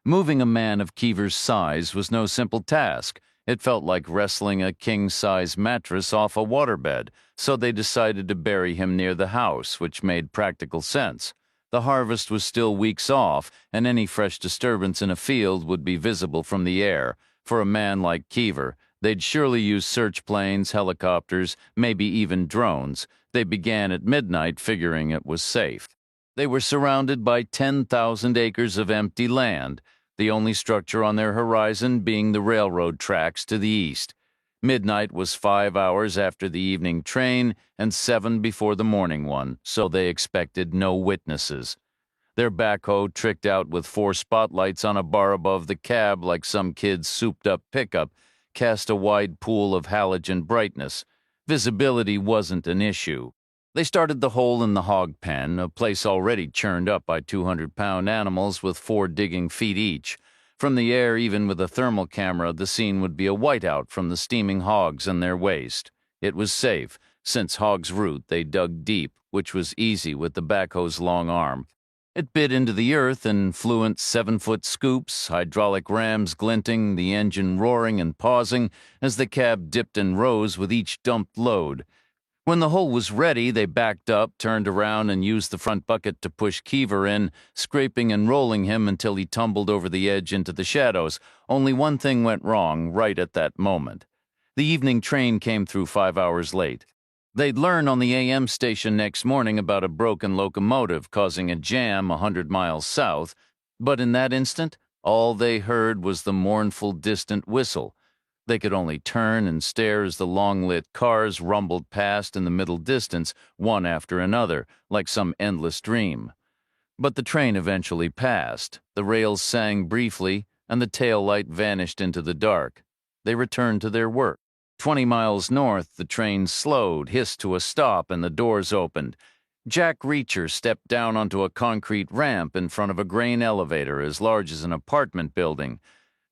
Moving a man of Keever's size was no simple task. It felt like wrestling a king-size mattress off a waterbed, so they decided to bury him near the house, which made practical sense. The harvest was still weeks off, and any fresh disturbance in a field would be visible from the air. For a man like Keever, they'd surely use search planes, helicopters, maybe even drones. They began at midnight, figuring it was safe. They were surrounded by 10,000 acres of empty land, the only structure on their horizon being the railroad tracks to the east. Midnight was 5 hours after the evening train and 7 before the morning one, so they expected no witnesses. Their backhoe, tricked out with 4 spotlights on a bar above the cab like some kid's souped-up pickup, cast a wide pool of halogen brightness. Visibility wasn't an issue. They started the hole in the hog pen, a place already churned up by 200-pound animals with 4 digging feet each. From the air, even with a thermal camera, the scene would be a whiteout from the steaming hogs and their waste. It was safe. Since hog's root, they dug deep, which was easy with the backhoe's long arm. It bit into the earth in fluent 7-foot scoops, hydraulic rams glinting, the engine roaring and pausing as the cab dipped and rose with each dumped load. When the hole was ready, they backed up, turned around, and used the front bucket to push Keever in, scraping and rolling him until he tumbled over the edge into the shadows. Only one thing went wrong right at that moment. The evening train came through 5 hours late. They'd learn on the AM station next morning about a broken locomotive causing a jam 100 miles south, but in that instant, all they heard was the mournful, distant whistle. They could only turn and stare as the long-lit cars rumbled past in the middle distance, one after another, like some endless dream. But the train eventually passed. The rails sang briefly, and the tail light vanished into the dark. They returned to their work. 20 miles north, the train slowed, hissed to a stop, and the doors opened. Jack Reacher stepped down onto a concrete ramp in front of a grain elevator as large as an apartment building.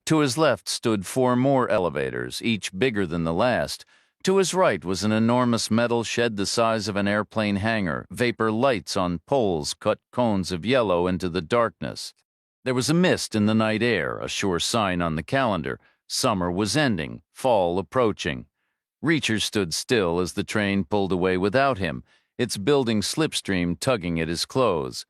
To his left stood 4 more elevators, each bigger than the last. To his right was an enormous metal shed the size of an airplane hangar. Vapor lights on poles cut cones of yellow into the darkness. There was a mist in the night air, a sure sign on the calendar. Summer was ending, fall approaching. Reacher stood still as the train pulled away without him, its building slipstream tugging at his clothes.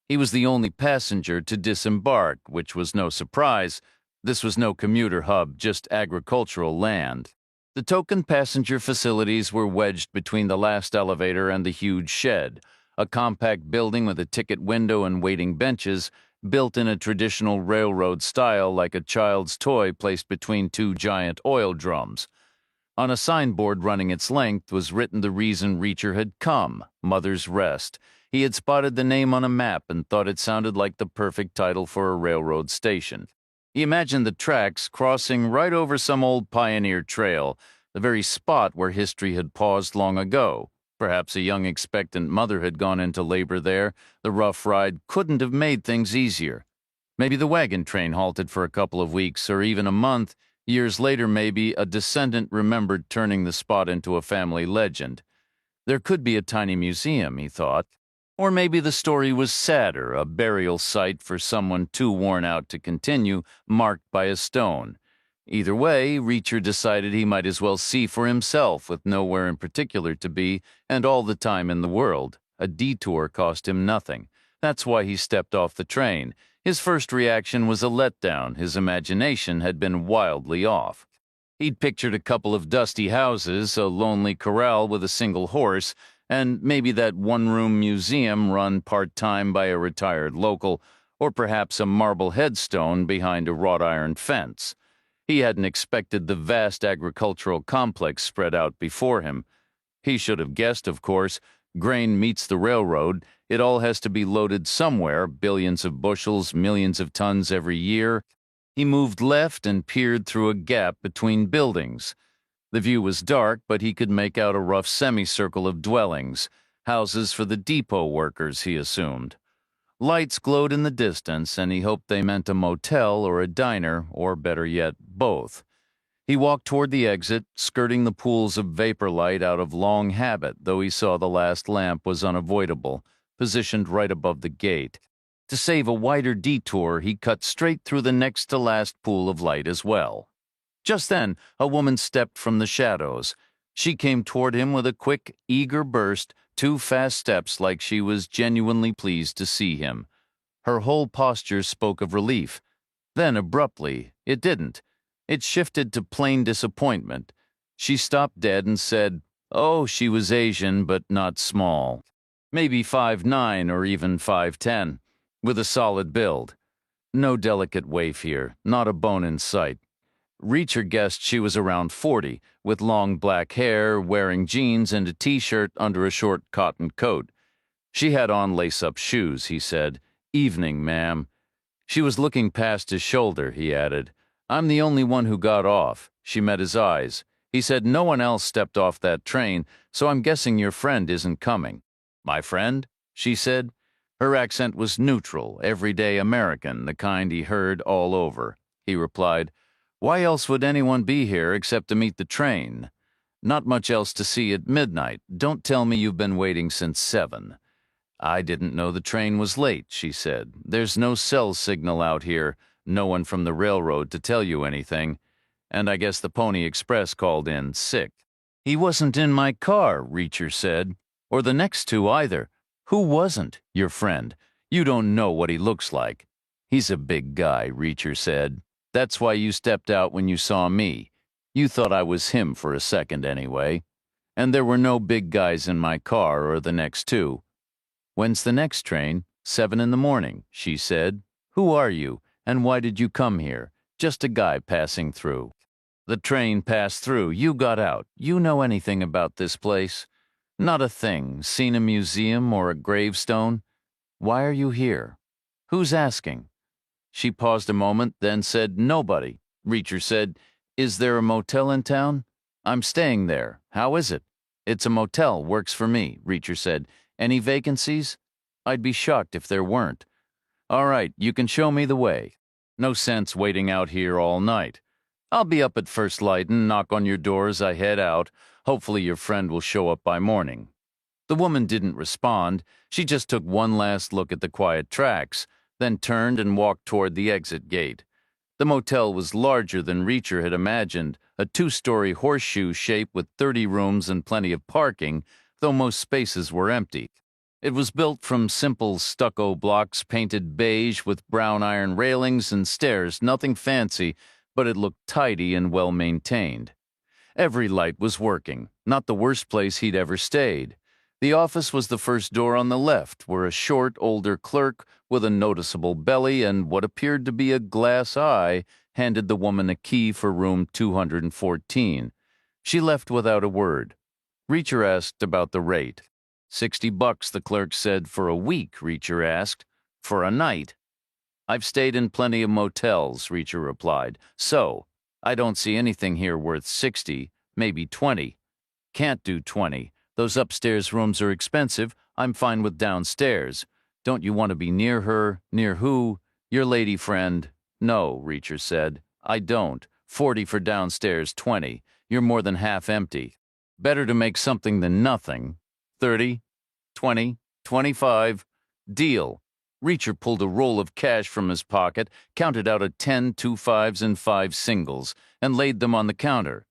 He was the only passenger to disembark, which was no surprise. This was no commuter hub, just agricultural land. The token passenger facilities were wedged between the last elevator and the huge shed, a compact building with a ticket window and waiting benches, built in a traditional railroad style like a child's toy placed between 2 giant oil drums. On a signboard running its length was written the reason Reacher had come, Mother's Rest. He had spotted the name on a map and thought it sounded like the perfect title for a railroad station. He imagined the tracks crossing right over some old pioneer trail, the very spot where history had paused long ago. Perhaps a young expectant mother had gone into labor there. The rough ride couldn't have made things easier. Maybe the wagon train halted for a couple of weeks or even a month. Years later, maybe a descendant remembered turning the spot into a family legend. There could be a tiny museum, he thought. Or maybe the story was sadder, a burial site for someone too worn out to continue, marked by a stone. Either way, Reacher decided he might as well see for himself, with nowhere in particular to be, and all the time in the world. A detour cost him nothing. That's why he stepped off the train. His first reaction was a letdown. His imagination had been wildly off. He'd pictured a couple of dusty houses, a lonely corral with a single horse, and maybe that one-room museum run part-time by a retired local, or perhaps a marble headstone behind a wrought-iron fence. He hadn't expected the vast agricultural complex spread out before him. He should have guessed, of course. Grain meets the railroad. It all has to be loaded somewhere, billions of bushels, millions of tons every year. He moved left and peered through a gap between buildings. The view was dark, but he could make out a rough semicircle of dwellings, houses for the depot workers, he assumed. Lights glowed in the distance, and he hoped they meant a motel or a diner, or better yet, both. He walked toward the exit, skirting the pools of vapor light out of long habit, though he saw the last lamp was unavoidable, positioned right above the gate. To save a wider detour, he cut straight through the next-to-last pool of light as well. Just then, a woman stepped from the shadows. She came toward him with a quick, eager burst, 2 fast steps like she was genuinely pleased to see him. Her whole posture spoke of relief. Then, abruptly, it didn't. It shifted to plain disappointment. She stopped dead and said, "Oh, she was Asian, but not small. Maybe 5'9" or even 5'10", with a solid build. No delicate waif here, not a bone in sight. Reacher guessed she was around 40, with long black hair, wearing jeans and a t-shirt under a short cotton coat. She had on lace-up shoes, he said. "Evening, ma'am." She was looking past his shoulder, he added. "I'm the only one who got off." She met his eyes. He said, "No one else stepped off that train, so I'm guessing your friend isn't coming." "My friend?" she said. Her accent was neutral, everyday American, the kind he heard all over. He replied, "Why else would anyone be here except to meet the train? Not much else to see at midnight. Don't tell me you've been waiting since 7. "I didn't know the train was late," she said. "There's no cell signal out here, no one from the railroad to tell you anything. And I guess the Pony Express called in sick." "He wasn't in my car," Reacher said. "Or the next two either. Who wasn't, your friend? You don't know what he looks like." "He's a big guy," Reacher said. "That's why you stepped out when you saw me. You thought I was him for a second anyway. And there were no big guys in my car or the next two." "When's the next train?" "7 in the morning," she said. "Who are you, and why did you come here?" "Just a guy passing through." "The train passed through. You got out. You know anything about this place?" "Not a thing. Seen a museum or a gravestone?" "Why are you here?" "Who's asking?" She paused a moment, then said, "Nobody." Reacher said, "Is there a motel in town?" "I'm staying there. How is it?" "It's a motel. Works for me," Reacher said. "Any vacancies?" "I'd be shocked if there weren't." "All right, you can show me the way. No sense waiting out here all night. I'll be up at first light and knock on your door as I head out. Hopefully your friend will show up by morning." The woman didn't respond. She just took one last look at the quiet tracks, then turned and walked toward the exit gate. The motel was larger than Reacher had imagined, a 2-story horseshoe shape with 30 rooms and plenty of parking, though most spaces were empty. It was built from simple stucco blocks painted beige with brown iron railings and stairs, nothing fancy, but it looked tidy and well-maintained. Every light was working, not the worst place he'd ever stayed. The office was the first door on the left, where a short, older clerk with a noticeable belly and what appeared to be a glass eye handed the woman a key for room 214. She left without a word. Reacher asked about the rate. $60, the clerk said. "For a week?" Reacher asked. "For a night." "I've stayed in plenty of motels," Reacher replied. "So, I don't see anything here worth 60, maybe 20. Can't do 20. Those upstairs rooms are expensive. I'm fine with downstairs. Don't you want to be near her? Near who? Your lady friend?" "No," Reacher said. "I don't. 40 for downstairs, 20. You're more than half empty. Better to make something than nothing. 30, 20, 25. Deal." Reacher pulled a roll of cash from his pocket, counted out a 10, 2 5s, and 5 singles, and laid them on the counter.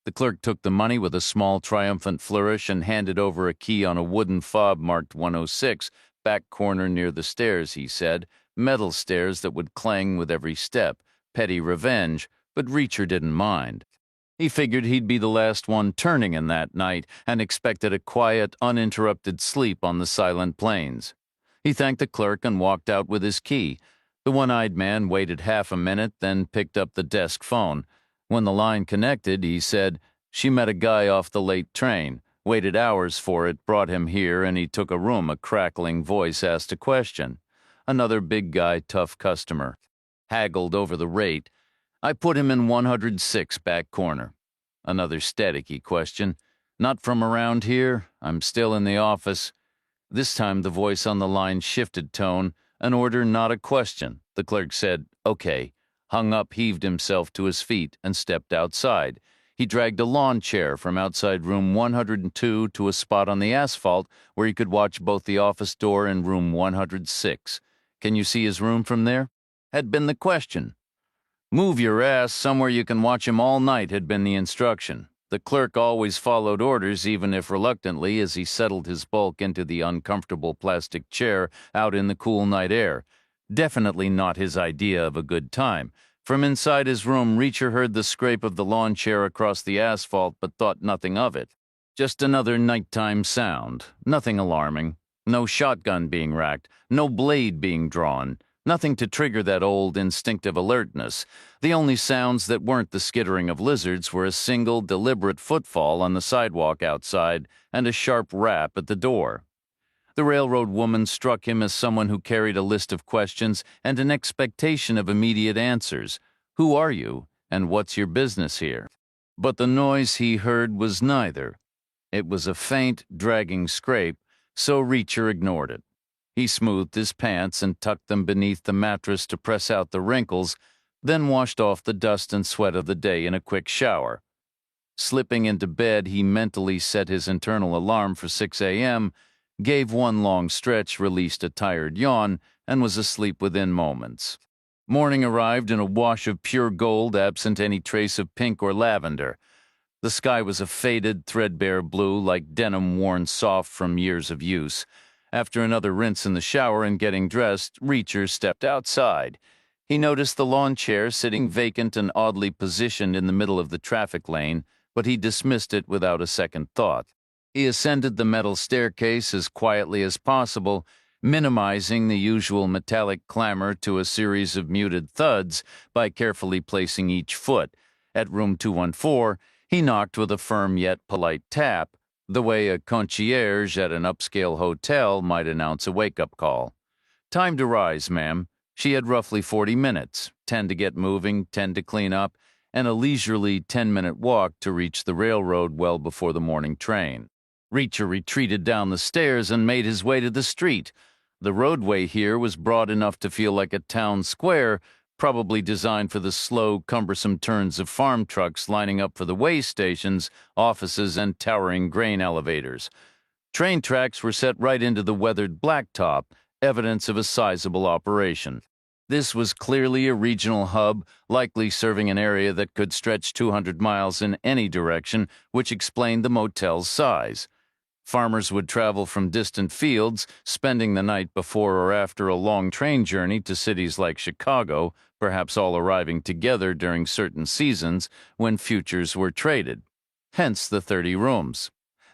The clerk took the money with a small triumphant flourish and handed over a key on a wooden fob marked 106, back corner near the stairs, he said. Metal stairs that would clang with every step. Petty revenge, but Reacher didn't mind. He figured he'd be the last one turning in that night and expected a quiet, uninterrupted sleep on the silent plains. He thanked the clerk and walked out with his key. The one-eyed man waited half a minute, then picked up the desk phone. When the line connected, he said, "She met a guy off the late train, waited hours for it, brought him here, and he took a room." A crackling voice asked a question. Another big guy, tough customer. Haggled over the rate. "I put him in 106, back corner." Another staticky question. "Not from around here? I'm still in the office." This time the voice on the line shifted tone, an order, not a question. The clerk said, "Okay," hung up, heaved himself to his feet, and stepped outside. He dragged a lawn chair from outside room 102 to a spot on the asphalt where he could watch both the office door and room 106. Can you see his room from there? Had been the question. Move your ass somewhere you can watch him all night had been the instruction. The clerk always followed orders, even if reluctantly, as he settled his bulk into the uncomfortable plastic chair out in the cool night air. Definitely not his idea of a good time. From inside his room, Reacher heard the scrape of the lawn chair across the asphalt, but thought nothing of it. Just another nighttime sound. Nothing alarming. No shotgun being racked. No blade being drawn. Nothing to trigger that old instinctive alertness. The only sounds that weren't the skittering of lizards were a single, deliberate footfall on the sidewalk outside and a sharp rap at the door. The railroad woman struck him as someone who carried a list of questions and an expectation of immediate answers. Who are you, and what's your business here? But the noise he heard was neither. It was a faint, dragging scrape, so Reacher ignored it. He smoothed his pants and tucked them beneath the mattress to press out the wrinkles, then washed off the dust and sweat of the day in a quick shower. Slipping into bed, he mentally set his internal alarm for 6 a.m., gave one long stretch, released a tired yawn, and was asleep within moments. Morning arrived in a wash of pure gold, absent any trace of pink or lavender. The sky was a faded, threadbare blue, like denim worn soft from years of use. After another rinse in the shower and getting dressed, Reacher stepped outside. He noticed the lawn chair sitting vacant and oddly positioned in the middle of the traffic lane, but he dismissed it without a second thought. He ascended the metal staircase as quietly as possible, minimizing the usual metallic clamor to a series of muted thuds by carefully placing each foot. At room 214, he knocked with a firm yet polite tap, the way a concierge at an upscale hotel might announce a wake-up call. "Time to rise, ma'am." She had roughly 40 minutes, 10 to get moving, 10 to clean up, and a leisurely 10-minute walk to reach the railroad well before the morning train. Reacher retreated down the stairs and made his way to the street. The roadway here was broad enough to feel like a town square, probably designed for the slow, cumbersome turns of farm trucks lining up for the way stations, offices, and towering grain elevators. Train tracks were set right into the weathered blacktop, evidence of a sizable operation. This was clearly a regional hub, likely serving an area that could stretch 200 miles in any direction, which explained the motel's size. Farmers would travel from distant fields, spending the night before or after a long train journey to cities like Chicago, perhaps all arriving together during certain seasons when futures were traded. Hence the 30 rooms.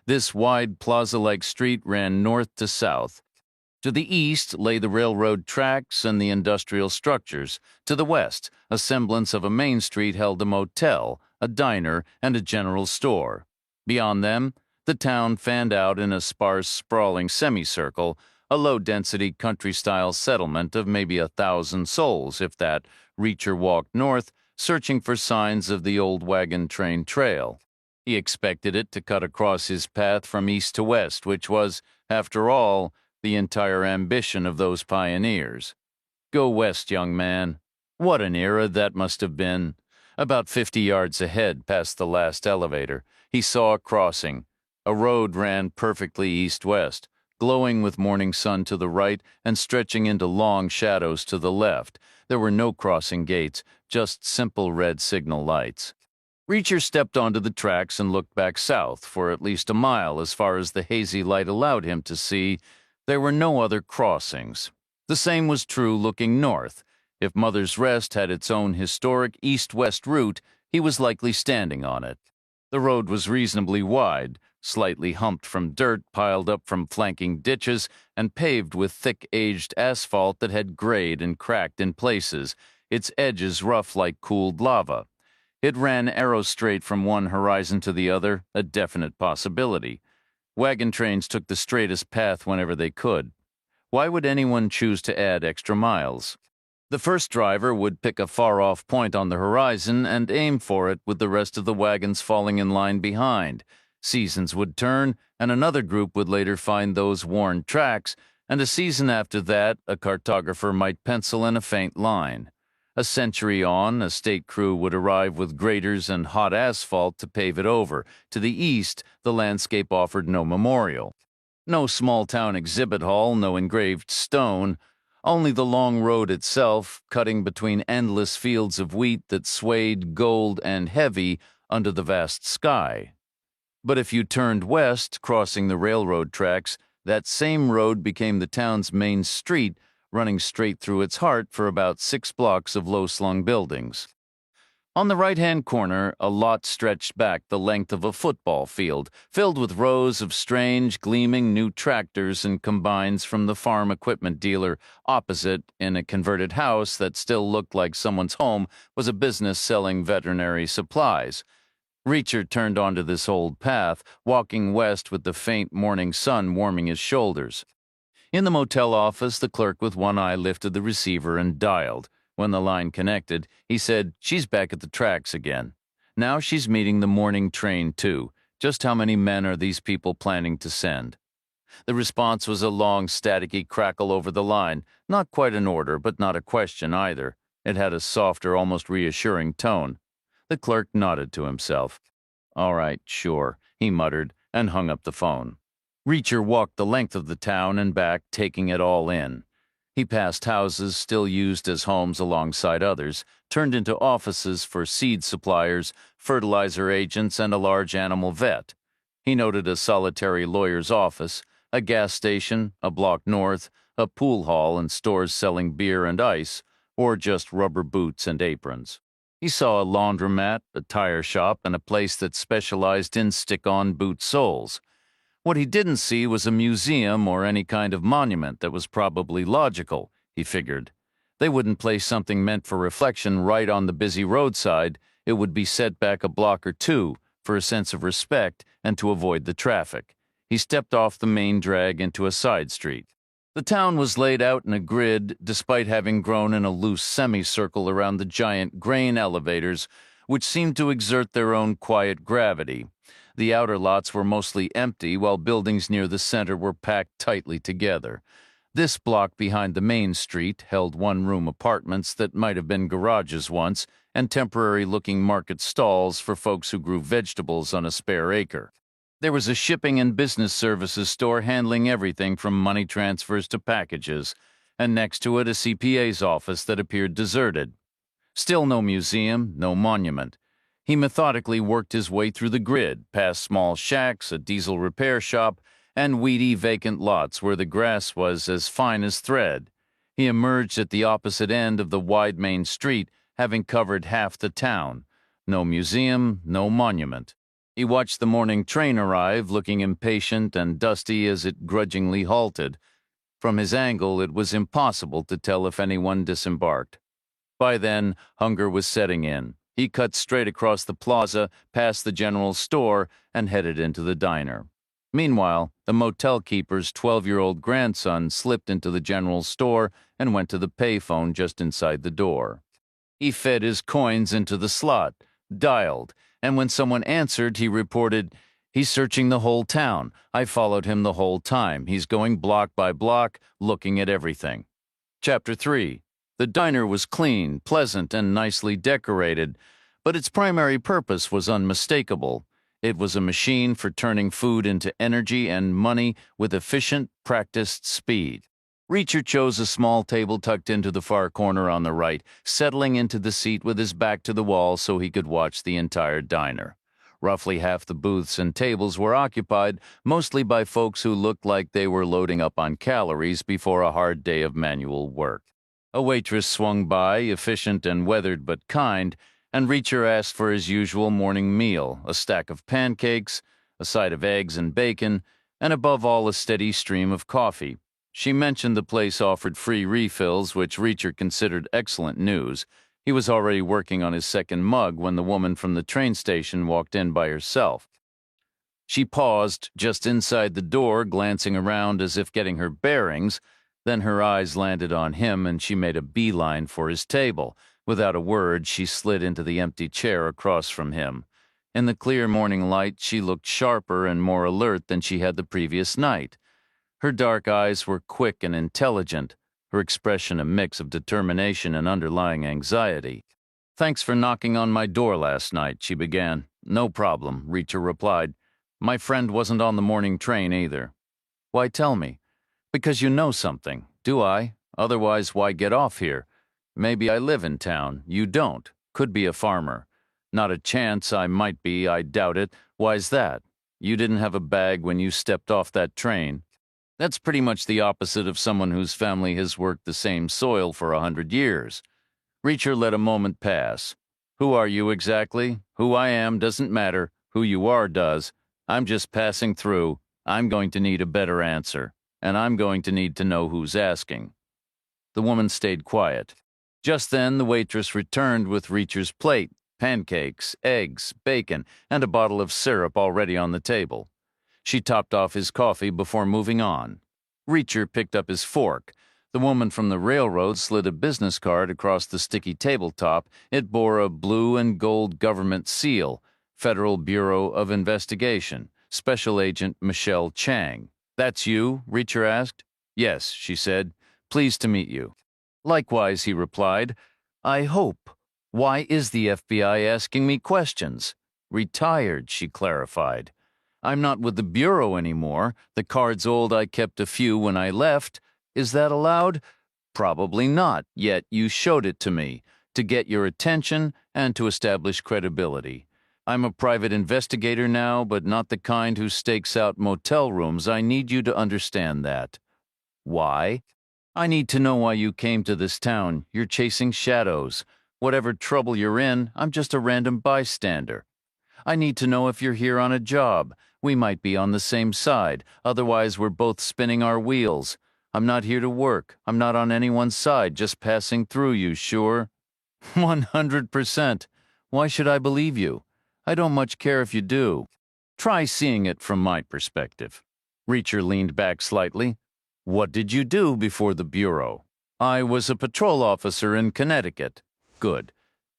This wide plaza-like street ran north to south. To the east lay the railroad tracks and the industrial structures. To the west, a semblance of a main street held a motel, a diner, and a general store. Beyond them, the town fanned out in a sparse, sprawling semicircle, a low-density country-style settlement of maybe 1,000 souls, if that. Reacher walked north, searching for signs of the old wagon train trail. He expected it to cut across his path from east to west, which was, after all, the entire ambition of those pioneers. Go west, young man. What an era that must have been. About 50 yards ahead, past the last elevator, he saw a crossing. A road ran perfectly east-west, glowing with morning sun to the right and stretching into long shadows to the left. There were no crossing gates, just simple red signal lights. Reacher stepped onto the tracks and looked back south for at least a mile as far as the hazy light allowed him to see. There were no other crossings. The same was true looking north. If Mother's Rest had its own historic east-west route, he was likely standing on it. The road was reasonably wide, slightly humped from dirt piled up from flanking ditches, and paved with thick-aged asphalt that had grayed and cracked in places, its edges rough like cooled lava. It ran arrow-straight from one horizon to the other, a definite possibility. Wagon trains took the straightest path whenever they could. Why would anyone choose to add extra miles? The first driver would pick a far-off point on the horizon and aim for it, with the rest of the wagons falling in line behind. Seasons would turn, and another group would later find those worn tracks, and a season after that, a cartographer might pencil in a faint line. A century on, a state crew would arrive with graders and hot asphalt to pave it over. To the east, the landscape offered no memorial. No small-town exhibit hall, no engraved stone, Only the long road itself, cutting between endless fields of wheat that swayed gold and heavy under the vast sky. But if you turned west, crossing the railroad tracks, that same road became the town's main street, running straight through its heart for about 6 blocks of low-slung buildings. On the right-hand corner, a lot stretched back the length of a football field, filled with rows of strange, gleaming new tractors and combines from the farm equipment dealer. Opposite, in a converted house that still looked like someone's home, was a business selling veterinary supplies. Reacher turned onto this old path, walking west with the faint morning sun warming his shoulders. In the motel office, the clerk with one eye lifted the receiver and dialed. When the line connected, he said, "She's back at the tracks again. Now she's meeting the morning train, too. Just how many men are these people planning to send?" The response was a long, staticky crackle over the line. Not quite an order, but not a question either. It had a softer, almost reassuring tone. The clerk nodded to himself. "All right, sure," he muttered, and hung up the phone. Reacher walked the length of the town and back, taking it all in. He passed houses still used as homes alongside others, turned into offices for seed suppliers, fertilizer agents, and a large animal vet. He noted a solitary lawyer's office, a gas station, a block north, a pool hall and stores selling beer and ice, or just rubber boots and aprons. He saw a laundromat, a tire shop, and a place that specialized in stick-on boot soles. What he didn't see was a museum or any kind of monument that was probably logical, he figured. They wouldn't place something meant for reflection right on the busy roadside. It would be set back a block or two for a sense of respect and to avoid the traffic. He stepped off the main drag into a side street. The town was laid out in a grid, despite having grown in a loose semicircle around the giant grain elevators, which seemed to exert their own quiet gravity. The outer lots were mostly empty, while buildings near the center were packed tightly together. This block behind the main street held one-room apartments that might have been garages once, and temporary-looking market stalls for folks who grew vegetables on a spare acre. There was a shipping and business services store handling everything from money transfers to packages, and next to it a CPA's office that appeared deserted. Still no museum, no monument. He methodically worked his way through the grid, past small shacks, a diesel repair shop, and weedy vacant lots where the grass was as fine as thread. He emerged at the opposite end of the wide main street, having covered half the town. No museum, no monument. He watched the morning train arrive, looking impatient and dusty as it grudgingly halted. From his angle, it was impossible to tell if anyone disembarked. By then, hunger was setting in. He cut straight across the plaza, past the general store, and headed into the diner. Meanwhile, the motel keeper's 12-year-old grandson slipped into the general store and went to the payphone just inside the door. He fed his coins into the slot, dialed, and when someone answered, he reported, "He's searching the whole town. I followed him the whole time. He's going block by block, looking at everything." Chapter 3. The diner was clean, pleasant, and nicely decorated, but its primary purpose was unmistakable. It was a machine for turning food into energy and money with efficient, practiced speed. Reacher chose a small table tucked into the far corner on the right, settling into the seat with his back to the wall so he could watch the entire diner. Roughly half the booths and tables were occupied, mostly by folks who looked like they were loading up on calories before a hard day of manual work. A waitress swung by, efficient and weathered but kind, and Reacher asked for his usual morning meal, a stack of pancakes, a side of eggs and bacon, and above all a steady stream of coffee. She mentioned the place offered free refills, which Reacher considered excellent news. He was already working on his second mug when the woman from the train station walked in by herself. She paused just inside the door, glancing around as if getting her bearings. Then her eyes landed on him, and she made a beeline for his table. Without a word, she slid into the empty chair across from him. In the clear morning light, she looked sharper and more alert than she had the previous night. Her dark eyes were quick and intelligent, her expression a mix of determination and underlying anxiety. "Thanks for knocking on my door last night," she began. "No problem," Reacher replied. "My friend wasn't on the morning train either." "Why tell me?" "Because you know something." "Do I?" Otherwise, why get off here? Maybe I live in town. You don't. Could be a farmer. Not a chance I might be. I doubt it. Why's that? You didn't have a bag when you stepped off that train. That's pretty much the opposite of someone whose family has worked the same soil for 100 years. Reacher let a moment pass. Who are you exactly? Who I am doesn't matter. Who you are does. I'm just passing through. I'm going to need a better answer. And I'm going to need to know who's asking. The woman stayed quiet. Just then, the waitress returned with Reacher's plate, pancakes, eggs, bacon, and a bottle of syrup already on the table. She topped off his coffee before moving on. Reacher picked up his fork. The woman from the railroad slid a business card across the sticky tabletop. It bore a blue and gold government seal, Federal Bureau of Investigation, Special Agent Michelle Chang. That's you? Reacher asked. Yes, she said. Pleased to meet you. Likewise, he replied. I hope. Why is the FBI asking me questions? Retired, she clarified. I'm not with the Bureau anymore. The card's old. I kept a few when I left. Is that allowed? Probably not, yet you showed it to me, to get your attention and to establish credibility. I'm a private investigator now, but not the kind who stakes out motel rooms. I need you to understand that. Why? I need to know why you came to this town. You're chasing shadows. Whatever trouble you're in, I'm just a random bystander. I need to know if you're here on a job. We might be on the same side. Otherwise, we're both spinning our wheels. I'm not here to work. I'm not on anyone's side, just passing through, you sure? 100%. Why should I believe you? I don't much care if you do. Try seeing it from my perspective. Reacher leaned back slightly. What did you do before the Bureau? I was a patrol officer in Connecticut. Good.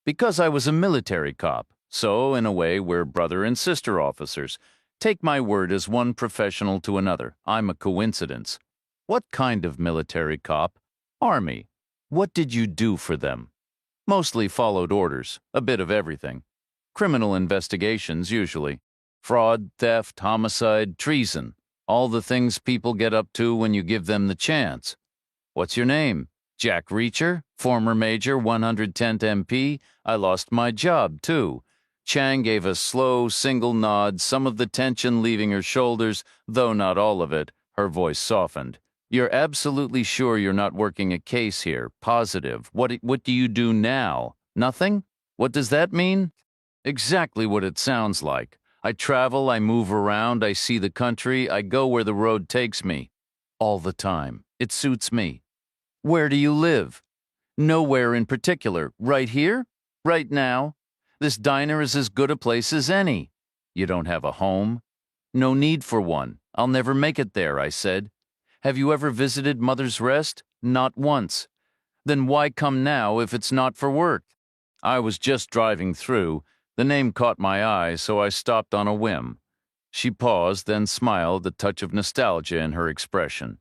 Because I was a military cop. So, in a way, we're brother and sister officers. Take my word as one professional to another. I'm a coincidence. What kind of military cop? Army. What did you do for them? Mostly followed orders. A bit of everything. Criminal investigations, usually. Fraud, theft, homicide, treason. All the things people get up to when you give them the chance. What's your name? Jack Reacher, former Major, 110th MP. I lost my job, too. Chang gave a slow, single nod, some of the tension leaving her shoulders, though not all of it. Her voice softened. You're absolutely sure you're not working a case here? Positive. What do you do now? Nothing? What does that mean? Exactly what it sounds like. I travel, I move around, I see the country, I go where the road takes me. All the time. It suits me. Where do you live? Nowhere in particular. Right here? Right now? This diner is as good a place as any. You don't have a home? No need for one. I'll never make it there, I said. Have you ever visited Mother's Rest? Not once. Then why come now if it's not for work? I was just driving through. The name caught my eye, so I stopped on a whim. She paused, then smiled, a touch of nostalgia in her expression.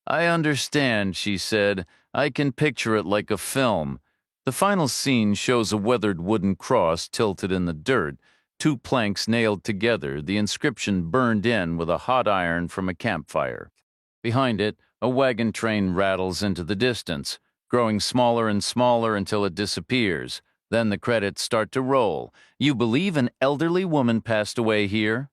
I understand, she said. I can picture it like a film. The final scene shows a weathered wooden cross tilted in the dirt, two planks nailed together, the inscription burned in with a hot iron from a campfire. Behind it, a wagon train rattles into the distance, growing smaller and smaller until it disappears. Then the credits start to roll. You believe an elderly woman passed away here?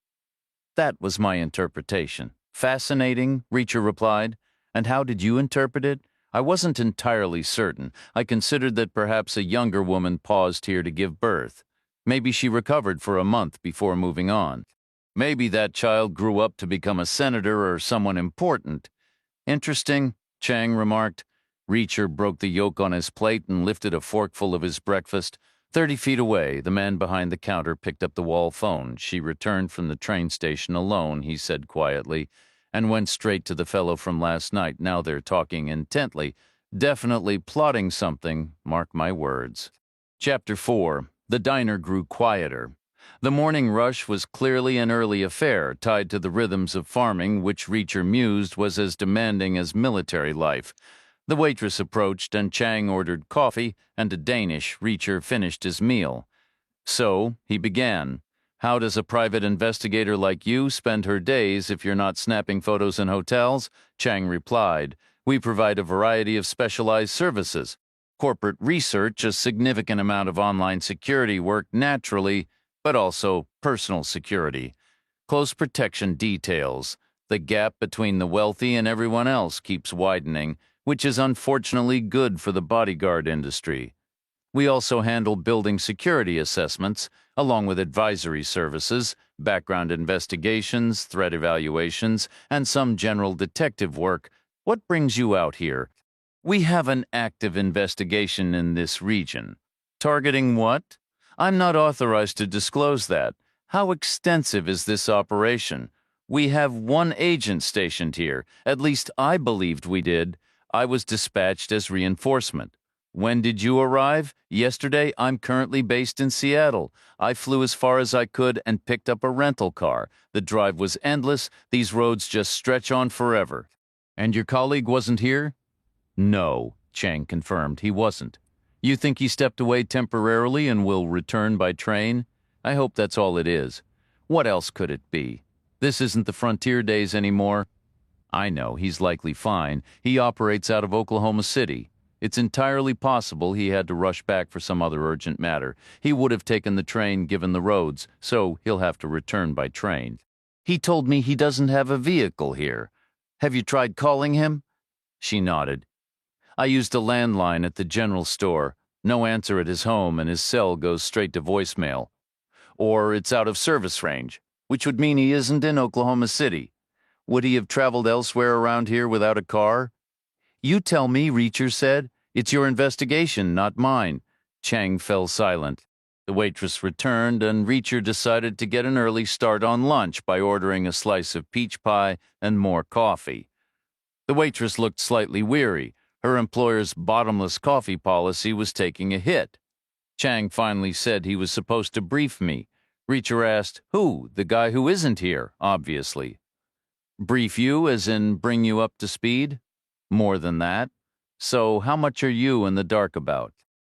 That was my interpretation. Fascinating, Reacher replied. And how did you interpret it? I wasn't entirely certain. I considered that perhaps a younger woman paused here to give birth. Maybe she recovered for a month before moving on. Maybe that child grew up to become a senator or someone important. Interesting, Chang remarked. Reacher broke the yolk on his plate and lifted a forkful of his breakfast. 30 feet away, the man behind the counter picked up the wall phone. She returned from the train station alone, he said quietly, and went straight to the fellow from last night. Now they're talking intently, definitely plotting something, mark my words. Chapter 4. The diner grew quieter. The morning rush was clearly an early affair, tied to the rhythms of farming, which Reacher mused was as demanding as military life. The waitress approached, and Chang ordered coffee and a Danish. Reacher finished his meal. So, he began. How does a private investigator like you spend her days if you're not snapping photos in hotels? Chang replied. We provide a variety of specialized services. Corporate research, a significant amount of online security work naturally, but also personal security. Close protection details. The gap between the wealthy and everyone else keeps widening, which is unfortunately good for the bodyguard industry. We also handle building security assessments, along with advisory services, background investigations, threat evaluations, and some general detective work. What brings you out here? We have an active investigation in this region. Targeting what? I'm not authorized to disclose that. How extensive is this operation? We have one agent stationed here. At least I believed we did. I was dispatched as reinforcement. When did you arrive? Yesterday. I'm currently based in Seattle. I flew as far as I could and picked up a rental car. The drive was endless. These roads just stretch on forever. And your colleague wasn't here? No, Chang confirmed, he wasn't. You think he stepped away temporarily and will return by train? I hope that's all it is. What else could it be? This isn't the frontier days anymore. I know, he's likely fine. He operates out of Oklahoma City. It's entirely possible he had to rush back for some other urgent matter. He would have taken the train given the roads, so he'll have to return by train. He told me he doesn't have a vehicle here. Have you tried calling him? She nodded. I used a landline at the general store. No answer at his home, and his cell goes straight to voicemail. Or it's out of service range, which would mean he isn't in Oklahoma City. Would he have traveled elsewhere around here without a car? You tell me, Reacher said. It's your investigation, not mine. Chang fell silent. The waitress returned, and Reacher decided to get an early start on lunch by ordering a slice of peach pie and more coffee. The waitress looked slightly weary. Her employer's bottomless coffee policy was taking a hit. Chang finally said he was supposed to brief me. Reacher asked, who? The guy who isn't here, obviously. Brief you, as in bring you up to speed? More than that. So how much are you in the dark about?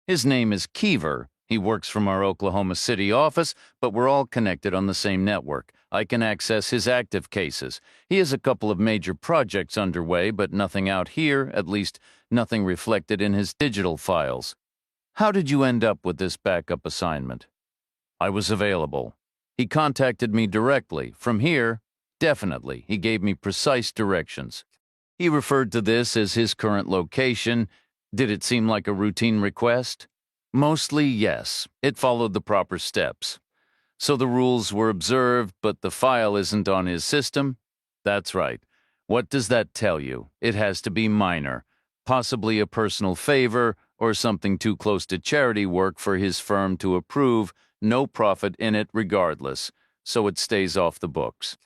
His name is Keever. He works from our Oklahoma City office, but we're all connected on the same network. I can access his active cases. He has a couple of major projects underway, but nothing out here, at least nothing reflected in his digital files. How did you end up with this backup assignment? I was available. He contacted me directly. From here, definitely. He gave me precise directions. He referred to this as his current location. Did it seem like a routine request? Mostly, yes. It followed the proper steps. So the rules were observed, but the file isn't on his system? That's right. What does that tell you? It has to be minor. Possibly a personal favor or something too close to charity work for his firm to approve, no profit in it regardless, so it stays off the books.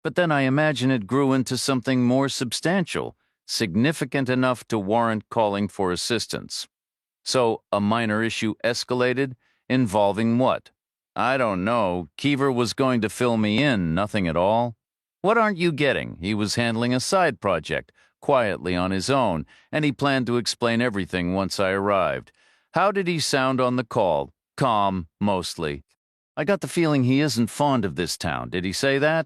But then I imagine it grew into something more substantial, significant enough to warrant calling for assistance. So a minor issue escalated, involving what? I don't know. Keever was going to fill me in, nothing at all. What aren't you getting? He was handling a side project, quietly on his own, and he planned to explain everything once I arrived. How did he sound on the call? Calm, mostly. I got the feeling he isn't fond of this town. Did he say that?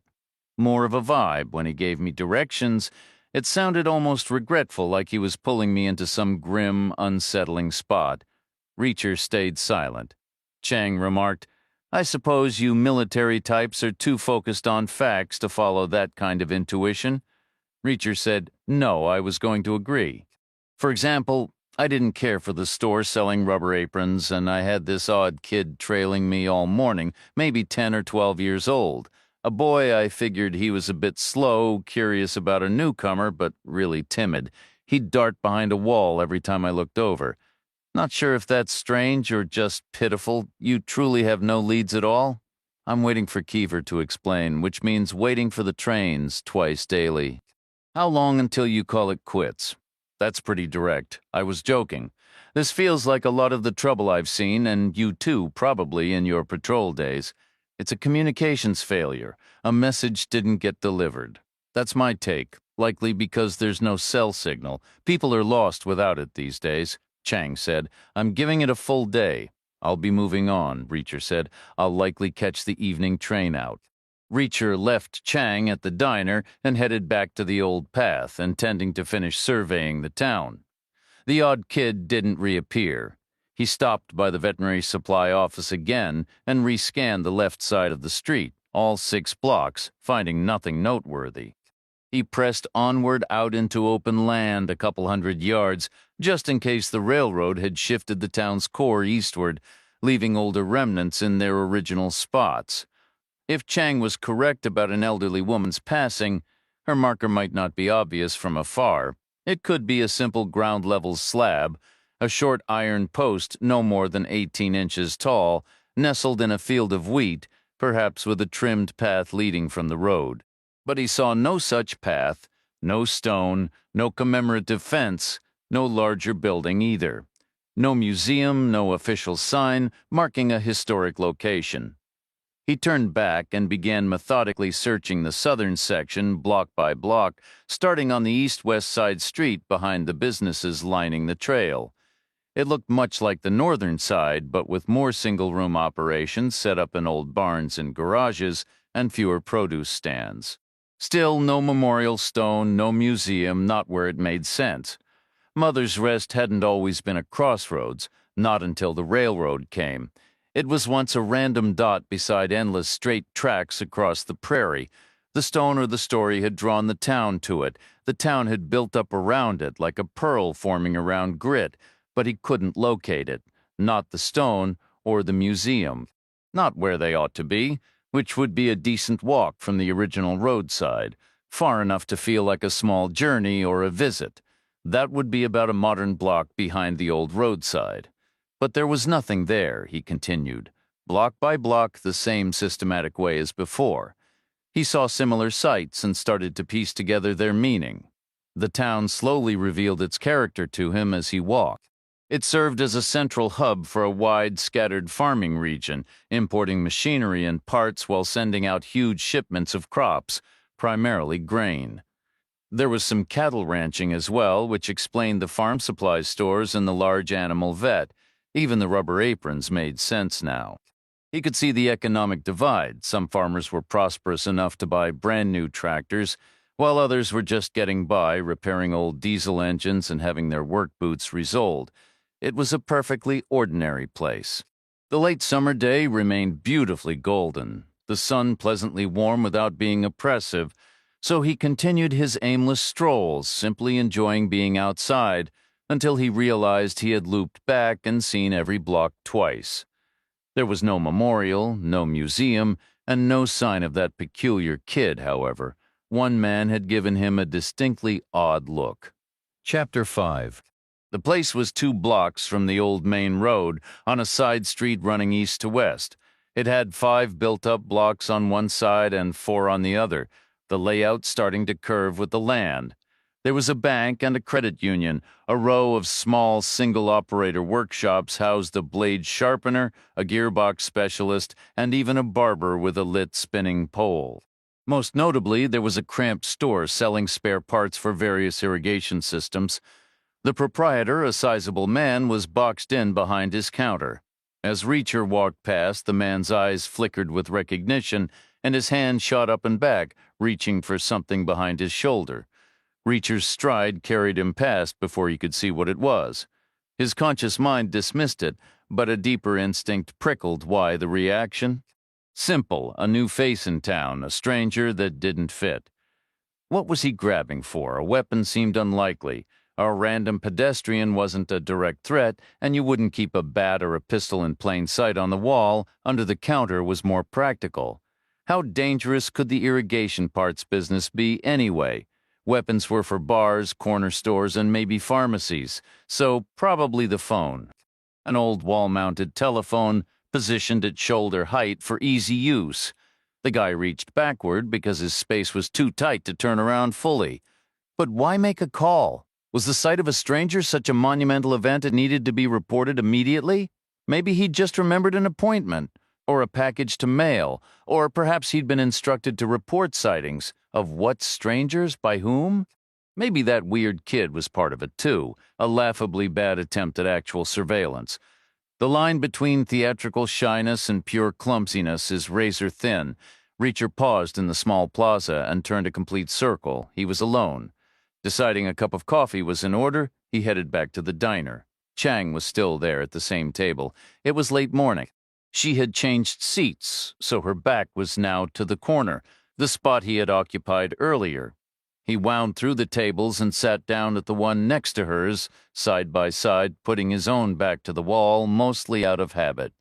More of a vibe. When he gave me directions, it sounded almost regretful, like he was pulling me into some grim, unsettling spot. Reacher stayed silent. Chang remarked, I suppose you military types are too focused on facts to follow that kind of intuition. Reacher said, no, I was going to agree. For example, I didn't care for the store selling rubber aprons, and I had this odd kid trailing me all morning, maybe 10 or 12 years old. A boy I figured he was a bit slow, curious about a newcomer, but really timid. He'd dart behind a wall every time I looked over. Not sure if that's strange or just pitiful. You truly have no leads at all? I'm waiting for Keever to explain, which means waiting for the trains twice daily. How long until you call it quits? That's pretty direct. I was joking. This feels like a lot of the trouble I've seen, and you too, probably, in your patrol days. It's a communications failure. A message didn't get delivered. That's my take, likely because there's no cell signal. People are lost without it these days. Chang said, I'm giving it a full day. I'll be moving on, Reacher said. I'll likely catch the evening train out. Reacher left Chang at the diner and headed back to the old path, intending to finish surveying the town. The odd kid didn't reappear. He stopped by the veterinary supply office again and rescanned the left side of the street, all 6 blocks, finding nothing noteworthy. He pressed onward out into open land a couple 100 yards, just in case the railroad had shifted the town's core eastward, leaving older remnants in their original spots. If Chang was correct about an elderly woman's passing, her marker might not be obvious from afar. It could be a simple ground-level slab, a short iron post no more than 18 inches tall, nestled in a field of wheat, perhaps with a trimmed path leading from the road. But he saw no such path, no stone, no commemorative fence, no larger building either. No museum, no official sign marking a historic location. He turned back and began methodically searching the southern section block by block, starting on the east-west side street behind the businesses lining the trail. It looked much like the northern side, but with more single-room operations set up in old barns and garages and fewer produce stands. Still, no memorial stone, no museum, not where it made sense. Mother's Rest hadn't always been a crossroads, not until the railroad came. It was once a random dot beside endless straight tracks across the prairie. The stone or the story had drawn the town to it. The town had built up around it like a pearl forming around grit, but he couldn't locate it. Not the stone or the museum. Not where they ought to be, which would be a decent walk from the original roadside, far enough to feel like a small journey or a visit. That would be about a modern block behind the old roadside. But there was nothing there, he continued, block by block the same systematic way as before. He saw similar sights and started to piece together their meaning. The town slowly revealed its character to him as he walked. It served as a central hub for a wide, scattered farming region, importing machinery and parts while sending out huge shipments of crops, primarily grain. There was some cattle ranching as well, which explained the farm supply stores and the large animal vet. Even the rubber aprons made sense now. He could see the economic divide. Some farmers were prosperous enough to buy brand-new tractors, while others were just getting by, repairing old diesel engines and having their work boots resoled. It was a perfectly ordinary place. The late summer day remained beautifully golden, the sun pleasantly warm without being oppressive, so he continued his aimless strolls, simply enjoying being outside, until he realized he had looped back and seen every block twice. There was no memorial, no museum, and no sign of that peculiar kid, however. One man had given him a distinctly odd look. Chapter 5. The place was 2 blocks from the old main road, on a side street running east to west. It had 5 built-up blocks on one side and 4 on the other, the layout starting to curve with the land. There was a bank and a credit union. A row of small single-operator workshops housed a blade sharpener, a gearbox specialist, and even a barber with a lit spinning pole. Most notably, there was a cramped store selling spare parts for various irrigation systems. The proprietor, a sizable man, was boxed in behind his counter. As Reacher walked past, the man's eyes flickered with recognition, and his hand shot up and back, reaching for something behind his shoulder. Reacher's stride carried him past before he could see what it was. His conscious mind dismissed it, but a deeper instinct prickled why the reaction. Simple, a new face in town, a stranger that didn't fit. What was he grabbing for? A weapon seemed unlikely. A random pedestrian wasn't a direct threat, and you wouldn't keep a bat or a pistol in plain sight on the wall. Under the counter was more practical. How dangerous could the irrigation parts business be anyway? Weapons were for bars, corner stores, and maybe pharmacies, so probably the phone. An old wall-mounted telephone, positioned at shoulder height for easy use. The guy reached backward because his space was too tight to turn around fully. But why make a call? Was the sight of a stranger such a monumental event it needed to be reported immediately? Maybe he'd just remembered an appointment, or a package to mail, or perhaps he'd been instructed to report sightings. Of what strangers? By whom? Maybe that weird kid was part of it too, a laughably bad attempt at actual surveillance. The line between theatrical shyness and pure clumsiness is razor thin. Reacher paused in the small plaza and turned a complete circle. He was alone. Deciding a cup of coffee was in order, he headed back to the diner. Chang was still there at the same table. It was late morning. She had changed seats, so her back was now to the corner, the spot he had occupied earlier. He wound through the tables and sat down at the one next to hers, side by side, putting his own back to the wall, mostly out of habit.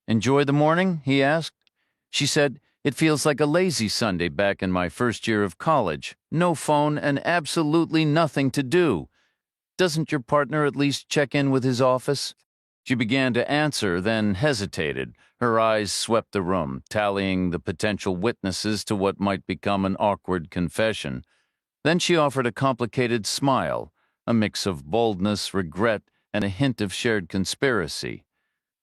"Enjoy the morning?" he asked. She said, "It feels like a lazy Sunday back in my first year of college. No phone and absolutely nothing to do. Doesn't your partner at least check in with his office?" She began to answer, then hesitated. Her eyes swept the room, tallying the potential witnesses to what might become an awkward confession. Then she offered a complicated smile, a mix of boldness, regret, and a hint of shared conspiracy.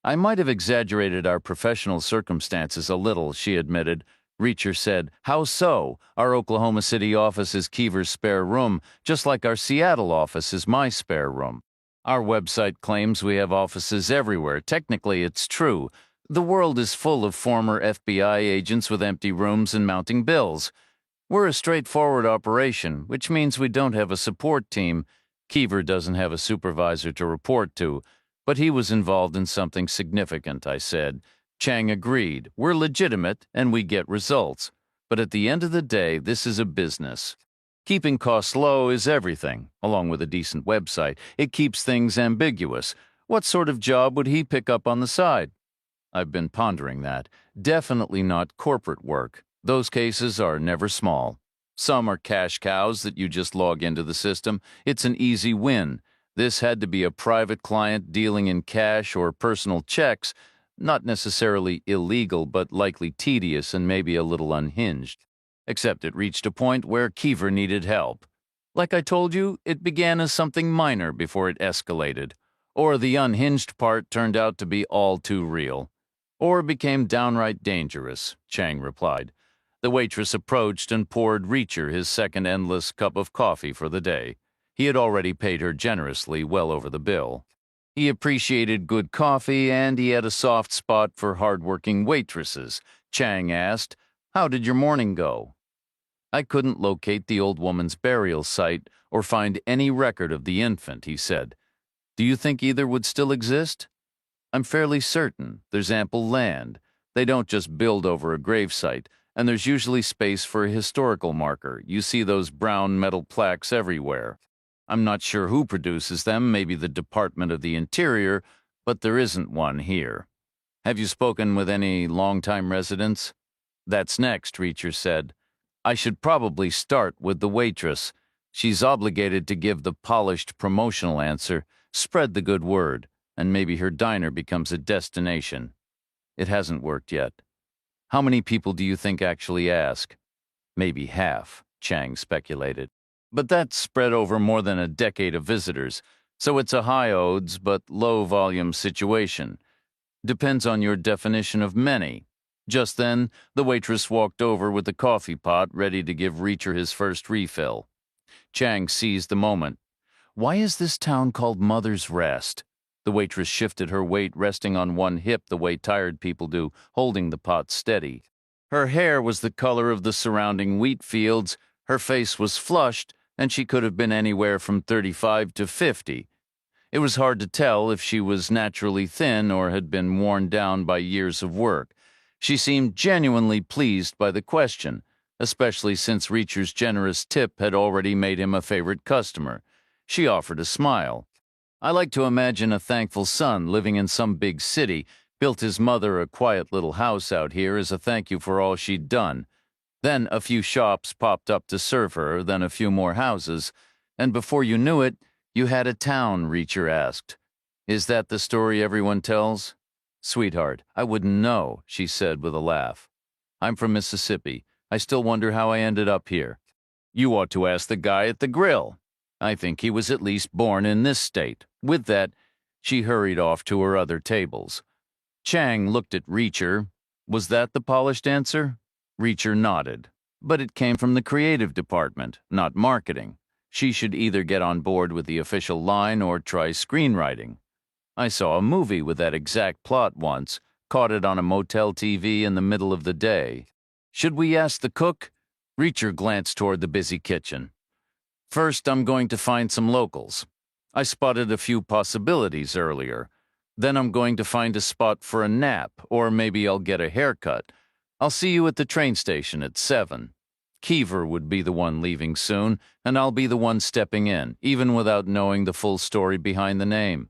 "I might have exaggerated our professional circumstances a little," she admitted. Reacher said, "How so? Our Oklahoma City office is Keever's spare room, just like our Seattle office is my spare room. Our website claims we have offices everywhere. Technically, it's true. The world is full of former FBI agents with empty rooms and mounting bills. We're a straightforward operation, which means we don't have a support team. Keever doesn't have a supervisor to report to, but he was involved in something significant," I said. Chang agreed. "We're legitimate, and we get results. But at the end of the day, this is a business. Keeping costs low is everything, along with a decent website. It keeps things ambiguous. What sort of job would he pick up on the side?" "I've been pondering that. Definitely not corporate work. Those cases are never small. Some are cash cows that you just log into the system. It's an easy win. This had to be a private client dealing in cash or personal checks, not necessarily illegal, but likely tedious and maybe a little unhinged. Except it reached a point where Keever needed help. Like I told you, it began as something minor before it escalated. Or the unhinged part turned out to be all too real. Or became downright dangerous," Chang replied. The waitress approached and poured Reacher his second endless cup of coffee for the day. He had already paid her generously, well over the bill. He appreciated good coffee, and he had a soft spot for hard-working waitresses. Chang asked, "How did your morning go?" "I couldn't locate the old woman's burial site or find any record of the infant," he said. "Do you think either would still exist?" "I'm fairly certain. There's ample land. They don't just build over a gravesite, and there's usually space for a historical marker. You see those brown metal plaques everywhere. I'm not sure who produces them, maybe the Department of the Interior, but there isn't one here." "Have you spoken with any longtime residents?" "That's next," Reacher said. "I should probably start with the waitress. She's obligated to give the polished promotional answer, spread the good word, and maybe her diner becomes a destination." "It hasn't worked yet." "How many people do you think actually ask?" "Maybe half," Chang speculated. "But that's spread over more than a decade of visitors, so it's a high odds but low volume situation. Depends on your definition of many." Just then, the waitress walked over with the coffee pot ready to give Reacher his first refill. Chang seized the moment. "Why is this town called Mother's Rest?" The waitress shifted her weight, resting on one hip the way tired people do, holding the pot steady. Her hair was the color of the surrounding wheat fields, her face was flushed, and she could have been anywhere from 35 to 50. It was hard to tell if she was naturally thin or had been worn down by years of work. She seemed genuinely pleased by the question, especially since Reacher's generous tip had already made him a favorite customer. She offered a smile. "I like to imagine a thankful son living in some big city built his mother a quiet little house out here as a thank you for all she'd done. Then a few shops popped up to serve her, then a few more houses, and before you knew it, you had a town," Reacher asked. "Is that the story everyone tells?" "Sweetheart, I wouldn't know," she said with a laugh. "I'm from Mississippi. I still wonder how I ended up here." "You ought to ask the guy at the grill. I think he was at least born in this state." With that, she hurried off to her other tables. Chang looked at Reacher. Was that the polished answer? Reacher nodded. But it came from the creative department, not marketing. She should either get on board with the official line or try screenwriting. "I saw a movie with that exact plot once, caught it on a motel TV in the middle of the day." Should we ask the cook? Reacher glanced toward the busy kitchen. First, I'm going to find some locals. I spotted a few possibilities earlier. Then I'm going to find a spot for a nap, or maybe I'll get a haircut. I'll see you at the train station at 7. Keever would be the one leaving soon, and I'll be the one stepping in, even without knowing the full story behind the name.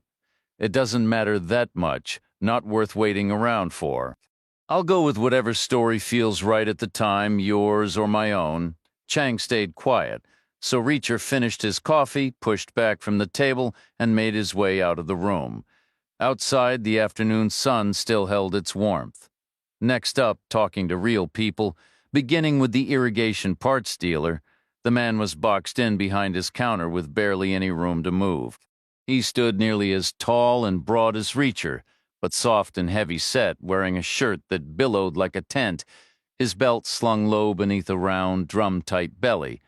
It doesn't matter that much, not worth waiting around for. I'll go with whatever story feels right at the time, yours or my own. Chang stayed quiet, so Reacher finished his coffee, pushed back from the table, and made his way out of the room. Outside, the afternoon sun still held its warmth. Next up, talking to real people, beginning with the irrigation parts dealer, the man was boxed in behind his counter with barely any room to move. He stood nearly as tall and broad as Reacher, but soft and heavy set, wearing a shirt that billowed like a tent, his belt slung low beneath a round, drum-tight belly.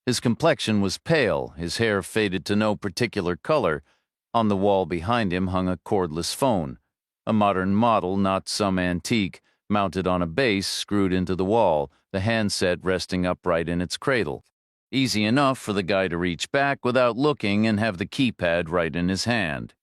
His complexion was pale, his hair faded to no particular color. On the wall behind him hung a cordless phone, a modern model, not some antique, mounted on a base screwed into the wall, the handset resting upright in its cradle. Easy enough for the guy to reach back without looking and have the keypad right in his hand.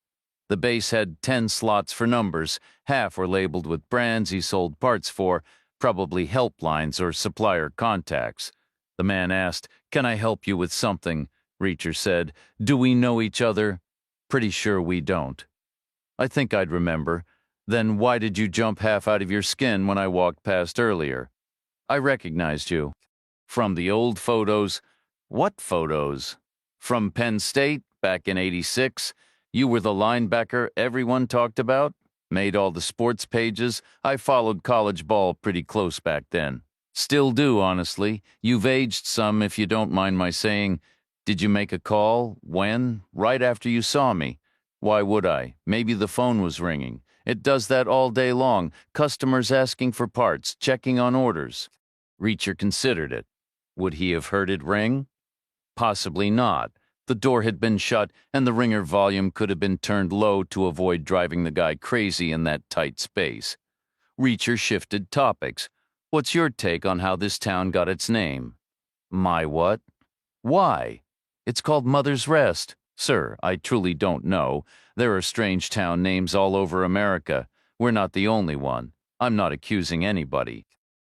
The base had 10 slots for numbers. Half were labeled with brands he sold parts for, probably helplines or supplier contacts. The man asked, "Can I help you with something?" Reacher said, "Do we know each other?" "Pretty sure we don't." "I think I'd remember. Then why did you jump half out of your skin when I walked past earlier?" "I recognized you." "From the old photos?" "What photos?" "From Penn State, back in '86. You were the linebacker everyone talked about? Made all the sports pages. I followed college ball pretty close back then. Still do, honestly. You've aged some, if you don't mind my saying. Did you make a call? When? Right after you saw me?" "Why would I? Maybe the phone was ringing. It does that all day long. Customers asking for parts, checking on orders." Reacher considered it. Would he have heard it ring? Possibly not. The door had been shut, and the ringer volume could have been turned low to avoid driving the guy crazy in that tight space. Reacher shifted topics. "What's your take on how this town got its name?" "My what?" "Why? It's called Mother's Rest." "Sir, I truly don't know. There are strange town names all over America. We're not the only one. I'm not accusing anybody.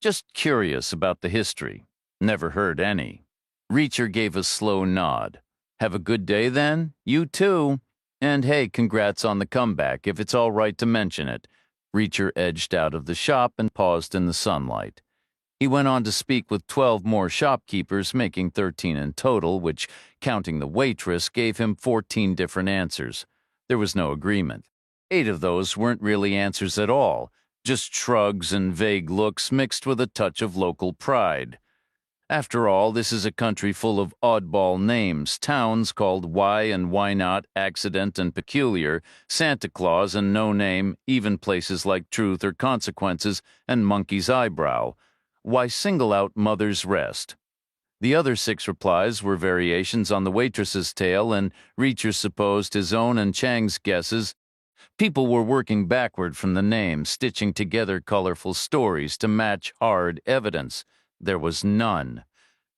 Just curious about the history. Never heard any." Reacher gave a slow nod. "Have a good day, then? You too. And hey, congrats on the comeback, if it's all right to mention it." Reacher edged out of the shop and paused in the sunlight. He went on to speak with 12 more shopkeepers, making 13 in total, which, counting the waitress, gave him 14 different answers. There was no agreement. 8 of those weren't really answers at all, just shrugs and vague looks mixed with a touch of local pride. After all, this is a country full of oddball names, towns called Why and Why Not, Accident and Peculiar, Santa Claus and No Name, even places like Truth or Consequences and Monkey's Eyebrow. Why single out Mother's Rest? The other 6 replies were variations on the waitress's tale, and Reacher supposed his own and Chang's guesses. People were working backward from the name, stitching together colorful stories to match hard evidence. There was none.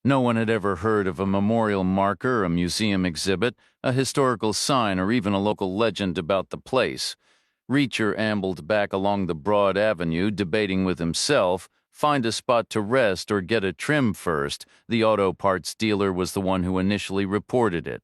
No one had ever heard of a memorial marker, a museum exhibit, a historical sign, or even a local legend about the place. Reacher ambled back along the broad avenue, debating with himself, find a spot to rest or get a trim first. The auto parts dealer was the one who initially reported it.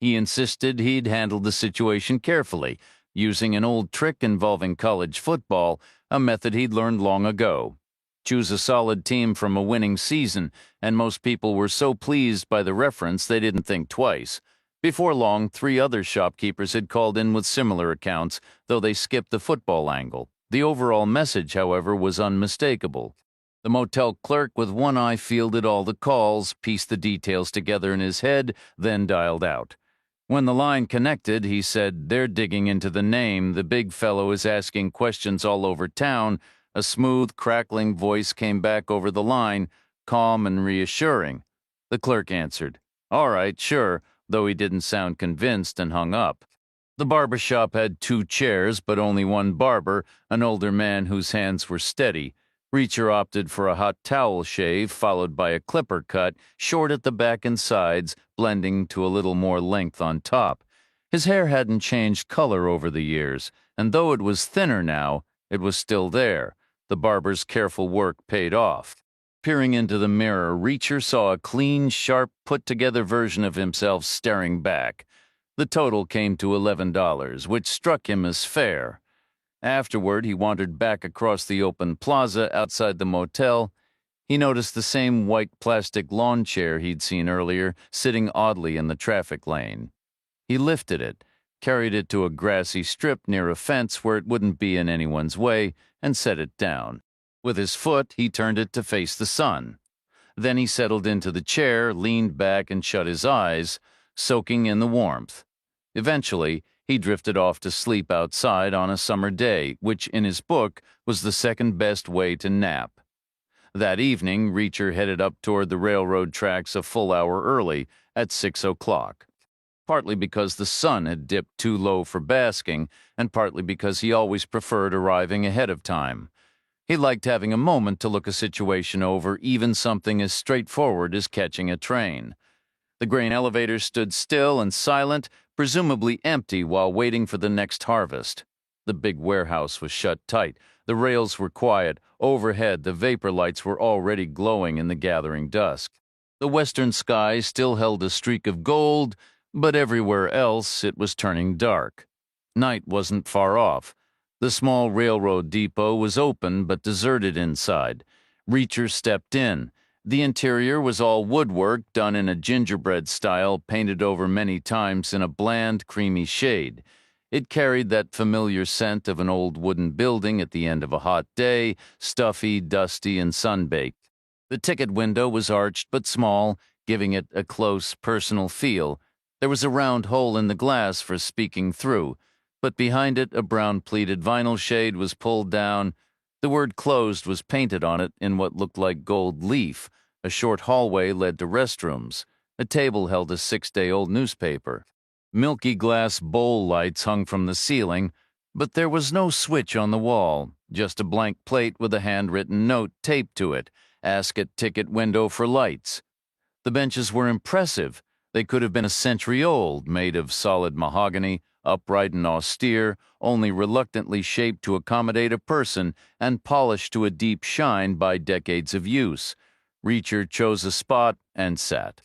He insisted he'd handled the situation carefully, using an old trick involving college football, a method he'd learned long ago. Choose a solid team from a winning season, and most people were so pleased by the reference they didn't think twice. Before long, 3 other shopkeepers had called in with similar accounts, though they skipped the football angle. The overall message, however, was unmistakable. The motel clerk with one eye fielded all the calls, pieced the details together in his head, then dialed out. When the line connected, he said, "They're digging into the name. The big fellow is asking questions all over town." A smooth, crackling voice came back over the line, calm and reassuring. The clerk answered, "All right, sure," though he didn't sound convinced, and hung up. The barber shop had 2 chairs, but only one barber, an older man whose hands were steady. Reacher opted for a hot towel shave followed by a clipper cut, short at the back and sides, blending to a little more length on top. His hair hadn't changed color over the years, and though it was thinner now, it was still there. The barber's careful work paid off. Peering into the mirror, Reacher saw a clean, sharp, put-together version of himself staring back. The total came to $11, which struck him as fair. Afterward, he wandered back across the open plaza outside the motel. He noticed the same white plastic lawn chair he'd seen earlier, sitting oddly in the traffic lane. He lifted it, carried it to a grassy strip near a fence where it wouldn't be in anyone's way, and set it down. With his foot, he turned it to face the sun. Then he settled into the chair, leaned back, and shut his eyes, soaking in the warmth. Eventually, he drifted off to sleep outside on a summer day, which in his book was the second best way to nap. That evening, Reacher headed up toward the railroad tracks a full hour early, at 6 o'clock. Partly because the sun had dipped too low for basking, and partly because he always preferred arriving ahead of time. He liked having a moment to look a situation over, even something as straightforward as catching a train. The grain elevator stood still and silent, presumably empty while waiting for the next harvest. The big warehouse was shut tight. The rails were quiet. Overhead, the vapor lights were already glowing in the gathering dusk. The western sky still held a streak of gold, but everywhere else it was turning dark. Night wasn't far off. The small railroad depot was open but deserted inside. Reacher stepped in. The interior was all woodwork done in a gingerbread style painted over many times in a bland, creamy shade. It carried that familiar scent of an old wooden building at the end of a hot day, stuffy, dusty, and sun-baked. The ticket window was arched but small, giving it a close, personal feel. There was a round hole in the glass for speaking through, but behind it a brown pleated vinyl shade was pulled down. The word "closed" was painted on it in what looked like gold leaf. A short hallway led to restrooms. A table held a 6-day-old newspaper. Milky glass bowl lights hung from the ceiling, but there was no switch on the wall, just a blank plate with a handwritten note taped to it, "Ask at ticket window for lights." The benches were impressive. They could have been a century old, made of solid mahogany, upright and austere, only reluctantly shaped to accommodate a person, and polished to a deep shine by decades of use. Reacher chose a spot and sat.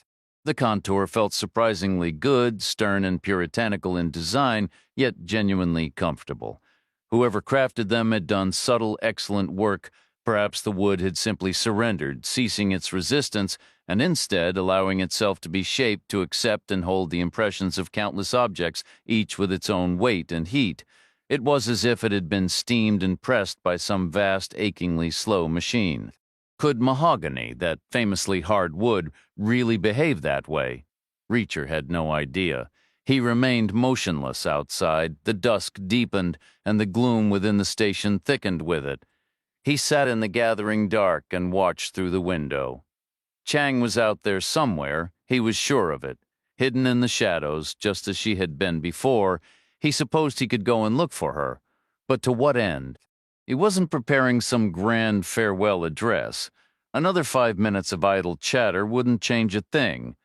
The contour felt surprisingly good, stern and puritanical in design, yet genuinely comfortable. Whoever crafted them had done subtle, excellent work. Perhaps the wood had simply surrendered, ceasing its resistance, and instead allowing itself to be shaped to accept and hold the impressions of countless objects, each with its own weight and heat. It was as if it had been steamed and pressed by some vast, achingly slow machine. Could mahogany, that famously hard wood, really behave that way? Reacher had no idea. He remained motionless outside. The dusk deepened, and the gloom within the station thickened with it. He sat in the gathering dark and watched through the window. Chang was out there somewhere, he was sure of it, hidden in the shadows, just as she had been before. He supposed he could go and look for her. But to what end? He wasn't preparing some grand farewell address. Another 5 minutes of idle chatter wouldn't change a thing.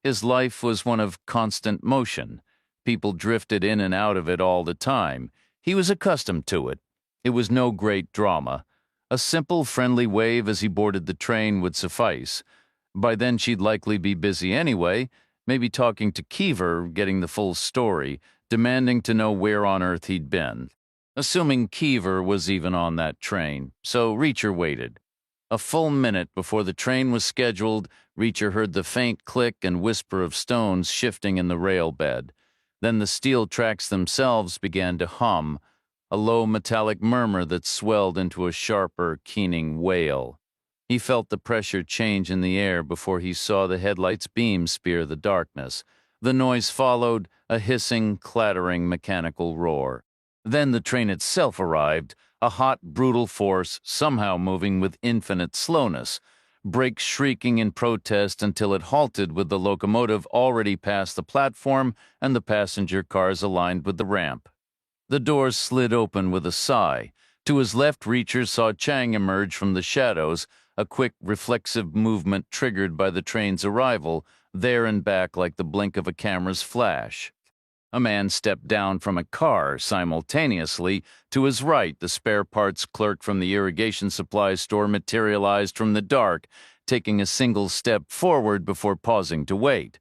His life was one of constant motion. People drifted in and out of it all the time. He was accustomed to it. It was no great drama. A simple, friendly wave as he boarded the train would suffice. By then she'd likely be busy anyway, maybe talking to Keever, getting the full story, demanding to know where on earth he'd been. Assuming Keever was even on that train, so Reacher waited. A full minute before the train was scheduled, Reacher heard the faint click and whisper of stones shifting in the rail bed. Then the steel tracks themselves began to hum, a low metallic murmur that swelled into a sharper, keening wail. He felt the pressure change in the air before he saw the headlight's beam spear the darkness. The noise followed, a hissing, clattering, mechanical roar. Then the train itself arrived, a hot, brutal force, somehow moving with infinite slowness, brakes shrieking in protest until it halted with the locomotive already past the platform and the passenger cars aligned with the ramp. The doors slid open with a sigh. To his left, Reacher saw Chang emerge from the shadows, a quick, reflexive movement triggered by the train's arrival, there and back like the blink of a camera's flash. A man stepped down from a car simultaneously. To his right, the spare parts clerk from the irrigation supply store materialized from the dark, taking a single step forward before pausing to wait.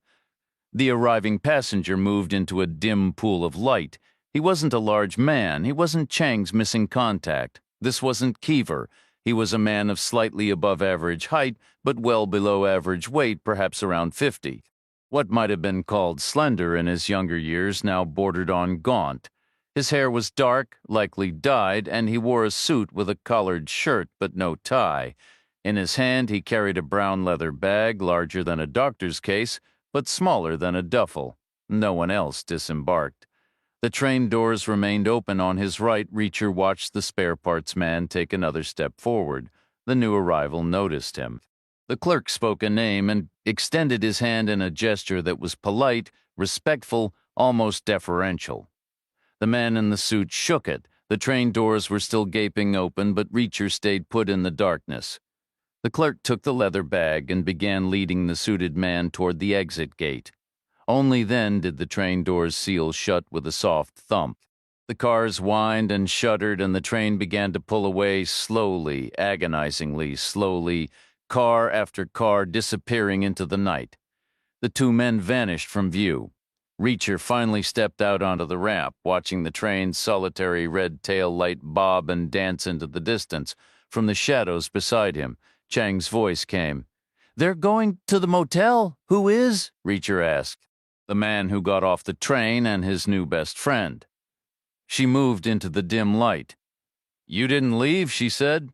The arriving passenger moved into a dim pool of light. He wasn't a large man. He wasn't Chang's missing contact. This wasn't Keever. He was a man of slightly above average height, but well below average weight, perhaps around 50. What might have been called slender in his younger years now bordered on gaunt. His hair was dark, likely dyed, and he wore a suit with a collared shirt but no tie. In his hand he carried a brown leather bag larger than a doctor's case, but smaller than a duffel. No one else disembarked. The train doors remained open on his right. Reacher watched the spare parts man take another step forward. The new arrival noticed him. The clerk spoke a name and extended his hand in a gesture that was polite, respectful, almost deferential. The man in the suit shook it. The train doors were still gaping open, but Reacher stayed put in the darkness. The clerk took the leather bag and began leading the suited man toward the exit gate. Only then did the train doors seal shut with a soft thump. The cars whined and shuddered, and the train began to pull away slowly, agonizingly slowly, car after car disappearing into the night. The two men vanished from view. Reacher finally stepped out onto the ramp, watching the train's solitary red tail light bob and dance into the distance. From the shadows beside him, Chang's voice came. "They're going to the motel. Who is?" Reacher asked. "The man who got off the train and his new best friend." She moved into the dim light. "You didn't leave," she said.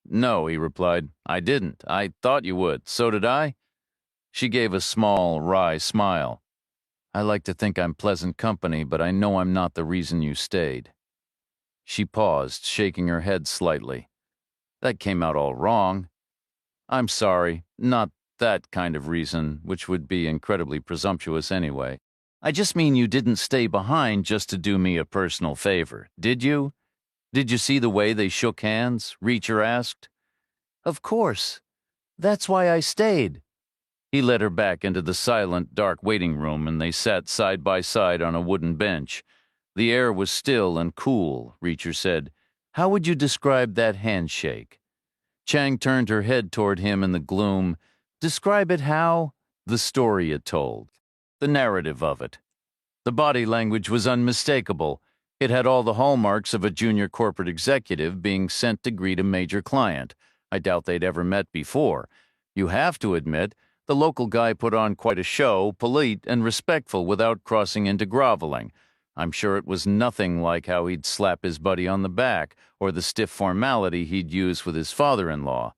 "No," he replied. "I didn't. I thought you would. So did I." She gave a small, wry smile. "I like to think I'm pleasant company, but I know I'm not the reason you stayed." She paused, shaking her head slightly. "That came out all wrong." "I'm sorry. Not that kind of reason, which would be incredibly presumptuous anyway. I just mean you didn't stay behind just to do me a personal favor, did you? Did you see the way they shook hands?" Reacher asked. "Of course. That's why I stayed." He led her back into the silent, dark waiting room, and they sat side by side on a wooden bench. The air was still and cool. Reacher said, "How would you describe that handshake?" Chang turned her head toward him in the gloom. "Describe it how?" The story it told. The narrative of it. The body language was unmistakable. It had all the hallmarks of a junior corporate executive being sent to greet a major client. I doubt they'd ever met before. You have to admit, the local guy put on quite a show, polite and respectful without crossing into groveling. I'm sure it was nothing like how he'd slap his buddy on the back, or the stiff formality he'd use with his father-in-law.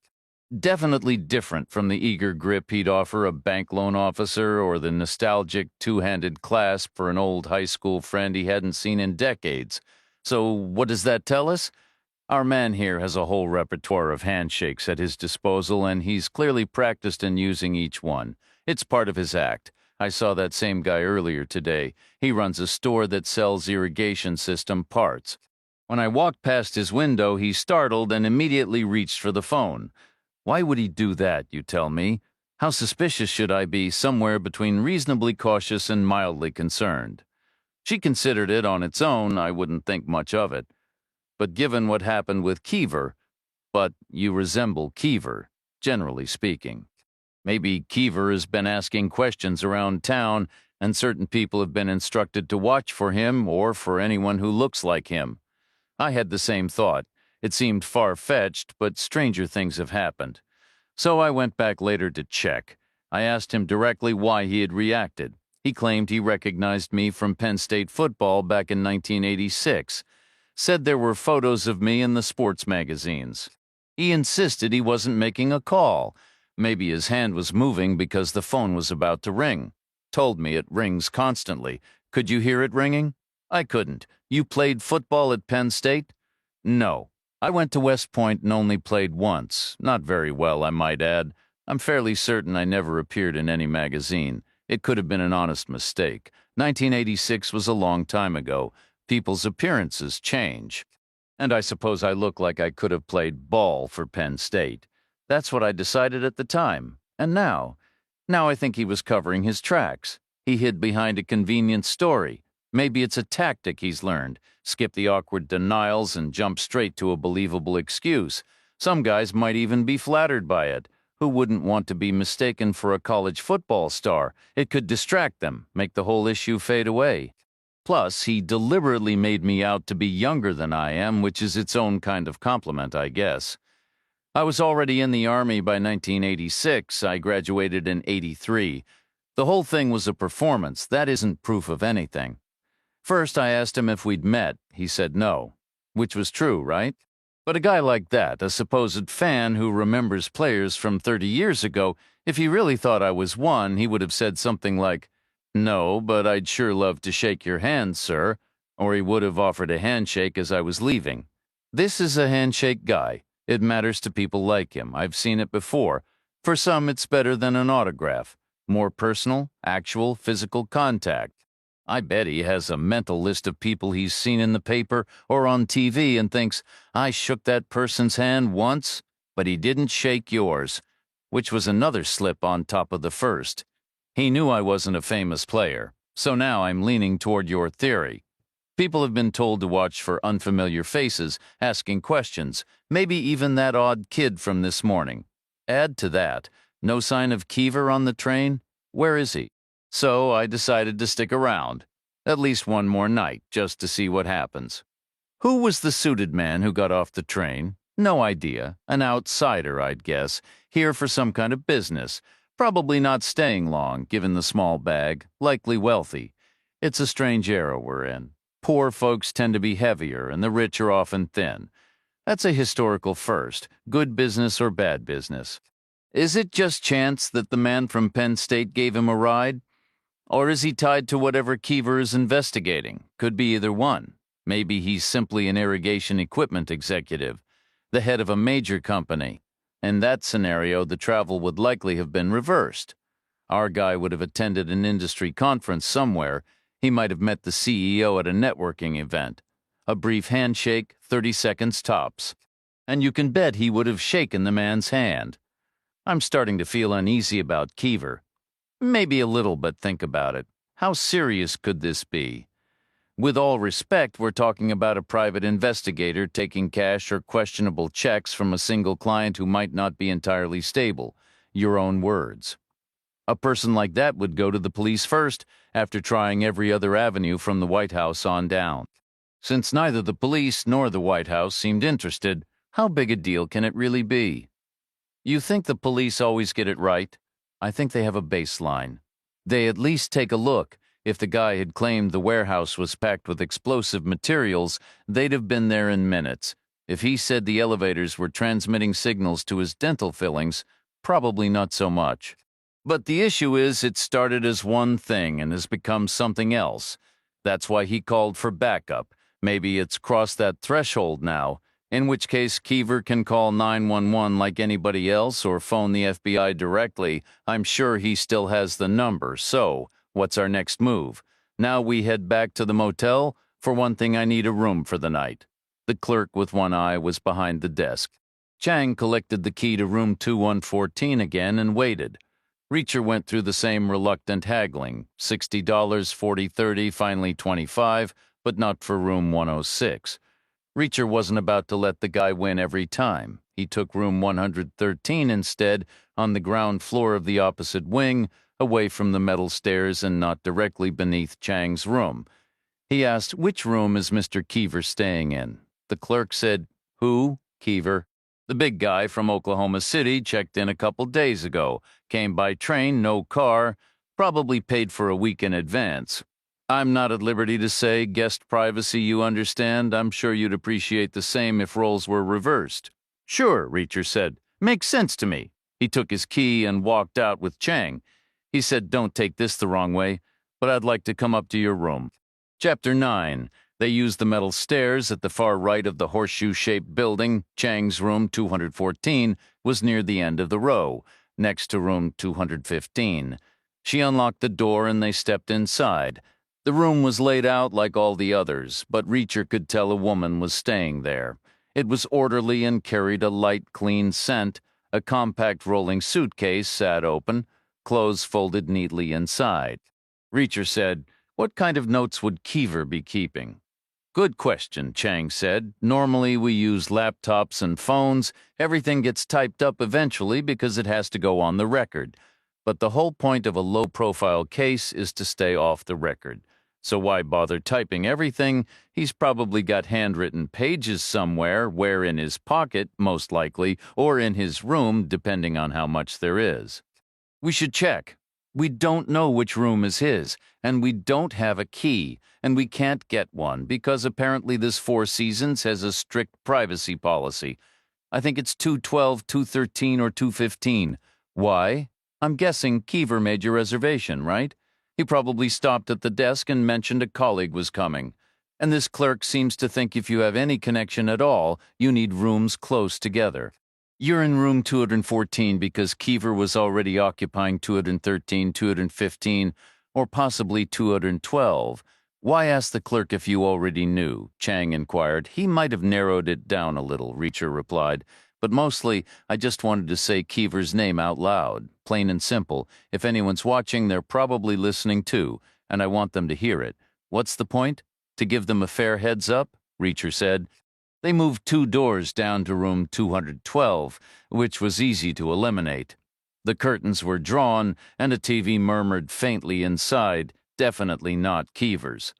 Definitely different from the eager grip he'd offer a bank loan officer or the nostalgic two-handed clasp for an old high school friend he hadn't seen in decades. So what does that tell us? Our man here has a whole repertoire of handshakes at his disposal, and he's clearly practiced in using each one. It's part of his act. I saw that same guy earlier today. He runs a store that sells irrigation system parts. When I walked past his window, he startled and immediately reached for the phone. Why would he do that, you tell me? How suspicious should I be? Somewhere between reasonably cautious and mildly concerned. She considered it on its own. I wouldn't think much of it. But given what happened with Keever, but you resemble Keever, generally speaking. Maybe Keever has been asking questions around town, and certain people have been instructed to watch for him or for anyone who looks like him. I had the same thought. It seemed far-fetched, but stranger things have happened. So I went back later to check. I asked him directly why he had reacted. He claimed he recognized me from Penn State football back in 1986. Said there were photos of me in the sports magazines. He insisted he wasn't making a call. Maybe his hand was moving because the phone was about to ring. Told me it rings constantly. Could you hear it ringing? I couldn't. You played football at Penn State? No. I went to West Point and only played once. Not very well, I might add. I'm fairly certain I never appeared in any magazine. It could have been an honest mistake. 1986 was a long time ago. People's appearances change. And I suppose I look like I could have played ball for Penn State. That's what I decided at the time. And now I think he was covering his tracks. He hid behind a convenient story. Maybe it's a tactic he's learned. Skip the awkward denials and jump straight to a believable excuse. Some guys might even be flattered by it. Who wouldn't want to be mistaken for a college football star? It could distract them, make the whole issue fade away. Plus, he deliberately made me out to be younger than I am, which is its own kind of compliment, I guess. I was already in the Army by 1986. I graduated in '83. The whole thing was a performance. That isn't proof of anything. First, I asked him if we'd met. He said no, which was true, right? But a guy like that, a supposed fan who remembers players from 30 years ago, if he really thought I was one, he would have said something like, "No, but I'd sure love to shake your hand, sir," or he would have offered a handshake as I was leaving. This is a handshake guy. It matters to people like him. I've seen it before. For some, it's better than an autograph. More personal, actual, physical contact. I bet he has a mental list of people he's seen in the paper or on TV and thinks, I shook that person's hand once, but he didn't shake yours, which was another slip on top of the first. He knew I wasn't a famous player, so now I'm leaning toward your theory. People have been told to watch for unfamiliar faces, asking questions, maybe even that odd kid from this morning. Add to that, no sign of Keever on the train? Where is he? So I decided to stick around, at least one more night, just to see what happens. Who was the suited man who got off the train? No idea. An outsider, I'd guess, here for some kind of business. Probably not staying long, given the small bag, likely wealthy. It's a strange era we're in. Poor folks tend to be heavier, and the rich are often thin. That's a historical first, good business or bad business. Is it just chance that the man from Penn State gave him a ride? Or is he tied to whatever Keever is investigating? Could be either one. Maybe he's simply an irrigation equipment executive, the head of a major company. In that scenario, the travel would likely have been reversed. Our guy would have attended an industry conference somewhere. He might have met the CEO at a networking event. A brief handshake, 30 seconds tops. And you can bet he would have shaken the man's hand. I'm starting to feel uneasy about Keever. Maybe a little, but think about it. How serious could this be? With all respect, we're talking about a private investigator taking cash or questionable checks from a single client who might not be entirely stable. Your own words. A person like that would go to the police first, after trying every other avenue from the White House on down. Since neither the police nor the White House seemed interested, how big a deal can it really be? You think the police always get it right? I think they have a baseline. They at least take a look. If the guy had claimed the warehouse was packed with explosive materials, they'd have been there in minutes. If he said the elevators were transmitting signals to his dental fillings, probably not so much. But the issue is it started as one thing and has become something else. That's why he called for backup. Maybe it's crossed that threshold now, in which case Keever can call 911 like anybody else or phone the FBI directly. I'm sure he still has the number. So, what's our next move? Now we head back to the motel? For one thing, I need a room for the night. The clerk with one eye was behind the desk. Chang collected the key to room 2114 again and waited. Reacher went through the same reluctant haggling, $60, $40, $30, finally $25, but not for room 106. Reacher wasn't about to let the guy win every time. He took room 113 instead, on the ground floor of the opposite wing, away from the metal stairs and not directly beneath Chang's room. He asked, which room is Mr. Keever staying in? The clerk said, who? Keever. The big guy from Oklahoma City checked in a couple days ago, came by train, no car, probably paid for a week in advance. I'm not at liberty to say guest privacy, you understand. I'm sure you'd appreciate the same if roles were reversed. Sure, Reacher said. Makes sense to me. He took his key and walked out with Chang. He said, don't take this the wrong way, but I'd like to come up to your room. Chapter 9. They used the metal stairs at the far right of the horseshoe-shaped building. Chang's room 214 was near the end of the row, next to room 215. She unlocked the door and they stepped inside. The room was laid out like all the others, but Reacher could tell a woman was staying there. It was orderly and carried a light, clean scent. A compact rolling suitcase sat open, clothes folded neatly inside. Reacher said, "What kind of notes would Keever be keeping?" "Good question," Chang said. "Normally we use laptops and phones. Everything gets typed up eventually because it has to go on the record. But the whole point of a low-profile case is to stay off the record. So why bother typing everything? He's probably got handwritten pages somewhere, where in his pocket, most likely, or in his room, depending on how much there is. We should check. We don't know which room is his, and we don't have a key, and we can't get one because apparently this Four Seasons has a strict privacy policy. I think it's 212, 213, or 215. Why? I'm guessing Keever made your reservation, right? He probably stopped at the desk and mentioned a colleague was coming. And this clerk seems to think if you have any connection at all, you need rooms close together. You're in room 214 because Keever was already occupying 213, 215, or possibly 212. Why ask the clerk if you already knew? Chang inquired. He might have narrowed it down a little, Reacher replied. But mostly, I just wanted to say Keever's name out loud. Plain and simple. If anyone's watching, they're probably listening too, and I want them to hear it. What's the point? To give them a fair heads up? Reacher said. They moved 2 doors down to room 212, which was easy to eliminate. The curtains were drawn, and a TV murmured faintly inside, definitely not Keever's.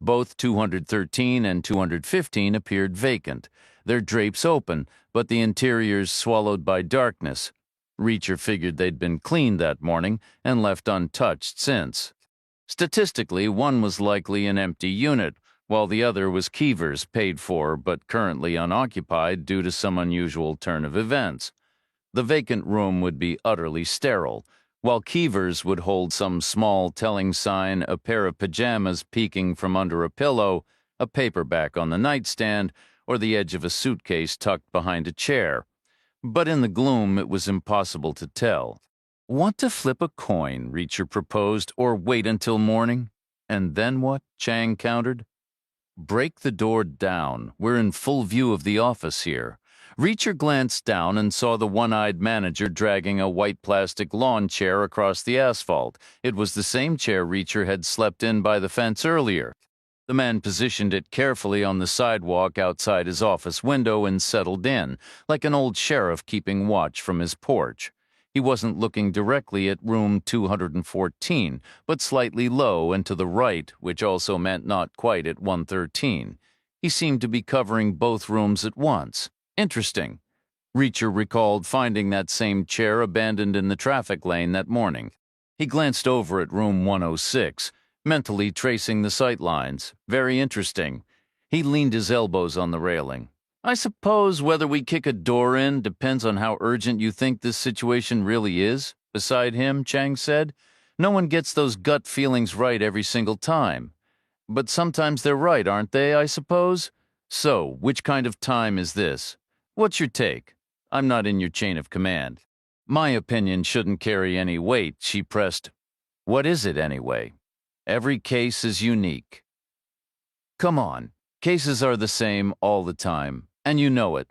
Both 213 and 215 appeared vacant, their drapes open, but the interiors swallowed by darkness. Reacher figured they'd been cleaned that morning and left untouched since. Statistically, one was likely an empty unit, while the other was Keever's, paid for but currently unoccupied due to some unusual turn of events. The vacant room would be utterly sterile, while Keever's would hold some small telling sign, a pair of pajamas peeking from under a pillow, a paperback on the nightstand, or the edge of a suitcase tucked behind a chair. But in the gloom, it was impossible to tell. "Want to flip a coin," Reacher proposed, "or wait until morning?" "And then what?" Chang countered. "Break the door down. We're in full view of the office here." Reacher glanced down and saw the one-eyed manager dragging a white plastic lawn chair across the asphalt. It was the same chair Reacher had slept in by the fence earlier. The man positioned it carefully on the sidewalk outside his office window and settled in, like an old sheriff keeping watch from his porch. He wasn't looking directly at room 214, but slightly low and to the right, which also meant not quite at 113. He seemed to be covering both rooms at once. Interesting. Reacher recalled finding that same chair abandoned in the traffic lane that morning. He glanced over at room 106, mentally tracing the sight lines. Very interesting. He leaned his elbows on the railing. "I suppose whether we kick a door in depends on how urgent you think this situation really is." Beside him, Chang said, "No one gets those gut feelings right every single time. But sometimes they're right, aren't they, I suppose? So, which kind of time is this? What's your take? I'm not in your chain of command." "My opinion shouldn't carry any weight," she pressed. "What is it, anyway?" "Every case is unique." "Come on. Cases are the same all the time, and you know it."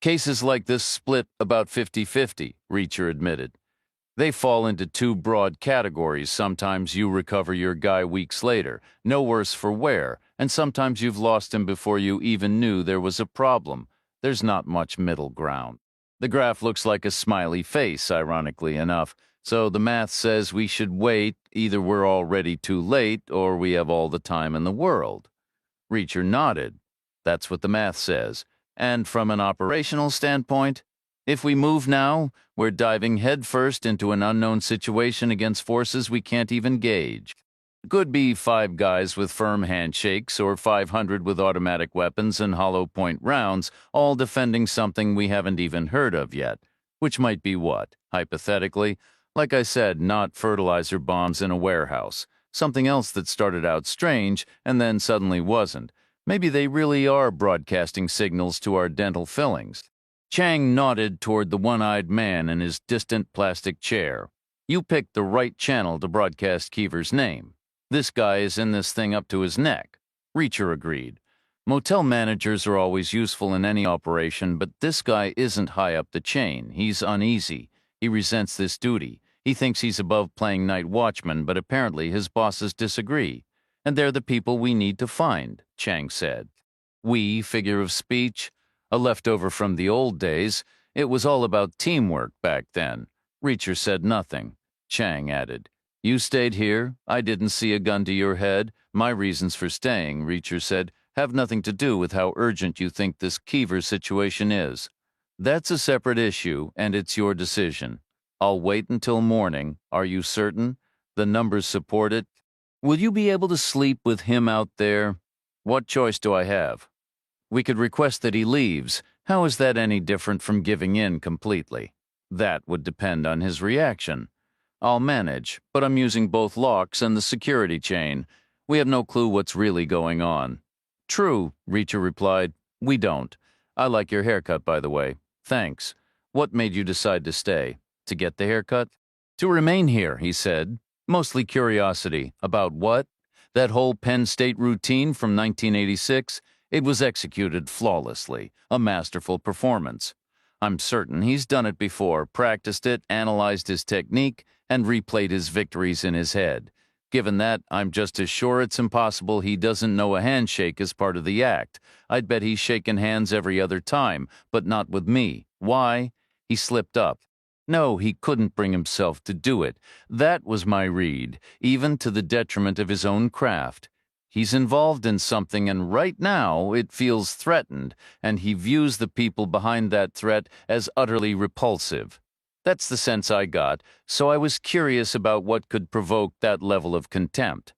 "Cases like this split about 50-50, Reacher admitted. "They fall into 2 broad categories. Sometimes you recover your guy weeks later, no worse for wear, and sometimes you've lost him before you even knew there was a problem. There's not much middle ground." The graph looks like a smiley face, ironically enough. So the math says we should wait. Either we're already too late, or we have all the time in the world. Reacher nodded. That's what the math says. And from an operational standpoint, if we move now, we're diving headfirst into an unknown situation against forces we can't even gauge. It could be 5 guys with firm handshakes, or 500 with automatic weapons and hollow point rounds, all defending something we haven't even heard of yet. Which might be what, hypothetically? Like I said, not fertilizer bombs in a warehouse. Something else that started out strange and then suddenly wasn't. Maybe they really are broadcasting signals to our dental fillings. Chang nodded toward the one-eyed man in his distant plastic chair. "You picked the right channel to broadcast Keever's name." This guy is in this thing up to his neck. Reacher agreed. Motel managers are always useful in any operation, but this guy isn't high up the chain. He's uneasy. He resents this duty. He thinks he's above playing night watchman, but apparently his bosses disagree. And they're the people we need to find, Chang said. We, figure of speech, a leftover from the old days. It was all about teamwork back then. Reacher said nothing. Chang added, "You stayed here. I didn't see a gun to your head. My reasons for staying," Reacher said, "have nothing to do with how urgent you think this Keever situation is. That's a separate issue, and it's your decision. I'll wait until morning. Are you certain? The numbers support it. Will you be able to sleep with him out there? What choice do I have? We could request that he leaves. How is that any different from giving in completely? That would depend on his reaction. I'll manage, but I'm using both locks and the security chain. We have no clue what's really going on." "True," Reacher replied. "We don't. I like your haircut, by the way. Thanks. What made you decide to stay? To get the haircut?" "To remain here," he said. "Mostly curiosity. About what? That whole Penn State routine from 1986? It was executed flawlessly. A masterful performance. I'm certain he's done it before, practiced it, analyzed his technique, and replayed his victories in his head. Given that, I'm just as sure it's impossible he doesn't know a handshake is part of the act. I'd bet he's shaken hands every other time, but not with me. Why? He slipped up. No, he couldn't bring himself to do it. That was my read, even to the detriment of his own craft. He's involved in something, and right now it feels threatened, and he views the people behind that threat as utterly repulsive. That's the sense I got, so I was curious about what could provoke that level of contempt.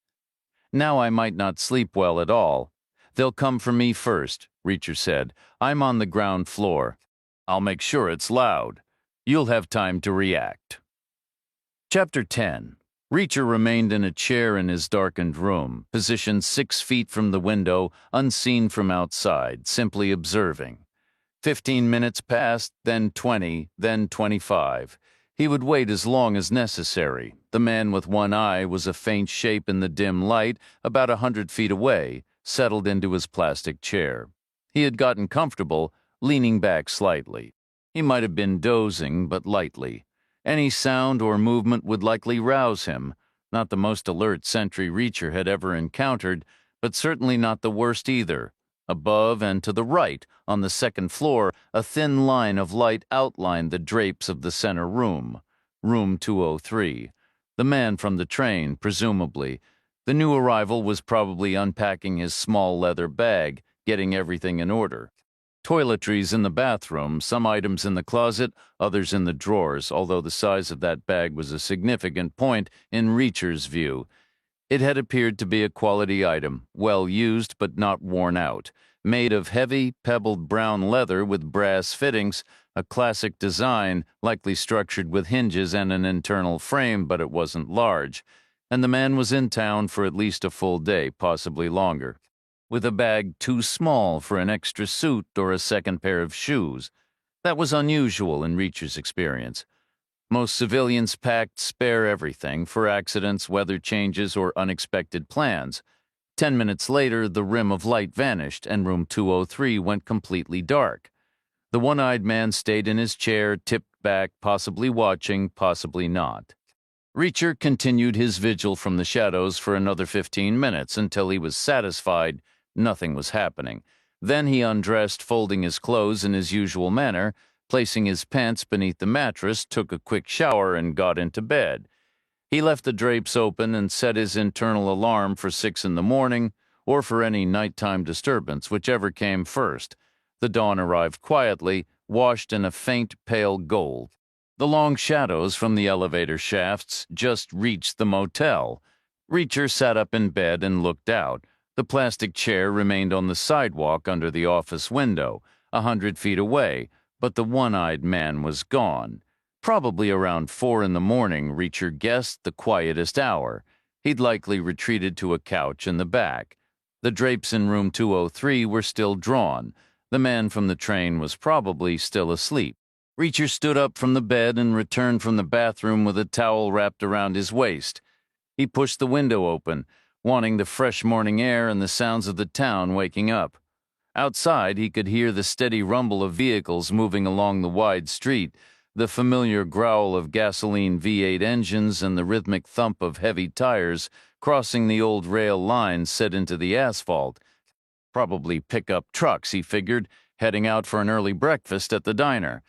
Now I might not sleep well at all. They'll come for me first," Reacher said. "I'm on the ground floor. I'll make sure it's loud. You'll have time to react." Chapter 10. Reacher remained in a chair in his darkened room, positioned 6 feet from the window, unseen from outside, simply observing. 15 minutes passed, then 20, then 25. He would wait as long as necessary. The man with one eye was a faint shape in the dim light, about 100 feet away, settled into his plastic chair. He had gotten comfortable, leaning back slightly. He might have been dozing, but lightly. Any sound or movement would likely rouse him. Not the most alert sentry Reacher had ever encountered, but certainly not the worst either. Above and to the right, on the second floor, a thin line of light outlined the drapes of the center room. Room 203. The man from the train, presumably. The new arrival was probably unpacking his small leather bag, getting everything in order. Toiletries in the bathroom, some items in the closet, others in the drawers, although the size of that bag was a significant point in Reacher's view. It had appeared to be a quality item, well used but not worn out, made of heavy, pebbled brown leather with brass fittings, a classic design, likely structured with hinges and an internal frame, but it wasn't large, and the man was in town for at least a full day, possibly longer, with a bag too small for an extra suit or a second pair of shoes. That was unusual in Reacher's experience. Most civilians packed spare everything for accidents, weather changes, or unexpected plans. 10 minutes later, the rim of light vanished, and room 203 went completely dark. The one-eyed man stayed in his chair, tipped back, possibly watching, possibly not. Reacher continued his vigil from the shadows for another 15 minutes until he was satisfied nothing was happening. Then he undressed, folding his clothes in his usual manner, placing his pants beneath the mattress, took a quick shower, and got into bed. He left the drapes open and set his internal alarm for 6 in the morning, or for any nighttime disturbance, whichever came first. The dawn arrived quietly, washed in a faint pale gold. The long shadows from the elevator shafts just reached the motel. Reacher sat up in bed and looked out. The plastic chair remained on the sidewalk under the office window, 100 feet away, but the one-eyed man was gone. Probably around 4 in the morning, Reacher guessed, the quietest hour. He'd likely retreated to a couch in the back. The drapes in room 203 were still drawn. The man from the train was probably still asleep. Reacher stood up from the bed and returned from the bathroom with a towel wrapped around his waist. He pushed the window open. wanting the fresh morning air and the sounds of the town waking up. Outside, he could hear the steady rumble of vehicles moving along the wide street, the familiar growl of gasoline V8 engines and the rhythmic thump of heavy tires crossing the old rail lines set into the asphalt. Probably pickup trucks, he figured, heading out for an early breakfast at the diner.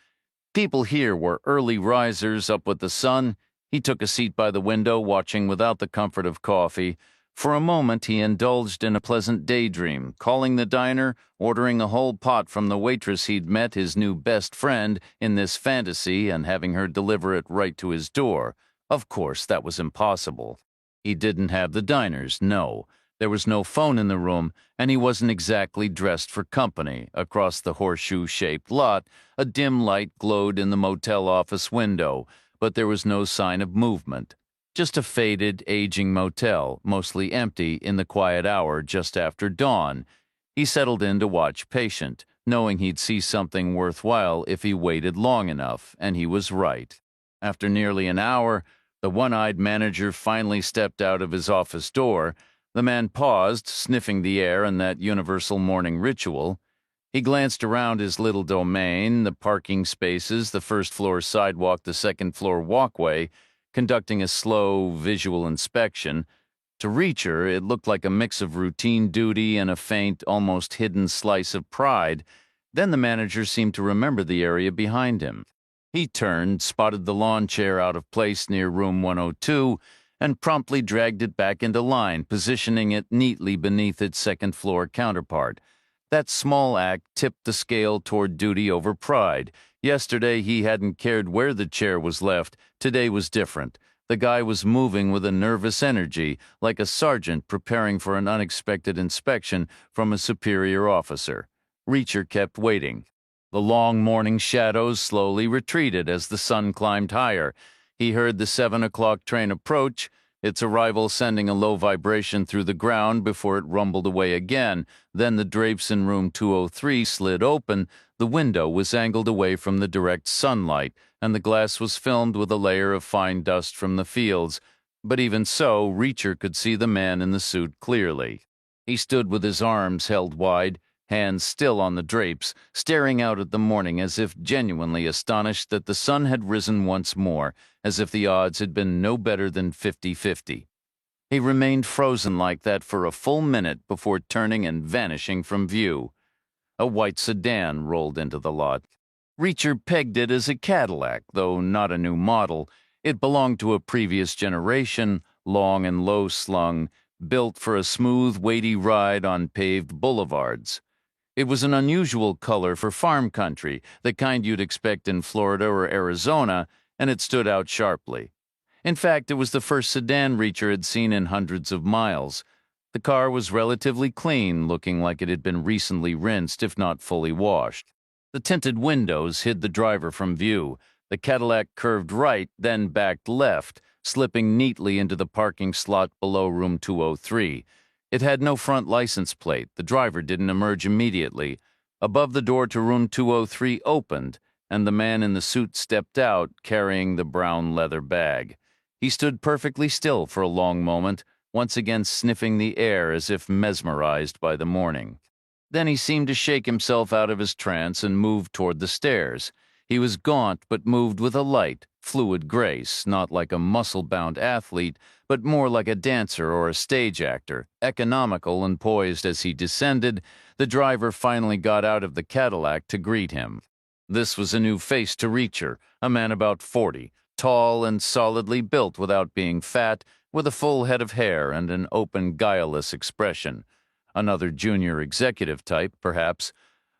People here were early risers up with the sun. He took a seat by the window, watching without the comfort of coffee. For a moment, he indulged in a pleasant daydream, calling the diner, ordering a whole pot from the waitress he'd met, his new best friend, in this fantasy, and having her deliver it right to his door. Of course, that was impossible. He didn't have the diners, no. There was no phone in the room, and he wasn't exactly dressed for company. Across the horseshoe-shaped lot, a dim light glowed in the motel office window, but there was no sign of movement. Just a faded, aging motel, mostly empty in the quiet hour just after dawn. He settled in to watch patient, knowing he'd see something worthwhile if he waited long enough, and he was right. After nearly an hour, the one-eyed manager finally stepped out of his office door. The man paused, sniffing the air and that universal morning ritual. He glanced around his little domain, the parking spaces, the first-floor sidewalk, the second-floor walkway, conducting a slow, visual inspection. To Reacher, it looked like a mix of routine duty and a faint, almost hidden slice of pride. Then the manager seemed to remember the area behind him. He turned, spotted the lawn chair out of place near room 102, and promptly dragged it back into line, positioning it neatly beneath its second-floor counterpart. That small act tipped the scale toward duty over pride. Yesterday he hadn't cared where the chair was left. Today was different. The guy was moving with a nervous energy, like a sergeant preparing for an unexpected inspection from a superior officer. Reacher kept waiting. The long morning shadows slowly retreated as the sun climbed higher. He heard the 7 o'clock train approach, its arrival sending a low vibration through the ground before it rumbled away again. Then the drapes in room 203 slid open, the window was angled away from the direct sunlight, and the glass was filmed with a layer of fine dust from the fields. But even so, Reacher could see the man in the suit clearly. He stood with his arms held wide, hands still on the drapes, staring out at the morning as if genuinely astonished that the sun had risen once more, as if the odds had been no better than 50-50. He remained frozen like that for a full minute before turning and vanishing from view. A white sedan rolled into the lot. Reacher pegged it as a Cadillac, though not a new model. It belonged to a previous generation, long and low-slung, built for a smooth, weighty ride on paved boulevards. It was an unusual color for farm country, the kind you'd expect in Florida or Arizona, and it stood out sharply. In fact, it was the first sedan Reacher had seen in hundreds of miles. The car was relatively clean, looking like it had been recently rinsed, if not fully washed. The tinted windows hid the driver from view. The Cadillac curved right, then backed left, slipping neatly into the parking slot below room 203. It had no front license plate. The driver didn't emerge immediately. Above the door to room 203 opened, and the man in the suit stepped out, carrying the brown leather bag. He stood perfectly still for a long moment, once again sniffing the air as if mesmerized by the morning. Then he seemed to shake himself out of his trance and moved toward the stairs. He was gaunt but moved with a light, fluid grace, not like a muscle-bound athlete, but more like a dancer or a stage actor. Economical and poised as he descended, the driver finally got out of the Cadillac to greet him. This was a new face to Reacher, a man about 40, tall and solidly built without being fat, with a full head of hair and an open, guileless expression. Another junior executive type, perhaps.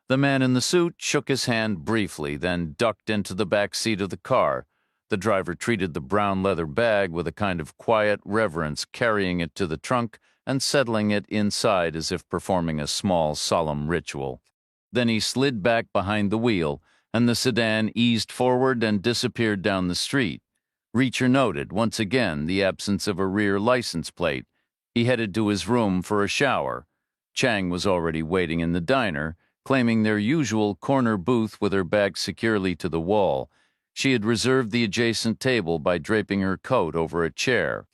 The man in the suit shook his hand briefly, then ducked into the back seat of the car. The driver treated the brown leather bag with a kind of quiet reverence, carrying it to the trunk and settling it inside as if performing a small, solemn ritual. Then he slid back behind the wheel, and the sedan eased forward and disappeared down the street. Reacher noted, once again, the absence of a rear license plate. He headed to his room for a shower. Chang was already waiting in the diner, claiming their usual corner booth with her back securely to the wall. She had reserved the adjacent table by draping her coat over a chair.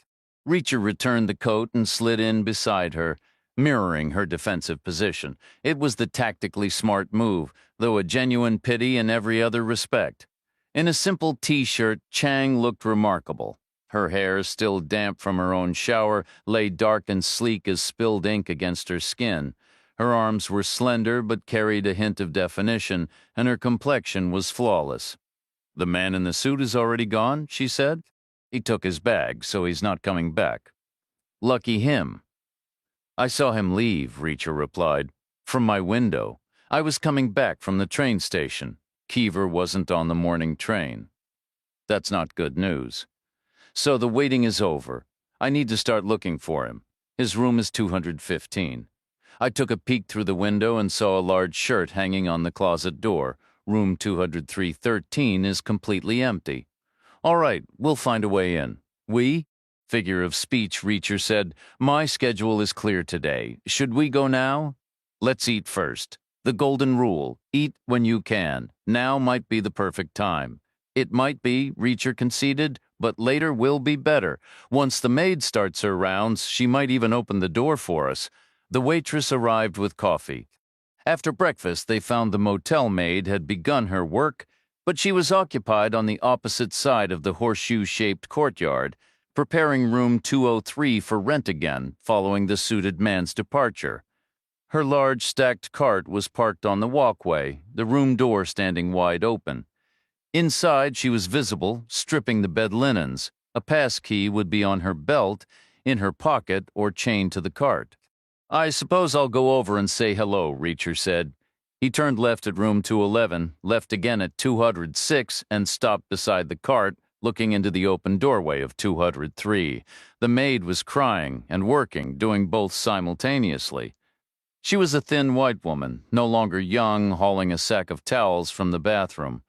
Reacher returned the coat and slid in beside her, mirroring her defensive position. It was the tactically smart move, though a genuine pity in every other respect. In a simple T-shirt, Chang looked remarkable. Her hair, still damp from her own shower, lay dark and sleek as spilled ink against her skin. Her arms were slender but carried a hint of definition, and her complexion was flawless. "The man in the suit is already gone," she said. "He took his bag, so he's not coming back." "Lucky him." "I saw him leave," Reacher replied. "From my window. I was coming back from the train station. Keever wasn't on the morning train." "That's not good news." "So the waiting is over. I need to start looking for him. His room is 215. I took a peek through the window and saw a large shirt hanging on the closet door. Room 20313 is completely empty. All right, we'll find a way in." "We?" Figure of speech, Reacher said. "My schedule is clear today. Should we go now?" "Let's eat first. The golden rule, eat when you can. Now might be the perfect time." "It might be," Reacher conceded, "but later will be better. Once the maid starts her rounds, she might even open the door for us." The waitress arrived with coffee. After breakfast, they found the motel maid had begun her work, but she was occupied on the opposite side of the horseshoe-shaped courtyard, preparing room 203 for rent again, following the suited man's departure. Her large stacked cart was parked on the walkway, the room door standing wide open. Inside, she was visible, stripping the bed linens. A pass key would be on her belt, in her pocket, or chained to the cart. "I suppose I'll go over and say hello," Reacher said. He turned left at room 211, left again at 206, and stopped beside the cart, looking into the open doorway of 203. The maid was crying and working, doing both simultaneously. She was a thin white woman, no longer young, hauling a sack of towels from the bathroom.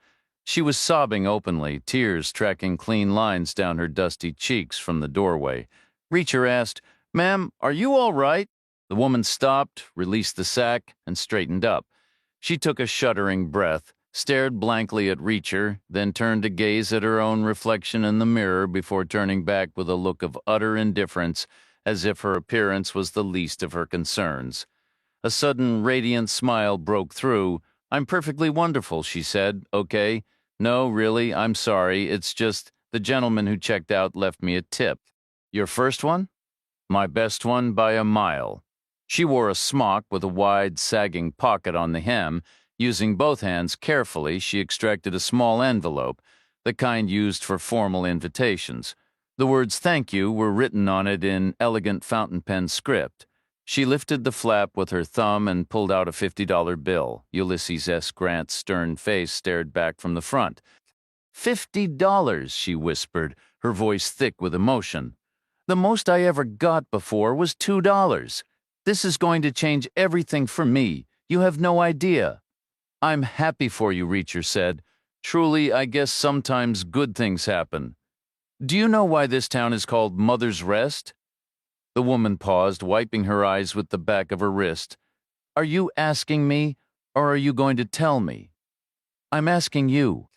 She was sobbing openly, tears tracking clean lines down her dusty cheeks from the doorway. Reacher asked, "Ma'am, are you all right?" The woman stopped, released the sack, and straightened up. She took a shuddering breath, stared blankly at Reacher, then turned to gaze at her own reflection in the mirror before turning back with a look of utter indifference, as if her appearance was the least of her concerns. A sudden radiant smile broke through. "I'm perfectly wonderful," she said. "Okay. No, really, I'm sorry. It's just the gentleman who checked out left me a tip." "Your first one?" "My best one by a mile." She wore a smock with a wide, sagging pocket on the hem. Using both hands carefully, she extracted a small envelope, the kind used for formal invitations. The words "thank you" were written on it in elegant fountain pen script. She lifted the flap with her thumb and pulled out a $50 bill. Ulysses S. Grant's stern face stared back from the front. $50, she whispered, her voice thick with emotion. "The most I ever got before was $2. This is going to change everything for me. You have no idea." "I'm happy for you," Reacher said. "Truly, I guess sometimes good things happen. Do you know why this town is called Mother's Rest?" The woman paused, wiping her eyes with the back of her wrist. "Are you asking me, or are you going to tell me?" "I'm asking you."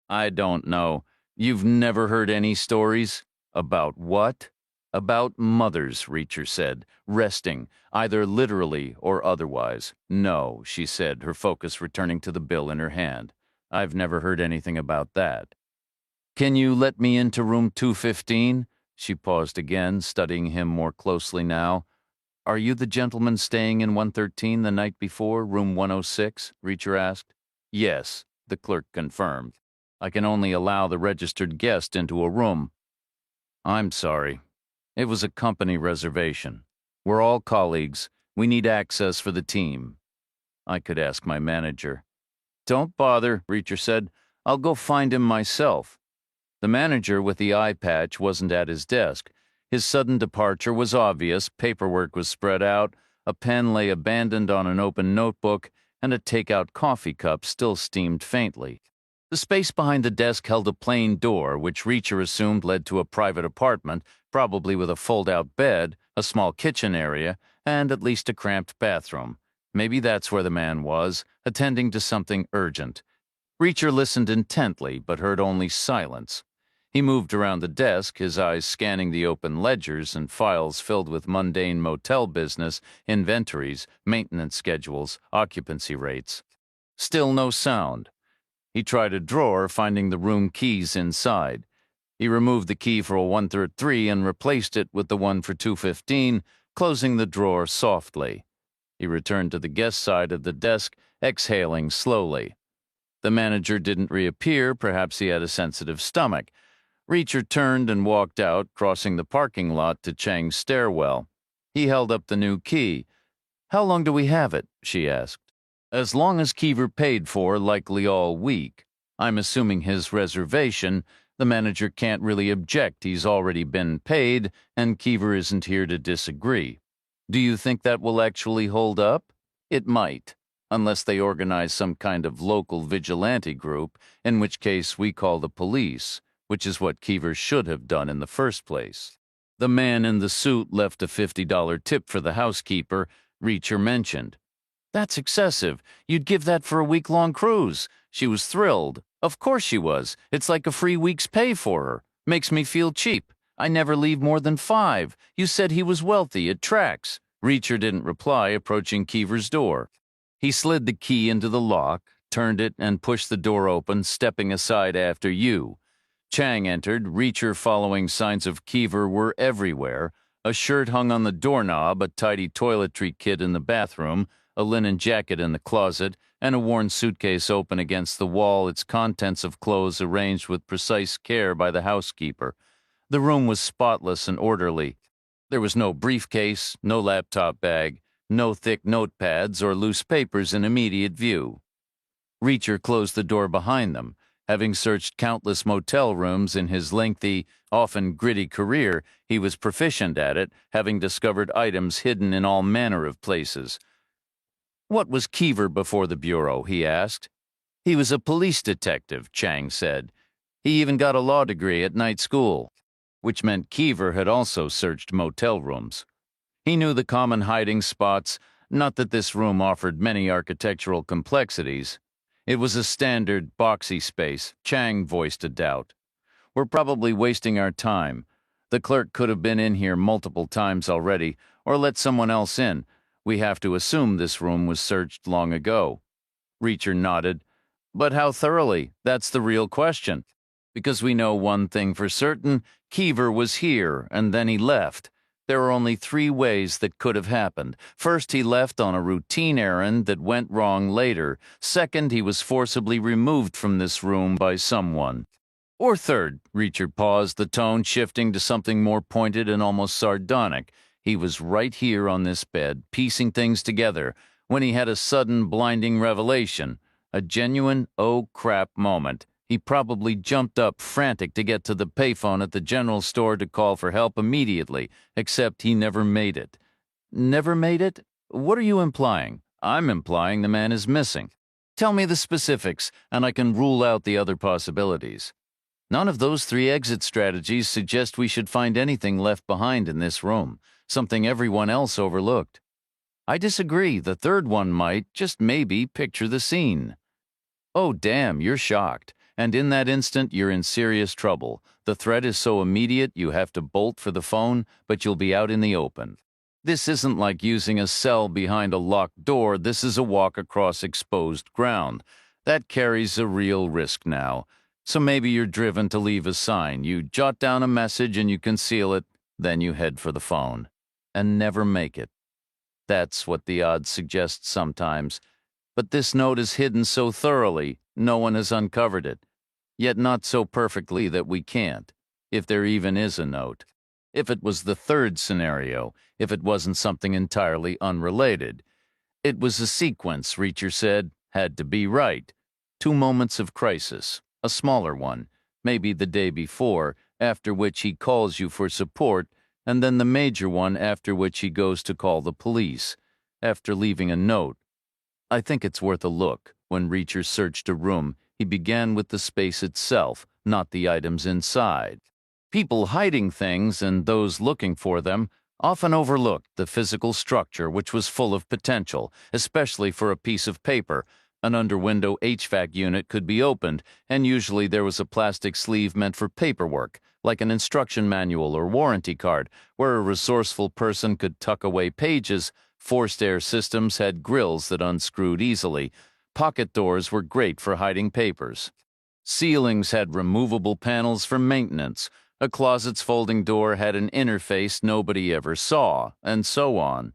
"I don't know. You've never heard any stories?" "About what?" "About mothers," Reacher said, resting, either literally or otherwise. "No," she said, her focus returning to the bill in her hand. "I've never heard anything about that." "Can you let me into room 215? She paused again, studying him more closely now. "Are you the gentleman staying in 113 the night before, room 106? Reacher asked. "Yes," the clerk confirmed. "I can only allow the registered guest into a room." "I'm sorry. It was a company reservation. We're all colleagues. We need access for the team." "I could ask my manager." "Don't bother," Reacher said. "I'll go find him myself." The manager with the eye patch wasn't at his desk. His sudden departure was obvious. Paperwork was spread out, a pen lay abandoned on an open notebook, and a take-out coffee cup still steamed faintly. The space behind the desk held a plain door, which Reacher assumed led to a private apartment, probably with a fold-out bed, a small kitchen area, and at least a cramped bathroom. Maybe that's where the man was, attending to something urgent. Reacher listened intently, but heard only silence. He moved around the desk, his eyes scanning the open ledgers and files filled with mundane motel business, inventories, maintenance schedules, occupancy rates. Still no sound. He tried a drawer, finding the room keys inside. He removed the key for 133 and replaced it with the one for 215, closing the drawer softly. He returned to the guest side of the desk, exhaling slowly. The manager didn't reappear. Perhaps he had a sensitive stomach. Reacher turned and walked out, crossing the parking lot to Chang's stairwell. He held up the new key. "How long do we have it?" she asked. "As long as Keever paid for, likely all week. I'm assuming his reservation. The manager can't really object. He's already been paid, and Keever isn't here to disagree. Do you think that will actually hold up? It might, unless they organize some kind of local vigilante group, in which case we call the police, which is what Keever should have done in the first place." The man in the suit left a $50 tip for the housekeeper, Reacher mentioned. "That's excessive. You'd give that for a week-long cruise." She was thrilled. "Of course she was. It's like a free week's pay for her. Makes me feel cheap. I never leave more than 5. You said he was wealthy. It tracks." Reacher didn't reply, approaching Keever's door. He slid the key into the lock, turned it, and pushed the door open, stepping aside after you. Chang entered, Reacher following. Signs of Keever were everywhere. A shirt hung on the doorknob, a tidy toiletry kit in the bathroom, a linen jacket in the closet, and a worn suitcase open against the wall, its contents of clothes arranged with precise care by the housekeeper. The room was spotless and orderly. There was no briefcase, no laptop bag, no thick notepads or loose papers in immediate view. Reacher closed the door behind them. Having searched countless motel rooms in his lengthy, often gritty career, he was proficient at it, having discovered items hidden in all manner of places. "What was Keever before the Bureau?" he asked. "He was a police detective," Chang said. "He even got a law degree at night school," which meant Keever had also searched motel rooms. He knew the common hiding spots, not that this room offered many architectural complexities. It was a standard, boxy space. Chang voiced a doubt. "We're probably wasting our time. The clerk could have been in here multiple times already, or let someone else in. We have to assume this room was searched long ago." Reacher nodded. "But how thoroughly? That's the real question. Because we know one thing for certain, Keever was here, and then he left. There are only 3 ways that could have happened. First, he left on a routine errand that went wrong later. Second, he was forcibly removed from this room by someone. Or third," Reacher paused, the tone shifting to something more pointed and almost sardonic. "He was right here on this bed, piecing things together, when he had a sudden, blinding revelation. A genuine, oh crap moment. He probably jumped up, frantic to get to the payphone at the general store to call for help immediately, except he never made it." "Never made it? What are you implying?" "I'm implying the man is missing." "Tell me the specifics, and I can rule out the other possibilities." "None of those 3 exit strategies suggest we should find anything left behind in this room, something everyone else overlooked." "I disagree. The third one might, just maybe, picture the scene." "Oh, damn, you're shocked. And in that instant, you're in serious trouble. The threat is so immediate you have to bolt for the phone, but you'll be out in the open. This isn't like using a cell behind a locked door. This is a walk across exposed ground. That carries a real risk now. So maybe you're driven to leave a sign. You jot down a message and you conceal it, then you head for the phone. And never make it. That's what the odds suggest sometimes. But this note is hidden so thoroughly, no one has uncovered it. Yet not so perfectly that we can't, if there even is a note. If it was the third scenario, if it wasn't something entirely unrelated. It was a sequence, Reacher said, had to be right. 2 moments of crisis, a smaller one, maybe the day before, after which he calls you for support, and then the major one after which he goes to call the police, after leaving a note. I think it's worth a look. When Reacher searched a room, he began with the space itself, not the items inside. People hiding things and those looking for them often overlooked the physical structure, which was full of potential, especially for a piece of paper, An under-window HVAC unit could be opened, and usually there was a plastic sleeve meant for paperwork, like an instruction manual or warranty card, where a resourceful person could tuck away pages. Forced air systems had grills that unscrewed easily. Pocket doors were great for hiding papers. Ceilings had removable panels for maintenance. A closet's folding door had an interface nobody ever saw, and so on.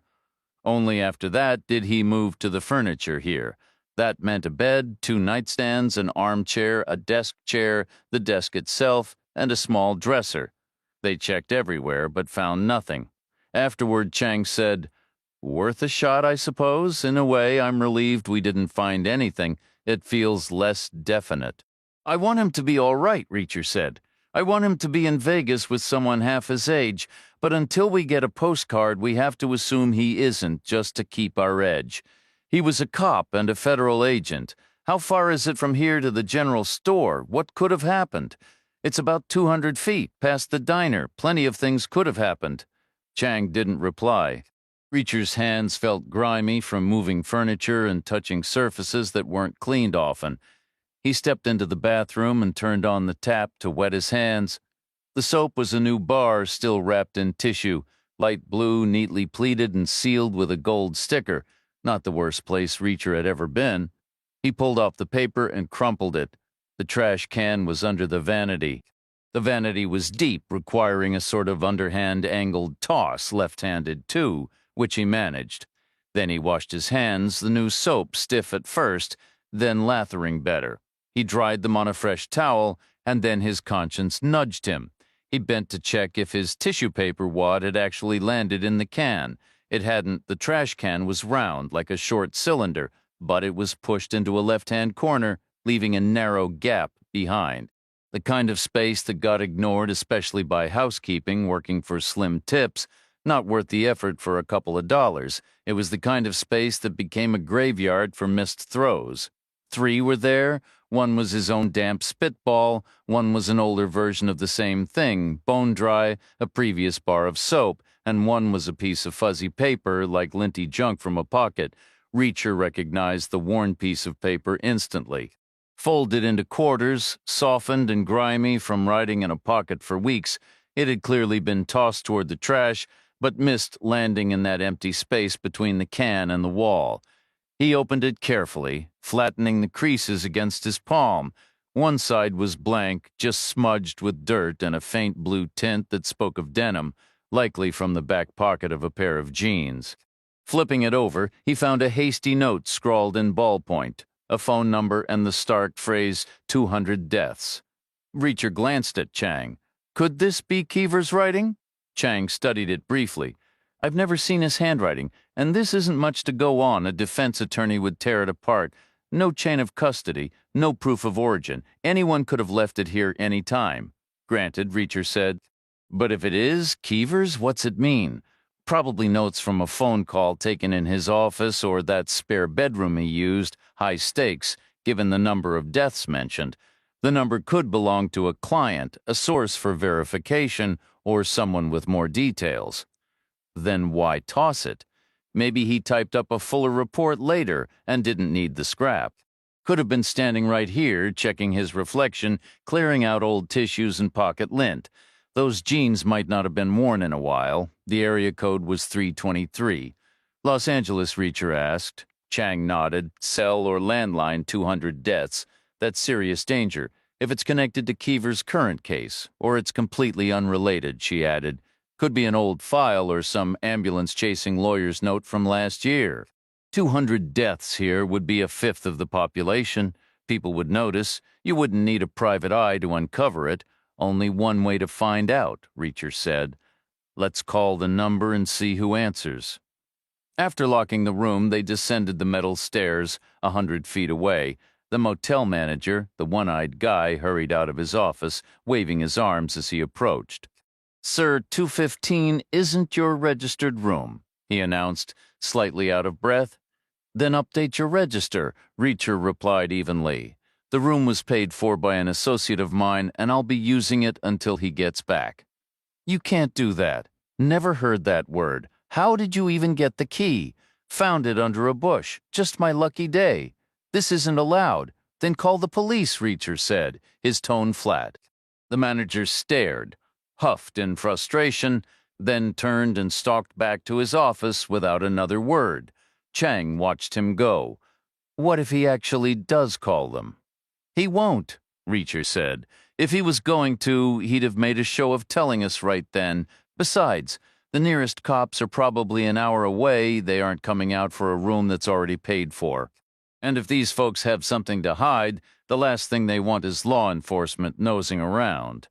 Only after that did he move to the furniture here. That meant a bed, 2 nightstands, an armchair, a desk chair, the desk itself, and a small dresser. They checked everywhere, but found nothing. Afterward, Chang said, "Worth a shot, I suppose. In a way, I'm relieved we didn't find anything. It feels less definite." "I want him to be all right," Reacher said. "I want him to be in Vegas with someone half his age, but until we get a postcard, we have to assume he isn't, just to keep our edge. He was a cop and a federal agent. How far is it from here to the general store? What could have happened? It's about 200 feet, past the diner. Plenty of things could have happened." Chang didn't reply. Reacher's hands felt grimy from moving furniture and touching surfaces that weren't cleaned often. He stepped into the bathroom and turned on the tap to wet his hands. The soap was a new bar still wrapped in tissue, light blue, neatly pleated and sealed with a gold sticker. Not the worst place Reacher had ever been. He pulled off the paper and crumpled it. The trash can was under the vanity. The vanity was deep, requiring a sort of underhand angled toss, left-handed too, which he managed. Then he washed his hands, the new soap stiff at first, then lathering better. He dried them on a fresh towel, and then his conscience nudged him. He bent to check if his tissue paper wad had actually landed in the can. It hadn't. The trash can was round, like a short cylinder, but it was pushed into a left-hand corner, leaving a narrow gap behind. The kind of space that got ignored, especially by housekeeping working for slim tips, not worth the effort for a couple of dollars. It was the kind of space that became a graveyard for missed throws. 3 were there. One was his own damp spitball. One was an older version of the same thing, bone dry, a previous bar of soap, and one was a piece of fuzzy paper like linty junk from a pocket. Reacher recognized the worn piece of paper instantly. Folded into quarters, softened and grimy from riding in a pocket for weeks, it had clearly been tossed toward the trash, but missed landing in that empty space between the can and the wall. He opened it carefully, flattening the creases against his palm. One side was blank, just smudged with dirt and a faint blue tint that spoke of denim, likely from the back pocket of a pair of jeans. Flipping it over, he found a hasty note scrawled in ballpoint, a phone number and the stark phrase, 200 deaths. Reacher glanced at Chang. Could this be Keever's writing? Chang studied it briefly. "I've never seen his handwriting, and this isn't much to go on. A defense attorney would tear it apart. No chain of custody, no proof of origin. Anyone could have left it here any time." "Granted," Reacher said. "But if it is Keever's, what's it mean? Probably notes from a phone call taken in his office or that spare bedroom he used. High stakes, given the number of deaths mentioned. The number could belong to a client, a source for verification, or someone with more details. Then why toss it? Maybe he typed up a fuller report later and didn't need the scrap. Could have been standing right here, checking his reflection, clearing out old tissues and pocket lint. Those jeans might not have been worn in a while. The area code was 323. Los Angeles, Reacher asked. Chang nodded. Cell or landline, 200 deaths. That's serious danger. If it's connected to Keever's current case, or it's completely unrelated, she added. Could be an old file or some ambulance-chasing lawyer's note from last year. 200 deaths here would be a fifth of the population. People would notice. You wouldn't need a private eye to uncover it. Only one way to find out, Reacher said. Let's call the number and see who answers. After locking the room, they descended the metal stairs 100 feet away. The motel manager, the one-eyed guy, hurried out of his office, waving his arms as he approached. "Sir, 215 isn't your registered room," he announced, slightly out of breath. "Then update your register," Reacher replied evenly. "The room was paid for by an associate of mine, and I'll be using it until he gets back." "You can't do that. Never heard that word. How did you even get the key?" "Found it under a bush. Just my lucky day." "This isn't allowed." "Then call the police," Reacher said, his tone flat. The manager stared, huffed in frustration, then turned and stalked back to his office without another word. Chang watched him go. What if he actually does call them? "He won't," Reacher said. "If he was going to, he'd have made a show of telling us right then. Besides, the nearest cops are probably an hour away. They aren't coming out for a room that's already paid for. And if these folks have something to hide, the last thing they want is law enforcement nosing around.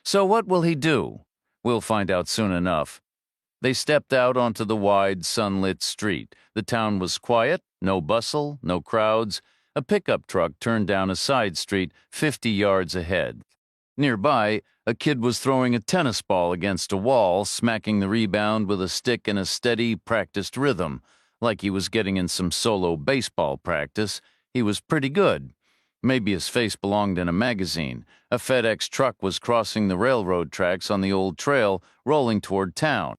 So what will he do? We'll find out soon enough." They stepped out onto the wide, sunlit street. The town was quiet, no bustle, no crowds. A pickup truck turned down a side street 50 yards ahead. Nearby, a kid was throwing a tennis ball against a wall, smacking the rebound with a stick in a steady, practiced rhythm. Like he was getting in some solo baseball practice. He was pretty good. Maybe his face belonged in a magazine. A FedEx truck was crossing the railroad tracks on the old trail, rolling toward town.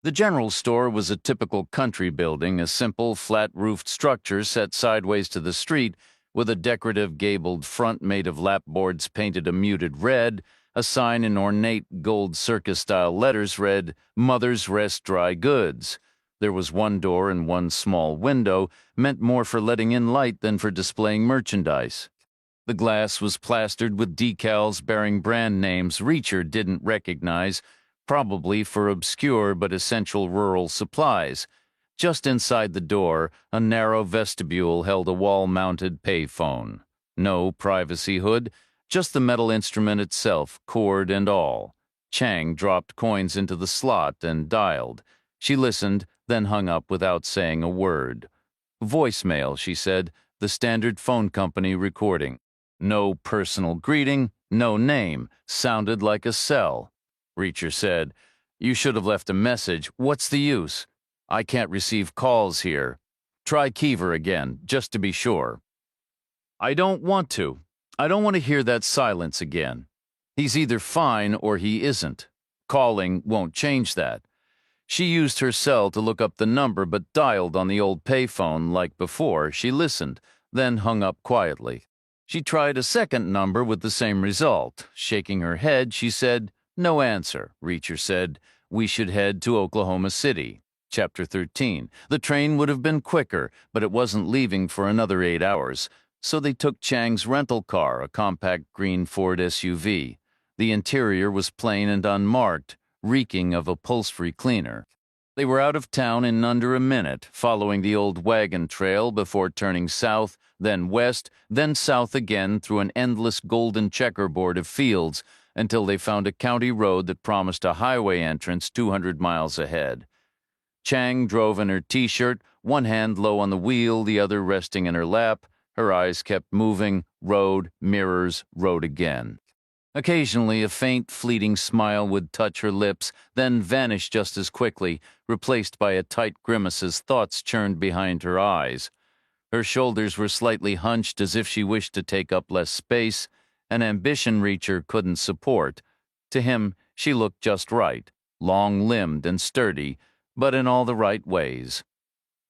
The general store was a typical country building, a simple, flat-roofed structure set sideways to the street, with a decorative gabled front made of lapboards painted a muted red. A sign in ornate gold circus-style letters read, "Mother's Rest Dry Goods." There was one door and one small window, meant more for letting in light than for displaying merchandise. The glass was plastered with decals bearing brand names Reacher didn't recognize, probably for obscure but essential rural supplies. Just inside the door, a narrow vestibule held a wall-mounted payphone. No privacy hood, just the metal instrument itself, cord and all. Chang dropped coins into the slot and dialed. She listened, then hung up without saying a word. "Voicemail," she said, "the standard phone company recording. No personal greeting, no name. Sounded like a cell." Reacher said, "You should have left a message. What's the use? I can't receive calls here. Try Keever again, just to be sure." "I don't want to. I don't want to hear that silence again. He's either fine or he isn't. Calling won't change that." She used her cell to look up the number but dialed on the old payphone like before. She listened, then hung up quietly. She tried a second number with the same result. Shaking her head, she said, "No answer." Reacher said, "We should head to Oklahoma City." Chapter 13. The train would have been quicker, but it wasn't leaving for another 8 hours, so they took Chang's rental car, a compact green Ford SUV. The interior was plain and unmarked, reeking of upholstery cleaner. They were out of town in under a minute, following the old wagon trail before turning south, then west, then south again through an endless golden checkerboard of fields, until they found a county road that promised a highway entrance 200 miles ahead. Chang drove in her T-shirt, one hand low on the wheel, the other resting in her lap. Her eyes kept moving, road, mirrors, road again. Occasionally, a faint, fleeting smile would touch her lips, then vanish just as quickly, replaced by a tight grimace as thoughts churned behind her eyes. Her shoulders were slightly hunched as if she wished to take up less space, an ambition Reacher couldn't support. To him, she looked just right, long-limbed and sturdy, but in all the right ways.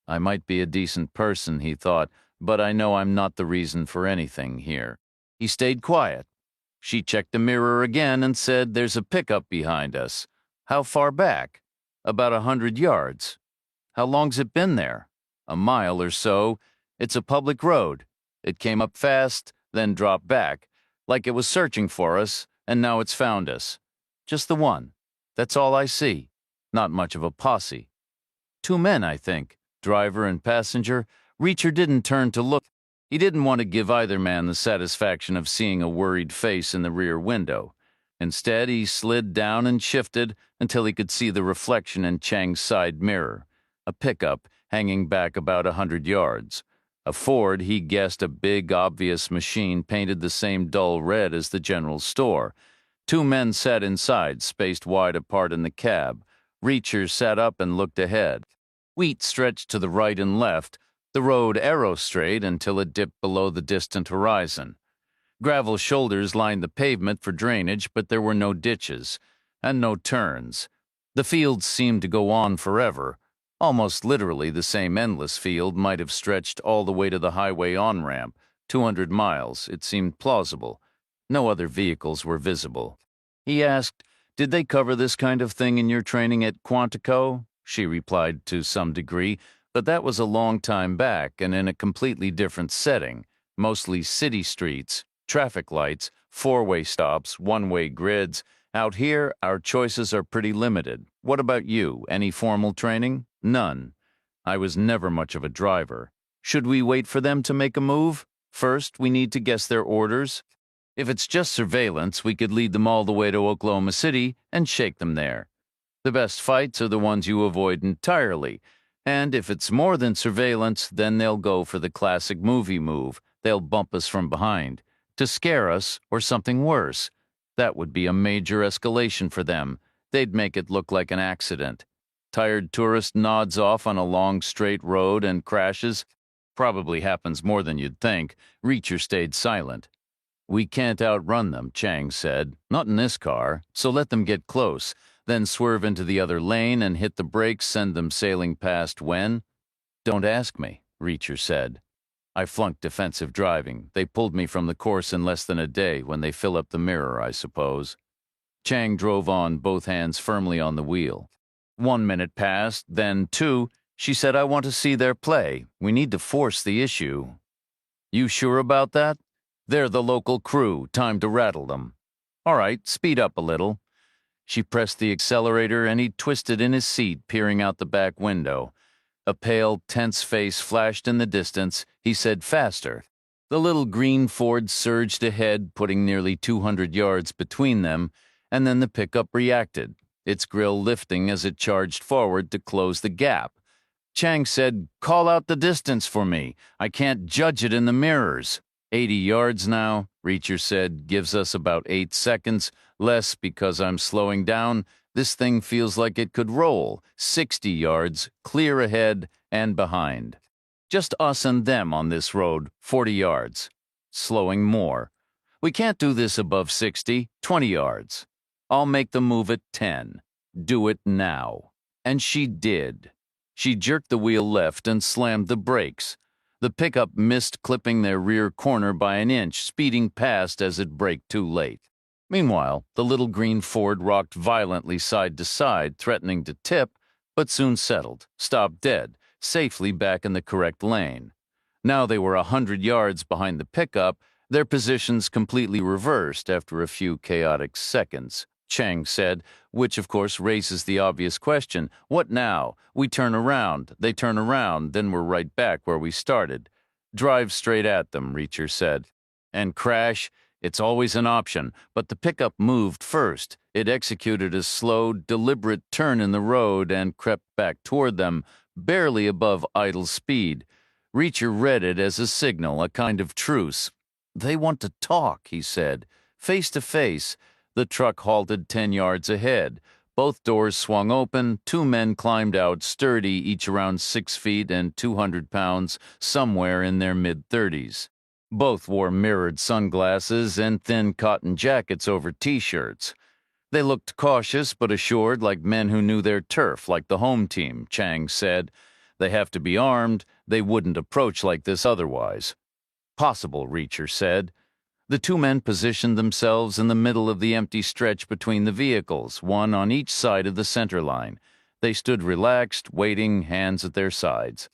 "I might be a decent person," he thought, "but I know I'm not the reason for anything here." He stayed quiet. She checked the mirror again and said, "There's a pickup behind us." "How far back?" "About 100 yards." "How long's it been there?" "A mile or so. It's a public road. It came up fast, then dropped back, like it was searching for us, and now it's found us. Just the one. That's all I see. Not much of a posse. 2 men, I think, driver and passenger." Reacher didn't turn to look. He didn't want to give either man the satisfaction of seeing a worried face in the rear window. Instead, he slid down and shifted until he could see the reflection in Chang's side mirror. A pickup hanging back about 100 yards. A Ford, he guessed, a big, obvious machine painted the same dull red as the general store. 2 men sat inside, spaced wide apart in the cab. Reacher sat up and looked ahead. Wheat stretched to the right and left, the road arrow straight until it dipped below the distant horizon. Gravel shoulders lined the pavement for drainage, but there were no ditches, and no turns. The fields seemed to go on forever. Almost literally, the same endless field might have stretched all the way to the highway on-ramp, 200 miles. It seemed plausible. No other vehicles were visible. He asked, "Did they cover this kind of thing in your training at Quantico?" She replied to some degree, but that was a long time back and in a completely different setting, mostly city streets, traffic lights, four-way stops, one-way grids. Out here, our choices are pretty limited. What about you? Any formal training? None. I was never much of a driver. Should we wait for them to make a move? First, we need to guess their orders. If it's just surveillance, we could lead them all the way to Oklahoma City and shake them there. The best fights are the ones you avoid entirely. And if it's more than surveillance, then they'll go for the classic movie move. They'll bump us from behind to scare us or something worse. That would be a major escalation for them. They'd make it look like an accident. Tired tourist nods off on a long straight road and crashes. Probably happens more than you'd think. Reacher stayed silent. "We can't outrun them," Chang said. "Not in this car, so let them get close, then swerve into the other lane and hit the brakes, send them sailing past when?" "Don't ask me," Reacher said. "I flunked defensive driving. They pulled me from the course in less than a day when they fill up the mirror, I suppose." Chang drove on, both hands firmly on the wheel. 1 minute passed, then 2. She said, "I want to see their play. We need to force the issue." "You sure about that?" "They're the local crew. Time to rattle them." "All right, speed up a little." She pressed the accelerator and he twisted in his seat, peering out the back window. A pale, tense face flashed in the distance. He said, "Faster." The little green Ford surged ahead, putting nearly 200 yards between them, and then the pickup reacted, its grill lifting as it charged forward to close the gap. Chang said, "Call out the distance for me. I can't judge it in the mirrors." 80 yards now, Reacher said, "gives us about 8 seconds. Less because I'm slowing down. This thing feels like it could roll. 60 yards, clear ahead and behind. Just us and them on this road, 40 yards. Slowing more. We can't do this above 60, 20 yards. I'll make the move at 10. Do it now." And she did. She jerked the wheel left and slammed the brakes. The pickup missed clipping their rear corner by an inch, speeding past as it braked too late. Meanwhile, the little green Ford rocked violently side to side, threatening to tip, but soon settled, stopped dead, safely back in the correct lane. Now they were 100 yards behind the pickup, their positions completely reversed after a few chaotic seconds. Chang said, which of course raises the obvious question, what now? We turn around, they turn around, then we're right back where we started. "Drive straight at them," Reacher said. "And crash? It's always an option, but the pickup moved first. It executed a slow, deliberate turn in the road and crept back toward them, barely above idle speed. Reacher read it as a signal, a kind of truce. "They want to talk," he said. Face to face. The truck halted 10 yards ahead. Both doors swung open. 2 men climbed out, sturdy, each around 6 feet and 200 pounds, somewhere in their mid-30s. Both wore mirrored sunglasses and thin cotton jackets over T-shirts. They looked cautious but assured, like men who knew their turf, like the home team, Chang said. They have to be armed. They wouldn't approach like this otherwise. "Possible," Reacher said. The 2 men positioned themselves in the middle of the empty stretch between the vehicles, one on each side of the center line. They stood relaxed, waiting, hands at their sides.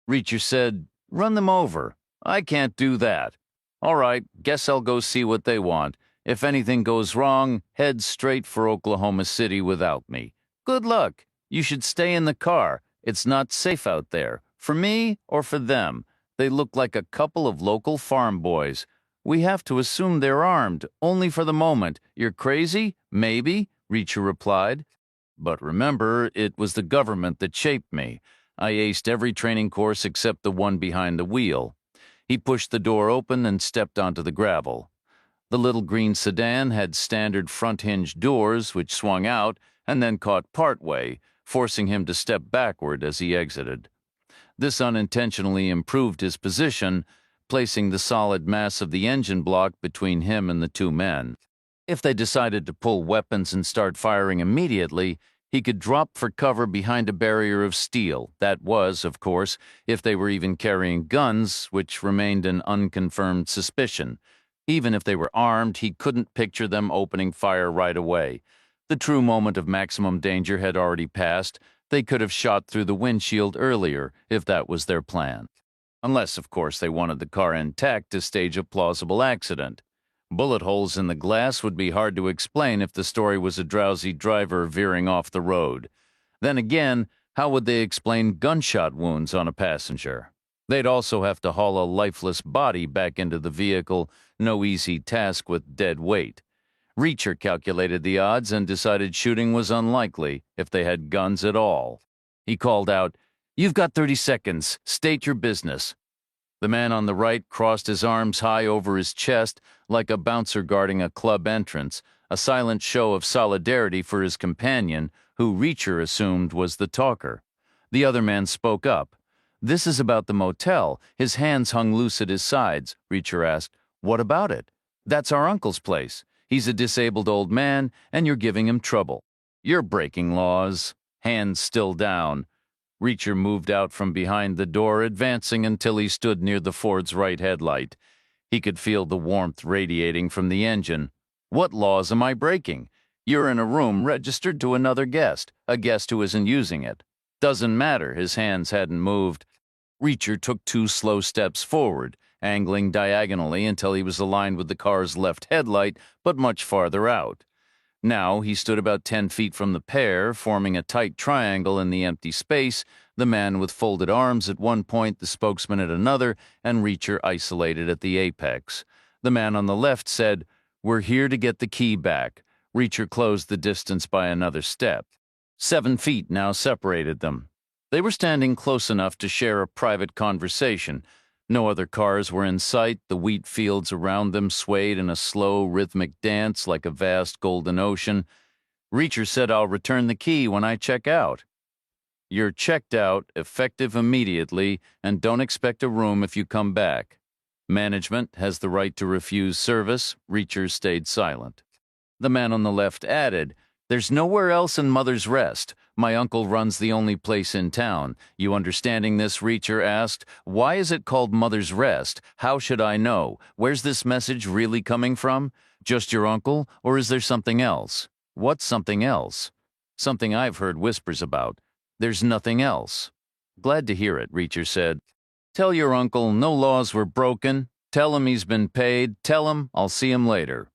Reacher said, "Run them over." "I can't do that." "All right, guess I'll go see what they want. If anything goes wrong, head straight for Oklahoma City without me. Good luck. You should stay in the car. It's not safe out there. For me or for them. They look like a couple of local farm boys. We have to assume they're armed, only for the moment. You're crazy? Maybe," Reacher replied. "But remember, it was the government that shaped me. I aced every training course except the one behind the wheel." He pushed the door open and stepped onto the gravel. The little green sedan had standard front-hinge doors, which swung out and then caught partway, forcing him to step backward as he exited. This unintentionally improved his position, placing the solid mass of the engine block between him and the 2 men. If they decided to pull weapons and start firing immediately, He could drop for cover behind a barrier of steel. That was, of course, if they were even carrying guns, which remained an unconfirmed suspicion. Even if they were armed, he couldn't picture them opening fire right away. The true moment of maximum danger had already passed. They could have shot through the windshield earlier, if that was their plan. Unless, of course, they wanted the car intact to stage a plausible accident. Bullet holes in the glass would be hard to explain if the story was a drowsy driver veering off the road. Then again, how would they explain gunshot wounds on a passenger? They'd also have to haul a lifeless body back into the vehicle, no easy task with dead weight. Reacher calculated the odds and decided shooting was unlikely if they had guns at all. He called out, "You've got 30 seconds. State your business." The man on the right crossed his arms high over his chest like a bouncer guarding a club entrance, a silent show of solidarity for his companion, who Reacher assumed was the talker. The other man spoke up. "This is about the motel." His hands hung loose at his sides. Reacher asked, "What about it?" "That's our uncle's place. He's a disabled old man, and you're giving him trouble." "You're breaking laws." Hands still down. Reacher moved out from behind the door, advancing until he stood near the Ford's right headlight. He could feel the warmth radiating from the engine. "What laws am I breaking? You're in a room registered to another guest, a guest who isn't using it." "Doesn't matter." His hands hadn't moved. Reacher took 2 slow steps forward, angling diagonally until he was aligned with the car's left headlight, but much farther out. Now he stood about 10 feet from the pair, forming a tight triangle in the empty space, the man with folded arms at one point, the spokesman at another, and Reacher isolated at the apex. The man on the left said, "We're here to get the key back." Reacher closed the distance by another step. 7 feet now separated them. They were standing close enough to share a private conversation. No other cars were in sight. The wheat fields around them swayed in a slow, rhythmic dance like a vast golden ocean. Reacher said, "I'll return the key when I check out." "You're checked out, effective immediately, and don't expect a room if you come back. Management has the right to refuse service." Reacher stayed silent. The man on the left added, "There's nowhere else in Mother's Rest. My uncle runs the only place in town. You understanding this?" Reacher asked. "Why is it called Mother's Rest? How should I know? Where's this message really coming from? Just your uncle, or is there something else?" "What's something else?" "Something I've heard whispers about. There's nothing else." "Glad to hear it," Reacher said. "Tell your uncle no laws were broken. Tell him he's been paid. Tell him I'll see him later."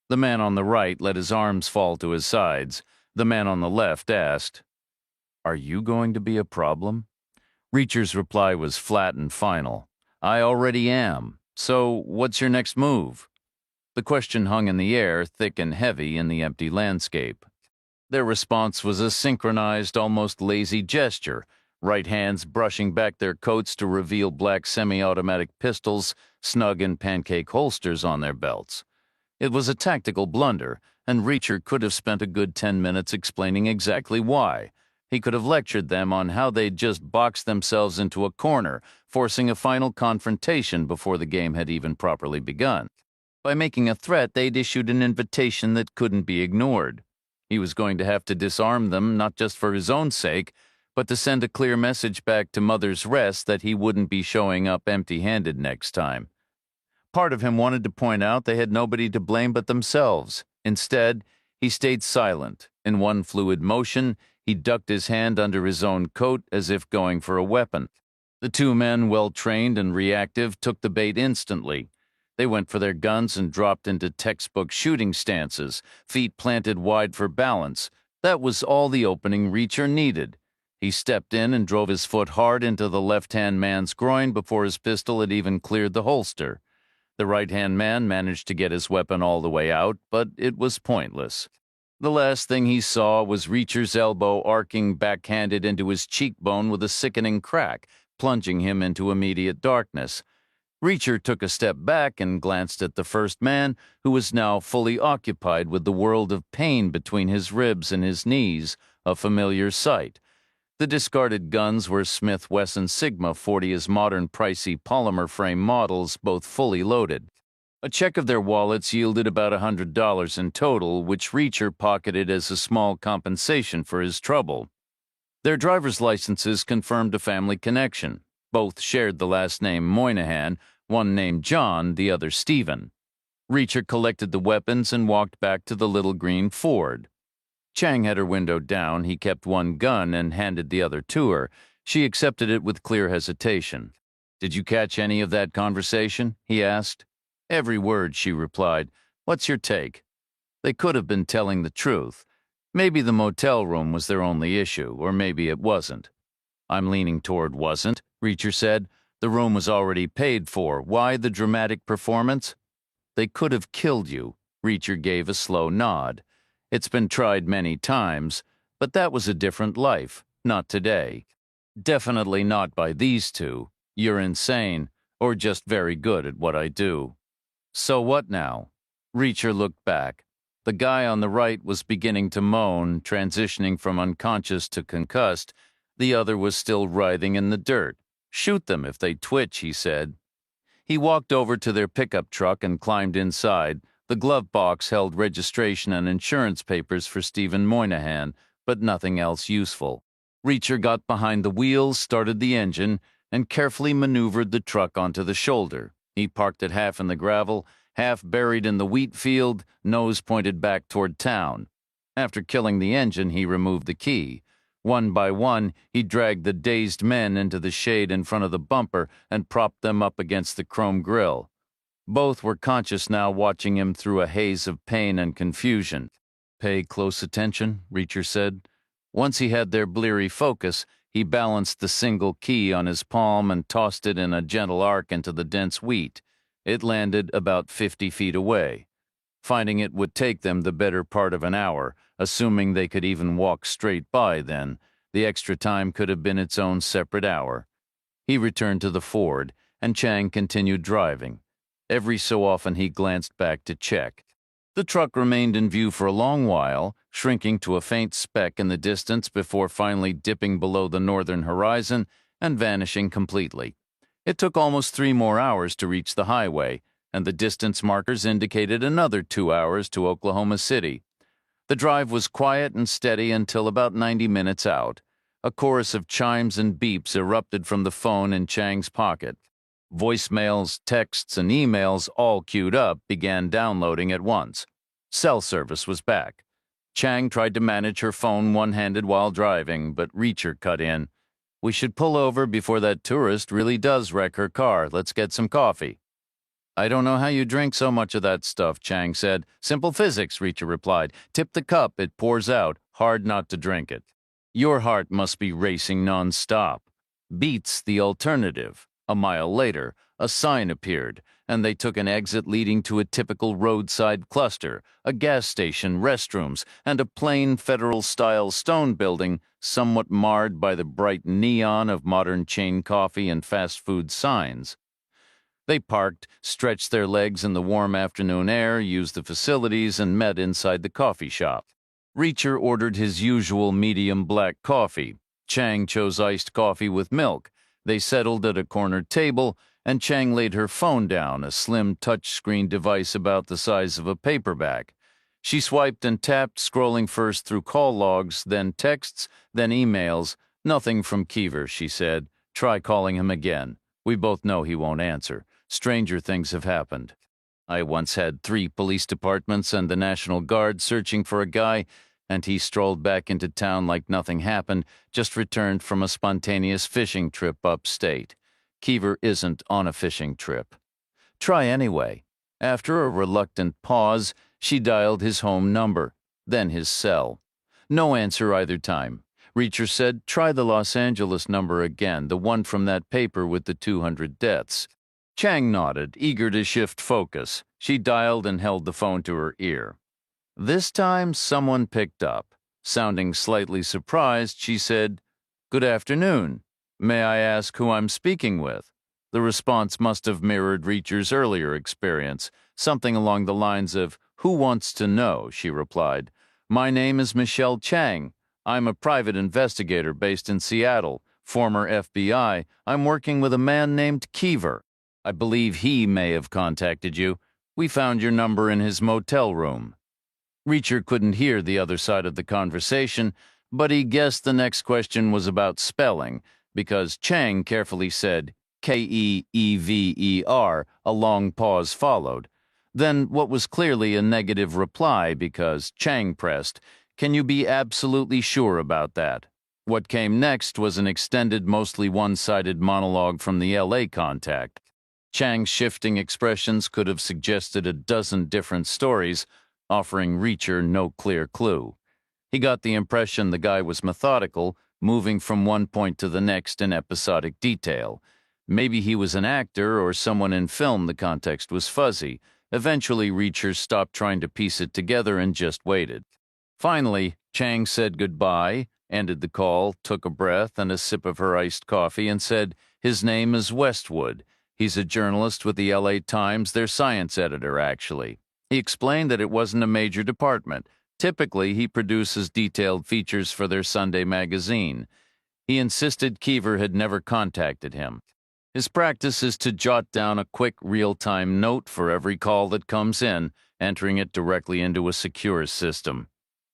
The man on the right let his arms fall to his sides. The man on the left asked, "Are you going to be a problem?" Reacher's reply was flat and final. "I already am. So what's your next move?" The question hung in the air, thick and heavy in the empty landscape. Their response was a synchronized, almost lazy gesture, right hands brushing back their coats to reveal black semi-automatic pistols snug in pancake holsters on their belts. It was a tactical blunder, and Reacher could have spent a good 10 minutes explaining exactly why. He could have lectured them on how they'd just boxed themselves into a corner, forcing a final confrontation before the game had even properly begun. By making a threat, they'd issued an invitation that couldn't be ignored. He was going to have to disarm them, not just for his own sake, but to send a clear message back to Mother's Rest that he wouldn't be showing up empty-handed next time. Part of him wanted to point out they had nobody to blame but themselves. Instead, he stayed silent. In one fluid motion, he ducked his hand under his own coat as if going for a weapon. The 2 men, well-trained and reactive, took the bait instantly. They went for their guns and dropped into textbook shooting stances, feet planted wide for balance. That was all the opening Reacher needed. He stepped in and drove his foot hard into the left-hand man's groin before his pistol had even cleared the holster. The right-hand man managed to get his weapon all the way out, but it was pointless. The last thing he saw was Reacher's elbow arcing backhanded into his cheekbone with a sickening crack, plunging him into immediate darkness. Reacher took a step back and glanced at the first man, who was now fully occupied with the world of pain between his ribs and his knees, a familiar sight. The discarded guns were Smith Wesson Sigma 40's modern pricey polymer frame models, both fully loaded. A check of their wallets yielded about $100 in total, which Reacher pocketed as a small compensation for his trouble. Their driver's licenses confirmed a family connection. Both shared the last name Moynihan, one named John, the other Stephen. Reacher collected the weapons and walked back to the little green Ford. Chang had her window down. He kept one gun and handed the other to her. She accepted it with clear hesitation. "Did you catch any of that conversation?" he asked. "Every word," she replied. "What's your take?" They could have been telling the truth. Maybe the motel room was their only issue, or maybe it wasn't. "I'm leaning toward wasn't," Reacher said. "The room was already paid for. Why the dramatic performance?" "They could have killed you." Reacher gave a slow nod. "It's been tried many times, but that was a different life, not today. Definitely not by these two. You're insane, or just very good at what I do." "So what now?" Reacher looked back. The guy on the right was beginning to moan, transitioning from unconscious to concussed. The other was still writhing in the dirt. "Shoot them if they twitch," he said. He walked over to their pickup truck and climbed inside. The glove box held registration and insurance papers for Stephen Moynihan, but nothing else useful. Reacher got behind the wheels, started the engine, and carefully maneuvered the truck onto the shoulder. He parked it half in the gravel, half buried in the wheat field, nose pointed back toward town. After killing the engine, he removed the key. One by one, he dragged the dazed men into the shade in front of the bumper and propped them up against the chrome grille. Both were conscious now, watching him through a haze of pain and confusion. "Pay close attention," Reacher said. Once he had their bleary focus, he balanced the single key on his palm and tossed it in a gentle arc into the dense wheat. It landed about 50 feet away. Finding it would take them the better part of an hour, assuming they could even walk straight by then. The extra time could have been its own separate hour. He returned to the Ford, and Chang continued driving. Every so often he glanced back to check. The truck remained in view for a long while, shrinking to a faint speck in the distance before finally dipping below the northern horizon and vanishing completely. It took almost 3 more hours to reach the highway, and the distance markers indicated another 2 hours to Oklahoma City. The drive was quiet and steady until about 90 minutes out. A chorus of chimes and beeps erupted from the phone in Chang's pocket. Voicemails, texts, and emails, all queued up, began downloading at once. Cell service was back. Chang tried to manage her phone one-handed while driving, but Reacher cut in. "We should pull over before that tourist really does wreck her car. Let's get some coffee." "I don't know how you drink so much of that stuff," Chang said. "Simple physics," Reacher replied. "Tip the cup, it pours out. Hard not to drink it." "Your heart must be racing non-stop." Beats the alternative. A mile later, a sign appeared, and they took an exit leading to a typical roadside cluster, a gas station, restrooms, and a plain federal-style stone building somewhat marred by the bright neon of modern chain coffee and fast food signs. They parked, stretched their legs in the warm afternoon air, used the facilities, and met inside the coffee shop. Reacher ordered his usual medium black coffee. Chang chose iced coffee with milk. They settled at a corner table, and Chang laid her phone down, a slim touchscreen device about the size of a paperback. She swiped and tapped, scrolling first through call logs, then texts, then emails. "Nothing from Keever," she said. "Try calling him again. We both know he won't answer. Stranger things have happened. I once had 3 police departments and the National Guard searching for a guy, and he strolled back into town like nothing happened, just returned from a spontaneous fishing trip upstate. Keever isn't on a fishing trip." "Try anyway." After a reluctant pause, she dialed his home number, then his cell. No answer either time. Reacher said, "Try the Los Angeles number again, the one from that paper with the 200 deaths." Chang nodded, eager to shift focus. She dialed and held the phone to her ear. This time, someone picked up. Sounding slightly surprised, she said, "Good afternoon. May I ask who I'm speaking with?" The response must have mirrored Reacher's earlier experience, something along the lines of, "Who wants to know?" she replied. "My name is Michelle Chang. I'm a private investigator based in Seattle, former FBI. I'm working with a man named Keever. I believe he may have contacted you." We found your number in his motel room. Reacher couldn't hear the other side of the conversation, but he guessed the next question was about spelling, because Chang carefully said Keever. A long pause followed. Then what was clearly a negative reply, because Chang pressed, "Can you be absolutely sure about that?" What came next was an extended, mostly one-sided monologue from the LA contact. Chang's shifting expressions could have suggested a dozen different stories, offering Reacher no clear clue. He got the impression the guy was methodical, moving from one point to the next in episodic detail. Maybe he was an actor or someone in film. The context was fuzzy. Eventually, Reacher stopped trying to piece it together and just waited. Finally, Chang said goodbye, ended the call, took a breath and a sip of her iced coffee, and said, "His name is Westwood. He's a journalist with the LA Times, their science editor, actually." He explained that it wasn't a major department. Typically, he produces detailed features for their Sunday magazine. He insisted Keever had never contacted him. His practice is to jot down a quick, real-time note for every call that comes in, entering it directly into a secure system.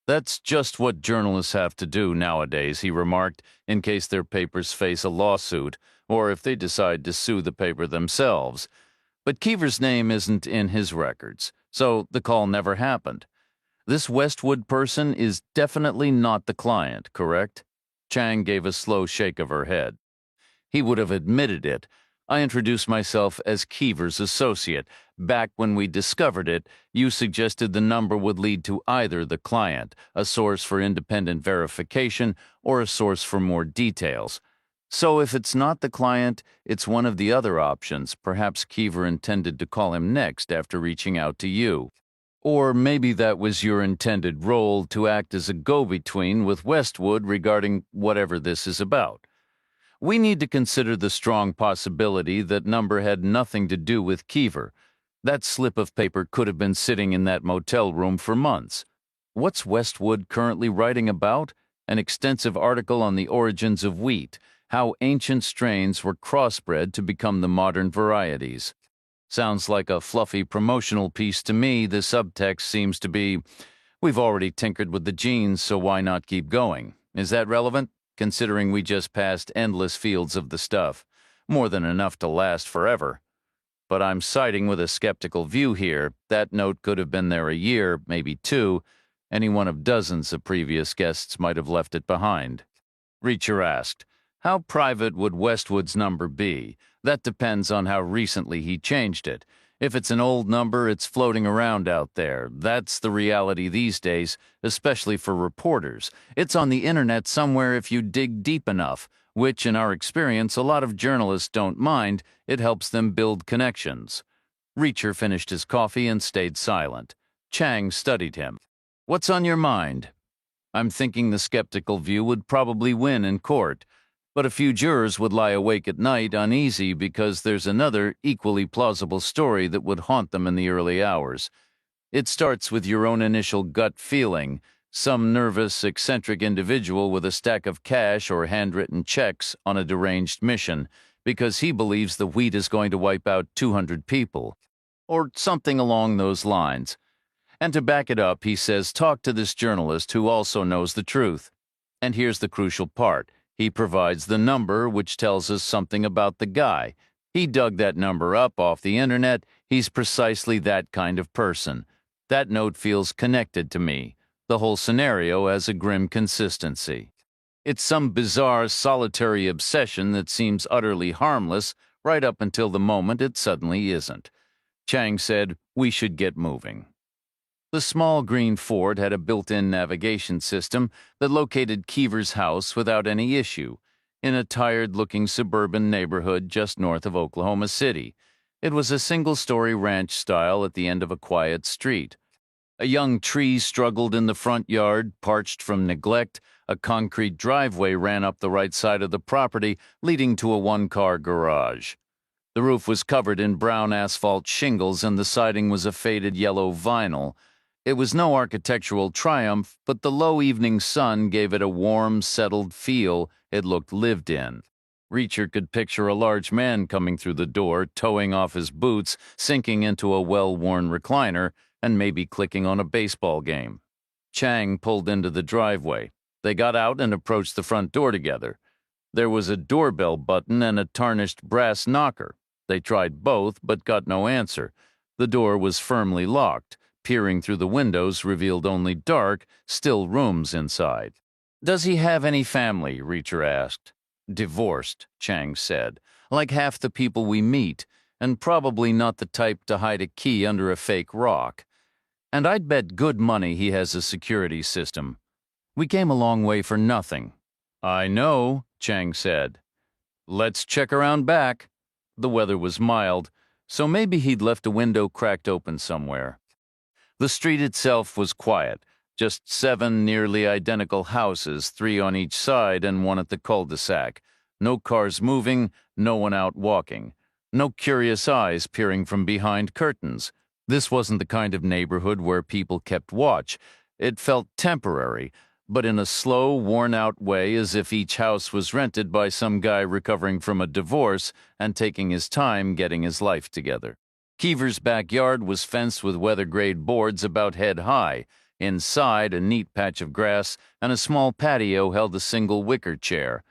"That's just what journalists have to do nowadays," he remarked, in case their papers face a lawsuit, or if they decide to sue the paper themselves. But Keever's name isn't in his records, so the call never happened. This Westwood person is definitely not the client, correct? Chang gave a slow shake of her head. He would have admitted it. I introduced myself as Keever's associate. Back when we discovered it, you suggested the number would lead to either the client, a source for independent verification, or a source for more details. So if it's not the client, it's one of the other options. Perhaps Keever intended to call him next after reaching out to you. Or maybe that was your intended role, to act as a go-between with Westwood regarding whatever this is about. We need to consider the strong possibility that number had nothing to do with Keever. That slip of paper could have been sitting in that motel room for months. What's Westwood currently writing about? An extensive article on the origins of wheat, how ancient strains were crossbred to become the modern varieties. Sounds like a fluffy promotional piece to me. The subtext seems to be, "We've already tinkered with the genes, so why not keep going?" Is that relevant, considering we just passed endless fields of the stuff? More than enough to last forever. But I'm siding with a skeptical view here. That note could have been there a year, maybe two. Any one of dozens of previous guests might have left it behind. Reacher asked, "How private would Westwood's number be?" That depends on how recently he changed it. If it's an old number, it's floating around out there. That's the reality these days, especially for reporters. It's on the internet somewhere if you dig deep enough, which, in our experience, a lot of journalists don't mind. It helps them build connections. Reacher finished his coffee and stayed silent. Chang studied him. "What's on your mind?" "I'm thinking the skeptical view would probably win in court. But a few jurors would lie awake at night uneasy because there's another equally plausible story that would haunt them in the early hours. It starts with your own initial gut feeling, some nervous, eccentric individual with a stack of cash or handwritten checks on a deranged mission because he believes the wheat is going to wipe out 200 people, or something along those lines. And to back it up, he says, talk to this journalist who also knows the truth. And here's the crucial part. He provides the number, which tells us something about the guy. He dug that number up off the internet. He's precisely that kind of person. That note feels connected to me. The whole scenario has a grim consistency. It's some bizarre, solitary obsession that seems utterly harmless right up until the moment it suddenly isn't." Chang said, "We should get moving." The small green Ford had a built-in navigation system that located Keever's house without any issue, in a tired-looking suburban neighborhood just north of Oklahoma City. It was a single-story ranch style at the end of a quiet street. A young tree struggled in the front yard, parched from neglect. A concrete driveway ran up the right side of the property, leading to a one-car garage. The roof was covered in brown asphalt shingles, and the siding was a faded yellow vinyl. It was no architectural triumph, but the low evening sun gave it a warm, settled feel. It looked lived in. Reacher could picture a large man coming through the door, toeing off his boots, sinking into a well-worn recliner, and maybe clicking on a baseball game. Chang pulled into the driveway. They got out and approached the front door together. There was a doorbell button and a tarnished brass knocker. They tried both, but got no answer. The door was firmly locked. Peering through the windows revealed only dark, still rooms inside. "Does he have any family?" Reacher asked. "Divorced," Chang said. "Like half the people we meet, and probably not the type to hide a key under a fake rock. And I'd bet good money he has a security system. We came a long way for nothing." "I know," Chang said. "Let's check around back." The weather was mild, so maybe he'd left a window cracked open somewhere. The street itself was quiet, just 7 nearly identical houses, 3 on each side and 1 at the cul-de-sac. No cars moving, no one out walking. No curious eyes peering from behind curtains. This wasn't the kind of neighborhood where people kept watch. It felt temporary, but in a slow, worn-out way, as if each house was rented by some guy recovering from a divorce and taking his time getting his life together. Keever's backyard was fenced with weather-grade boards about head-high. Inside, a neat patch of grass and a small patio held a single wicker chair.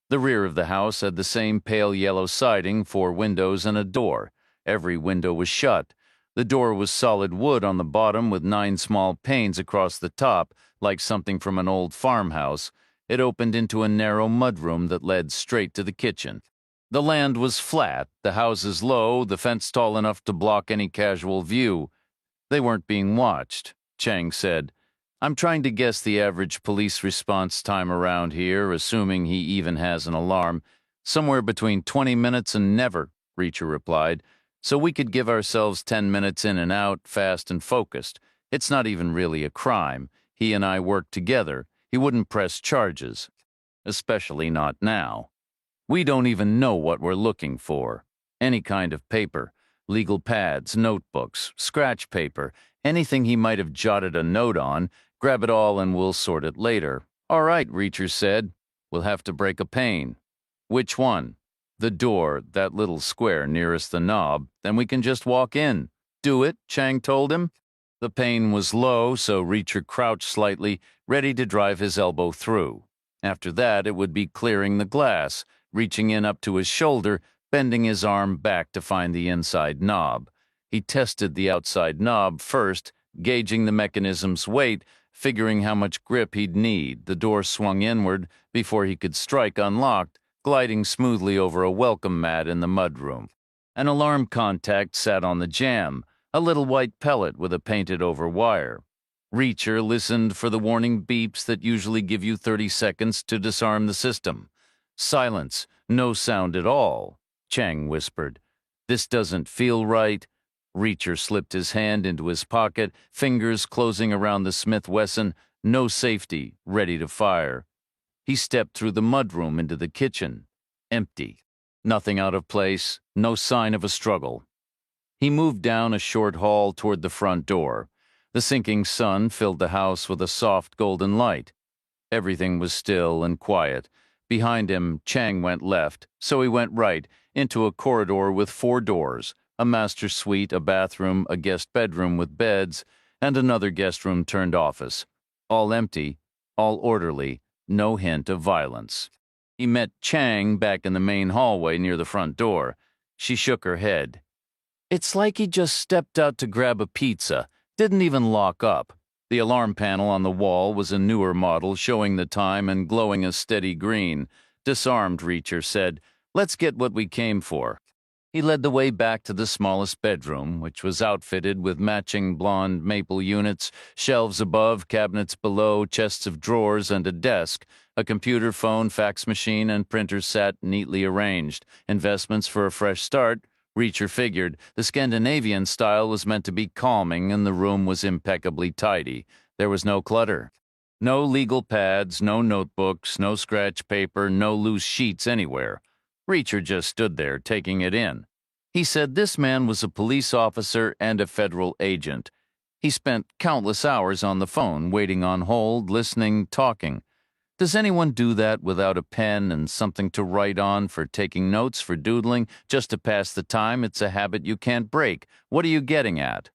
The rear of the house had the same pale yellow siding, 4 windows and a door. Every window was shut. The door was solid wood on the bottom with 9 small panes across the top, like something from an old farmhouse. It opened into a narrow mudroom that led straight to the kitchen. The land was flat, the houses low, the fence tall enough to block any casual view. They weren't being watched, Chang said. "I'm trying to guess the average police response time around here, assuming he even has an alarm. Somewhere between 20 minutes and never," Reacher replied. "So we could give ourselves 10 minutes in and out, fast and focused. It's not even really a crime. He and I work together. He wouldn't press charges. Especially not now. We don't even know what we're looking for. Any kind of paper, legal pads, notebooks, scratch paper, anything he might have jotted a note on, grab it all and we'll sort it later." "All right," Reacher said. "We'll have to break a pane." "Which one?" "The door, that little square nearest the knob. Then we can just walk in." "Do it," Chang told him. The pane was low, so Reacher crouched slightly, ready to drive his elbow through. After that, it would be clearing the glass, reaching in up to his shoulder, bending his arm back to find the inside knob. He tested the outside knob first, gauging the mechanism's weight, figuring how much grip he'd need. The door swung inward before he could strike unlocked, gliding smoothly over a welcome mat in the mudroom. An alarm contact sat on the jamb, a little white pellet with a painted-over wire. Reacher listened for the warning beeps that usually give you 30 seconds to disarm the system. Silence, no sound at all. Chang whispered, "This doesn't feel right." Reacher slipped his hand into his pocket, fingers closing around the Smith Wesson, no safety, ready to fire. He stepped through the mudroom into the kitchen. Empty. Nothing out of place, no sign of a struggle. He moved down a short hall toward the front door. The sinking sun filled the house with a soft golden light. Everything was still and quiet. Behind him, Chang went left, so he went right, into a corridor with 4 doors, a master suite, a bathroom, a guest bedroom with beds, and another guest room turned office. All empty, all orderly, no hint of violence. He met Chang back in the main hallway near the front door. She shook her head. "It's like he just stepped out to grab a pizza, didn't even lock up." The alarm panel on the wall was a newer model showing the time and glowing a steady green. "Disarmed," Reacher said. "Let's get what we came for." He led the way back to the smallest bedroom, which was outfitted with matching blonde maple units, shelves above, cabinets below, chests of drawers, and a desk. A computer, phone, fax machine, and printer sat neatly arranged. Investments for a fresh start. Reacher figured the Scandinavian style was meant to be calming, and the room was impeccably tidy. There was no clutter. No legal pads, no notebooks, no scratch paper, no loose sheets anywhere. Reacher just stood there, taking it in. He said this man was a police officer and a federal agent. He spent countless hours on the phone, waiting on hold, listening, talking. Does anyone do that without a pen and something to write on, for taking notes, for doodling, just to pass the time? It's a habit you can't break. What are you getting at?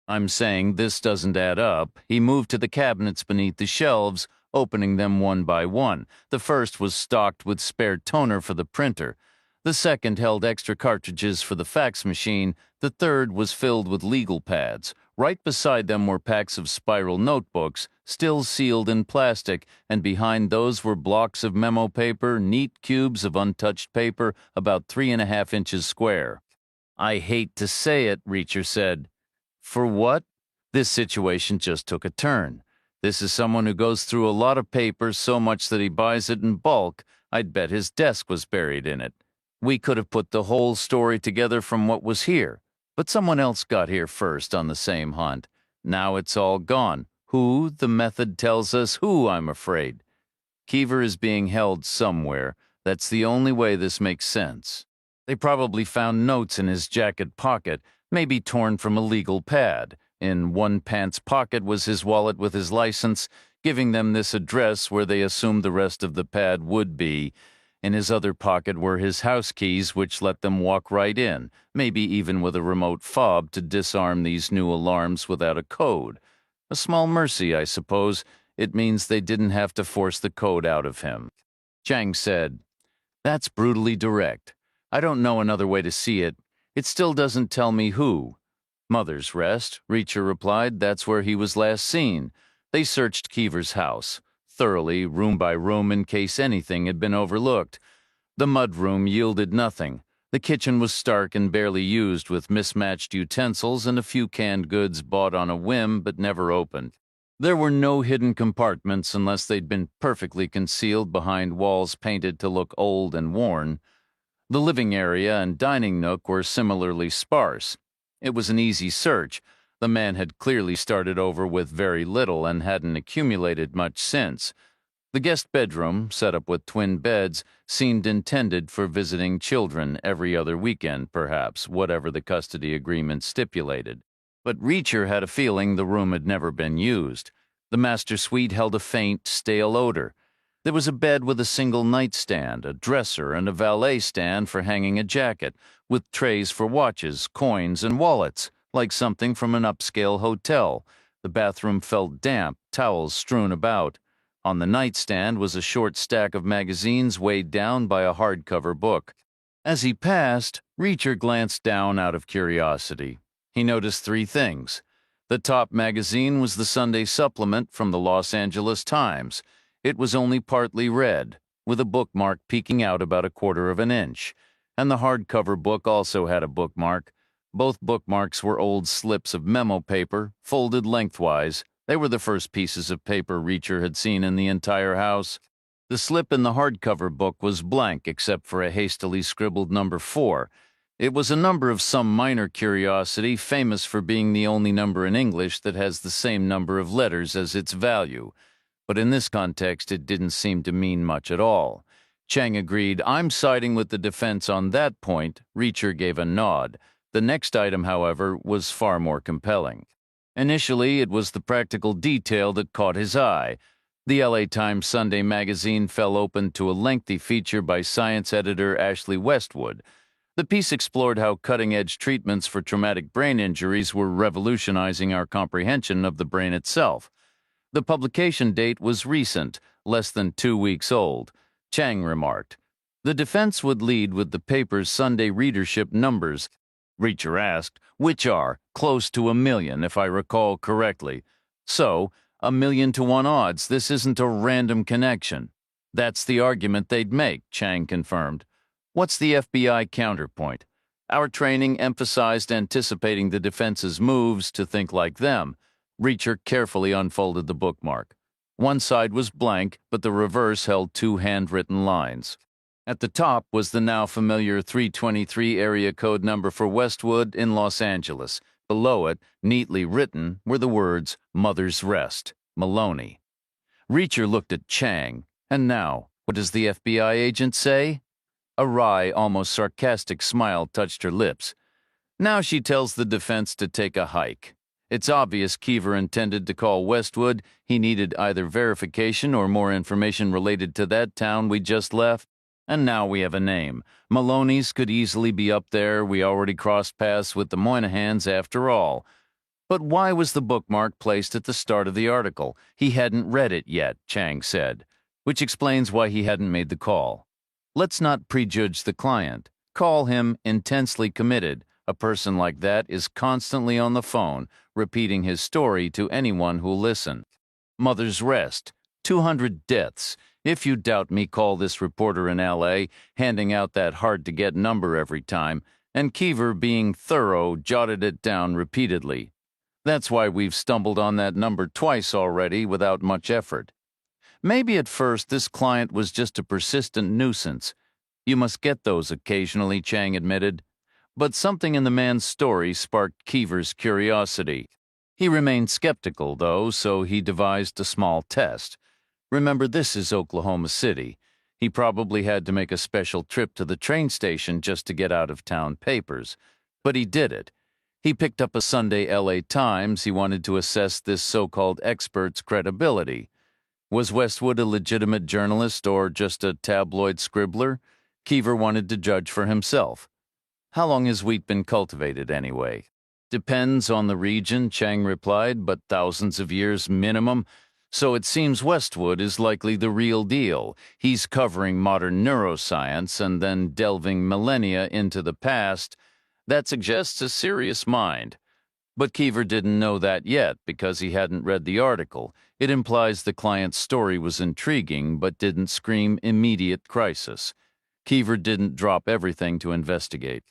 I'm saying this doesn't add up. He moved to the cabinets beneath the shelves, opening them one by one. The first was stocked with spare toner for the printer. The second held extra cartridges for the fax machine. The third was filled with legal pads. Right beside them were packs of spiral notebooks, still sealed in plastic, and behind those were blocks of memo paper, neat cubes of untouched paper, about 3.5 inches square. I hate to say it, Reacher said. For what? This situation just took a turn. This is someone who goes through a lot of paper, so much that he buys it in bulk. I'd bet his desk was buried in it. We could have put the whole story together from what was here. But someone else got here first on the same hunt. Now it's all gone. Who? The method tells us who, I'm afraid. Keever is being held somewhere. That's the only way this makes sense. They probably found notes in his jacket pocket, maybe torn from a legal pad. In one pants pocket was his wallet with his license, giving them this address where they assumed the rest of the pad would be. In his other pocket were his house keys, which let them walk right in, maybe even with a remote fob to disarm these new alarms without a code. A small mercy, I suppose. It means they didn't have to force the code out of him. Chang said, "That's brutally direct. I don't know another way to see it. It still doesn't tell me who." "Mother's Rest," Reacher replied. "That's where he was last seen." They searched Keever's house thoroughly, room by room, in case anything had been overlooked. The mudroom yielded nothing. The kitchen was stark and barely used, with mismatched utensils and a few canned goods bought on a whim but never opened. There were no hidden compartments unless they'd been perfectly concealed behind walls painted to look old and worn. The living area and dining nook were similarly sparse. It was an easy search. The man had clearly started over with very little and hadn't accumulated much since. The guest bedroom, set up with twin beds, seemed intended for visiting children every other weekend, perhaps, whatever the custody agreement stipulated. But Reacher had a feeling the room had never been used. The master suite held a faint, stale odor. There was a bed with a single nightstand, a dresser, and a valet stand for hanging a jacket, with trays for watches, coins, and wallets, like something from an upscale hotel. The bathroom felt damp, towels strewn about. On the nightstand was a short stack of magazines weighed down by a hardcover book. As he passed, Reacher glanced down out of curiosity. He noticed 3 things. The top magazine was the Sunday supplement from the Los Angeles Times. It was only partly read, with a bookmark peeking out about 1/4 of an inch. And the hardcover book also had a bookmark. Both bookmarks were old slips of memo paper, folded lengthwise. They were the first pieces of paper Reacher had seen in the entire house. The slip in the hardcover book was blank except for a hastily scribbled number 4. It was a number of some minor curiosity, famous for being the only number in English that has the same number of letters as its value. But in this context, it didn't seem to mean much at all. Chang agreed. "I'm siding with the defense on that point." Reacher gave a nod. The next item, however, was far more compelling. Initially, it was the practical detail that caught his eye. The LA Times Sunday magazine fell open to a lengthy feature by science editor Ashley Westwood. The piece explored how cutting-edge treatments for traumatic brain injuries were revolutionizing our comprehension of the brain itself. The publication date was recent, less than 2 weeks old. Chang remarked, "The defense would lead with the paper's Sunday readership numbers." Reacher asked, "Which are close to 1 million, if I recall correctly." "So, 1,000,000 to 1 odds. This isn't a random connection." "That's the argument they'd make," Chang confirmed. "What's the FBI counterpoint?" "Our training emphasized anticipating the defense's moves to think like them." Reacher carefully unfolded the bookmark. One side was blank, but the reverse held 2 handwritten lines. At the top was the now familiar 323 area code number for Westwood in Los Angeles. Below it, neatly written, were the words, "Mother's Rest, Maloney." Reacher looked at Chang. "And now, what does the FBI agent say?" A wry, almost sarcastic smile touched her lips. "Now she tells the defense to take a hike. It's obvious Keever intended to call Westwood. He needed either verification or more information related to that town we just left. And now we have a name. Maloney's could easily be up there. We already crossed paths with the Moynahans after all. But why was the bookmark placed at the start of the article? He hadn't read it yet, Chang said, which explains why he hadn't made the call. Let's not prejudge the client. Call him intensely committed. A person like that is constantly on the phone, repeating his story to anyone who'll listen. Mother's Rest, 200 deaths. If you doubt me, call this reporter in L.A., handing out that hard-to-get number every time, and Keever, being thorough, jotted it down repeatedly. That's why we've stumbled on that number twice already without much effort. Maybe at first this client was just a persistent nuisance. You must get those occasionally, Chang admitted. But something in the man's story sparked Keever's curiosity. He remained skeptical, though, so he devised a small test. Remember, this is Oklahoma City. He probably had to make a special trip to the train station just to get out-of-town papers. But he did it. He picked up a Sunday L.A. Times. He wanted to assess this so-called expert's credibility. Was Westwood a legitimate journalist or just a tabloid scribbler? Keever wanted to judge for himself. How long has wheat been cultivated, anyway? Depends on the region, Chang replied, but thousands of years minimum. So it seems Westwood is likely the real deal. He's covering modern neuroscience and then delving millennia into the past. That suggests a serious mind. But Keever didn't know that yet because he hadn't read the article. It implies the client's story was intriguing but didn't scream immediate crisis. Keever didn't drop everything to investigate.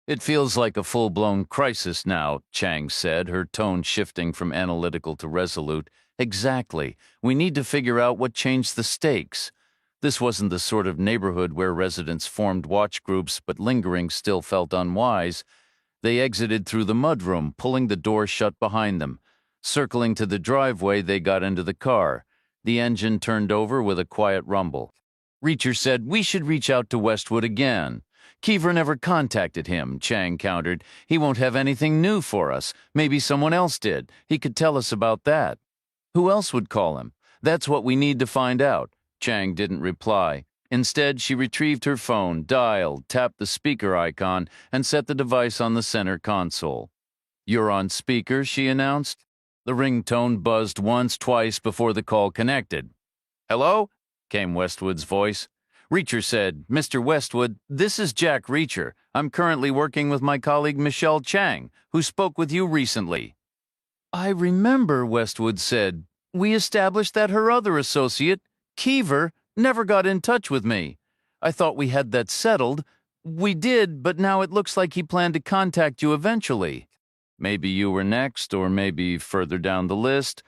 It feels like a full-blown crisis now, Chang said, her tone shifting from analytical to resolute. Exactly. We need to figure out what changed the stakes. This wasn't the sort of neighborhood where residents formed watch groups but lingering still felt unwise. They exited through the mudroom, pulling the door shut behind them. Circling to the driveway, they got into the car. The engine turned over with a quiet rumble. Reacher said, "We should reach out to Westwood again." Keever never contacted him, Chang countered. He won't have anything new for us. Maybe someone else did. He could tell us about that. Who else would call him? That's what we need to find out. Chang didn't reply. Instead, she retrieved her phone, dialed, tapped the speaker icon, and set the device on the center console. "You're on speaker," she announced. The ringtone buzzed once, twice before the call connected. "Hello?" came Westwood's voice. Reacher said, "Mr. Westwood, this is Jack Reacher. I'm currently working with my colleague Michelle Chang, who spoke with you recently." "I remember," Westwood said. "We established that her other associate, Keever, never got in touch with me. I thought we had that settled. We did, but now it looks like he planned to contact you eventually." Maybe you were next, or maybe further down the list.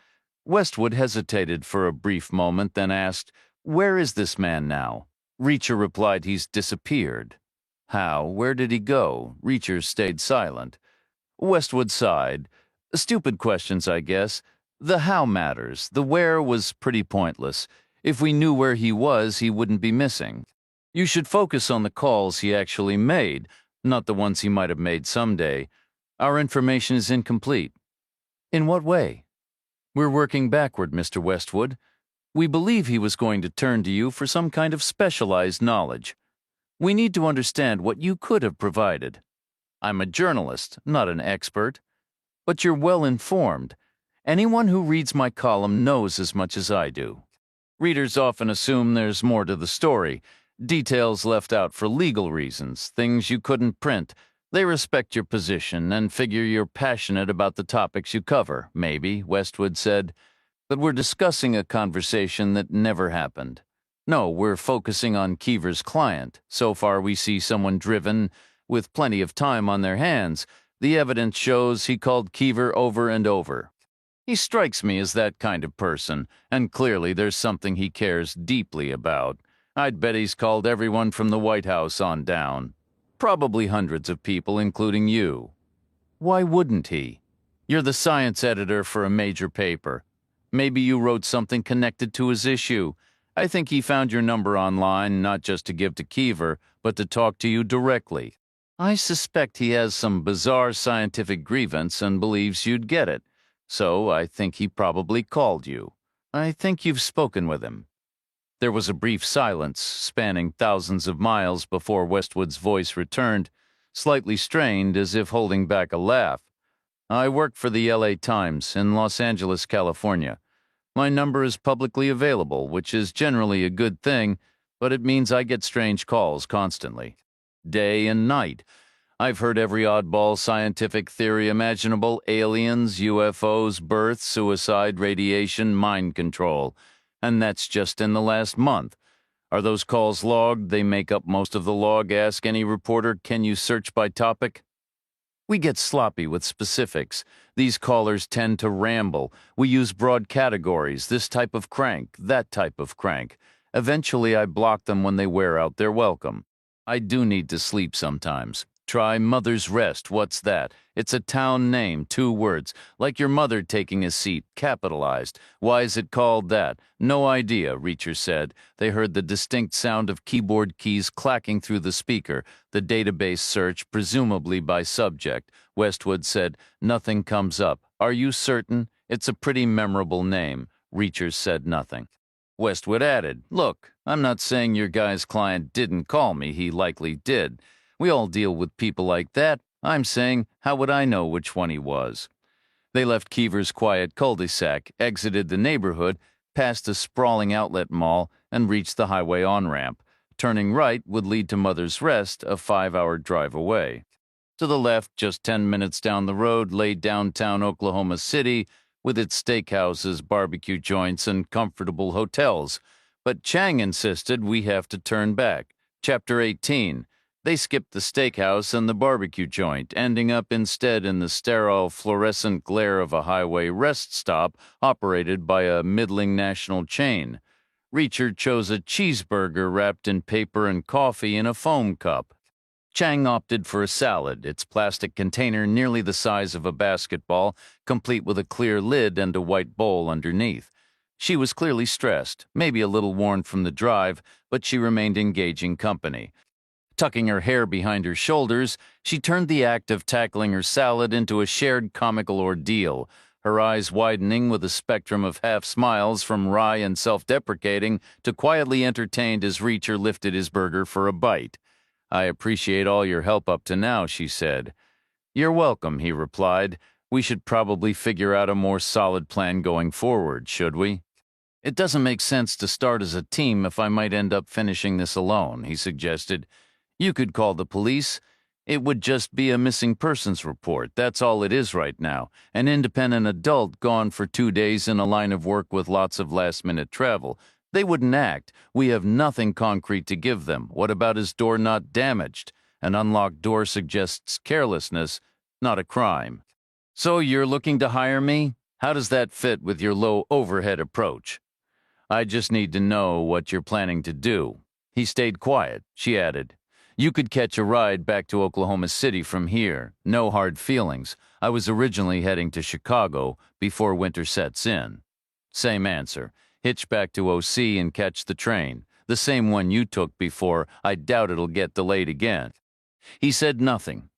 Westwood hesitated for a brief moment, then asked, "Where is this man now?" Reacher replied, "He's disappeared." "How? Where did he go?" Reacher stayed silent. Westwood sighed. "Stupid questions, I guess. The how matters. The where was pretty pointless. If we knew where he was, he wouldn't be missing. You should focus on the calls he actually made, not the ones he might have made someday. Our information is incomplete." "In what way?" "We're working backward, Mr. Westwood. We believe he was going to turn to you for some kind of specialized knowledge. We need to understand what you could have provided. I'm a journalist, not an expert. But you're well informed. Anyone who reads my column knows as much as I do. Readers often assume there's more to the story, details left out for legal reasons, things you couldn't print. They respect your position and figure you're passionate about the topics you cover, maybe," Westwood said. "But we're discussing a conversation that never happened. No, we're focusing on Keever's client. So far we see someone driven, with plenty of time on their hands. The evidence shows he called Keever over and over. He strikes me as that kind of person, and clearly there's something he cares deeply about. I'd bet he's called everyone from the White House on down. Probably hundreds of people, including you. Why wouldn't he? You're the science editor for a major paper. Maybe you wrote something connected to his issue. I think he found your number online, not just to give to Keever, but to talk to you directly. I suspect he has some bizarre scientific grievance and believes you'd get it. So I think he probably called you. I think you've spoken with him." There was a brief silence, spanning thousands of miles before Westwood's voice returned, slightly strained as if holding back a laugh. "I work for the LA Times in Los Angeles, California. My number is publicly available, which is generally a good thing, but it means I get strange calls constantly. Day and night. I've heard every oddball scientific theory imaginable: aliens, UFOs, birth, suicide, radiation, mind control. And that's just in the last month. Are those calls logged? They make up most of the log. Ask any reporter, can you search by topic? We get sloppy with specifics. These callers tend to ramble. We use broad categories: this type of crank, that type of crank. Eventually, I block them when they wear out their welcome. I do need to sleep sometimes. Try Mother's Rest. What's that? It's a town name, 2 words, like your mother taking a seat, capitalized. Why is it called that? No idea, Reacher said. They heard the distinct sound of keyboard keys clacking through the speaker, the database search, presumably by subject. Westwood said, "Nothing comes up. Are you certain? It's a pretty memorable name." Reacher said nothing. Westwood added, "Look, I'm not saying your guy's client didn't call me. He likely did. We all deal with people like that. I'm saying, how would I know which one he was?" They left Keever's quiet cul-de-sac, exited the neighborhood, passed a sprawling outlet mall, and reached the highway on-ramp. Turning right would lead to Mother's Rest, a 5-hour drive away. To the left, just 10 minutes down the road, lay downtown Oklahoma City, with its steakhouses, barbecue joints, and comfortable hotels. But Chang insisted we have to turn back. Chapter 18. They skipped the steakhouse and the barbecue joint, ending up instead in the sterile, fluorescent glare of a highway rest stop operated by a middling national chain. Reacher chose a cheeseburger wrapped in paper and coffee in a foam cup. Chang opted for a salad, its plastic container nearly the size of a basketball, complete with a clear lid and a white bowl underneath. She was clearly stressed, maybe a little worn from the drive, but she remained engaging company. Tucking her hair behind her shoulders, she turned the act of tackling her salad into a shared comical ordeal, her eyes widening with a spectrum of half-smiles from wry and self-deprecating to quietly entertained as Reacher lifted his burger for a bite. "I appreciate all your help up to now," she said. "You're welcome," he replied. "We should probably figure out a more solid plan going forward, should we?" "It doesn't make sense to start as a team if I might end up finishing this alone," he suggested. "You could call the police. It would just be a missing persons report. That's all it is right now. An independent adult gone for 2 days in a line of work with lots of last-minute travel. They wouldn't act. We have nothing concrete to give them. What about his door not damaged? An unlocked door suggests carelessness, not a crime. So you're looking to hire me? How does that fit with your low overhead approach?" "I just need to know what you're planning to do." He stayed quiet. She added, "You could catch a ride back to Oklahoma City from here. No hard feelings. I was originally heading to Chicago before winter sets in." Same answer. "Hitch back to OC and catch the train. The same one you took before. I doubt it'll get delayed again." He said nothing,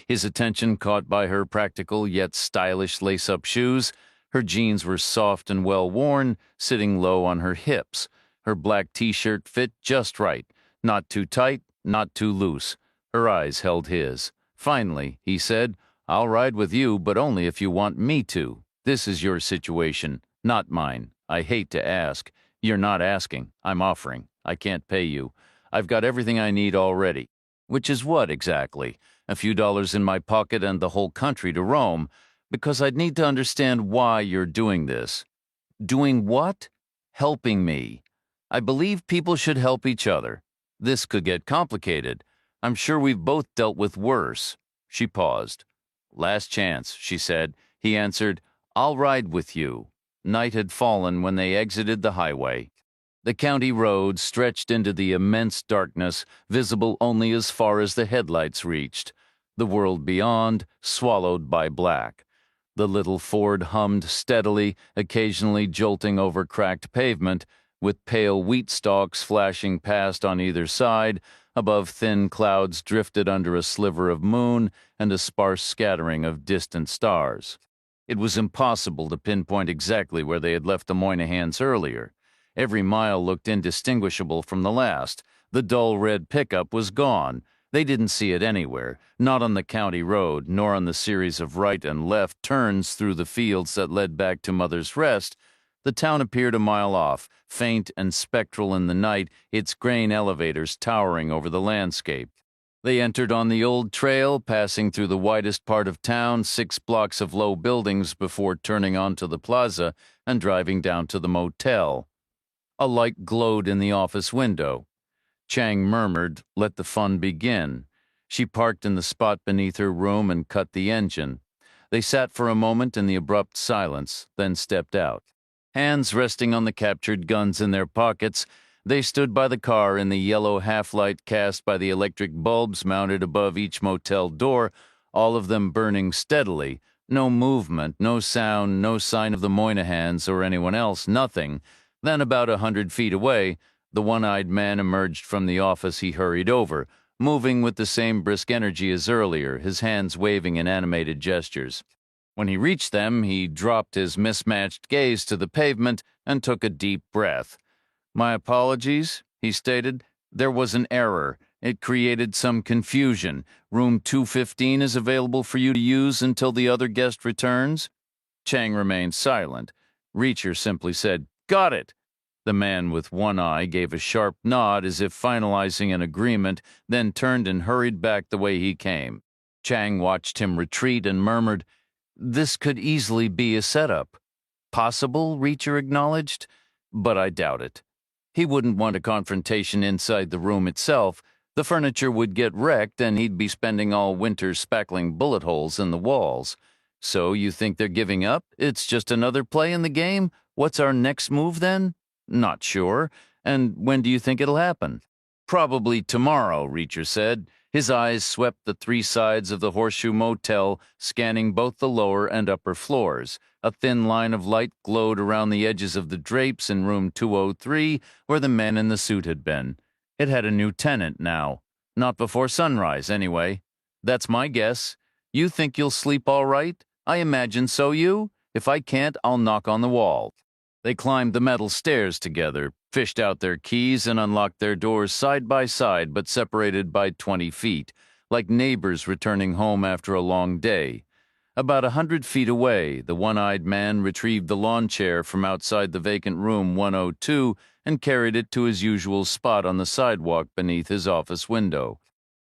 his attention caught by her practical yet stylish lace-up shoes. Her jeans were soft and well-worn, sitting low on her hips. Her black T-shirt fit just right, not too tight, not too loose. Her eyes held his. Finally, he said, "I'll ride with you, but only if you want me to. This is your situation, not mine. I hate to ask. You're not asking. I'm offering. I can't pay you. I've got everything I need already." "Which is what, exactly?" "A few dollars in my pocket and the whole country to roam, because I'd need to understand why you're doing this." "Doing what?" "Helping me. I believe people should help each other. This could get complicated. I'm sure we've both dealt with worse." She paused. "Last chance," she said. He answered, "I'll ride with you." Night had fallen when they exited the highway. The county road stretched into the immense darkness, visible only as far as the headlights reached. The world beyond, swallowed by black. The little Ford hummed steadily, occasionally jolting over cracked pavement, with pale wheat stalks flashing past on either side. Above, thin clouds drifted under a sliver of moon and a sparse scattering of distant stars. It was impossible to pinpoint exactly where they had left the Moynahans earlier. Every mile looked indistinguishable from the last. The dull red pickup was gone. They didn't see it anywhere, not on the county road, nor on the series of right and left turns through the fields that led back to Mother's Rest. The town appeared a mile off, faint and spectral in the night, its grain elevators towering over the landscape. They entered on the old trail, passing through the widest part of town, 6 blocks of low buildings before turning onto the plaza and driving down to the motel. A light glowed in the office window. Chang murmured, "Let the fun begin." She parked in the spot beneath her room and cut the engine. They sat for a moment in the abrupt silence, then stepped out. Hands resting on the captured guns in their pockets, they stood by the car in the yellow half-light cast by the electric bulbs mounted above each motel door, all of them burning steadily. No movement, no sound, no sign of the Moynahans or anyone else, nothing. Then about 100 feet away, the one-eyed man emerged from the office he hurried over, moving with the same brisk energy as earlier, his hands waving in animated gestures. When he reached them, he dropped his mismatched gaze to the pavement and took a deep breath. "My apologies," he stated. "There was an error. It created some confusion. Room 215 is available for you to use until the other guest returns." Chang remained silent. Reacher simply said, "Got it." The man with one eye gave a sharp nod as if finalizing an agreement, then turned and hurried back the way he came. Chang watched him retreat and murmured, "This could easily be a setup." "Possible," Reacher acknowledged, "but I doubt it. He wouldn't want a confrontation inside the room itself. The furniture would get wrecked, and he'd be spending all winter spackling bullet holes in the walls. So you think they're giving up? It's just another play in the game? What's our next move, then?" "Not sure. And when do you think it'll happen?" "Probably tomorrow," Reacher said. His eyes swept the 3 sides of the Horseshoe Motel, scanning both the lower and upper floors. A thin line of light glowed around the edges of the drapes in room 203, where the man in the suit had been. It had a new tenant now. Not before sunrise, anyway. That's my guess. You think you'll sleep all right? I imagine so, you? If I can't, I'll knock on the wall. They climbed the metal stairs together, fished out their keys, and unlocked their doors side by side but separated by 20 feet, like neighbors returning home after a long day. About 100 feet away, the one-eyed man retrieved the lawn chair from outside the vacant room 102 and carried it to his usual spot on the sidewalk beneath his office window.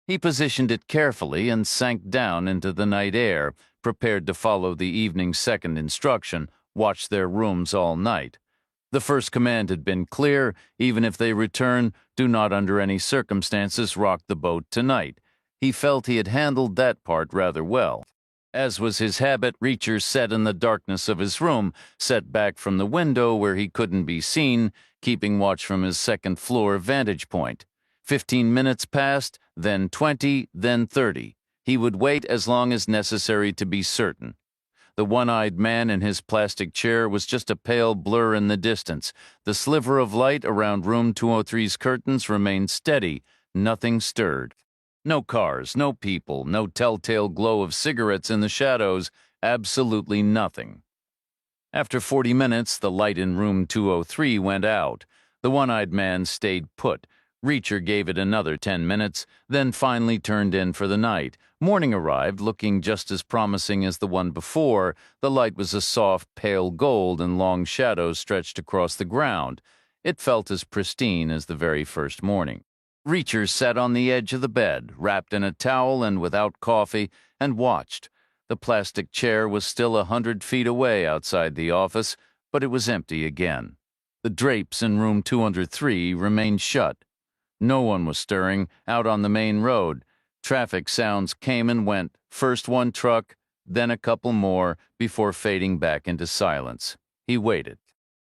He positioned it carefully and sank down into the night air, prepared to follow the evening's second instruction, watch their rooms all night. The first command had been clear: even if they return, do not under any circumstances rock the boat tonight. He felt he had handled that part rather well. As was his habit, Reacher sat in the darkness of his room, set back from the window where he couldn't be seen, keeping watch from his second-floor vantage point. 15 minutes passed, then 20, then 30. He would wait as long as necessary to be certain. The one-eyed man in his plastic chair was just a pale blur in the distance. The sliver of light around room 203's curtains remained steady. Nothing stirred. No cars, no people, no telltale glow of cigarettes in the shadows. Absolutely nothing. After 40 minutes, the light in room 203 went out. The one-eyed man stayed put. Reacher gave it another 10 minutes, then finally turned in for the night. Morning arrived, looking just as promising as the one before. The light was a soft, pale gold, and long shadows stretched across the ground. It felt as pristine as the very first morning. Reacher sat on the edge of the bed, wrapped in a towel and without coffee, and watched. The plastic chair was still 100 feet away outside the office, but it was empty again. The drapes in room 203 remained shut. No one was stirring out on the main road. Traffic sounds came and went, first one truck, then a couple more, before fading back into silence. He waited.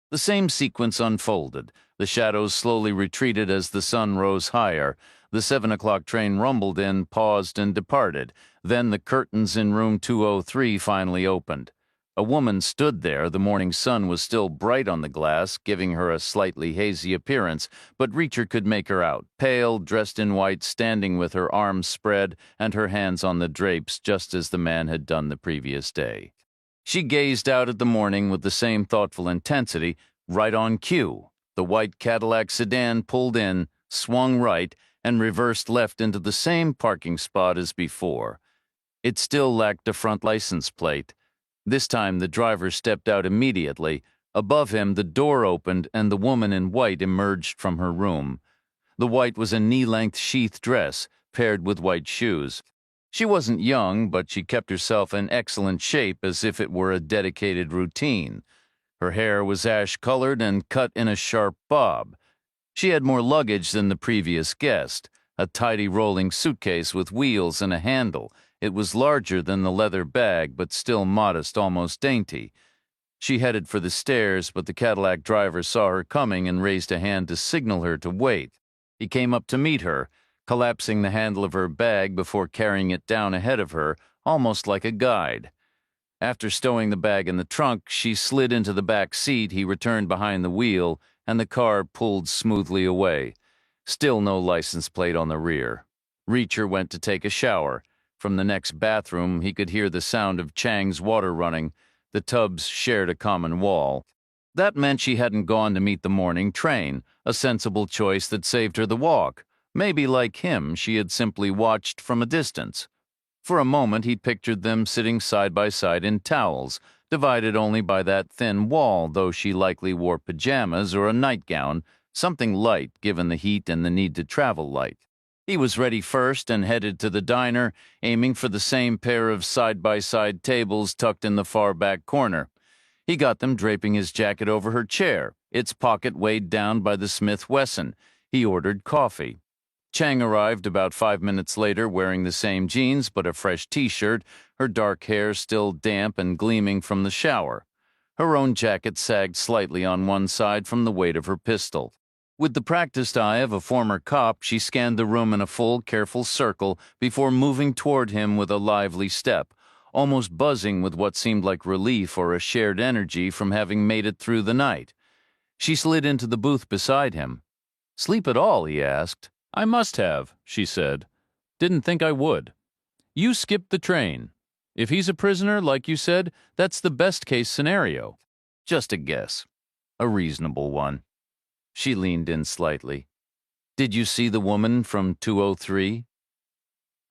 The same sequence unfolded. The shadows slowly retreated as the sun rose higher. The 7 o'clock train rumbled in, paused, and departed. Then the curtains in room 203 finally opened. A woman stood there. The morning sun was still bright on the glass, giving her a slightly hazy appearance, but Reacher could make her out, pale, dressed in white, standing with her arms spread and her hands on the drapes, just as the man had done the previous day. She gazed out at the morning with the same thoughtful intensity, right on cue. The white Cadillac sedan pulled in, swung right, and reversed left into the same parking spot as before. It still lacked a front license plate. This time the driver stepped out immediately. Above him, the door opened and the woman in white emerged from her room. The white was a knee-length sheath dress, paired with white shoes. She wasn't young, but she kept herself in excellent shape as if it were a dedicated routine. Her hair was ash-colored and cut in a sharp bob. She had more luggage than the previous guest, a tidy rolling suitcase with wheels and a handle. It was larger than the leather bag, but still modest, almost dainty. She headed for the stairs, but the Cadillac driver saw her coming and raised a hand to signal her to wait. He came up to meet her, collapsing the handle of her bag before carrying it down ahead of her, almost like a guide. After stowing the bag in the trunk, she slid into the back seat. He returned behind the wheel, and the car pulled smoothly away. Still no license plate on the rear. Reacher went to take a shower. From the next bathroom, he could hear the sound of Chang's water running. The tubs shared a common wall. That meant she hadn't gone to meet the morning train, a sensible choice that saved her the walk. Maybe, like him, she had simply watched from a distance. For a moment, he pictured them sitting side by side in towels, divided only by that thin wall, though she likely wore pajamas or a nightgown, something light given the heat and the need to travel light. He was ready first and headed to the diner, aiming for the same pair of side-by-side tables tucked in the far back corner. He got them draping his jacket over her chair, its pocket weighed down by the Smith Wesson. He ordered coffee. Chang arrived about 5 minutes later wearing the same jeans but a fresh T-shirt, her dark hair still damp and gleaming from the shower. Her own jacket sagged slightly on one side from the weight of her pistol. With the practiced eye of a former cop, she scanned the room in a full, careful circle before moving toward him with a lively step, almost buzzing with what seemed like relief or a shared energy from having made it through the night. She slid into the booth beside him. "Sleep at all?" he asked. "I must have," she said. "Didn't think I would." "You skipped the train. If he's a prisoner, like you said, that's the best-case scenario." "Just a guess. A reasonable one." She leaned in slightly. "Did you see the woman from 203?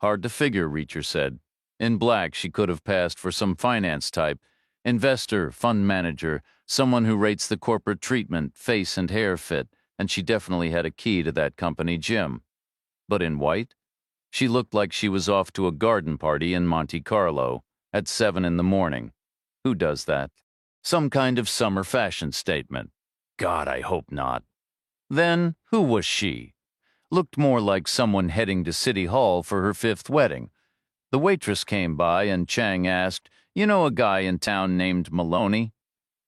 "Hard to figure," Reacher said. In black, she could have passed for some finance type. Investor, fund manager, someone who rates the corporate treatment, face and hair fit, and she definitely had a key to that company gym. But in white? She looked like she was off to a garden party in Monte Carlo at 7 in the morning. Who does that? Some kind of summer fashion statement. God, I hope not. Then, who was she? Looked more like someone heading to City Hall for her 5th wedding. The waitress came by and Chang asked, "You know a guy in town named Maloney?"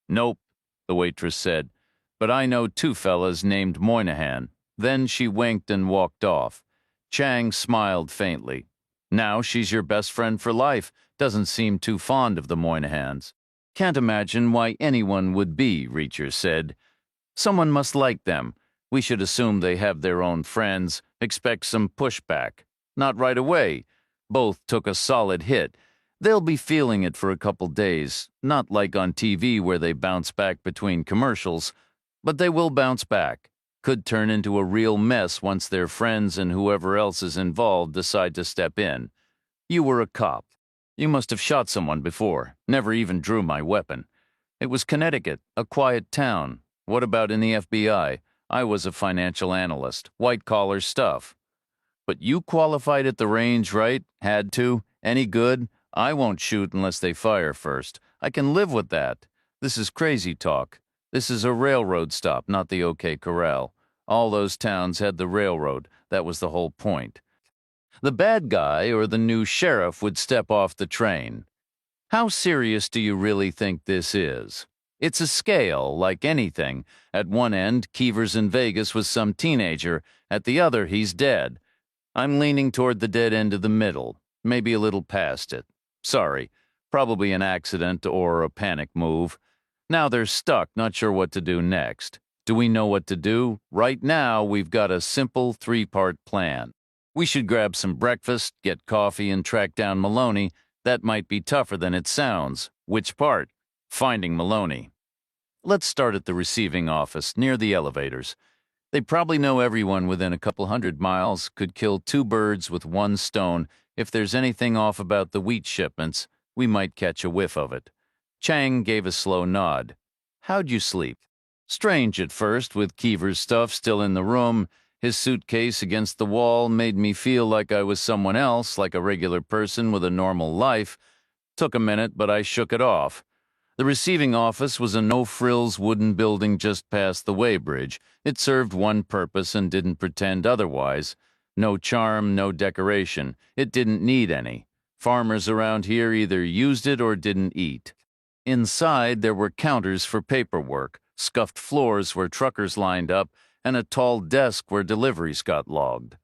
"Nope," the waitress said, "but I know 2 fellas named Moynihan." Then she winked and walked off. Chang smiled faintly. "Now she's your best friend for life. Doesn't seem too fond of the Moynihans." "Can't imagine why anyone would be," Reacher said. "Someone must like them. We should assume they have their own friends, expect some pushback. Not right away. Both took a solid hit. They'll be feeling it for a couple days, not like on TV where they bounce back between commercials. But they will bounce back. Could turn into a real mess once their friends and whoever else is involved decide to step in. You were a cop. You must have shot someone before. Never even drew my weapon. It was Connecticut, a quiet town. What about in the FBI? I was a financial analyst, white-collar stuff. But you qualified at the range, right? Had to? Any good? I won't shoot unless they fire first. I can live with that. This is crazy talk. This is a railroad stop, not the OK Corral. All those towns had the railroad. That was the whole point. The bad guy or the new sheriff would step off the train. How serious do you really think this is? It's a scale, like anything. At one end, Keever's in Vegas with some teenager. At the other, he's dead. I'm leaning toward the dead end of the middle, maybe a little past it. Sorry, probably an accident or a panic move. Now they're stuck, not sure what to do next. Do we know what to do? Right now, we've got a simple 3-part plan. We should grab some breakfast, get coffee, and track down Maloney, That might be tougher than it sounds. Which part? Finding Maloney. Let's start at the receiving office, near the elevators. They probably know everyone within a couple 100 miles, could kill two birds with one stone. If there's anything off about the wheat shipments, we might catch a whiff of it. Chang gave a slow nod. How'd you sleep? Strange at first, with Keever's stuff still in the room. His suitcase against the wall made me feel like I was someone else, like a regular person with a normal life. Took a minute, but I shook it off. The receiving office was a no-frills wooden building just past the weighbridge. It served one purpose and didn't pretend otherwise. No charm, no decoration. It didn't need any. Farmers around here either used it or didn't eat. Inside, there were counters for paperwork, scuffed floors where truckers lined up, and a tall desk where deliveries got logged.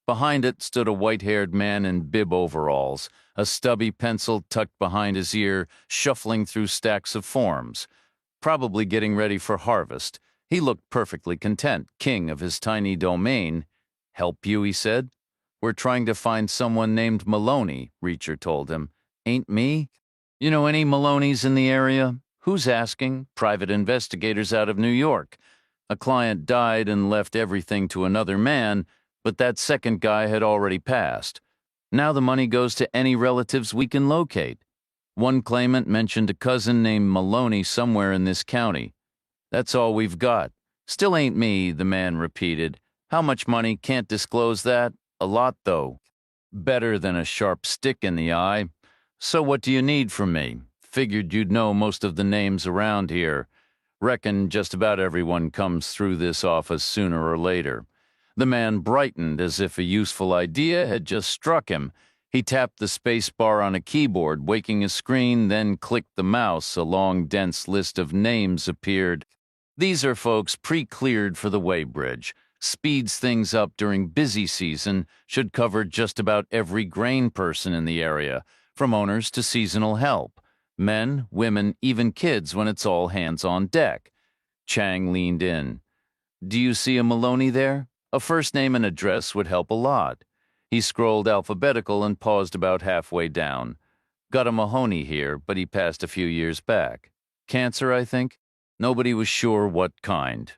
Behind it stood a white-haired man in bib overalls, a stubby pencil tucked behind his ear, shuffling through stacks of forms. Probably getting ready for harvest. He looked perfectly content, king of his tiny domain. "Help you," he said. "We're trying to find someone named Maloney," Reacher told him. "Ain't me? You know any Maloneys in the area?" "Who's asking?" "Private investigators out of New York. A client died and left everything to another man, but that second guy had already passed. Now the money goes to any relatives we can locate. One claimant mentioned a cousin named Maloney somewhere in this county. That's all we've got." "Still ain't me," the man repeated. "How much money? Can't disclose that. A lot, though." "Better than a sharp stick in the eye. So what do you need from me? Figured you'd know most of the names around here. Reckon just about everyone comes through this office sooner or later." The man brightened as if a useful idea had just struck him. He tapped the space bar on a keyboard, waking a screen, then clicked the mouse. A long, dense list of names appeared. "These are folks pre-cleared for the weighbridge. Speeds things up during busy season, should cover just about every grain person in the area, from owners to seasonal help. Men, women, even kids when it's all hands on deck." Chang leaned in. "Do you see a Maloney there? A first name and address would help a lot." He scrolled alphabetical and paused about halfway down. "Got a Mahoney here, but he passed a few years back. Cancer, I think. Nobody was sure what kind."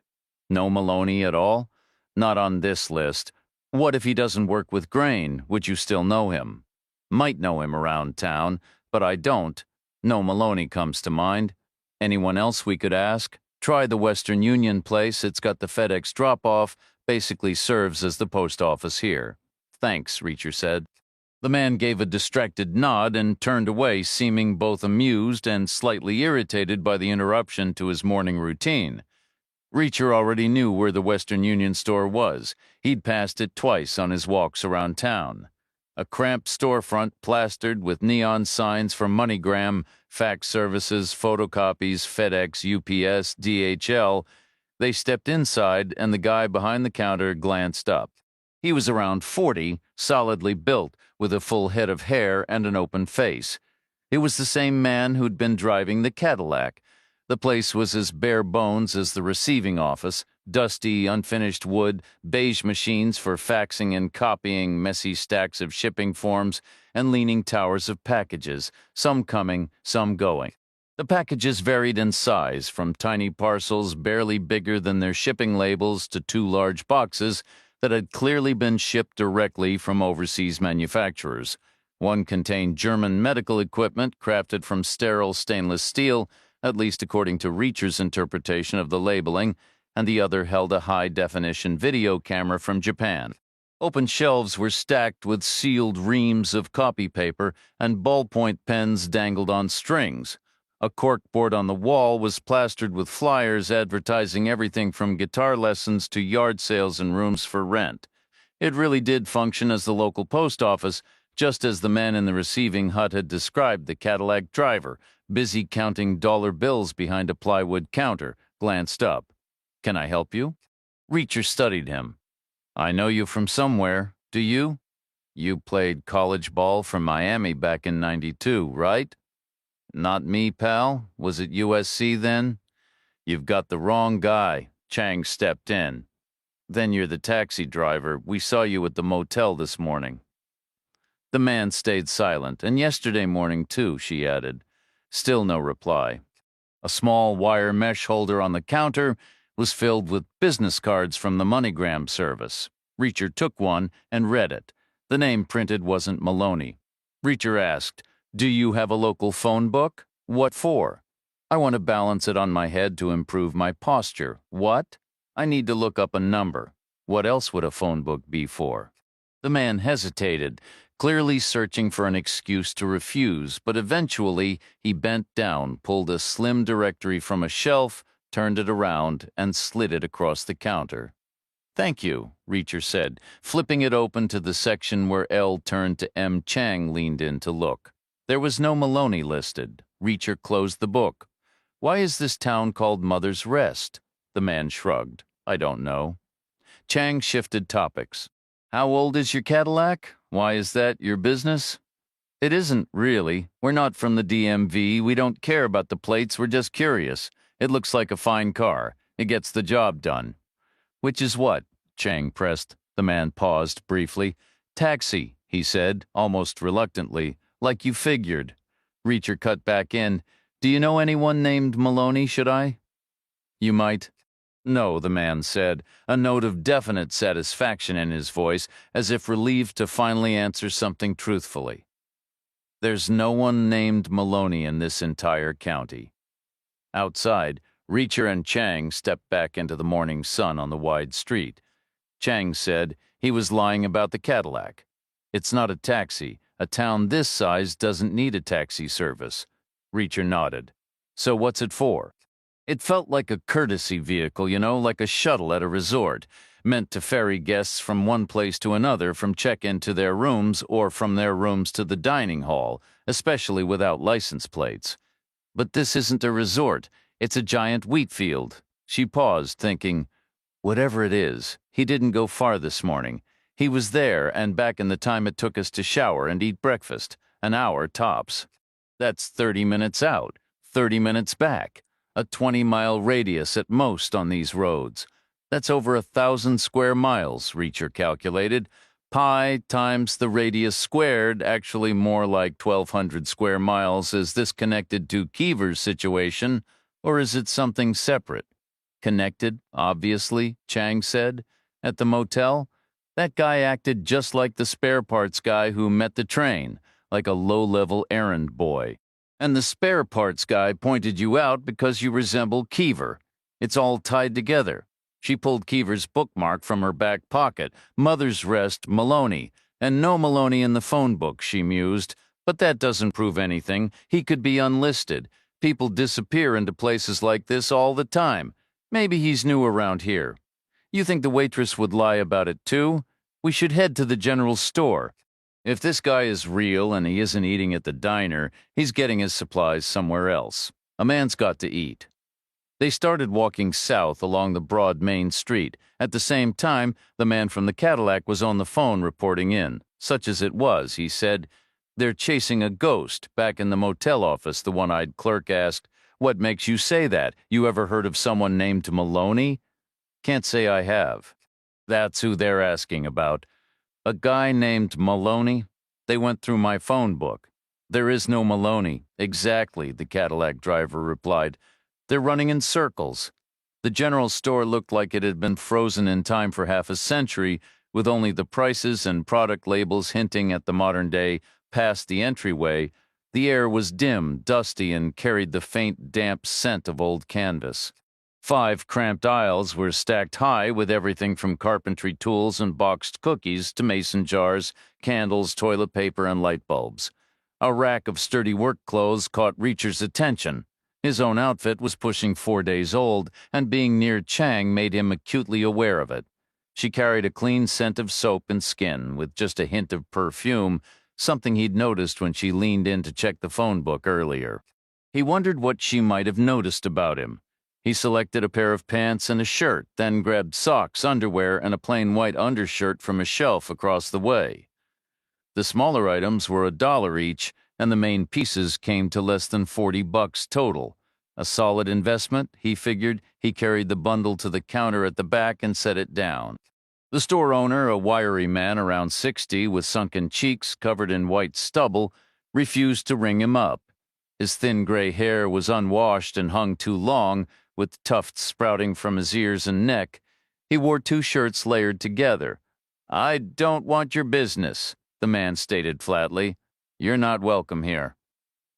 "No Maloney at all?" "Not on this list." "What if he doesn't work with grain? Would you still know him?" "Might know him around town, but I don't. No Maloney comes to mind." "Anyone else we could ask?" "Try the Western Union place. It's got the FedEx drop-off. Basically serves as the post office here." "Thanks," Reacher said. The man gave a distracted nod and turned away, seeming both amused and slightly irritated by the interruption to his morning routine. Reacher already knew where the Western Union store was. He'd passed it twice on his walks around town. A cramped storefront plastered with neon signs for MoneyGram, fax services, photocopies, FedEx, UPS, DHL. They stepped inside, and the guy behind the counter glanced up. He was around 40, solidly built, with a full head of hair and an open face. It was the same man who'd been driving the Cadillac. The place was as bare bones as the receiving office: dusty, unfinished wood, beige machines for faxing and copying, messy stacks of shipping forms, and leaning towers of packages, some coming, some going. The packages varied in size, from tiny parcels barely bigger than their shipping labels to two large boxes that had clearly been shipped directly from overseas manufacturers. One contained German medical equipment crafted from sterile stainless steel, at least according to Reacher's interpretation of the labeling, and the other held a high-definition video camera from Japan. Open shelves were stacked with sealed reams of copy paper, and ballpoint pens dangled on strings. A corkboard on the wall was plastered with flyers advertising everything from guitar lessons to yard sales and rooms for rent. It really did function as the local post office, just as the man in the receiving hut had described the Cadillac driver, busy counting dollar bills behind a plywood counter, glanced up. "Can I help you?" Reacher studied him. "I know you from somewhere. Do you? You played college ball for Miami back in '92, right?" "Not me, pal. Was it USC then?" "You've got the wrong guy." Chang stepped in. "Then you're the taxi driver. We saw you at the motel this morning." The man stayed silent, and yesterday morning, too, she added. Still no reply. A small wire mesh holder on the counter was filled with business cards from the MoneyGram service. Reacher took one and read it. The name printed wasn't Maloney. Reacher asked, "Do you have a local phone book? What for?" "I want to balance it on my head to improve my posture." "What?" "I need to look up a number." "What else would a phone book be for?" The man hesitated, clearly searching for an excuse to refuse, but eventually he bent down, pulled a slim directory from a shelf, turned it around, and slid it across the counter. "Thank you," Reacher said, flipping it open to the section where L turned to M. Chang leaned in to look. There was no Maloney listed. Reacher closed the book. "Why is this town called Mother's Rest?" The man shrugged. "I don't know." Chang shifted topics. "How old is your Cadillac? Why is that your business?" "It isn't, really. We're not from the DMV. We don't care about the plates. We're just curious. It looks like a fine car. It gets the job done." "Which is what?" Chang pressed. The man paused briefly. "Taxi," he said, almost reluctantly, "like you figured." Reacher cut back in. "Do you know anyone named Maloney, should I?" "You might." "No," the man said, a note of definite satisfaction in his voice, as if relieved to finally answer something truthfully. "There's no one named Maloney in this entire county." Outside, Reacher and Chang stepped back into the morning sun on the wide street. Chang said he was lying about the Cadillac. "It's not a taxi. A town this size doesn't need a taxi service." Reacher nodded. "So what's it for?" "It felt like a courtesy vehicle, like a shuttle at a resort, meant to ferry guests from one place to another, from check-in to their rooms or from their rooms to the dining hall, especially without license plates. But this isn't a resort. It's a giant wheat field." She paused, thinking, whatever it is, he didn't go far this morning. He was there and back in the time it took us to shower and eat breakfast, an hour tops. That's 30 minutes out, 30 minutes back. A 20-mile radius at most on these roads. That's over 1,000 square miles, Reacher calculated. Pi times the radius squared, actually more like 1,200 square miles. Is this connected to Keever's situation, or is it something separate? Connected, obviously, Chang said. At the motel, that guy acted just like the spare parts guy who met the train, like a low-level errand boy. And the spare parts guy pointed you out because you resemble Keever. It's all tied together. She pulled Keever's bookmark from her back pocket, Mother's Rest, Maloney, and no Maloney in the phone book, she mused. But that doesn't prove anything. He could be unlisted. People disappear into places like this all the time. Maybe he's new around here. You think the waitress would lie about it too? We should head to the general store. If this guy is real and he isn't eating at the diner, he's getting his supplies somewhere else. A man's got to eat. They started walking south along the broad main street. At the same time, the man from the Cadillac was on the phone reporting in. Such as it was, he said, "They're chasing a ghost." Back in the motel office, the one-eyed clerk asked, "What makes you say that? You ever heard of someone named Maloney?" "Can't say I have." "That's who they're asking about. A guy named Maloney? They went through my phone book." "There is no Maloney." "Exactly," the Cadillac driver replied. "They're running in circles." The general store looked like it had been frozen in time for half a century, with only the prices and product labels hinting at the modern day. Past the entryway, the air was dim, dusty, and carried the faint, damp scent of old canvas. 5 cramped aisles were stacked high with everything from carpentry tools and boxed cookies to mason jars, candles, toilet paper, and light bulbs. A rack of sturdy work clothes caught Reacher's attention. His own outfit was pushing 4 days old, and being near Chang made him acutely aware of it. She carried a clean scent of soap and skin, with just a hint of perfume, something he'd noticed when she leaned in to check the phone book earlier. He wondered what she might have noticed about him. He selected a pair of pants and a shirt, then grabbed socks, underwear, and a plain white undershirt from a shelf across the way. The smaller items were $1 each, and the main pieces came to less than $40 total. A solid investment, he figured. He carried the bundle to the counter at the back and set it down. The store owner, a wiry man around 60 with sunken cheeks covered in white stubble, refused to ring him up. His thin gray hair was unwashed and hung too long, with tufts sprouting from his ears and neck. He wore two shirts layered together. "I don't want your business," the man stated flatly. "You're not welcome here."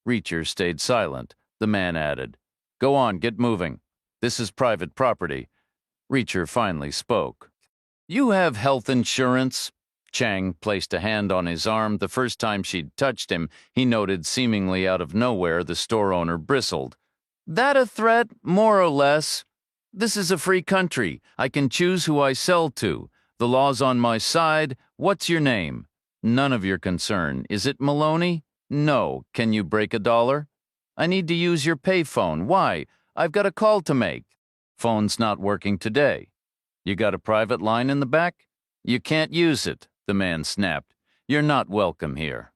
Reacher stayed silent. The man added, "Go on, get moving. This is private property." Reacher finally spoke. "You have health insurance?" Chang placed a hand on his arm. The first time she'd touched him, he noted seemingly out of nowhere the store owner bristled. "That a threat, more or less? This is a free country. I can choose who I sell to. The law's on my side. What's your name?" "None of your concern. Is it Maloney?" "No. Can you break $1?" "I need to use your payphone." "Why?" "I've got a call to make." "Phone's not working today." "You got a private line in the back?" "You can't use it," the man snapped. "You're not welcome here."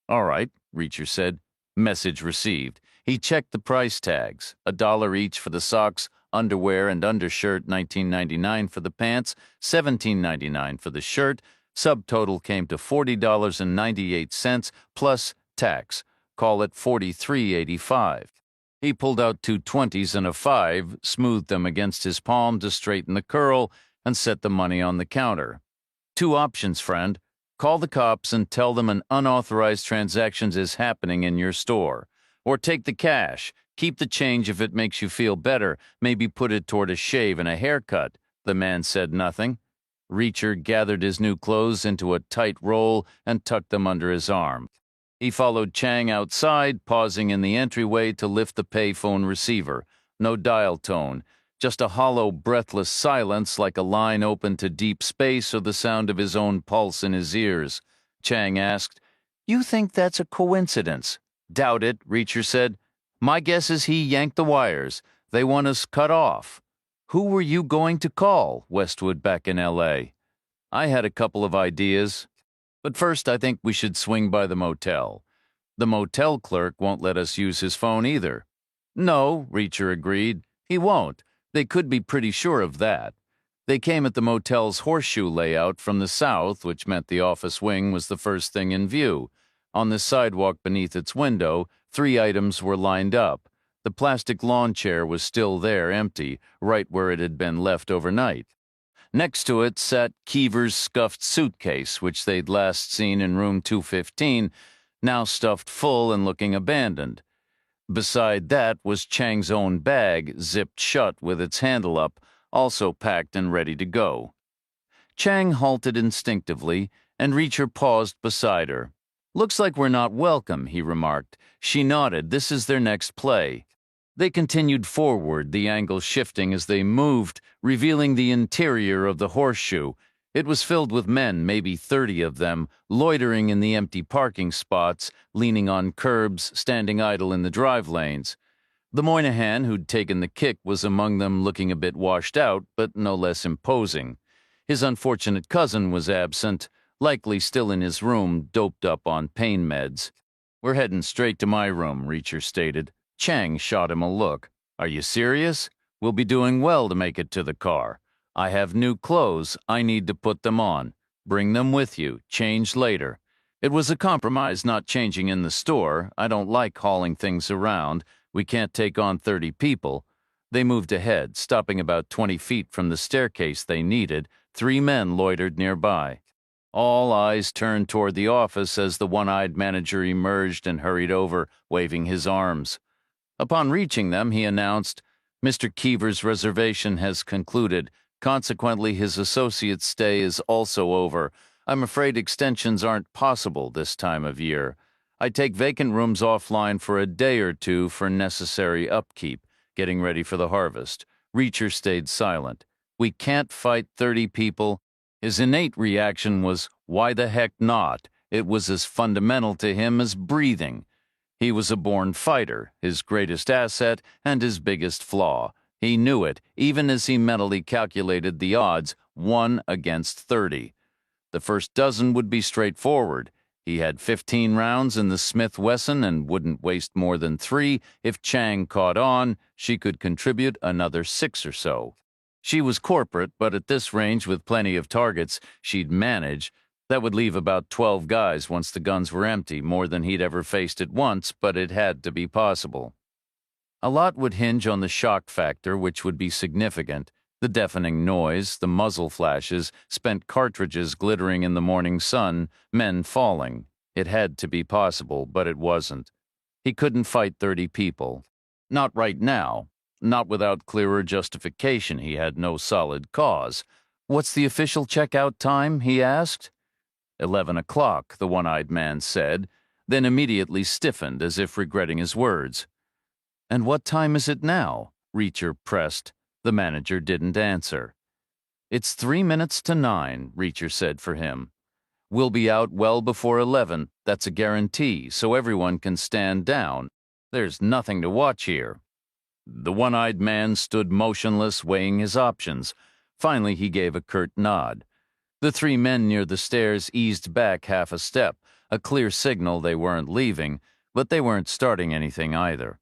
"All right," Reacher said. Message received. He checked the price tags. $1 each for the socks, underwear, and undershirt, $19.99 for the pants, $17.99 for the shirt. Subtotal came to $40.98 plus tax. Call it $43.85. He pulled out two 20s and a 5, smoothed them against his palm to straighten the curl, and set the money on the counter. "Two options, friend. Call the cops and tell them an unauthorized transaction is happening in your store. Or take the cash. Keep the change if it makes you feel better. Maybe put it toward a shave and a haircut." The man said nothing. Reacher gathered his new clothes into a tight roll and tucked them under his arm. He followed Chang outside, pausing in the entryway to lift the payphone receiver. No dial tone, just a hollow, breathless silence like a line open to deep space or the sound of his own pulse in his ears. Chang asked, "You think that's a coincidence?" "Doubt it," Reacher said. "My guess is he yanked the wires. They want us cut off." "Who were you going to call?" Westwood back in L.A. "I had a couple of ideas. But first, I think we should swing by the motel. The motel clerk won't let us use his phone either." "No," Reacher agreed. "He won't. They could be pretty sure of that." They came at the motel's horseshoe layout from the south, which meant the office wing was the first thing in view. On the sidewalk beneath its window, 3 items were lined up. The plastic lawn chair was still there, empty, right where it had been left overnight. Next to it sat Keever's scuffed suitcase, which they'd last seen in room 215, now stuffed full and looking abandoned. Beside that was Chang's own bag, zipped shut with its handle up, also packed and ready to go. Chang halted instinctively, and Reacher paused beside her. "Looks like we're not welcome," he remarked. She nodded. "This is their next play." They continued forward, the angle shifting as they moved, revealing the interior of the horseshoe. It was filled with men, maybe 30 of them, loitering in the empty parking spots, leaning on curbs, standing idle in the drive lanes. The Moynihan who'd taken the kick was among them, looking a bit washed out, but no less imposing. His unfortunate cousin was absent, likely still in his room, doped up on pain meds. "We're heading straight to my room," Reacher stated. Chang shot him a look. "Are you serious? We'll be doing well to make it to the car. I have new clothes. I need to put them on. Bring them with you. Change later." It was a compromise not changing in the store. I don't like hauling things around. We can't take on 30 people. They moved ahead, stopping about 20 feet from the staircase they needed. 3 men loitered nearby. All eyes turned toward the office as the one-eyed manager emerged and hurried over, waving his arms. Upon reaching them, he announced, "Mr. Keever's reservation has concluded. Consequently, his associate's stay is also over. I'm afraid extensions aren't possible this time of year. I take vacant rooms offline for a day or two for necessary upkeep, getting ready for the harvest." Reacher stayed silent. "We can't fight 30 people." His innate reaction was, why the heck not? It was as fundamental to him as breathing. He was a born fighter, his greatest asset and his biggest flaw. He knew it, even as he mentally calculated the odds, 1 against 30. The first dozen would be straightforward. He had 15 rounds in the Smith Wesson and wouldn't waste more than 3. If Chang caught on, she could contribute another 6 or so. She was corporate, but at this range with plenty of targets she'd manage, that would leave about 12 guys once the guns were empty, more than he'd ever faced at once, but it had to be possible. A lot would hinge on the shock factor, which would be significant. The deafening noise, the muzzle flashes, spent cartridges glittering in the morning sun, men falling. It had to be possible, but it wasn't. He couldn't fight 30 people. Not right now. Not without clearer justification. He had no solid cause. "What's the official checkout time?" he asked. 11 o'clock, the one-eyed man said, then immediately stiffened as if regretting his words. "And what time is it now?" Reacher pressed. The manager didn't answer. "It's 3 minutes to 9, Reacher said for him. "We'll be out well before 11, that's a guarantee, so everyone can stand down. There's nothing to watch here." The one-eyed man stood motionless, weighing his options. Finally, he gave a curt nod. The 3 men near the stairs eased back half a step, a clear signal they weren't leaving, but they weren't starting anything either.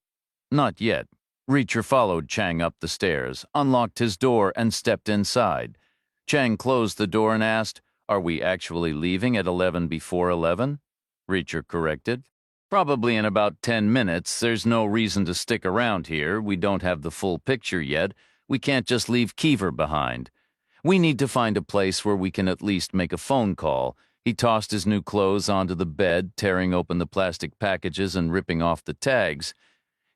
Not yet. Reacher followed Chang up the stairs, unlocked his door, and stepped inside. Chang closed the door and asked, "Are we actually leaving at 11 before 11? Reacher corrected. "Probably in about 10 minutes. There's no reason to stick around here. We don't have the full picture yet. We can't just leave Keever behind. We need to find a place where we can at least make a phone call." He tossed his new clothes onto the bed, tearing open the plastic packages and ripping off the tags.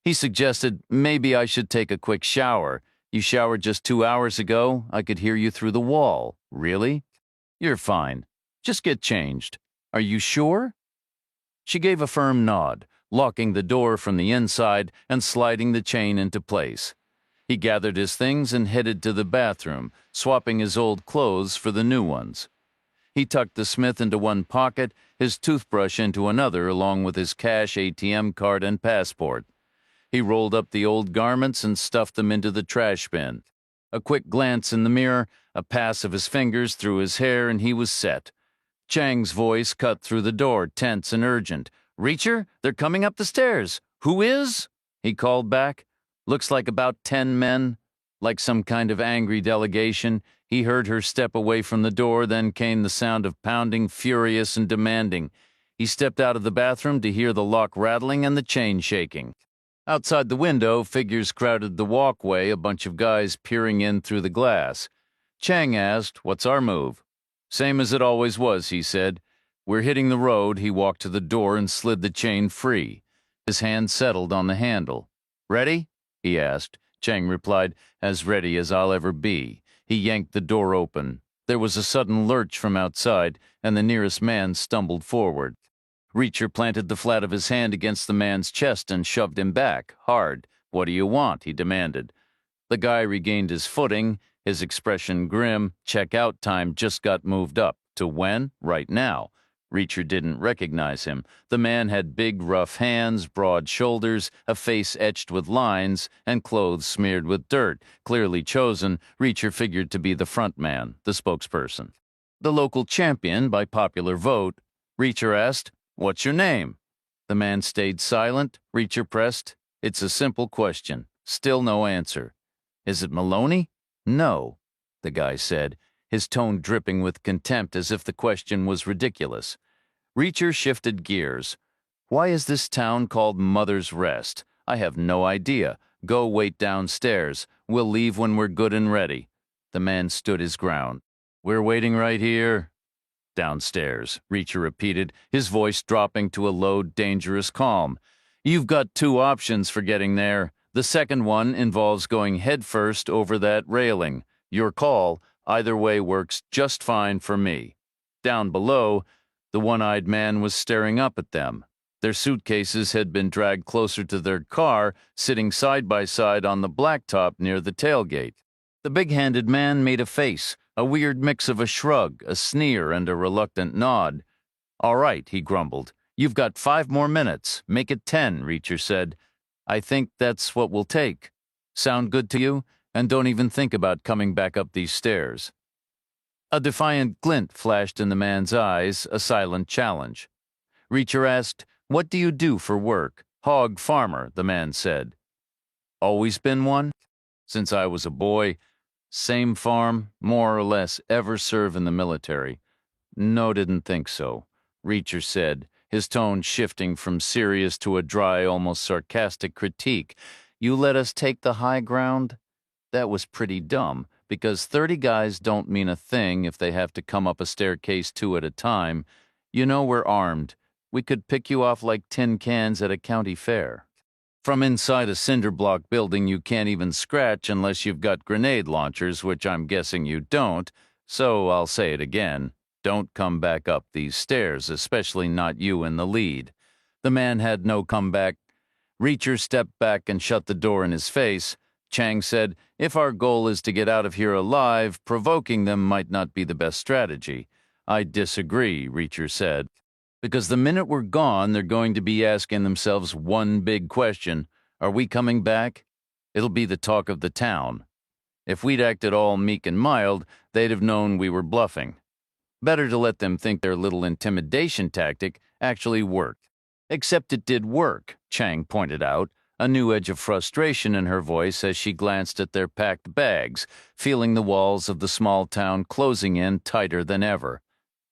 He suggested, "Maybe I should take a quick shower. You showered just 2 hours ago? I could hear you through the wall." "Really?" "You're fine. Just get changed." "Are you sure?" She gave a firm nod, locking the door from the inside and sliding the chain into place. He gathered his things and headed to the bathroom, swapping his old clothes for the new ones. He tucked the Smith into one pocket, his toothbrush into another, along with his cash, ATM card, and passport. He rolled up the old garments and stuffed them into the trash bin. A quick glance in the mirror, a pass of his fingers through his hair, and he was set. Chang's voice cut through the door, tense and urgent. "Reacher, they're coming up the stairs." "Who is?" he called back. "Looks like about 10 men." Like some kind of angry delegation, he heard her step away from the door, then came the sound of pounding, furious and demanding. He stepped out of the bathroom to hear the lock rattling and the chain shaking. Outside the window, figures crowded the walkway, a bunch of guys peering in through the glass. Chang asked, "What's our move?" "Same as it always was," he said. "We're hitting the road." He walked to the door and slid the chain free. His hand settled on the handle. "Ready?" he asked. Chang replied, "As ready as I'll ever be." He yanked the door open. There was a sudden lurch from outside, and the nearest man stumbled forward. Reacher planted the flat of his hand against the man's chest and shoved him back, hard. "What do you want?" he demanded. The guy regained his footing, his expression grim. "Check-out time just got moved up." "To when?" "Right now." Reacher didn't recognize him. The man had big, rough hands, broad shoulders, a face etched with lines, and clothes smeared with dirt. Clearly chosen, Reacher figured to be the front man, the spokesperson. "The local champion by popular vote." Reacher asked, "What's your name?" The man stayed silent. Reacher pressed, "It's a simple question." Still no answer. "Is it Maloney?" "No," the guy said, his tone dripping with contempt as if the question was ridiculous. Reacher shifted gears. "Why is this town called Mother's Rest?" "I have no idea. Go wait downstairs. We'll leave when we're good and ready." The man stood his ground. "We're waiting right here." "Downstairs," Reacher repeated, his voice dropping to a low, dangerous calm. "You've got 2 options for getting there. The second one involves going headfirst over that railing. Your call. Either way works just fine for me." Down below, the one-eyed man was staring up at them. Their suitcases had been dragged closer to their car, sitting side by side on the blacktop near the tailgate. The big-handed man made a face, a weird mix of a shrug, a sneer, and a reluctant nod. "All right," he grumbled. "You've got 5 more minutes. Make it 10, Reacher said. "I think that's what we'll take. Sound good to you? And don't even think about coming back up these stairs." A defiant glint flashed in the man's eyes, a silent challenge. Reacher asked, "What do you do for work?" "Hog farmer," the man said. "Always been one?" "Since I was a boy." Same farm, more or less, ever serve in the military? No, didn't think so, Reacher said, his tone shifting from serious to a dry, almost sarcastic critique. You let us take the high ground? That was pretty dumb, because 30 guys don't mean a thing if they have to come up a staircase two at a time. You know we're armed. We could pick you off like tin cans at a county fair. From inside a cinder block building you can't even scratch unless you've got grenade launchers, which I'm guessing you don't, so I'll say it again. Don't come back up these stairs, especially not you in the lead. The man had no comeback. Reacher stepped back and shut the door in his face. Chang said, if our goal is to get out of here alive, provoking them might not be the best strategy. I disagree, Reacher said. Because the minute we're gone, they're going to be asking themselves one big question. Are we coming back? It'll be the talk of the town. If we'd acted all meek and mild, they'd have known we were bluffing. Better to let them think their little intimidation tactic actually worked. Except it did work, Chang pointed out, a new edge of frustration in her voice as she glanced at their packed bags, feeling the walls of the small town closing in tighter than ever.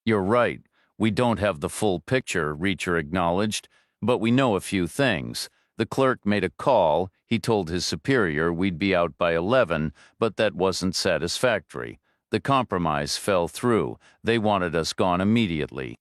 You're right. We don't have the full picture, Reacher acknowledged, but we know a few things. The clerk made a call. He told his superior we'd be out by 11, but that wasn't satisfactory. The compromise fell through. They wanted us gone immediately.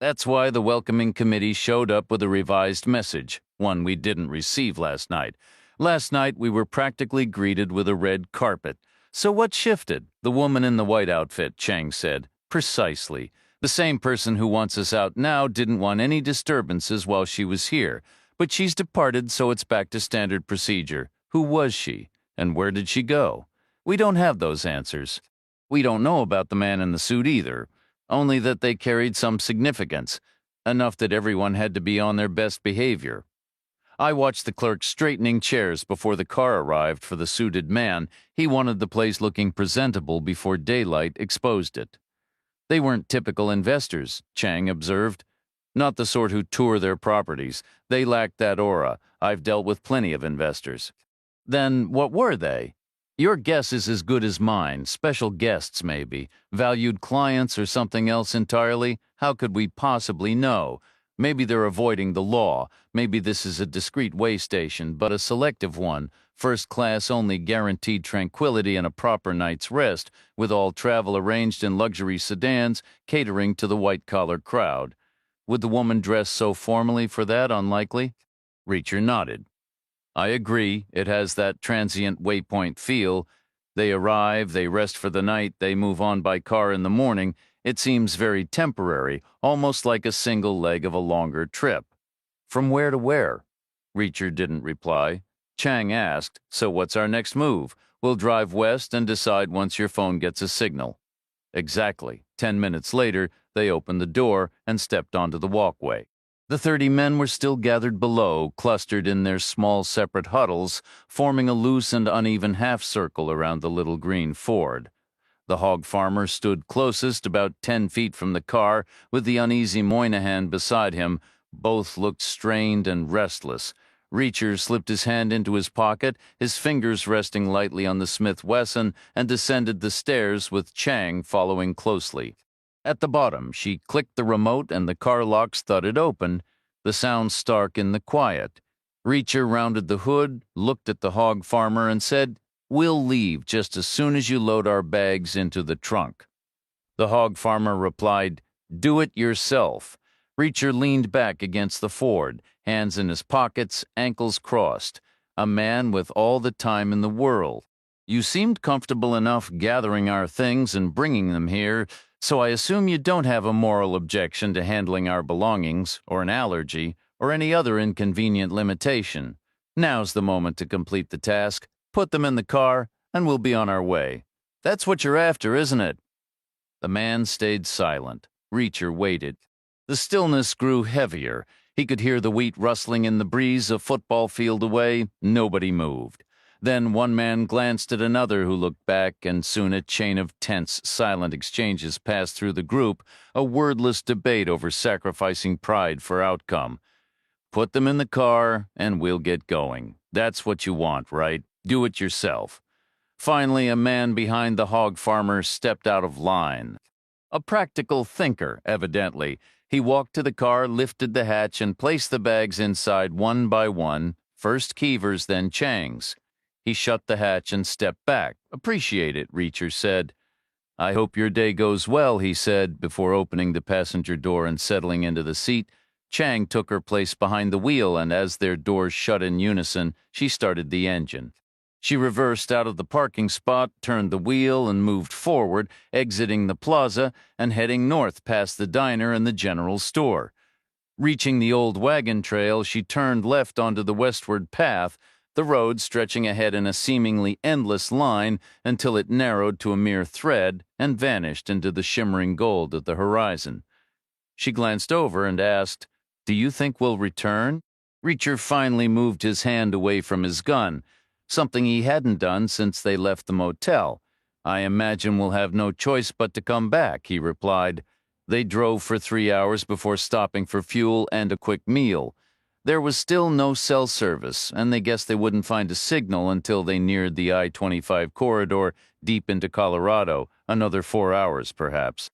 That's why the welcoming committee showed up with a revised message, one we didn't receive last night. Last night we were practically greeted with a red carpet. So what shifted? The woman in the white outfit, Chang said. Precisely. The same person who wants us out now didn't want any disturbances while she was here, but she's departed, so it's back to standard procedure. Who was she? And where did she go? We don't have those answers. We don't know about the man in the suit either, only that they carried some significance, enough that everyone had to be on their best behavior. I watched the clerk straightening chairs before the car arrived for the suited man. He wanted the place looking presentable before daylight exposed it. They weren't typical investors, Chang observed. Not the sort who tour their properties. They lacked that aura. I've dealt with plenty of investors. Then what were they? Your guess is as good as mine. Special guests, maybe. Valued clients or something else entirely? How could we possibly know? Maybe they're avoiding the law. Maybe this is a discreet way station, but a selective one. First class only, guaranteed tranquility and a proper night's rest, with all travel arranged in luxury sedans, catering to the white-collar crowd. Would the woman dress so formally for that? Unlikely? Reacher nodded. I agree, it has that transient waypoint feel. They arrive, they rest for the night, they move on by car in the morning. It seems very temporary, almost like a single leg of a longer trip. From where to where? Reacher didn't reply. Chang asked, so what's our next move? We'll drive west and decide once your phone gets a signal. Exactly. 10 minutes later, they opened the door and stepped onto the walkway. The 30 men were still gathered below, clustered in their small separate huddles, forming a loose and uneven half-circle around the little green Ford. The hog farmer stood closest, about 10 feet from the car, with the uneasy Moynihan beside him. Both looked strained and restless. Reacher slipped his hand into his pocket, his fingers resting lightly on the Smith Wesson, and descended the stairs with Chang following closely. At the bottom, she clicked the remote and the car locks thudded open, the sound stark in the quiet. Reacher rounded the hood, looked at the hog farmer, and said, "We'll leave just as soon as you load our bags into the trunk." The hog farmer replied, "Do it yourself." Reacher leaned back against the Ford, hands in his pockets, ankles crossed. A man with all the time in the world. You seemed comfortable enough gathering our things and bringing them here, so I assume you don't have a moral objection to handling our belongings, or an allergy, or any other inconvenient limitation. Now's the moment to complete the task. Put them in the car, and we'll be on our way. That's what you're after, isn't it? The man stayed silent. Reacher waited. The stillness grew heavier. He could hear the wheat rustling in the breeze a football field away. Nobody moved. Then one man glanced at another who looked back, and soon a chain of tense, silent exchanges passed through the group, a wordless debate over sacrificing pride for outcome. Put them in the car, and we'll get going. That's what you want, right? Do it yourself. Finally, a man behind the hog farmer stepped out of line. A practical thinker, evidently. He walked to the car, lifted the hatch, and placed the bags inside one by one, first Keever's, then Chang's. He shut the hatch and stepped back. "Appreciate it," Reacher said. "I hope your day goes well," he said, before opening the passenger door and settling into the seat. Chang took her place behind the wheel, and as their doors shut in unison, she started the engine. She reversed out of the parking spot, turned the wheel, and moved forward, exiting the plaza and heading north past the diner and the general store. Reaching the old wagon trail, she turned left onto the westward path, the road stretching ahead in a seemingly endless line until it narrowed to a mere thread and vanished into the shimmering gold of the horizon. She glanced over and asked, "Do you think we'll return?" Reacher finally moved his hand away from his gun, something he hadn't done since they left the motel. "I imagine we'll have no choice but to come back," he replied. They drove for 3 hours before stopping for fuel and a quick meal. There was still no cell service, and they guessed they wouldn't find a signal until they neared the I-25 corridor deep into Colorado, another 4 hours perhaps.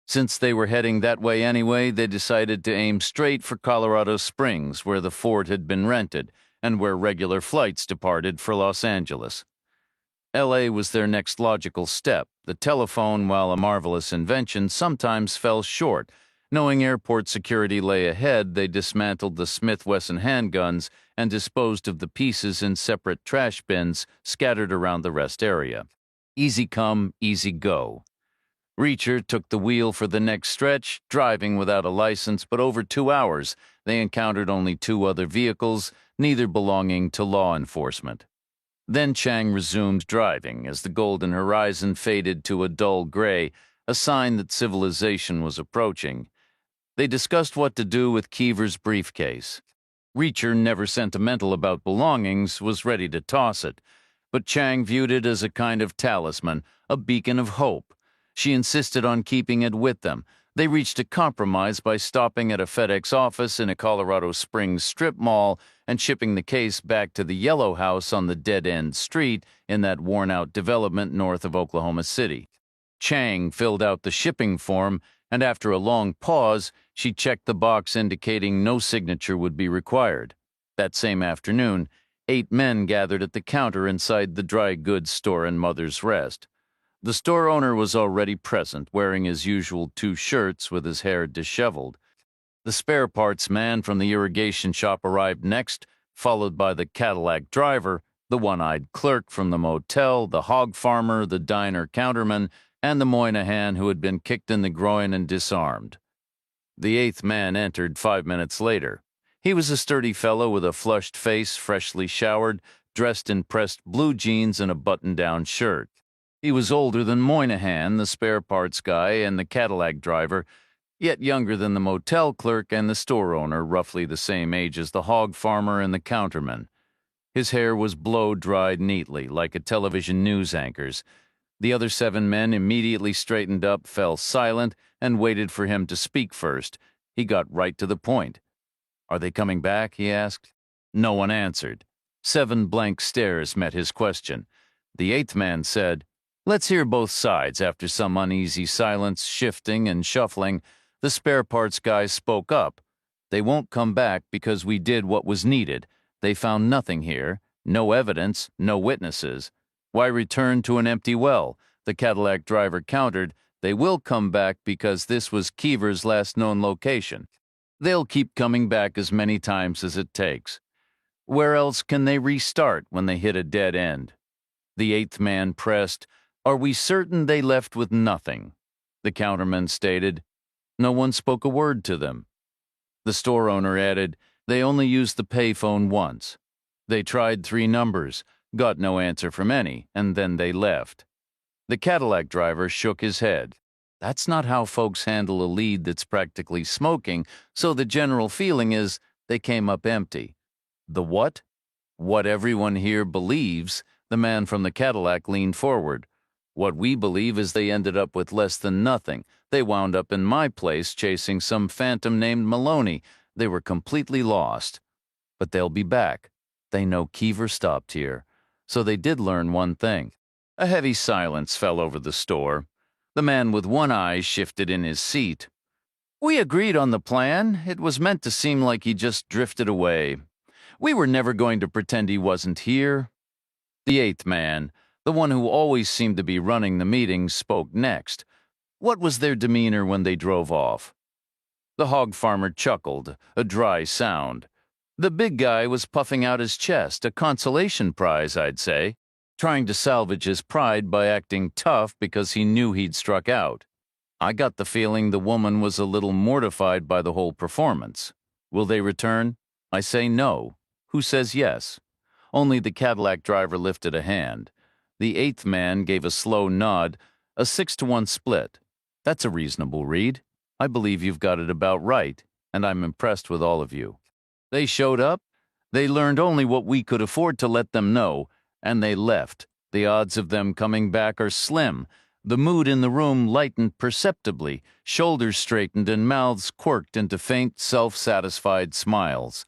Since they were heading that way anyway, they decided to aim straight for Colorado Springs, where the fort had been rented, and where regular flights departed for Los Angeles. L.A. was their next logical step. The telephone, while a marvelous invention, sometimes fell short. Knowing airport security lay ahead, they dismantled the Smith Wesson handguns and disposed of the pieces in separate trash bins scattered around the rest area. Easy come, easy go. Reacher took the wheel for the next stretch, driving without a license, but over 2 hours they encountered only 2 other vehicles, neither belonging to law enforcement. Then Chang resumed driving as the golden horizon faded to a dull gray, a sign that civilization was approaching. They discussed what to do with Keever's briefcase. Reacher, never sentimental about belongings, was ready to toss it, but Chang viewed it as a kind of talisman, a beacon of hope. She insisted on keeping it with them. They reached a compromise by stopping at a FedEx office in a Colorado Springs strip mall and shipping the case back to the yellow house on the dead-end street in that worn-out development north of Oklahoma City. Chang filled out the shipping form, and after a long pause, she checked the box indicating no signature would be required. That same afternoon, 8 men gathered at the counter inside the dry goods store in Mother's Rest. The store owner was already present, wearing his usual 2 shirts with his hair disheveled. The spare parts man from the irrigation shop arrived next, followed by the Cadillac driver, the one-eyed clerk from the motel, the hog farmer, the diner counterman, and the Moynihan who had been kicked in the groin and disarmed. The 8th man entered 5 minutes later. He was a sturdy fellow with a flushed face, freshly showered, dressed in pressed blue jeans and a button-down shirt. He was older than Moynihan, the spare parts guy, and the Cadillac driver, yet younger than the motel clerk and the store owner, roughly the same age as the hog farmer and the counterman. His hair was blow-dried neatly, like a television news anchor's. The other 7 men immediately straightened up, fell silent, and waited for him to speak first. He got right to the point. "Are they coming back?" he asked. No one answered. 7 blank stares met his question. The 8th man said, "Let's hear both sides." After some uneasy silence, shifting and shuffling, the spare parts guy spoke up. "They won't come back because we did what was needed. They found nothing here, no evidence, no witnesses. Why return to an empty well?" The Cadillac driver countered, "They will come back because this was Keever's last known location. They'll keep coming back as many times as it takes. Where else can they restart when they hit a dead end?" The 8th man pressed, "Are we certain they left with nothing?" The counterman stated, "No one spoke a word to them." The store owner added, "They only used the payphone once. They tried 3 numbers, got no answer from any, and then they left." The Cadillac driver shook his head. "That's not how folks handle a lead that's practically smoking, so the general feeling is they came up empty." "The what?" "What everyone here believes." The man from the Cadillac leaned forward. "What we believe is they ended up with less than nothing. They wound up in my place chasing some phantom named Maloney. They were completely lost. But they'll be back. They know Keever stopped here. So they did learn one thing. A heavy silence fell over the store. The man with one eye shifted in his seat. We agreed on the plan. It was meant to seem like he just drifted away. We were never going to pretend he wasn't here. The eighth man, the one who always seemed to be running the meeting, spoke next. What was their demeanor when they drove off? The hog farmer chuckled, a dry sound. The big guy was puffing out his chest, a consolation prize, I'd say, trying to salvage his pride by acting tough because he knew he'd struck out. I got the feeling the woman was a little mortified by the whole performance. Will they return? I say no. Who says yes? Only the Cadillac driver lifted a hand. The eighth man gave a slow nod, a 6-to-1 split. That's a reasonable read. I believe you've got it about right, and I'm impressed with all of you. They showed up. They learned only what we could afford to let them know, and they left. The odds of them coming back are slim. The mood in the room lightened perceptibly, shoulders straightened and mouths quirked into faint, self-satisfied smiles.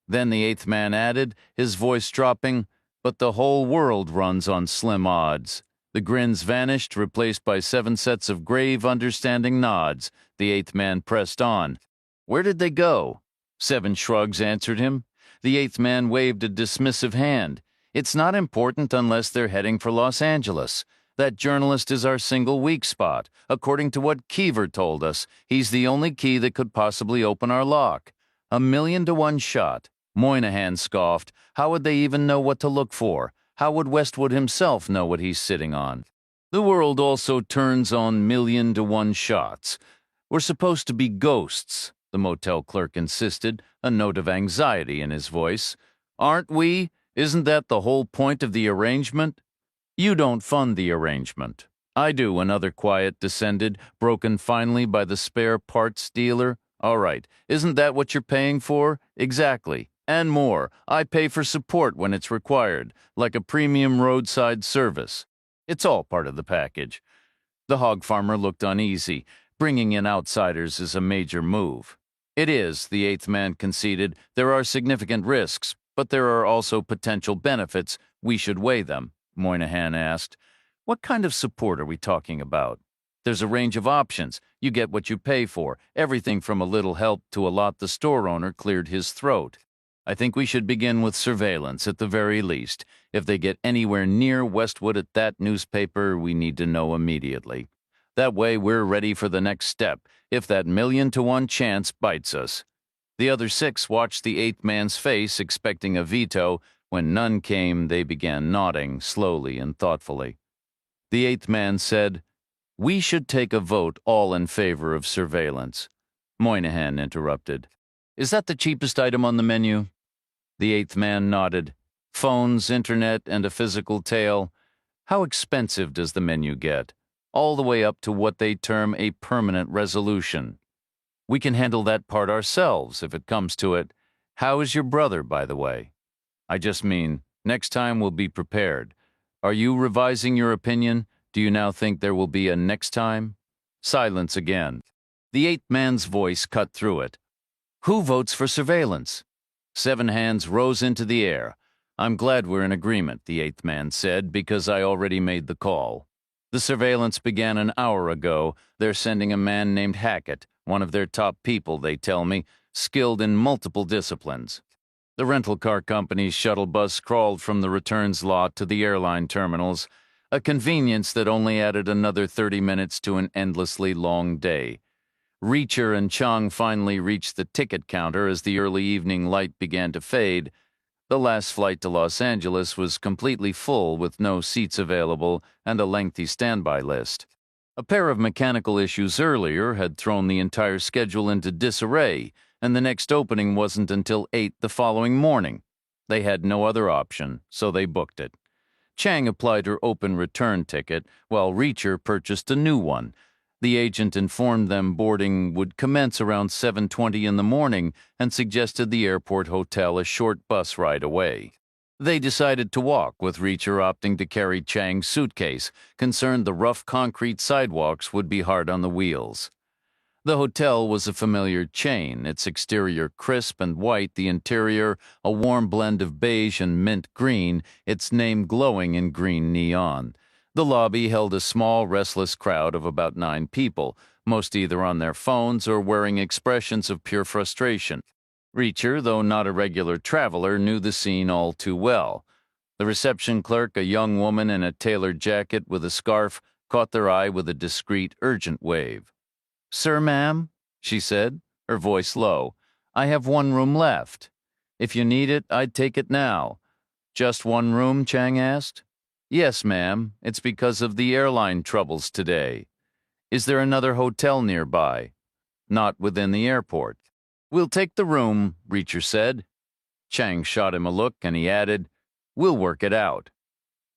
Then the eighth man added, his voice dropping, "But the whole world runs on slim odds." The grins vanished, replaced by 7 sets of grave, understanding nods. The eighth man pressed on. Where did they go? 7 shrugs answered him. The eighth man waved a dismissive hand. It's not important unless they're heading for Los Angeles. That journalist is our single weak spot. According to what Keever told us, he's the only key that could possibly open our lock. 1,000,000 to 1 shot. Moynihan scoffed. How would they even know what to look for? How would Westwood himself know what he's sitting on? The world also turns on 1,000,000 to 1 shots. We're supposed to be ghosts, the motel clerk insisted, a note of anxiety in his voice. Aren't we? Isn't that the whole point of the arrangement? You don't fund the arrangement. I do, another quiet descended, broken finally by the spare parts dealer. All right, isn't that what you're paying for? Exactly. And more. I pay for support when it's required, like a premium roadside service. It's all part of the package. The hog farmer looked uneasy. Bringing in outsiders is a major move. It is, the eighth man conceded. There are significant risks, but there are also potential benefits. We should weigh them, Moynihan asked. What kind of support are we talking about? There's a range of options. You get what you pay for. Everything from a little help to a lot. The store owner cleared his throat. I think we should begin with surveillance at the very least. If they get anywhere near Westwood at that newspaper, we need to know immediately. That way we're ready for the next step, if that 1,000,000 to 1 chance bites us. The other 6 watched the eighth man's face, expecting a veto. When none came, they began nodding, slowly and thoughtfully. The eighth man said, We should take a vote all in favor of surveillance. Moynihan interrupted. Is that the cheapest item on the menu? The eighth man nodded. Phones, internet, and a physical tail. How expensive does the menu get? All the way up to what they term a permanent resolution. We can handle that part ourselves if it comes to it. How is your brother, by the way? I just mean, next time we'll be prepared. Are you revising your opinion? Do you now think there will be a next time? Silence again. The eighth man's voice cut through it. Who votes for surveillance? 7 hands rose into the air. I'm glad we're in agreement, the eighth man said, because I already made the call. The surveillance began an hour ago. They're sending a man named Hackett, one of their top people, they tell me, skilled in multiple disciplines. The rental car company's shuttle bus crawled from the returns lot to the airline terminals, a convenience that only added another 30 minutes to an endlessly long day. Reacher and Chang finally reached the ticket counter as the early evening light began to fade. The last flight to Los Angeles was completely full with no seats available and a lengthy standby list. A pair of mechanical issues earlier had thrown the entire schedule into disarray, and the next opening wasn't until 8 the following morning. They had no other option, so they booked it. Chang applied her open return ticket, while Reacher purchased a new one. The agent informed them boarding would commence around 7:20 in the morning and suggested the airport hotel a short bus ride away. They decided to walk, with Reacher opting to carry Chang's suitcase, concerned the rough concrete sidewalks would be hard on the wheels. The hotel was a familiar chain, its exterior crisp and white, the interior a warm blend of beige and mint green, its name glowing in green neon. The lobby held a small, restless crowd of about 9 people, most either on their phones or wearing expressions of pure frustration. Reacher, though not a regular traveler, knew the scene all too well. The reception clerk, a young woman in a tailored jacket with a scarf, caught their eye with a discreet, urgent wave. "Sir, ma'am," she said, her voice low, "I have one room left. If you need it, I'd take it now." "Just one room?" Chang asked. "Yes, ma'am. It's because of the airline troubles today." "Is there another hotel nearby?" "Not within the airport." "We'll take the room," Reacher said. Chang shot him a look, and he added, "We'll work it out."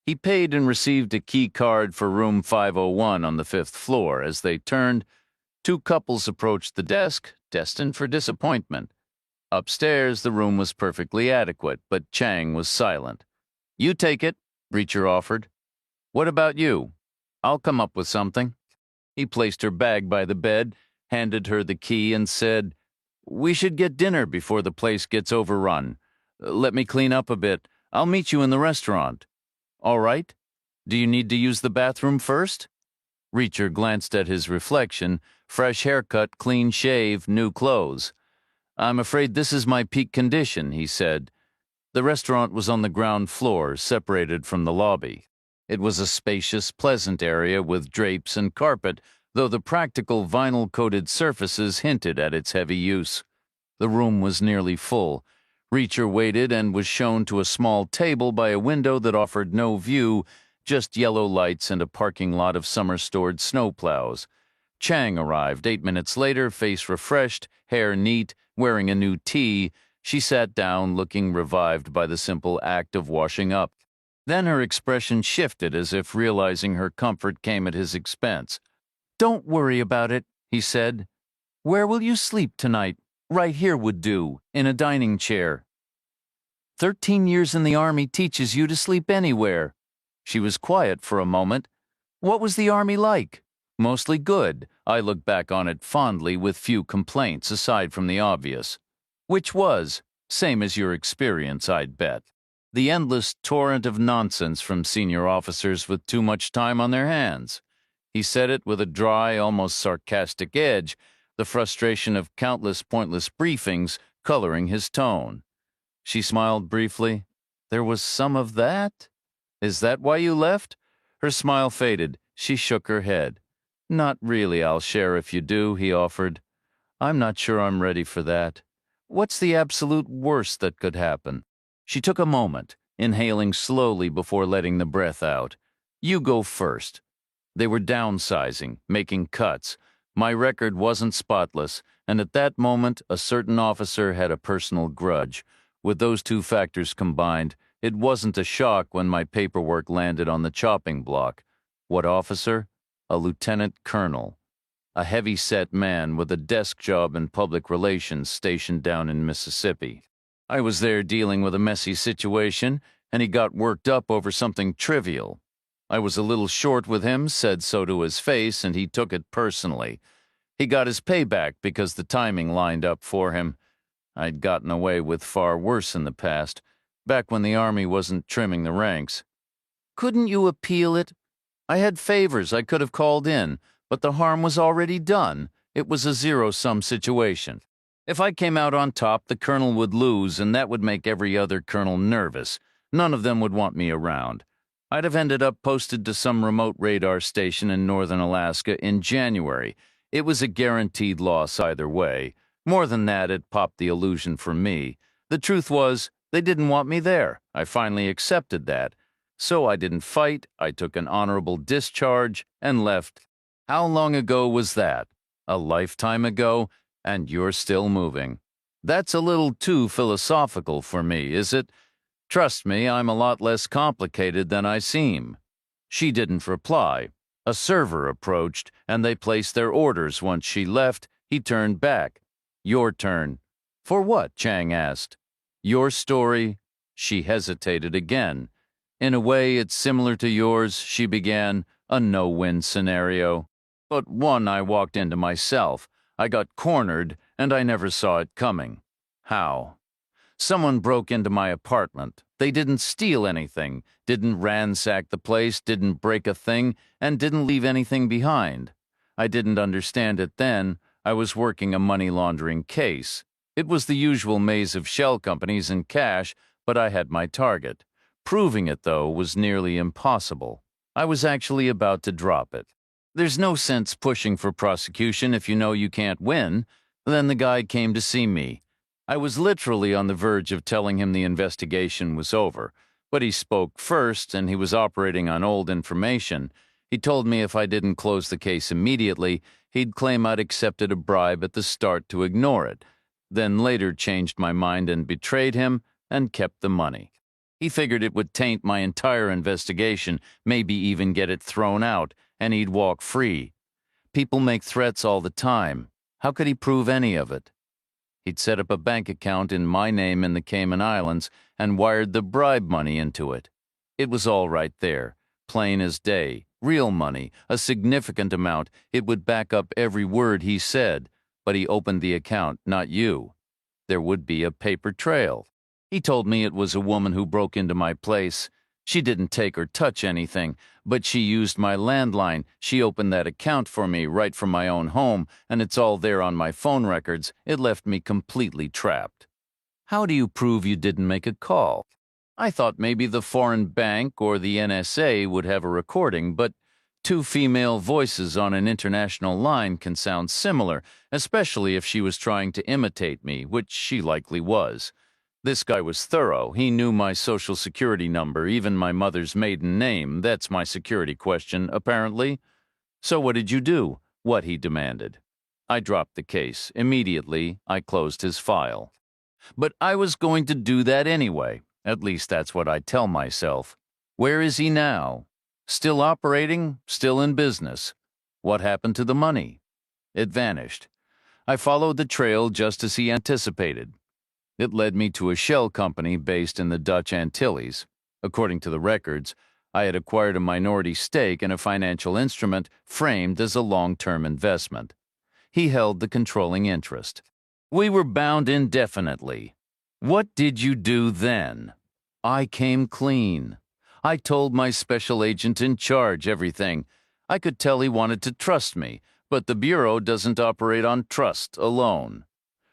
He paid and received a key card for room 501 on the 5th floor. As they turned, 2 couples approached the desk, destined for disappointment. Upstairs, the room was perfectly adequate, but Chang was silent. "You take it," Reacher offered. "What about you?" "I'll come up with something." He placed her bag by the bed, handed her the key, and said, "We should get dinner before the place gets overrun. Let me clean up a bit. I'll meet you in the restaurant." "All right. Do you need to use the bathroom first?" Reacher glanced at his reflection, fresh haircut, clean shave, new clothes. "I'm afraid this is my peak condition," he said. The restaurant was on the ground floor, separated from the lobby. It was a spacious, pleasant area with drapes and carpet, though the practical vinyl-coated surfaces hinted at its heavy use. The room was nearly full. Reacher waited and was shown to a small table by a window that offered no view, just yellow lights and a parking lot of summer-stored snowplows. Chang arrived 8 minutes later, face refreshed, hair neat, wearing a new tee. She sat down, looking revived by the simple act of washing up. Then her expression shifted as if realizing her comfort came at his expense. "Don't worry about it," he said. "Where will you sleep tonight? Right here would do, in a dining chair." 13 years in the Army teaches you to sleep anywhere." She was quiet for a moment. "What was the Army like?" "Mostly good. I look back on it fondly with few complaints aside from the obvious." "Which was? Same as your experience, I'd bet." "The endless torrent of nonsense from senior officers with too much time on their hands." He said it with a dry, almost sarcastic edge, the frustration of countless pointless briefings coloring his tone. She smiled briefly. "There was some of that? Is that why you left?" Her smile faded. She shook her head. "Not really. I'll share if you do," he offered. "I'm not sure I'm ready for that. What's the absolute worst that could happen?" She took a moment, inhaling slowly before letting the breath out. "You go first." They were downsizing, making cuts. My record wasn't spotless, and at that moment, a certain officer had a personal grudge. With those 2 factors combined, it wasn't a shock when my paperwork landed on the chopping block. What officer? A lieutenant colonel. A heavy-set man with a desk job in public relations stationed down in Mississippi. I was there dealing with a messy situation, and he got worked up over something trivial. I was a little short with him, said so to his face, and he took it personally. He got his payback because the timing lined up for him. I'd gotten away with far worse in the past, back when the Army wasn't trimming the ranks. "Couldn't you appeal it?" "I had favors I could have called in, but the harm was already done. It was a zero-sum situation. If I came out on top, the colonel would lose, and that would make every other colonel nervous. None of them would want me around. I'd have ended up posted to some remote radar station in northern Alaska in January. It was a guaranteed loss either way. More than that, it popped the illusion for me. The truth was, they didn't want me there. I finally accepted that. So I didn't fight, I took an honorable discharge, and left. How long ago was that? A lifetime ago, and you're still moving. That's a little too philosophical for me, is it? Trust me, I'm a lot less complicated than I seem." She didn't reply. A server approached, and they placed their orders. Once she left, he turned back. "Your turn." "For what?" Chang asked. "Your story." She hesitated again. "In a way, it's similar to yours," she began, "a no-win scenario. But one I walked into myself. I got cornered, and I never saw it coming." "How?" "Someone broke into my apartment. They didn't steal anything, didn't ransack the place, didn't break a thing, and didn't leave anything behind. I didn't understand it then. I was working a money laundering case. It was the usual maze of shell companies and cash, but I had my target. Proving it, though, was nearly impossible. I was actually about to drop it. There's no sense pushing for prosecution if you know you can't win. Then the guy came to see me. I was literally on the verge of telling him the investigation was over, but he spoke first, and he was operating on old information. He told me if I didn't close the case immediately, he'd claim I'd accepted a bribe at the start to ignore it, then later changed my mind and betrayed him and kept the money. He figured it would taint my entire investigation, maybe even get it thrown out, and he'd walk free. People make threats all the time. How could he prove any of it? He'd set up a bank account in my name in the Cayman Islands and wired the bribe money into it. It was all right there, plain as day, real money, a significant amount. It would back up every word he said, but he opened the account, not you. There would be a paper trail. He told me it was a woman who broke into my place. She didn't take or touch anything, but she used my landline. She opened that account for me right from my own home, and it's all there on my phone records. It left me completely trapped. How do you prove you didn't make a call? I thought maybe the foreign bank or the NSA would have a recording, but two female voices on an international line can sound similar, especially if she was trying to imitate me, which she likely was. This guy was thorough. He knew my social security number, even my mother's maiden name. That's my security question, apparently. So what did you do? What he demanded. I dropped the case. Immediately, I closed his file. But I was going to do that anyway. At least that's what I tell myself. Where is he now? Still operating? Still in business? What happened to the money? It vanished. I followed the trail just as he anticipated. It led me to a shell company based in the Dutch Antilles. According to the records, I had acquired a minority stake in a financial instrument framed as a long-term investment. He held the controlling interest. We were bound indefinitely. What did you do then? I came clean. I told my special agent in charge everything. I could tell he wanted to trust me, but the Bureau doesn't operate on trust alone.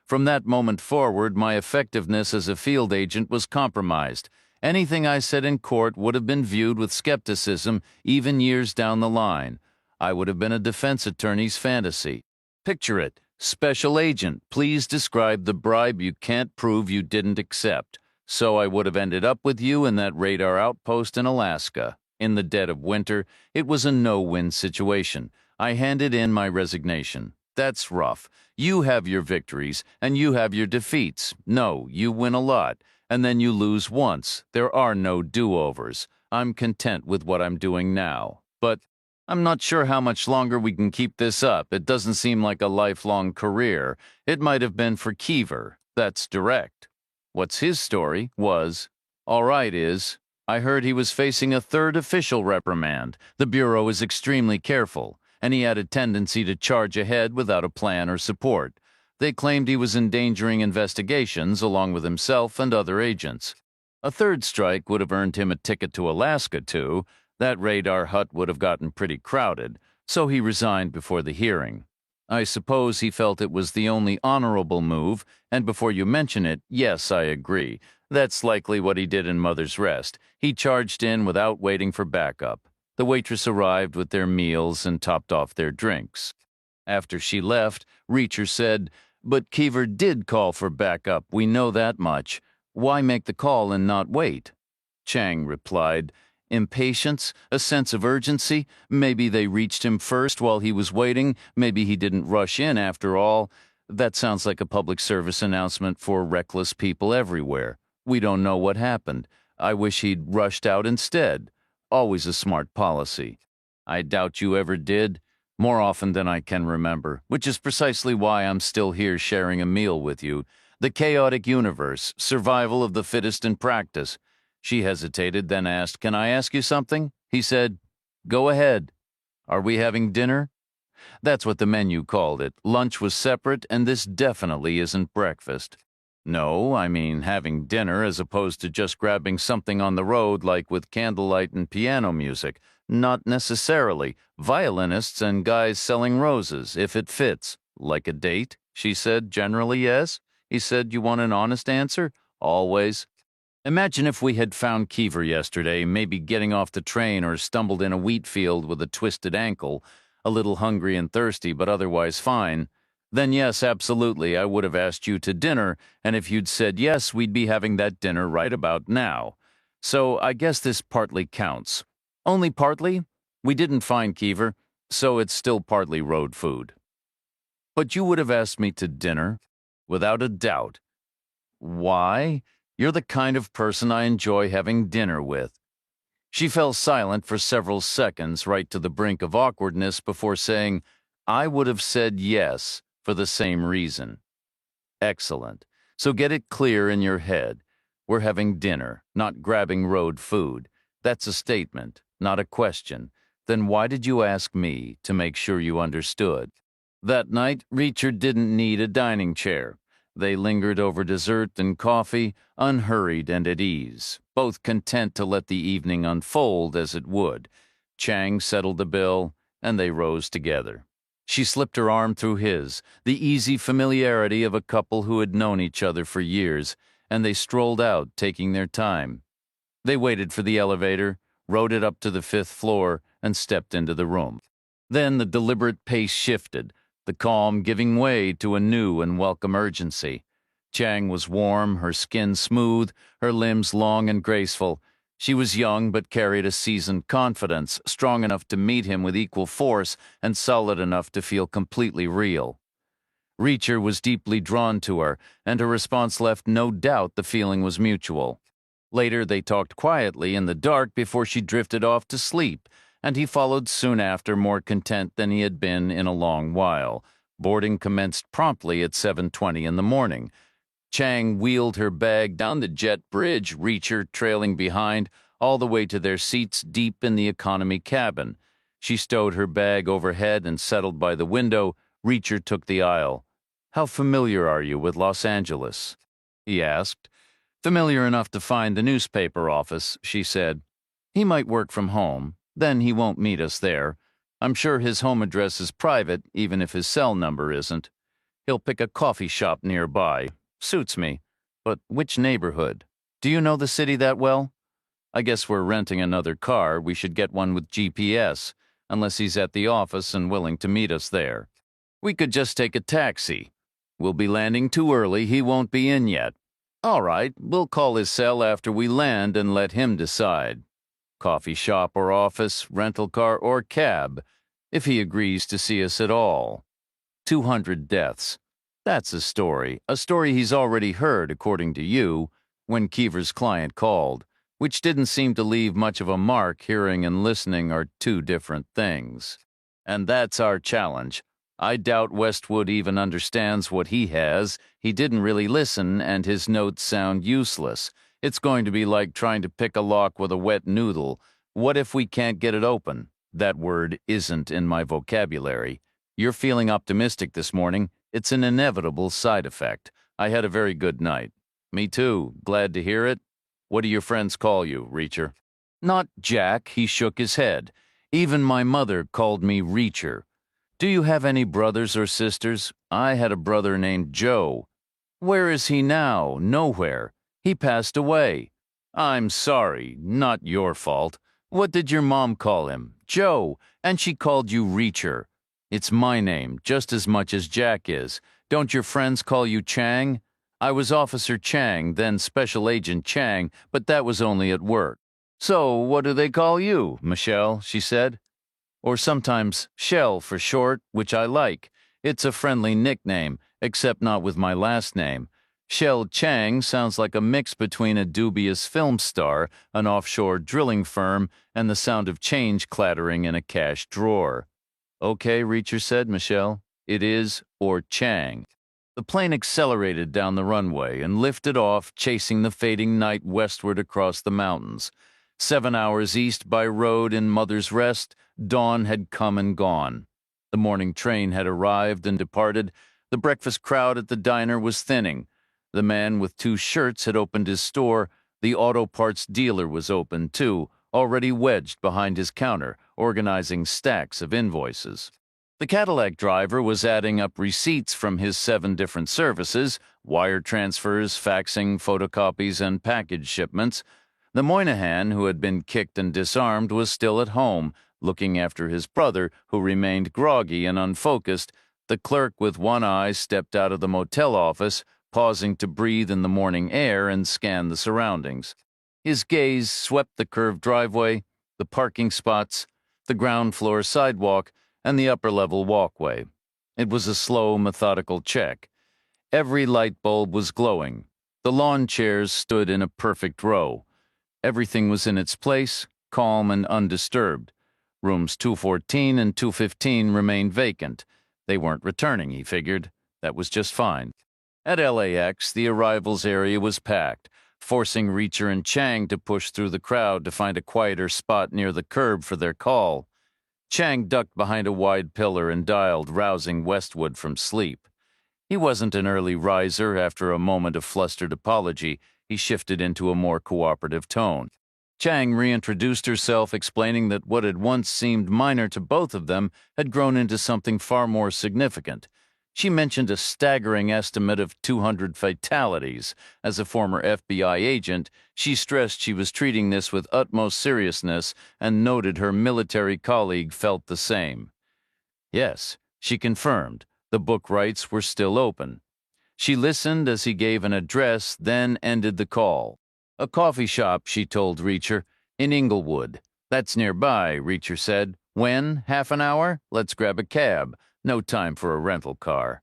From that moment forward, my effectiveness as a field agent was compromised. Anything I said in court would have been viewed with skepticism even years down the line. I would have been a defense attorney's fantasy. Picture it. Special agent, please describe the bribe you can't prove you didn't accept. So I would have ended up with you in that radar outpost in Alaska. In the dead of winter, it was a no-win situation. I handed in my resignation. That's rough. You have your victories, and you have your defeats. No, you win a lot, and then you lose once. There are no do-overs. I'm content with what I'm doing now. But I'm not sure how much longer we can keep this up. It doesn't seem like a lifelong career. It might have been for Kiever. That's direct. What's his story was, all right is, I heard he was facing a third official reprimand. The Bureau is extremely careful, and he had a tendency to charge ahead without a plan or support. They claimed he was endangering investigations along with himself and other agents. A third strike would have earned him a ticket to Alaska, too. That radar hut would have gotten pretty crowded, so he resigned before the hearing. I suppose he felt it was the only honorable move, and before you mention it, yes, I agree. That's likely what he did in Mother's Rest. He charged in without waiting for backup. The waitress arrived with their meals and topped off their drinks. After she left, Reacher said, "But Kiever did call for backup, we know that much. Why make the call and not wait?" Chang replied, "Impatience, a sense of urgency. Maybe they reached him first while he was waiting. Maybe he didn't rush in after all. That sounds like a public service announcement for reckless people everywhere. We don't know what happened. I wish he'd rushed out instead. Always a smart policy. I doubt you ever did. More often than I can remember, which is precisely why I'm still here sharing a meal with you. The chaotic universe, survival of the fittest in practice." She hesitated, then asked, "Can I ask you something?" He said, "Go ahead." "Are we having dinner?" That's what the menu called it. Lunch was separate, and this definitely isn't breakfast. No, I mean having dinner as opposed to just grabbing something on the road like with candlelight and piano music. Not necessarily. Violinists and guys selling roses, if it fits. Like a date? She said, generally yes. He said, you want an honest answer? Always. Imagine if we had found Keever yesterday, maybe getting off the train or stumbled in a wheat field with a twisted ankle, a little hungry and thirsty, but otherwise fine. Then yes, absolutely, I would have asked you to dinner, and if you'd said yes, we'd be having that dinner right about now. So I guess this partly counts. Only partly? We didn't find Keever, so it's still partly road food. But you would have asked me to dinner? Without a doubt. Why? You're the kind of person I enjoy having dinner with. She fell silent for several seconds, right to the brink of awkwardness, before saying, I would have said yes for the same reason. Excellent. So get it clear in your head. We're having dinner, not grabbing road food. That's a statement, not a question. Then why did you ask me to make sure you understood? That night, Reacher didn't need a dining chair. They lingered over dessert and coffee, unhurried and at ease, both content to let the evening unfold as it would. Chang settled the bill, and they rose together. She slipped her arm through his, the easy familiarity of a couple who had known each other for years, and they strolled out, taking their time. They waited for the elevator, rode it up to the 5th floor, and stepped into the room. Then the deliberate pace shifted, the calm giving way to a new and welcome urgency. Chang was warm, her skin smooth, her limbs long and graceful. She was young but carried a seasoned confidence, strong enough to meet him with equal force and solid enough to feel completely real. Reacher was deeply drawn to her, and her response left no doubt the feeling was mutual. Later they talked quietly in the dark before she drifted off to sleep, and he followed soon after, more content than he had been in a long while. Boarding commenced promptly at 7:20 in the morning. Chang wheeled her bag down the jet bridge, Reacher trailing behind, all the way to their seats deep in the economy cabin. She stowed her bag overhead and settled by the window. Reacher took the aisle. How familiar are you with Los Angeles? He asked. Familiar enough to find the newspaper office, she said. He might work from home. Then he won't meet us there. I'm sure his home address is private, even if his cell number isn't. He'll pick a coffee shop nearby. Suits me. But which neighborhood? Do you know the city that well? I guess we're renting another car. We should get one with GPS, unless he's at the office and willing to meet us there. We could just take a taxi. We'll be landing too early. He won't be in yet. All right, we'll call his cell after we land and let him decide. Coffee shop or office, rental car or cab, if he agrees to see us at all. 200 deaths. That's a story he's already heard, according to you, when Keever's client called, which didn't seem to leave much of a mark. Hearing and listening are two different things. And that's our challenge. I doubt Westwood even understands what he has. He didn't really listen, and his notes sound useless. It's going to be like trying to pick a lock with a wet noodle. What if we can't get it open? That word isn't in my vocabulary. You're feeling optimistic this morning. It's an inevitable side effect. I had a very good night. Me too. Glad to hear it. What do your friends call you, Reacher? Not Jack. He shook his head. Even my mother called me Reacher. Do you have any brothers or sisters? I had a brother named Joe. Where is he now? Nowhere. He passed away. I'm sorry. Not your fault. What did your mom call him? Joe. And she called you Reacher. It's my name, just as much as Jack is. Don't your friends call you Chang? I was Officer Chang, then Special Agent Chang, but that was only at work. So what do they call you, Michelle? She said. Or sometimes Shell for short, which I like. It's a friendly nickname, except not with my last name. Shell Chang sounds like a mix between a dubious film star, an offshore drilling firm, and the sound of change clattering in a cash drawer. Okay, Reacher said, Michelle. It is, or Chang. The plane accelerated down the runway and lifted off, chasing the fading night westward across the mountains. 7 hours east by road in Mother's Rest, dawn had come and gone. The morning train had arrived and departed. The breakfast crowd at the diner was thinning. The man with 2 shirts had opened his store. The auto parts dealer was open, too, already wedged behind his counter, organizing stacks of invoices. The Cadillac driver was adding up receipts from his 7 different services: wire transfers, faxing, photocopies, and package shipments. The Moynihan, who had been kicked and disarmed, was still at home, looking after his brother, who remained groggy and unfocused. The clerk with one eye stepped out of the motel office, pausing to breathe in the morning air and scan the surroundings. His gaze swept the curved driveway, the parking spots, the ground floor sidewalk, and the upper-level walkway. It was a slow, methodical check. Every light bulb was glowing. The lawn chairs stood in a perfect row. Everything was in its place, calm and undisturbed. Rooms 214 and 215 remained vacant. They weren't returning, he figured. That was just fine. At LAX, the arrivals area was packed, forcing Reacher and Chang to push through the crowd to find a quieter spot near the curb for their call. Chang ducked behind a wide pillar and dialed, rousing Westwood from sleep. He wasn't an early riser. After a moment of flustered apology, he shifted into a more cooperative tone. Chang reintroduced herself, explaining that what had once seemed minor to both of them had grown into something far more significant. She mentioned a staggering estimate of 200 fatalities. As a former FBI agent, she stressed she was treating this with utmost seriousness and noted her military colleague felt the same. Yes, she confirmed, the book rights were still open. She listened as he gave an address, then ended the call. "A coffee shop," she told Reacher, "in Inglewood." "That's nearby," Reacher said. "When? Half an hour? Let's grab a cab. No time for a rental car."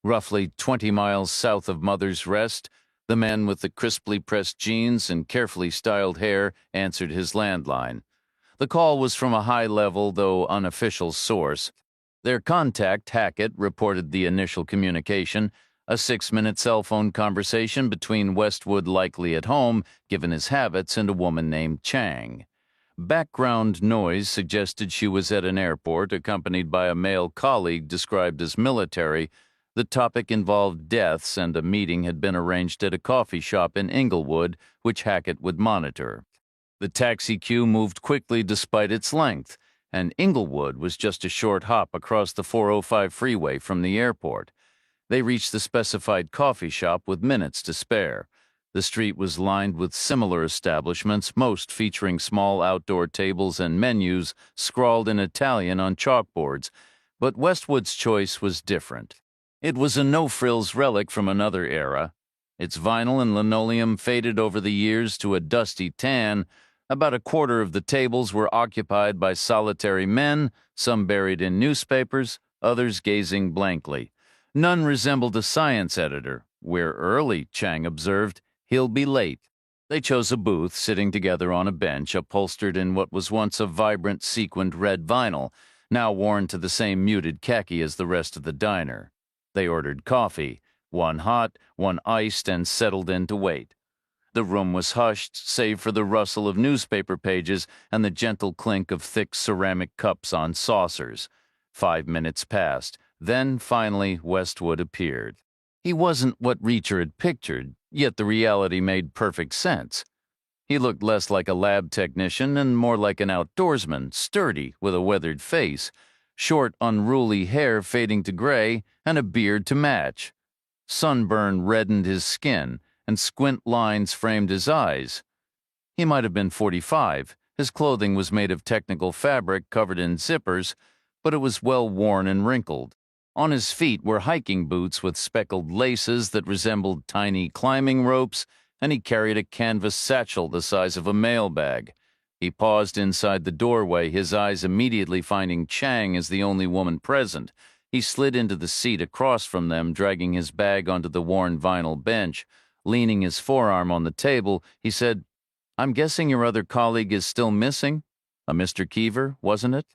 Roughly 20 miles south of Mother's Rest, the man with the crisply pressed jeans and carefully styled hair answered his landline. The call was from a high-level, though unofficial source. Their contact, Hackett, reported the initial communication, a 6-minute cell phone conversation between Westwood, likely at home, given his habits, and a woman named Chang. Background noise suggested she was at an airport, accompanied by a male colleague described as military. The topic involved deaths, and a meeting had been arranged at a coffee shop in Inglewood, which Hackett would monitor. The taxi queue moved quickly despite its length, and Inglewood was just a short hop across the 405 freeway from the airport. They reached the specified coffee shop with minutes to spare. The street was lined with similar establishments, most featuring small outdoor tables and menus scrawled in Italian on chalkboards, but Westwood's choice was different. It was a no-frills relic from another era. Its vinyl and linoleum faded over the years to a dusty tan. About a quarter of the tables were occupied by solitary men, some buried in newspapers, others gazing blankly. None resembled a science editor. "We're early," Chang observed. "He'll be late." They chose a booth, sitting together on a bench upholstered in what was once a vibrant sequined red vinyl, now worn to the same muted khaki as the rest of the diner. They ordered coffee, one hot, one iced, and settled in to wait. The room was hushed, save for the rustle of newspaper pages and the gentle clink of thick ceramic cups on saucers. 5 minutes passed. Then, finally, Westwood appeared. He wasn't what Reacher had pictured, yet the reality made perfect sense. He looked less like a lab technician and more like an outdoorsman, sturdy, with a weathered face, short, unruly hair fading to gray, and a beard to match. Sunburn reddened his skin, and squint lines framed his eyes. He might have been 45. His clothing was made of technical fabric covered in zippers, but it was well worn and wrinkled. On his feet were hiking boots with speckled laces that resembled tiny climbing ropes, and he carried a canvas satchel the size of a mailbag. He paused inside the doorway, his eyes immediately finding Chang as the only woman present. He slid into the seat across from them, dragging his bag onto the worn vinyl bench. Leaning his forearm on the table, he said, "I'm guessing your other colleague is still missing? A Mr. Keever, wasn't it?"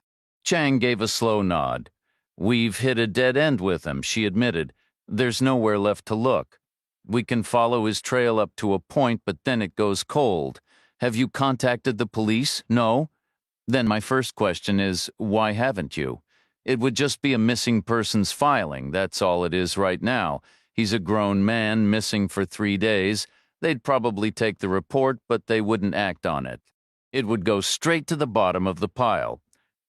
Chang gave a slow nod. "We've hit a dead end with him," she admitted. "There's nowhere left to look. We can follow his trail up to a point, but then it goes cold. Have you contacted the police? No? Then my first question is, why haven't you? It would just be a missing persons filing, that's all it is right now. He's a grown man missing for 3 days. They'd probably take the report, but they wouldn't act on it. It would go straight to the bottom of the pile.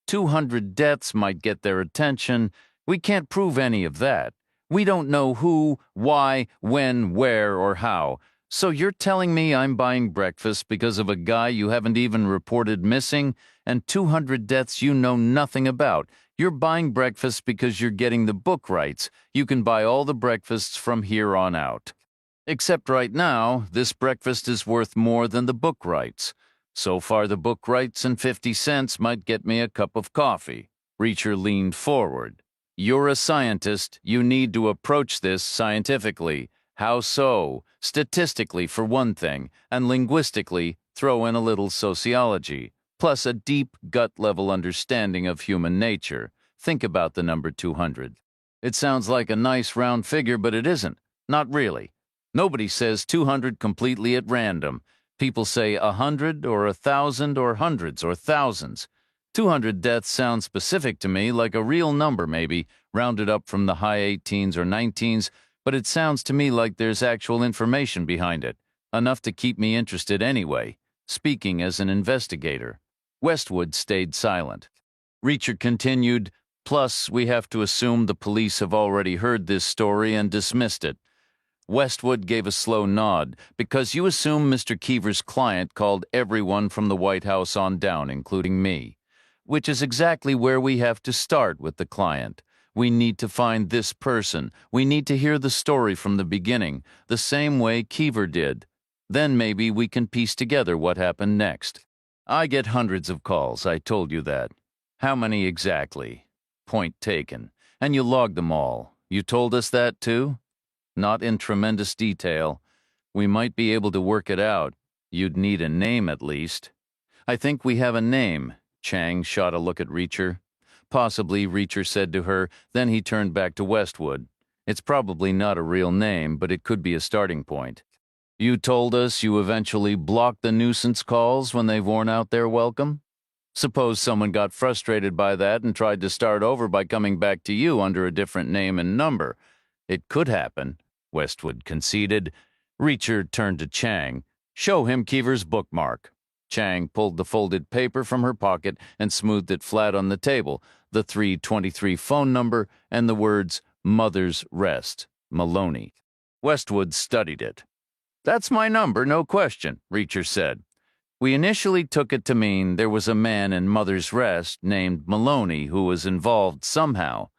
200 deaths might get their attention. We can't prove any of that. We don't know who, why, when, where, or how. So you're telling me I'm buying breakfast because of a guy you haven't even reported missing, and 200 deaths you know nothing about. You're buying breakfast because you're getting the book rights. You can buy all the breakfasts from here on out. Except right now, this breakfast is worth more than the book rights. So far, the book rights and 50 cents might get me a cup of coffee. Reacher leaned forward. You're a scientist. You need to approach this scientifically. How so? Statistically, for one thing, and linguistically, throw in a little sociology, plus a deep gut-level understanding of human nature. Think about the number 200. It sounds like a nice round figure, but it isn't. Not really. Nobody says 200 completely at random. People say 100 or 1,000 or hundreds or thousands. 200 deaths sounds specific to me, like a real number maybe, rounded up from the high 18s or 19s, but it sounds to me like there's actual information behind it, enough to keep me interested anyway, speaking as an investigator. Westwood stayed silent. Reacher continued, plus we have to assume the police have already heard this story and dismissed it. Westwood gave a slow nod, because you assume Mr. Keever's client called everyone from the White House on down, including me. Which is exactly where we have to start with the client. We need to find this person. We need to hear the story from the beginning, the same way Keever did. Then maybe we can piece together what happened next. I get hundreds of calls, I told you that. How many exactly? Point taken. And you logged them all. You told us that too? Not in tremendous detail. We might be able to work it out. You'd need a name at least. I think we have a name. Chang shot a look at Reacher. Possibly, Reacher said to her, then he turned back to Westwood. It's probably not a real name, but it could be a starting point. You told us you eventually blocked the nuisance calls when they've worn out their welcome? Suppose someone got frustrated by that and tried to start over by coming back to you under a different name and number. It could happen, Westwood conceded. Reacher turned to Chang. Show him Keever's bookmark. Chang pulled the folded paper from her pocket and smoothed it flat on the table, the 323 phone number and the words, Mother's Rest, Maloney. Westwood studied it. That's my number, no question, Reacher said. We initially took it to mean there was a man in Mother's Rest named Maloney who was involved somehow.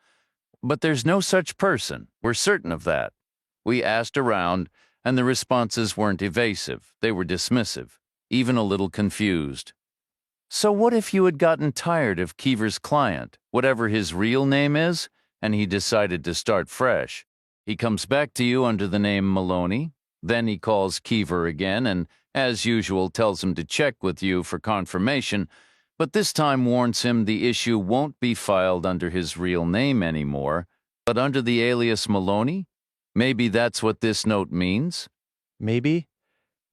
But there's no such person, we're certain of that. We asked around, and the responses weren't evasive, they were dismissive. Even a little confused. So what if you had gotten tired of Keever's client, whatever his real name is, and he decided to start fresh? He comes back to you under the name Maloney, then he calls Keever again and, as usual, tells him to check with you for confirmation, but this time warns him the issue won't be filed under his real name anymore, but under the alias Maloney? Maybe that's what this note means? Maybe.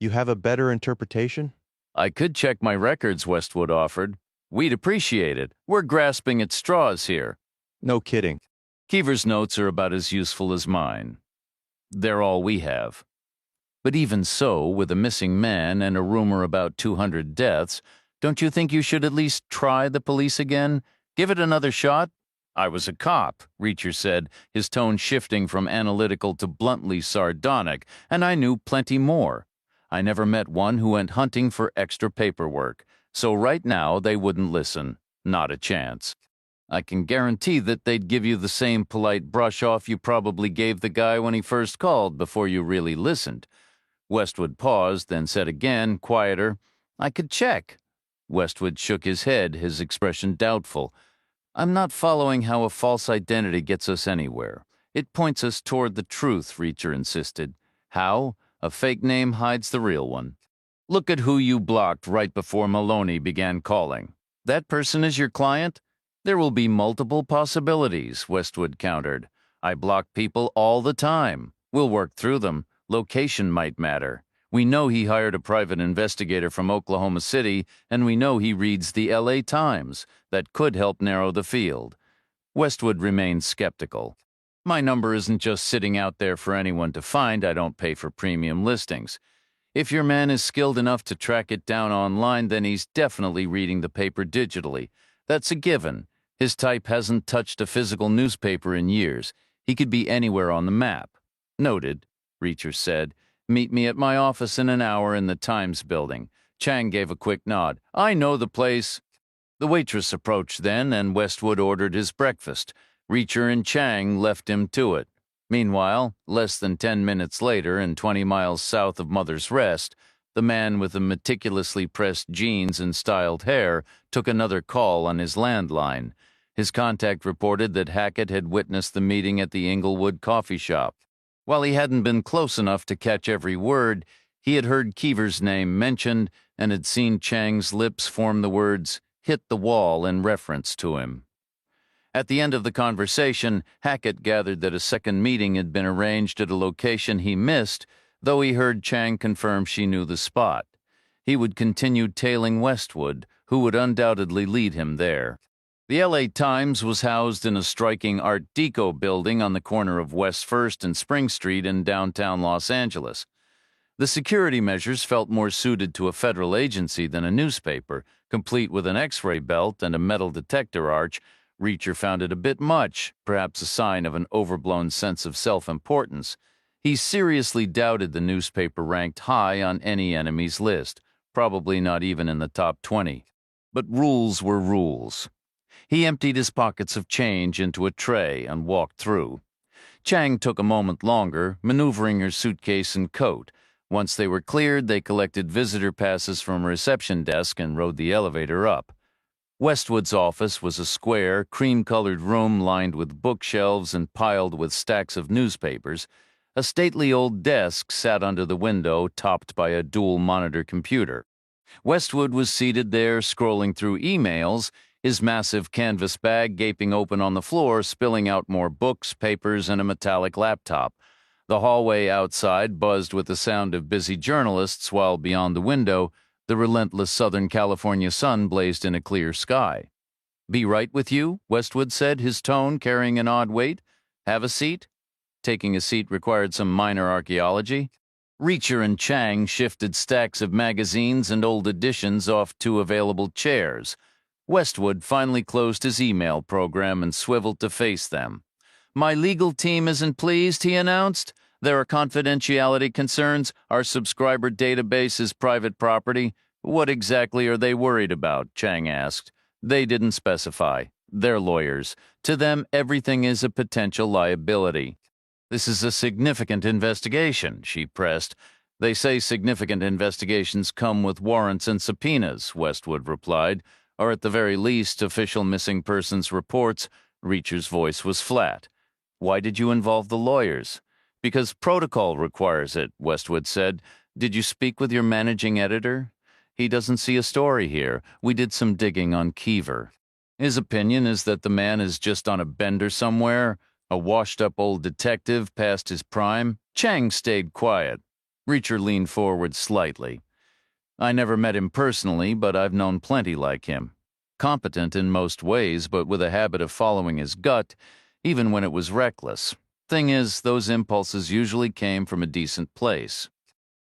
You have a better interpretation? I could check my records, Westwood offered. We'd appreciate it. We're grasping at straws here. No kidding. Keever's notes are about as useful as mine. They're all we have. But even so, with a missing man and a rumor about 200 deaths, don't you think you should at least try the police again? Give it another shot? I was a cop, Reacher said, his tone shifting from analytical to bluntly sardonic, and I knew plenty more. I never met one who went hunting for extra paperwork, so right now they wouldn't listen. Not a chance. I can guarantee that they'd give you the same polite brush-off you probably gave the guy when he first called before you really listened. Westwood paused, then said again, quieter, I could check. Westwood shook his head, his expression doubtful. I'm not following how a false identity gets us anywhere. It points us toward the truth, Reacher insisted. How? A fake name hides the real one. Look at who you blocked right before Maloney began calling. That person is your client? There will be multiple possibilities, Westwood countered. I block people all the time. We'll work through them. Location might matter. We know he hired a private investigator from Oklahoma City, and we know he reads the LA Times. That could help narrow the field. Westwood remained skeptical. My number isn't just sitting out there for anyone to find. I don't pay for premium listings. If your man is skilled enough to track it down online, then he's definitely reading the paper digitally. That's a given. His type hasn't touched a physical newspaper in years. He could be anywhere on the map. Noted, Reacher said. Meet me at my office in an hour in the Times building. Chang gave a quick nod. I know the place. The waitress approached then, and Westwood ordered his breakfast. Reacher and Chang left him to it. Meanwhile, less than 10 minutes later, and 20 miles south of Mother's Rest, the man with the meticulously pressed jeans and styled hair took another call on his landline. His contact reported that Hackett had witnessed the meeting at the Inglewood coffee shop. While he hadn't been close enough to catch every word, he had heard Keever's name mentioned and had seen Chang's lips form the words, "hit the wall," in reference to him. At the end of the conversation, Hackett gathered that a second meeting had been arranged at a location he missed, though he heard Chang confirm she knew the spot. He would continue tailing Westwood, who would undoubtedly lead him there. The LA Times was housed in a striking Art Deco building on the corner of West 1st and Spring Street in downtown Los Angeles. The security measures felt more suited to a federal agency than a newspaper, complete with an X-ray belt and a metal detector arch. Reacher found it a bit much, perhaps a sign of an overblown sense of self-importance. He seriously doubted the newspaper ranked high on any enemy's list, probably not even in the top 20. But rules were rules. He emptied his pockets of change into a tray and walked through. Chang took a moment longer, maneuvering her suitcase and coat. Once they were cleared, they collected visitor passes from a reception desk and rode the elevator up. Westwood's office was a square, cream-colored room lined with bookshelves and piled with stacks of newspapers. A stately old desk sat under the window, topped by a dual-monitor computer. Westwood was seated there, scrolling through emails, his massive canvas bag gaping open on the floor, spilling out more books, papers, and a metallic laptop. The hallway outside buzzed with the sound of busy journalists, while beyond the window, the relentless Southern California sun blazed in a clear sky. "Be right with you," Westwood said, his tone carrying an odd weight. "Have a seat?" Taking a seat required some minor archaeology. Reacher and Chang shifted stacks of magazines and old editions off two available chairs. Westwood finally closed his email program and swiveled to face them. "My legal team isn't pleased," he announced. "There are confidentiality concerns. Our subscriber database is private property." "What exactly are they worried about?" Chang asked. "They didn't specify. They're lawyers. To them, everything is a potential liability." "This is a significant investigation," she pressed. "They say significant investigations come with warrants and subpoenas," Westwood replied, "or at the very least, official missing persons reports." Reacher's voice was flat. "Why did you involve the lawyers?" "Because protocol requires it," Westwood said. "Did you speak with your managing editor?" "He doesn't see a story here. We did some digging on Keever. His opinion is that the man is just on a bender somewhere, a washed-up old detective past his prime." Chang stayed quiet. Reacher leaned forward slightly. "I never met him personally, but I've known plenty like him. Competent in most ways, but with a habit of following his gut, even when it was reckless. Thing is, those impulses usually came from a decent place.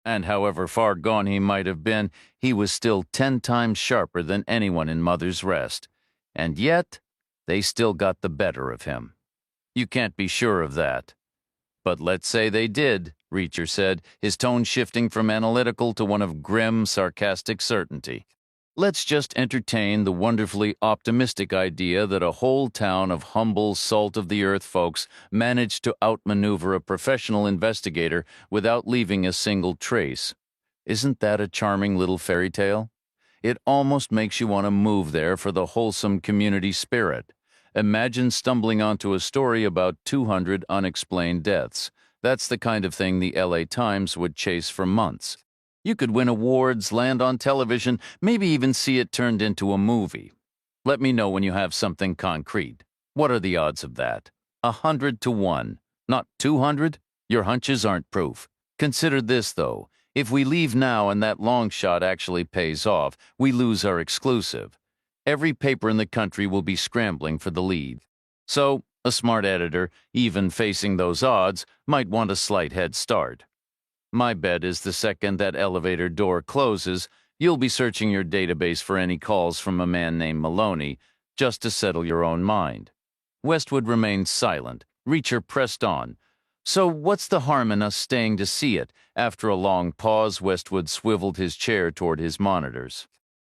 And however far gone he might have been, he was still 10 times sharper than anyone in Mother's Rest. And yet, they still got the better of him. You can't be sure of that." "But let's say they did," Reacher said, his tone shifting from analytical to one of grim, sarcastic certainty. "Let's just entertain the wonderfully optimistic idea that a whole town of humble, salt-of-the-earth folks managed to outmaneuver a professional investigator without leaving a single trace. Isn't that a charming little fairy tale? It almost makes you want to move there for the wholesome community spirit. Imagine stumbling onto a story about 200 unexplained deaths. That's the kind of thing the LA Times would chase for months. You could win awards, land on television, maybe even see it turned into a movie. Let me know when you have something concrete. What are the odds of that? 100 to 1. Not 200? Your hunches aren't proof. Consider this, though. If we leave now and that long shot actually pays off, we lose our exclusive. Every paper in the country will be scrambling for the lead. So, A smart editor, even facing those odds, might want a slight head start. My bet is the second that elevator door closes, you'll be searching your database for any calls from a man named Maloney, just to settle your own mind. Westwood remained silent. Reacher pressed on. So what's the harm in us staying to see it? After a long pause, Westwood swiveled his chair toward his monitors.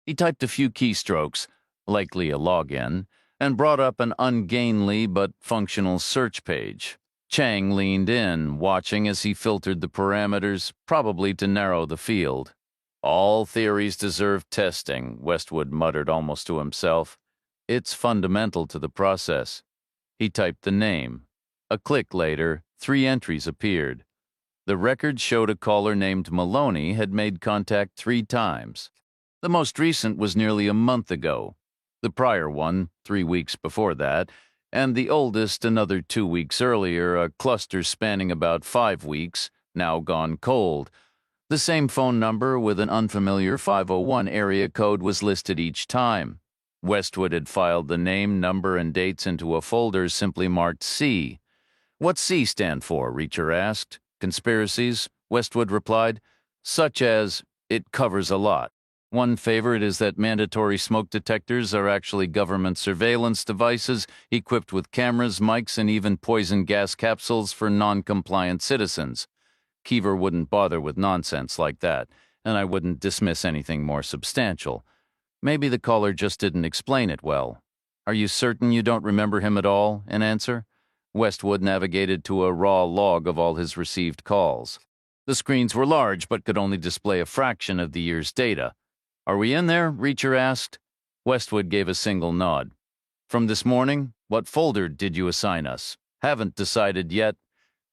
He typed a few keystrokes, likely a login, and brought up an ungainly but functional search page. Chang leaned in, watching as he filtered the parameters, probably to narrow the field. All theories deserve testing, Westwood muttered almost to himself. It's fundamental to the process. He typed the name. A click later, 3 entries appeared. The record showed a caller named Maloney had made contact 3 times. The most recent was nearly a month ago. The prior one, 3 weeks before that, and the oldest another 2 weeks earlier, a cluster spanning about 5 weeks, now gone cold. The same phone number with an unfamiliar 501 area code was listed each time. Westwood had filed the name, number, and dates into a folder simply marked C. What's C stand for? Reacher asked. Conspiracies, Westwood replied. Such as, it covers a lot. One favorite is that mandatory smoke detectors are actually government surveillance devices equipped with cameras, mics, and even poison gas capsules for non-compliant citizens. Keever wouldn't bother with nonsense like that, and I wouldn't dismiss anything more substantial. Maybe the caller just didn't explain it well. Are you certain you don't remember him at all, in answer? Westwood navigated to a raw log of all his received calls. The screens were large but could only display a fraction of the year's data. Are we in there? Reacher asked. Westwood gave a single nod. From this morning, what folder did you assign us? Haven't decided yet.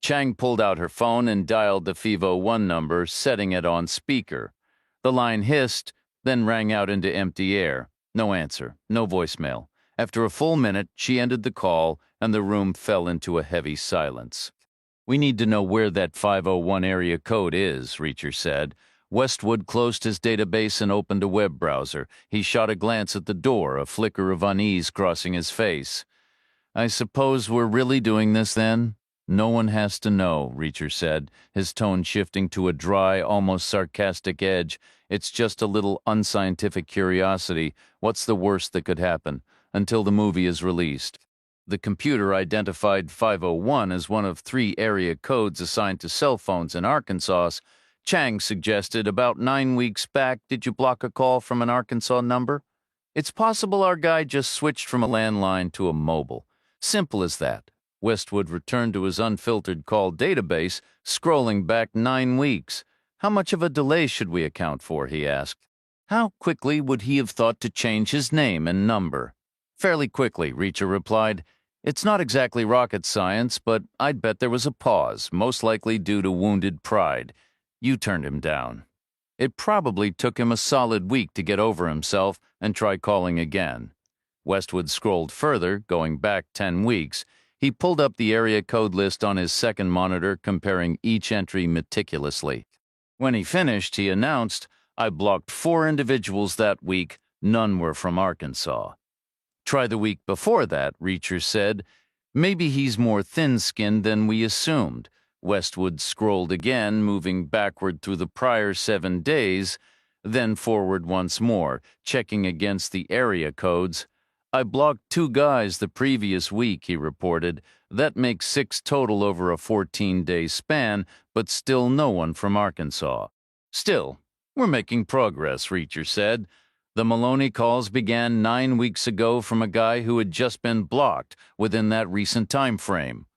Chang pulled out her phone and dialed the 501 number, setting it on speaker. The line hissed, then rang out into empty air. No answer, no voicemail. After a full minute, she ended the call, and the room fell into a heavy silence. We need to know where that 501 area code is, Reacher said. Westwood closed his database and opened a web browser. He shot a glance at the door, a flicker of unease crossing his face. I suppose we're really doing this then? No one has to know, Reacher said, his tone shifting to a dry, almost sarcastic edge. It's just a little unscientific curiosity. What's the worst that could happen? Until the movie is released. The computer identified 501 as one of 3 area codes assigned to cell phones in Arkansas. Chang suggested about 9 weeks back, did you block a call from an Arkansas number? It's possible our guy just switched from a landline to a mobile. Simple as that. Westwood returned to his unfiltered call database, scrolling back 9 weeks. How much of a delay should we account for, he asked. How quickly would he have thought to change his name and number? Fairly quickly, Reacher replied. It's not exactly rocket science, but I'd bet there was a pause, most likely due to wounded pride. You turned him down. It probably took him a solid week to get over himself and try calling again. Westwood scrolled further, going back 10 weeks. He pulled up the area code list on his second monitor, comparing each entry meticulously. When he finished, he announced, I blocked 4 individuals that week. None were from Arkansas. Try the week before that, Reacher said. Maybe he's more thin-skinned than we assumed. Westwood scrolled again, moving backward through the prior 7 days, then forward once more, checking against the area codes. I blocked 2 guys the previous week, he reported. That makes 6 total over a 14-day span, but still no one from Arkansas. Still, we're making progress, Reacher said. The Maloney calls began 9 weeks ago from a guy who had just been blocked within that recent time frame.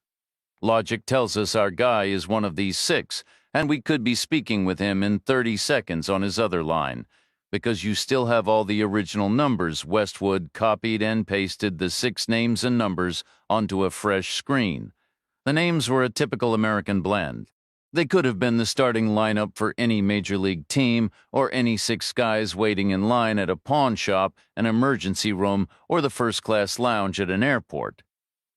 Logic tells us our guy is one of these 6, and we could be speaking with him in 30 seconds on his other line. Because you still have all the original numbers, Westwood copied and pasted the 6 names and numbers onto a fresh screen. The names were a typical American blend. They could have been the starting lineup for any major league team, or any 6 guys waiting in line at a pawn shop, an emergency room, or the first-class lounge at an airport.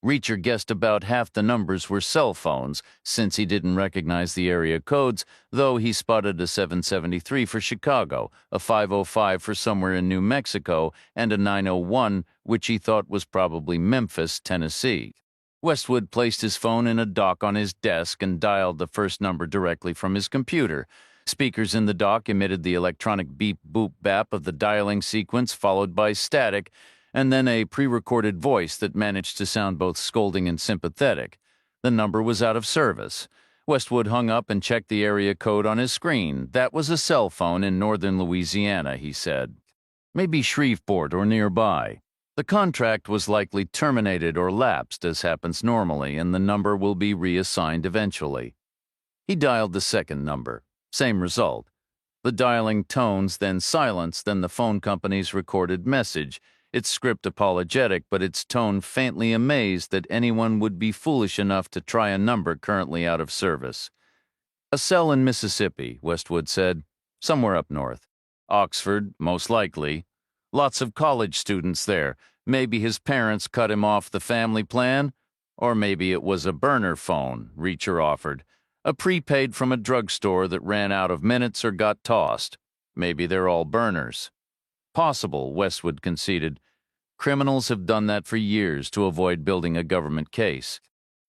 Reacher guessed about half the numbers were cell phones, since he didn't recognize the area codes, though he spotted a 773 for Chicago, a 505 for somewhere in New Mexico, and a 901, which he thought was probably Memphis, Tennessee. Westwood placed his phone in a dock on his desk and dialed the first number directly from his computer. Speakers in the dock emitted the electronic beep-boop-bap of the dialing sequence, followed by static, and then a pre-recorded voice that managed to sound both scolding and sympathetic. The number was out of service. Westwood hung up and checked the area code on his screen. That was a cell phone in northern Louisiana, he said. Maybe Shreveport or nearby. The contract was likely terminated or lapsed, as happens normally, and the number will be reassigned eventually. He dialed the second number. Same result. The dialing tones, then silence, then the phone company's recorded message, its script apologetic, but its tone faintly amazed that anyone would be foolish enough to try a number currently out of service. A cell in Mississippi, Westwood said. Somewhere up north. Oxford, most likely. Lots of college students there. Maybe his parents cut him off the family plan? Or maybe it was a burner phone, Reacher offered. A prepaid from a drugstore that ran out of minutes or got tossed. Maybe they're all burners. Possible, Westwood conceded. Criminals have done that for years to avoid building a government case.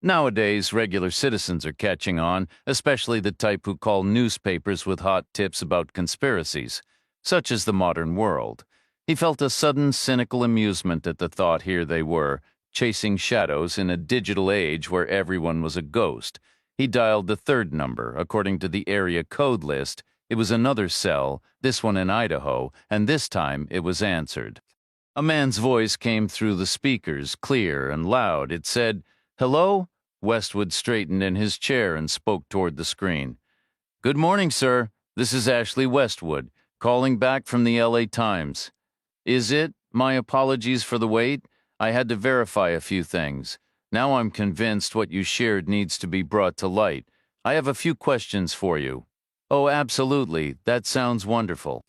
Nowadays, regular citizens are catching on, especially the type who call newspapers with hot tips about conspiracies. Such is the modern world. He felt a sudden cynical amusement at the thought here they were, chasing shadows in a digital age where everyone was a ghost. He dialed the third number, according to the area code list. It was another cell, this one in Idaho, and this time it was answered. A man's voice came through the speakers, clear and loud. It said, "Hello?" Westwood straightened in his chair and spoke toward the screen. "Good morning, sir. This is Ashley Westwood, calling back from the LA Times. Is it? My apologies for the wait. I had to verify a few things. Now I'm convinced what you shared needs to be brought to light. I have a few questions for you." "Oh, absolutely. That sounds wonderful."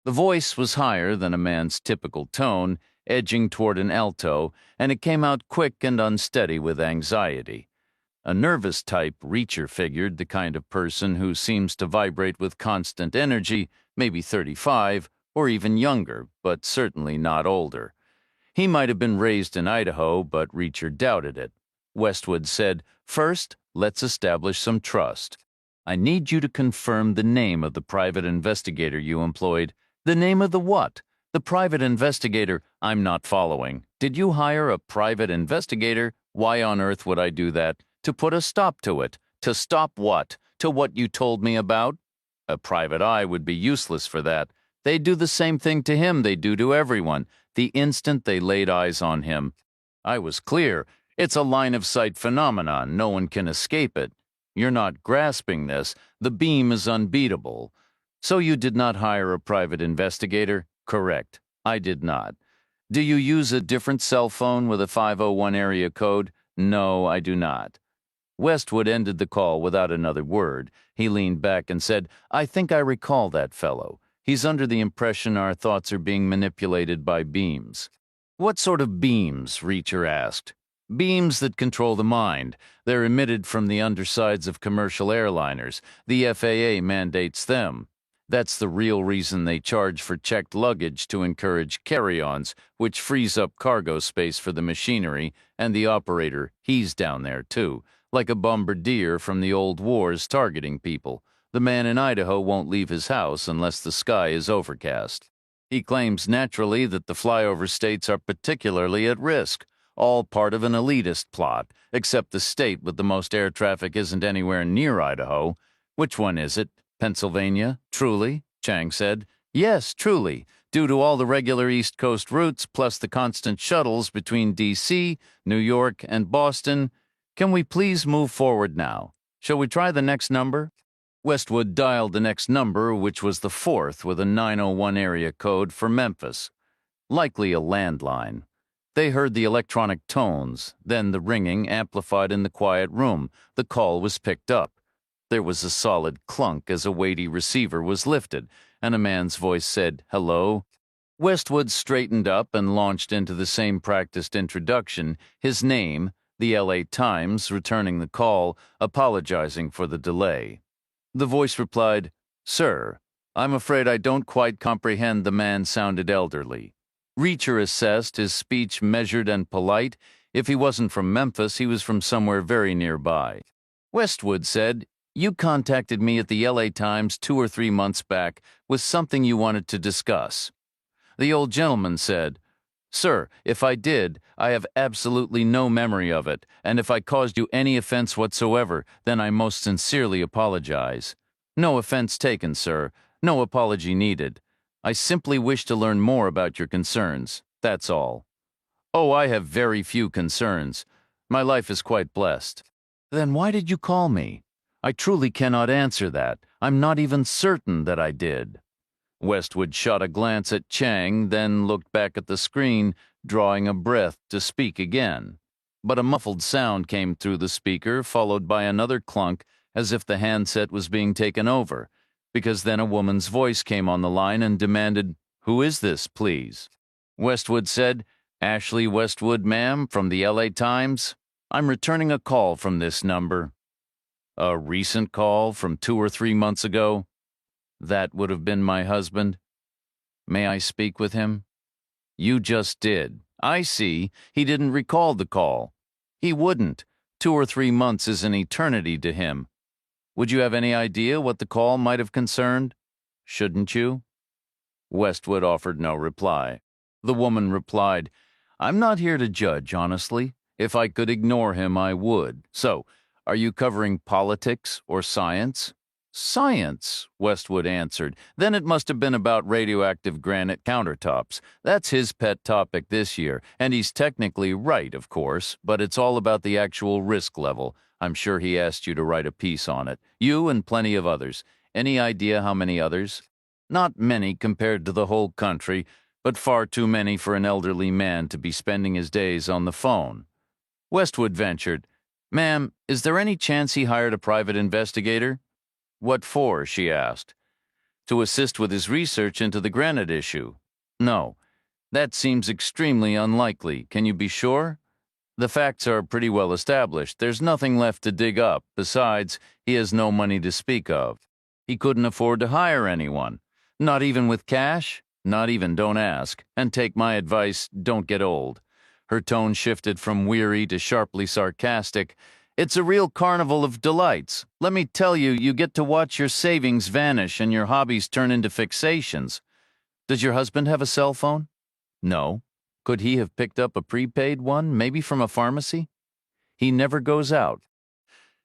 The voice was higher than a man's typical tone, edging toward an alto, and it came out quick and unsteady with anxiety. A nervous type, Reacher figured, the kind of person who seems to vibrate with constant energy, maybe 35, or even younger, but certainly not older. He might have been raised in Idaho, but Reacher doubted it. Westwood said, "First, let's establish some trust. I need you to confirm the name of the private investigator you employed." "The name of the what?" "The private investigator." "I'm not following. Did you hire a private investigator?" "Why on earth would I do that?" "To put a stop to it." "To stop what?" "To what you told me about." "A private eye would be useless for that. They do the same thing to him they do to everyone, the instant they laid eyes on him." "I was clear. It's a line-of-sight phenomenon. No one can escape it. You're not grasping this. The beam is unbeatable." "So you did not hire a private investigator?" "Correct. I did not." "Do you use a different cell phone with a 501 area code?" "No, I do not." Westwood ended the call without another word. He leaned back and said, "I think I recall that fellow. He's under the impression our thoughts are being manipulated by beams." "What sort of beams?" Reacher asked. "Beams that control the mind. They're emitted from the undersides of commercial airliners. The FAA mandates them. That's the real reason they charge for checked luggage, to encourage carry-ons, which frees up cargo space for the machinery, and the operator, he's down there too, like a bombardier from the old wars targeting people. The man in Idaho won't leave his house unless the sky is overcast. He claims naturally that the flyover states are particularly at risk, all part of an elitist plot, except the state with the most air traffic isn't anywhere near Idaho. Which one is it? Pennsylvania? Truly? Chang said. Yes, truly, due to all the regular East Coast routes plus the constant shuttles between D.C., New York, and Boston. Can we please move forward now? Shall we try the next number? Westwood dialed the next number, which was the fourth with a 901 area code for Memphis. Likely a landline. They heard the electronic tones, then the ringing amplified in the quiet room. The call was picked up. There was a solid clunk as a weighty receiver was lifted, and a man's voice said, "Hello." Westwood straightened up and launched into the same practiced introduction, his name, the LA Times, returning the call, apologizing for the delay. The voice replied, "Sir, I'm afraid I don't quite comprehend." The man sounded elderly. Reacher assessed his speech measured and polite. If he wasn't from Memphis, he was from somewhere very nearby. Westwood said, "You contacted me at the LA Times 2 or 3 months back with something you wanted to discuss." The old gentleman said, "Sir, if I did, I have absolutely no memory of it, and if I caused you any offense whatsoever, then I most sincerely apologize. No offense taken, sir. No apology needed. I simply wish to learn more about your concerns. That's all." "Oh, I have very few concerns. My life is quite blessed." "Then why did you call me?" "I truly cannot answer that. I'm not even certain that I did." Westwood shot a glance at Chang, then looked back at the screen, drawing a breath to speak again. But a muffled sound came through the speaker, followed by another clunk, as if the handset was being taken over, because then a woman's voice came on the line and demanded, "Who is this, please?" Westwood said, "Ashley Westwood, ma'am, from the LA Times. I'm returning a call from this number." "A recent call from 2 or 3 months ago?" "That would have been my husband." "May I speak with him?" "You just did. I see. He didn't recall the call." "He wouldn't. 2 or 3 months is an eternity to him." "Would you have any idea what the call might have concerned?" "Shouldn't you?" Westwood offered no reply. The woman replied, "I'm not here to judge, honestly. If I could ignore him, I would. So, are you covering politics or science?" "Science," Westwood answered. "Then it must have been about radioactive granite countertops. That's his pet topic this year, and he's technically right, of course, but it's all about the actual risk level. I'm sure he asked you to write a piece on it. You and plenty of others. Any idea how many others?" "Not many compared to the whole country, but far too many for an elderly man to be spending his days on the phone." Westwood ventured, "Ma'am, is there any chance he hired a private investigator?" "What for?" she asked. "To assist with his research into the granite issue." "No. That seems extremely unlikely. Can you be sure?" "The facts are pretty well established. There's nothing left to dig up. Besides, he has no money to speak of. He couldn't afford to hire anyone. Not even with cash? Not even, don't ask. And take my advice, don't get old." Her tone shifted from weary to sharply sarcastic. "It's a real carnival of delights. Let me tell you, you get to watch your savings vanish and your hobbies turn into fixations." "Does your husband have a cell phone?" "No." "Could he have picked up a prepaid one, maybe from a pharmacy?" "He never goes out."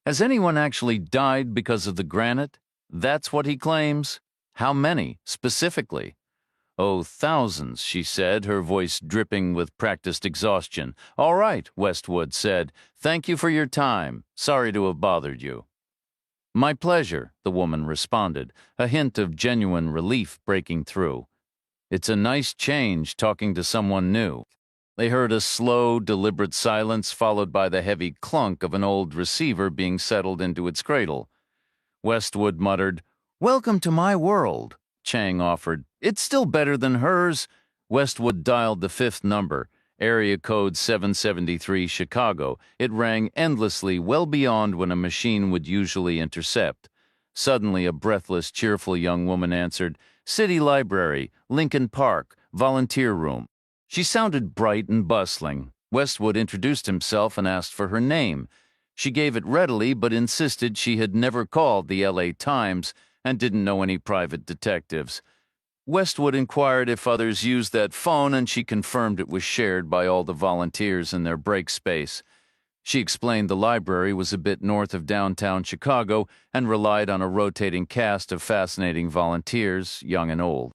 "Has anyone actually died because of the granite?" "That's what he claims." "How many, specifically?" "Oh, thousands," she said, her voice dripping with practiced exhaustion. "All right," Westwood said. "Thank you for your time. Sorry to have bothered you." "My pleasure," the woman responded, a hint of genuine relief breaking through. "It's a nice change talking to someone new." They heard a slow, deliberate silence followed by the heavy clunk of an old receiver being settled into its cradle. Westwood muttered, "Welcome to my world." Chang offered, "It's still better than hers." Westwood dialed the fifth number, area code 773 Chicago. It rang endlessly, well beyond when a machine would usually intercept. Suddenly, a breathless, cheerful young woman answered, "City Library, Lincoln Park, volunteer room." She sounded bright and bustling. Westwood introduced himself and asked for her name. She gave it readily, but insisted she had never called the LA Times and didn't know any private detectives. Westwood inquired if others used that phone, and she confirmed it was shared by all the volunteers in their break space. She explained the library was a bit north of downtown Chicago and relied on a rotating cast of fascinating volunteers, young and old.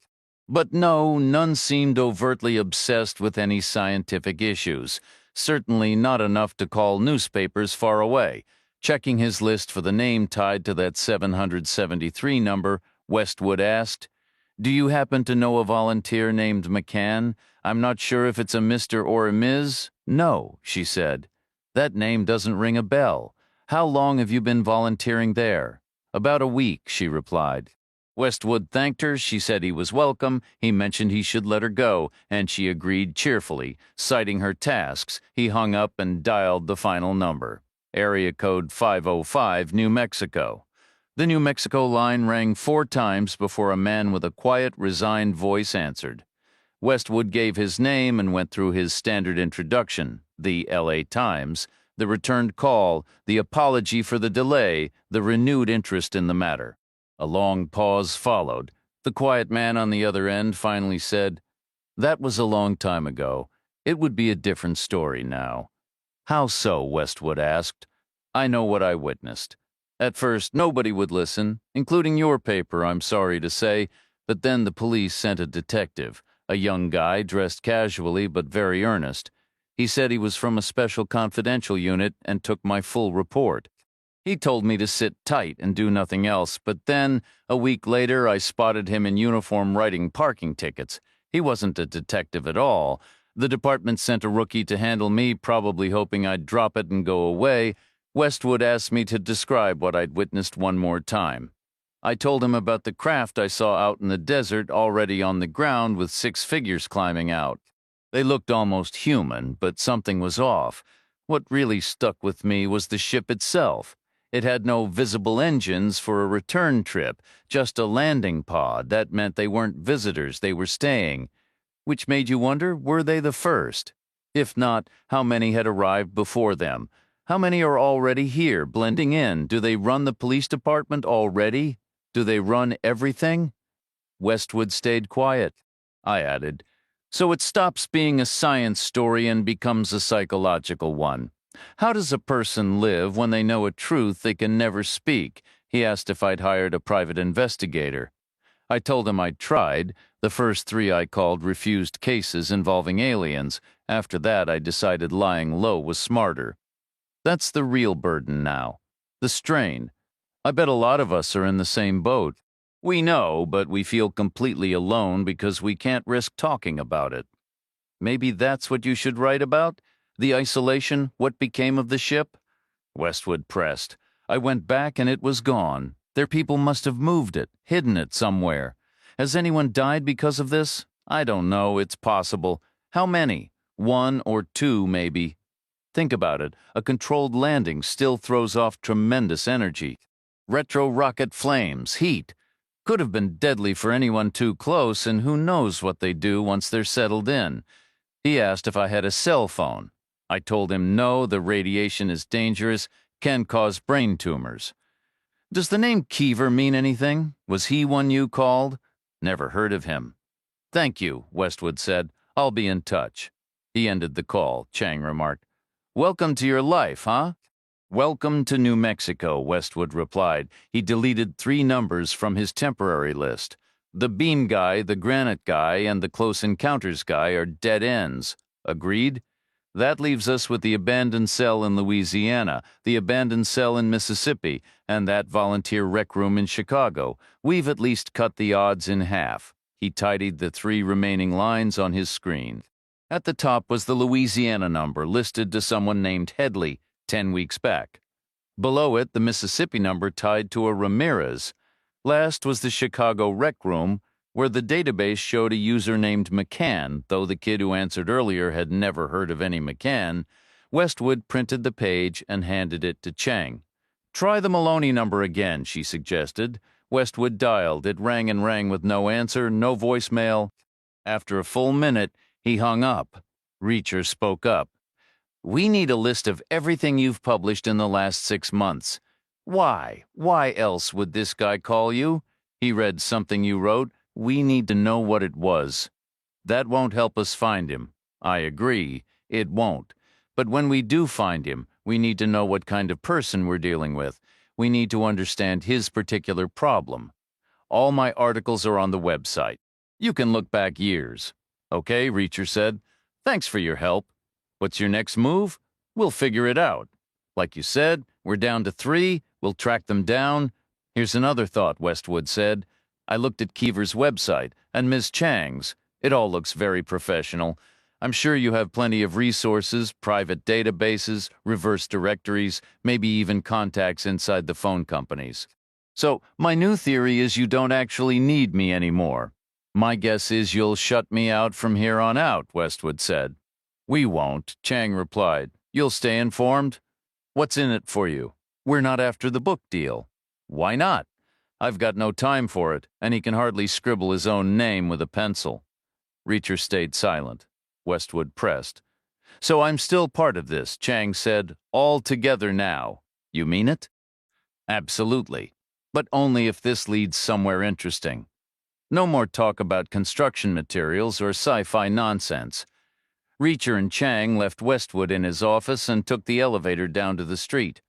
But no, none seemed overtly obsessed with any scientific issues. Certainly not enough to call newspapers far away. Checking his list for the name tied to that 773 number, Westwood asked, "Do you happen to know a volunteer named McCann? I'm not sure if it's a Mr. or a Ms." "No," she said. "That name doesn't ring a bell. How long have you been volunteering there?" "About a week," she replied. Westwood thanked her. She said he was welcome. He mentioned he should let her go, and she agreed cheerfully. Citing her tasks, he hung up and dialed the final number. Area code 505, New Mexico. The New Mexico line rang 4 times before a man with a quiet, resigned voice answered. Westwood gave his name and went through his standard introduction. The LA Times, the returned call, the apology for the delay, the renewed interest in the matter. A long pause followed. The quiet man on the other end finally said, "That was a long time ago. It would be a different story now." "How so?" Westwood asked. "I know what I witnessed. At first, nobody would listen, including your paper, I'm sorry to say, but then the police sent a detective, a young guy dressed casually but very earnest. He said he was from a special confidential unit and took my full report. He told me to sit tight and do nothing else, but then, a week later, I spotted him in uniform writing parking tickets. He wasn't a detective at all. The department sent a rookie to handle me, probably hoping I'd drop it and go away. Westwood asked me to describe what I'd witnessed one more time. I told him about the craft I saw out in the desert, already on the ground with 6 figures climbing out. They looked almost human, but something was off. What really stuck with me was the ship itself. It had no visible engines for a return trip, just a landing pod. That meant they weren't visitors, they were staying. Which made you wonder, were they the first? If not, how many had arrived before them? How many are already here, blending in? Do they run the police department already? Do they run everything? Westwood stayed quiet. I added, "So it stops being a science story and becomes a psychological one. How does a person live when they know a truth they can never speak?" He asked if I'd hired a private investigator. I told him I'd tried. The first 3 I called refused cases involving aliens. After that, I decided lying low was smarter. That's the real burden now. The strain. I bet a lot of us are in the same boat. We know, but we feel completely alone because we can't risk talking about it. Maybe that's what you should write about? The isolation, what became of the ship? Westwood pressed. I went back and it was gone. Their people must have moved it, hidden it somewhere. Has anyone died because of this? I don't know, it's possible. How many? 1 or 2, maybe. Think about it. A controlled landing still throws off tremendous energy. Retro-rocket flames, heat. Could have been deadly for anyone too close, and who knows what they do once they're settled in. He asked if I had a cell phone. I told him no, the radiation is dangerous, can cause brain tumors. Does the name Keever mean anything? Was he one you called? Never heard of him. Thank you, Westwood said. I'll be in touch. He ended the call. Chang remarked, "Welcome to your life, huh?" "Welcome to New Mexico," Westwood replied. He deleted 3 numbers from his temporary list. The beam guy, the granite guy, and the close encounters guy are dead ends. Agreed? That leaves us with the abandoned cell in Louisiana, the abandoned cell in Mississippi, and that volunteer rec room in Chicago. We've at least cut the odds in half. He tidied the 3 remaining lines on his screen. At the top was the Louisiana number, listed to someone named Headley, 10 weeks back. Below it, the Mississippi number tied to a Ramirez. Last was the Chicago rec room, where the database showed a user named McCann, though the kid who answered earlier had never heard of any McCann. Westwood printed the page and handed it to Chang. "Try the Maloney number again," she suggested. Westwood dialed. It rang and rang with no answer, no voicemail. After a full minute, he hung up. Reacher spoke up. "We need a list of everything you've published in the last 6 months. Why? Why else would this guy call you? He read something you wrote. We need to know what it was." "That won't help us find him." "I agree. It won't. But when we do find him, we need to know what kind of person we're dealing with. We need to understand his particular problem. All my articles are on the website. You can look back years." "Okay," Reacher said. "Thanks for your help. What's your next move? We'll figure it out. Like you said, we're down to 3. We'll track them down." "Here's another thought," Westwood said. "I looked at Keever's website and Ms. Chang's. It all looks very professional. I'm sure you have plenty of resources, private databases, reverse directories, maybe even contacts inside the phone companies. So my new theory is you don't actually need me anymore." "My guess is you'll shut me out from here on out," Westwood said. "We won't," Chang replied. "You'll stay informed? What's in it for you? We're not after the book deal." "Why not?" "I've got no time for it," and he can hardly scribble his own name with a pencil. Reacher stayed silent. Westwood pressed. So I'm still part of this, Chang said. All together now. You mean it? Absolutely. But only if this leads somewhere interesting. No more talk about construction materials or sci-fi nonsense. Reacher and Chang left Westwood in his office and took the elevator down to the street.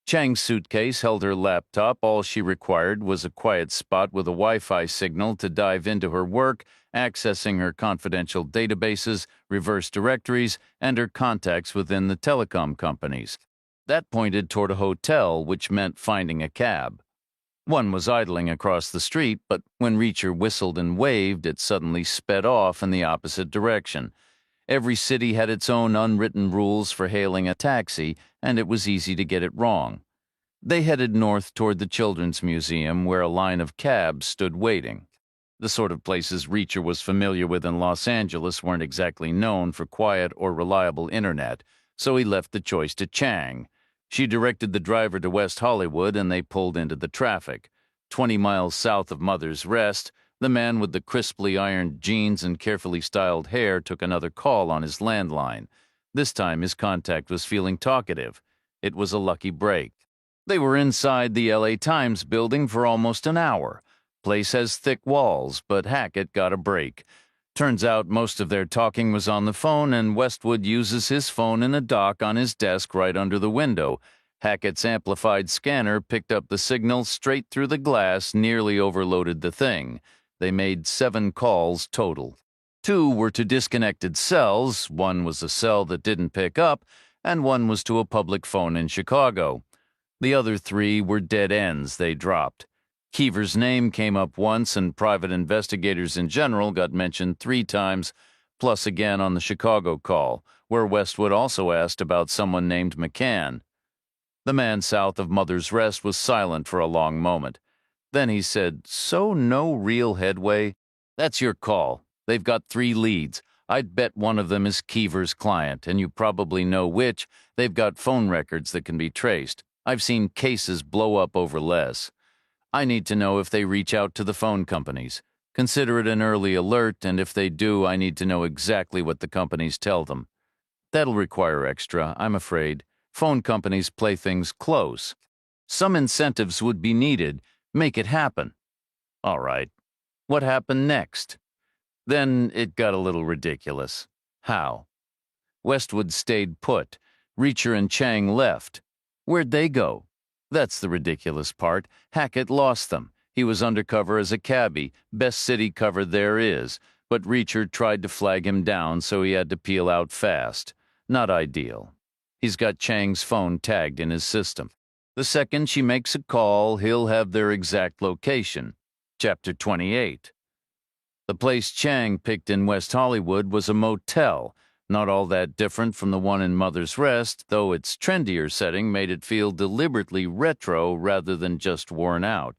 Chang's suitcase held her laptop. All she required was a quiet spot with a Wi-Fi signal to dive into her work, accessing her confidential databases, reverse directories, and her contacts within the telecom companies. That pointed toward a hotel, which meant finding a cab. One was idling across the street, but when Reacher whistled and waved, it suddenly sped off in the opposite direction. Every city had its own unwritten rules for hailing a taxi, and it was easy to get it wrong. They headed north toward the Children's Museum, where a line of cabs stood waiting. The sort of places Reacher was familiar with in Los Angeles weren't exactly known for quiet or reliable internet, so he left the choice to Chang. She directed the driver to West Hollywood, and they pulled into the traffic. 20 miles south of Mother's Rest, the man with the crisply ironed jeans and carefully styled hair took another call on his landline. This time his contact was feeling talkative. It was a lucky break. They were inside the LA Times building for almost an hour. Place has thick walls, but Hackett got a break. Turns out most of their talking was on the phone, and Westwood uses his phone in a dock on his desk right under the window. Hackett's amplified scanner picked up the signal straight through the glass, nearly overloaded the thing. They made 7 calls total. 2 were to disconnected cells, 1 was a cell that didn't pick up, and 1 was to a public phone in Chicago. The other 3 were dead ends they dropped. Keever's name came up once, and private investigators in general got mentioned 3 times, plus again on the Chicago call, where Westwood also asked about someone named McCann. The man south of Mother's Rest was silent for a long moment. Then he said, "So no real headway? That's your call. They've got 3 leads. I'd bet one of them is Keever's client, and you probably know which. They've got phone records that can be traced. I've seen cases blow up over less. I need to know if they reach out to the phone companies. Consider it an early alert, and if they do, I need to know exactly what the companies tell them. That'll require extra, I'm afraid. Phone companies play things close. Some incentives would be needed. Make it happen." All right. What happened next? Then it got a little ridiculous. How? Westwood stayed put. Reacher and Chang left. Where'd they go? That's the ridiculous part. Hackett lost them. He was undercover as a cabbie, best city cover there is, but Reacher tried to flag him down, so he had to peel out fast. Not ideal. He's got Chang's phone tagged in his system. The second she makes a call, he'll have their exact location. Chapter 28. The place Chang picked in West Hollywood was a motel, not all that different from the one in Mother's Rest, though its trendier setting made it feel deliberately retro rather than just worn out.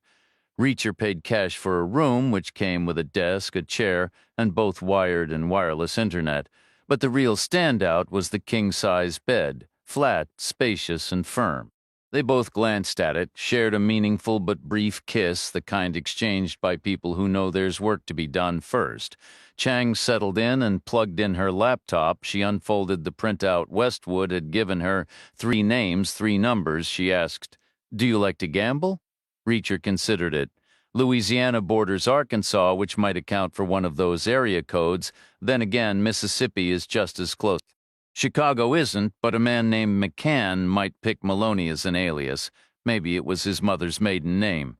Reacher paid cash for a room, which came with a desk, a chair, and both wired and wireless internet. But the real standout was the king-size bed, flat, spacious, and firm. They both glanced at it, shared a meaningful but brief kiss, the kind exchanged by people who know there's work to be done first. Chang settled in and plugged in her laptop. She unfolded the printout Westwood had given her. 3 names, 3 numbers. She asked, "Do you like to gamble?" Reacher considered it. Louisiana borders Arkansas, which might account for one of those area codes. Then again, Mississippi is just as close. Chicago isn't, but a man named McCann might pick Maloney as an alias. Maybe it was his mother's maiden name.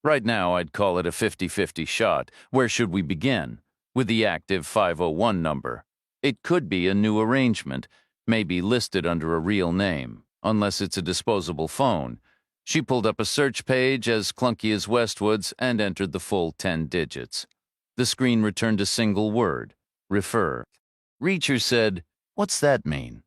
Right now, I'd call it a 50-50 shot. Where should we begin? With the active 501 number. It could be a new arrangement, maybe listed under a real name, unless it's a disposable phone. She pulled up a search page as clunky as Westwood's and entered the full 10 digits. The screen returned a single word, refer. Reacher said, "What's that mean?"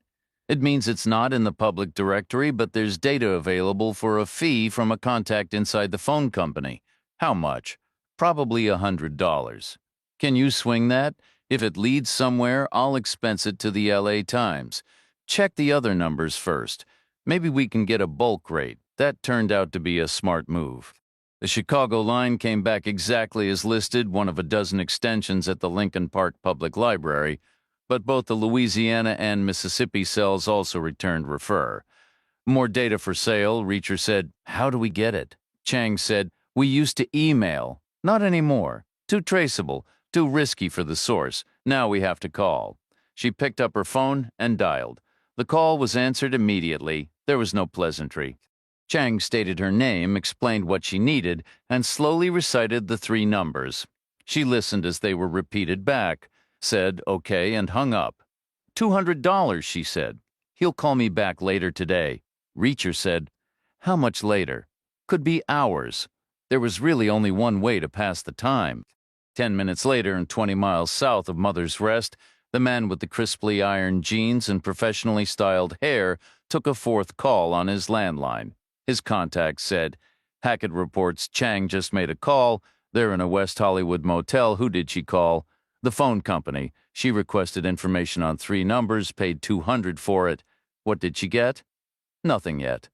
"It means it's not in the public directory, but there's data available for a fee from a contact inside the phone company." "How much?" "Probably $100. "Can you swing that? If it leads somewhere, I'll expense it to the LA Times. Check the other numbers first. Maybe we can get a bulk rate." That turned out to be a smart move. The Chicago line came back exactly as listed, one of a dozen extensions at the Lincoln Park Public Library. but both the Louisiana and Mississippi cells also returned refer. More data for sale, Reacher said. How do we get it? Chang said, we used to email. Not anymore. Too traceable, too risky for the source. Now we have to call. She picked up her phone and dialed. The call was answered immediately. There was no pleasantry. Chang stated her name, explained what she needed, and slowly recited the 3 numbers. She listened as they were repeated back, said okay, and hung up. $200, she said. He'll call me back later today. Reacher said, how much later? Could be hours. There was really only one way to pass the time. 10 minutes later, and 20 miles south of Mother's Rest, the man with the crisply ironed jeans and professionally styled hair took a 4th call on his landline. His contact said, Hackett reports Chang just made a call. They're in a West Hollywood motel. Who did she call? The phone company. She requested information on 3 numbers, paid $200 for it. What did she get? Nothing yet.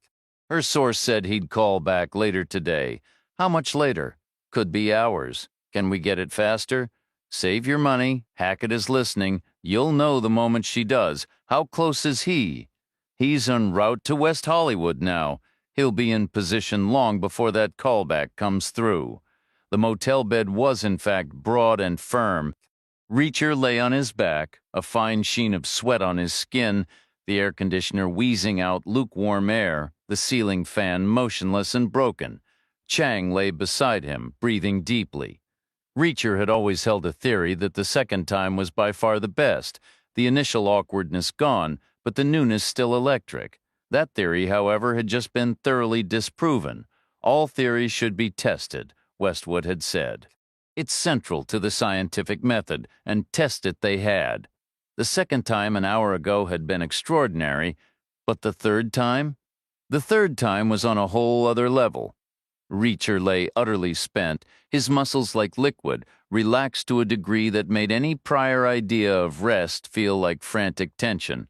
Her source said he'd call back later today. How much later? Could be hours. Can we get it faster? Save your money. Hackett is listening. You'll know the moment she does. How close is he? He's en route to West Hollywood now. He'll be in position long before that callback comes through. The motel bed was, in fact, broad and firm. Reacher lay on his back, a fine sheen of sweat on his skin, the air conditioner wheezing out lukewarm air, the ceiling fan motionless and broken. Chang lay beside him, breathing deeply. Reacher had always held a theory that the second time was by far the best, the initial awkwardness gone, but the newness still electric. That theory, however, had just been thoroughly disproven. All theories should be tested, Westwood had said. It's central to the scientific method, and test it they had. The second time an hour ago had been extraordinary, but the third time? The third time was on a whole other level. Reacher lay utterly spent, his muscles like liquid, relaxed to a degree that made any prior idea of rest feel like frantic tension.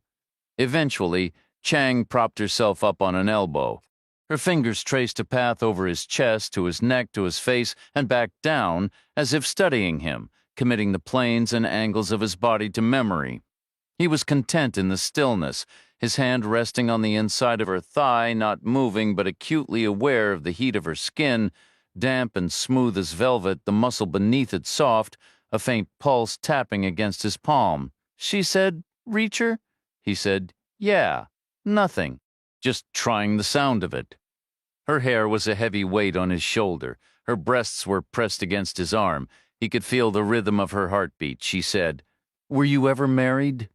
Eventually, Chang propped herself up on an elbow. Her fingers traced a path over his chest, to his neck, to his face, and back down, as if studying him, committing the planes and angles of his body to memory. He was content in the stillness, his hand resting on the inside of her thigh, not moving but acutely aware of the heat of her skin, damp and smooth as velvet, the muscle beneath it soft, a faint pulse tapping against his palm. She said, Reacher? He said, yeah, nothing, just trying the sound of it. Her hair was a heavy weight on his shoulder. Her breasts were pressed against his arm. He could feel the rhythm of her heartbeat. She said, were you ever married?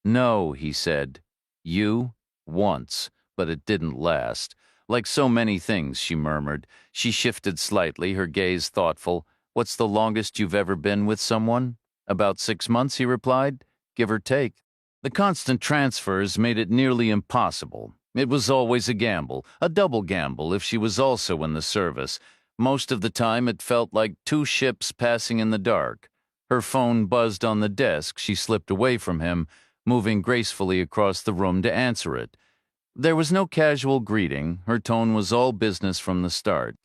No, he said. You? Once, but it didn't last. Like so many things, she murmured. She shifted slightly, her gaze thoughtful. What's the longest you've ever been with someone? About 6 months, he replied, give or take. The constant transfers made it nearly impossible. It was always a gamble, a double gamble if she was also in the service. Most of the time it felt like 2 ships passing in the dark. Her phone buzzed on the desk. She slipped away from him, moving gracefully across the room to answer it. There was no casual greeting. Her tone was all business from the start.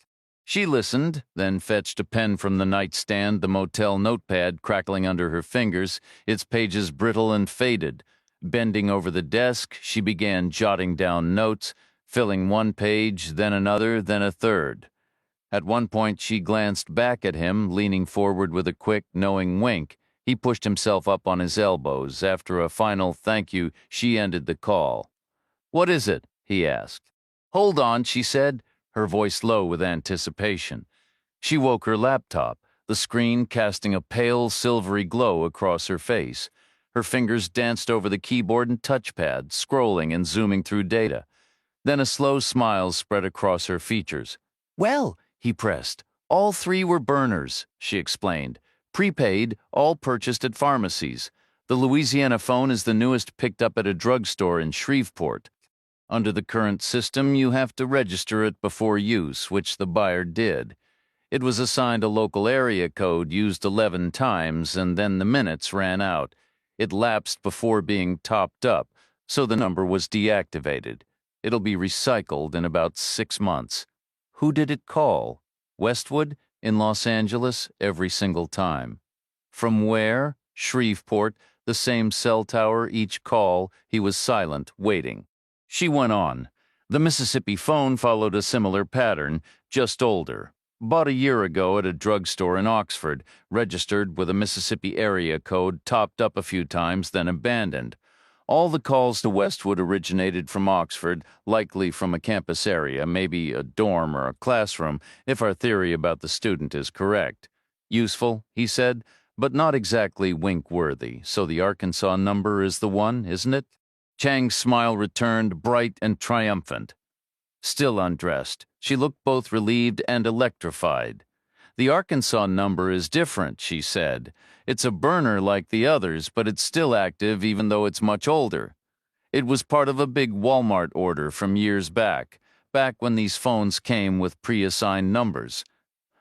She listened, then fetched a pen from the nightstand, the motel notepad crackling under her fingers, its pages brittle and faded. Bending over the desk, she began jotting down notes, filling one page, then another, then a third. At one point, she glanced back at him, leaning forward with a quick, knowing wink. He pushed himself up on his elbows. After a final thank you, she ended the call. What is it? He asked. Hold on, she said, her voice low with anticipation. She woke her laptop, the screen casting a pale, silvery glow across her face. Her fingers danced over the keyboard and touchpad, scrolling and zooming through data. Then a slow smile spread across her features. Well, he pressed. All 3 were burners, she explained. Prepaid, all purchased at pharmacies. The Louisiana phone is the newest picked up at a drugstore in Shreveport. Under the current system, you have to register it before use, which the buyer did. It was assigned a local area code used 11 times, and then the minutes ran out. It lapsed before being topped up, so the number was deactivated. It'll be recycled in about 6 months. Who did it call? Westwood? In Los Angeles? Every single time. From where? Shreveport. the same cell tower each call. He was silent, waiting. She went on. The Mississippi phone followed a similar pattern, just older. Bought a year ago at a drugstore in Oxford, registered with a Mississippi area code, topped up a few times, then abandoned. All the calls to Westwood originated from Oxford, likely from a campus area, maybe a dorm or a classroom, if our theory about the student is correct. Useful, he said, but not exactly wink-worthy, so the Arkansas number is the one, isn't it? Chang's smile returned, bright and triumphant. Still undressed, she looked both relieved and electrified. The Arkansas number is different, she said. It's a burner like the others, but it's still active even though it's much older. It was part of a big Walmart order from years back when these phones came with pre-assigned numbers.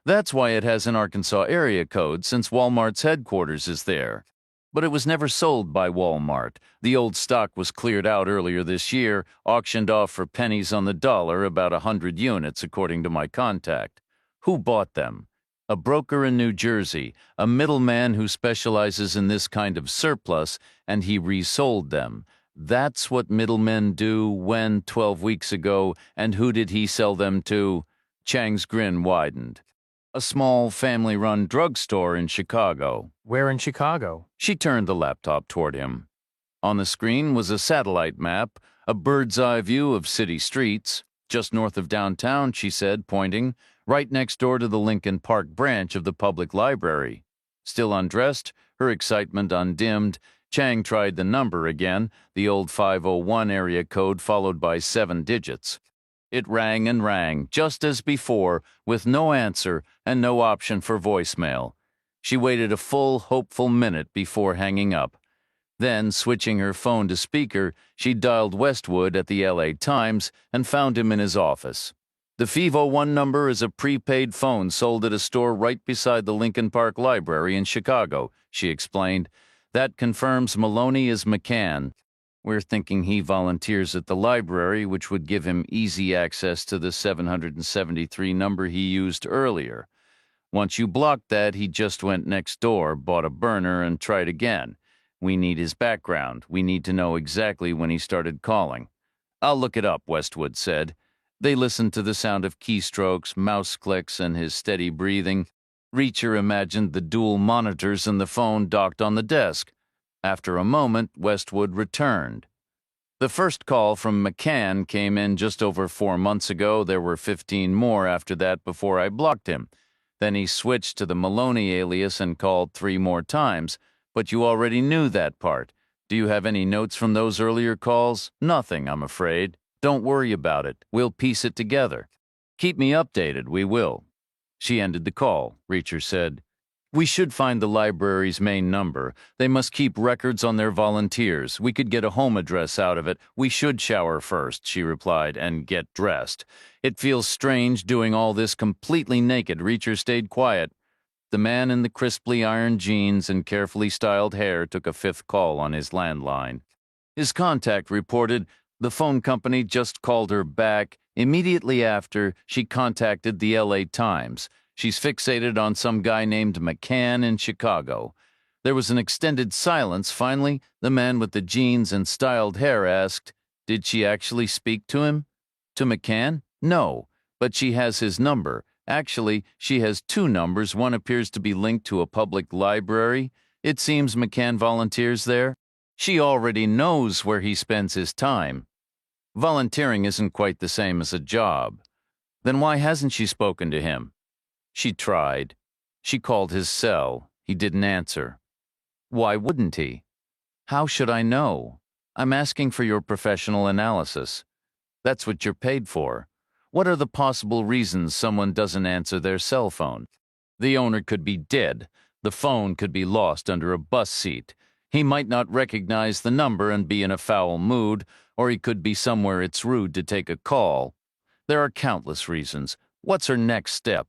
That's why it has an Arkansas area code, since Walmart's headquarters is there. But it was never sold by Walmart. The old stock was cleared out earlier this year, auctioned off for pennies on the dollar, about 100 units, according to my contact. Who bought them? A broker in New Jersey, a middleman who specializes in this kind of surplus, and he resold them. That's what middlemen do. When, 12 weeks ago, and who did he sell them to? Chang's grin widened. A small family-run drugstore in Chicago. Where in Chicago? She turned the laptop toward him. On the screen was a satellite map, a bird's-eye view of city streets. Just north of downtown, she said, pointing, right next door to the Lincoln Park branch of the public library. Still undressed, her excitement undimmed, Chang tried the number again, the old 501 area code followed by 7 digits. It rang and rang, just as before, with no answer and no option for voicemail. She waited a full, hopeful minute before hanging up. Then, switching her phone to speaker, she dialed Westwood at the LA Times and found him in his office. The 501 number is a prepaid phone sold at a store right beside the Lincoln Park Library in Chicago, she explained. That confirms Maloney is McCann. We're thinking he volunteers at the library, which would give him easy access to the 773 number he used earlier. Once you blocked that, he just went next door, bought a burner, and tried again. We need his background. We need to know exactly when he started calling. I'll look it up, Westwood said. They listened to the sound of keystrokes, mouse clicks, and his steady breathing. Reacher imagined the dual monitors and the phone docked on the desk. After a moment, Westwood returned. The first call from McCann came in just over 4 months ago. There were 15 more after that before I blocked him. Then he switched to the Maloney alias and called 3 more times. But you already knew that part. Do you have any notes from those earlier calls? Nothing, I'm afraid. Don't worry about it. We'll piece it together. Keep me updated, we will. She ended the call. Reacher said, We should find the library's main number. They must keep records on their volunteers. We could get a home address out of it. We should shower first, she replied, and get dressed. It feels strange doing all this completely naked. Reacher stayed quiet. The man in the crisply ironed jeans and carefully styled hair took a 5th call on his landline. His contact reported the phone company just called her back. Immediately after, she contacted the LA Times. She's fixated on some guy named McCann in Chicago. There was an extended silence. Finally, the man with the jeans and styled hair asked, Did she actually speak to him? To McCann? No, but she has his number. Actually, she has 2 numbers. One appears to be linked to a public library. It seems McCann volunteers there. She already knows where he spends his time. Volunteering isn't quite the same as a job. Then why hasn't she spoken to him? She tried. She called his cell. He didn't answer. Why wouldn't he? How should I know? I'm asking for your professional analysis. That's what you're paid for. What are the possible reasons someone doesn't answer their cell phone? The owner could be dead. The phone could be lost under a bus seat. He might not recognize the number and be in a foul mood, or he could be somewhere it's rude to take a call. There are countless reasons. What's her next step?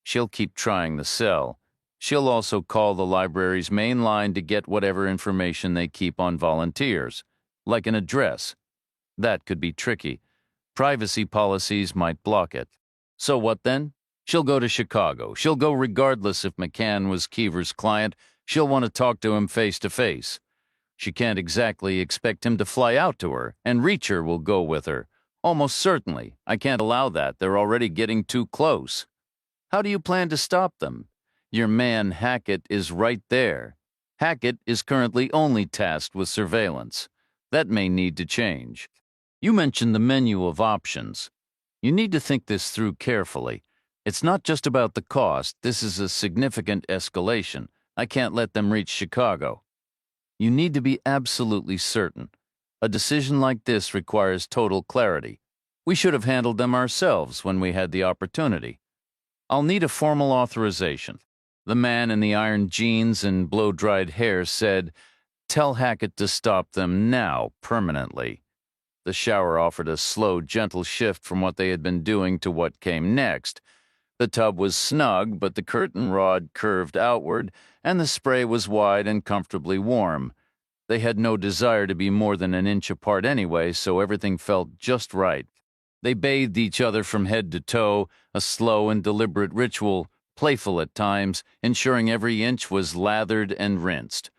She'll keep trying the cell. She'll also call the library's main line to get whatever information they keep on volunteers, like an address. That could be tricky. Privacy policies might block it. So what then? She'll go to Chicago. She'll go regardless if McCann was Keever's client. She'll want to talk to him face to face. She can't exactly expect him to fly out to her, and Reacher will go with her. Almost certainly. I can't allow that. They're already getting too close. How do you plan to stop them? Your man Hackett is right there. Hackett is currently only tasked with surveillance. That may need to change. You mentioned the menu of options. You need to think this through carefully. It's not just about the cost. This is a significant escalation. I can't let them reach Chicago. You need to be absolutely certain. A decision like this requires total clarity. We should have handled them ourselves when we had the opportunity. I'll need a formal authorization. The man in the iron jeans and blow-dried hair said, "Tell Hackett to stop them now, permanently." The shower offered a slow, gentle shift from what they had been doing to what came next. The tub was snug, but the curtain rod curved outward, and the spray was wide and comfortably warm. They had no desire to be more than an inch apart anyway, so everything felt just right. They bathed each other from head to toe, a slow and deliberate ritual, playful at times, ensuring every inch was lathered and rinsed.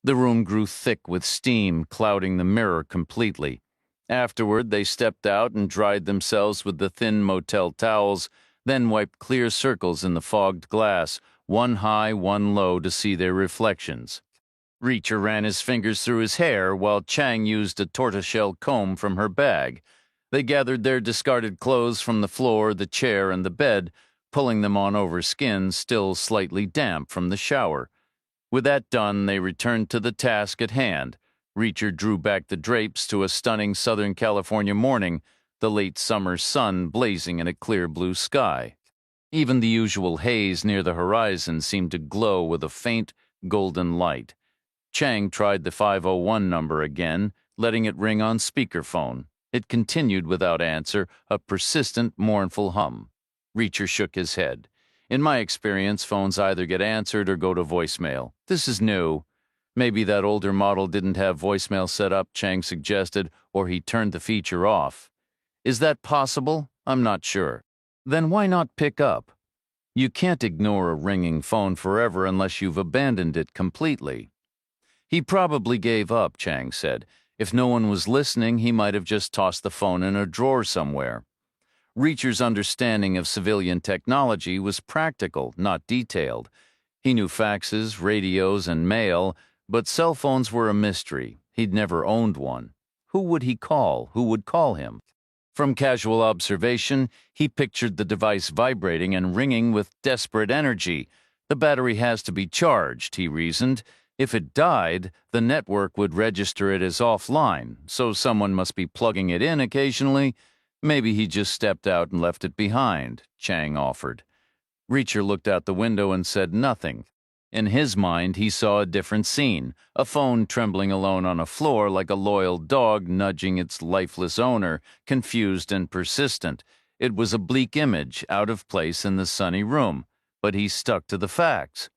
The room grew thick with steam, clouding the mirror completely. Afterward, they stepped out and dried themselves with the thin motel towels, then wiped clear circles in the fogged glass, one high, one low, to see their reflections. Reacher ran his fingers through his hair while Chang used a tortoiseshell comb from her bag. They gathered their discarded clothes from the floor, the chair, and the bed, pulling them on over skins still slightly damp from the shower. With that done, they returned to the task at hand. Reacher drew back the drapes to a stunning Southern California morning, the late summer sun blazing in a clear blue sky. Even the usual haze near the horizon seemed to glow with a faint, golden light. Chang tried the 501 number again, letting it ring on speakerphone. It continued without answer, a persistent, mournful hum. Reacher shook his head. In my experience, phones either get answered or go to voicemail. This is new. Maybe that older model didn't have voicemail set up, Chang suggested, or he turned the feature off. Is that possible? I'm not sure. Then why not pick up? You can't ignore a ringing phone forever unless you've abandoned it completely. He probably gave up, Chang said. If no one was listening, he might have just tossed the phone in a drawer somewhere. Reacher's understanding of civilian technology was practical, not detailed. He knew faxes, radios, and mail, but cell phones were a mystery. He'd never owned one. Who would he call? Who would call him? From casual observation, he pictured the device vibrating and ringing with desperate energy. The battery has to be charged, he reasoned. If it died, the network would register it as offline, so someone must be plugging it in occasionally. Maybe he just stepped out and left it behind, Chang offered. Reacher looked out the window and said nothing. In his mind, he saw a different scene, a phone trembling alone on a floor like a loyal dog nudging its lifeless owner, confused and persistent. It was a bleak image, out of place in the sunny room, but he stuck to the facts.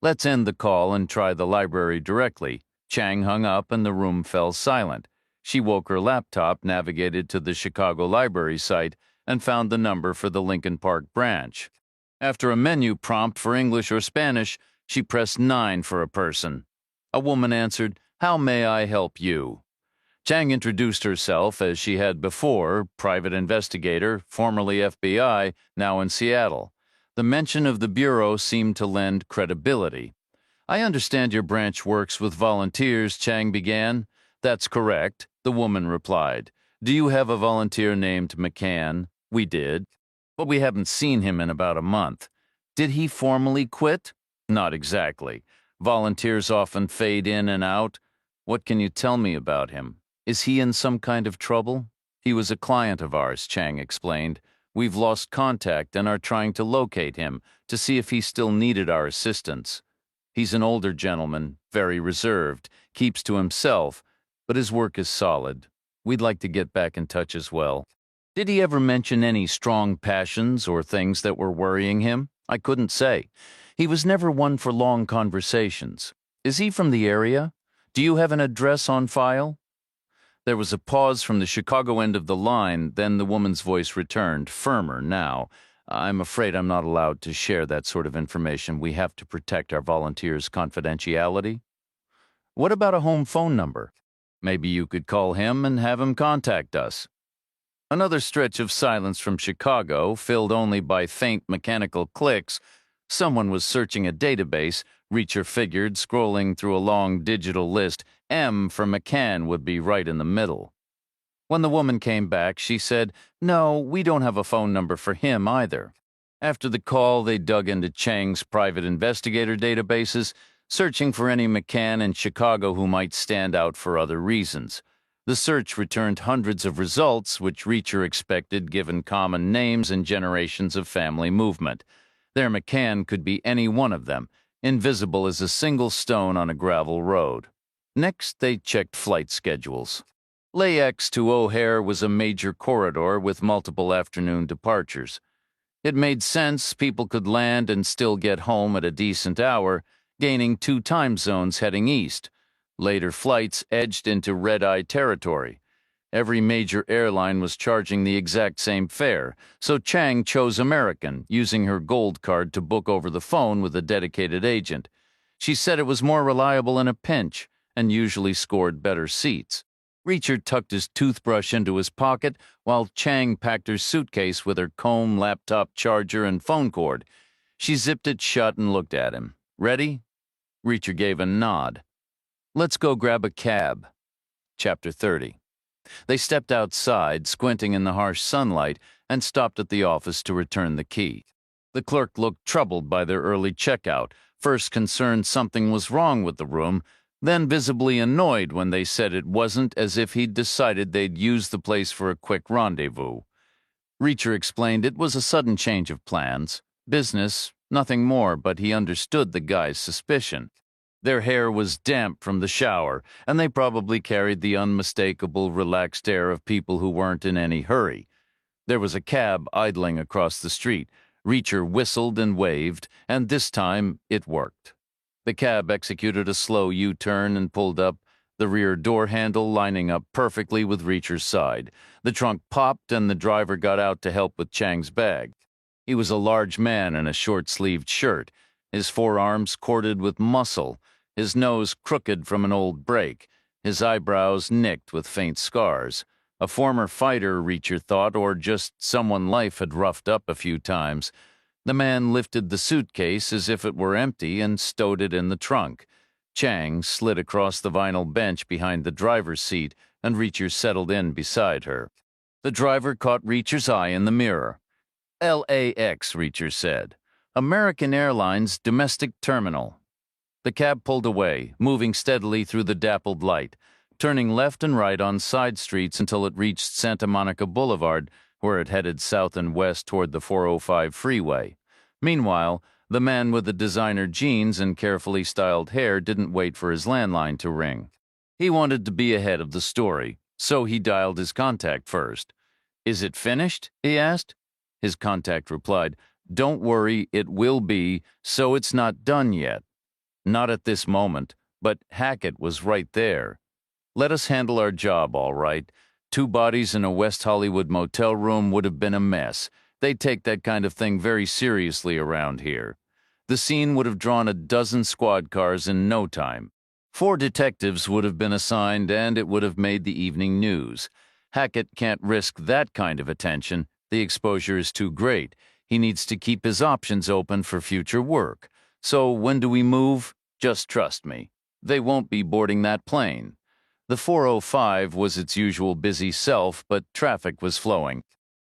Let's end the call and try the library directly. Chang hung up and the room fell silent. She woke her laptop, navigated to the Chicago Library site, and found the number for the Lincoln Park branch. After a menu prompt for English or Spanish, she pressed 9 for a person. A woman answered, "How may I help you?" Chang introduced herself as she had before, private investigator, formerly FBI, now in Seattle. The mention of the Bureau seemed to lend credibility. "I understand your branch works with volunteers," Chang began. "That's correct," the woman replied. "Do you have a volunteer named McCann?" "We did. But we haven't seen him in about a month." "Did he formally quit?" "Not exactly. Volunteers often fade in and out." "What can you tell me about him? Is he in some kind of trouble?" "He was a client of ours," Chang explained. "We've lost contact and are trying to locate him to see if he still needed our assistance. He's an older gentleman, very reserved, keeps to himself, but his work is solid. We'd like to get back in touch as well." "Did he ever mention any strong passions or things that were worrying him?" "I couldn't say. He was never one for long conversations." "Is he from the area? Do you have an address on file?" There was a pause from the Chicago end of the line, then the woman's voice returned, firmer now. "I'm afraid I'm not allowed to share that sort of information. We have to protect our volunteers' confidentiality." What about a home phone number? Maybe you could call him and have him contact us. Another stretch of silence from Chicago, filled only by faint mechanical clicks. Someone was searching a database. Reacher figured, scrolling through a long digital list. M for McCann would be right in the middle. When the woman came back, she said, "No, we don't have a phone number for him either." After the call, they dug into Chang's private investigator databases, searching for any McCann in Chicago who might stand out for other reasons. The search returned hundreds of results, which Reacher expected given common names and generations of family movement. Their McCann could be any one of them, invisible as a single stone on a gravel road. Next, they checked flight schedules. LAX to O'Hare was a major corridor with multiple afternoon departures. It made sense people could land and still get home at a decent hour, gaining 2 time zones heading east. Later flights edged into red-eye territory. Every major airline was charging the exact same fare, so Chang chose American, using her gold card to book over the phone with a dedicated agent. She said it was more reliable in a pinch and usually scored better seats. Reacher tucked his toothbrush into his pocket while Chang packed her suitcase with her comb, laptop charger, and phone cord. She zipped it shut and looked at him. "Ready?" Reacher gave a nod. "Let's go grab a cab." Chapter 30. They stepped outside, squinting in the harsh sunlight, and stopped at the office to return the key. The clerk looked troubled by their early checkout, first concerned something was wrong with the room, then visibly annoyed when they said it wasn't, as if he'd decided they'd use the place for a quick rendezvous. Reacher explained it was a sudden change of plans. Business, nothing more, but he understood the guy's suspicion. Their hair was damp from the shower, and they probably carried the unmistakable, relaxed air of people who weren't in any hurry. There was a cab idling across the street. Reacher whistled and waved, and this time it worked. The cab executed a slow U-turn and pulled up, the rear door handle lining up perfectly with Reacher's side. The trunk popped, and the driver got out to help with Chang's bag. He was a large man in a short-sleeved shirt, his forearms corded with muscle, his nose crooked from an old break, his eyebrows nicked with faint scars. A former fighter, Reacher thought, or just someone life had roughed up a few times. The man lifted the suitcase as if it were empty and stowed it in the trunk. Chang slid across the vinyl bench behind the driver's seat, and Reacher settled in beside her. The driver caught Reacher's eye in the mirror. "LAX," Reacher said. "American Airlines Domestic Terminal." The cab pulled away, moving steadily through the dappled light, turning left and right on side streets until it reached Santa Monica Boulevard, where it headed south and west toward the 405 freeway. Meanwhile, the man with the designer jeans and carefully styled hair didn't wait for his landline to ring. He wanted to be ahead of the story, so he dialed his contact first. "Is it finished?" he asked. His contact replied, "Don't worry, it will be, so it's not done yet." Not at this moment, but Hackett was right there. "Let us handle our job, all right. 2 bodies in a West Hollywood motel room would have been a mess. They take that kind of thing very seriously around here. The scene would have drawn a dozen squad cars in no time. 4 detectives would have been assigned, and it would have made the evening news. Hackett can't risk that kind of attention. The exposure is too great. He needs to keep his options open for future work. So when do we move? Just trust me. They won't be boarding that plane." The 405 was its usual busy self, but traffic was flowing.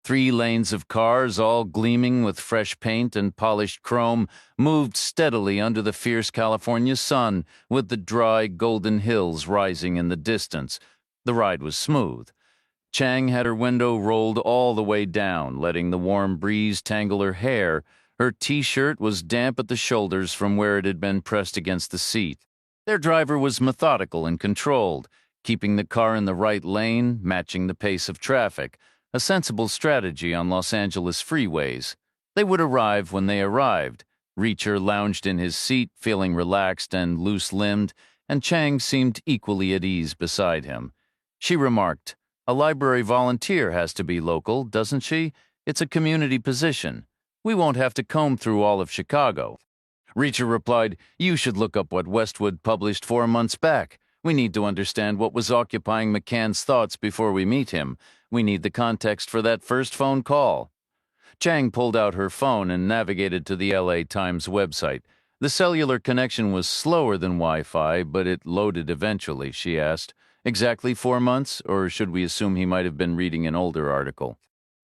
3 lanes of cars, all gleaming with fresh paint and polished chrome, moved steadily under the fierce California sun, with the dry, golden hills rising in the distance. The ride was smooth. Chang had her window rolled all the way down, letting the warm breeze tangle her hair. Her T-shirt was damp at the shoulders from where it had been pressed against the seat. Their driver was methodical and controlled, keeping the car in the right lane, matching the pace of traffic, a sensible strategy on Los Angeles freeways. They would arrive when they arrived. Reacher lounged in his seat, feeling relaxed and loose-limbed, and Chang seemed equally at ease beside him. She remarked, "A library volunteer has to be local, doesn't she? It's a community position. We won't have to comb through all of Chicago." Reacher replied, "You should look up what Westwood published 4 months back. We need to understand what was occupying McCann's thoughts before we meet him. We need the context for that first phone call." Chang pulled out her phone and navigated to the LA Times website. The cellular connection was slower than Wi-Fi, but it loaded eventually, she asked. Exactly 4 months, or should we assume he might have been reading an older article?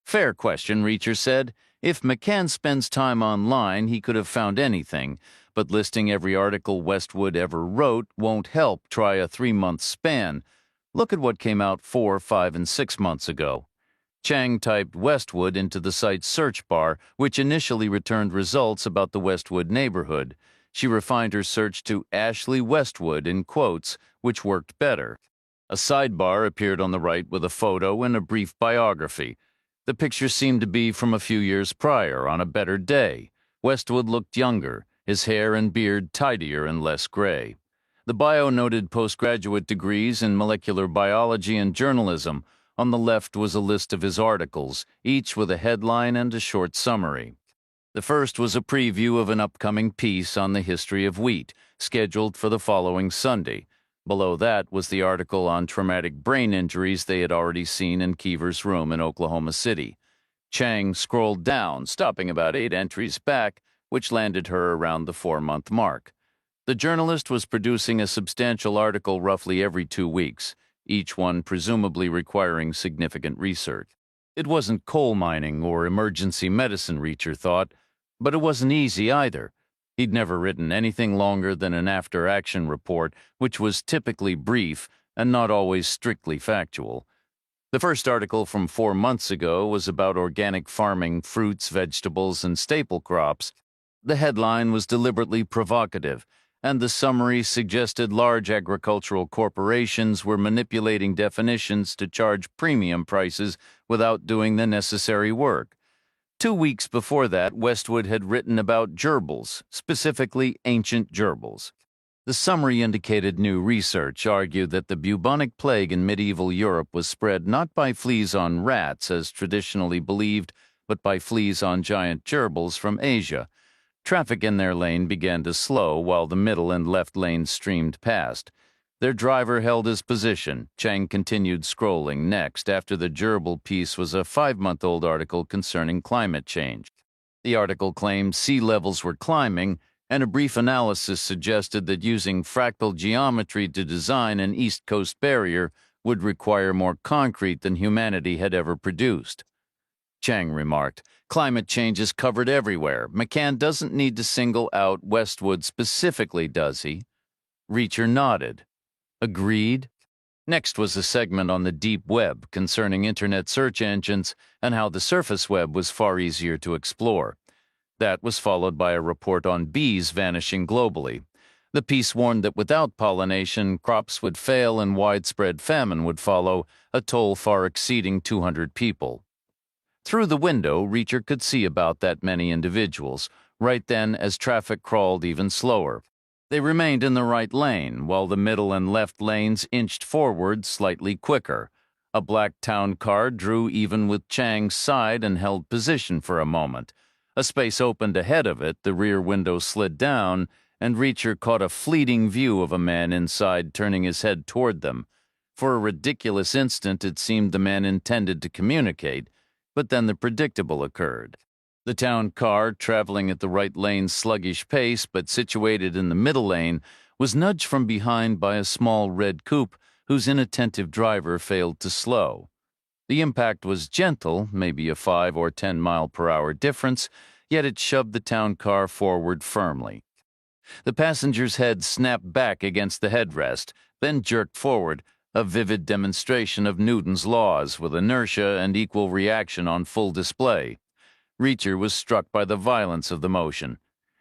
Fair question, Reacher said. If McCann spends time online, he could have found anything, but listing every article Westwood ever wrote won't help. Try a 3-month span. Look at what came out 4, 5, and 6 months ago. Chang typed Westwood into the site's search bar, which initially returned results about the Westwood neighborhood. She refined her search to Ashley Westwood in quotes, which worked better. A sidebar appeared on the right with a photo and a brief biography. The picture seemed to be from a few years prior, on a better day. Westwood looked younger, his hair and beard tidier and less gray. The bio noted postgraduate degrees in molecular biology and journalism. On the left was a list of his articles, each with a headline and a short summary. The first was a preview of an upcoming piece on the history of wheat, scheduled for the following Sunday. Below that was the article on traumatic brain injuries they had already seen in Keever's room in Oklahoma City. Chang scrolled down, stopping about 8 entries back, which landed her around the 4-month mark. The journalist was producing a substantial article roughly every 2 weeks, each one presumably requiring significant research. It wasn't coal mining or emergency medicine, Reacher thought, but it wasn't easy either. He'd never written anything longer than an after-action report, which was typically brief and not always strictly factual. The first article from 4 months ago was about organic farming, fruits, vegetables, and staple crops. The headline was deliberately provocative, and the summary suggested large agricultural corporations were manipulating definitions to charge premium prices without doing the necessary work. 2 weeks before that, Westwood had written about gerbils, specifically ancient gerbils. The summary indicated new research argued that the bubonic plague in medieval Europe was spread not by fleas on rats, as traditionally believed, but by fleas on giant gerbils from Asia. Traffic in their lane began to slow while the middle and left lanes streamed past. Their driver held his position. Chang continued scrolling. Next, after the gerbil piece, was a 5-month-old article concerning climate change. The article claimed sea levels were climbing, and a brief analysis suggested that using fractal geometry to design an East Coast barrier would require more concrete than humanity had ever produced. Chang remarked, "Climate change is covered everywhere. McCann doesn't need to single out Westwood specifically, does he?" Reacher nodded. Agreed. Next was a segment on the deep web concerning internet search engines and how the surface web was far easier to explore. That was followed by a report on bees vanishing globally. The piece warned that without pollination, crops would fail and widespread famine would follow, a toll far exceeding 200 people. Through the window, Reacher could see about that many individuals, right then as traffic crawled even slower. They remained in the right lane, while the middle and left lanes inched forward slightly quicker. A black town car drew even with Chang's side and held position for a moment. A space opened ahead of it, the rear window slid down, and Reacher caught a fleeting view of a man inside turning his head toward them. For a ridiculous instant, it seemed the man intended to communicate, but then the predictable occurred. The town car, traveling at the right lane's sluggish pace but situated in the middle lane, was nudged from behind by a small red coupe whose inattentive driver failed to slow. The impact was gentle, maybe a 5 or 10 mile per hour difference, yet it shoved the town car forward firmly. The passenger's head snapped back against the headrest, then jerked forward, a vivid demonstration of Newton's laws with inertia and equal reaction on full display. Reacher was struck by the violence of the motion.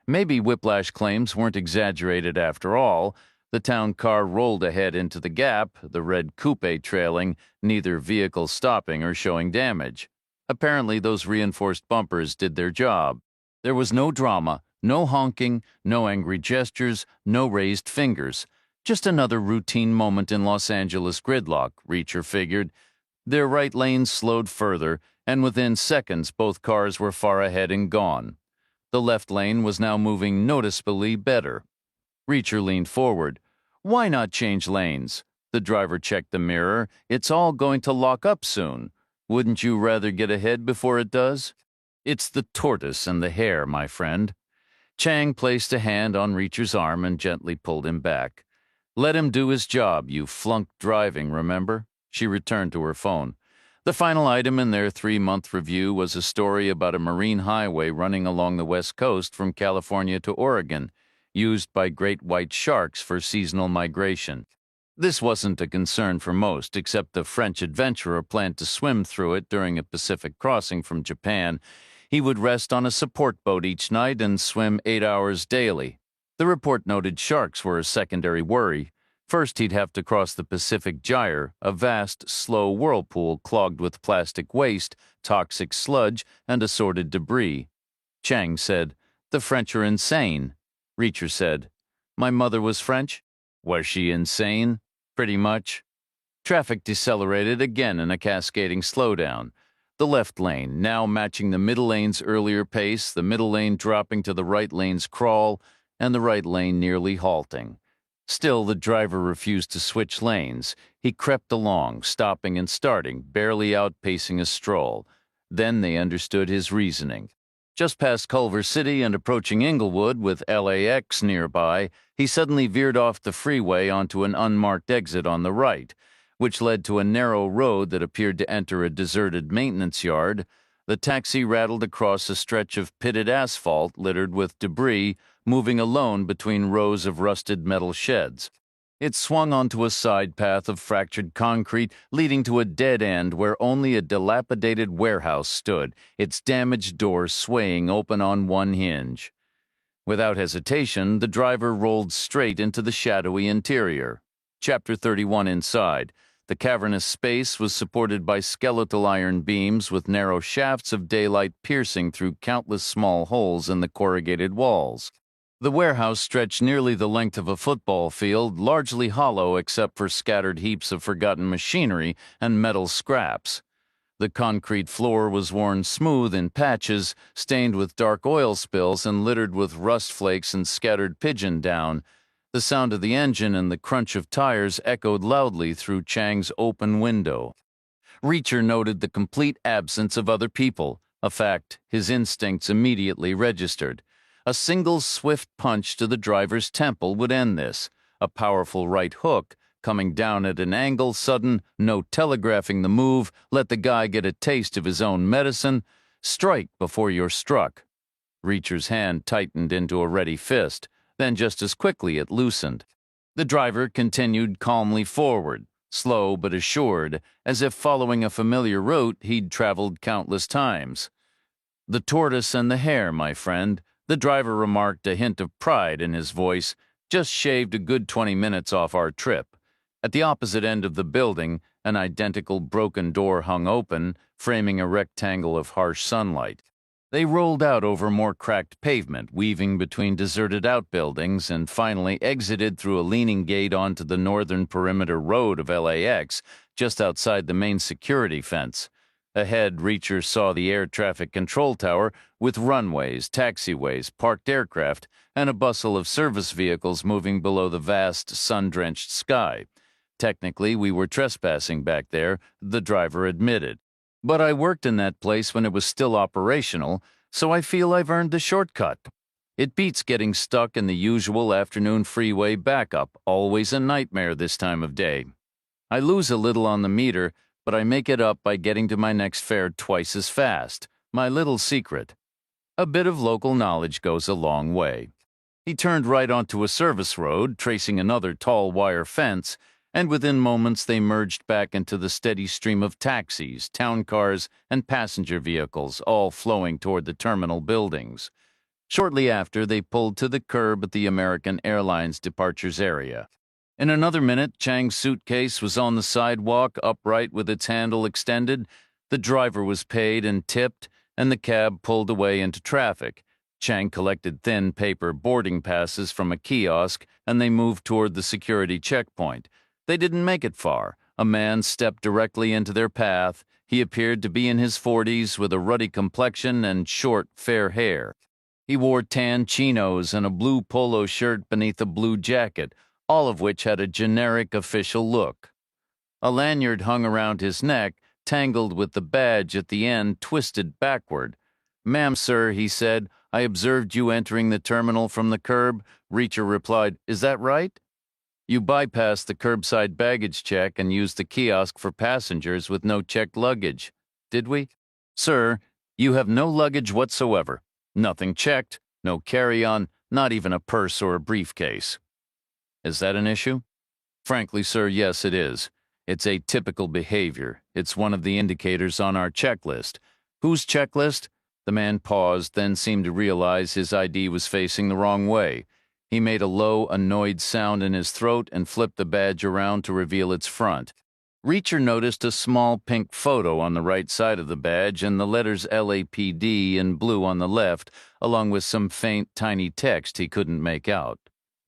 Maybe whiplash claims weren't exaggerated after all. The town car rolled ahead into the gap, the red coupe trailing, neither vehicle stopping or showing damage. Apparently those reinforced bumpers did their job. There was no drama, no honking, no angry gestures, no raised fingers. Just another routine moment in Los Angeles gridlock, Reacher figured. Their right lanes slowed further, and within seconds both cars were far ahead and gone. The left lane was now moving noticeably better. Reacher leaned forward. "Why not change lanes?" The driver checked the mirror. "It's all going to lock up soon. Wouldn't you rather get ahead before it does?" "It's the tortoise and the hare, my friend." Chang placed a hand on Reacher's arm and gently pulled him back. "Let him do his job. You flunked driving, remember?" She returned to her phone. The final item in their 3-month review was a story about a marine highway running along the West Coast from California to Oregon, used by great white sharks for seasonal migration. This wasn't a concern for most, except the French adventurer planned to swim through it during a Pacific crossing from Japan. He would rest on a support boat each night and swim 8 hours daily. The report noted sharks were a secondary worry. First, he'd have to cross the Pacific Gyre, a vast, slow whirlpool clogged with plastic waste, toxic sludge, and assorted debris. Chang said, "The French are insane." Reacher said, "My mother was French." "Was she insane?" "Pretty much." Traffic decelerated again in a cascading slowdown. The left lane, now matching the middle lane's earlier pace, the middle lane dropping to the right lane's crawl, and the right lane nearly halting. Still, the driver refused to switch lanes. He crept along, stopping and starting, barely outpacing a stroll. Then they understood his reasoning. Just past Culver City and approaching Inglewood with LAX nearby, he suddenly veered off the freeway onto an unmarked exit on the right, which led to a narrow road that appeared to enter a deserted maintenance yard. The taxi rattled across a stretch of pitted asphalt littered with debris, moving alone between rows of rusted metal sheds. It swung onto a side path of fractured concrete, leading to a dead end where only a dilapidated warehouse stood, its damaged doors swaying open on one hinge. Without hesitation, the driver rolled straight into the shadowy interior. Chapter 31 inside. The cavernous space was supported by skeletal iron beams with narrow shafts of daylight piercing through countless small holes in the corrugated walls. The warehouse stretched nearly the length of a football field, largely hollow except for scattered heaps of forgotten machinery and metal scraps. The concrete floor was worn smooth in patches, stained with dark oil spills and littered with rust flakes and scattered pigeon down. The sound of the engine and the crunch of tires echoed loudly through Chang's open window. Reacher noted the complete absence of other people, a fact his instincts immediately registered. A single swift punch to the driver's temple would end this. A powerful right hook, coming down at an angle, sudden, no telegraphing the move, let the guy get a taste of his own medicine. Strike before you're struck. Reacher's hand tightened into a ready fist. Then just as quickly it loosened. The driver continued calmly forward, slow but assured, as if following a familiar route he'd traveled countless times. "The tortoise and the hare, my friend," the driver remarked, a hint of pride in his voice. "Just shaved a good 20 minutes off our trip." At the opposite end of the building, an identical broken door hung open, framing a rectangle of harsh sunlight. They rolled out over more cracked pavement, weaving between deserted outbuildings, and finally exited through a leaning gate onto the northern perimeter road of LAX, just outside the main security fence. Ahead, Reacher saw the air traffic control tower with runways, taxiways, parked aircraft, and a bustle of service vehicles moving below the vast, sun-drenched sky. Technically, we were trespassing back there, the driver admitted. But I worked in that place when it was still operational, so I feel I've earned the shortcut. It beats getting stuck in the usual afternoon freeway backup, always a nightmare this time of day. I lose a little on the meter, but I make it up by getting to my next fare twice as fast. My little secret. A bit of local knowledge goes a long way. He turned right onto a service road, tracing another tall wire fence, and within moments they merged back into the steady stream of taxis, town cars, and passenger vehicles, all flowing toward the terminal buildings. Shortly after, they pulled to the curb at the American Airlines departures area. In another minute, Chang's suitcase was on the sidewalk, upright with its handle extended. The driver was paid and tipped, and the cab pulled away into traffic. Chang collected thin paper boarding passes from a kiosk, and they moved toward the security checkpoint. They didn't make it far. A man stepped directly into their path. He appeared to be in his 40s with a ruddy complexion and short, fair hair. He wore tan chinos and a blue polo shirt beneath a blue jacket, all of which had a generic official look. A lanyard hung around his neck, tangled with the badge at the end twisted backward. "Ma'am, sir," he said, "I observed you entering the terminal from the curb." Reacher replied, "Is that right?" "You bypassed the curbside baggage check and used the kiosk for passengers with no checked luggage. Did we?" "Sir, you have no luggage whatsoever. Nothing checked, no carry-on, not even a purse or a briefcase." "Is that an issue?" "Frankly, sir, yes, it is. It's atypical behavior. It's one of the indicators on our checklist." "Whose checklist?" The man paused, then seemed to realize his ID was facing the wrong way. He made a low, annoyed sound in his throat and flipped the badge around to reveal its front. Reacher noticed a small pink photo on the right side of the badge and the letters LAPD in blue on the left, along with some faint, tiny text he couldn't make out.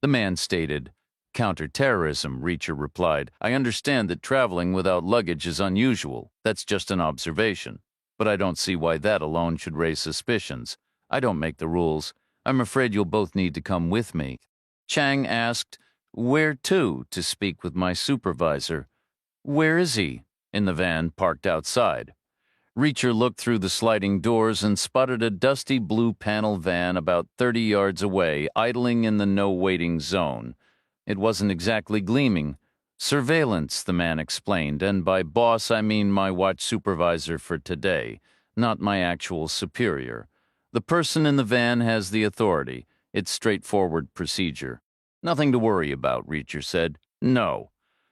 The man stated, "Counterterrorism," Reacher replied. "I understand that traveling without luggage is unusual. That's just an observation. But I don't see why that alone should raise suspicions. I don't make the rules. I'm afraid you'll both need to come with me." Chang asked, "Where to speak with my supervisor?" "Where is he?" "In the van parked outside." Reacher looked through the sliding doors and spotted a dusty blue panel van about 30 yards away, idling in the no-waiting zone. It wasn't exactly gleaming. "Surveillance," the man explained, "and by boss I mean my watch supervisor for today, not my actual superior. The person in the van has the authority. It's straightforward procedure." "Nothing to worry about," Reacher said. "No.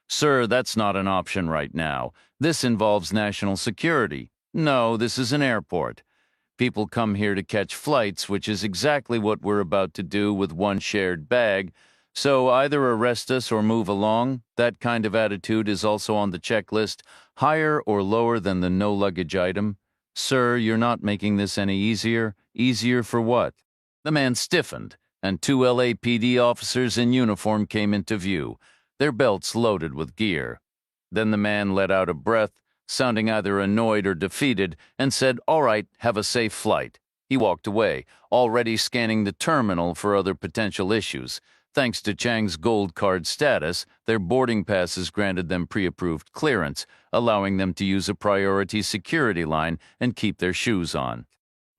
Sir, that's not an option right now. This involves national security. No, this is an airport. People come here to catch flights, which is exactly what we're about to do with one shared bag. So either arrest us or move along. That kind of attitude is also on the checklist, higher or lower than the no luggage item. Sir, you're not making this any easier. Easier for what?" The man stiffened, and 2 LAPD officers in uniform came into view, their belts loaded with gear. Then the man let out a breath, sounding either annoyed or defeated, and said, "All right, have a safe flight." He walked away, already scanning the terminal for other potential issues. Thanks to Chang's gold card status, their boarding passes granted them pre-approved clearance, allowing them to use a priority security line and keep their shoes on.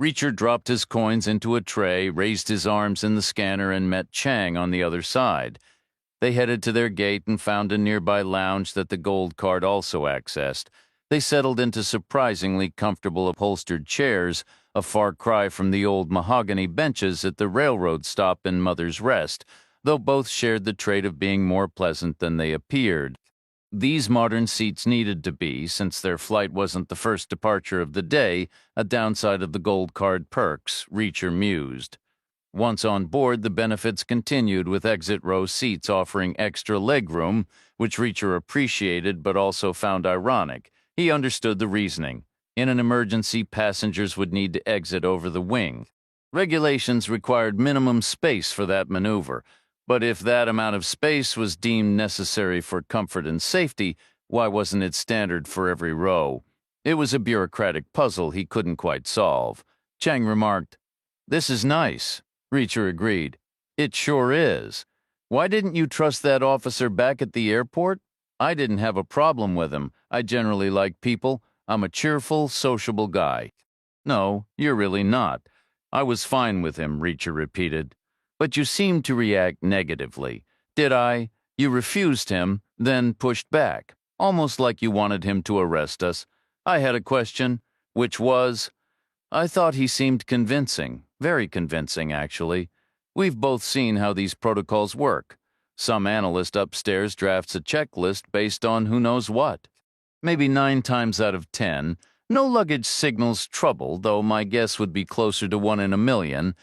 Reacher dropped his coins into a tray, raised his arms in the scanner, and met Chang on the other side. They headed to their gate and found a nearby lounge that the gold card also accessed. They settled into surprisingly comfortable upholstered chairs, a far cry from the old mahogany benches at the railroad stop in Mother's Rest, though both shared the trait of being more pleasant than they appeared. These modern seats needed to be, since their flight wasn't the first departure of the day, a downside of the gold card perks, Reacher mused. Once on board, the benefits continued, with exit row seats offering extra legroom, which Reacher appreciated but also found ironic. He understood the reasoning. In an emergency, passengers would need to exit over the wing. Regulations required minimum space for that maneuver, but if that amount of space was deemed necessary for comfort and safety, why wasn't it standard for every row? It was a bureaucratic puzzle he couldn't quite solve. Chang remarked, "This is nice." Reacher agreed. "It sure is. Why didn't you trust that officer back at the airport?" "I didn't have a problem with him. I generally like people. I'm a cheerful, sociable guy." "No, you're really not. I was fine with him," Reacher repeated. "But you seemed to react negatively." "Did I? You refused him, then pushed back, almost like you wanted him to arrest us." "I had a question." "Which was?" "I thought he seemed convincing. Very convincing, actually. We've both seen how these protocols work. Some analyst upstairs drafts a checklist based on who knows what. Maybe 9 times out of 10, no luggage signals trouble, though my guess would be closer to 1 in a million.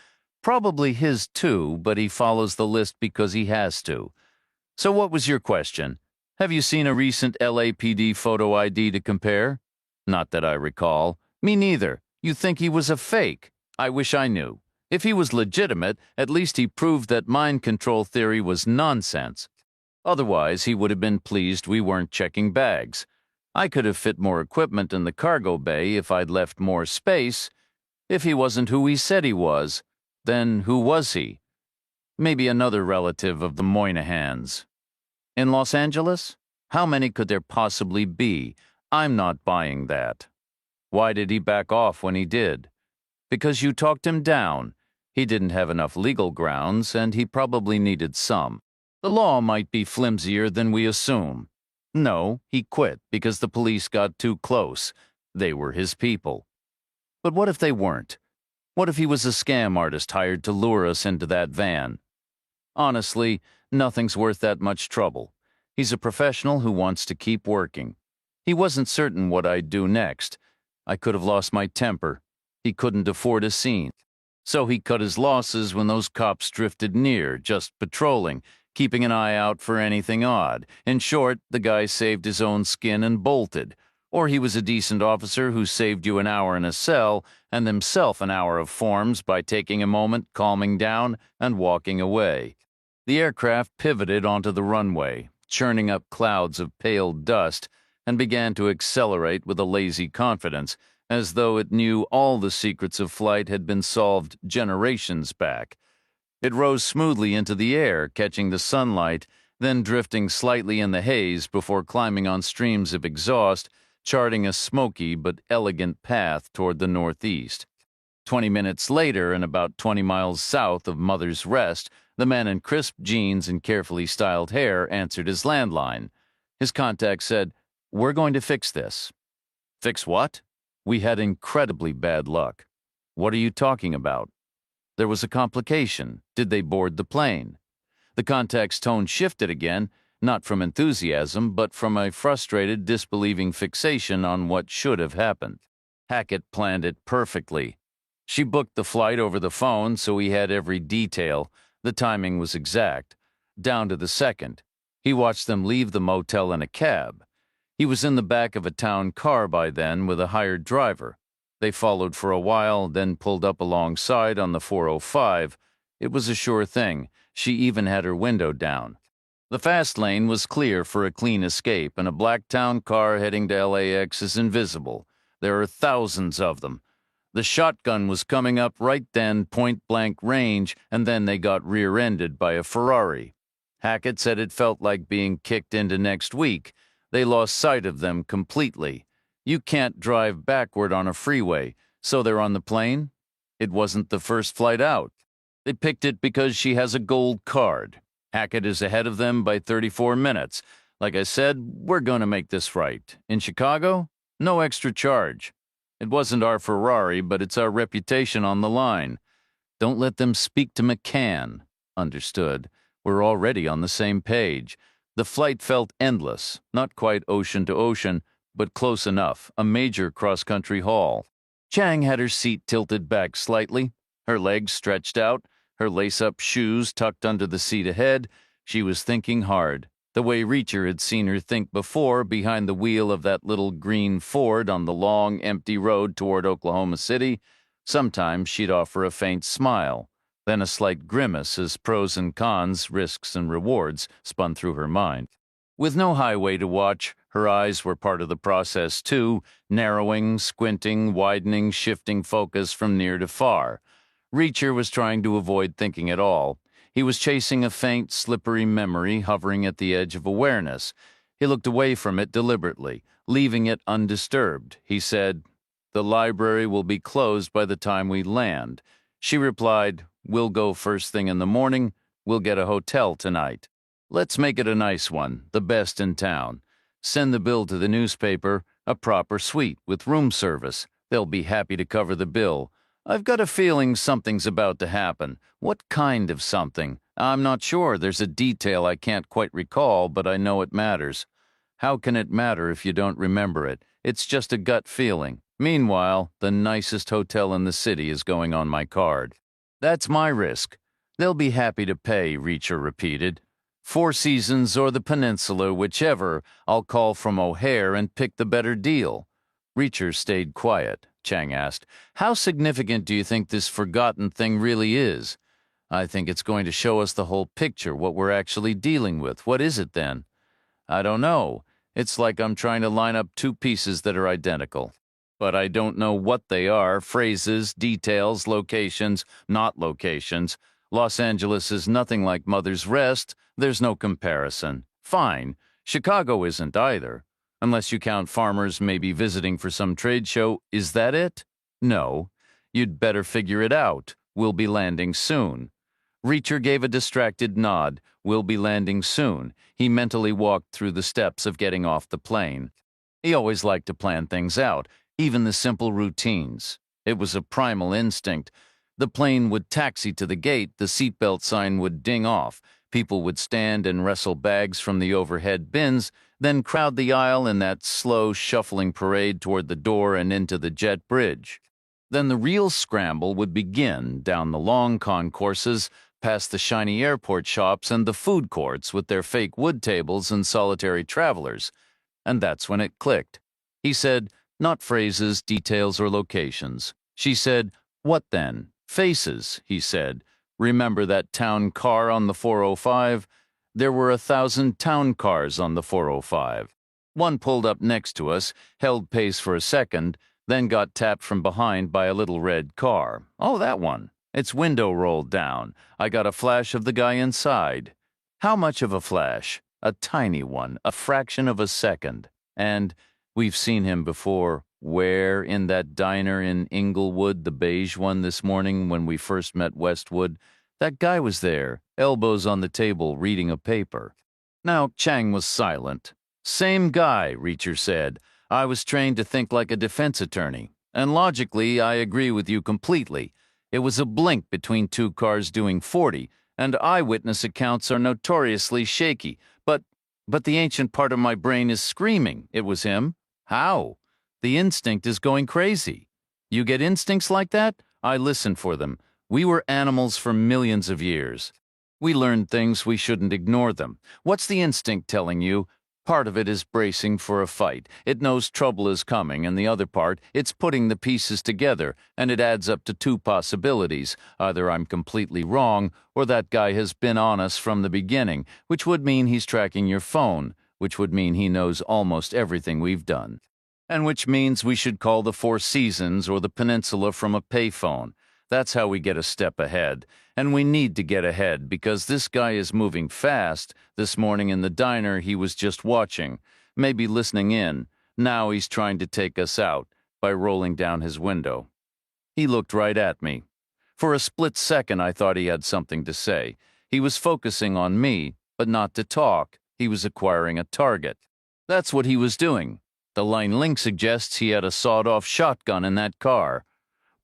Probably his too, but he follows the list because he has to. So what was your question? Have you seen a recent LAPD photo ID to compare?" "Not that I recall." "Me neither. You think he was a fake? I wish I knew. If he was legitimate, at least he proved that mind control theory was nonsense. Otherwise, he would have been pleased we weren't checking bags. I could have fit more equipment in the cargo bay if I'd left more space. If he wasn't who he said he was, Then who was he? Maybe another relative of the Moynahans. In Los Angeles? How many could there possibly be? I'm not buying that. Why did he back off when he did? Because you talked him down. He didn't have enough legal grounds, and he probably needed some. The law might be flimsier than we assume. No, he quit because the police got too close. They were his people. But what if they weren't? What if he was a scam artist hired to lure us into that van? Honestly, nothing's worth that much trouble. He's a professional who wants to keep working. He wasn't certain what I'd do next. I could have lost my temper. He couldn't afford a scene. So he cut his losses when those cops drifted near, just patrolling, keeping an eye out for anything odd. In short, the guy saved his own skin and bolted. Or he was a decent officer who saved you an hour in a cell and himself an hour of forms by taking a moment, calming down, and walking away. The aircraft pivoted onto the runway, churning up clouds of pale dust, and began to accelerate with a lazy confidence, as though it knew all the secrets of flight had been solved generations back. It rose smoothly into the air, catching the sunlight, then drifting slightly in the haze before climbing on streams of exhaust, charting a smoky but elegant path toward the northeast. 20 minutes later, and about 20 miles south of Mother's Rest, the man in crisp jeans and carefully styled hair answered his landline. His contact said, "We're going to fix this." Fix what? We had incredibly bad luck. What are you talking about? There was a complication. Did they board the plane? The contact's tone shifted again, not from enthusiasm, but from a frustrated, disbelieving fixation on what should have happened. Hackett planned it perfectly. She booked the flight over the phone, so he had every detail. The timing was exact, down to the second. He watched them leave the motel in a cab. He was in the back of a town car by then with a hired driver. They followed for a while, then pulled up alongside on the 405. It was a sure thing. She even had her window down. The fast lane was clear for a clean escape, and a black town car heading to LAX is invisible. There are thousands of them. The shotgun was coming up right then, point-blank range, and then they got rear-ended by a Ferrari. Hackett said it felt like being kicked into next week. They lost sight of them completely. You can't drive backward on a freeway, so they're on the plane? It wasn't the first flight out. They picked it because she has a gold card. Hackett is ahead of them by 34 minutes. Like I said, we're going to make this right. In Chicago, no extra charge. It wasn't our Ferrari, but it's our reputation on the line. Don't let them speak to McCann. Understood. We're already on the same page. The flight felt endless, not quite ocean to ocean, but close enough, a major cross-country haul. Chang had her seat tilted back slightly, her legs stretched out, her lace-up shoes tucked under the seat ahead. She was thinking hard, the way Reacher had seen her think before behind the wheel of that little green Ford on the long, empty road toward Oklahoma City. Sometimes she'd offer a faint smile, then a slight grimace as pros and cons, risks and rewards spun through her mind. With no highway to watch, her eyes were part of the process too, narrowing, squinting, widening, shifting focus from near to far. Reacher was trying to avoid thinking at all. He was chasing a faint, slippery memory hovering at the edge of awareness. He looked away from it deliberately, leaving it undisturbed. He said, "The library will be closed by the time we land." She replied, "We'll go first thing in the morning. We'll get a hotel tonight. Let's make it a nice one, the best in town. Send the bill to the newspaper, a proper suite with room service. They'll be happy to cover the bill. I've got a feeling something's about to happen. What kind of something? I'm not sure. There's a detail I can't quite recall, but I know it matters. How can it matter if you don't remember it? It's just a gut feeling. Meanwhile, the nicest hotel in the city is going on my card. That's my risk. They'll be happy to pay," Reacher repeated. "Four Seasons or the Peninsula, whichever. I'll call from O'Hare and pick the better deal." Reacher stayed quiet. Chang asked, "How significant do you think this forgotten thing really is?" "I think it's going to show us the whole picture, what we're actually dealing with. What is it then?" "I don't know. It's like I'm trying to line up two pieces that are identical." but I don't know what they are, phrases, details, locations, not locations. Los Angeles is nothing like Mother's Rest. There's no comparison. Fine. Chicago isn't either. Unless you count farmers maybe visiting for some trade show, is that it? No. You'd better figure it out. We'll be landing soon. Reacher gave a distracted nod. We'll be landing soon. He mentally walked through the steps of getting off the plane. He always liked to plan things out, even the simple routines. It was a primal instinct. The plane would taxi to the gate, the seatbelt sign would ding off, people would stand and wrestle bags from the overhead bins, then crowd the aisle in that slow, shuffling parade toward the door and into the jet bridge. Then the real scramble would begin down the long concourses, past the shiny airport shops and the food courts with their fake wood tables and solitary travelers. And that's when it clicked. He said, not phrases, details, or locations. She said, what then? Faces, he said. Remember that town car on the 405? There were 1,000 town cars on the 405. One pulled up next to us, held pace for a second, then got tapped from behind by a little red car. Oh, that one. Its window rolled down. I got a flash of the guy inside. How much of a flash? A tiny one, a fraction of a second. And we've seen him before. Where? In that diner in Inglewood, the beige one this morning when we first met Westwood. That guy was there, elbows on the table, reading a paper. Now Chang was silent. Same guy, Reacher said. I was trained to think like a defense attorney. And logically, I agree with you completely. It was a blink between two cars doing 40, and eyewitness accounts are notoriously shaky. But the ancient part of my brain is screaming. It was him. How? The instinct is going crazy. You get instincts like that? I listen for them. We were animals for millions of years. We learned things, we shouldn't ignore them. What's the instinct telling you? Part of it is bracing for a fight. It knows trouble is coming, and the other part, it's putting the pieces together, and it adds up to two possibilities. Either I'm completely wrong, or that guy has been on us from the beginning, which would mean he's tracking your phone, which would mean he knows almost everything we've done. And which means we should call the Four Seasons or the Peninsula from a payphone. That's how we get a step ahead. And we need to get ahead because this guy is moving fast. This morning in the diner, he was just watching, maybe listening in. Now he's trying to take us out by rolling down his window. He looked right at me. For a split second, I thought he had something to say. He was focusing on me, but not to talk. He was acquiring a target. That's what he was doing. The line link suggests he had a sawed-off shotgun in that car.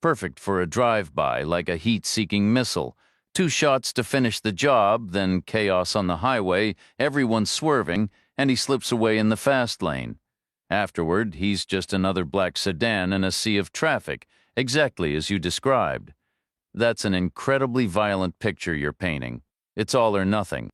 Perfect for a drive-by, like a heat-seeking missile. 2 shots to finish the job, then chaos on the highway, everyone swerving, and he slips away in the fast lane. Afterward, he's just another black sedan in a sea of traffic, exactly as you described. That's an incredibly violent picture you're painting. It's all or nothing.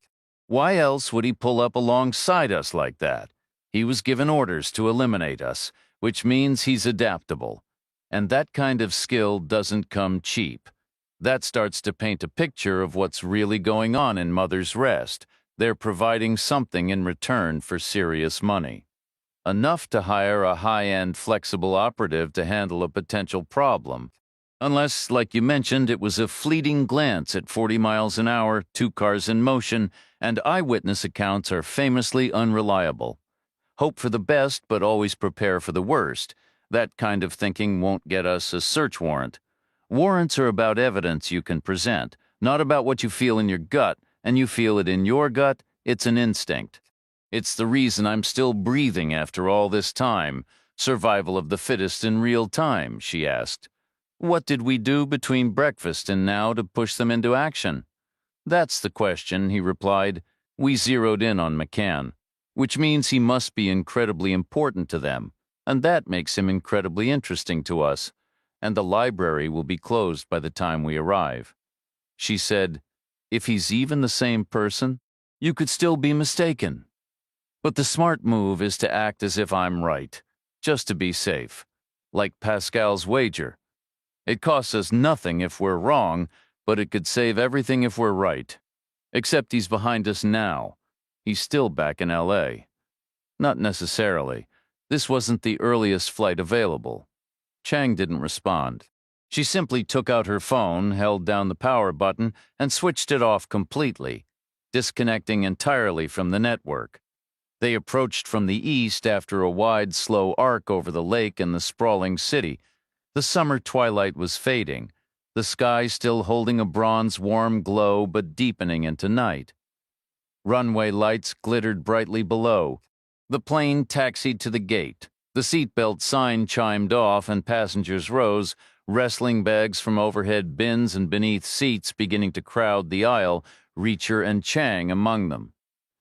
Why else would he pull up alongside us like that? He was given orders to eliminate us, which means he's adaptable. And that kind of skill doesn't come cheap. That starts to paint a picture of what's really going on in Mother's Rest. They're providing something in return for serious money. Enough to hire a high-end flexible operative to handle a potential problem. Unless, like you mentioned, it was a fleeting glance at 40 miles an hour, 2 cars in motion, and eyewitness accounts are famously unreliable. Hope for the best, but always prepare for the worst. That kind of thinking won't get us a search warrant. Warrants are about evidence you can present, not about what you feel in your gut, and you feel it in your gut, it's an instinct. It's the reason I'm still breathing after all this time. Survival of the fittest in real time, she asked. What did we do between breakfast and now to push them into action? That's the question, he replied. We zeroed in on McCann, which means he must be incredibly important to them. And that makes him incredibly interesting to us, and the library will be closed by the time we arrive. She said, if he's even the same person, you could still be mistaken. But the smart move is to act as if I'm right, just to be safe, like Pascal's wager. It costs us nothing if we're wrong, but it could save everything if we're right. Except he's behind us now. He's still back in L.A. Not necessarily. This wasn't the earliest flight available. Chang didn't respond. She simply took out her phone, held down the power button, and switched it off completely, disconnecting entirely from the network. They approached from the east after a wide, slow arc over the lake and the sprawling city. The summer twilight was fading, the sky still holding a bronze warm glow but deepening into night. Runway lights glittered brightly below. The plane taxied to the gate. The seatbelt sign chimed off and passengers rose, wrestling bags from overhead bins and beneath seats beginning to crowd the aisle, Reacher and Chang among them.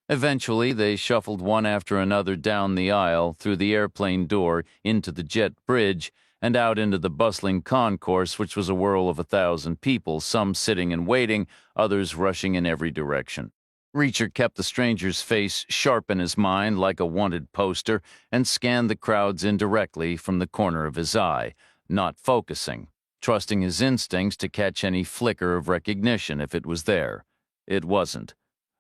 Eventually, they shuffled one after another down the aisle, through the airplane door, into the jet bridge, and out into the bustling concourse, which was a whirl of 1,000 people, some sitting and waiting, others rushing in every direction. Reacher kept the stranger's face sharp in his mind like a wanted poster and scanned the crowds indirectly from the corner of his eye, not focusing, trusting his instincts to catch any flicker of recognition if it was there. It wasn't.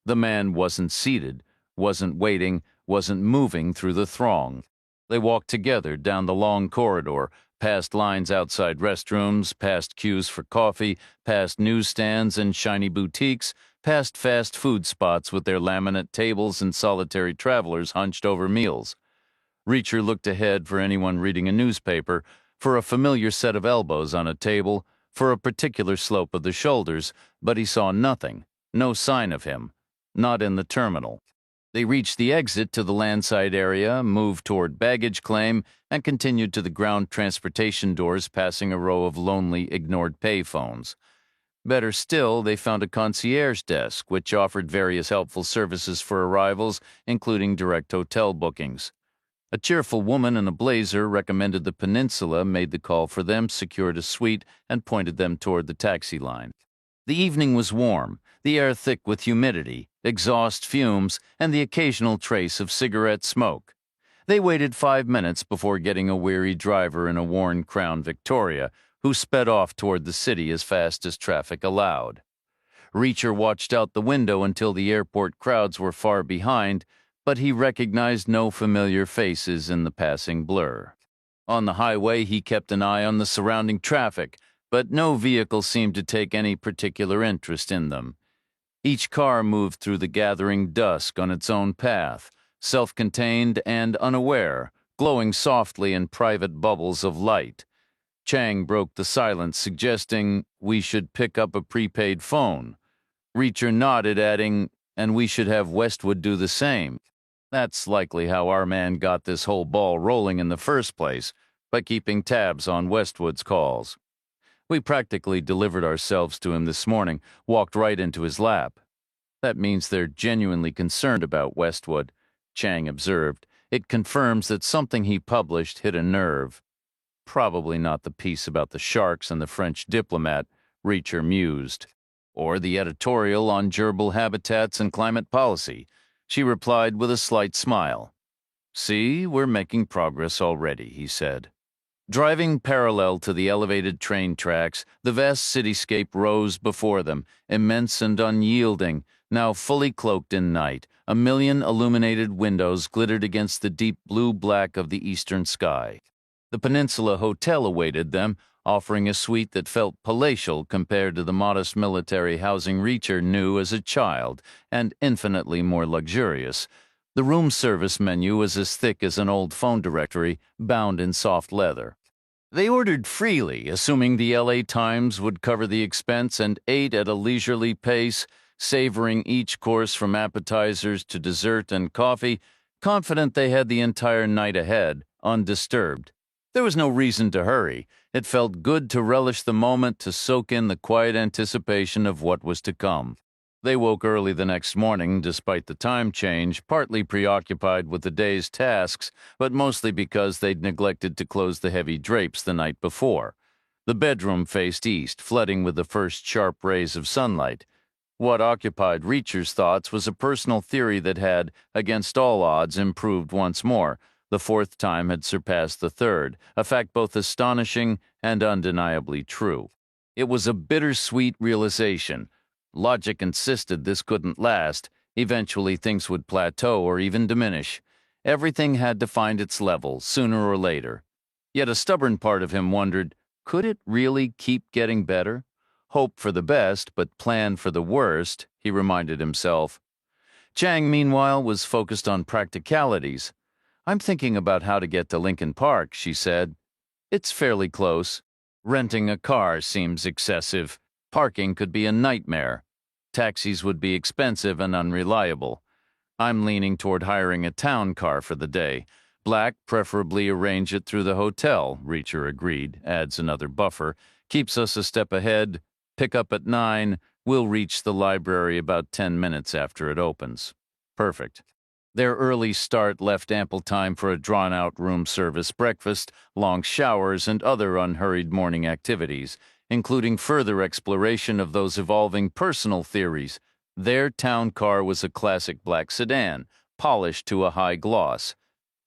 The man wasn't seated, wasn't waiting, wasn't moving through the throng. They walked together down the long corridor, past lines outside restrooms, past queues for coffee, past newsstands and shiny boutiques, past fast food spots with their laminate tables and solitary travelers hunched over meals. Reacher looked ahead for anyone reading a newspaper, for a familiar set of elbows on a table, for a particular slope of the shoulders, but he saw nothing, no sign of him. Not in the terminal. They reached the exit to the landside area, moved toward baggage claim, and continued to the ground transportation doors, passing a row of lonely, ignored payphones. Better still, they found a concierge desk, which offered various helpful services for arrivals, including direct hotel bookings. A cheerful woman in a blazer recommended the Peninsula, made the call for them, secured a suite, and pointed them toward the taxi line. The evening was warm, the air thick with humidity, exhaust fumes, and the occasional trace of cigarette smoke. They waited 5 minutes before getting a weary driver in a worn Crown Victoria, who sped off toward the city as fast as traffic allowed. Reacher watched out the window until the airport crowds were far behind, but he recognized no familiar faces in the passing blur. On the highway, he kept an eye on the surrounding traffic, but no vehicle seemed to take any particular interest in them. Each car moved through the gathering dusk on its own path, self-contained and unaware, glowing softly in private bubbles of light. Chang broke the silence, suggesting we should pick up a prepaid phone. Reacher nodded, adding, and we should have Westwood do the same. That's likely how our man got this whole ball rolling in the first place, by keeping tabs on Westwood's calls. We practically delivered ourselves to him this morning, walked right into his lap. That means they're genuinely concerned about Westwood, Chang observed. It confirms that something he published hit a nerve. Probably not the piece about the sharks and the French diplomat, Reacher mused. Or the editorial on gerbil habitats and climate policy, she replied with a slight smile. See, we're making progress already, he said. Driving parallel to the elevated train tracks, the vast cityscape rose before them, immense and unyielding, now fully cloaked in night. A million illuminated windows glittered against the deep blue-black of the eastern sky. The Peninsula Hotel awaited them, offering a suite that felt palatial compared to the modest military housing Reacher knew as a child, and infinitely more luxurious. The room service menu was as thick as an old phone directory, bound in soft leather. They ordered freely, assuming the LA Times would cover the expense, and ate at a leisurely pace, savoring each course from appetizers to dessert and coffee, confident they had the entire night ahead, undisturbed. There was no reason to hurry. It felt good to relish the moment, to soak in the quiet anticipation of what was to come. They woke early the next morning, despite the time change, partly preoccupied with the day's tasks, but mostly because they'd neglected to close the heavy drapes the night before. The bedroom faced east, flooding with the first sharp rays of sunlight. What occupied Reacher's thoughts was a personal theory that had, against all odds, improved once more. The fourth time had surpassed the third, a fact both astonishing and undeniably true. It was a bittersweet realization. Logic insisted this couldn't last. Eventually things would plateau or even diminish. Everything had to find its level, sooner or later. Yet a stubborn part of him wondered, could it really keep getting better? Hope for the best, but plan for the worst, he reminded himself. Chang, meanwhile, was focused on practicalities. I'm thinking about how to get to Lincoln Park, she said. It's fairly close. Renting a car seems excessive. Parking could be a nightmare. Taxis would be expensive and unreliable. I'm leaning toward hiring a town car for the day. Black, preferably arrange it through the hotel, Reacher agreed, adds another buffer. Keeps us a step ahead. Pick up at 9. We'll reach the library about 10 minutes after it opens. Perfect. Their early start left ample time for a drawn-out room service breakfast, long showers, and other unhurried morning activities, including further exploration of those evolving personal theories. Their town car was a classic black sedan, polished to a high gloss.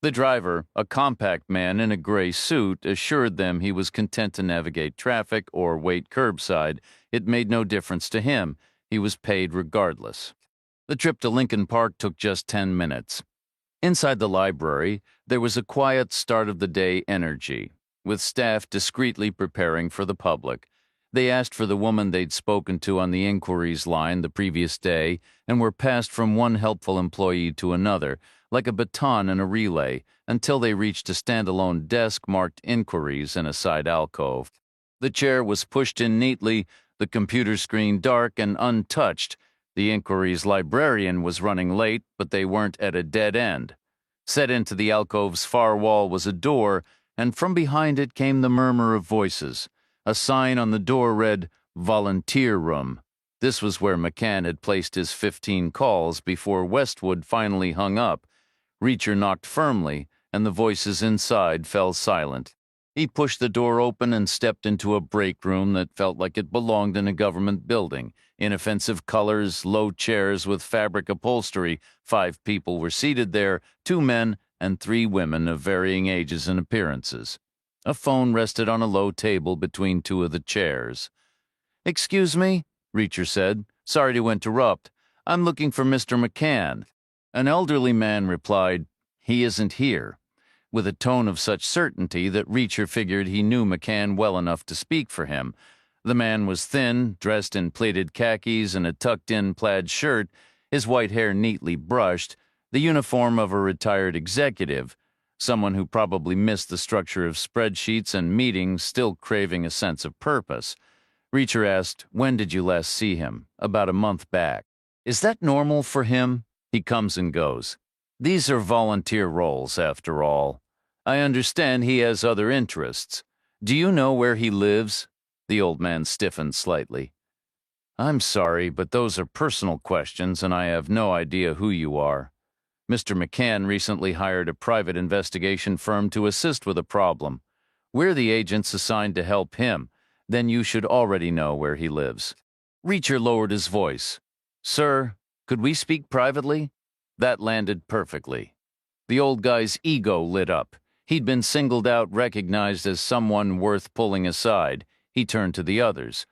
The driver, a compact man in a gray suit, assured them he was content to navigate traffic or wait curbside. It made no difference to him. He was paid regardless. The trip to Lincoln Park took just 10 minutes. Inside the library, there was a quiet start-of-the-day energy, with staff discreetly preparing for the public. They asked for the woman they'd spoken to on the inquiries line the previous day and were passed from one helpful employee to another, like a baton in a relay, until they reached a standalone desk marked Inquiries in a side alcove. The chair was pushed in neatly, the computer screen dark and untouched. The Inquiries librarian was running late, but they weren't at a dead end. Set into the alcove's far wall was a door, and from behind it came the murmur of voices. A sign on the door read, Volunteer Room. This was where McCann had placed his 15 calls before Westwood finally hung up. Reacher knocked firmly, and the voices inside fell silent. He pushed the door open and stepped into a break room that felt like it belonged in a government building. Inoffensive colors, low chairs with fabric upholstery. 5 people were seated there, 2 men and 3 women of varying ages and appearances. A phone rested on a low table between 2 of the chairs. "Excuse me," Reacher said. "Sorry to interrupt. I'm looking for Mr. McCann." An elderly man replied, "He isn't here," with a tone of such certainty that Reacher figured he knew McCann well enough to speak for him. The man was thin, dressed in pleated khakis and a tucked-in plaid shirt, his white hair neatly brushed, the uniform of a retired executive, someone who probably missed the structure of spreadsheets and meetings, still craving a sense of purpose. Reacher asked, "When did you last see him?" "About a month back." "Is that normal for him?" "He comes and goes. These are volunteer roles, after all. I understand he has other interests. Do you know where he lives?" The old man stiffened slightly. "I'm sorry, but those are personal questions, and I have no idea who you are. Mr. McCann recently hired a private investigation firm to assist with a problem. We're the agents assigned to help him. Then you should already know where he lives." Reacher lowered his voice. "Sir, could we speak privately?" That landed perfectly. The old guy's ego lit up. He'd been singled out, recognized as someone worth pulling aside. He turned to the others.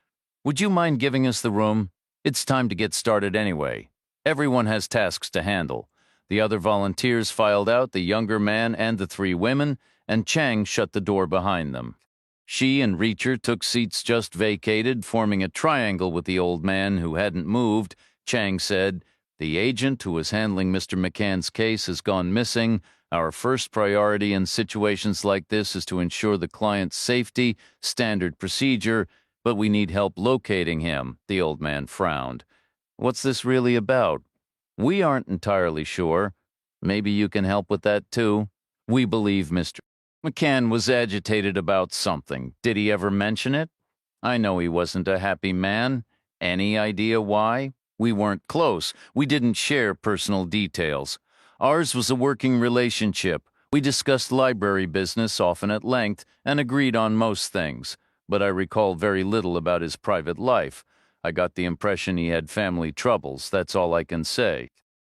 "Would you mind giving us the room? It's time to get started anyway. Everyone has tasks to handle." The other volunteers filed out, the younger man and the 3 women, and Chang shut the door behind them. She and Reacher took seats just vacated, forming a triangle with the old man who hadn't moved. Chang said, "The agent who was handling Mr. McCann's case has gone missing. Our first priority in situations like this is to ensure the client's safety, standard procedure, but we need help locating him." The old man frowned. "What's this really about?" "We aren't entirely sure. Maybe you can help with that too." "We believe Mr. McCann was agitated about something. Did he ever mention it?" "I know he wasn't a happy man. Any idea why?" "We weren't close. We didn't share personal details. Ours was a working relationship. We discussed library business often at length and agreed on most things, but I recall very little about his private life. I got the impression he had family troubles, that's all I can say.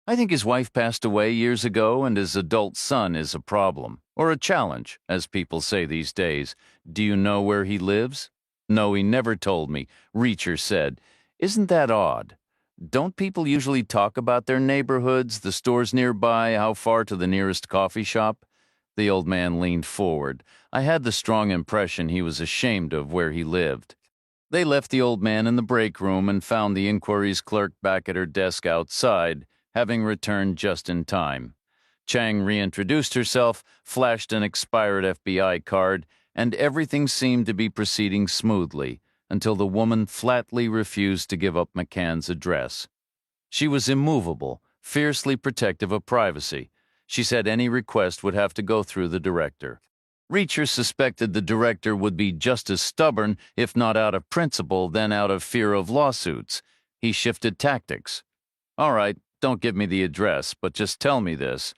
I think his wife passed away years ago, and his adult son is a problem, or a challenge, as people say these days. Do you know where he lives?" "No, he never told me," Reacher said. "Isn't that odd? Don't people usually talk about their neighborhoods, the stores nearby, how far to the nearest coffee shop?" The old man leaned forward. I had the strong impression he was ashamed of where he lived. They left the old man in the break room and found the inquiries clerk back at her desk outside, having returned just in time. Chang reintroduced herself, flashed an expired FBI card, and everything seemed to be proceeding smoothly until the woman flatly refused to give up McCann's address. She was immovable, fiercely protective of privacy. She said any request would have to go through the director. Reacher suspected the director would be just as stubborn, if not out of principle, then out of fear of lawsuits. He shifted tactics. All right, don't give me the address, but just tell me this.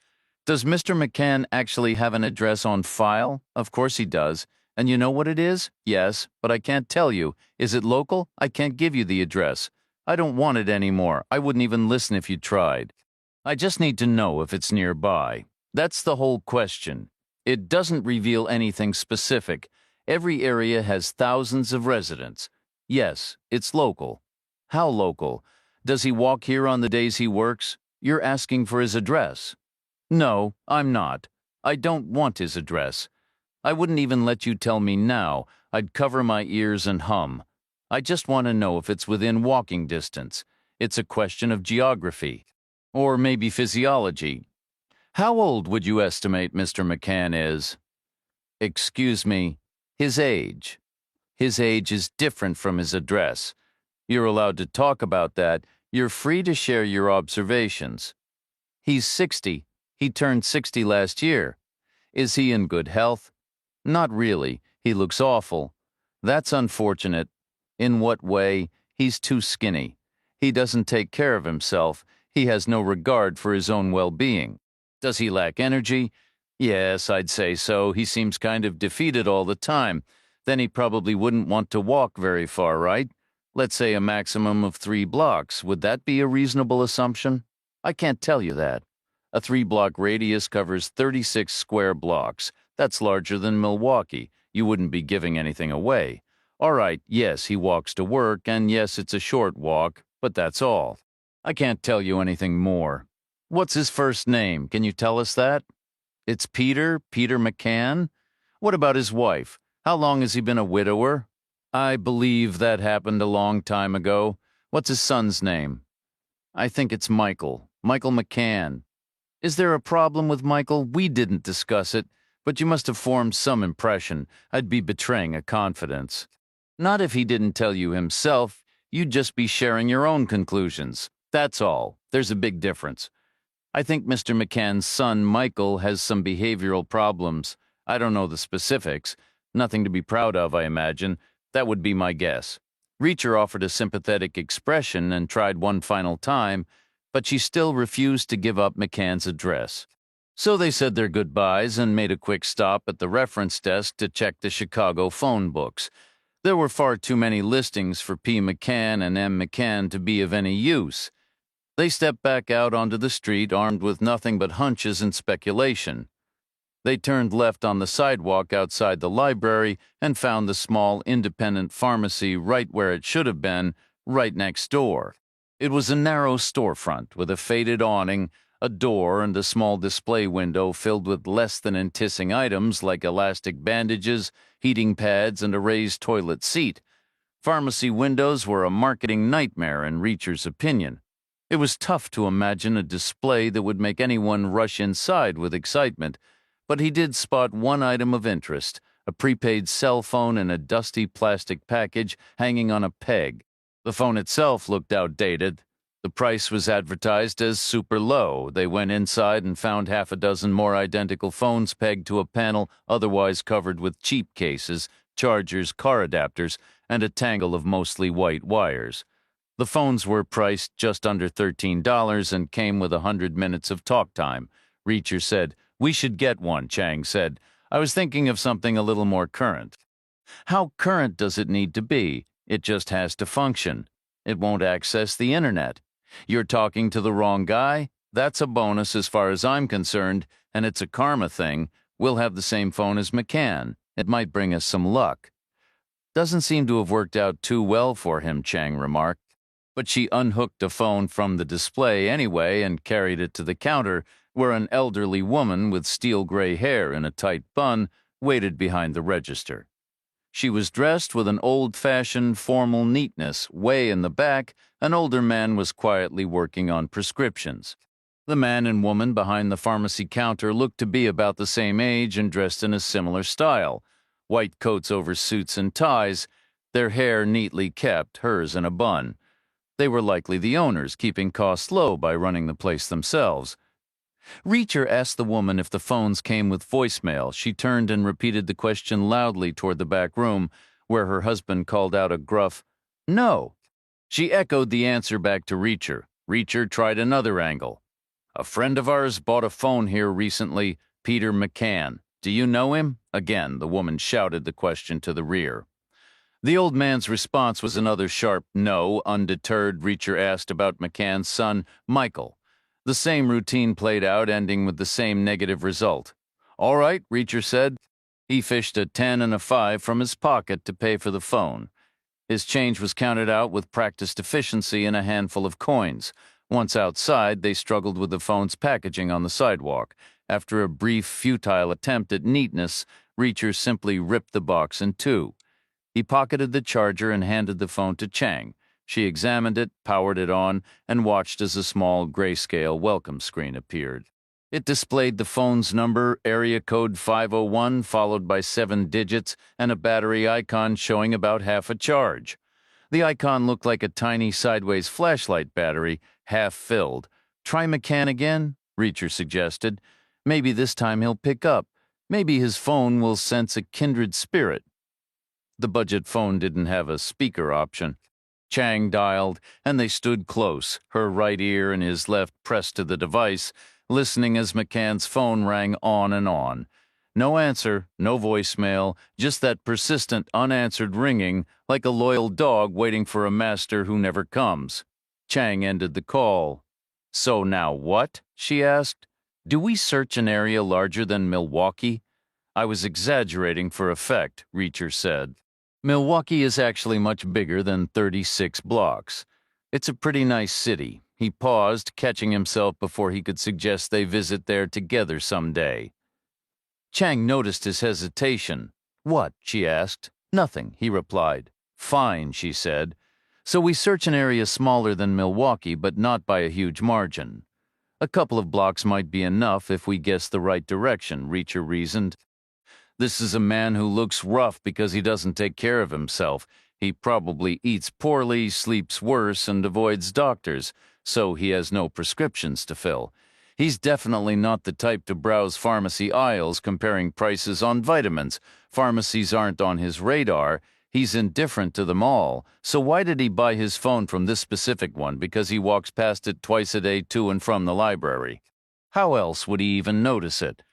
Does Mr. McCann actually have an address on file? Of course he does. And you know what it is? Yes, but I can't tell you. Is it local? I can't give you the address. I don't want it anymore. I wouldn't even listen if you tried. I just need to know if it's nearby. That's the whole question. It doesn't reveal anything specific. Every area has thousands of residents. Yes, it's local. How local? Does he walk here on the days he works? You're asking for his address. No, I'm not. I don't want his address. I wouldn't even let you tell me now. I'd cover my ears and hum. I just want to know if it's within walking distance. It's a question of geography. Or maybe physiology. How old would you estimate Mr. McCann is? Excuse me, his age. His age is different from his address. You're allowed to talk about that. You're free to share your observations. He's 60. He turned 60 last year. Is he in good health? Not really. He looks awful. That's unfortunate. In what way? He's too skinny. He doesn't take care of himself. He has no regard for his own well-being. Does he lack energy? Yes, I'd say so. He seems kind of defeated all the time. Then he probably wouldn't want to walk very far, right? Let's say a maximum of 3 blocks. Would that be a reasonable assumption? I can't tell you that. A 3-block radius covers 36 square blocks. That's larger than Milwaukee. You wouldn't be giving anything away. All right, yes, he walks to work, and yes, it's a short walk, but that's all. I can't tell you anything more. What's his first name? Can you tell us that? It's Peter McCann? What about his wife? How long has he been a widower? I believe that happened a long time ago. What's his son's name? I think it's Michael McCann. Is there a problem with Michael? We didn't discuss it, but you must have formed some impression. I'd be betraying a confidence. Not if he didn't tell you himself. You'd just be sharing your own conclusions. That's all. There's a big difference. I think Mr. McCann's son, Michael, has some behavioral problems. I don't know the specifics. Nothing to be proud of, I imagine. That would be my guess. Reacher offered a sympathetic expression and tried one final time, but she still refused to give up McCann's address. So they said their goodbyes and made a quick stop at the reference desk to check the Chicago phone books. There were far too many listings for P. McCann and M. McCann to be of any use. They stepped back out onto the street armed with nothing but hunches and speculation. They turned left on the sidewalk outside the library and found the small independent pharmacy right where it should have been, right next door. It was a narrow storefront with a faded awning, a door, and a small display window filled with less than enticing items like elastic bandages, heating pads, and a raised toilet seat. Pharmacy windows were a marketing nightmare in Reacher's opinion. It was tough to imagine a display that would make anyone rush inside with excitement, but he did spot one item of interest, a prepaid cell phone in a dusty plastic package hanging on a peg. The phone itself looked outdated. The price was advertised as super low. They went inside and found half a dozen more identical phones pegged to a panel otherwise covered with cheap cases, chargers, car adapters, and a tangle of mostly white wires. The phones were priced just under $13 and came with 100 minutes of talk time. Reacher said, "We should get one," Chang said. "I was thinking of something a little more current." How current does it need to be? It just has to function. It won't access the internet. You're talking to the wrong guy? That's a bonus as far as I'm concerned, and it's a karma thing. We'll have the same phone as McCann. It might bring us some luck. Doesn't seem to have worked out too well for him, Chang remarked. But she unhooked a phone from the display anyway and carried it to the counter, where an elderly woman with steel gray hair in a tight bun waited behind the register. She was dressed with an old-fashioned formal neatness. Way in the back, an older man was quietly working on prescriptions. The man and woman behind the pharmacy counter looked to be about the same age and dressed in a similar style. White coats over suits and ties, their hair neatly kept, hers in a bun. They were likely the owners, keeping costs low by running the place themselves. Reacher asked the woman if the phones came with voicemail. She turned and repeated the question loudly toward the back room, where her husband called out a gruff, "No." She echoed the answer back to Reacher. Reacher tried another angle. "A friend of ours bought a phone here recently, Peter McCann. Do you know him?" Again, the woman shouted the question to the rear. The old man's response was another sharp no. Undeterred, Reacher asked about McCann's son, Michael. The same routine played out, ending with the same negative result. "All right," Reacher said. He fished a 10 and a 5 from his pocket to pay for the phone. His change was counted out with practiced efficiency and a handful of coins. Once outside, they struggled with the phone's packaging on the sidewalk. After a brief, futile attempt at neatness, Reacher simply ripped the box in two. He pocketed the charger and handed the phone to Chang. She examined it, powered it on, and watched as a small grayscale welcome screen appeared. It displayed the phone's number, area code 501, followed by 7 digits, and a battery icon showing about half a charge. The icon looked like a tiny sideways flashlight battery, half filled. "Try McCann again," Reacher suggested. "Maybe this time he'll pick up. Maybe his phone will sense a kindred spirit." The budget phone didn't have a speaker option. Chang dialed, and they stood close, her right ear and his left pressed to the device, listening as McCann's phone rang on and on. No answer, no voicemail, just that persistent, unanswered ringing, like a loyal dog waiting for a master who never comes. Chang ended the call. "So now what?" she asked. "Do we search an area larger than Milwaukee?" "I was exaggerating for effect," Reacher said. "Milwaukee is actually much bigger than 36 blocks. It's a pretty nice city." He paused, catching himself before he could suggest they visit there together someday. Chang noticed his hesitation. "What?" she asked. "Nothing," he replied. "Fine," she said. "So we search an area smaller than Milwaukee, but not by a huge margin. A couple of blocks might be enough if we guess the right direction," Reacher reasoned. "This is a man who looks rough because he doesn't take care of himself. He probably eats poorly, sleeps worse, and avoids doctors, so he has no prescriptions to fill. He's definitely not the type to browse pharmacy aisles comparing prices on vitamins. Pharmacies aren't on his radar. He's indifferent to them all. So why did he buy his phone from this specific one? Because he walks past it twice a day to and from the library. How else would he even notice it?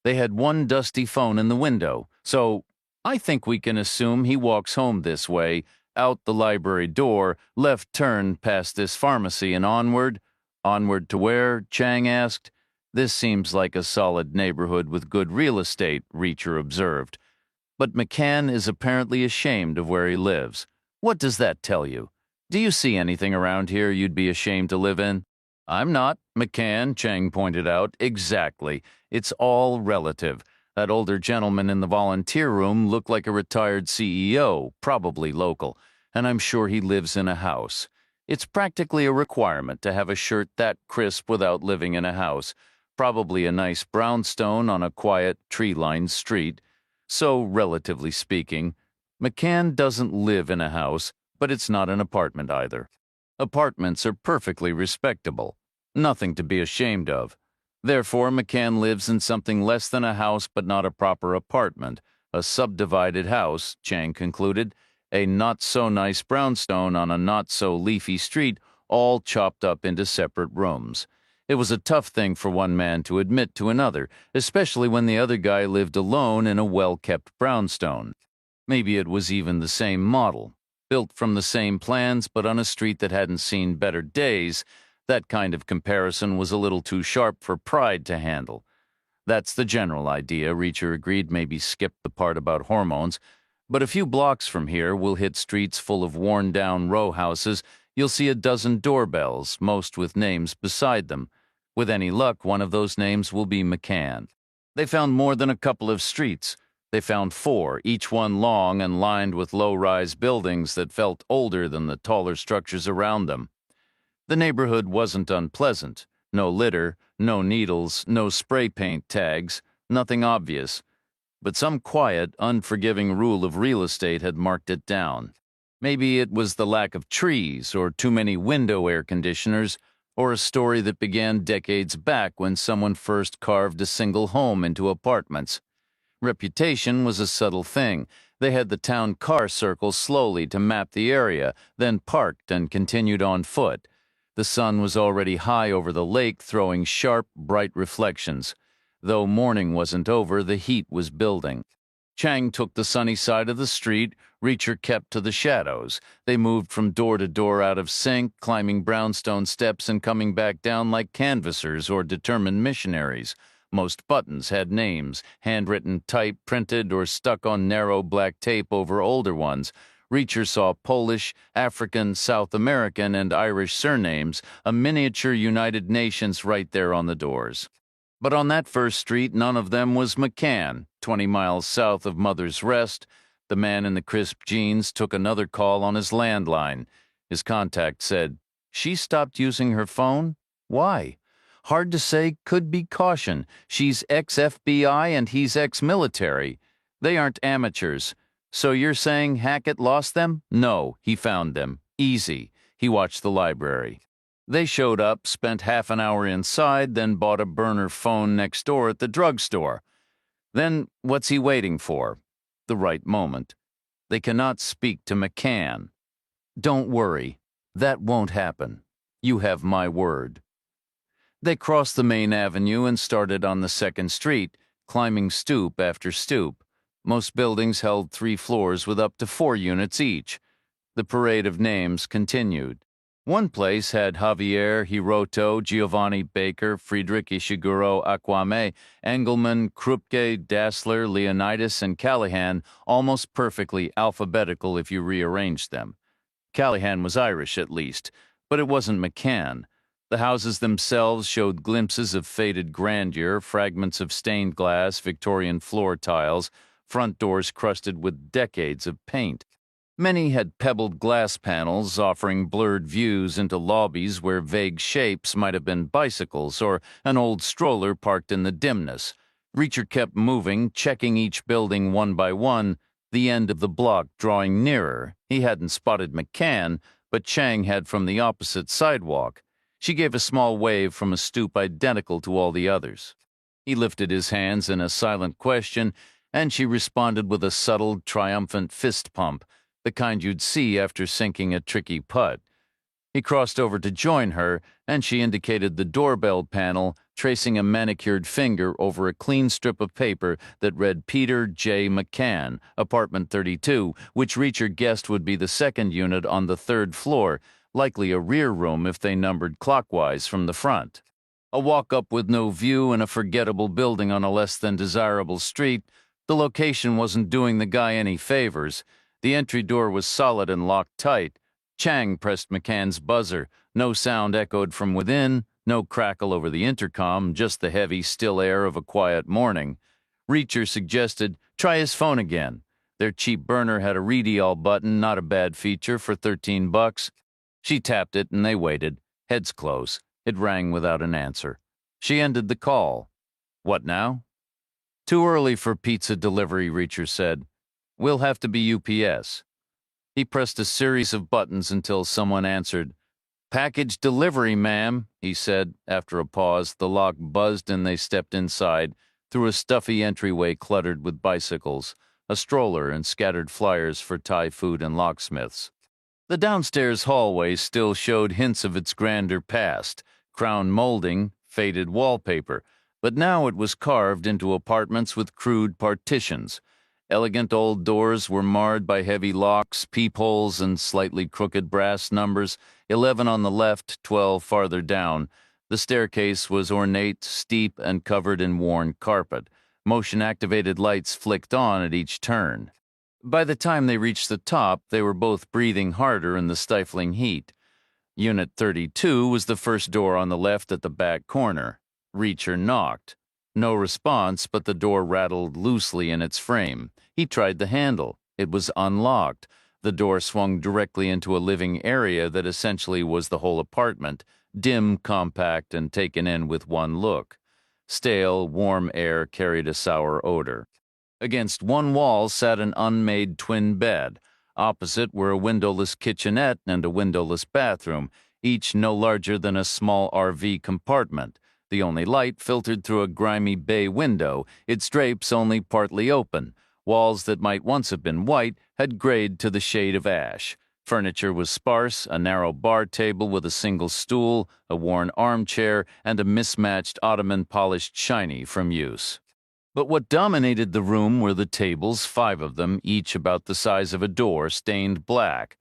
They had one dusty phone in the window, so I think we can assume he walks home this way, out the library door, left turn past this pharmacy and onward." "Onward to where?" Chang asked. "This seems like a solid neighborhood with good real estate," Reacher observed. "But McCann is apparently ashamed of where he lives. What does that tell you? Do you see anything around here you'd be ashamed to live in?" "I'm not, McCann," Chang pointed out. "Exactly. It's all relative. That older gentleman in the volunteer room looked like a retired CEO, probably local, and I'm sure he lives in a house. It's practically a requirement to have a shirt that crisp without living in a house, probably a nice brownstone on a quiet, tree-lined street. So, relatively speaking, McCann doesn't live in a house, but it's not an apartment either. Apartments are perfectly respectable. Nothing to be ashamed of. Therefore, McCann lives in something less than a house but not a proper apartment, a subdivided house," Chang concluded, "a not-so-nice brownstone on a not-so-leafy street, all chopped up into separate rooms. It was a tough thing for one man to admit to another, especially when the other guy lived alone in a well-kept brownstone. Maybe it was even the same model, built from the same plans but on a street that hadn't seen better days. That kind of comparison was a little too sharp for pride to handle." "That's the general idea," Reacher agreed, maybe skipped the part about hormones. "But a few blocks from here, we'll hit streets full of worn-down row houses. You'll see a dozen doorbells, most with names beside them. With any luck, one of those names will be McCann. They found more than a couple of streets. They found four, each one long and lined with low-rise buildings that felt older than the taller structures around them. The neighborhood wasn't unpleasant. No litter, no needles, no spray paint tags, nothing obvious. But some quiet, unforgiving rule of real estate had marked it down. Maybe it was the lack of trees, or too many window air conditioners, or a story that began decades back when someone first carved a single home into apartments. Reputation was a subtle thing. They had the town car circle slowly to map the area, then parked and continued on foot. The sun was already high over the lake, throwing sharp, bright reflections. Though morning wasn't over, the heat was building. Chang took the sunny side of the street. Reacher kept to the shadows. They moved from door to door out of sync, climbing brownstone steps and coming back down like canvassers or determined missionaries. Most buttons had names, handwritten type, printed, or stuck on narrow black tape over older ones. Reacher saw Polish, African, South American, and Irish surnames, a miniature United Nations right there on the doors. But on that first street, none of them was McCann, 20 miles south of Mother's Rest. The man in the crisp jeans took another call on his landline. His contact said, "She stopped using her phone? Why?" "Hard to say, could be caution. She's ex-FBI and he's ex-military. They aren't amateurs. So you're saying Hackett lost them?" "No, he found them. Easy." He watched the library. They showed up, spent half an hour inside, then bought a burner phone next door at the drugstore. Then what's he waiting for? The right moment. They cannot speak to McCann. "Don't worry. That won't happen. You have my word." They crossed the main avenue and started on the second street, climbing stoop after stoop. Most buildings held 3 floors with up to 4 units each. The parade of names continued. One place had Javier, Hiroto, Giovanni Baker, Friedrich Ishiguro Aquame, Engelman, Krupke, Dassler, Leonidas, and Callahan, almost perfectly alphabetical if you rearranged them. Callahan was Irish, at least, but it wasn't McCann. The houses themselves showed glimpses of faded grandeur, fragments of stained glass, Victorian floor tiles, front doors crusted with decades of paint. Many had pebbled glass panels offering blurred views into lobbies where vague shapes might have been bicycles or an old stroller parked in the dimness. Reacher kept moving, checking each building one by one, the end of the block drawing nearer. He hadn't spotted McCann, but Chang had from the opposite sidewalk. She gave a small wave from a stoop identical to all the others. He lifted his hands in a silent question, and she responded with a subtle, triumphant fist pump, the kind you'd see after sinking a tricky putt. He crossed over to join her, and she indicated the doorbell panel, tracing a manicured finger over a clean strip of paper that read Peter J. McCann, apartment 32, which Reacher guessed would be the second unit on the 3rd floor, likely a rear room if they numbered clockwise from the front. A walk-up with no view in a forgettable building on a less than desirable street, the location wasn't doing the guy any favors. The entry door was solid and locked tight. Chang pressed McCann's buzzer. No sound echoed from within, no crackle over the intercom, just the heavy, still air of a quiet morning. Reacher suggested, try his phone again. Their cheap burner had a redial button, not a bad feature for $13. She tapped it and they waited, heads close. It rang without an answer. She ended the call. What now? Too early for pizza delivery, Reacher said. We'll have to be UPS. He pressed a series of buttons until someone answered. Package delivery, ma'am, he said. After a pause, the lock buzzed and they stepped inside, through a stuffy entryway cluttered with bicycles, a stroller and scattered flyers for Thai food and locksmiths. The downstairs hallway still showed hints of its grander past, crown molding, faded wallpaper, but now it was carved into apartments with crude partitions. Elegant old doors were marred by heavy locks, peepholes, and slightly crooked brass numbers, 11 on the left, 12 farther down. The staircase was ornate, steep, and covered in worn carpet. Motion-activated lights flicked on at each turn. By the time they reached the top, they were both breathing harder in the stifling heat. Unit 32 was the first door on the left at the back corner. Reacher knocked. No response, but the door rattled loosely in its frame. He tried the handle. It was unlocked. The door swung directly into a living area that essentially was the whole apartment, dim, compact, and taken in with one look. Stale, warm air carried a sour odor. Against one wall sat an unmade twin bed. Opposite were a windowless kitchenette and a windowless bathroom, each no larger than a small RV compartment. The only light filtered through a grimy bay window, its drapes only partly open. Walls that might once have been white had grayed to the shade of ash. Furniture was sparse, a narrow bar table with a single stool, a worn armchair, and a mismatched ottoman polished shiny from use. But what dominated the room were the tables, 5 of them, each about the size of a door, stained black.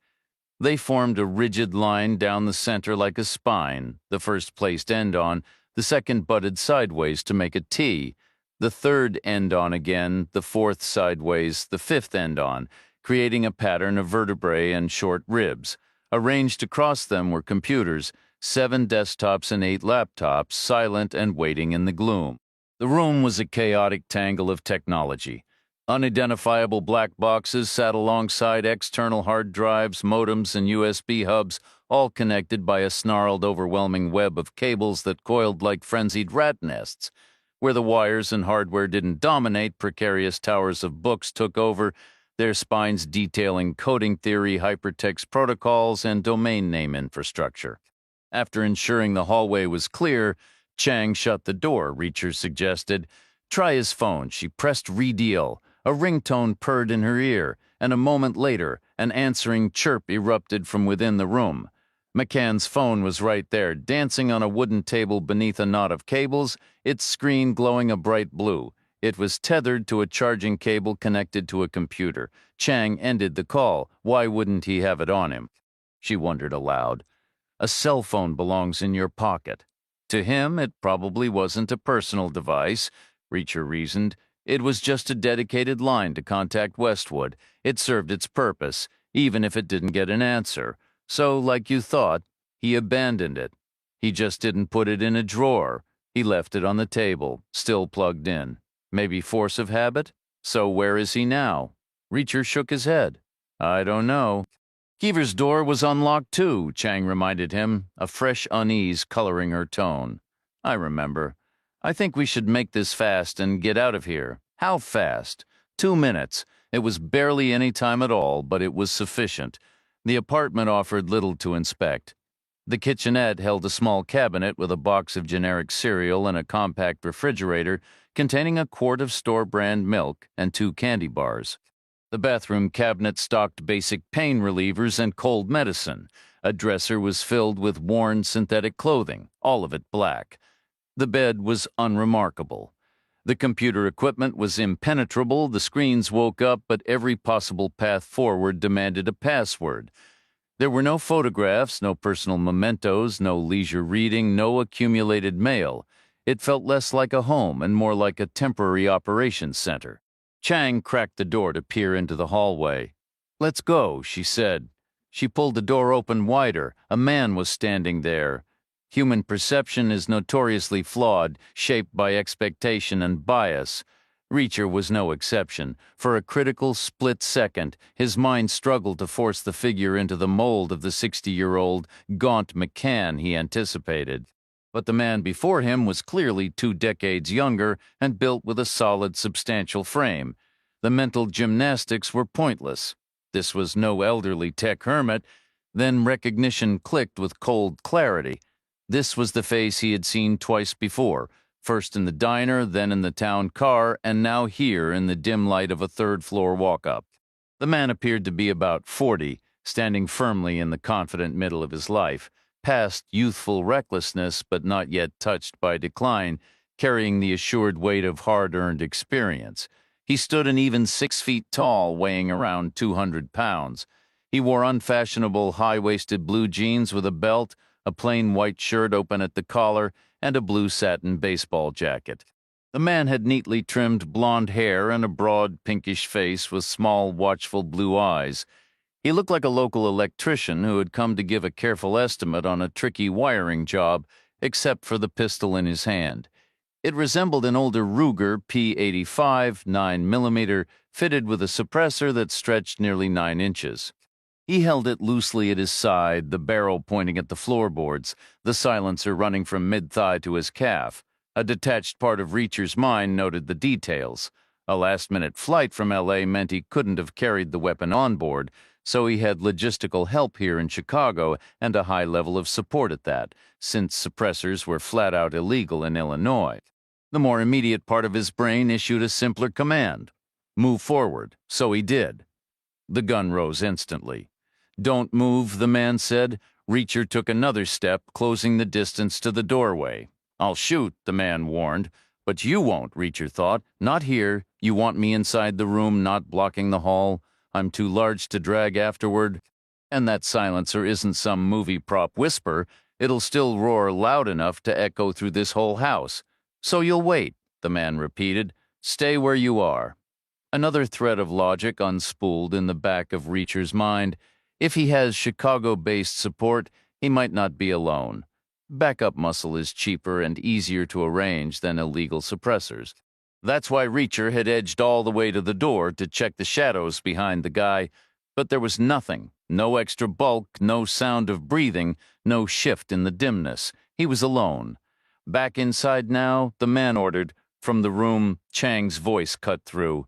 They formed a rigid line down the center like a spine, the first placed end on, the second butted sideways to make a T, the third end on again, the fourth sideways, the fifth end on, creating a pattern of vertebrae and short ribs. Arranged across them were computers, 7 desktops and 8 laptops, silent and waiting in the gloom. The room was a chaotic tangle of technology. Unidentifiable black boxes sat alongside external hard drives, modems, and USB hubs, all connected by a snarled, overwhelming web of cables that coiled like frenzied rat nests. Where the wires and hardware didn't dominate, precarious towers of books took over, their spines detailing coding theory, hypertext protocols, and domain name infrastructure. After ensuring the hallway was clear, Chang shut the door, Reacher suggested. Try his phone. She pressed redeal. A ringtone purred in her ear, and a moment later, an answering chirp erupted from within the room. McCann's phone was right there, dancing on a wooden table beneath a knot of cables, its screen glowing a bright blue. It was tethered to a charging cable connected to a computer. Chang ended the call. Why wouldn't he have it on him? She wondered aloud. A cell phone belongs in your pocket. To him, it probably wasn't a personal device, Reacher reasoned. It was just a dedicated line to contact Westwood. It served its purpose, even if it didn't get an answer. So, like you thought, he abandoned it. He just didn't put it in a drawer. He left it on the table, still plugged in. Maybe force of habit? So where is he now? Reacher shook his head. I don't know. Keever's door was unlocked too, Chang reminded him, a fresh unease coloring her tone. I remember. I think we should make this fast and get out of here. How fast? 2 minutes. It was barely any time at all, but it was sufficient. The apartment offered little to inspect. The kitchenette held a small cabinet with a box of generic cereal and a compact refrigerator containing a quart of store-brand milk and 2 candy bars. The bathroom cabinet stocked basic pain relievers and cold medicine. A dresser was filled with worn synthetic clothing, all of it black. The bed was unremarkable. The computer equipment was impenetrable, the screens woke up, but every possible path forward demanded a password. There were no photographs, no personal mementos, no leisure reading, no accumulated mail. It felt less like a home and more like a temporary operations center. Chang cracked the door to peer into the hallway. Let's go, she said. She pulled the door open wider. A man was standing there. Human perception is notoriously flawed, shaped by expectation and bias. Reacher was no exception. For a critical split second, his mind struggled to force the figure into the mold of the 60-year-old, gaunt McCann he anticipated. But the man before him was clearly 2 decades younger and built with a solid, substantial frame. The mental gymnastics were pointless. This was no elderly tech hermit. Then recognition clicked with cold clarity. This was the face he had seen twice before, first in the diner, then in the town car, and now here in the dim light of a third-floor walk-up. The man appeared to be about 40, standing firmly in the confident middle of his life, past youthful recklessness but not yet touched by decline, carrying the assured weight of hard-earned experience. He stood an even 6 feet tall, weighing around 200 pounds. He wore unfashionable high-waisted blue jeans with a belt, a plain white shirt open at the collar, and a blue satin baseball jacket. The man had neatly trimmed blonde hair and a broad, pinkish face with small, watchful blue eyes. He looked like a local electrician who had come to give a careful estimate on a tricky wiring job, except for the pistol in his hand. It resembled an older Ruger P85 9mm, fitted with a suppressor that stretched nearly 9 inches. He held it loosely at his side, the barrel pointing at the floorboards, the silencer running from mid-thigh to his calf. A detached part of Reacher's mind noted the details. A last-minute flight from L.A. meant he couldn't have carried the weapon on board, so he had logistical help here in Chicago and a high level of support at that, since suppressors were flat-out illegal in Illinois. The more immediate part of his brain issued a simpler command. Move forward, so he did. The gun rose instantly. "Don't move," the man said. Reacher took another step, closing the distance to the doorway. "I'll shoot," the man warned. "But you won't," Reacher thought. "Not here. You want me inside the room, not blocking the hall. I'm too large to drag afterward. And that silencer isn't some movie prop whisper. It'll still roar loud enough to echo through this whole house. So you'll wait," the man repeated. "Stay where you are." Another thread of logic unspooled in the back of Reacher's mind. If he has Chicago-based support, he might not be alone. Backup muscle is cheaper and easier to arrange than illegal suppressors. That's why Reacher had edged all the way to the door to check the shadows behind the guy, but there was nothing. No extra bulk, no sound of breathing, no shift in the dimness. He was alone. "Back inside now," the man ordered. From the room, Chang's voice cut through.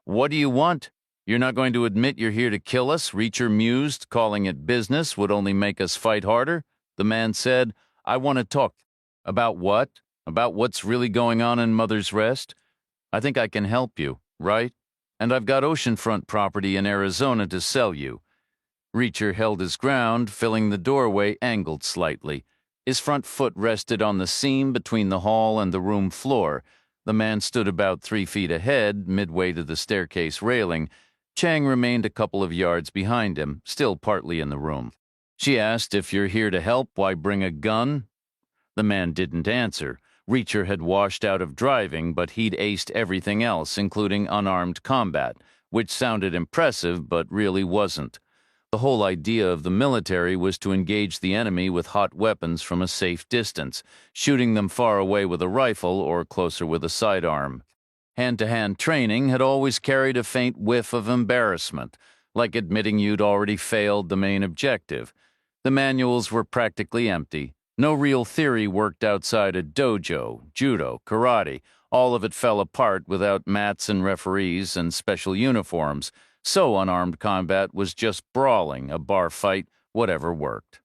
"What do you want? You're not going to admit you're here to kill us?" Reacher mused. "Calling it business would only make us fight harder." The man said, "I want to talk." "About what? About what's really going on in Mother's Rest? I think I can help you, right? And I've got oceanfront property in Arizona to sell you." Reacher held his ground, filling the doorway angled slightly. His front foot rested on the seam between the hall and the room floor. The man stood about 3 feet ahead, midway to the staircase railing. Chang remained a couple of yards behind him, still partly in the room. She asked, "If you're here to help, why bring a gun?" The man didn't answer. Reacher had washed out of driving, but he'd aced everything else, including unarmed combat, which sounded impressive but really wasn't. The whole idea of the military was to engage the enemy with hot weapons from a safe distance, shooting them far away with a rifle or closer with a sidearm. Hand-to-hand training had always carried a faint whiff of embarrassment, like admitting you'd already failed the main objective. The manuals were practically empty. No real theory worked outside a dojo, judo, karate. All of it fell apart without mats and referees and special uniforms. So unarmed combat was just brawling, a bar fight, whatever worked.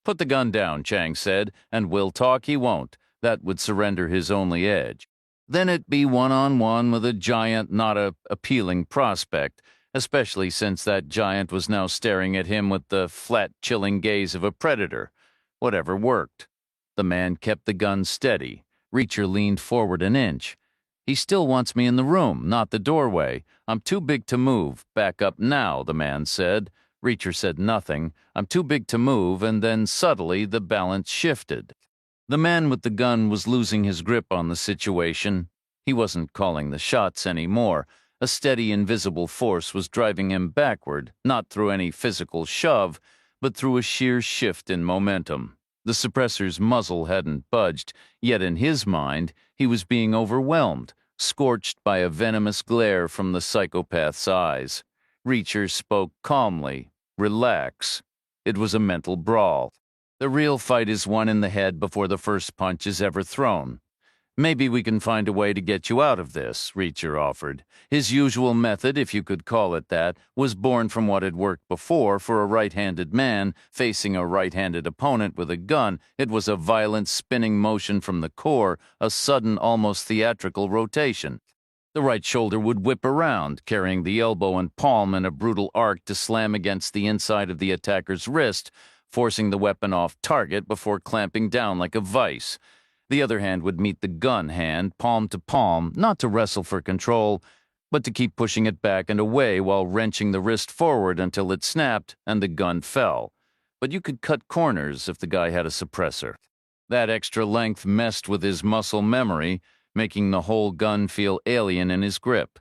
"Put the gun down," Chang said, "and we'll talk." He won't. That would surrender his only edge. Then it'd be one-on-one with a giant, not a appealing prospect, especially since that giant was now staring at him with the flat, chilling gaze of a predator. Whatever worked. The man kept the gun steady. Reacher leaned forward an inch. "He still wants me in the room, not the doorway. I'm too big to move. Back up now," the man said. Reacher said nothing. "I'm too big to move," and then subtly the balance shifted. The man with the gun was losing his grip on the situation. He wasn't calling the shots anymore. A steady, invisible force was driving him backward, not through any physical shove, but through a sheer shift in momentum. The suppressor's muzzle hadn't budged, yet in his mind, he was being overwhelmed, scorched by a venomous glare from the psychopath's eyes. Reacher spoke calmly. "Relax." It was a mental brawl. The real fight is won in the head before the first punch is ever thrown. "Maybe we can find a way to get you out of this," Reacher offered. His usual method, if you could call it that, was born from what had worked before for a right-handed man facing a right-handed opponent with a gun. It was a violent spinning motion from the core, a sudden, almost theatrical rotation. The right shoulder would whip around, carrying the elbow and palm in a brutal arc to slam against the inside of the attacker's wrist, forcing the weapon off target before clamping down like a vice. The other hand would meet the gun hand, palm to palm, not to wrestle for control, but to keep pushing it back and away while wrenching the wrist forward until it snapped and the gun fell. But you could cut corners if the guy had a suppressor. That extra length messed with his muscle memory, making the whole gun feel alien in his grip.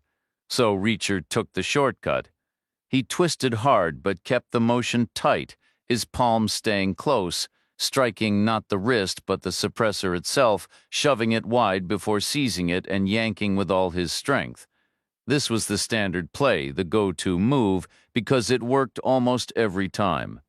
So Reacher took the shortcut. He twisted hard but kept the motion tight, his palms staying close, striking not the wrist but the suppressor itself, shoving it wide before seizing it and yanking with all his strength. This was the standard play, the go-to move, because it worked almost every time.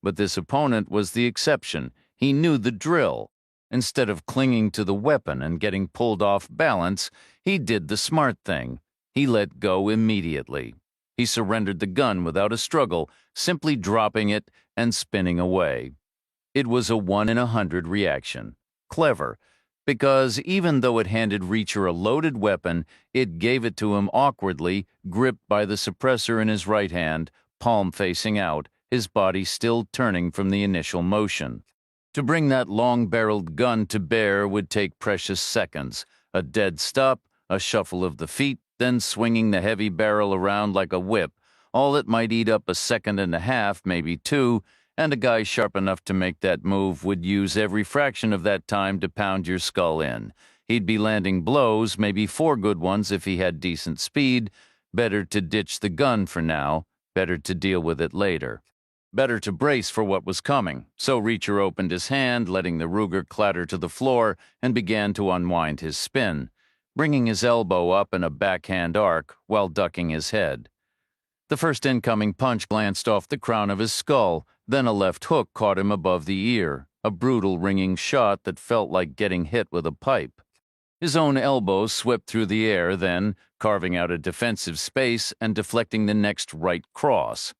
But this opponent was the exception. He knew the drill. Instead of clinging to the weapon and getting pulled off balance, he did the smart thing. He let go immediately. He surrendered the gun without a struggle, simply dropping it and spinning away. It was a 1 in 100 reaction. Clever, because even though it handed Reacher a loaded weapon, it gave it to him awkwardly, gripped by the suppressor in his right hand, palm facing out, his body still turning from the initial motion. To bring that long-barreled gun to bear would take precious seconds. A dead stop, a shuffle of the feet, then swinging the heavy barrel around like a whip. All it might eat up a second and a half, maybe two, and a guy sharp enough to make that move would use every fraction of that time to pound your skull in. He'd be landing blows, maybe 4 good ones if he had decent speed. Better to ditch the gun for now. Better to deal with it later. Better to brace for what was coming. So Reacher opened his hand, letting the Ruger clatter to the floor, and began to unwind his spin, bringing his elbow up in a backhand arc while ducking his head. The first incoming punch glanced off the crown of his skull, then a left hook caught him above the ear, a brutal ringing shot that felt like getting hit with a pipe. His own elbow swept through the air then, carving out a defensive space and deflecting the next right cross.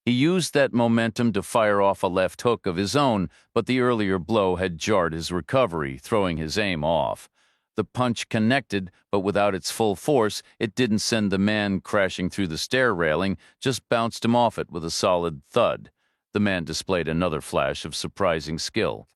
He used that momentum to fire off a left hook of his own, but the earlier blow had jarred his recovery, throwing his aim off. The punch connected, but without its full force, it didn't send the man crashing through the stair railing, just bounced him off it with a solid thud. The man displayed another flash of surprising skill.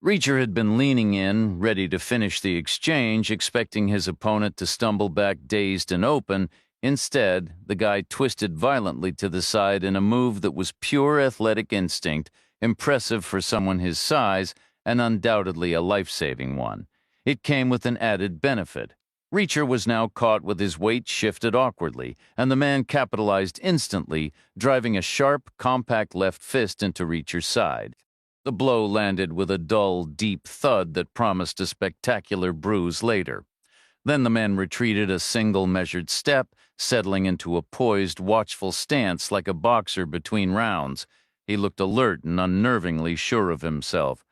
Reacher had been leaning in, ready to finish the exchange, expecting his opponent to stumble back dazed and open. Instead, the guy twisted violently to the side in a move that was pure athletic instinct, impressive for someone his size, and undoubtedly a life-saving one. It came with an added benefit. Reacher was now caught with his weight shifted awkwardly, and the man capitalized instantly, driving a sharp, compact left fist into Reacher's side. The blow landed with a dull, deep thud that promised a spectacular bruise later. Then the man retreated a single measured step, settling into a poised, watchful stance like a boxer between rounds. He looked alert and unnervingly sure of himself.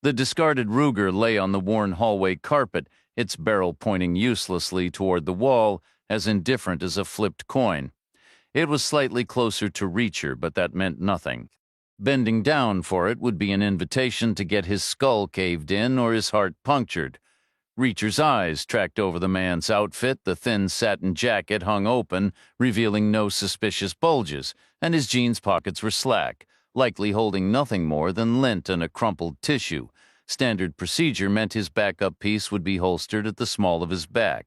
The discarded Ruger lay on the worn hallway carpet, its barrel pointing uselessly toward the wall, as indifferent as a flipped coin. It was slightly closer to Reacher, but that meant nothing. Bending down for it would be an invitation to get his skull caved in or his heart punctured. Reacher's eyes tracked over the man's outfit. The thin satin jacket hung open, revealing no suspicious bulges, and his jeans pockets were slack, likely holding nothing more than lint and a crumpled tissue. Standard procedure meant his backup piece would be holstered at the small of his back.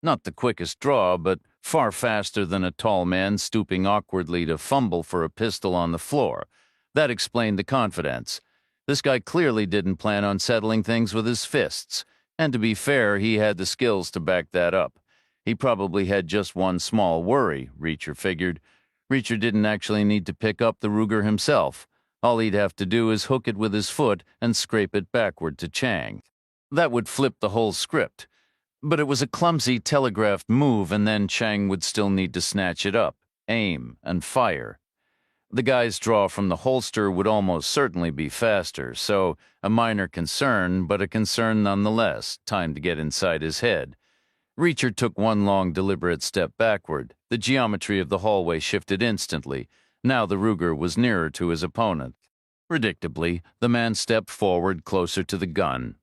Not the quickest draw, but far faster than a tall man stooping awkwardly to fumble for a pistol on the floor. That explained the confidence. This guy clearly didn't plan on settling things with his fists. And to be fair, he had the skills to back that up. He probably had just one small worry, Reacher figured. Reacher didn't actually need to pick up the Ruger himself. All he'd have to do is hook it with his foot and scrape it backward to Chang. That would flip the whole script. But it was a clumsy telegraphed move, and then Chang would still need to snatch it up, aim, and fire. The guy's draw from the holster would almost certainly be faster, so a minor concern, but a concern nonetheless, time to get inside his head. Reacher took one long, deliberate step backward. The geometry of the hallway shifted instantly. Now the Ruger was nearer to his opponent. Predictably, the man stepped forward closer to the gun.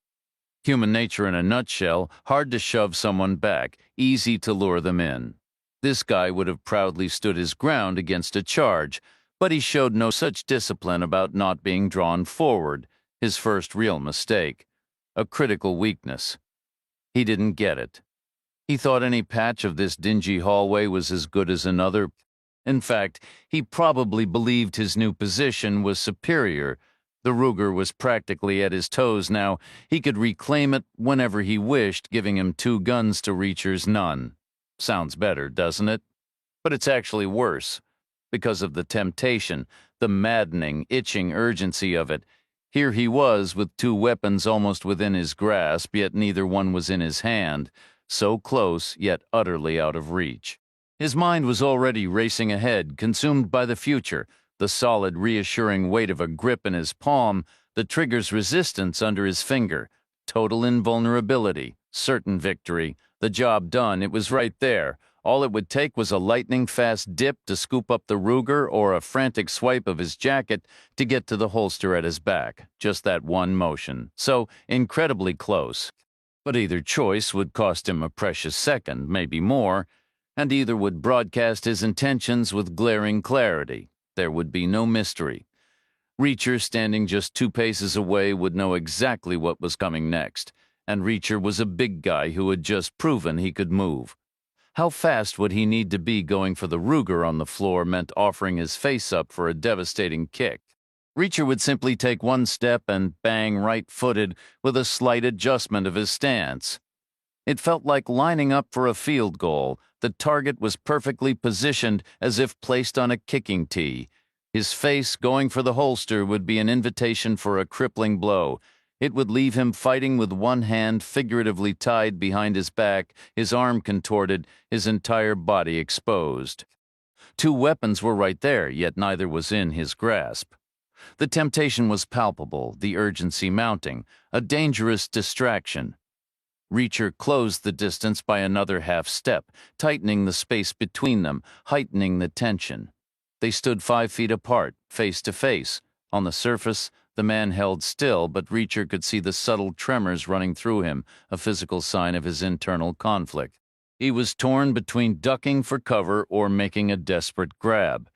Human nature in a nutshell, hard to shove someone back, easy to lure them in. This guy would have proudly stood his ground against a charge, but he showed no such discipline about not being drawn forward, his first real mistake. A critical weakness. He didn't get it. He thought any patch of this dingy hallway was as good as another. In fact, he probably believed his new position was superior. The Ruger was practically at his toes now. He could reclaim it whenever he wished, giving him 2 guns to Reacher's none. Sounds better, doesn't it? But it's actually worse. because of the temptation, the maddening, itching urgency of it. Here he was with two weapons almost within his grasp, yet neither one was in his hand, so close, yet utterly out of reach. His mind was already racing ahead, consumed by the future, the solid, reassuring weight of a grip in his palm, the trigger's resistance under his finger, total invulnerability, certain victory, the job done, it was right there. All it would take was a lightning-fast dip to scoop up the Ruger or a frantic swipe of his jacket to get to the holster at his back. Just that one motion. So incredibly close. But either choice would cost him a precious second, maybe more, and either would broadcast his intentions with glaring clarity. There would be no mystery. Reacher, standing just 2 paces away, would know exactly what was coming next, and Reacher was a big guy who had just proven he could move. How fast would he need to be going for the Ruger on the floor meant offering his face up for a devastating kick. Reacher would simply take one step and bang right-footed with a slight adjustment of his stance. It felt like lining up for a field goal. The target was perfectly positioned as if placed on a kicking tee. His face going for the holster would be an invitation for a crippling blow. It would leave him fighting with one hand figuratively tied behind his back, his arm contorted, his entire body exposed. 2 weapons were right there, yet neither was in his grasp. The temptation was palpable, the urgency mounting, a dangerous distraction. Reacher closed the distance by another half step, tightening the space between them, heightening the tension. They stood 5 feet apart, face to face. On the surface, the man held still, but Reacher could see the subtle tremors running through him, a physical sign of his internal conflict. He was torn between ducking for cover or making a desperate grab.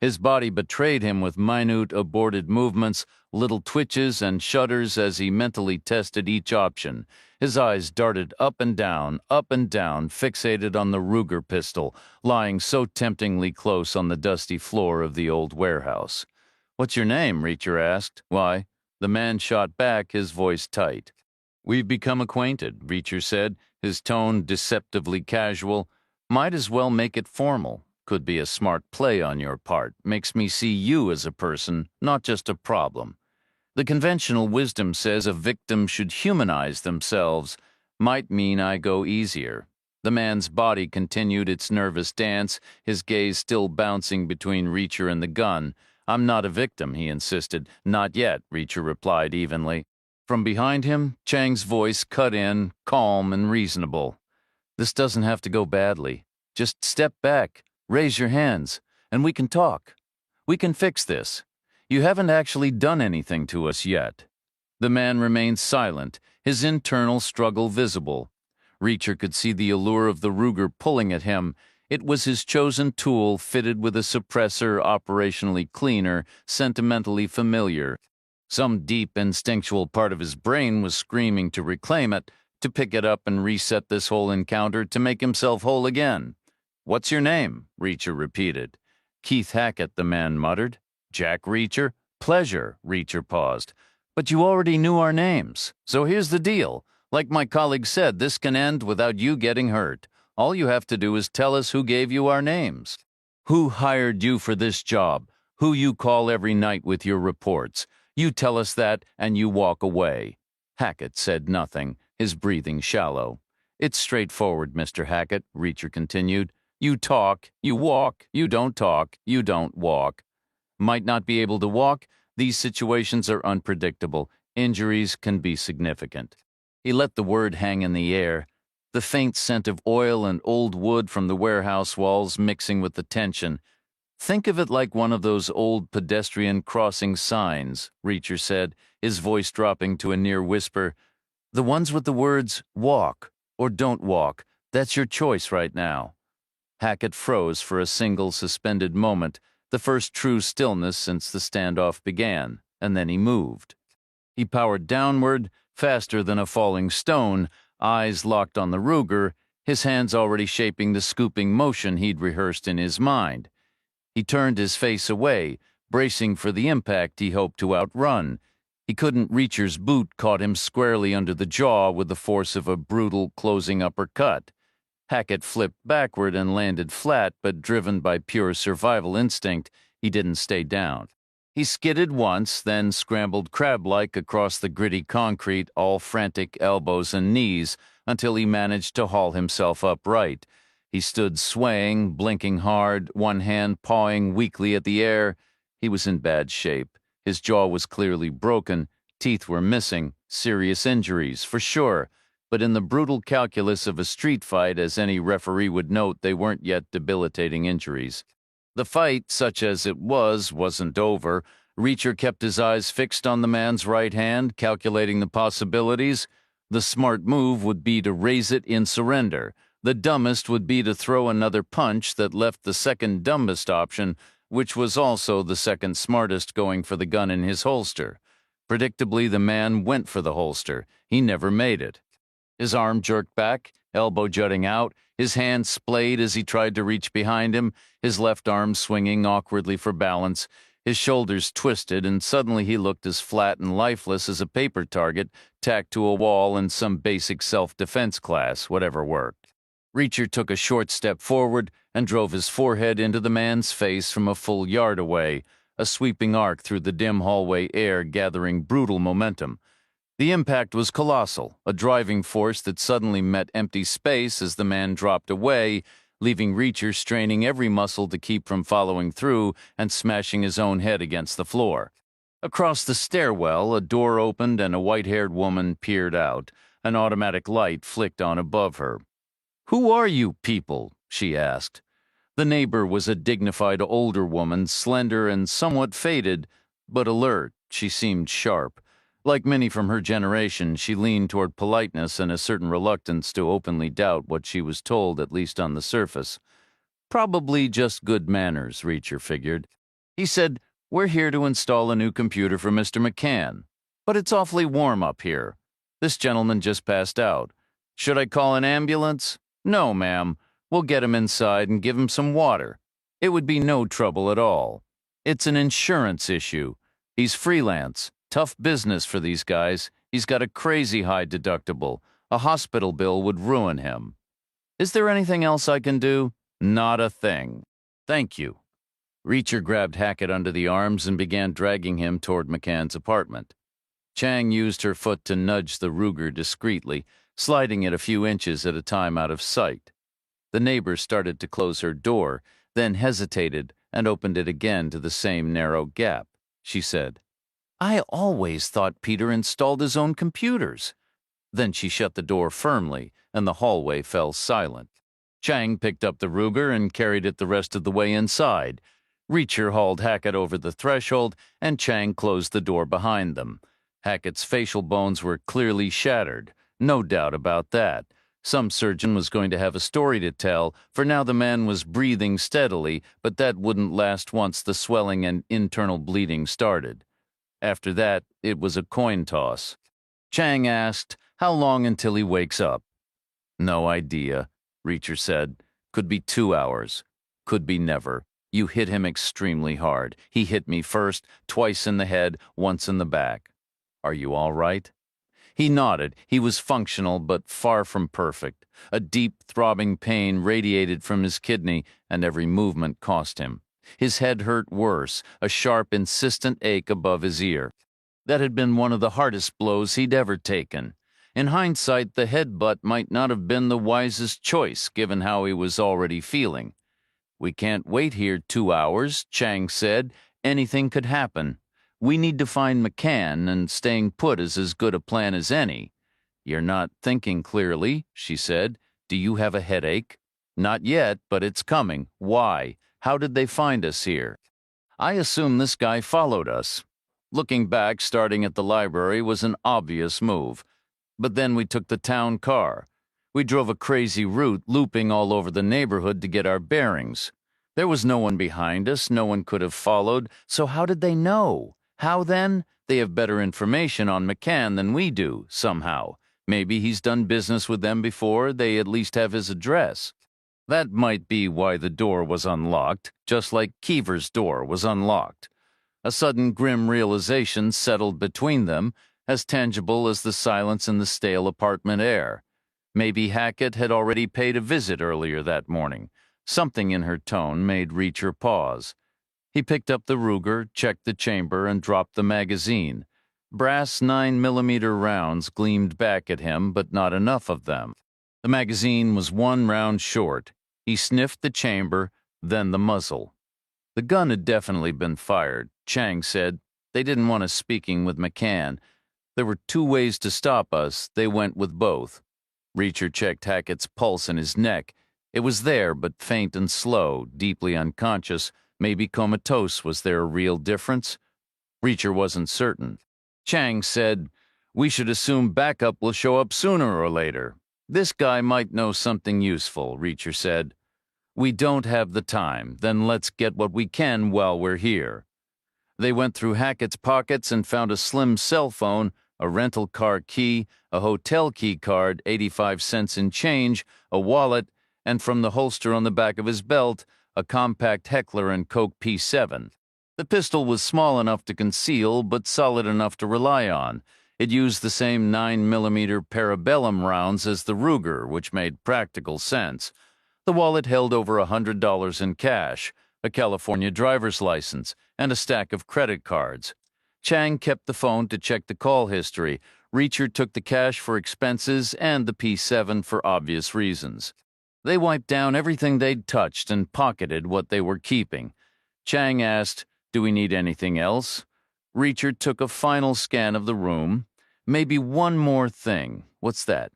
His body betrayed him with minute, aborted movements, little twitches and shudders as he mentally tested each option. His eyes darted up and down, fixated on the Ruger pistol, lying so temptingly close on the dusty floor of the old warehouse. "What's your name?" Reacher asked. "Why?" The man shot back, his voice tight. "We've become acquainted," Reacher said, his tone deceptively casual. "Might as well make it formal. Could be a smart play on your part. Makes me see you as a person, not just a problem. The conventional wisdom says a victim should humanize themselves. Might mean I go easier." The man's body continued its nervous dance, his gaze still bouncing between Reacher and the gun. "I'm not a victim," he insisted. "Not yet," Reacher replied evenly. From behind him, Chang's voice cut in, calm and reasonable. "This doesn't have to go badly. Just step back, raise your hands, and we can talk. We can fix this. You haven't actually done anything to us yet." The man remained silent, his internal struggle visible. Reacher could see the allure of the Ruger pulling at him. It was his chosen tool, fitted with a suppressor, operationally cleaner, sentimentally familiar. Some deep, instinctual part of his brain was screaming to reclaim it, to pick it up and reset this whole encounter, to make himself whole again. "What's your name?" Reacher repeated. "Keith Hackett," the man muttered. "Jack Reacher?" "Pleasure," Reacher paused. "But you already knew our names. So here's the deal. Like my colleague said, this can end without you getting hurt. All you have to do is tell us who gave you our names. Who hired you for this job? Who you call every night with your reports? You tell us that, and you walk away." Hackett said nothing, his breathing shallow. "It's straightforward, Mr. Hackett," Reacher continued. "You talk, you walk. You don't talk, you don't walk. Might not be able to walk. These situations are unpredictable. Injuries can be significant." He let the word hang in the air, the faint scent of oil and old wood from the warehouse walls mixing with the tension. "Think of it like one of those old pedestrian crossing signs," Reacher said, his voice dropping to a near whisper. "The ones with the words, 'walk' or 'don't walk.' That's your choice right now." Hackett froze for a single suspended moment, the first true stillness since the standoff began, and then he moved. He powered downward, faster than a falling stone, eyes locked on the Ruger, his hands already shaping the scooping motion he'd rehearsed in his mind. He turned his face away, bracing for the impact he hoped to outrun. He couldn't. Reacher's boot caught him squarely under the jaw with the force of a brutal closing uppercut. Hackett flipped backward and landed flat, but driven by pure survival instinct, he didn't stay down. He skidded once, then scrambled crab-like across the gritty concrete, all frantic elbows and knees, until he managed to haul himself upright. He stood swaying, blinking hard, one hand pawing weakly at the air. He was in bad shape. His jaw was clearly broken, teeth were missing, serious injuries, for sure. But in the brutal calculus of a street fight, as any referee would note, they weren't yet debilitating injuries. The fight, such as it was, wasn't over. Reacher kept his eyes fixed on the man's right hand, calculating the possibilities. The smart move would be to raise it in surrender. The dumbest would be to throw another punch that left the second dumbest option, which was also the second smartest, going for the gun in his holster. Predictably, the man went for the holster. He never made it. His arm jerked back, elbow jutting out, his hand splayed as he tried to reach behind him, his left arm swinging awkwardly for balance. His shoulders twisted, and suddenly he looked as flat and lifeless as a paper target tacked to a wall in some basic self-defense class, whatever worked. Reacher took a short step forward and drove his forehead into the man's face from a full yard away, a sweeping arc through the dim hallway air gathering brutal momentum. The impact was colossal, a driving force that suddenly met empty space as the man dropped away, leaving Reacher straining every muscle to keep from following through and smashing his own head against the floor. Across the stairwell, a door opened and a white-haired woman peered out. An automatic light flicked on above her. "Who are you people?" she asked. The neighbor was a dignified older woman, slender and somewhat faded, but alert. She seemed sharp. Like many from her generation, she leaned toward politeness and a certain reluctance to openly doubt what she was told, at least on the surface. Probably just good manners, Reacher figured. He said, "We're here to install a new computer for Mr. McCann. But it's awfully warm up here. This gentleman just passed out. Should I call an ambulance?" "No, ma'am. We'll get him inside and give him some water. It would be no trouble at all. It's an insurance issue. He's freelance. Tough business for these guys. He's got a crazy high deductible. A hospital bill would ruin him. Is there anything else I can do?" "Not a thing. Thank you." Reacher grabbed Hackett under the arms and began dragging him toward McCann's apartment. Chang used her foot to nudge the Ruger discreetly, sliding it a few inches at a time out of sight. The neighbor started to close her door, then hesitated and opened it again to the same narrow gap. She said, "I always thought Peter installed his own computers." Then she shut the door firmly, and the hallway fell silent. Chang picked up the Ruger and carried it the rest of the way inside. Reacher hauled Hackett over the threshold, and Chang closed the door behind them. Hackett's facial bones were clearly shattered. No doubt about that. Some surgeon was going to have a story to tell, for now the man was breathing steadily, but that wouldn't last once the swelling and internal bleeding started. After that, it was a coin toss. Chang asked, "How long until he wakes up?" "No idea," Reacher said. "Could be 2 hours. Could be never. You hit him extremely hard. He hit me first, twice in the head, once in the back. Are you all right?" He nodded. He was functional, but far from perfect. A deep, throbbing pain radiated from his kidney, and every movement cost him. His head hurt worse, a sharp, insistent ache above his ear. That had been one of the hardest blows he'd ever taken. In hindsight, the headbutt might not have been the wisest choice, given how he was already feeling. "We can't wait here 2 hours," Chang said. "Anything could happen. We need to find McCann, and staying put is as good a plan as any." "You're not thinking clearly," she said. "Do you have a headache?" "Not yet, but it's coming. Why? How did they find us here?" "I assume this guy followed us. Looking back, starting at the library was an obvious move. But then we took the town car. We drove a crazy route, looping all over the neighborhood to get our bearings. There was no one behind us, no one could have followed, so how did they know? How then? They have better information on McCann than we do, somehow. Maybe he's done business with them before, they at least have his address. That might be why the door was unlocked, just like Keever's door was unlocked. A sudden grim realization settled between them, as tangible as the silence in the stale apartment air. Maybe Hackett had already paid a visit earlier that morning. Something in her tone made Reacher pause. He picked up the Ruger, checked the chamber, and dropped the magazine. Brass 9mm rounds gleamed back at him, but not enough of them. The magazine was one round short. He sniffed the chamber, then the muzzle. The gun had definitely been fired. Chang said. They didn't want us speaking with McCann. There were two ways to stop us. They went with both. Reacher checked Hackett's pulse in his neck. It was there, but faint and slow, deeply unconscious. Maybe comatose. Was there a real difference? Reacher wasn't certain. Chang said, "We should assume backup will show up sooner or later." "This guy might know something useful," Reacher said. "We don't have the time. Then let's get what we can while we're here." They went through Hackett's pockets and found a slim cell phone, a rental car key, a hotel key card, 85 cents in change, a wallet, and from the holster on the back of his belt, a compact Heckler & Koch P7. The pistol was small enough to conceal, but solid enough to rely on. It used the same 9mm parabellum rounds as the Ruger, which made practical sense. The wallet held over $100 in cash, a California driver's license, and a stack of credit cards. Chang kept the phone to check the call history. Reacher took the cash for expenses and the P7 for obvious reasons. They wiped down everything they'd touched and pocketed what they were keeping. Chang asked, "Do we need anything else?" Reacher took a final scan of the room. "Maybe one more thing." "What's that?"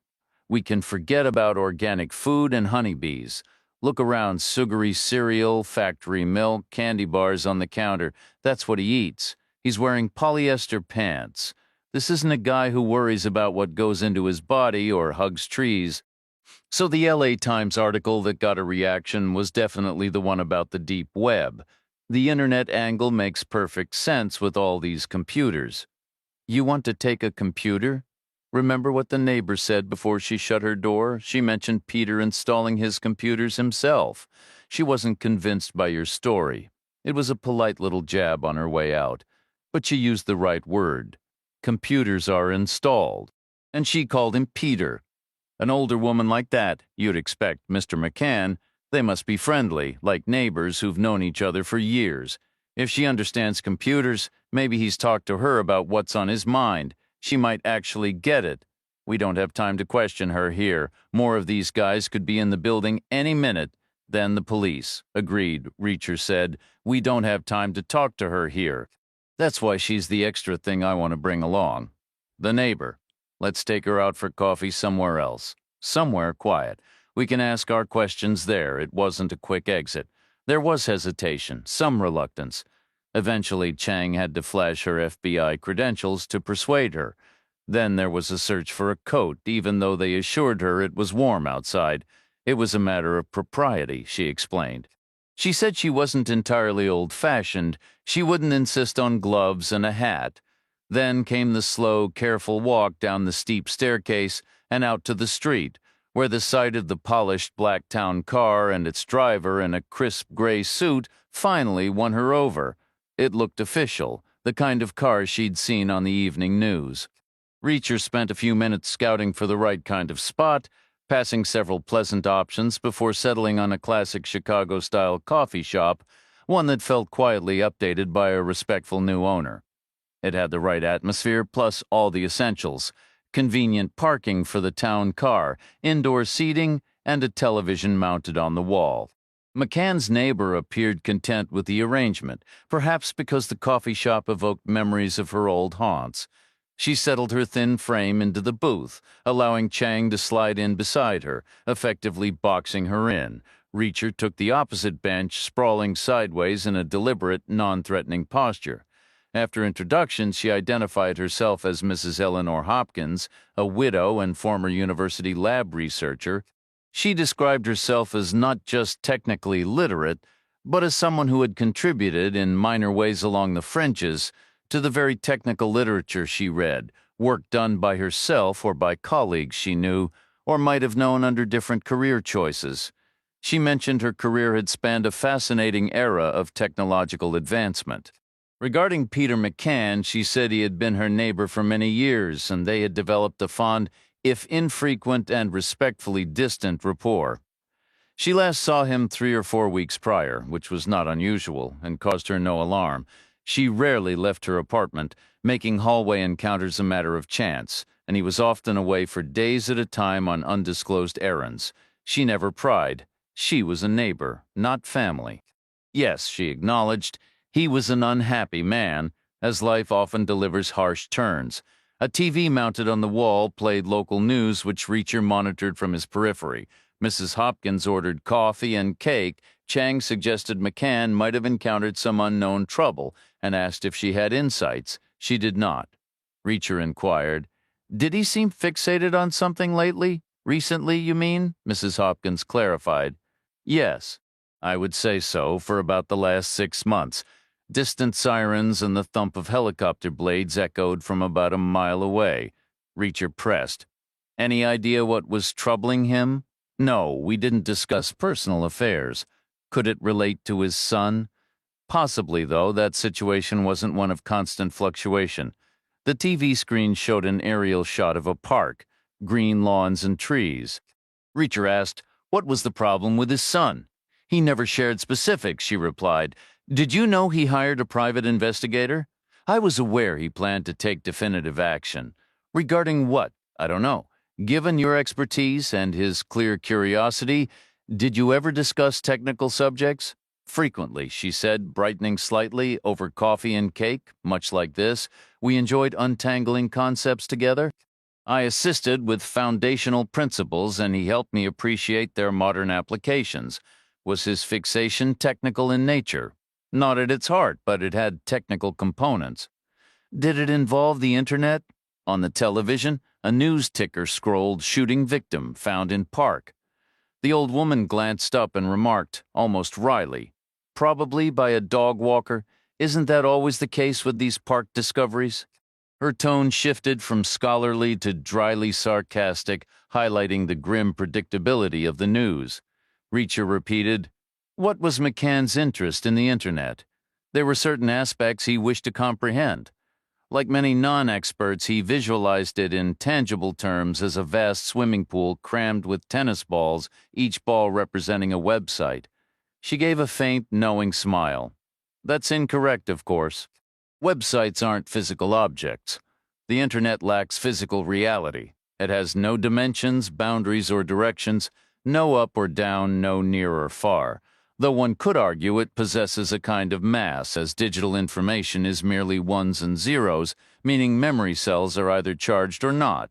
"We can forget about organic food and honeybees. Look around, sugary cereal, factory milk, candy bars on the counter. That's what he eats. He's wearing polyester pants. This isn't a guy who worries about what goes into his body or hugs trees." So the LA Times article that got a reaction was definitely the one about the deep web. The internet angle makes perfect sense with all these computers. "You want to take a computer?" Remember what the neighbor said before she shut her door? She mentioned Peter installing his computers himself. She wasn't convinced by your story. It was a polite little jab on her way out. But she used the right word. Computers are installed. And she called him Peter. An older woman like that, you'd expect Mr. McCann. They must be friendly, like neighbors who've known each other for years. If she understands computers, maybe he's talked to her about what's on his mind. She might actually get it. We don't have time to question her here. More of these guys could be in the building any minute. Then the police. Agreed, Reacher said. We don't have time to talk to her here. That's why she's the extra thing I want to bring along. The neighbor. Let's take her out for coffee somewhere else. Somewhere quiet. We can ask our questions there. It wasn't a quick exit. There was hesitation, some reluctance. Eventually, Chang had to flash her FBI credentials to persuade her. Then there was a search for a coat, even though they assured her it was warm outside. It was a matter of propriety, she explained. She said she wasn't entirely old-fashioned. She wouldn't insist on gloves and a hat. Then came the slow, careful walk down the steep staircase and out to the street, where the sight of the polished black town car and its driver in a crisp gray suit finally won her over. It looked official, the kind of car she'd seen on the evening news. Reacher spent a few minutes scouting for the right kind of spot, passing several pleasant options before settling on a classic Chicago-style coffee shop, one that felt quietly updated by a respectful new owner. It had the right atmosphere, plus all the essentials: convenient parking for the town car, indoor seating, and a television mounted on the wall. McCann's neighbor appeared content with the arrangement, perhaps because the coffee shop evoked memories of her old haunts. She settled her thin frame into the booth, allowing Chang to slide in beside her, effectively boxing her in. Reacher took the opposite bench, sprawling sideways in a deliberate, non-threatening posture. After introduction, she identified herself as Mrs. Eleanor Hopkins, a widow and former university lab researcher. She described herself as not just technically literate, but as someone who had contributed in minor ways along the fringes to the very technical literature she read, work done by herself or by colleagues she knew or might have known under different career choices. She mentioned her career had spanned a fascinating era of technological advancement. Regarding Peter McCann, she said he had been her neighbor for many years, and they had developed a fond, if infrequent and respectfully distant rapport. She last saw him 3 or 4 weeks prior, which was not unusual and caused her no alarm. She rarely left her apartment, making hallway encounters a matter of chance, and he was often away for days at a time on undisclosed errands. She never pried. She was a neighbor, not family. Yes, she acknowledged, he was an unhappy man, as life often delivers harsh turns. A TV mounted on the wall played local news, which Reacher monitored from his periphery. Mrs. Hopkins ordered coffee and cake. Chang suggested McCann might have encountered some unknown trouble and asked if she had insights. She did not. Reacher inquired, "Did he seem fixated on something lately? Recently, you mean?" Mrs. Hopkins clarified. "Yes, I would say so for about the last 6 months. Distant sirens and the thump of helicopter blades echoed from about a mile away." Reacher pressed. "Any idea what was troubling him?" "No, we didn't discuss personal affairs. Could it relate to his son?" "Possibly, though that situation wasn't one of constant fluctuation." The TV screen showed an aerial shot of a park, green lawns and trees. Reacher asked, what was the problem with his son? "He never shared specifics," she replied. "Did you know he hired a private investigator?" "I was aware he planned to take definitive action." "Regarding what?" "I don't know. Given your expertise and his clear curiosity, did you ever discuss technical subjects?" "Frequently," she said, brightening slightly, "over coffee and cake, much like this. We enjoyed untangling concepts together. I assisted with foundational principles, and he helped me appreciate their modern applications." Was his fixation technical in nature? "Not at its heart, but it had technical components." "Did it involve the internet?" "On the television, a news ticker scrolled 'Shooting victim found in park.'" The old woman glanced up and remarked, almost wryly, "Probably by a dog walker. Isn't that always the case with these park discoveries?" Her tone shifted from scholarly to dryly sarcastic, highlighting the grim predictability of the news. Reacher repeated, "What was McCann's interest in the internet?" "There were certain aspects he wished to comprehend. Like many non-experts, he visualized it in tangible terms as a vast swimming pool crammed with tennis balls, each ball representing a website." She gave a faint, knowing smile. "That's incorrect, of course. Websites aren't physical objects. The internet lacks physical reality. It has no dimensions, boundaries, or directions, no up or down, no near or far. Though one could argue it possesses a kind of mass, as digital information is merely ones and zeros, meaning memory cells are either charged or not.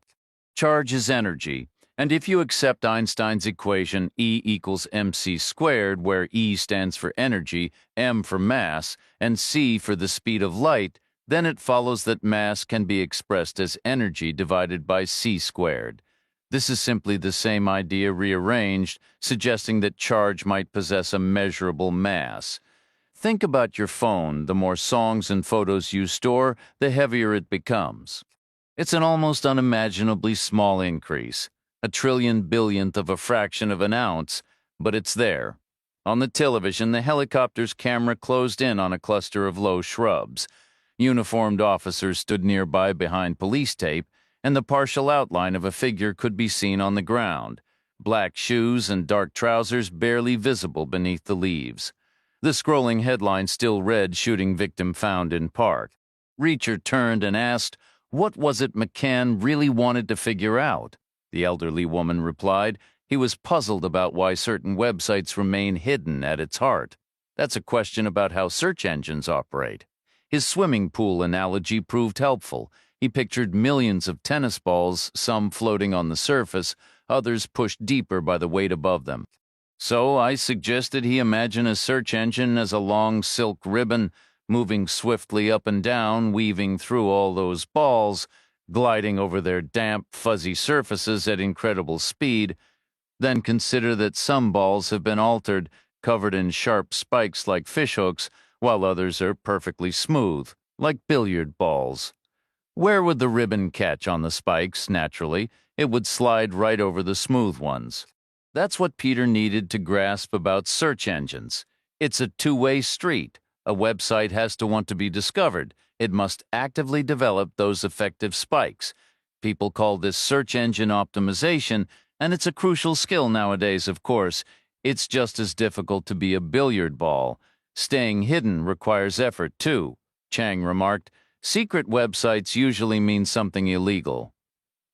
Charge is energy, and if you accept Einstein's equation E equals mc squared, where E stands for energy, m for mass, and c for the speed of light, then it follows that mass can be expressed as energy divided by c squared. This is simply the same idea rearranged, suggesting that charge might possess a measurable mass. Think about your phone. The more songs and photos you store, the heavier it becomes. It's an almost unimaginably small increase, a trillion billionth of a fraction of an ounce, but it's there. On the television, the helicopter's camera closed in on a cluster of low shrubs. Uniformed officers stood nearby behind police tape, and the partial outline of a figure could be seen on the ground, black shoes and dark trousers barely visible beneath the leaves. The scrolling headline still read, "Shooting victim found in park." Reacher turned and asked, what was it McCann really wanted to figure out? The elderly woman replied, he was puzzled about why certain websites remain hidden at its heart. That's a question about how search engines operate. His swimming pool analogy proved helpful. He pictured millions of tennis balls, some floating on the surface, others pushed deeper by the weight above them. So I suggested he imagine a search engine as a long silk ribbon, moving swiftly up and down, weaving through all those balls, gliding over their damp, fuzzy surfaces at incredible speed. Then consider that some balls have been altered, covered in sharp spikes like fishhooks, while others are perfectly smooth, like billiard balls. Where would the ribbon catch on the spikes? Naturally, it would slide right over the smooth ones. That's what Peter needed to grasp about search engines. It's a two-way street. A website has to want to be discovered. It must actively develop those effective spikes. People call this search engine optimization, and it's a crucial skill nowadays, of course. It's just as difficult to be a billiard ball. Staying hidden requires effort, too, Chang remarked. Secret websites usually mean something illegal.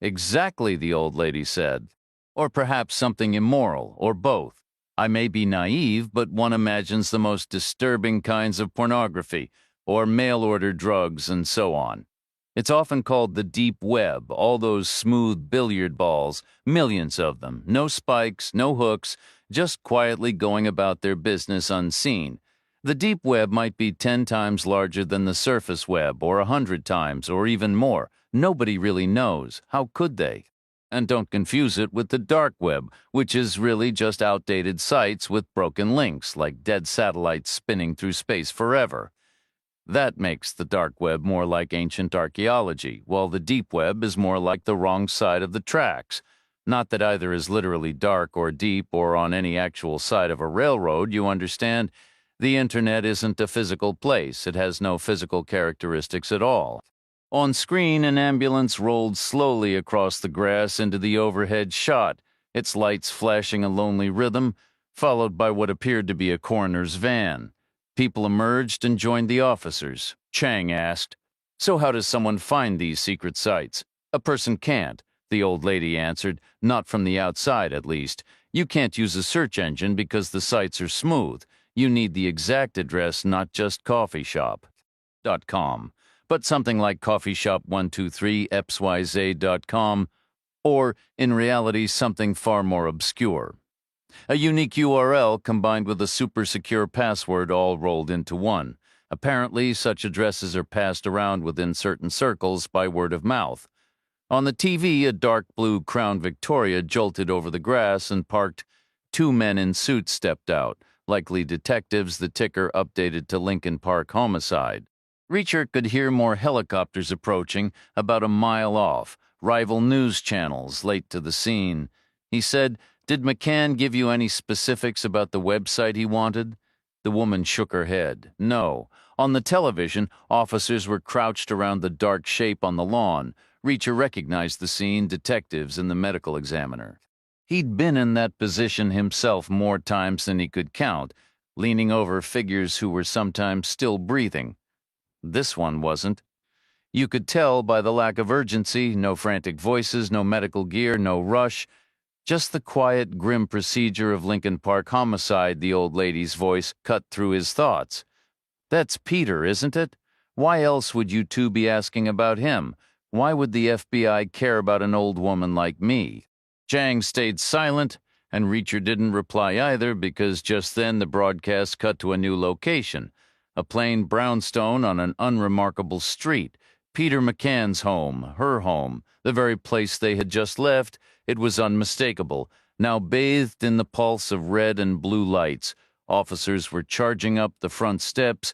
Exactly, the old lady said. Or perhaps something immoral, or both. I may be naive, but one imagines the most disturbing kinds of pornography, or mail-order drugs, and so on. It's often called the deep web, all those smooth billiard balls, millions of them, no spikes, no hooks, just quietly going about their business unseen. The deep web might be 10 times larger than the surface web, or 100 times, or even more. Nobody really knows. How could they? And don't confuse it with the dark web, which is really just outdated sites with broken links, like dead satellites spinning through space forever. That makes the dark web more like ancient archaeology, while the deep web is more like the wrong side of the tracks. Not that either is literally dark or deep or on any actual side of a railroad, you understand. The internet isn't a physical place. It has no physical characteristics at all. On screen, an ambulance rolled slowly across the grass into the overhead shot, its lights flashing a lonely rhythm, followed by what appeared to be a coroner's van. People emerged and joined the officers. Chang asked, "So how does someone find these secret sites?" "A person can't," the old lady answered, "not from the outside at least. You can't use a search engine because the sites are smooth. You need the exact address, not just coffeeshop.com, but something like coffeeshop123xyz.com, or, in reality, something far more obscure. A unique URL combined with a super secure password all rolled into one. Apparently, such addresses are passed around within certain circles by word of mouth. On the TV, a dark blue Crown Victoria jolted over the grass and parked. Two men in suits stepped out, likely detectives, the ticker updated to Lincoln Park Homicide. Reacher could hear more helicopters approaching, about a mile off, rival news channels late to the scene. He said, "Did McCann give you any specifics about the website he wanted?" The woman shook her head. "No. On the television, officers were crouched around the dark shape on the lawn. Reacher recognized the scene, detectives and the medical examiner. He'd been in that position himself more times than he could count, leaning over figures who were sometimes still breathing. This one wasn't. You could tell by the lack of urgency, no frantic voices, no medical gear, no rush. Just the quiet, grim procedure of Lincoln Park Homicide, the old lady's voice cut through his thoughts. "That's Peter, isn't it? Why else would you two be asking about him? Why would the FBI care about an old woman like me?" Chang stayed silent, and Reacher didn't reply either because just then the broadcast cut to a new location, a plain brownstone on an unremarkable street. Peter McCann's home, her home, the very place they had just left. It was unmistakable, now bathed in the pulse of red and blue lights. Officers were charging up the front steps.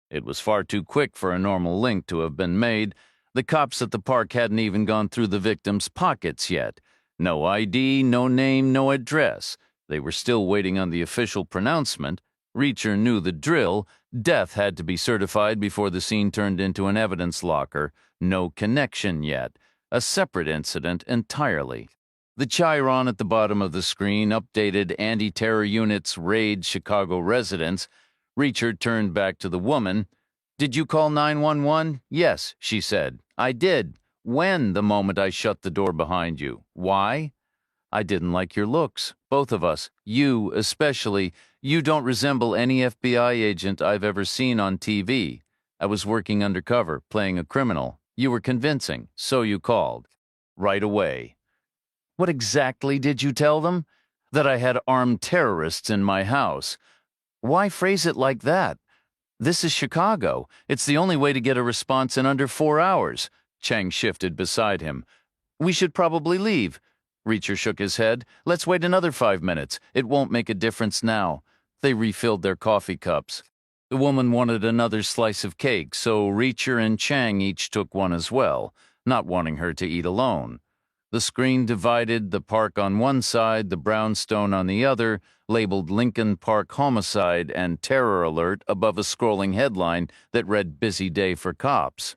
It was far too quick for a normal link to have been made. The cops at the park hadn't even gone through the victim's pockets yet. No ID, no name, no address. They were still waiting on the official pronouncement. Reacher knew the drill. Death had to be certified before the scene turned into an evidence locker. No connection yet. A separate incident entirely. The chyron at the bottom of the screen updated anti-terror units raid Chicago residents. Reacher turned back to the woman. "Did you call 911? "Yes," she said. "I did. When?" "The moment I shut the door behind you." "Why?" "I didn't like your looks. Both of us. You especially. You don't resemble any FBI agent I've ever seen on TV. I was working undercover, playing a criminal. You were convincing, so you called." "Right away." "What exactly did you tell them?" "That I had armed terrorists in my house." "Why phrase it like that? This is Chicago. It's the only way to get a response in under 4 hours. Chang shifted beside him. "We should probably leave." Reacher shook his head. "Let's wait another 5 minutes. It won't make a difference now." They refilled their coffee cups. The woman wanted another slice of cake, so Reacher and Chang each took one as well, not wanting her to eat alone. The screen divided, the park on one side, the brownstone on the other, labeled Lincoln Park Homicide and Terror Alert above a scrolling headline that read "Busy Day for Cops."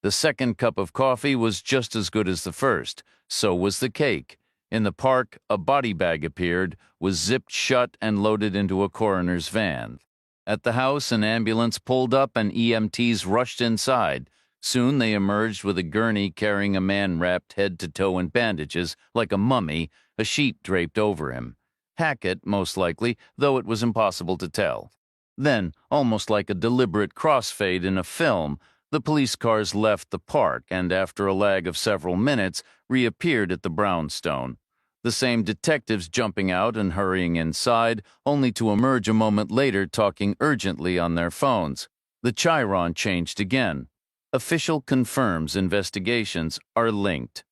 The second cup of coffee was just as good as the first. So was the cake. In the park, a body bag appeared, was zipped shut and loaded into a coroner's van. At the house, an ambulance pulled up and EMTs rushed inside. Soon they emerged with a gurney carrying a man wrapped head to toe in bandages, like a mummy, a sheet draped over him. Hackett, most likely, though it was impossible to tell. Then, almost like a deliberate crossfade in a film, the police cars left the park and, after a lag of several minutes, reappeared at the brownstone. The same detectives jumping out and hurrying inside, only to emerge a moment later talking urgently on their phones. The chyron changed again. Official confirms investigations are linked.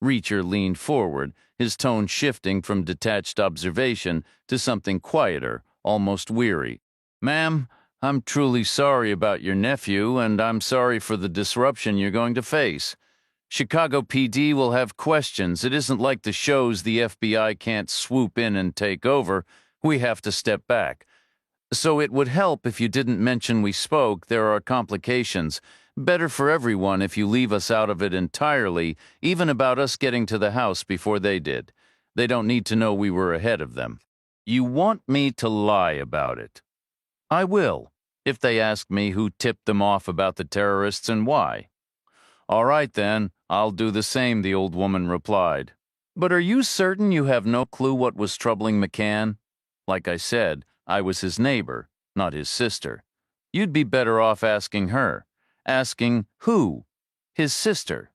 Reacher leaned forward, his tone shifting from detached observation to something quieter, almost weary. "Ma'am, I'm truly sorry about your nephew, and I'm sorry for the disruption you're going to face. Chicago PD will have questions. It isn't like the shows the FBI can't swoop in and take over. We have to step back. So it would help if you didn't mention we spoke. There are complications. Better for everyone if you leave us out of it entirely, even about us getting to the house before they did. They don't need to know we were ahead of them. You want me to lie about it? I will, if they ask me who tipped them off about the terrorists and why." "All right, then, I'll do the same," the old woman replied. "But are you certain you have no clue what was troubling McCann? Like I said, I was his neighbor, not his sister. You'd be better off asking her. Asking who? His sister.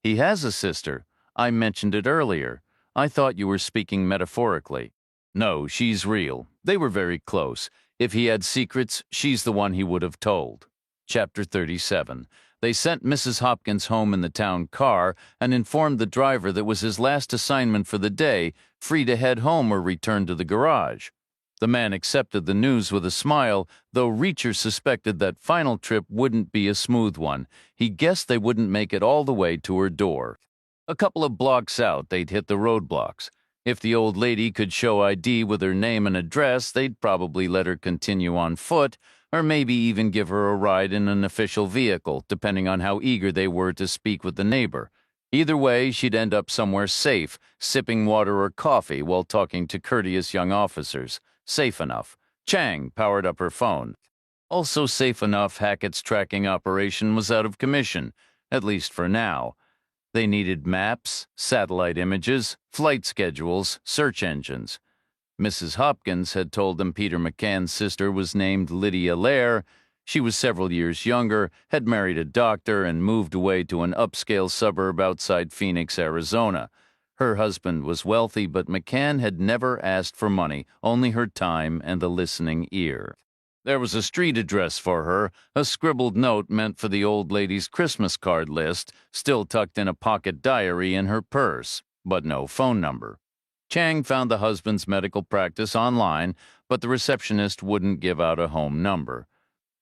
He has a sister. I mentioned it earlier. I thought you were speaking metaphorically. No, she's real. They were very close. If he had secrets, she's the one he would have told." Chapter 37. They sent Mrs. Hopkins home in the town car and informed the driver that was his last assignment for the day, free to head home or return to the garage. The man accepted the news with a smile, though Reacher suspected that final trip wouldn't be a smooth one. He guessed they wouldn't make it all the way to her door. A couple of blocks out, they'd hit the roadblocks. If the old lady could show ID with her name and address, they'd probably let her continue on foot, or maybe even give her a ride in an official vehicle, depending on how eager they were to speak with the neighbor. Either way, she'd end up somewhere safe, sipping water or coffee while talking to courteous young officers. Safe enough. Chang powered up her phone. Also safe enough, Hackett's tracking operation was out of commission, at least for now. They needed maps, satellite images, flight schedules, search engines. Mrs. Hopkins had told them Peter McCann's sister was named Lydia Lair. She was several years younger, had married a doctor, and moved away to an upscale suburb outside Phoenix, Arizona. Her husband was wealthy, but McCann had never asked for money, only her time and the listening ear. There was a street address for her, a scribbled note meant for the old lady's Christmas card list, still tucked in a pocket diary in her purse, but no phone number. Chang found the husband's medical practice online, but the receptionist wouldn't give out a home number.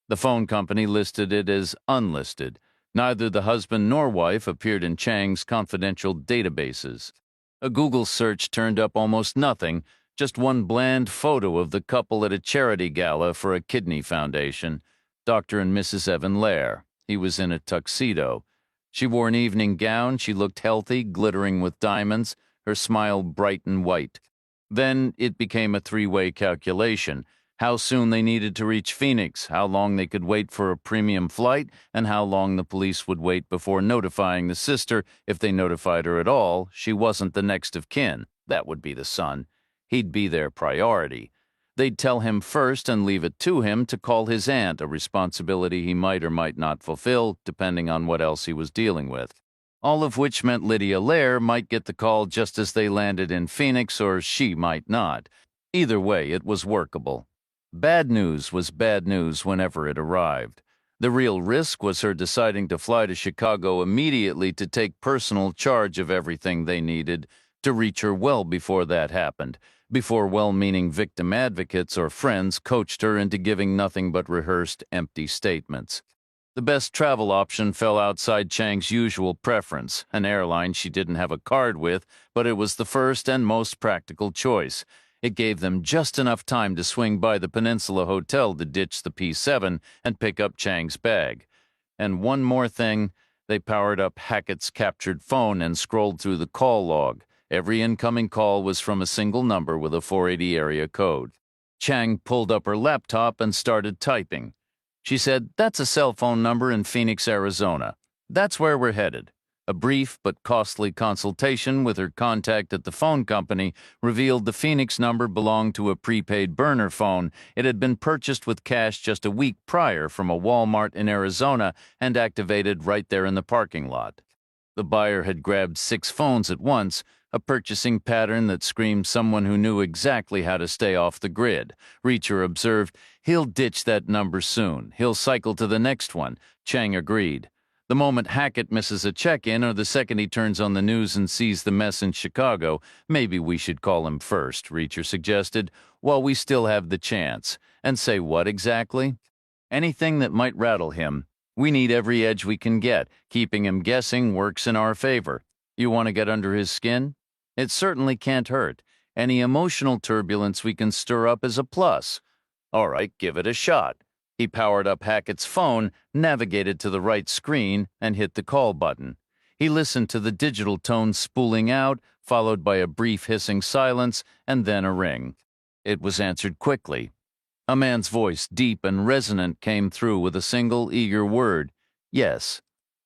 The phone company listed it as unlisted. Neither the husband nor wife appeared in Chang's confidential databases. A Google search turned up almost nothing, just one bland photo of the couple at a charity gala for a kidney foundation. Dr. and Mrs. Evan Lair. He was in a tuxedo. She wore an evening gown. She looked healthy, glittering with diamonds, her smile bright and white. Then it became a three-way calculation. How soon they needed to reach Phoenix, how long they could wait for a premium flight, and how long the police would wait before notifying the sister. If they notified her at all, she wasn't the next of kin. That would be the son. He'd be their priority. They'd tell him first and leave it to him to call his aunt, a responsibility he might or might not fulfill, depending on what else he was dealing with. All of which meant Lydia Lair might get the call just as they landed in Phoenix, or she might not. Either way, it was workable. Bad news was bad news whenever it arrived. The real risk was her deciding to fly to Chicago immediately to take personal charge of everything they needed to reach her well before that happened, before well-meaning victim advocates or friends coached her into giving nothing but rehearsed, empty statements. The best travel option fell outside Chang's usual preference, an airline she didn't have a card with, but it was the first and most practical choice. It gave them just enough time to swing by the Peninsula Hotel to ditch the P-7 and pick up Chang's bag. And one more thing, They powered up Hackett's captured phone and scrolled through the call log. Every incoming call was from a single number with a 480 area code. Chang pulled up her laptop and started typing. She said, "That's a cell phone number in Phoenix, Arizona. That's where we're headed." A brief but costly consultation with her contact at the phone company revealed the Phoenix number belonged to a prepaid burner phone. It had been purchased with cash just a week prior from a Walmart in Arizona and activated right there in the parking lot. The buyer had grabbed 6 phones at once, a purchasing pattern that screamed someone who knew exactly how to stay off the grid. Reacher observed, "He'll ditch that number soon. He'll cycle to the next one." Chang agreed. The moment Hackett misses a check-in or the second he turns on the news and sees the mess in Chicago, "Maybe we should call him first," Reacher suggested, "while we still have the chance." "And say what exactly?" "Anything that might rattle him. We need every edge we can get. Keeping him guessing works in our favor. You want to get under his skin? It certainly can't hurt. Any emotional turbulence we can stir up is a plus." "All right, give it a shot." He powered up Hackett's phone, navigated to the right screen, and hit the call button. He listened to the digital tone spooling out, followed by a brief hissing silence, and then a ring. It was answered quickly. A man's voice, deep and resonant, came through with a single eager word. "Yes."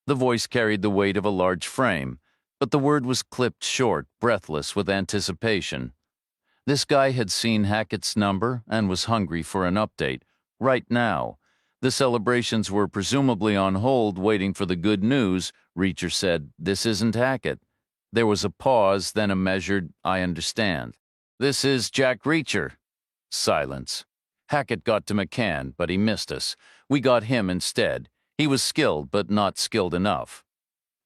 The voice carried the weight of a large frame, but the word was clipped short, breathless with anticipation. This guy had seen Hackett's number and was hungry for an update. Right now. The celebrations were presumably on hold, waiting for the good news. Reacher said, "This isn't Hackett." There was a pause, then a measured, "I understand." "This is Jack Reacher." Silence. "Hackett got to McCann, but he missed us. We got him instead. He was skilled, but not skilled enough."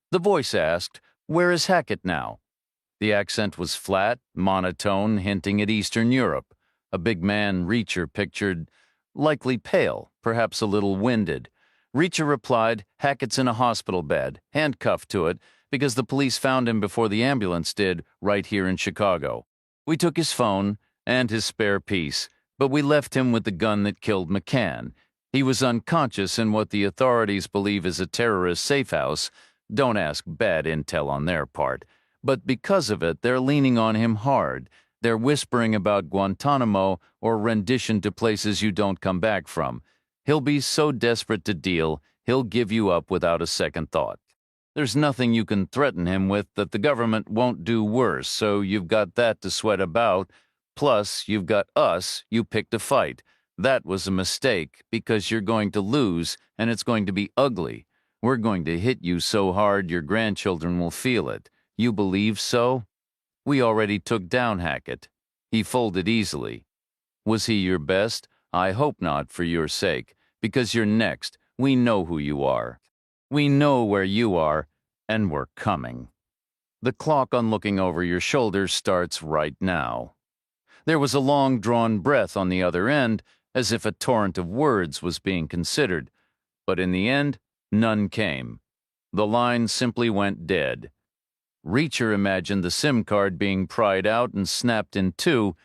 The voice asked, "Where is Hackett now?" The accent was flat, monotone, hinting at Eastern Europe. A big man Reacher pictured, likely pale, perhaps a little winded. Reacher replied, "Hackett's in a hospital bed, handcuffed to it, because the police found him before the ambulance did, right here in Chicago. We took his phone and his spare piece, but we left him with the gun that killed McCann. He was unconscious in what the authorities believe is a terrorist safe house. Don't ask bad intel on their part. But because of it, they're leaning on him hard. They're whispering about Guantanamo or rendition to places you don't come back from. He'll be so desperate to deal, he'll give you up without a second thought. There's nothing you can threaten him with that the government won't do worse, so you've got that to sweat about. Plus, you've got us. You picked a fight. That was a mistake, because you're going to lose, and it's going to be ugly. We're going to hit you so hard your grandchildren will feel it. You believe so? We already took down Hackett. He folded easily. Was he your best? I hope not, for your sake, because you're next. We know who you are. We know where you are, and we're coming. The clock on looking over your shoulder starts right now." There was a long-drawn breath on the other end, as if a torrent of words was being considered. But in the end, none came. The line simply went dead. Reacher imagined the SIM card being pried out and snapped in two,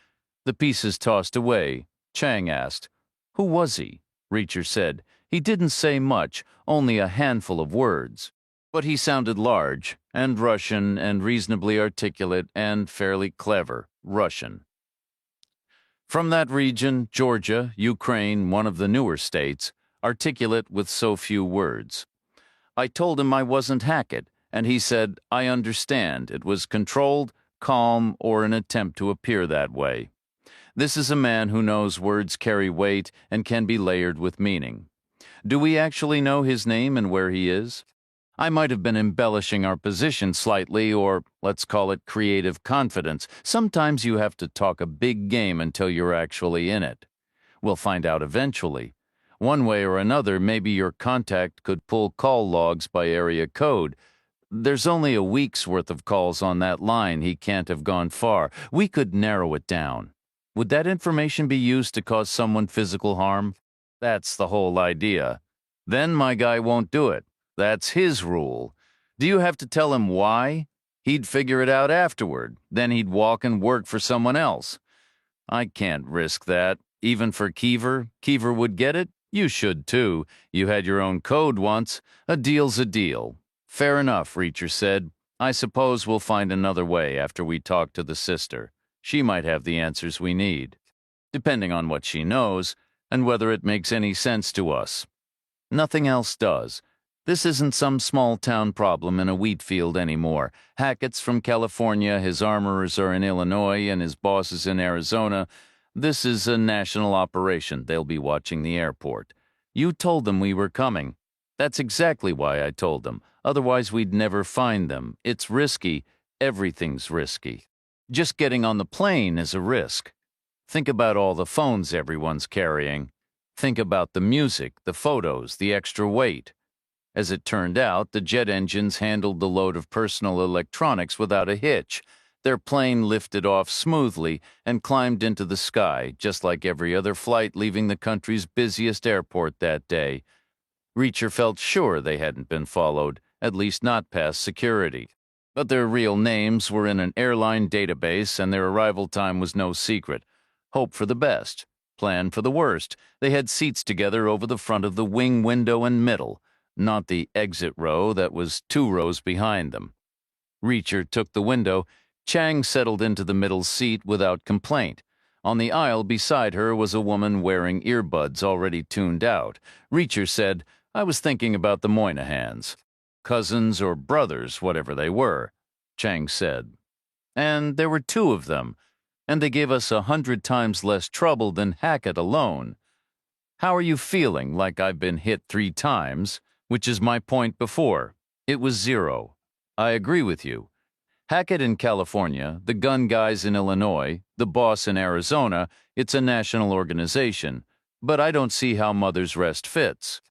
the pieces tossed away. Chang asked, "Who was he?" Reacher said, "He didn't say much, only a handful of words. But he sounded large, and Russian, and reasonably articulate, and fairly clever Russian. From that region, Georgia, Ukraine, one of the newer states, articulate with so few words. I told him I wasn't Hackett, and he said, I understand. It was controlled, calm, or an attempt to appear that way. This is a man who knows words carry weight and can be layered with meaning. Do we actually know his name and where he is? I might have been embellishing our position slightly, or let's call it creative confidence. Sometimes you have to talk a big game until you're actually in it. We'll find out eventually. One way or another, maybe your contact could pull call logs by area code. There's only a week's worth of calls on that line. He can't have gone far. We could narrow it down. Would that information be used to cause someone physical harm? That's the whole idea. Then my guy won't do it. That's his rule. Do you have to tell him why? He'd figure it out afterward. Then he'd walk and work for someone else. I can't risk that. Even for Keever. Keever would get it. You should too. You had your own code once. A deal's a deal. Fair enough, Reacher said. I suppose we'll find another way after we talk to the sister. She might have the answers we need, depending on what she knows and whether it makes any sense to us. Nothing else does. This isn't some small-town problem in a wheat field anymore. Hackett's from California, his armorers are in Illinois, and his boss is in Arizona. This is a national operation. They'll be watching the airport. You told them we were coming. That's exactly why I told them. Otherwise, we'd never find them. It's risky. Everything's risky. Just getting on the plane is a risk. Think about all the phones everyone's carrying. Think about the music, the photos, the extra weight. As it turned out, the jet engines handled the load of personal electronics without a hitch. Their plane lifted off smoothly and climbed into the sky, just like every other flight leaving the country's busiest airport that day. Reacher felt sure they hadn't been followed, at least not past security. But their real names were in an airline database, and their arrival time was no secret. Hope for the best. Plan for the worst. They had seats together over the front of the wing window and middle, not the exit row that was 2 rows behind them. Reacher took the window. Chang settled into the middle seat without complaint. On the aisle beside her was a woman wearing earbuds already tuned out. Reacher said, "I was thinking about the Moynahans." "Cousins or brothers, whatever they were," Chang said. "And there were 2 of them, and they gave us 100 times less trouble than Hackett alone. How are you feeling? Like I've been hit 3 times, which is my point before. It was 0. I agree with you. Hackett in California, the gun guys in Illinois, the boss in Arizona, it's a national organization. But I don't see how Mother's Rest fits.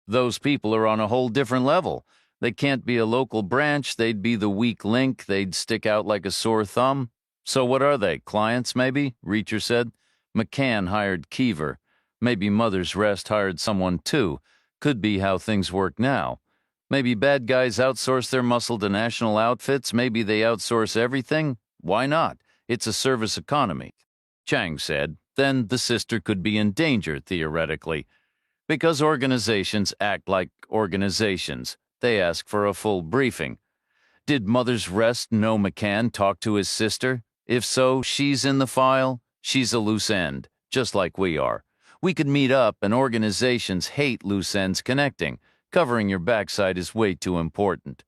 Those people are on a whole different level. They can't be a local branch, they'd be the weak link, they'd stick out like a sore thumb. So what are they, clients maybe?" Reacher said. "McCann hired Keever. Maybe Mother's Rest hired someone too. Could be how things work now. Maybe bad guys outsource their muscle to national outfits, maybe they outsource everything. Why not? It's a service economy." Chang said, "Then the sister could be in danger, theoretically. Because organizations act like organizations. They ask for a full briefing. Did Mother's Rest know McCann talked to his sister? If so, she's in the file. She's a loose end, just like we are. We could meet up, and organizations hate loose ends connecting. Covering your backside is way too important."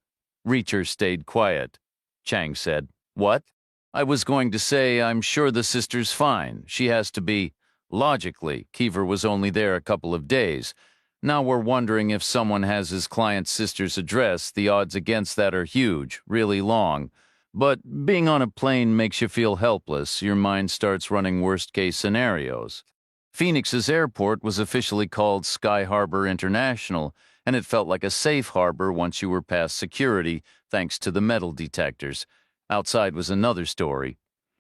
Reacher stayed quiet. Chang said, "What?" "I was going to say I'm sure the sister's fine. She has to be. Logically, Keever was only there a couple of days. Now we're wondering if someone has his client's sister's address. The odds against that are huge, really long. But being on a plane makes you feel helpless. Your mind starts running worst-case scenarios. Phoenix's airport was officially called Sky Harbor International, and it felt like a safe harbor once you were past security, thanks to the metal detectors. Outside was another story.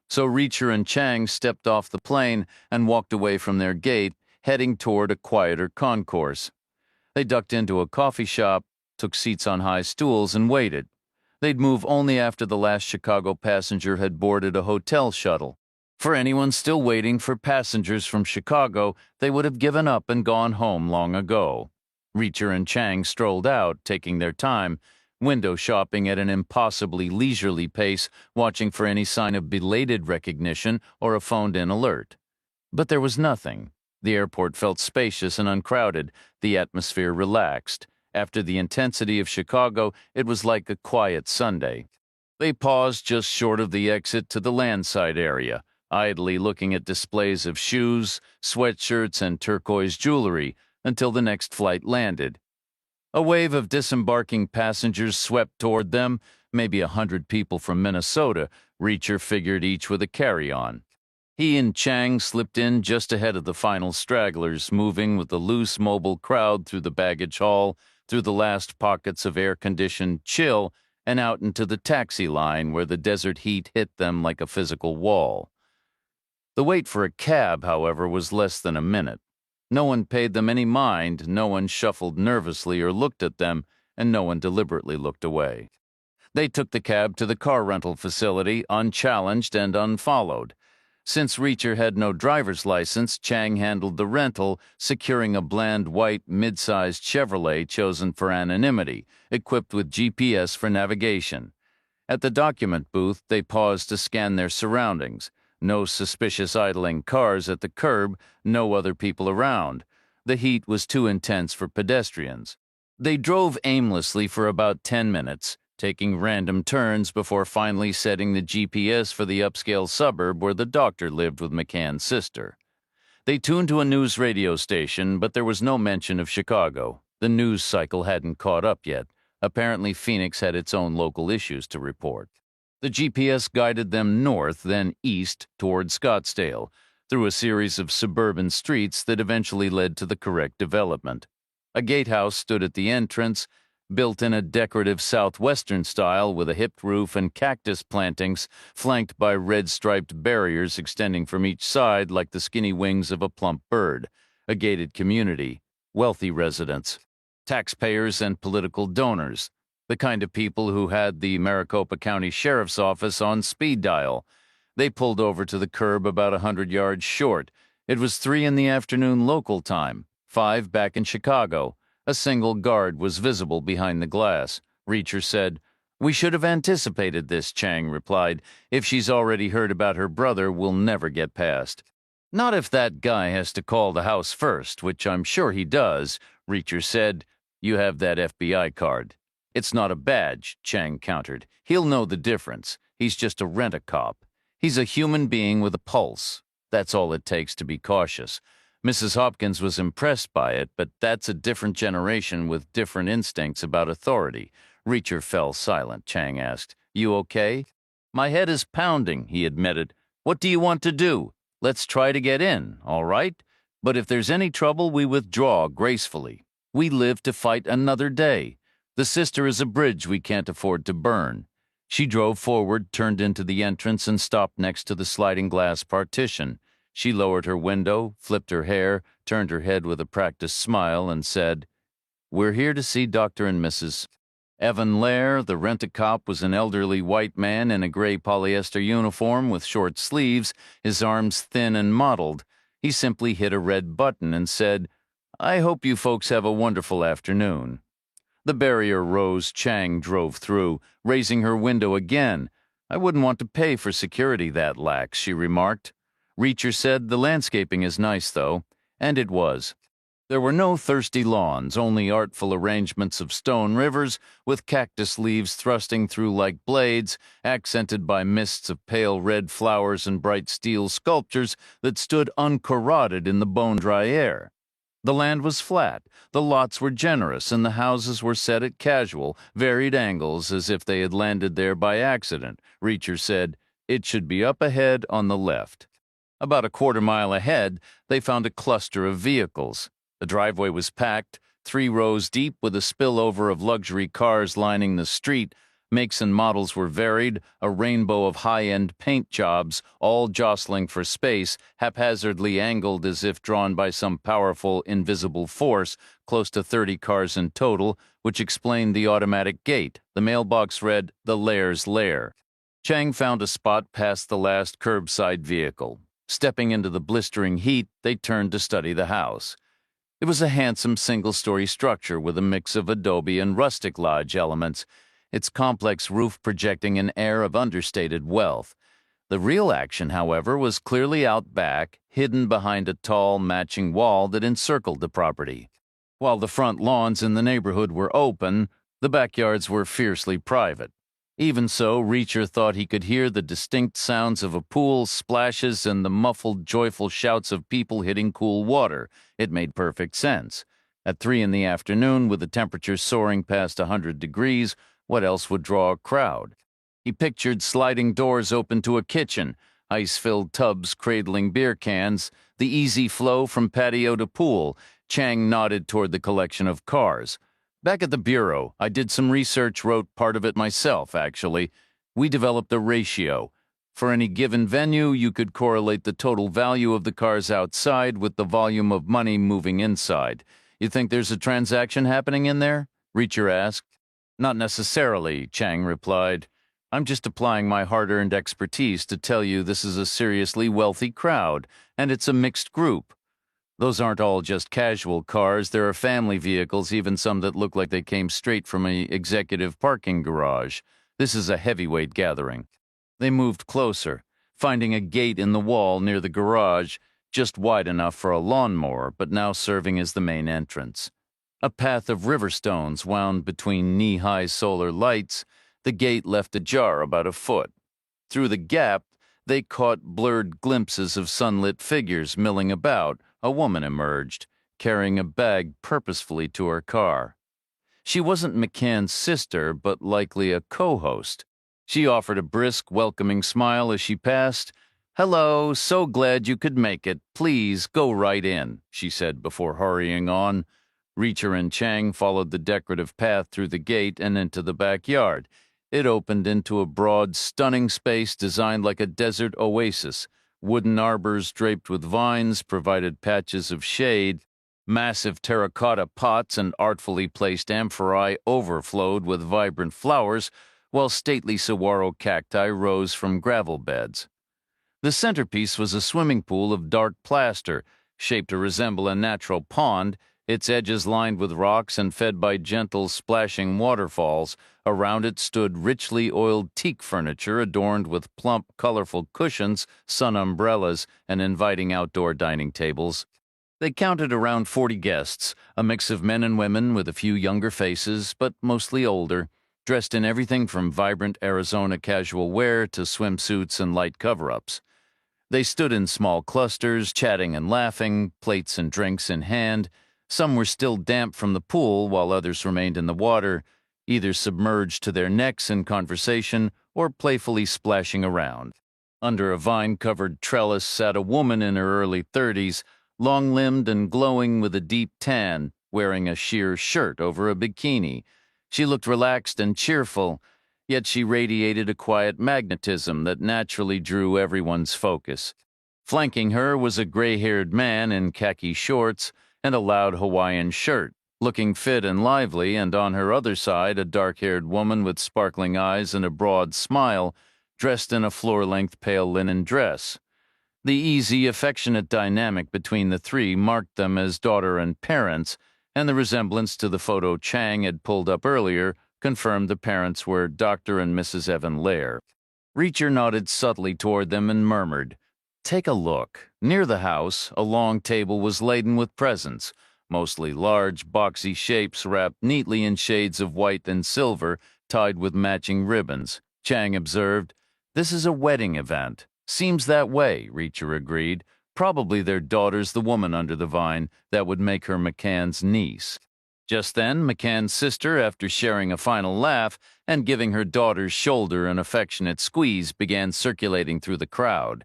So Reacher and Chang stepped off the plane and walked away from their gate, heading toward a quieter concourse. They ducked into a coffee shop, took seats on high stools, and waited. They'd move only after the last Chicago passenger had boarded a hotel shuttle. For anyone still waiting for passengers from Chicago, they would have given up and gone home long ago. Reacher and Chang strolled out, taking their time, window shopping at an impossibly leisurely pace, watching for any sign of belated recognition or a phoned-in alert. But there was nothing. The airport felt spacious and uncrowded, the atmosphere relaxed. After the intensity of Chicago, it was like a quiet Sunday. They paused just short of the exit to the landside area, idly looking at displays of shoes, sweatshirts, and turquoise jewelry until the next flight landed. A wave of disembarking passengers swept toward them, maybe 100 people from Minnesota. Reacher figured each with a carry-on. He and Chang slipped in just ahead of the final stragglers, moving with the loose, mobile crowd through the baggage hall, through the last pockets of air-conditioned chill, and out into the taxi line where the desert heat hit them like a physical wall. The wait for a cab, however, was less than a minute. No one paid them any mind, no one shuffled nervously or looked at them, and no one deliberately looked away. They took the cab to the car rental facility, unchallenged and unfollowed. Since Reacher had no driver's license, Chang handled the rental, securing a bland white mid-sized Chevrolet chosen for anonymity, equipped with GPS for navigation. At the document booth, they paused to scan their surroundings. No suspicious idling cars at the curb, no other people around. The heat was too intense for pedestrians. They drove aimlessly for about 10 minutes, taking random turns before finally setting the GPS for the upscale suburb where the doctor lived with McCann's sister. They tuned to a news radio station, but there was no mention of Chicago. The news cycle hadn't caught up yet. Apparently, Phoenix had its own local issues to report. The GPS guided them north, then east toward Scottsdale, through a series of suburban streets that eventually led to the correct development. A gatehouse stood at the entrance, built in a decorative southwestern style with a hipped roof and cactus plantings flanked by red-striped barriers extending from each side like the skinny wings of a plump bird. A gated community, wealthy residents, taxpayers and political donors, the kind of people who had the Maricopa County Sheriff's Office on speed dial. They pulled over to the curb about 100 yards short. It was 3 in the afternoon local time, 5 back in Chicago. A single guard was visible behind the glass. Reacher said, "We should have anticipated this," Chang replied. "If she's already heard about her brother, we'll never get past." "Not if that guy has to call the house first, which I'm sure he does," Reacher said. "You have that FBI card." "It's not a badge," Chang countered. "He'll know the difference. He's just a rent-a-cop. He's a human being with a pulse. That's all it takes to be cautious." Mrs. Hopkins was impressed by it, but that's a different generation with different instincts about authority. Reacher fell silent. Chang asked, "You okay?" "My head is pounding," he admitted. "What do you want to do? Let's try to get in, all right? But if there's any trouble, we withdraw gracefully. We live to fight another day. The sister is a bridge we can't afford to burn." She drove forward, turned into the entrance, and stopped next to the sliding glass partition. She lowered her window, flipped her hair, turned her head with a practiced smile, and said, "We're here to see Dr. and Mrs. Evan Lair." The rent-a-cop was an elderly white man in a gray polyester uniform with short sleeves, his arms thin and mottled. He simply hit a red button and said, "I hope you folks have a wonderful afternoon." The barrier rose. Chang drove through, raising her window again. "I wouldn't want to pay for security that lax," she remarked. Reacher said, "The landscaping is nice, though." And it was. There were no thirsty lawns, only artful arrangements of stone rivers with cactus leaves thrusting through like blades, accented by mists of pale red flowers and bright steel sculptures that stood uncorroded in the bone-dry air. The land was flat, the lots were generous, and the houses were set at casual, varied angles as if they had landed there by accident. Reacher said, "It should be up ahead on the left." About a quarter-mile ahead, they found a cluster of vehicles. The driveway was packed, 3 rows deep with a spillover of luxury cars lining the street. Makes and models were varied, a rainbow of high-end paint jobs, all jostling for space, haphazardly angled as if drawn by some powerful, invisible force, close to 30 cars in total, which explained the automatic gate. The mailbox read, "The Lair's Lair." Chang found a spot past the last curbside vehicle. Stepping into the blistering heat, they turned to study the house. It was a handsome single-story structure with a mix of adobe and rustic lodge elements, its complex roof projecting an air of understated wealth. The real action, however, was clearly out back, hidden behind a tall, matching wall that encircled the property. While the front lawns in the neighborhood were open, the backyards were fiercely private. Even so, Reacher thought he could hear the distinct sounds of a pool, splashes, and the muffled, joyful shouts of people hitting cool water. It made perfect sense. At 3 in the afternoon, with the temperature soaring past 100 degrees, what else would draw a crowd? He pictured sliding doors open to a kitchen, ice-filled tubs cradling beer cans, the easy flow from patio to pool. Chang nodded toward the collection of cars. "Back at the Bureau, I did some research, wrote part of it myself, actually. We developed a ratio. For any given venue, you could correlate the total value of the cars outside with the volume of money moving inside. You think there's a transaction happening in there?" Reacher asked. "Not necessarily," Chang replied. I'm just applying my hard-earned expertise to tell you this is a seriously wealthy crowd, and it's a mixed group. Those aren't all just casual cars. There are family vehicles, even some that look like they came straight from an executive parking garage. This is a heavyweight gathering. They moved closer, finding a gate in the wall near the garage, just wide enough for a lawnmower, but now serving as the main entrance. A path of river stones wound between knee-high solar lights. The gate left ajar about a foot. Through the gap, they caught blurred glimpses of sunlit figures milling about. A woman emerged, carrying a bag purposefully to her car. She wasn't McCann's sister, but likely a co-host. She offered a brisk, welcoming smile as she passed. "Hello, so glad you could make it. Please go right in," she said before hurrying on. Reacher and Chang followed the decorative path through the gate and into the backyard. It opened into a broad, stunning space designed like a desert oasis. Wooden arbors draped with vines provided patches of shade. Massive terracotta pots and artfully placed amphorae overflowed with vibrant flowers, while stately saguaro cacti rose from gravel beds. The centerpiece was a swimming pool of dark plaster, shaped to resemble a natural pond, its edges lined with rocks and fed by gentle, splashing waterfalls. Around it stood richly oiled teak furniture adorned with plump, colorful cushions, sun umbrellas, and inviting outdoor dining tables. They counted around 40 guests, a mix of men and women with a few younger faces, but mostly older, dressed in everything from vibrant Arizona casual wear to swimsuits and light cover-ups. They stood in small clusters, chatting and laughing, plates and drinks in hand. Some were still damp from the pool, while others remained in the water, either submerged to their necks in conversation or playfully splashing around. Under a vine-covered trellis sat a woman in her early 30s, long-limbed and glowing with a deep tan, wearing a sheer shirt over a bikini. She looked relaxed and cheerful, yet she radiated a quiet magnetism that naturally drew everyone's focus. Flanking her was a gray-haired man in khaki shorts and a loud Hawaiian shirt, looking fit and lively, and on her other side a dark-haired woman with sparkling eyes and a broad smile, dressed in a floor-length pale linen dress. The easy, affectionate dynamic between the three marked them as daughter and parents, and the resemblance to the photo Chang had pulled up earlier confirmed the parents were Dr. and Mrs. Evan Lair. Reacher nodded subtly toward them and murmured, "Take a look." Near the house, a long table was laden with presents, mostly large, boxy shapes wrapped neatly in shades of white and silver, tied with matching ribbons. Chang observed, "This is a wedding event." "Seems that way," Reacher agreed. "Probably their daughter's the woman under the vine. That would make her McCann's niece." Just then, McCann's sister, after sharing a final laugh and giving her daughter's shoulder an affectionate squeeze, began circulating through the crowd.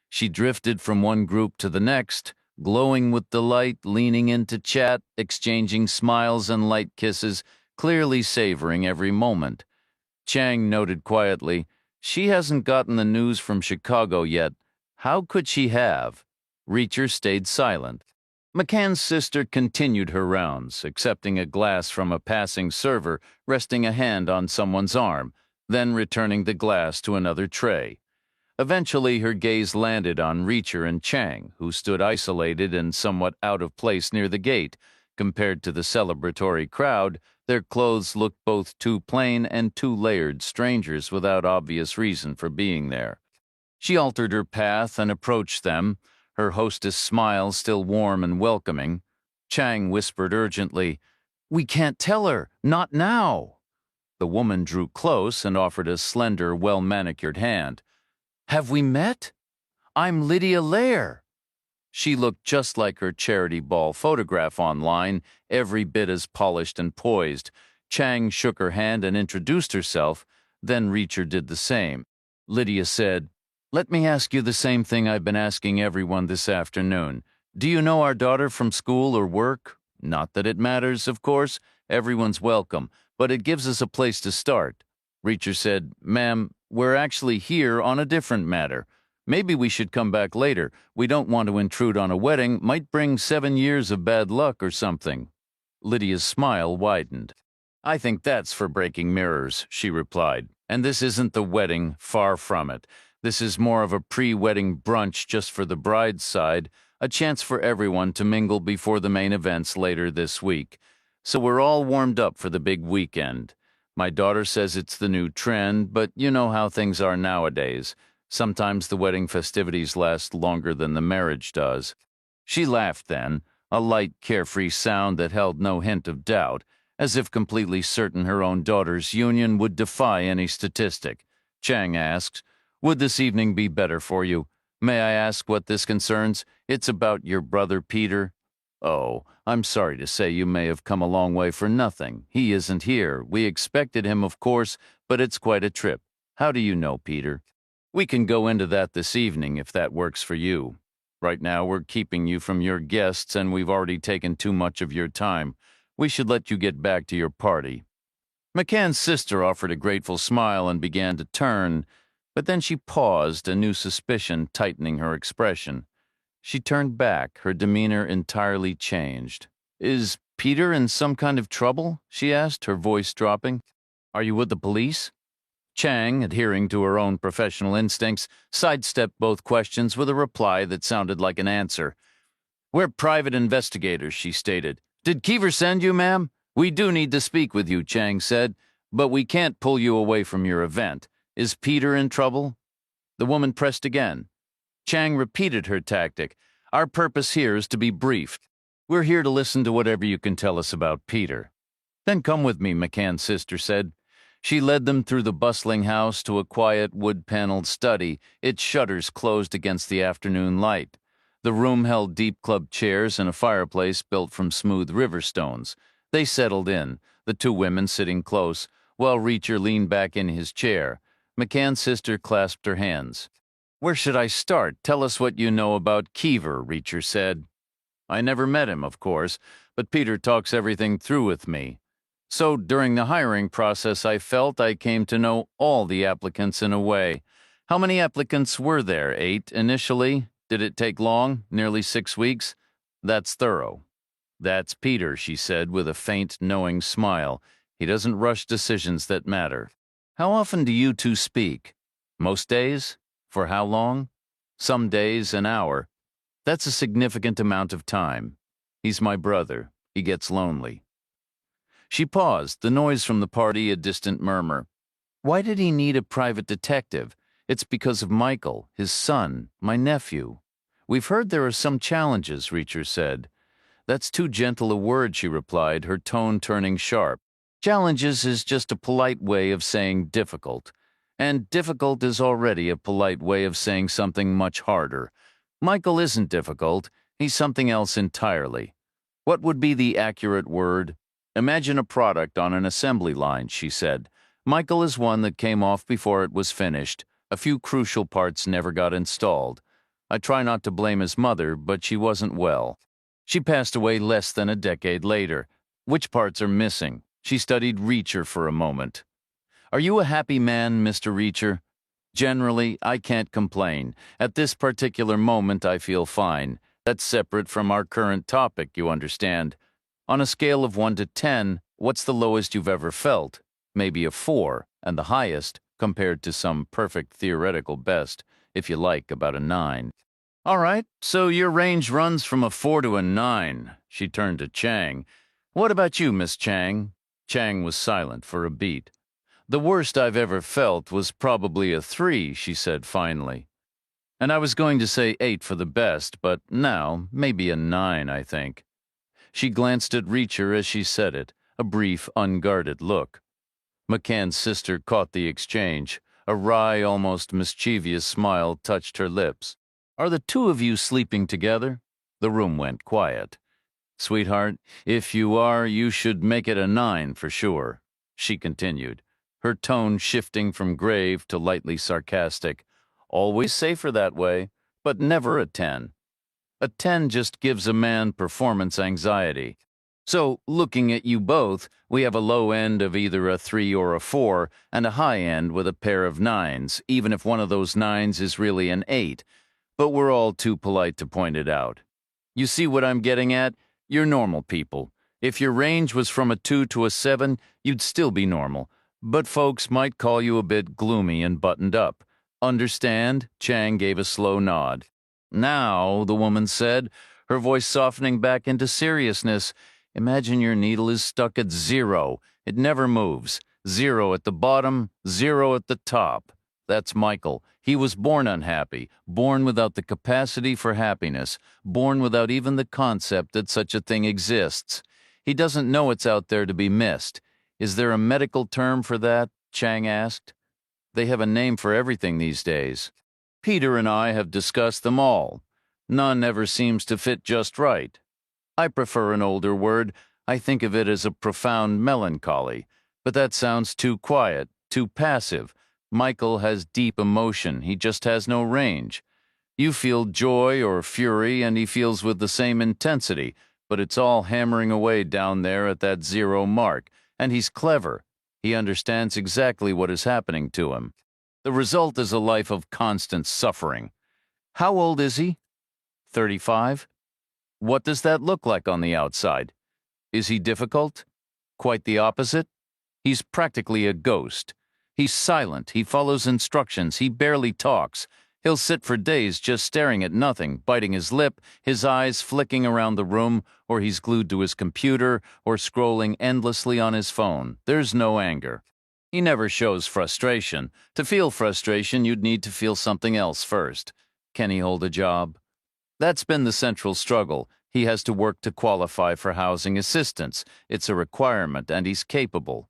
She drifted from one group to the next, glowing with delight, leaning in to chat, exchanging smiles and light kisses, clearly savoring every moment. Chang noted quietly, "She hasn't gotten the news from Chicago yet. How could she have?" Reacher stayed silent. McCann's sister continued her rounds, accepting a glass from a passing server, resting a hand on someone's arm, then returning the glass to another tray. Eventually, her gaze landed on Reacher and Chang, who stood isolated and somewhat out of place near the gate. Compared to the celebratory crowd, their clothes looked both too plain and too layered, strangers without obvious reason for being there. She altered her path and approached them, her hostess' smile still warm and welcoming. Chang whispered urgently, "We can't tell her, not now." The woman drew close and offered a slender, well-manicured hand. "Have we met? I'm Lydia Lair." She looked just like her charity ball photograph online, every bit as polished and poised. Chang shook her hand and introduced herself, then Reacher did the same. Lydia said, "Let me ask you the same thing I've been asking everyone this afternoon. Do you know our daughter from school or work? Not that it matters, of course. Everyone's welcome, but it gives us a place to start." Reacher said, "Ma'am, we're actually here on a different matter. Maybe we should come back later. We don't want to intrude on a wedding. Might bring 7 years of bad luck or something." Lydia's smile widened. "I think that's for breaking mirrors," she replied. And this isn't the wedding, far from it. This is more of a pre-wedding brunch just for the bride's side, a chance for everyone to mingle before the main events later this week. So we're all warmed up for the big weekend. My daughter says it's the new trend, but you know how things are nowadays. Sometimes the wedding festivities last longer than the marriage does. She laughed then, a light, carefree sound that held no hint of doubt, as if completely certain her own daughter's union would defy any statistic. Chang asked, "Would this evening be better for you? May I ask what this concerns? It's about your brother Peter." "Oh, I'm sorry to say you may have come a long way for nothing. He isn't here. We expected him, of course, but it's quite a trip. How do you know Peter?" "We can go into that this evening if that works for you. Right now we're keeping you from your guests and we've already taken too much of your time. We should let you get back to your party." McCann's sister offered a grateful smile and began to turn, but then she paused, a new suspicion tightening her expression. She turned back, her demeanor entirely changed. "Is Peter in some kind of trouble?" she asked, her voice dropping. "Are you with the police?" Chang, adhering to her own professional instincts, sidestepped both questions with a reply that sounded like an answer. "We're private investigators," she stated. "Did Keever send you, ma'am?" "We do need to speak with you," Chang said, "but we can't pull you away from your event. Is Peter in trouble?" The woman pressed again. Chang repeated her tactic. "Our purpose here is to be brief. We're here to listen to whatever you can tell us about Peter." "Then come with me," McCann's sister said. She led them through the bustling house to a quiet wood-paneled study, its shutters closed against the afternoon light. The room held deep club chairs and a fireplace built from smooth river stones. They settled in, the two women sitting close, while Reacher leaned back in his chair. McCann's sister clasped her hands. "Where should I start? Tell us what you know about Keever," Reacher said. "I never met him, of course, but Peter talks everything through with me. So during the hiring process, I felt I came to know all the applicants in a way. How many applicants were there? 8 initially? Did it take long? Nearly 6 weeks? That's thorough." "That's Peter," she said with a faint, knowing smile. "He doesn't rush decisions that matter." "How often do you two speak?" "Most days." "For how long?" "Some days, an hour." "That's a significant amount of time. He's my brother. He gets lonely." She paused, the noise from the party a distant murmur. "Why did he need a private detective?" "It's because of Michael, his son, my nephew." "We've heard there are some challenges," Reacher said. "That's too gentle a word," she replied, her tone turning sharp. "Challenges is just a polite way of saying difficult. And difficult is already a polite way of saying something much harder. Michael isn't difficult. He's something else entirely. What would be the accurate word? Imagine a product on an assembly line," she said. "Michael is one that came off before it was finished. A few crucial parts never got installed. I try not to blame his mother, but she wasn't well. She passed away less than a decade later. Which parts are missing?" She studied Reacher for a moment. "Are you a happy man, Mr. Reacher?" "Generally, I can't complain. At this particular moment, I feel fine. That's separate from our current topic, you understand. On a scale of 1 to 10, what's the lowest you've ever felt? Maybe a 4, and the highest, compared to some perfect theoretical best, if you like, about a 9. "All right, so your range runs from a 4 to a 9. She turned to Chang. "What about you, Miss Chang?" Chang was silent for a beat. "The worst I've ever felt was probably a 3, she said finally. "And I was going to say 8 for the best, but now, maybe a 9, I think." She glanced at Reacher as she said it, a brief, unguarded look. McCann's sister caught the exchange. A wry, almost mischievous smile touched her lips. "Are the two of you sleeping together?" The room went quiet. "Sweetheart, if you are, you should make it a 9 for sure," she continued, her tone shifting from grave to lightly sarcastic. "Always safer that way, but never a 10. A 10 just gives a man performance anxiety. So, looking at you both, we have a low end of either a 3 or a 4, and a high end with a pair of 9s, even if one of those 9s is really an 8. But we're all too polite to point it out. You see what I'm getting at? You're normal people. If your range was from a 2 to a 7, you'd still be normal. but folks might call you a bit gloomy and buttoned up. Understand? Chang gave a slow nod. Now, the woman said, her voice softening back into seriousness, imagine your needle is stuck at 0. It never moves. 0 at the bottom, 0 at the top. That's Michael. He was born unhappy, born without the capacity for happiness, born without even the concept that such a thing exists. He doesn't know it's out there to be missed. Is there a medical term for that? Chang asked. They have a name for everything these days. Peter and I have discussed them all. None ever seems to fit just right. I prefer an older word. I think of it as a profound melancholy. But that sounds too quiet, too passive. Michael has deep emotion. He just has no range. You feel joy or fury, and he feels with the same intensity, but it's all hammering away down there at that 0 mark. And he's clever. He understands exactly what is happening to him. The result is a life of constant suffering. How old is he? 35? What does that look like on the outside? Is he difficult? Quite the opposite. He's practically a ghost. He's silent, he follows instructions, he barely talks. He'll sit for days just staring at nothing, biting his lip, his eyes flicking around the room, or he's glued to his computer, or scrolling endlessly on his phone. There's no anger. He never shows frustration. To feel frustration, you'd need to feel something else first. Can he hold a job? That's been the central struggle. He has to work to qualify for housing assistance. It's a requirement, and he's capable.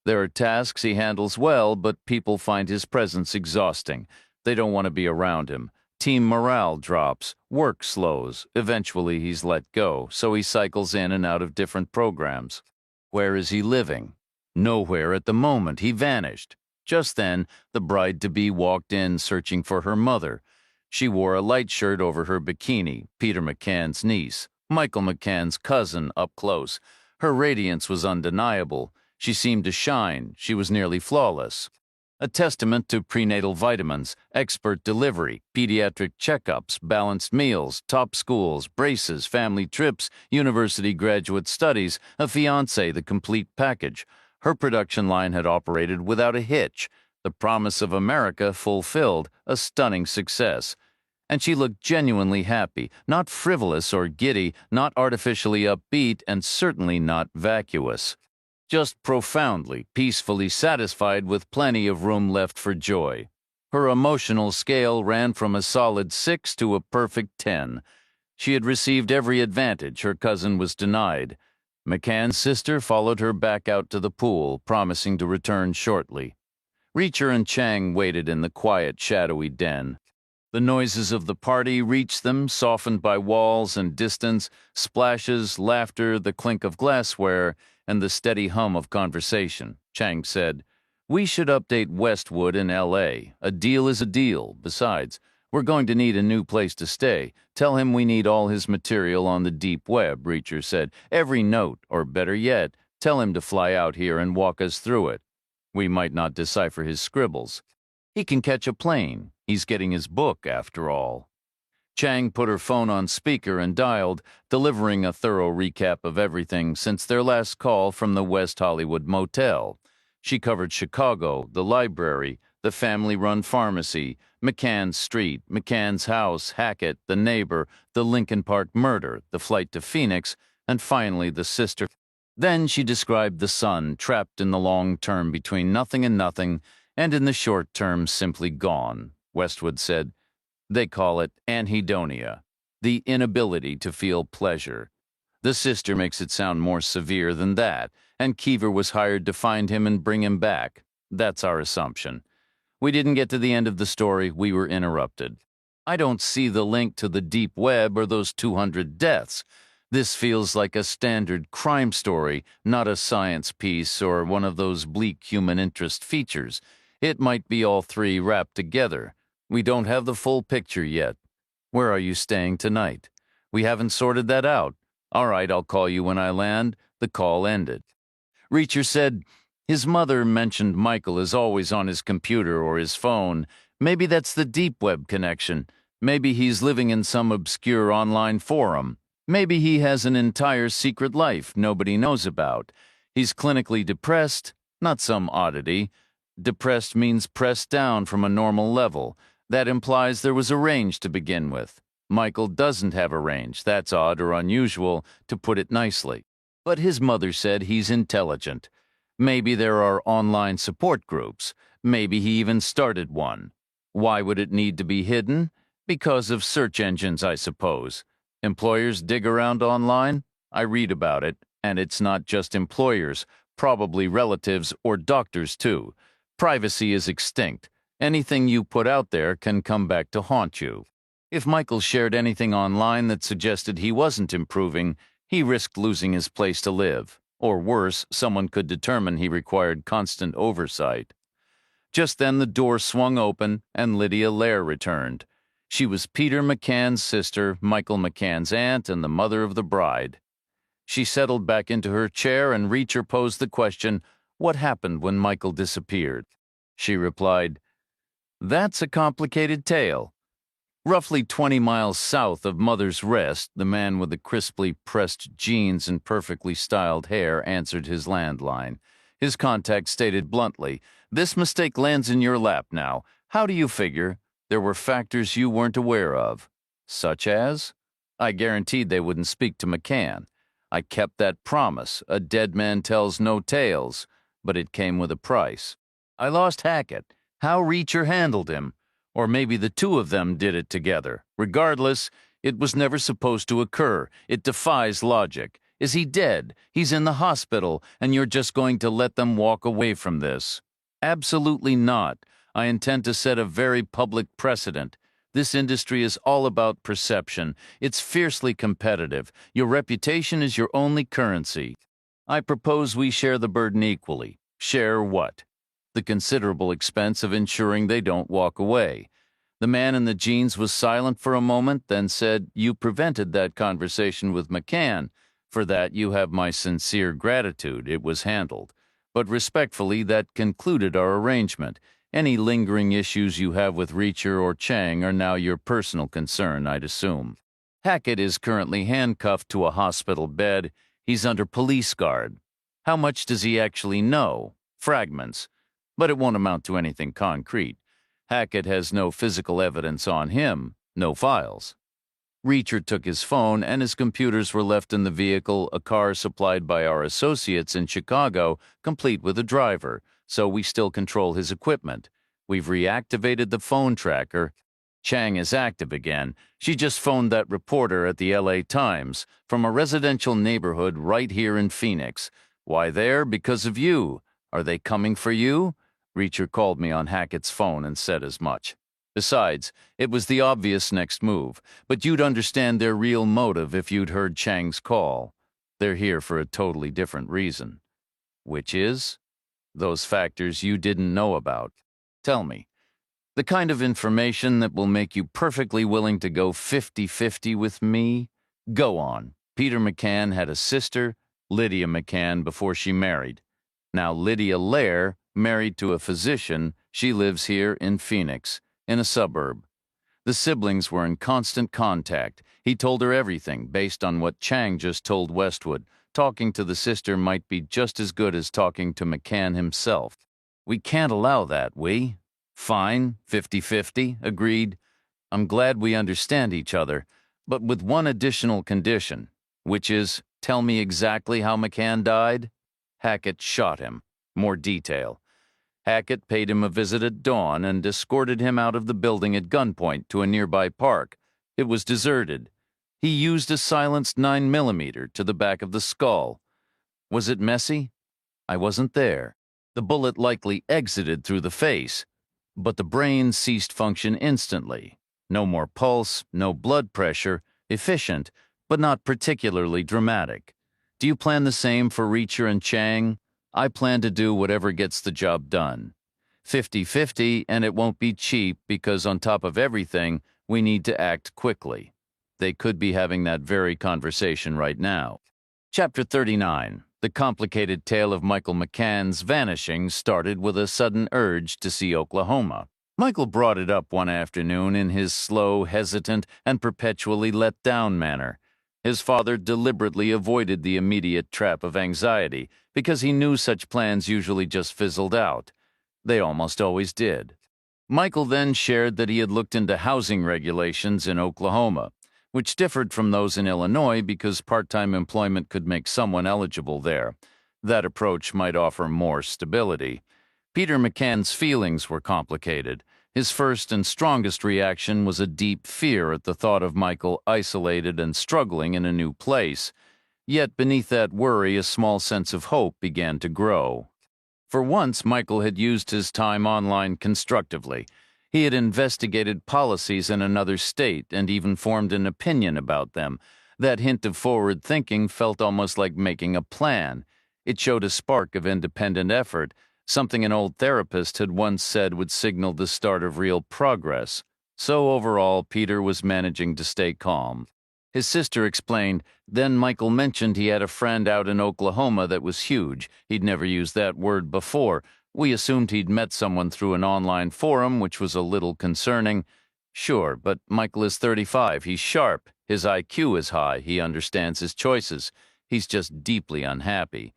There are tasks he handles well, but people find his presence exhausting. They don't want to be around him. Team morale drops. Work slows. Eventually, he's let go, so he cycles in and out of different programs. Where is he living? Nowhere at the moment. He vanished. Just then, the bride-to-be walked in searching for her mother. She wore a light shirt over her bikini, Peter McCann's niece, Michael McCann's cousin up close. Her radiance was undeniable. She seemed to shine. She was nearly flawless. A testament to prenatal vitamins, expert delivery, pediatric checkups, balanced meals, top schools, braces, family trips, university graduate studies, a fiancé, the complete package. Her production line had operated without a hitch. The promise of America fulfilled, a stunning success. And she looked genuinely happy, not frivolous or giddy, not artificially upbeat, and certainly not vacuous. Just profoundly, peacefully satisfied with plenty of room left for joy. Her emotional scale ran from a solid 6 to a perfect 10. She had received every advantage her cousin was denied. McCann's sister followed her back out to the pool, promising to return shortly. Reacher and Chang waited in the quiet, shadowy den. The noises of the party reached them, softened by walls and distance, splashes, laughter, the clink of glassware, and the steady hum of conversation. Chang said, "We should update Westwood in L.A. A deal is a deal. Besides, we're going to need a new place to stay. Tell him we need all his material on the deep web," Reacher said. "Every note, or better yet, tell him to fly out here and walk us through it. We might not decipher his scribbles. He can catch a plane. He's getting his book, after all." Chang put her phone on speaker and dialed, delivering a thorough recap of everything since their last call from the West Hollywood motel. She covered Chicago, the library, the family-run pharmacy, McCann's Street, McCann's house, Hackett, the neighbor, the Lincoln Park murder, the flight to Phoenix, and finally the sister. Then she described the son, trapped in the long term between nothing and nothing, and in the short term simply gone. Westwood said, "They call it anhedonia, the inability to feel pleasure." The sister makes it sound more severe than that, and Keever was hired to find him and bring him back. That's our assumption. We didn't get to the end of the story. We were interrupted. "I don't see the link to the deep web or those 200 deaths. This feels like a standard crime story, not a science piece or one of those bleak human interest features. It might be all three wrapped together. We don't have the full picture yet. Where are you staying tonight? We haven't sorted that out. All right, I'll call you when I land." The call ended. Reacher said, "His mother mentioned Michael is always on his computer or his phone. Maybe that's the deep web connection. Maybe he's living in some obscure online forum. Maybe he has an entire secret life nobody knows about. He's clinically depressed. not some oddity. Depressed means pressed down from a normal level. That implies there was a range to begin with. Michael doesn't have a range. That's odd or unusual, to put it nicely. But his mother said he's intelligent. Maybe there are online support groups. Maybe he even started one. Why would it need to be hidden? Because of search engines, I suppose. Employers dig around online? I read about it, and it's not just employers, probably relatives or doctors too. Privacy is extinct. Anything you put out there can come back to haunt you. If Michael shared anything online that suggested he wasn't improving, he risked losing his place to live. Or worse, someone could determine he required constant oversight. Just then the door swung open and Lydia Lair returned. She was Peter McCann's sister, Michael McCann's aunt, and the mother of the bride. She settled back into her chair and Reacher posed the question, what happened when Michael disappeared? She replied, "That's a complicated tale." Roughly 20 miles south of Mother's Rest, the man with the crisply pressed jeans and perfectly styled hair answered his landline. His contact stated bluntly, "This mistake lands in your lap now. How do you figure? There were factors you weren't aware of." "Such as?" "I guaranteed they wouldn't speak to McCann. I kept that promise. A dead man tells no tales. But it came with a price. I lost Hackett. How Reacher handled him. Or maybe the two of them did it together. Regardless, it was never supposed to occur. It defies logic. Is he dead? He's in the hospital, and you're just going to let them walk away from this? Absolutely not. I intend to set a very public precedent. This industry is all about perception. It's fiercely competitive. Your reputation is your only currency. I propose we share the burden equally. Share what? The considerable expense of ensuring they don't walk away. The man in the jeans was silent for a moment, then said, "You prevented that conversation with McCann. For that you have my sincere gratitude. It was handled. But respectfully, that concluded our arrangement. Any lingering issues you have with Reacher or Chang are now your personal concern, I'd assume. Hackett is currently handcuffed to a hospital bed. He's under police guard. How much does he actually know? Fragments. But it won't amount to anything concrete. Hackett has no physical evidence on him, no files." Reacher took his phone, and his computers were left in the vehicle, a car supplied by our associates in Chicago, complete with a driver, so we still control his equipment. We've reactivated the phone tracker. Chang is active again. She just phoned that reporter at the LA Times from a residential neighborhood right here in Phoenix. Why there? Because of you. Are they coming for you? Reacher called me on Hackett's phone and said as much. Besides, it was the obvious next move, but you'd understand their real motive if you'd heard Chang's call. They're here for a totally different reason. Which is? Those factors you didn't know about. Tell me. The kind of information that will make you perfectly willing to go 50-50 with me? Go on. Peter McCann had a sister, Lydia McCann, before she married. Now Lydia Lair married to a physician. She lives here in Phoenix, in a suburb. The siblings were in constant contact. He told her everything based on what Chang just told Westwood. Talking to the sister might be just as good as talking to McCann himself. We can't allow that, we? Fine, 50-50, agreed. I'm glad we understand each other, but with one additional condition, which is, tell me exactly how McCann died. Hackett shot him. More detail. Hackett paid him a visit at dawn and escorted him out of the building at gunpoint to a nearby park. It was deserted. He used a silenced 9mm to the back of the skull. Was it messy? I wasn't there. The bullet likely exited through the face, but the brain ceased function instantly. No more pulse, no blood pressure, efficient, but not particularly dramatic. Do you plan the same for Reacher and Chang? I plan to do whatever gets the job done. 50-50, and it won't be cheap because on top of everything, we need to act quickly. They could be having that very conversation right now. Chapter 39. The complicated tale of Michael McCann's vanishing started with a sudden urge to see Oklahoma. Michael brought it up one afternoon in his slow, hesitant, and perpetually let down manner. His father deliberately avoided the immediate trap of anxiety because he knew such plans usually just fizzled out. They almost always did. Michael then shared that he had looked into housing regulations in Oklahoma, which differed from those in Illinois because part-time employment could make someone eligible there. That approach might offer more stability. Peter McCann's feelings were complicated. His first and strongest reaction was a deep fear at the thought of Michael isolated and struggling in a new place. Yet beneath that worry, a small sense of hope began to grow. For once, Michael had used his time online constructively. He had investigated policies in another state and even formed an opinion about them. That hint of forward thinking felt almost like making a plan. It showed a spark of independent effort, something an old therapist had once said would signal the start of real progress. So overall, Peter was managing to stay calm. His sister explained, then Michael mentioned he had a friend out in Oklahoma that was huge. He'd never used that word before. We assumed he'd met someone through an online forum, which was a little concerning. Sure, but Michael is 35. He's sharp. His IQ is high. He understands his choices. He's just deeply unhappy.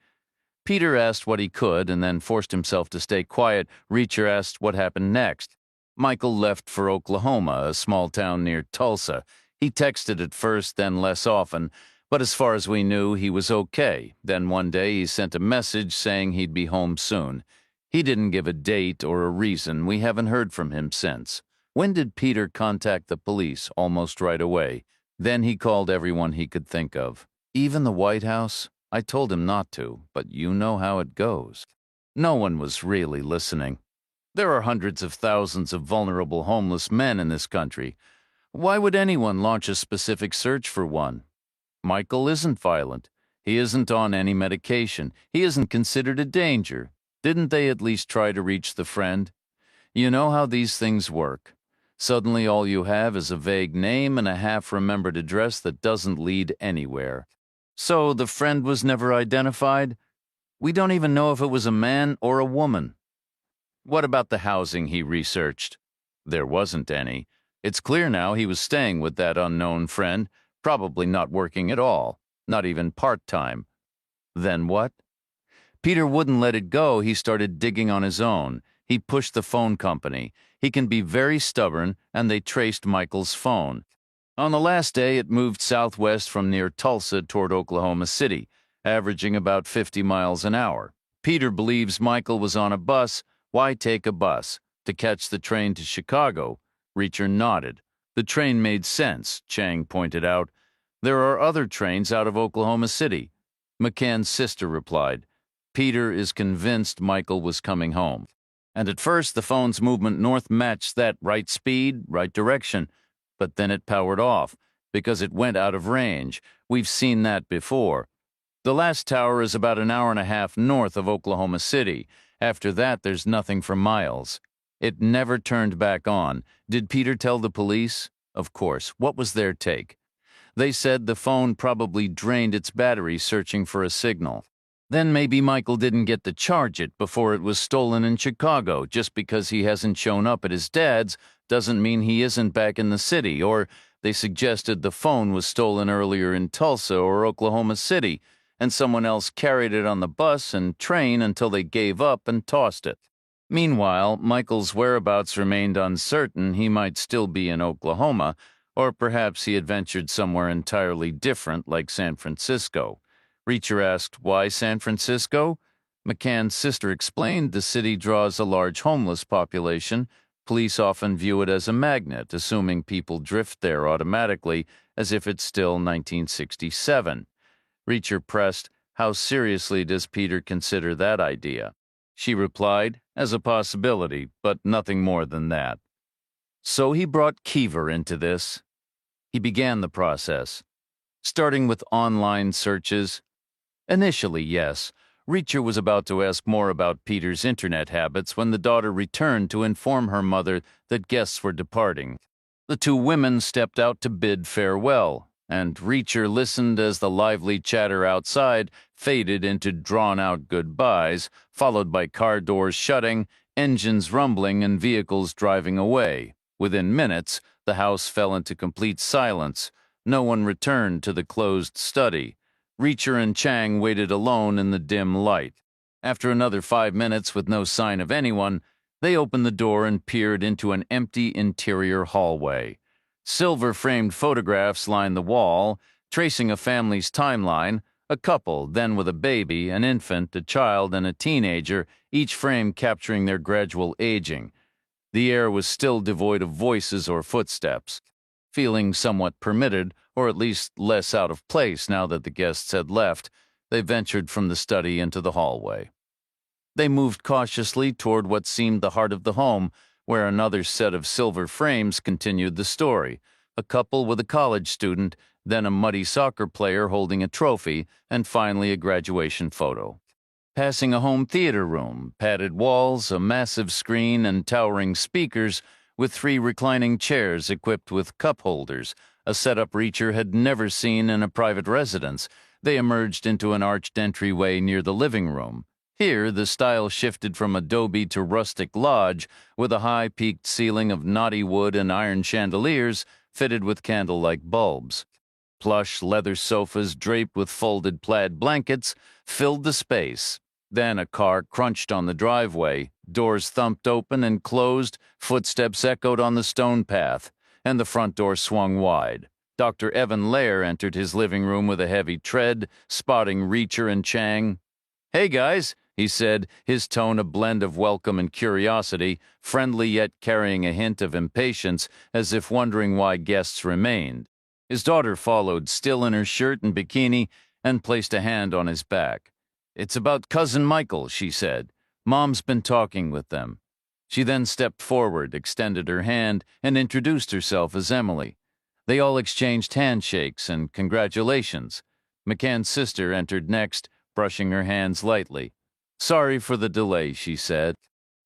Peter asked what he could and then forced himself to stay quiet. Reacher asked what happened next. Michael left for Oklahoma, a small town near Tulsa. He texted at first, then less often, but as far as we knew, he was okay. Then one day he sent a message saying he'd be home soon. He didn't give a date or a reason. We haven't heard from him since. When did Peter contact the police? Almost right away. Then he called everyone he could think of. Even the White House? I told him not to, but you know how it goes. No one was really listening. There are hundreds of thousands of vulnerable homeless men in this country. Why would anyone launch a specific search for one? Michael isn't violent. He isn't on any medication. He isn't considered a danger. Didn't they at least try to reach the friend? You know how these things work. Suddenly all you have is a vague name and a half-remembered address that doesn't lead anywhere. So the friend was never identified? We don't even know if it was a man or a woman. What about the housing he researched? There wasn't any. It's clear now he was staying with that unknown friend, probably not working at all, not even part-time. Then what? Peter wouldn't let it go. He started digging on his own. He pushed the phone company. He can be very stubborn, and they traced Michael's phone. On the last day, it moved southwest from near Tulsa toward Oklahoma City, averaging about 50 miles an hour. Peter believes Michael was on a bus. Why take a bus? To catch the train to Chicago? Reacher nodded. The train made sense, Chang pointed out. There are other trains out of Oklahoma City. McCann's sister replied. Peter is convinced Michael was coming home. And at first, the phone's movement north matched that right speed, right direction. But then it powered off, because it went out of range. We've seen that before. The last tower is about an hour and a half north of Oklahoma City. After that, there's nothing for miles. It never turned back on. Did Peter tell the police? Of course. What was their take? They said the phone probably drained its battery searching for a signal. Then maybe Michael didn't get to charge it before it was stolen in Chicago. Just because he hasn't shown up at his dad's doesn't mean he isn't back in the city. Or they suggested the phone was stolen earlier in Tulsa or Oklahoma City, and someone else carried it on the bus and train until they gave up and tossed it. Meanwhile, Michael's whereabouts remained uncertain. He might still be in Oklahoma, or perhaps he had ventured somewhere entirely different, like San Francisco. Reacher asked, why San Francisco? McCann's sister explained the city draws a large homeless population. Police often view it as a magnet, assuming people drift there automatically, as if it's still 1967. Reacher pressed, how seriously does Peter consider that idea? She replied, as a possibility, but nothing more than that. So he brought Keever into this. He began the process, starting with online searches. Initially, yes. Reacher was about to ask more about Peter's internet habits when the daughter returned to inform her mother that guests were departing. The two women stepped out to bid farewell, and Reacher listened as the lively chatter outside faded into drawn-out goodbyes, followed by car doors shutting, engines rumbling, and vehicles driving away. Within minutes, the house fell into complete silence. No one returned to the closed study. Reacher and Chang waited alone in the dim light. After another 5 minutes with no sign of anyone, they opened the door and peered into an empty interior hallway. Silver-framed photographs lined the wall, tracing a family's timeline, a couple, then with a baby, an infant, a child, and a teenager, each frame capturing their gradual aging. The air was still devoid of voices or footsteps. Feeling somewhat permitted, or at least less out of place now that the guests had left, they ventured from the study into the hallway. They moved cautiously toward what seemed the heart of the home, where another set of silver frames continued the story. A couple with a college student, then a muddy soccer player holding a trophy, and finally a graduation photo. Passing a home theater room, padded walls, a massive screen, and towering speakers, with 3 reclining chairs equipped with cup holders, a setup Reacher had never seen in a private residence, they emerged into an arched entryway near the living room. Here, the style shifted from adobe to rustic lodge, with a high-peaked ceiling of knotty wood and iron chandeliers fitted with candle-like bulbs. Plush leather sofas draped with folded plaid blankets filled the space. Then a car crunched on the driveway, doors thumped open and closed, footsteps echoed on the stone path, and the front door swung wide. Dr. Evan Lair entered his living room with a heavy tread, spotting Reacher and Chang. "Hey, guys," he said, his tone a blend of welcome and curiosity, friendly yet carrying a hint of impatience, as if wondering why guests remained. His daughter followed, still in her shirt and bikini, and placed a hand on his back. "It's about Cousin Michael," she said. "Mom's been talking with them." She then stepped forward, extended her hand, and introduced herself as Emily. They all exchanged handshakes and congratulations. McCann's sister entered next, brushing her hands lightly. "Sorry for the delay," she said.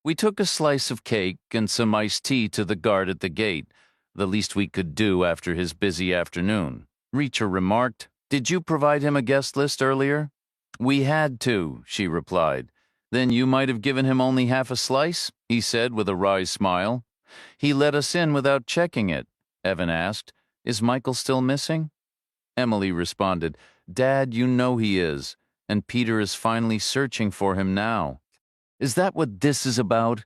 "We took a slice of cake and some iced tea to the guard at the gate, the least we could do after his busy afternoon." Reacher remarked, "Did you provide him a guest list earlier?" "We had to," she replied. "Then you might have given him only half a slice?" he said with a wry smile. "He let us in without checking it," Evan asked. "Is Michael still missing?" Emily responded, "Dad, you know he is, and Peter is finally searching for him now." "Is that what this is about?"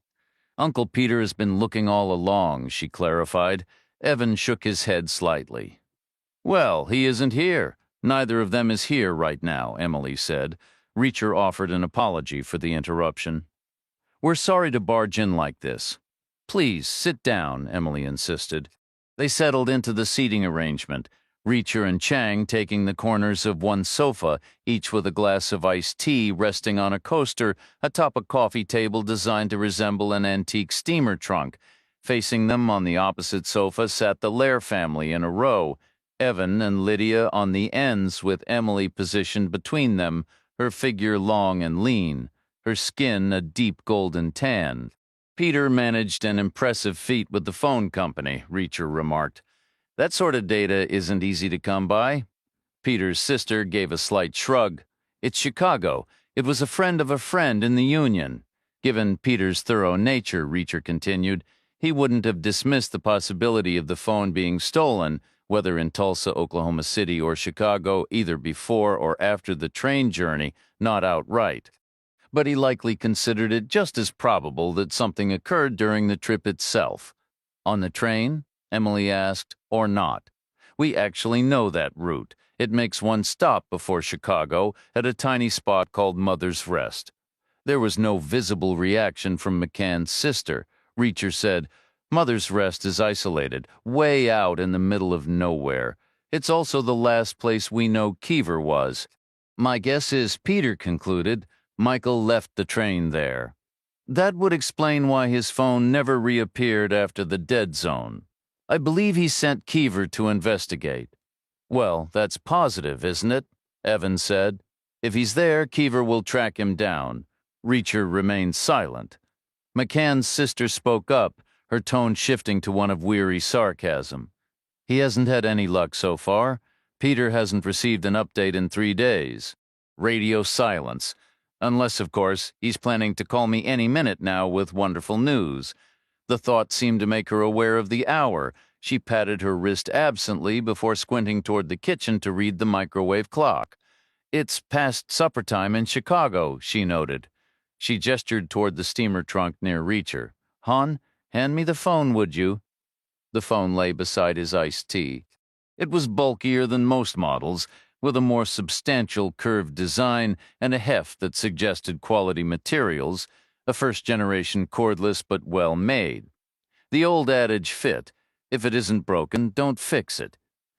"Uncle Peter has been looking all along," she clarified. Evan shook his head slightly. "Well, he isn't here. Neither of them is here right now," Emily said. Reacher offered an apology for the interruption. "We're sorry to barge in like this." "Please, sit down," Emily insisted. They settled into the seating arrangement, Reacher and Chang taking the corners of one sofa, each with a glass of iced tea resting on a coaster atop a coffee table designed to resemble an antique steamer trunk. Facing them on the opposite sofa sat the Lair family in a row, Evan and Lydia on the ends, with Emily positioned between them, her figure long and lean, her skin a deep golden tan. "Peter managed an impressive feat with the phone company," Reacher remarked. "That sort of data isn't easy to come by." Peter's sister gave a slight shrug. "It's Chicago. It was a friend of a friend in the Union." Given Peter's thorough nature, Reacher continued, he wouldn't have dismissed the possibility of the phone being stolen, whether in Tulsa, Oklahoma City, or Chicago, either before or after the train journey, not outright. But he likely considered it just as probable that something occurred during the trip itself. "On the train?" Emily asked, "or not?" "We actually know that route. It makes one stop before Chicago at a tiny spot called Mother's Rest." There was no visible reaction from McCann's sister. Reacher said, "Mother's Rest is isolated, way out in the middle of nowhere. It's also the last place we know Keever was. My guess is," Peter concluded, "Michael left the train there. That would explain why his phone never reappeared after the dead zone. I believe he sent Keever to investigate." "Well, that's positive, isn't it?" Evan said. "If he's there, Keever will track him down." Reacher remained silent. McCann's sister spoke up, her tone shifting to one of weary sarcasm. "He hasn't had any luck so far. Peter hasn't received an update in 3 days. Radio silence. Unless, of course, he's planning to call me any minute now with wonderful news." The thought seemed to make her aware of the hour. She patted her wrist absently before squinting toward the kitchen to read the microwave clock. "It's past supper time in Chicago," she noted. She gestured toward the steamer trunk near Reacher. "Hon, hand me the phone, would you?" The phone lay beside his iced tea. It was bulkier than most models, with a more substantial curved design and a heft that suggested quality materials, a first-generation cordless but well-made. The old adage fit: if it isn't broken, don't fix it.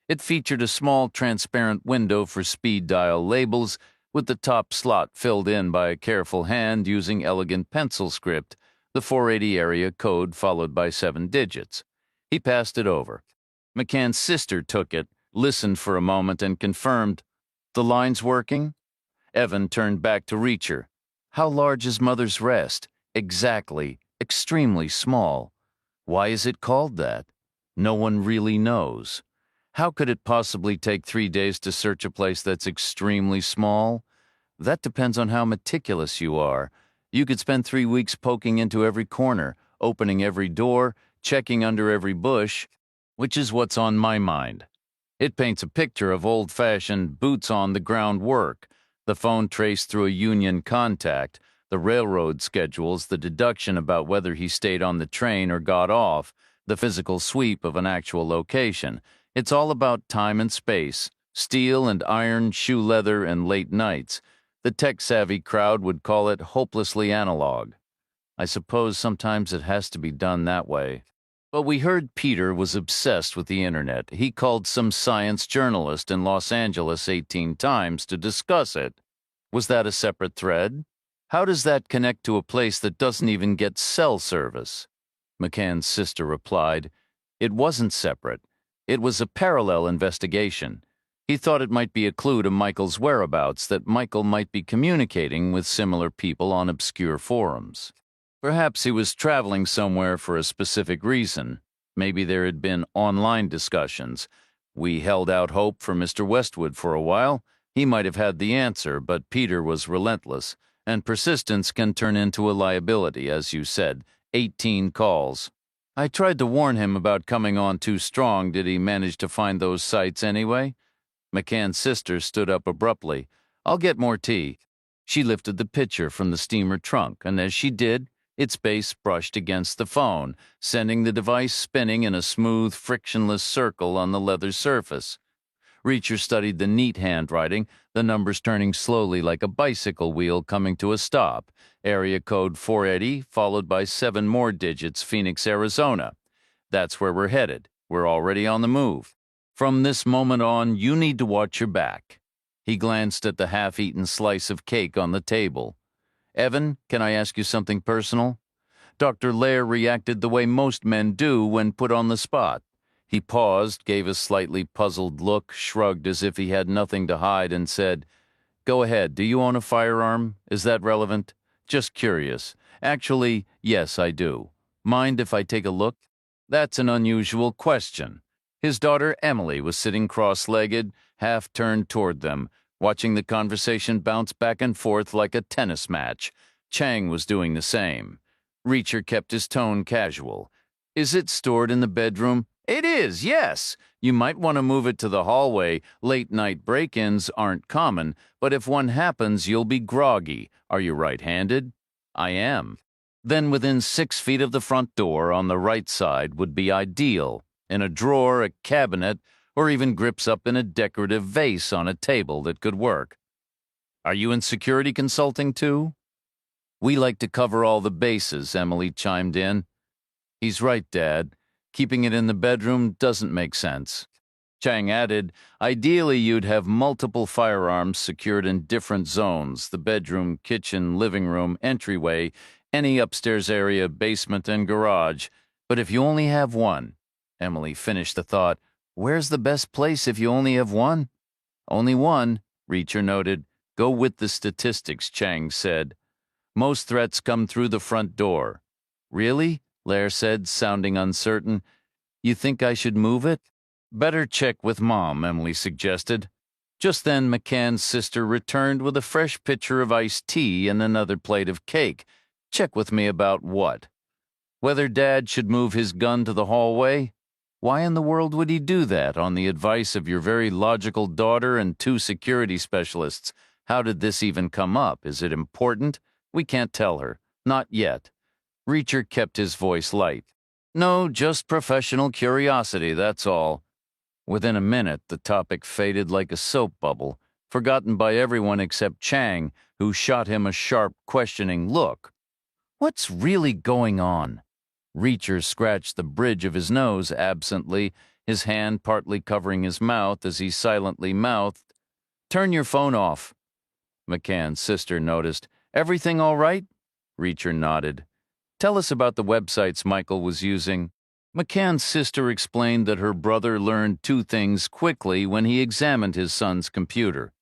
It featured a small transparent window for speed dial labels, with the top slot filled in by a careful hand using elegant pencil script, the 480 area code followed by 7 digits. He passed it over. McCann's sister took it, listened for a moment, and confirmed, "The line's working?" Evan turned back to Reacher. "How large is Mother's Rest?" "Exactly. Extremely small." "Why is it called that?" "No one really knows." "How could it possibly take 3 days to search a place that's extremely small?" "That depends on how meticulous you are. You could spend 3 weeks poking into every corner, opening every door, checking under every bush, which is what's on my mind. It paints a picture of old-fashioned boots-on-the-ground work. The phone traced through a union contact, the railroad schedules, the deduction about whether he stayed on the train or got off, the physical sweep of an actual location. It's all about time and space, steel and iron, shoe leather, and late nights. The tech-savvy crowd would call it hopelessly analog. I suppose sometimes it has to be done that way. But we heard Peter was obsessed with the internet. He called some science journalist in Los Angeles 18 times to discuss it. Was that a separate thread? How does that connect to a place that doesn't even get cell service? McCann's sister replied, "It wasn't separate. It was a parallel investigation. He thought it might be a clue to Michael's whereabouts, that Michael might be communicating with similar people on obscure forums. Perhaps he was traveling somewhere for a specific reason. Maybe there had been online discussions. We held out hope for Mr. Westwood for a while. He might have had the answer, but Peter was relentless, and persistence can turn into a liability, as you said. 18 calls. I tried to warn him about coming on too strong. Did he manage to find those sites anyway?" McCann's sister stood up abruptly. "I'll get more tea." She lifted the pitcher from the steamer trunk, and as she did, its base brushed against the phone, sending the device spinning in a smooth, frictionless circle on the leather surface. Reacher studied the neat handwriting, the numbers turning slowly like a bicycle wheel coming to a stop. Area code 480, followed by 7 more digits, Phoenix, Arizona. "That's where we're headed. We're already on the move. From this moment on, you need to watch your back." He glanced at the half-eaten slice of cake on the table. "Evan, can I ask you something personal?" Dr. Lair reacted the way most men do when put on the spot. He paused, gave a slightly puzzled look, shrugged as if he had nothing to hide, and said, "Go ahead. Do you own a firearm? Is that relevant?" "Just curious." "Actually, yes, I do. Mind if I take a look?" "That's an unusual question." His daughter Emily was sitting cross-legged, half turned toward them, watching the conversation bounce back and forth like a tennis match. Chang was doing the same. Reacher kept his tone casual. "Is it stored in the bedroom?" "It is, yes. You might want to move it to the hallway. Late-night break-ins aren't common, but if one happens, you'll be groggy. Are you right-handed?" "I am." "Then within 6 feet of the front door on the right side would be ideal. In a drawer, a cabinet, or even grips up in a decorative vase on a table that could work." "Are you in security consulting too?" "We like to cover all the bases," Emily chimed in. "He's right, Dad. Keeping it in the bedroom doesn't make sense." Chang added, "Ideally, you'd have multiple firearms secured in different zones: the bedroom, kitchen, living room, entryway, any upstairs area, basement, and garage. But if you only have one," Emily finished the thought, "where's the best place if you only have one?" "Only one," Reacher noted. "Go with the statistics," Chang said. "Most threats come through the front door." "Really?" Lair said, sounding uncertain. "You think I should move it?" "Better check with Mom," Emily suggested. Just then McCann's sister returned with a fresh pitcher of iced tea and another plate of cake. "Check with me about what?" "Whether Dad should move his gun to the hallway?" Why in the world would he do that on the advice of your very logical daughter and 2 security specialists? How did this even come up? Is it important? We can't tell her. Not yet. Reacher kept his voice light. No, just professional curiosity, that's all. Within a minute, the topic faded like a soap bubble, forgotten by everyone except Chang, who shot him a sharp, questioning look. What's really going on? Reacher scratched the bridge of his nose absently, his hand partly covering his mouth as he silently mouthed, "Turn your phone off." McCann's sister noticed. "Everything all right?" Reacher nodded. "Tell us about the websites Michael was using." McCann's sister explained that her brother learned 2 things quickly when he examined his son's computer.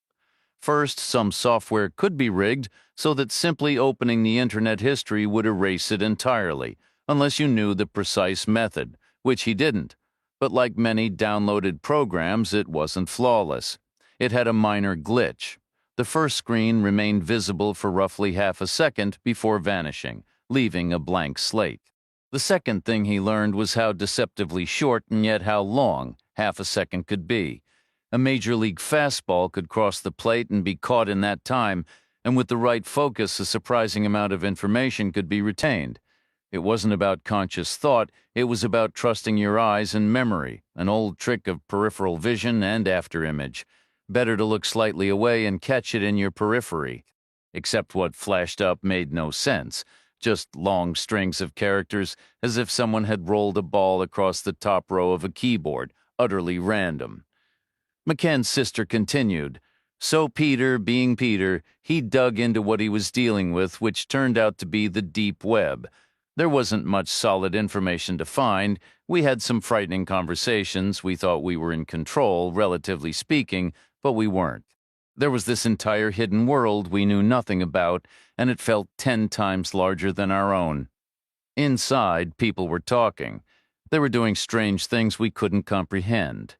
First, some software could be rigged so that simply opening the internet history would erase it entirely, unless you knew the precise method, which he didn't. But like many downloaded programs, it wasn't flawless. It had a minor glitch. The first screen remained visible for roughly half a second before vanishing, leaving a blank slate. The second thing he learned was how deceptively short and yet how long half a second could be. A major league fastball could cross the plate and be caught in that time, and with the right focus, a surprising amount of information could be retained. It wasn't about conscious thought, it was about trusting your eyes and memory, an old trick of peripheral vision and afterimage. Better to look slightly away and catch it in your periphery. Except what flashed up made no sense. Just long strings of characters, as if someone had rolled a ball across the top row of a keyboard, utterly random. McCann's sister continued. So Peter, being Peter, he dug into what he was dealing with, which turned out to be the deep web. There wasn't much solid information to find. We had some frightening conversations. We thought we were in control, relatively speaking, but we weren't. There was this entire hidden world we knew nothing about, and it felt 10 times larger than our own. Inside, people were talking. They were doing strange things we couldn't comprehend.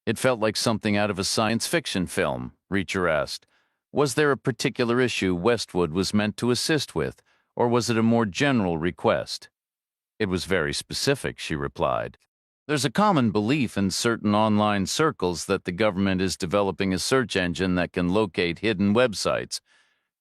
It felt like something out of a science fiction film, Reacher asked. Was there a particular issue Westwood was meant to assist with, or was it a more general request? It was very specific, she replied. There's a common belief in certain online circles that the government is developing a search engine that can locate hidden websites.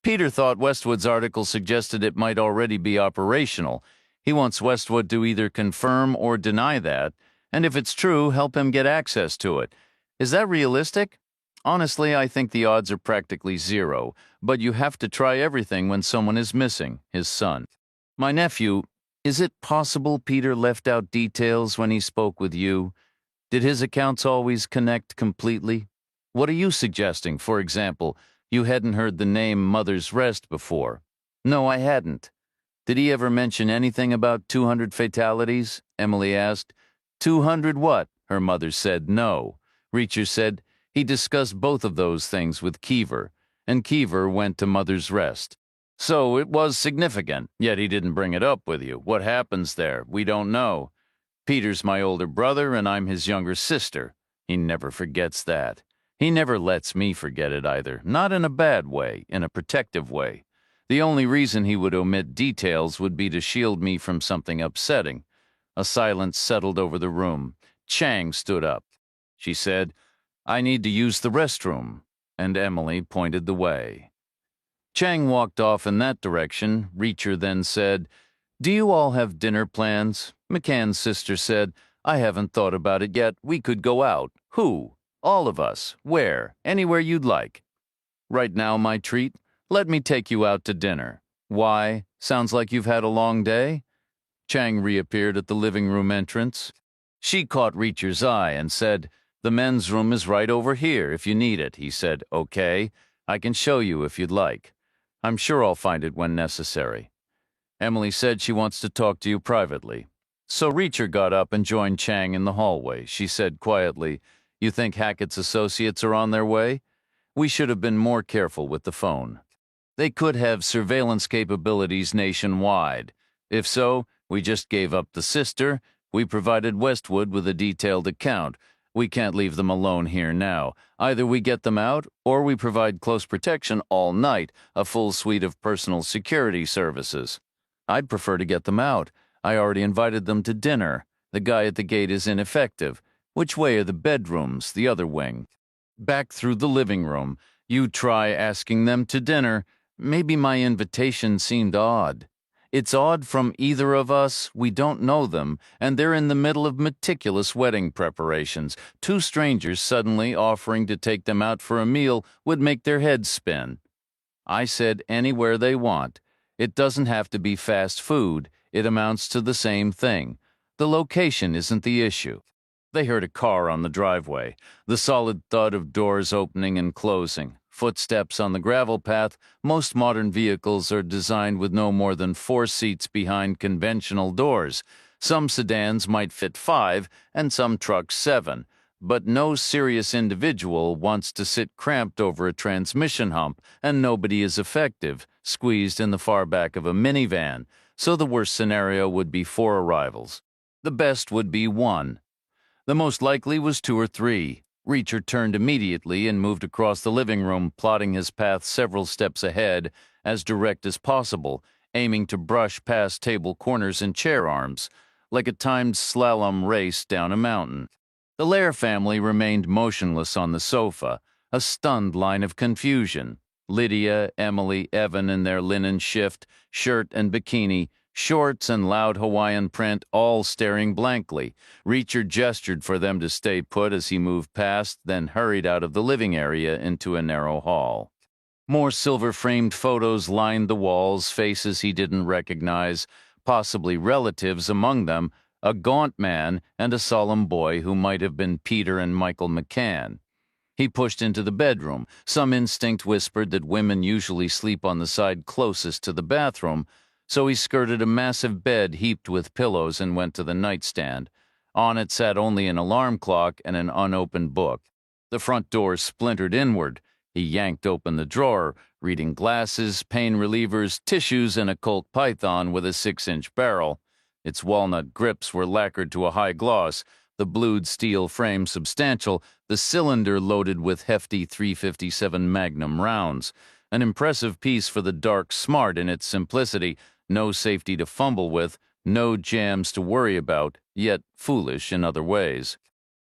Peter thought Westwood's article suggested it might already be operational. He wants Westwood to either confirm or deny that, and if it's true, help him get access to it. Is that realistic? Honestly, I think the odds are practically zero, but you have to try everything when someone is missing, his son. My nephew, is it possible Peter left out details when he spoke with you? Did his accounts always connect completely? What are you suggesting, for example? You hadn't heard the name Mother's Rest before. No, I hadn't. Did he ever mention anything about 200 fatalities? Emily asked. 200 what? Her mother said no. Reacher said he discussed both of those things with Keever, and Keever went to Mother's Rest. So it was significant, yet he didn't bring it up with you. What happens there? We don't know. Peter's my older brother, and I'm his younger sister. He never forgets that. He never lets me forget it either, not in a bad way, in a protective way. The only reason he would omit details would be to shield me from something upsetting. A silence settled over the room. Chang stood up. She said, I need to use the restroom, and Emily pointed the way. Chang walked off in that direction. Reacher then said, Do you all have dinner plans? McCann's sister said, I haven't thought about it yet. We could go out. Who? All of us. Where? Anywhere you'd like. Right now, my treat. Let me take you out to dinner. Why? Sounds like you've had a long day? Chang reappeared at the living room entrance. She caught Reacher's eye and said, The men's room is right over here if you need it. He said, Okay, I can show you if you'd like. I'm sure I'll find it when necessary. Emily said she wants to talk to you privately. So Reacher got up and joined Chang in the hallway. She said quietly, You think Hackett's associates are on their way? We should have been more careful with the phone. They could have surveillance capabilities nationwide. If so, we just gave up the sister. We provided Westwood with a detailed account. We can't leave them alone here now. Either we get them out, or we provide close protection all night, a full suite of personal security services. I'd prefer to get them out. I already invited them to dinner. The guy at the gate is ineffective. Which way are the bedrooms, the other wing? Back through the living room. You try asking them to dinner. Maybe my invitation seemed odd. It's odd from either of us. We don't know them, and they're in the middle of meticulous wedding preparations. Two strangers suddenly offering to take them out for a meal would make their heads spin. I said anywhere they want. It doesn't have to be fast food. It amounts to the same thing. The location isn't the issue. They heard a car on the driveway, the solid thud of doors opening and closing, footsteps on the gravel path. Most modern vehicles are designed with no more than 4 seats behind conventional doors. Some sedans might fit 5, and some trucks 7. But no serious individual wants to sit cramped over a transmission hump, and nobody is effective, squeezed in the far back of a minivan. So the worst scenario would be 4 arrivals. The best would be 1. The most likely was 2 or 3. Reacher turned immediately and moved across the living room, plotting his path several steps ahead, as direct as possible, aiming to brush past table corners and chair arms, like a timed slalom race down a mountain. The Lair family remained motionless on the sofa, a stunned line of confusion. Lydia, Emily, Evan in their linen shift, shirt and bikini, shorts and loud Hawaiian print, all staring blankly. Reacher gestured for them to stay put as he moved past, then hurried out of the living area into a narrow hall. More silver-framed photos lined the walls, faces he didn't recognize, possibly relatives among them, a gaunt man and a solemn boy who might have been Peter and Michael McCann. He pushed into the bedroom. Some instinct whispered that women usually sleep on the side closest to the bathroom, so he skirted a massive bed heaped with pillows and went to the nightstand. On it sat only an alarm clock and an unopened book. The front door splintered inward. He yanked open the drawer, reading glasses, pain relievers, tissues, and a Colt Python with a 6-inch barrel. Its walnut grips were lacquered to a high gloss, the blued steel frame substantial, the cylinder loaded with hefty .357 Magnum rounds. An impressive piece for the dark smart in its simplicity, no safety to fumble with, no jams to worry about, yet foolish in other ways.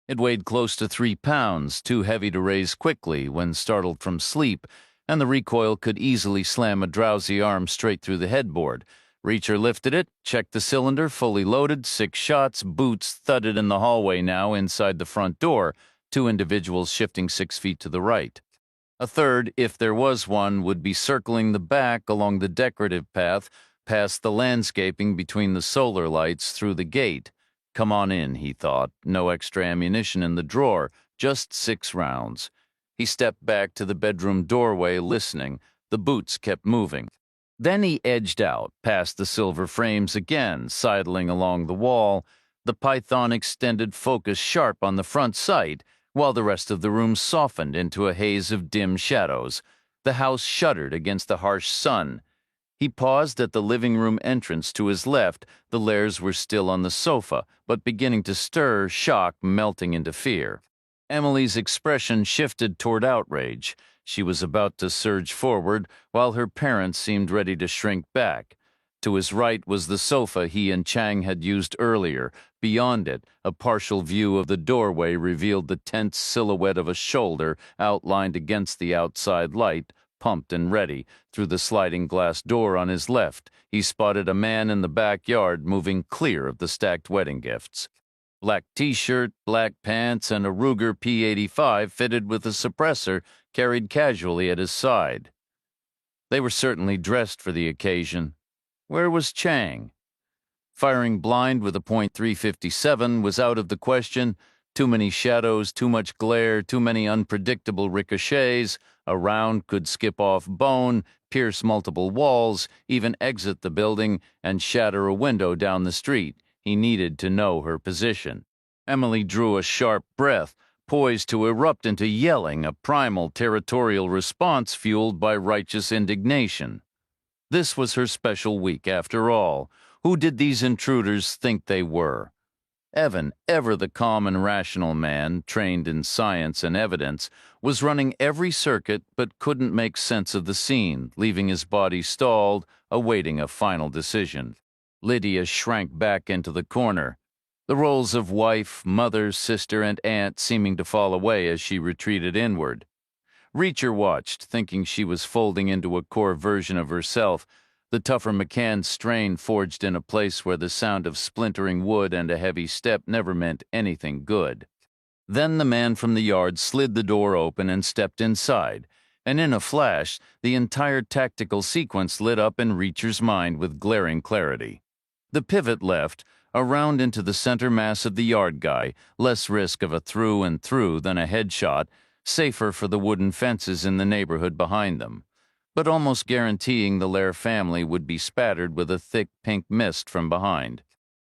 It weighed close to 3 pounds, too heavy to raise quickly when startled from sleep, and the recoil could easily slam a drowsy arm straight through the headboard. Reacher lifted it, checked the cylinder, fully loaded, 6 shots, boots thudded in the hallway now inside the front door, 2 individuals shifting 6 feet to the right. A third, if there was one, would be circling the back along the decorative path, past the landscaping between the solar lights through the gate. Come on in, he thought, no extra ammunition in the drawer, just 6 rounds. He stepped back to the bedroom doorway, listening. The boots kept moving. Then he edged out, past the silver frames again, sidling along the wall. The Python extended focus sharp on the front sight, while the rest of the room softened into a haze of dim shadows. The house shuddered against the harsh sun. He paused at the living room entrance to his left. The Lairs were still on the sofa, but beginning to stir, shock melting into fear. Emily's expression shifted toward outrage. She was about to surge forward, while her parents seemed ready to shrink back. To his right was the sofa he and Chang had used earlier. Beyond it, a partial view of the doorway revealed the tense silhouette of a shoulder outlined against the outside light, pumped and ready. Through the sliding glass door on his left, he spotted a man in the backyard moving clear of the stacked wedding gifts. Black t-shirt, black pants, and a Ruger P85 fitted with a suppressor carried casually at his side. They were certainly dressed for the occasion. Where was Chang? Firing blind with a .357 was out of the question. Too many shadows, too much glare, too many unpredictable ricochets. A round could skip off bone, pierce multiple walls, even exit the building, and shatter a window down the street. He needed to know her position. Emily drew a sharp breath, poised to erupt into yelling, a primal territorial response fueled by righteous indignation. This was her special week, after all. Who did these intruders think they were? Evan, ever the calm and rational man, trained in science and evidence, was running every circuit but couldn't make sense of the scene, leaving his body stalled, awaiting a final decision. Lydia shrank back into the corner. the roles of wife, mother, sister, and aunt seeming to fall away as she retreated inward. Reacher watched, thinking she was folding into a core version of herself, the tougher McCann strain forged in a place where the sound of splintering wood and a heavy step never meant anything good. Then the man from the yard slid the door open and stepped inside, and in a flash, the entire tactical sequence lit up in Reacher's mind with glaring clarity. The pivot left, around into the center mass of the yard guy, less risk of a through and through than a headshot, safer for the wooden fences in the neighborhood behind them, but almost guaranteeing the Lair family would be spattered with a thick pink mist from behind.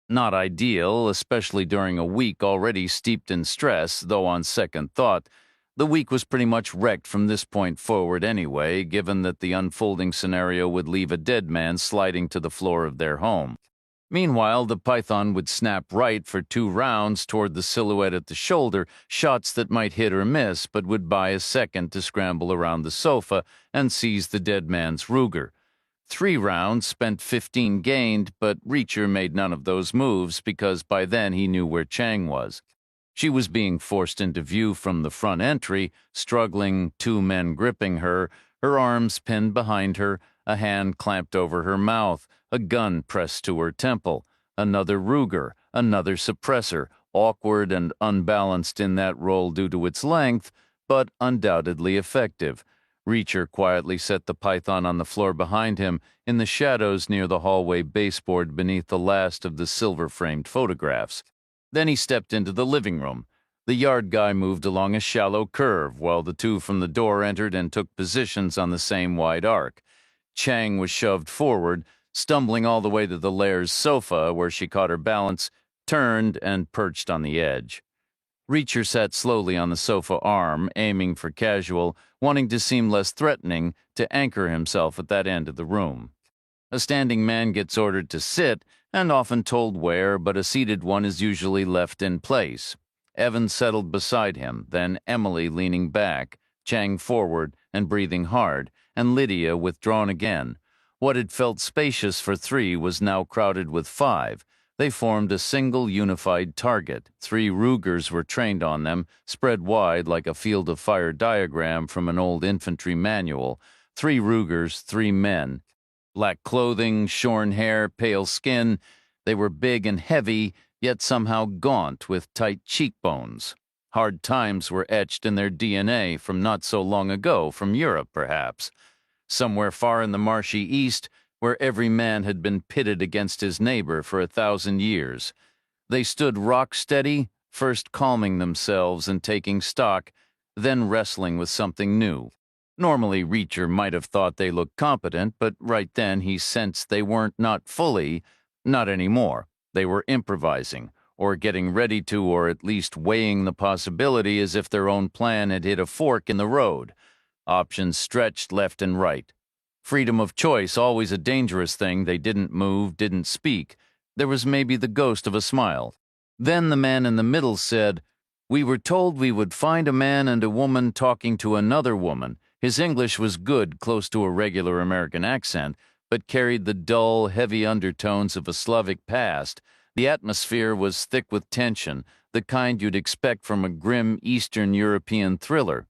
Not ideal, especially during a week already steeped in stress, though on second thought, the week was pretty much wrecked from this point forward anyway, given that the unfolding scenario would leave a dead man sliding to the floor of their home. Meanwhile, the python would snap right for 2 rounds toward the silhouette at the shoulder, shots that might hit or miss, but would buy a second to scramble around the sofa and seize the dead man's Ruger. 3 rounds spent 15 gained, but Reacher made none of those moves because by then he knew where Chang was. She was being forced into view from the front entry, struggling, 2 men gripping her, her arms pinned behind her, a hand clamped over her mouth, a gun pressed to her temple, another Ruger, another suppressor, awkward and unbalanced in that role due to its length, but undoubtedly effective. Reacher quietly set the python on the floor behind him, in the shadows near the hallway baseboard beneath the last of the silver-framed photographs. Then he stepped into the living room. The yard guy moved along a shallow curve, while the 2 from the door entered and took positions on the same wide arc. Chang was shoved forward, stumbling all the way to the Lair's sofa, where she caught her balance, turned, and perched on the edge. Reacher sat slowly on the sofa arm, aiming for casual, wanting to seem less threatening, to anchor himself at that end of the room. A standing man gets ordered to sit, and often told where, but a seated one is usually left in place. Evan settled beside him, then Emily leaning back, Chang forward and breathing hard, and Lydia withdrawn again. What had felt spacious for 3 was now crowded with 5. They formed a single unified target. 3 Rugers were trained on them, spread wide like a field of fire diagram from an old infantry manual. 3 Rugers, 3 men. Black clothing, shorn hair, pale skin. They were big and heavy, yet somehow gaunt with tight cheekbones. Hard times were etched in their DNA from not so long ago, from Europe perhaps. Somewhere far in the marshy east, where every man had been pitted against his neighbor for 1,000 years. They stood rock steady, first calming themselves and taking stock, then wrestling with something new. Normally, Reacher might have thought they looked competent, but right then he sensed they weren't, not fully, not anymore. They were improvising, or getting ready to, or at least weighing the possibility as if their own plan had hit a fork in the road. Options stretched left and right. Freedom of choice, always a dangerous thing. They didn't move, didn't speak. There was maybe the ghost of a smile. Then the man in the middle said, "We were told we would find a man and a woman talking to another woman." His English was good, close to a regular American accent, but carried the dull, heavy undertones of a Slavic past. The atmosphere was thick with tension, the kind you'd expect from a grim Eastern European thriller.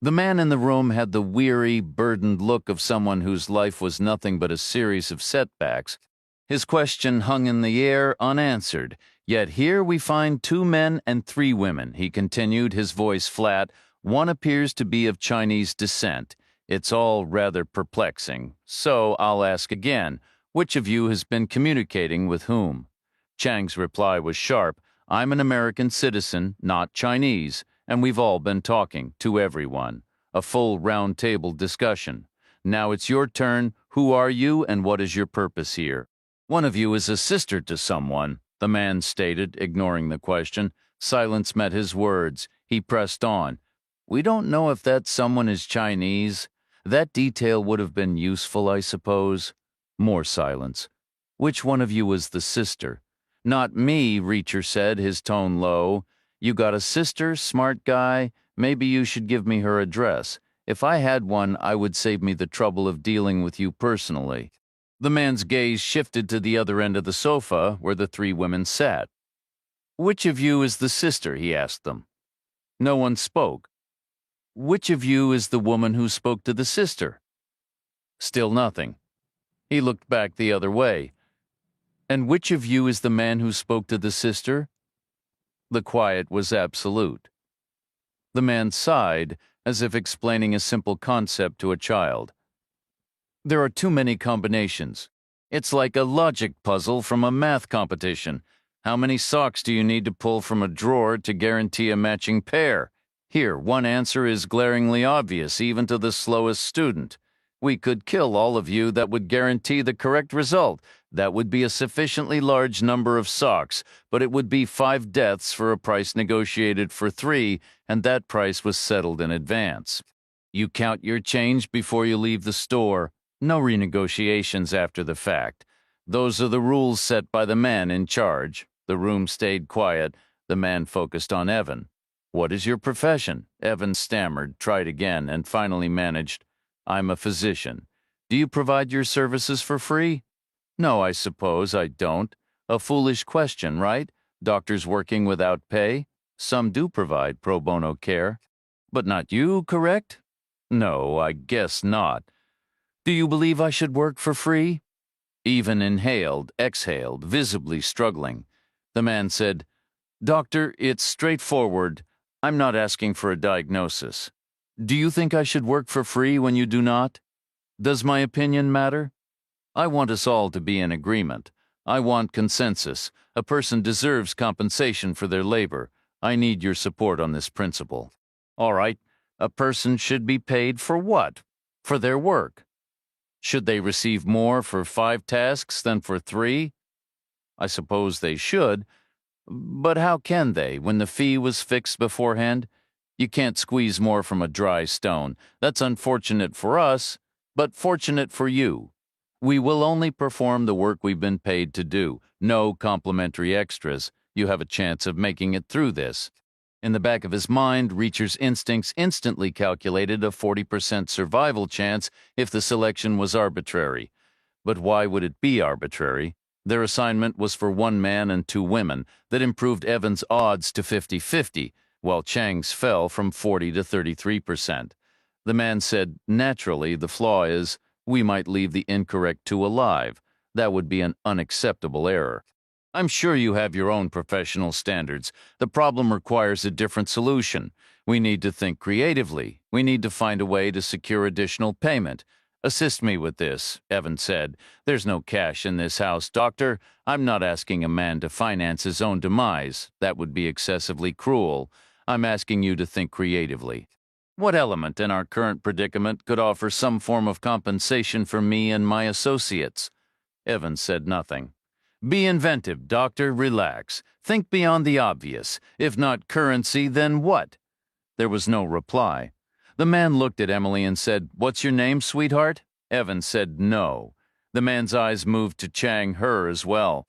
The man in the room had the weary, burdened look of someone whose life was nothing but a series of setbacks. His question hung in the air, unanswered. "Yet here we find 2 men and 3 women," he continued, his voice flat. "One appears to be of Chinese descent. It's all rather perplexing. So I'll ask again, which of you has been communicating with whom?" Chang's reply was sharp. "I'm an American citizen, not Chinese, and we've all been talking to everyone. A full round-table discussion. Now it's your turn. Who are you, and what is your purpose here?" "One of you is a sister to someone," the man stated, ignoring the question. Silence met his words. He pressed on. "We don't know if that someone is Chinese. That detail would have been useful, I suppose." More silence. "Which one of you is the sister?" "Not me," Reacher said, his tone low. "You got a sister, smart guy? Maybe you should give me her address. If I had one, I would save me the trouble of dealing with you personally." The man's gaze shifted to the other end of the sofa, where the 3 women sat. "Which of you is the sister?" he asked them. No one spoke. "Which of you is the woman who spoke to the sister?" Still nothing. He looked back the other way. "And which of you is the man who spoke to the sister?" The quiet was absolute. The man sighed, as if explaining a simple concept to a child. "There are too many combinations. It's like a logic puzzle from a math competition. How many socks do you need to pull from a drawer to guarantee a matching pair? Here, one answer is glaringly obvious, even to the slowest student. We could kill all of you. That would guarantee the correct result. That would be a sufficiently large number of socks, but it would be 5 deaths for a price negotiated for 3, and that price was settled in advance. You count your change before you leave the store. No renegotiations after the fact. Those are the rules set by the man in charge." The room stayed quiet. The man focused on Evan. "What is your profession?" Evan stammered, tried again, and finally managed, "I'm a physician." "Do you provide your services for free?" "No, I suppose I don't. A foolish question, right? Doctors working without pay? Some do provide pro bono care. But not you, correct?" "No, I guess not." "Do you believe I should work for free?" Even inhaled, exhaled, visibly struggling. The man said, "Doctor, it's straightforward. I'm not asking for a diagnosis. Do you think I should work for free when you do not? Does my opinion matter? I want us all to be in agreement. I want consensus. A person deserves compensation for their labor. I need your support on this principle." "All right. A person should be paid for what? For their work. Should they receive more for 5 tasks than for 3? I suppose they should. But how can they, when the fee was fixed beforehand? You can't squeeze more from a dry stone. That's unfortunate for us, but fortunate for you. We will only perform the work we've been paid to do. No complimentary extras. You have a chance of making it through this." In the back of his mind, Reacher's instincts instantly calculated a 40% survival chance if the selection was arbitrary. But why would it be arbitrary? Their assignment was for 1 man and 2 women. That improved Evan's odds to 50-50, while Chang's fell from 40 to 33%. The man said, "Naturally, the flaw is we might leave the incorrect 2 alive. That would be an unacceptable error. I'm sure you have your own professional standards. The problem requires a different solution. We need to think creatively. We need to find a way to secure additional payment. Assist me with this," Evan said. "There's no cash in this house, doctor. I'm not asking a man to finance his own demise. That would be excessively cruel. I'm asking you to think creatively. What element in our current predicament could offer some form of compensation for me and my associates?" Evan said nothing. "Be inventive, doctor. Relax. Think beyond the obvious. If not currency, then what?" There was no reply. The man looked at Emily and said, "What's your name, sweetheart?" Evan said no. The man's eyes moved to Chang, her as well.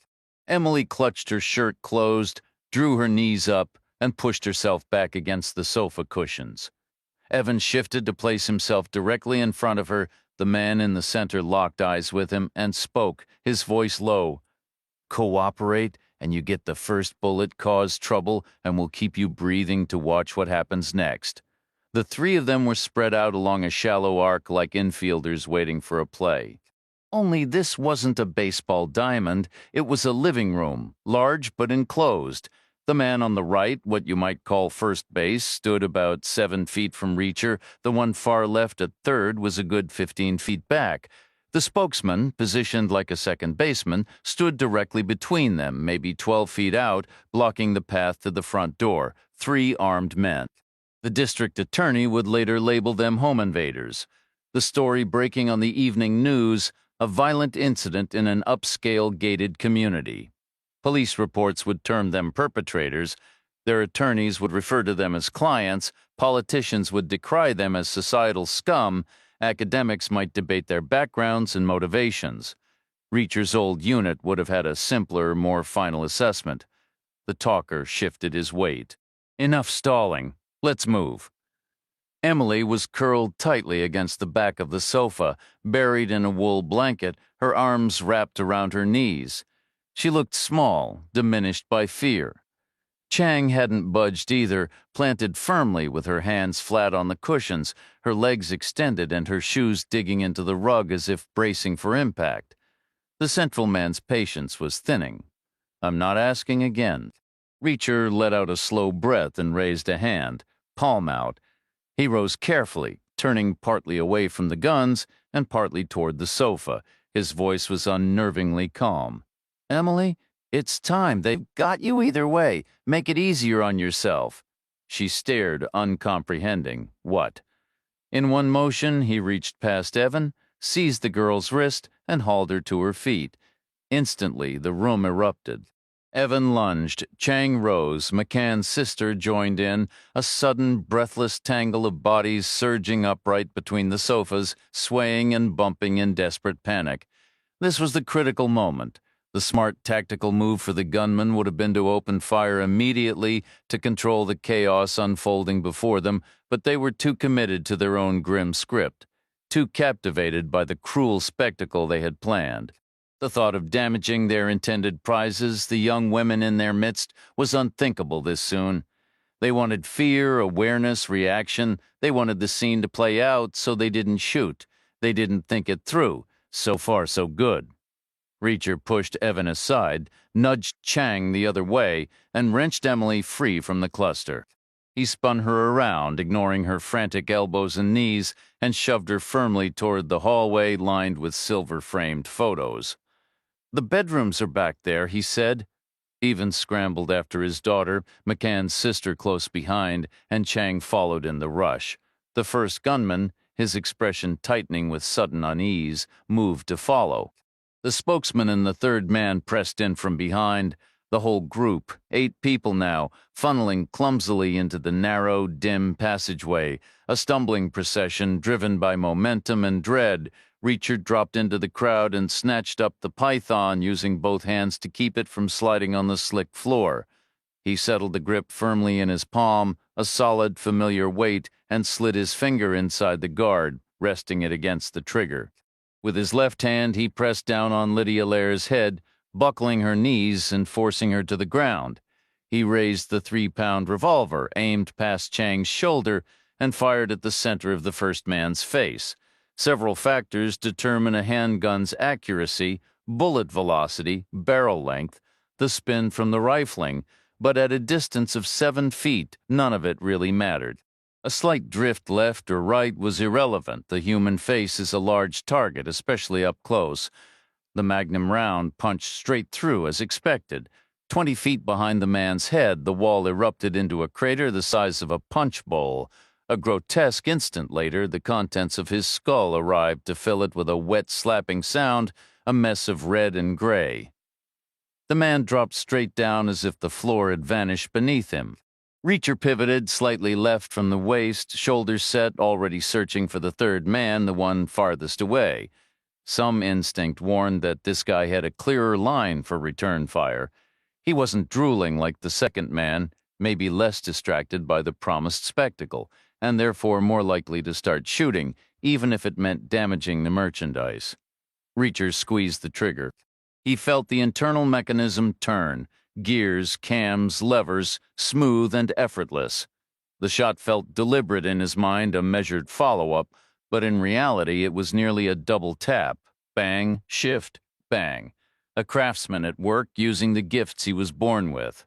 Emily clutched her shirt closed, drew her knees up, and pushed herself back against the sofa cushions. Evan shifted to place himself directly in front of her. The man in the center locked eyes with him and spoke, his voice low. "Cooperate, and you get the first bullet, cause trouble, and we'll keep you breathing to watch what happens next." The 3 of them were spread out along a shallow arc like infielders waiting for a play. Only this wasn't a baseball diamond. It was a living room, large but enclosed. The man on the right, what you might call first base, stood about 7 feet from Reacher. The one far left at third was a good 15 feet back. The spokesman, positioned like a second baseman, stood directly between them, maybe 12 feet out, blocking the path to the front door. 3 armed men. The district attorney would later label them home invaders. The story breaking on the evening news, a violent incident in an upscale gated community. Police reports would term them perpetrators. Their attorneys would refer to them as clients. Politicians would decry them as societal scum. Academics might debate their backgrounds and motivations. Reacher's old unit would have had a simpler, more final assessment. The talker shifted his weight. "Enough stalling. Let's move." Emily was curled tightly against the back of the sofa, buried in a wool blanket, her arms wrapped around her knees. She looked small, diminished by fear. Chang hadn't budged either, planted firmly with her hands flat on the cushions, her legs extended and her shoes digging into the rug as if bracing for impact. The central man's patience was thinning. "I'm not asking again." Reacher let out a slow breath and raised a hand, palm out. He rose carefully, turning partly away from the guns and partly toward the sofa. His voice was unnervingly calm. "Emily, it's time. They've got you either way. Make it easier on yourself." She stared, uncomprehending. What? In one motion, he reached past Evan, seized the girl's wrist, and hauled her to her feet. Instantly, the room erupted. Evan lunged, Chang rose, McCann's sister joined in, a sudden, breathless tangle of bodies surging upright between the sofas, swaying and bumping in desperate panic. This was the critical moment. The smart tactical move for the gunman would have been to open fire immediately to control the chaos unfolding before them, but they were too committed to their own grim script, too captivated by the cruel spectacle they had planned. The thought of damaging their intended prizes, the young women in their midst, was unthinkable this soon. They wanted fear, awareness, reaction. They wanted the scene to play out, so they didn't shoot. They didn't think it through. So far, so good. Reacher pushed Evan aside, nudged Chang the other way, and wrenched Emily free from the cluster. He spun her around, ignoring her frantic elbows and knees, and shoved her firmly toward the hallway lined with silver-framed photos. "The bedrooms are back there," he said. Even scrambled after his daughter, McCann's sister close behind, and Chang followed in the rush. The first gunman, his expression tightening with sudden unease, moved to follow. The spokesman and the third man pressed in from behind. The whole group, 8 people now, funneling clumsily into the narrow, dim passageway, a stumbling procession driven by momentum and dread. Reacher dropped into the crowd and snatched up the python, using both hands to keep it from sliding on the slick floor. He settled the grip firmly in his palm, a solid, familiar weight, and slid his finger inside the guard, resting it against the trigger. With his left hand, he pressed down on Lydia Lair's head, buckling her knees and forcing her to the ground. He raised the 3-pound revolver, aimed past Chang's shoulder, and fired at the center of the first man's face. Several factors determine a handgun's accuracy: bullet velocity, barrel length, the spin from the rifling, but at a distance of 7 feet, none of it really mattered. A slight drift left or right was irrelevant. The human face is a large target, especially up close. The magnum round punched straight through as expected. 20 feet behind the man's head, the wall erupted into a crater the size of a punch bowl. A grotesque instant later, the contents of his skull arrived to fill it with a wet, slapping sound, a mess of red and gray. The man dropped straight down as if the floor had vanished beneath him. Reacher pivoted slightly left from the waist, shoulders set, already searching for the third man, the one farthest away. Some instinct warned that this guy had a clearer line for return fire. He wasn't drooling like the second man, maybe less distracted by the promised spectacle, and therefore more likely to start shooting, even if it meant damaging the merchandise. Reacher squeezed the trigger. He felt the internal mechanism turn. Gears, cams, levers, smooth and effortless. The shot felt deliberate in his mind, a measured follow-up, but in reality it was nearly a double tap. Bang, shift, bang. A craftsman at work using the gifts he was born with.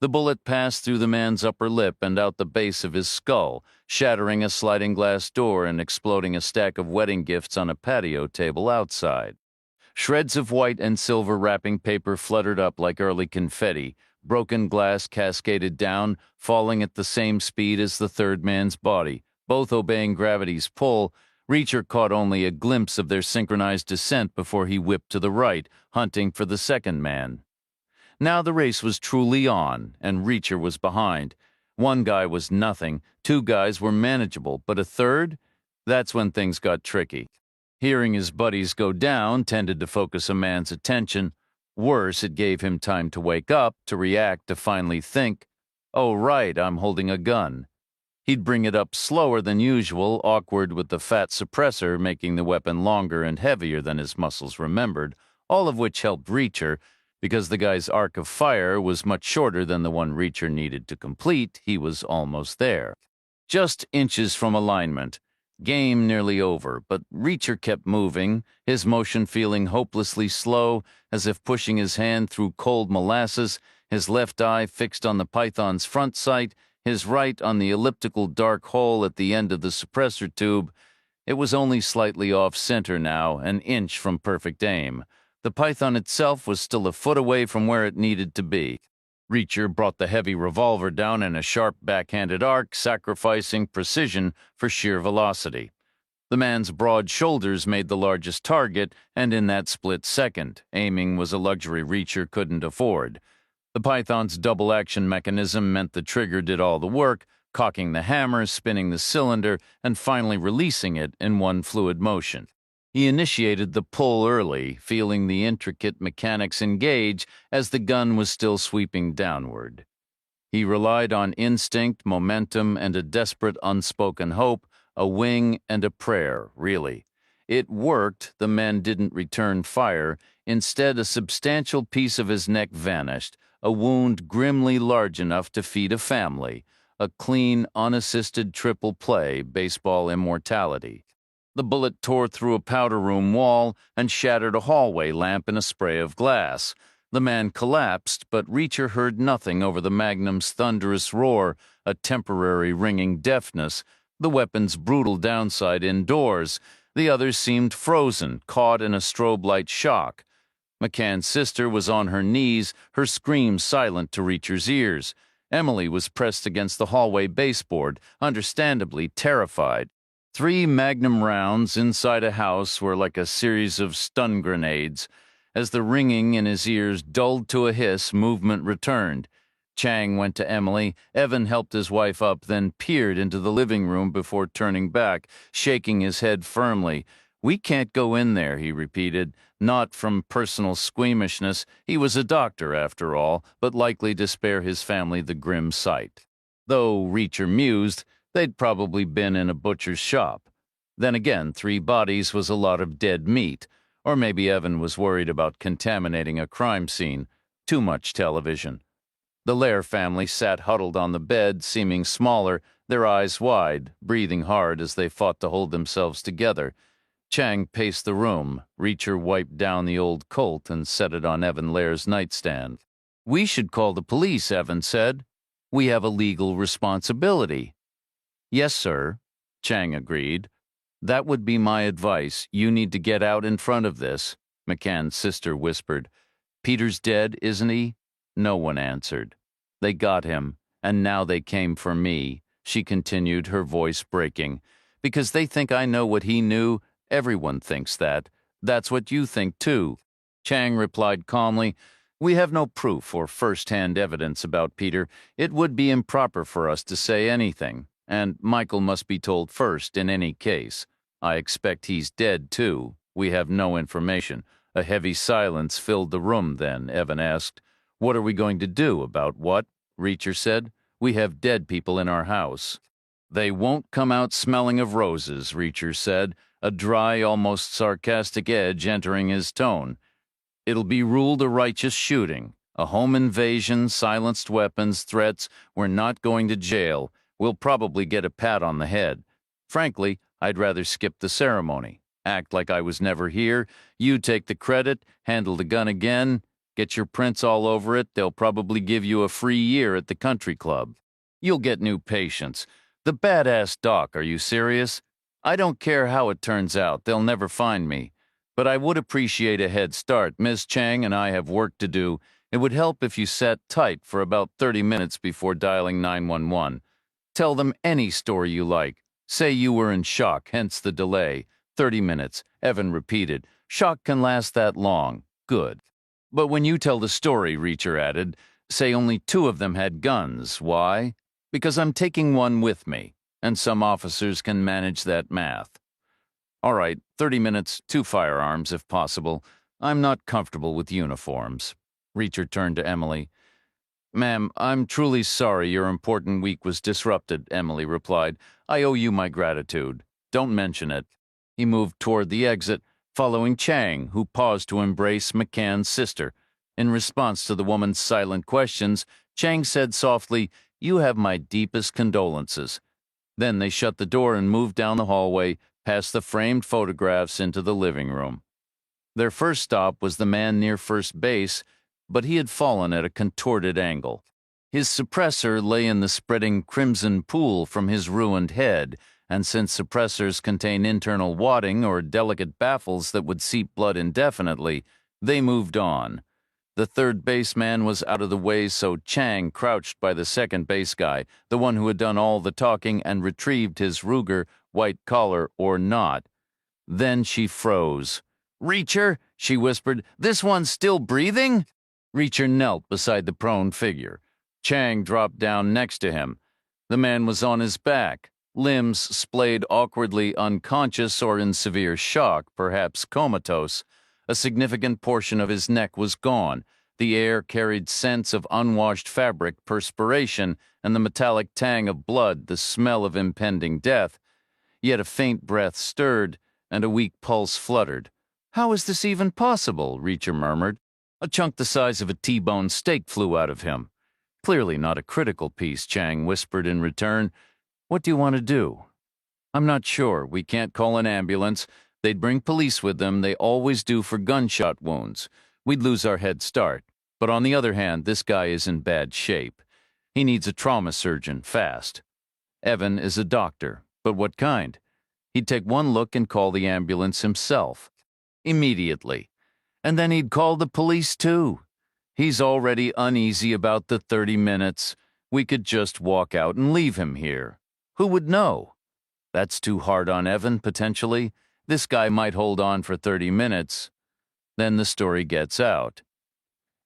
The bullet passed through the man's upper lip and out the base of his skull, shattering a sliding glass door and exploding a stack of wedding gifts on a patio table outside. Shreds of white and silver wrapping paper fluttered up like early confetti. Broken glass cascaded down, falling at the same speed as the third man's body. Both obeying gravity's pull, Reacher caught only a glimpse of their synchronized descent before he whipped to the right, hunting for the second man. Now the race was truly on, and Reacher was behind. One guy was nothing, 2 guys were manageable, but a third? That's when things got tricky. Hearing his buddies go down tended to focus a man's attention. Worse, it gave him time to wake up, to react, to finally think, "Oh, right, I'm holding a gun." He'd bring it up slower than usual, awkward with the fat suppressor making the weapon longer and heavier than his muscles remembered, all of which helped Reacher, Because the guy's arc of fire was much shorter than the one Reacher needed to complete, he was almost there. Just inches from alignment. Game nearly over, but Reacher kept moving, his motion feeling hopelessly slow, as if pushing his hand through cold molasses, his left eye fixed on the python's front sight, his right on the elliptical dark hole at the end of the suppressor tube. It was only slightly off-center now, an inch from perfect aim. The python itself was still a foot away from where it needed to be. Reacher brought the heavy revolver down in a sharp backhanded arc, sacrificing precision for sheer velocity. The man's broad shoulders made the largest target, and in that split second, aiming was a luxury Reacher couldn't afford. The python's double-action mechanism meant the trigger did all the work, cocking the hammer, spinning the cylinder, and finally releasing it in one fluid motion. He initiated the pull early, feeling the intricate mechanics engage as the gun was still sweeping downward. He relied on instinct, momentum, and a desperate unspoken hope, a wing and a prayer, really. It worked. The man didn't return fire. Instead, a substantial piece of his neck vanished, a wound grimly large enough to feed a family, a clean, unassisted triple play, baseball immortality. The bullet tore through a powder room wall and shattered a hallway lamp in a spray of glass. The man collapsed, but Reacher heard nothing over the Magnum's thunderous roar, a temporary ringing deafness, the weapon's brutal downside indoors. The others seemed frozen, caught in a strobe light shock. McCann's sister was on her knees, her scream silent to Reacher's ears. Emily was pressed against the hallway baseboard, understandably terrified. 3 Magnum rounds inside a house were like a series of stun grenades. As the ringing in his ears dulled to a hiss, movement returned. Chang went to Emily. Evan helped his wife up, then peered into the living room before turning back, shaking his head firmly. "We can't go in there," he repeated, not from personal squeamishness. He was a doctor, after all, but likely to spare his family the grim sight. Though, Reacher mused, they'd probably been in a butcher's shop. Then again, 3 bodies was a lot of dead meat. Or maybe Evan was worried about contaminating a crime scene. Too much television. The Lair family sat huddled on the bed, seeming smaller, their eyes wide, breathing hard as they fought to hold themselves together. Chang paced the room. Reacher wiped down the old Colt and set it on Evan Lair's nightstand. "We should call the police," Evan said. "We have a legal responsibility." "Yes, sir," Chang agreed. "That would be my advice. You need to get out in front of this," McCann's sister whispered. "Peter's dead, isn't he?" No one answered. "They got him, and now they came for me," she continued, her voice breaking. "Because they think I know what he knew. Everyone thinks that. That's what you think, too." Chang replied calmly, "We have no proof or first-hand evidence about Peter. It would be improper for us to say anything. And Michael must be told first in any case. I expect he's dead, too. We have no information." A heavy silence filled the room then. Evan asked, "What are we going to do about what?" Reacher said. "We have dead people in our house." "They won't come out smelling of roses," Reacher said, a dry, almost sarcastic edge entering his tone. "It'll be ruled a righteous shooting. A home invasion, silenced weapons, threats. We're not going to jail. We'll probably get a pat on the head. Frankly, I'd rather skip the ceremony. Act like I was never here. You take the credit, handle the gun again, get your prints all over it. They'll probably give you a free year at the country club. You'll get new patients. The badass doc, are you serious? I don't care how it turns out. They'll never find me. But I would appreciate a head start. Miss Chang and I have work to do. It would help if you sat tight for about 30 minutes before dialing 911. Tell them any story you like. Say you were in shock, hence the delay. 30 minutes, Evan repeated. Shock can last that long. Good. But when you tell the story, Reacher added, say only 2 of them had guns. Why? Because I'm taking one with me, and some officers can manage that math. All right, 30 minutes, 2 firearms if possible. I'm not comfortable with uniforms. Reacher turned to Emily. "Ma'am, I'm truly sorry your important week was disrupted," Emily replied. "I owe you my gratitude. Don't mention it." He moved toward the exit, following Chang, who paused to embrace McCann's sister. In response to the woman's silent questions, Chang said softly, "You have my deepest condolences." Then they shut the door and moved down the hallway, past the framed photographs into the living room. Their first stop was the man near first base, but he had fallen at a contorted angle. His suppressor lay in the spreading crimson pool from his ruined head, and since suppressors contain internal wadding or delicate baffles that would seep blood indefinitely, they moved on. The third baseman was out of the way, so Chang crouched by the second base guy, the one who had done all the talking, and retrieved his Ruger, white collar or not. Then she froze. "Reacher," she whispered, "this one's still breathing?" Reacher knelt beside the prone figure. Chang dropped down next to him. The man was on his back, limbs splayed awkwardly, unconscious or in severe shock, perhaps comatose. A significant portion of his neck was gone. The air carried scents of unwashed fabric, perspiration, and the metallic tang of blood, the smell of impending death. Yet a faint breath stirred, and a weak pulse fluttered. "How is this even possible?" Reacher murmured. "A chunk the size of a T-bone steak flew out of him." "Clearly not a critical piece," Chang whispered in return. "What do you want to do?" "I'm not sure. We can't call an ambulance. They'd bring police with them. They always do for gunshot wounds. We'd lose our head start. But on the other hand, this guy is in bad shape. He needs a trauma surgeon, fast. Evan is a doctor. But what kind? He'd take one look and call the ambulance himself. Immediately. And then he'd call the police too. He's already uneasy about the 30 minutes. We could just walk out and leave him here. Who would know? That's too hard on Evan, potentially. This guy might hold on for 30 minutes. Then the story gets out.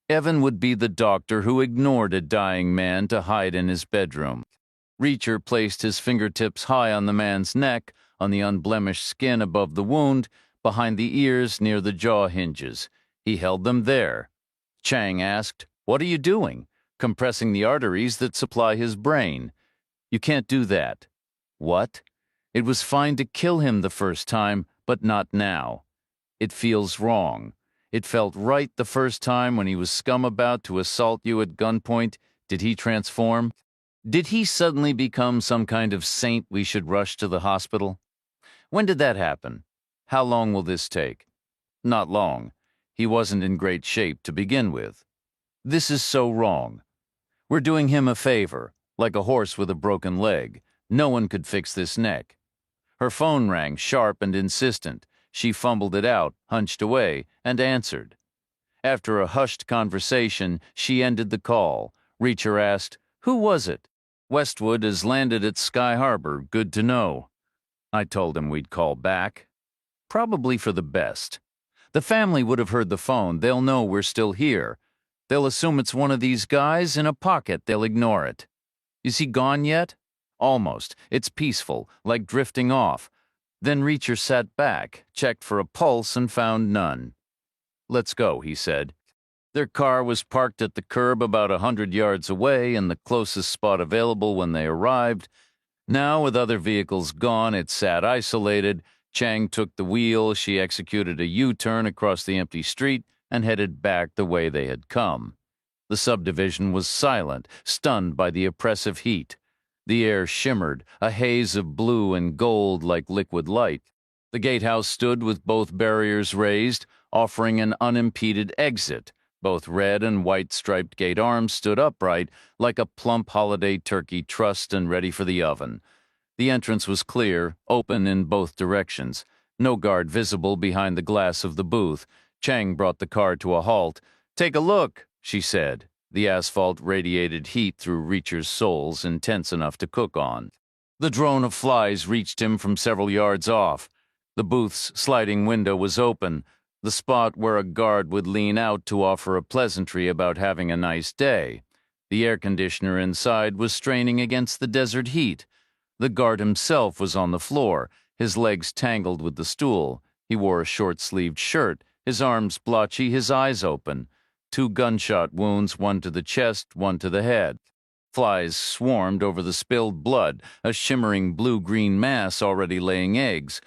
Evan would be the doctor who ignored a dying man to hide in his bedroom. Reacher placed his fingertips high on the man's neck, on the unblemished skin above the wound, behind the ears near the jaw hinges. He held them there. Chang asked, "What are you doing?" "Compressing the arteries that supply his brain." "You can't do that." "What?" "It was fine to kill him the first time, but not now. It feels wrong. It felt right the first time when he was scum about to assault you at gunpoint. Did he transform? Did he suddenly become some kind of saint we should rush to the hospital? When did that happen? How long will this take? Not long. He wasn't in great shape to begin with. This is so wrong. We're doing him a favor, like a horse with a broken leg. No one could fix this neck." Her phone rang, sharp and insistent. She fumbled it out, hunched away, and answered. After a hushed conversation, she ended the call. Reacher asked, "Who was it?" "Westwood has landed at Sky Harbor. Good to know." I told him we'd call back. Probably for the best. The family would have heard the phone. They'll know we're still here. They'll assume it's one of these guys in a pocket. They'll ignore it. "Is he gone yet?" "Almost. It's peaceful, like drifting off." Then Reacher sat back, checked for a pulse, and found none. "Let's go," he said. Their car was parked at the curb about 100 yards away, in the closest spot available when they arrived. Now, with other vehicles gone, it sat isolated. Chang took the wheel. She executed a U-turn across the empty street and headed back the way they had come. The subdivision was silent, stunned by the oppressive heat. The air shimmered, a haze of blue and gold like liquid light. The gatehouse stood with both barriers raised, offering an unimpeded exit. Both red and white striped gate arms stood upright, like a plump holiday turkey trussed and ready for the oven. The entrance was clear, open in both directions. No guard visible behind the glass of the booth. Chang brought the car to a halt. "Take a look," she said. The asphalt radiated heat through Reacher's soles, intense enough to cook on. The drone of flies reached him from several yards off. The booth's sliding window was open, the spot where a guard would lean out to offer a pleasantry about having a nice day. The air conditioner inside was straining against the desert heat. The guard himself was on the floor, his legs tangled with the stool. He wore a short-sleeved shirt, his arms blotchy, his eyes open. 2 gunshot wounds, one to the chest, one to the head. Flies swarmed over the spilled blood, a shimmering blue-green mass already laying eggs.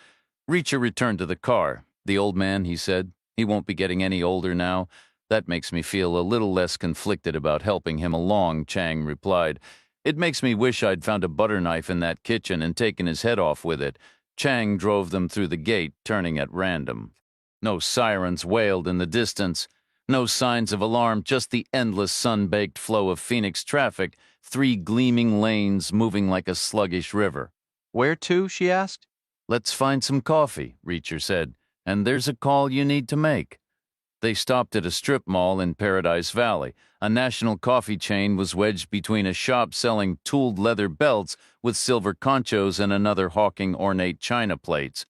Reacher returned to the car. "The old man," he said. "He won't be getting any older now. That makes me feel a little less conflicted about helping him along, Chang replied. It makes me wish I'd found a butter knife in that kitchen and taken his head off with it. Chang drove them through the gate, turning at random. No sirens wailed in the distance. No signs of alarm, just the endless sun-baked flow of Phoenix traffic, 3 gleaming lanes moving like a sluggish river. Where to? She asked. Let's find some coffee, Reacher said, and there's a call you need to make. They stopped at a strip mall in Paradise Valley. A national coffee chain was wedged between a shop selling tooled leather belts with silver conchos and another hawking ornate china plates.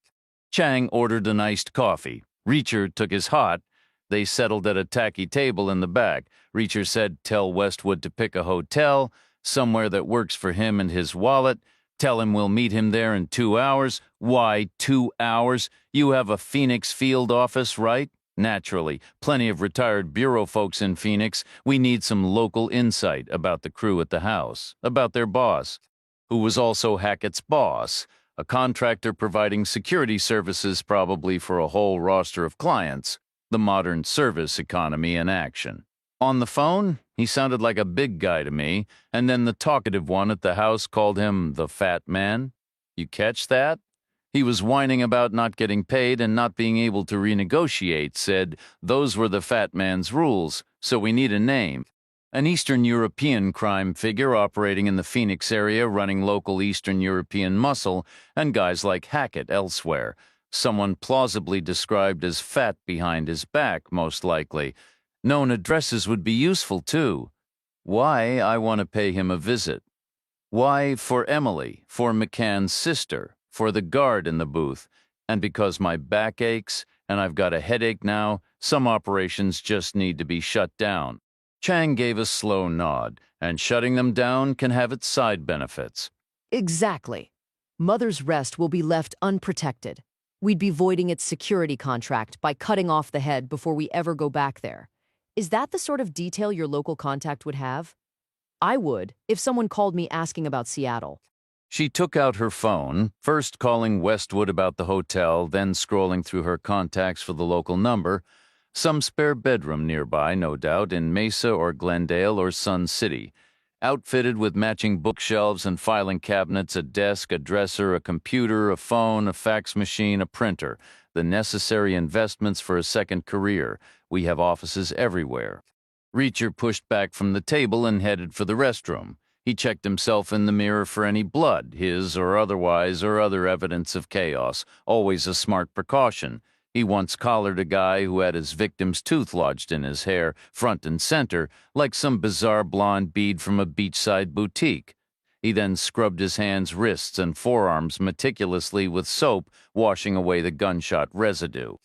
Chang ordered an iced coffee. Reacher took his hot. They settled at a tacky table in the back. Reacher said, tell Westwood to pick a hotel, somewhere that works for him and his wallet. Tell him we'll meet him there in 2 hours. Why 2 hours? You have a Phoenix field office, right? Naturally, plenty of retired bureau folks in Phoenix. We need some local insight about the crew at the house, about their boss, who was also Hackett's boss, a contractor providing security services probably for a whole roster of clients, the modern service economy in action. On the phone, he sounded like a big guy to me, and then the talkative one at the house called him the fat man. You catch that? He was whining about not getting paid and not being able to renegotiate, said those were the fat man's rules, so we need a name. An Eastern European crime figure operating in the Phoenix area running local Eastern European muscle, and guys like Hackett elsewhere. Someone plausibly described as fat behind his back, most likely. Known addresses would be useful, too. Why I want to pay him a visit. Why for Emily, for McCann's sister, for the guard in the booth, and because my back aches and I've got a headache now, some operations just need to be shut down. Chang gave a slow nod, and shutting them down can have its side benefits. Exactly. Mother's Rest will be left unprotected. We'd be voiding its security contract by cutting off the head before we ever go back there. Is that the sort of detail your local contact would have? I would, if someone called me asking about Seattle. She took out her phone, first calling Westwood about the hotel, then scrolling through her contacts for the local number. Some spare bedroom nearby, no doubt, in Mesa or Glendale or Sun City. Outfitted with matching bookshelves and filing cabinets, a desk, a dresser, a computer, a phone, a fax machine, a printer. The necessary investments for a second career. We have offices everywhere. Reacher pushed back from the table and headed for the restroom. He checked himself in the mirror for any blood, his or otherwise, or other evidence of chaos, always a smart precaution. He once collared a guy who had his victim's tooth lodged in his hair, front and center, like some bizarre blonde bead from a beachside boutique. He then scrubbed his hands, wrists, and forearms meticulously with soap, washing away the gunshot residue.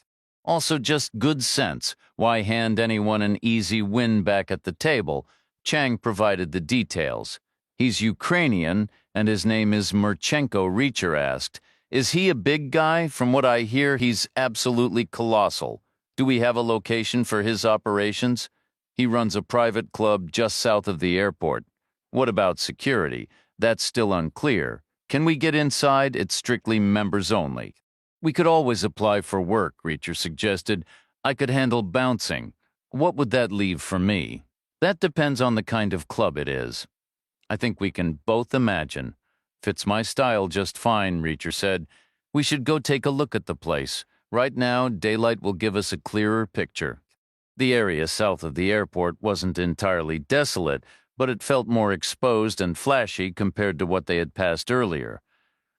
Also just good sense. Why hand anyone an easy win back at the table? Chang provided the details. He's Ukrainian, and his name is Murchenko, Reacher asked. Is he a big guy? From what I hear, he's absolutely colossal. Do we have a location for his operations? He runs a private club just south of the airport. What about security? That's still unclear. Can we get inside? It's strictly members only. We could always apply for work, Reacher suggested. I could handle bouncing. What would that leave for me? That depends on the kind of club it is. I think we can both imagine. Fits my style just fine, Reacher said. We should go take a look at the place. Right now, daylight will give us a clearer picture. The area south of the airport wasn't entirely desolate, but it felt more exposed and flashy compared to what they had passed earlier.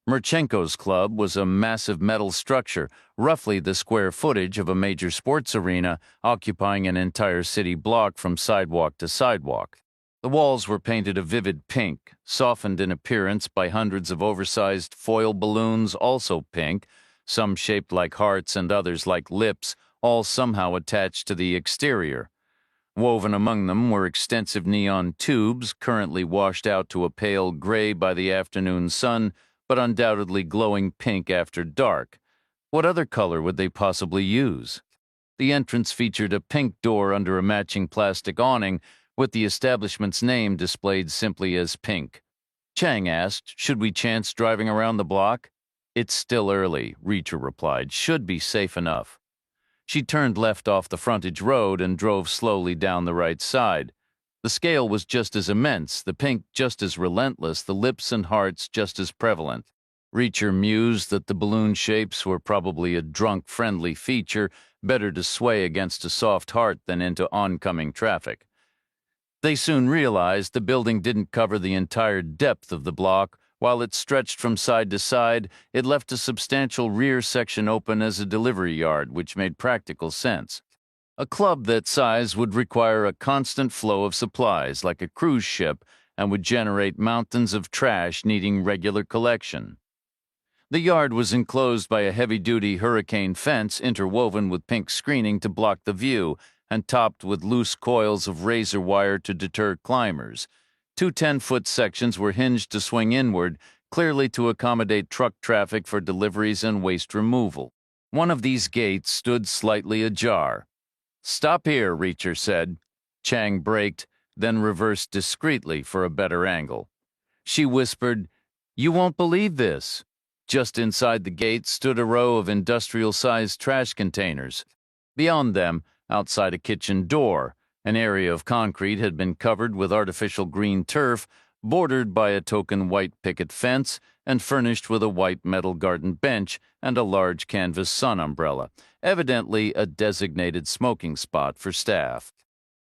Murchenko's club was a massive metal structure, roughly the square footage of a major sports arena, occupying an entire city block from sidewalk to sidewalk. The walls were painted a vivid pink, softened in appearance by hundreds of oversized foil balloons, also pink, some shaped like hearts and others like lips, all somehow attached to the exterior. Woven among them were extensive neon tubes, currently washed out to a pale gray by the afternoon sun, but undoubtedly glowing pink after dark. What other color would they possibly use? The entrance featured a pink door under a matching plastic awning, with the establishment's name displayed simply as Pink. Chang asked, should we chance driving around the block? It's still early, Reacher replied. Should be safe enough. She turned left off the frontage road and drove slowly down the right side. The scale was just as immense, the pink just as relentless, the lips and hearts just as prevalent. Reacher mused that the balloon shapes were probably a drunk-friendly feature, better to sway against a soft heart than into oncoming traffic. They soon realized the building didn't cover the entire depth of the block. While it stretched from side to side, it left a substantial rear section open as a delivery yard, which made practical sense. A club that size would require a constant flow of supplies, like a cruise ship, and would generate mountains of trash needing regular collection. The yard was enclosed by a heavy-duty hurricane fence interwoven with pink screening to block the view and topped with loose coils of razor wire to deter climbers. Two 10-foot sections were hinged to swing inward, clearly to accommodate truck traffic for deliveries and waste removal. One of these gates stood slightly ajar. "Stop here," Reacher said. Chang braked, then reversed discreetly for a better angle. She whispered, "You won't believe this." Just inside the gate stood a row of industrial-sized trash containers. Beyond them, outside a kitchen door, an area of concrete had been covered with artificial green turf, bordered by a token white picket fence, and furnished with a white metal garden bench and a large canvas sun umbrella, evidently a designated smoking spot for staff.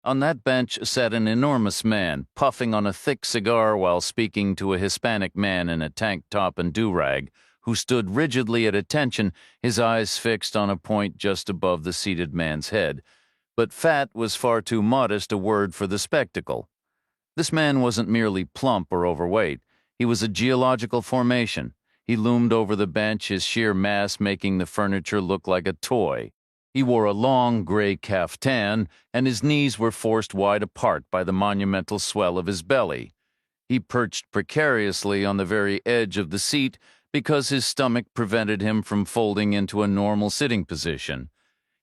On that bench sat an enormous man, puffing on a thick cigar while speaking to a Hispanic man in a tank top and do-rag, who stood rigidly at attention, his eyes fixed on a point just above the seated man's head. But fat was far too modest a word for the spectacle. This man wasn't merely plump or overweight. He was a geological formation. He loomed over the bench, his sheer mass making the furniture look like a toy. He wore a long gray caftan, and his knees were forced wide apart by the monumental swell of his belly. He perched precariously on the very edge of the seat because his stomach prevented him from folding into a normal sitting position.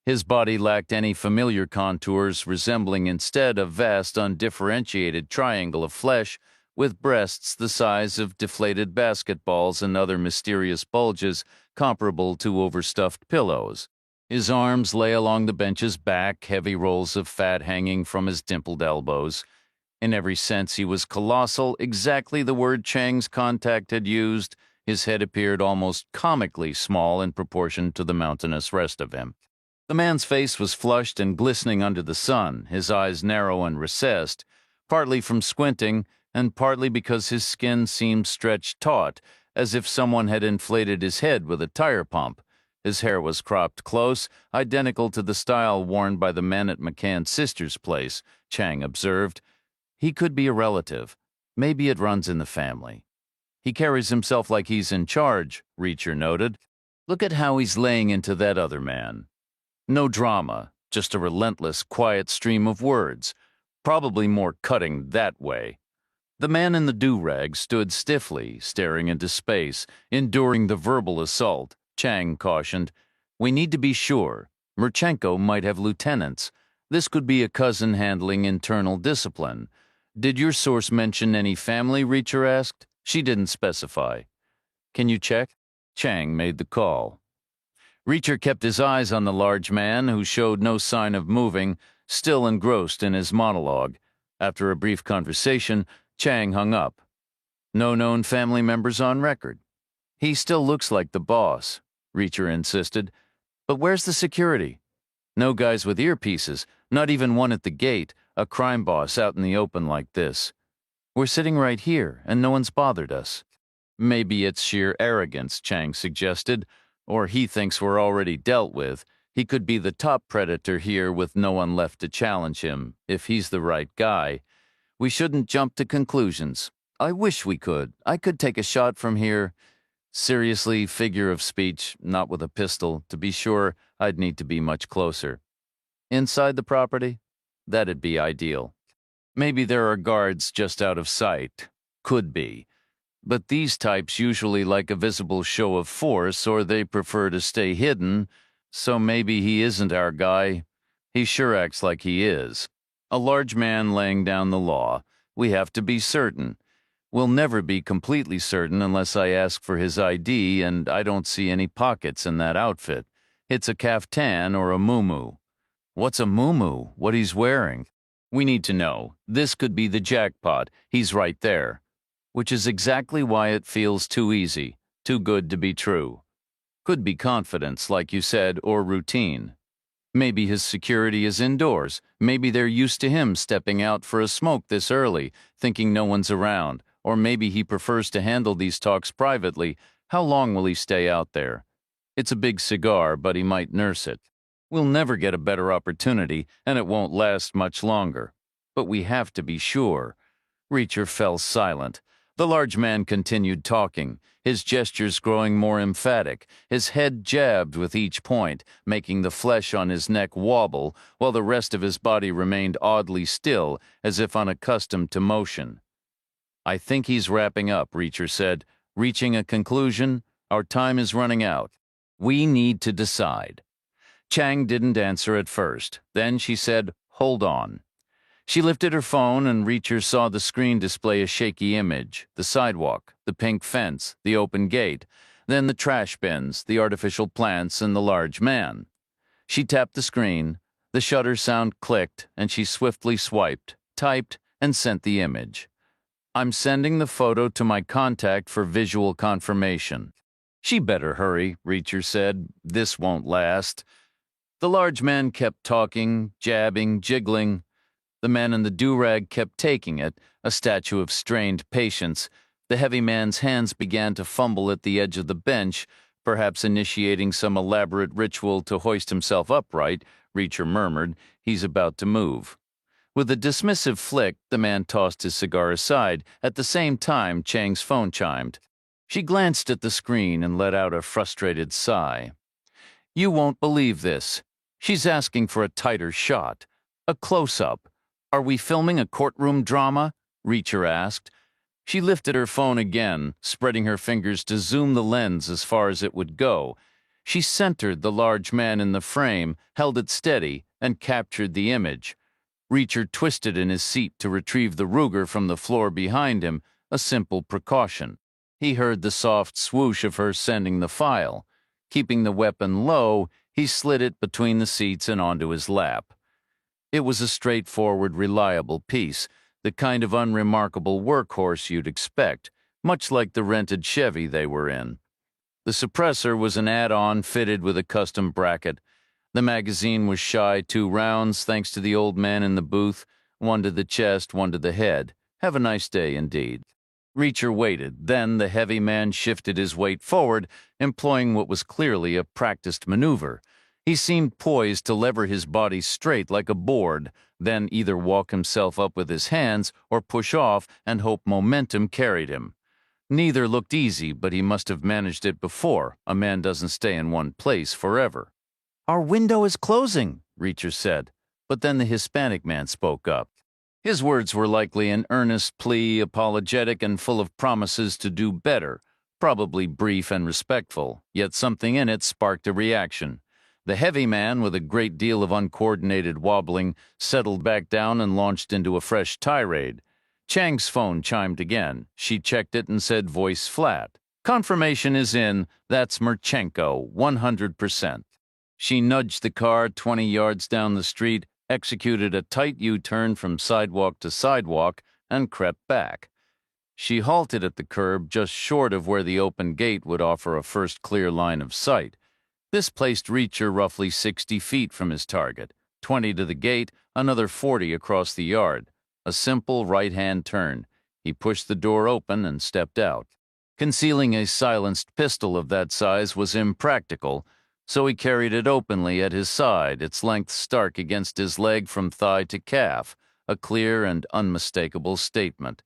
His body lacked any familiar contours, resembling instead a vast, undifferentiated triangle of flesh, with breasts the size of deflated basketballs and other mysterious bulges comparable to overstuffed pillows. His arms lay along the bench's back, heavy rolls of fat hanging from his dimpled elbows. In every sense he was colossal, exactly the word Chang's contact had used. His head appeared almost comically small in proportion to the mountainous rest of him. The man's face was flushed and glistening under the sun, his eyes narrow and recessed, partly from squinting and partly because his skin seemed stretched taut, as if someone had inflated his head with a tire pump. His hair was cropped close, identical to the style worn by the men at McCann's sister's place, Chang observed. He could be a relative. Maybe it runs in the family. He carries himself like he's in charge, Reacher noted. Look at how he's laying into that other man. No drama, just a relentless, quiet stream of words, probably more cutting that way. The man in the do-rag stood stiffly, staring into space, enduring the verbal assault. Chang cautioned, "We need to be sure. Murchenko might have lieutenants. This could be a cousin handling internal discipline. Did your source mention any family?" Reacher asked. She didn't specify. "Can you check?" Chang made the call. Reacher kept his eyes on the large man, who showed no sign of moving, still engrossed in his monologue. After a brief conversation, Chang hung up. "No known family members on record." "He still looks like the boss," Reacher insisted. "But where's the security?" "No guys with earpieces, not even one at the gate, a crime boss out in the open like this. We're sitting right here, and no one's bothered us." "Maybe it's sheer arrogance," Chang suggested. "Or he thinks we're already dealt with. He could be the top predator here with no one left to challenge him, if he's the right guy. We shouldn't jump to conclusions. I wish we could. I could take a shot from here. Seriously, figure of speech, not with a pistol. To be sure, I'd need to be much closer. Inside the property? That'd be ideal. Maybe there are guards just out of sight. Could be. But these types usually like a visible show of force, or they prefer to stay hidden, so maybe he isn't our guy. He sure acts like he is. A large man laying down the law. We have to be certain. We'll never be completely certain unless I ask for his ID, and I don't see any pockets in that outfit. It's a caftan or a muumuu. What's a muumuu? What he's wearing? We need to know. This could be the jackpot. He's right there. Which is exactly why it feels too easy, too good to be true. Could be confidence, like you said, or routine. Maybe his security is indoors. Maybe they're used to him stepping out for a smoke this early, thinking no one's around. Or maybe he prefers to handle these talks privately. How long will he stay out there? It's a big cigar, but he might nurse it. We'll never get a better opportunity, and it won't last much longer. But we have to be sure. Reacher fell silent. The large man continued talking, his gestures growing more emphatic, his head jabbed with each point, making the flesh on his neck wobble, while the rest of his body remained oddly still, as if unaccustomed to motion. I think he's wrapping up, Reacher said. Reaching a conclusion, our time is running out. We need to decide. Chang didn't answer at first. Then she said, "Hold on." She lifted her phone and Reacher saw the screen display a shaky image, the sidewalk, the pink fence, the open gate, then the trash bins, the artificial plants, and the large man. She tapped the screen, the shutter sound clicked, and she swiftly swiped, typed, and sent the image. I'm sending the photo to my contact for visual confirmation. She better hurry, Reacher said. This won't last. The large man kept talking, jabbing, jiggling. The man in the do-rag kept taking it, a statue of strained patience. The heavy man's hands began to fumble at the edge of the bench, perhaps initiating some elaborate ritual to hoist himself upright. Reacher murmured, "He's about to move." With a dismissive flick, the man tossed his cigar aside. At the same time, Chang's phone chimed. She glanced at the screen and let out a frustrated sigh. You won't believe this. She's asking for a tighter shot. A close-up. Are we filming a courtroom drama? Reacher asked. She lifted her phone again, spreading her fingers to zoom the lens as far as it would go. She centered the large man in the frame, held it steady, and captured the image. Reacher twisted in his seat to retrieve the Ruger from the floor behind him, a simple precaution. He heard the soft swoosh of her sending the file. Keeping the weapon low, he slid it between the seats and onto his lap. It was a straightforward, reliable piece, the kind of unremarkable workhorse you'd expect, much like the rented Chevy they were in. The suppressor was an add-on fitted with a custom bracket. The magazine was shy 2 rounds, thanks to the old man in the booth, 1 to the chest, 1 to the head. Have a nice day, indeed. Reacher waited. Then the heavy man shifted his weight forward, employing what was clearly a practiced maneuver. He seemed poised to lever his body straight like a board, then either walk himself up with his hands or push off and hope momentum carried him. Neither looked easy, but he must have managed it before. A man doesn't stay in one place forever. Our window is closing, Reacher said, but then the Hispanic man spoke up. His words were likely an earnest plea, apologetic and full of promises to do better, probably brief and respectful, yet something in it sparked a reaction. The heavy man, with a great deal of uncoordinated wobbling, settled back down and launched into a fresh tirade. Chang's phone chimed again. She checked it and said, voice flat, "Confirmation is in. That's Merchenko, 100%. She nudged the car 20 yards down the street, executed a tight U-turn from sidewalk to sidewalk, and crept back. She halted at the curb just short of where the open gate would offer a first clear line of sight. This placed Reacher roughly 60 feet from his target, 20 to the gate, another 40 across the yard. A simple right-hand turn. He pushed the door open and stepped out. Concealing a silenced pistol of that size was impractical, so he carried it openly at his side, its length stark against his leg from thigh to calf, a clear and unmistakable statement.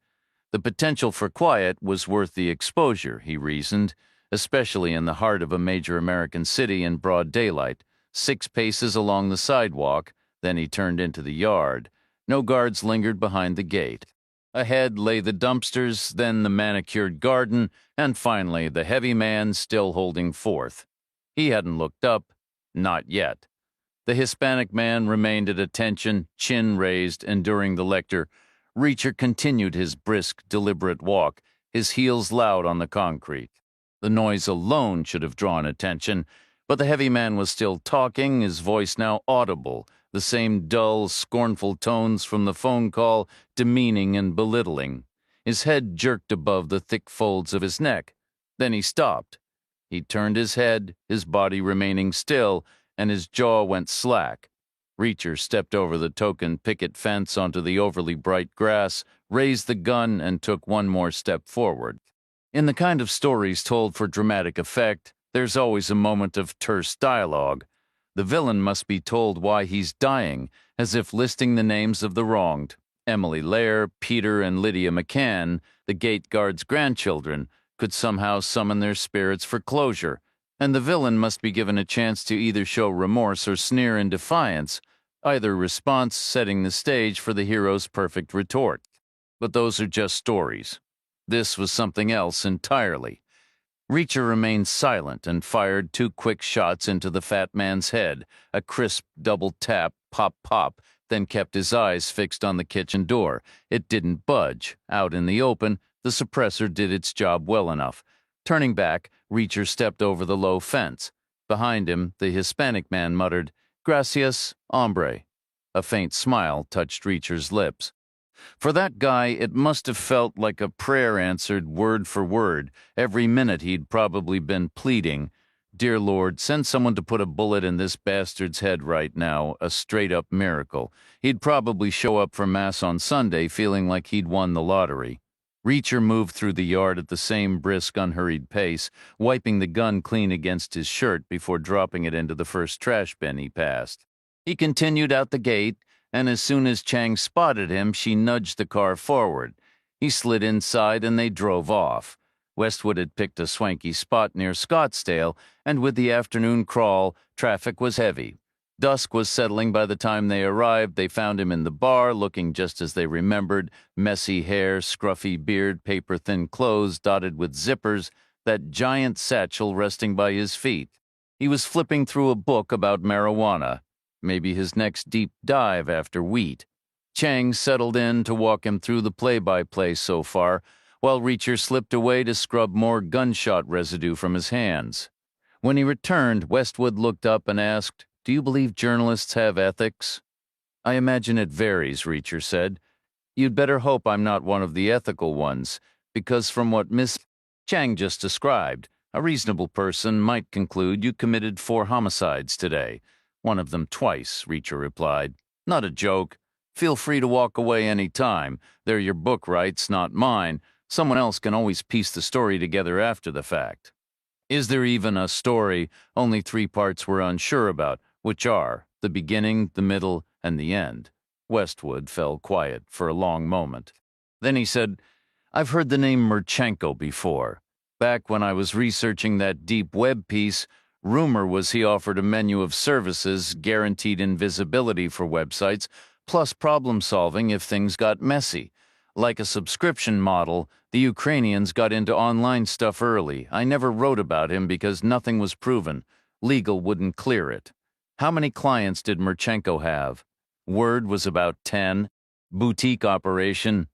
The potential for quiet was worth the exposure, he reasoned, especially in the heart of a major American city in broad daylight. 6 paces along the sidewalk, then he turned into the yard. No guards lingered behind the gate. Ahead lay the dumpsters, then the manicured garden, and finally the heavy man still holding forth. He hadn't looked up, not yet. The Hispanic man remained at attention, chin raised, enduring the lecture. Reacher continued his brisk, deliberate walk, his heels loud on the concrete. The noise alone should have drawn attention, But the heavy man was still talking, his voice now audible, the same dull, scornful tones from the phone call, demeaning and belittling. His head jerked above the thick folds of his neck. Then he stopped. He turned his head, his body remaining still, and his jaw went slack. Reacher stepped over the token picket fence onto the overly bright grass, raised the gun, and took one more step forward. In the kind of stories told for dramatic effect, there's always a moment of terse dialogue. The villain must be told why he's dying, as if listing the names of the wronged. Emily Lair, Peter, and Lydia McCann, the gate guard's grandchildren, could somehow summon their spirits for closure, and the villain must be given a chance to either show remorse or sneer in defiance, either response setting the stage for the hero's perfect retort. But those are just stories. This was something else entirely. Reacher remained silent and fired 2 quick shots into the fat man's head, a crisp double tap, pop, pop, then kept his eyes fixed on the kitchen door. It didn't budge. Out in the open, the suppressor did its job well enough. Turning back, Reacher stepped over the low fence. Behind him, the Hispanic man muttered, "Gracias, hombre." A faint smile touched Reacher's lips. For that guy, it must have felt like a prayer answered word for word. Every minute he'd probably been pleading, "Dear Lord, send someone to put a bullet in this bastard's head right now," a straight-up miracle. He'd probably show up for Mass on Sunday feeling like he'd won the lottery. Reacher moved through the yard at the same brisk, unhurried pace, wiping the gun clean against his shirt before dropping it into the first trash bin he passed. He continued out the gate, and as soon as Chang spotted him, she nudged the car forward. He slid inside and they drove off. Westwood had picked a swanky spot near Scottsdale, and with the afternoon crawl, traffic was heavy. Dusk was settling by the time they arrived. They found him in the bar, looking just as they remembered, messy hair, scruffy beard, paper-thin clothes dotted with zippers, that giant satchel resting by his feet. He was flipping through a book about marijuana, maybe his next deep dive after wheat. Chang settled in to walk him through the play-by-play so far, while Reacher slipped away to scrub more gunshot residue from his hands. When he returned, Westwood looked up and asked, "Do you believe journalists have ethics?" "I imagine it varies," Reacher said. "You'd better hope I'm not one of the ethical ones, because from what Miss Chang just described, a reasonable person might conclude you committed 4 homicides today. One of them twice," Reacher replied. "Not a joke. Feel free to walk away any time. They're your book rights, not mine. Someone else can always piece the story together after the fact." "Is there even a story?" Only 3 parts we're unsure about, which are the beginning, the middle, and the end. Westwood fell quiet for a long moment. Then he said, "I've heard the name Murchenko before. Back when I was researching that deep web piece, rumor was he offered a menu of services, guaranteed invisibility for websites, plus problem solving if things got messy. Like a subscription model, the Ukrainians got into online stuff early. I never wrote about him because nothing was proven. Legal wouldn't clear it." "How many clients did Murchenko have?" "Word was about 10. Boutique operation."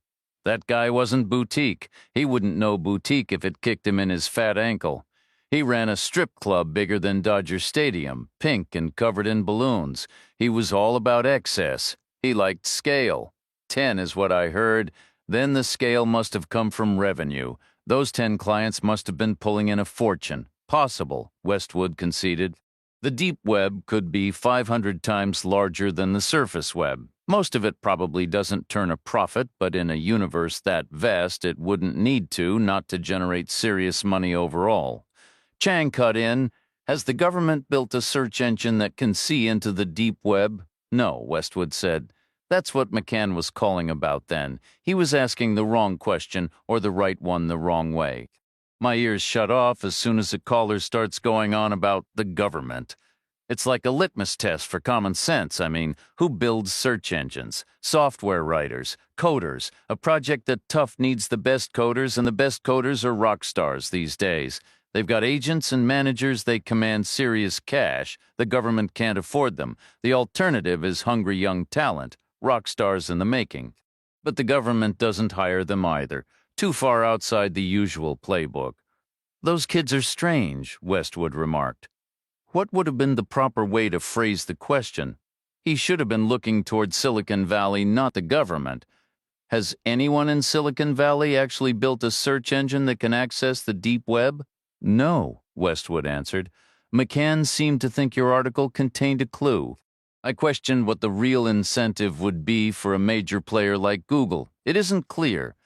"That guy wasn't boutique. He wouldn't know boutique if it kicked him in his fat ankle. He ran a strip club bigger than Dodger Stadium, pink and covered in balloons. He was all about excess. He liked scale. 10 is what I heard. Then the scale must have come from revenue. Those 10 clients must have been pulling in a fortune. Possible," Westwood conceded. "The deep web could be 500 times larger than the surface web. Most of it probably doesn't turn a profit, but in a universe that vast, it wouldn't need to, not to generate serious money overall." Chang cut in, "Has the government built a search engine that can see into the deep web?" "No," Westwood said. That's what McCann was calling about then. He was asking the wrong question, or the right one the wrong way. My ears shut off as soon as a caller starts going on about the government. It's like a litmus test for common sense. I mean, who builds search engines? Software writers, coders, a project that tough needs the best coders, and the best coders are rock stars these days. They've got agents and managers, they command serious cash. The government can't afford them. The alternative is hungry young talent, rock stars in the making. But the government doesn't hire them either. Too far outside the usual playbook. "Those kids are strange," Westwood remarked. What would have been the proper way to phrase the question? He should have been looking toward Silicon Valley, not the government. Has anyone in Silicon Valley actually built a search engine that can access the deep web? No, Westwood answered. McCann seemed to think your article contained a clue. I questioned what the real incentive would be for a major player like Google. It isn't clear.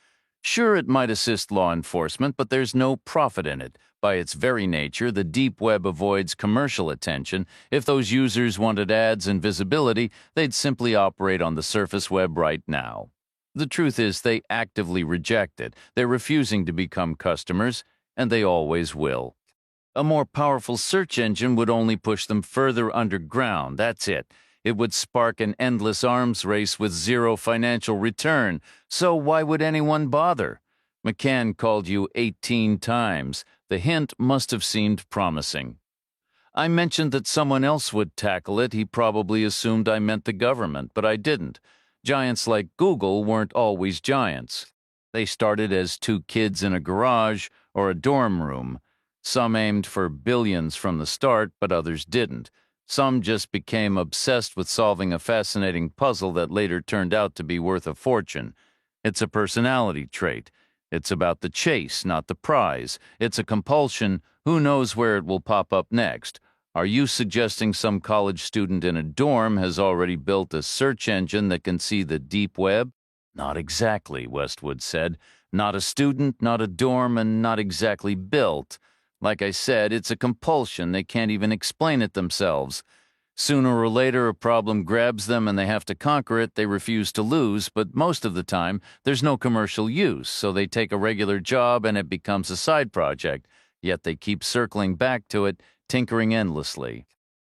Sure, it might assist law enforcement, but there's no profit in it. By its very nature, the deep web avoids commercial attention. If those users wanted ads and visibility, they'd simply operate on the surface web right now. The truth is, they actively reject it. They're refusing to become customers, and they always will. A more powerful search engine would only push them further underground, that's it. It would spark an endless arms race with zero financial return. So why would anyone bother? McCann called you 18 times. The hint must have seemed promising. I mentioned that someone else would tackle it. He probably assumed I meant the government, but I didn't. Giants like Google weren't always giants. They started as two kids in a garage or a dorm room. Some aimed for billions from the start, but others didn't. Some just became obsessed with solving a fascinating puzzle that later turned out to be worth a fortune. It's a personality trait. It's about the chase, not the prize. It's a compulsion. Who knows where it will pop up next? Are you suggesting some college student in a dorm has already built a search engine that can see the deep web? Not exactly, Westwood said. Not a student, not a dorm, and not exactly built. Like I said, it's a compulsion. They can't even explain it themselves. Sooner or later, a problem grabs them and they have to conquer it. They refuse to lose, but most of the time, there's no commercial use, so they take a regular job and it becomes a side project. Yet they keep circling back to it, tinkering endlessly.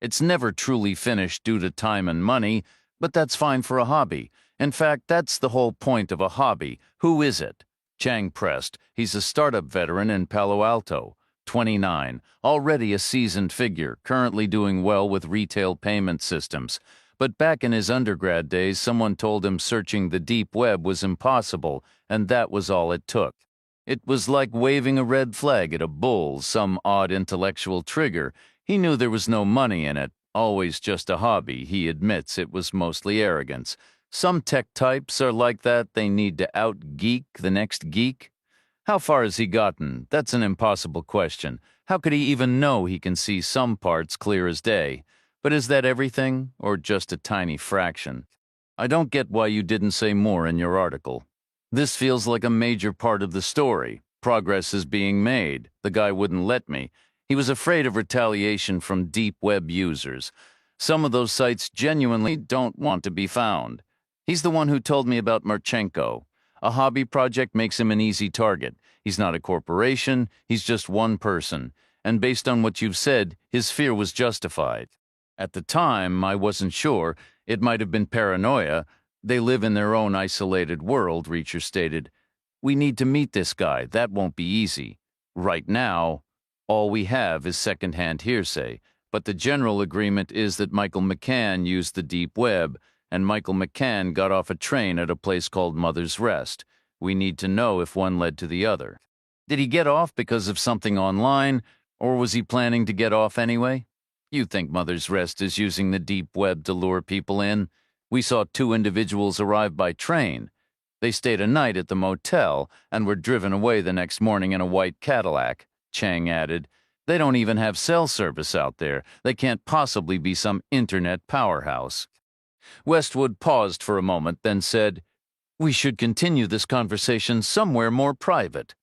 It's never truly finished due to time and money, but that's fine for a hobby. In fact, that's the whole point of a hobby. Who is it? Chang pressed. He's a startup veteran in Palo Alto. 29, already a seasoned figure, currently doing well with retail payment systems. But back in his undergrad days, someone told him searching the deep web was impossible, and that was all it took. It was like waving a red flag at a bull, some odd intellectual trigger. He knew there was no money in it, always just a hobby. He admits it was mostly arrogance. Some tech types are like that. They need to out-geek the next geek. How far has he gotten? That's an impossible question. How could he even know he can see some parts clear as day? But is that everything, or just a tiny fraction? I don't get why you didn't say more in your article. This feels like a major part of the story. Progress is being made. The guy wouldn't let me. He was afraid of retaliation from deep web users. Some of those sites genuinely don't want to be found. He's the one who told me about Marchenko. A hobby project makes him an easy target. He's not a corporation, he's just one person. And based on what you've said, his fear was justified. At the time, I wasn't sure. It might have been paranoia. They live in their own isolated world, Reacher stated. We need to meet this guy. That won't be easy. Right now, all we have is secondhand hearsay. But the general agreement is that Michael McCann used the deep web, and Michael McCann got off a train at a place called Mother's Rest. We need to know if one led to the other. Did he get off because of something online, or was he planning to get off anyway? You think Mother's Rest is using the deep web to lure people in? We saw two individuals arrive by train. They stayed a night at the motel and were driven away the next morning in a white Cadillac, Chang added. They don't even have cell service out there. They can't possibly be some internet powerhouse. Westwood paused for a moment, then said, We should continue this conversation somewhere more private.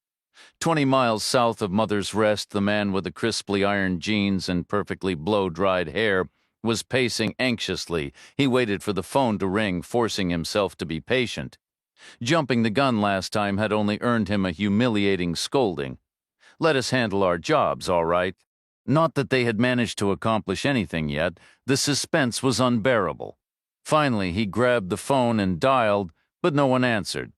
20 miles south of Mother's Rest, the man with the crisply ironed jeans and perfectly blow-dried hair was pacing anxiously. He waited for the phone to ring, forcing himself to be patient. Jumping the gun last time had only earned him a humiliating scolding. Let us handle our jobs, all right. Not that they had managed to accomplish anything yet. The suspense was unbearable. Finally, he grabbed the phone and dialed, but no one answered.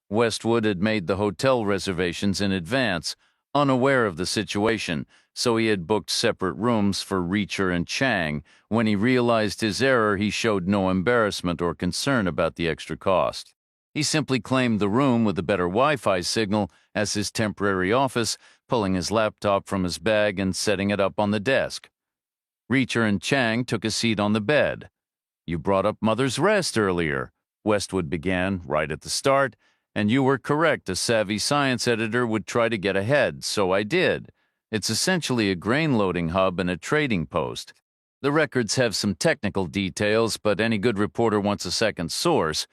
Westwood had made the hotel reservations in advance, unaware of the situation, so he had booked separate rooms for Reacher and Chang. When he realized his error, he showed no embarrassment or concern about the extra cost. He simply claimed the room with the better Wi-Fi signal as his temporary office, pulling his laptop from his bag and setting it up on the desk. Reacher and Chang took a seat on the bed. "You brought up Mother's Rest earlier," Westwood began right at the start, "and you were correct. A savvy science editor would try to get ahead, so I did. It's essentially a grain-loading hub and a trading post. The records have some technical details, but any good reporter wants a second source.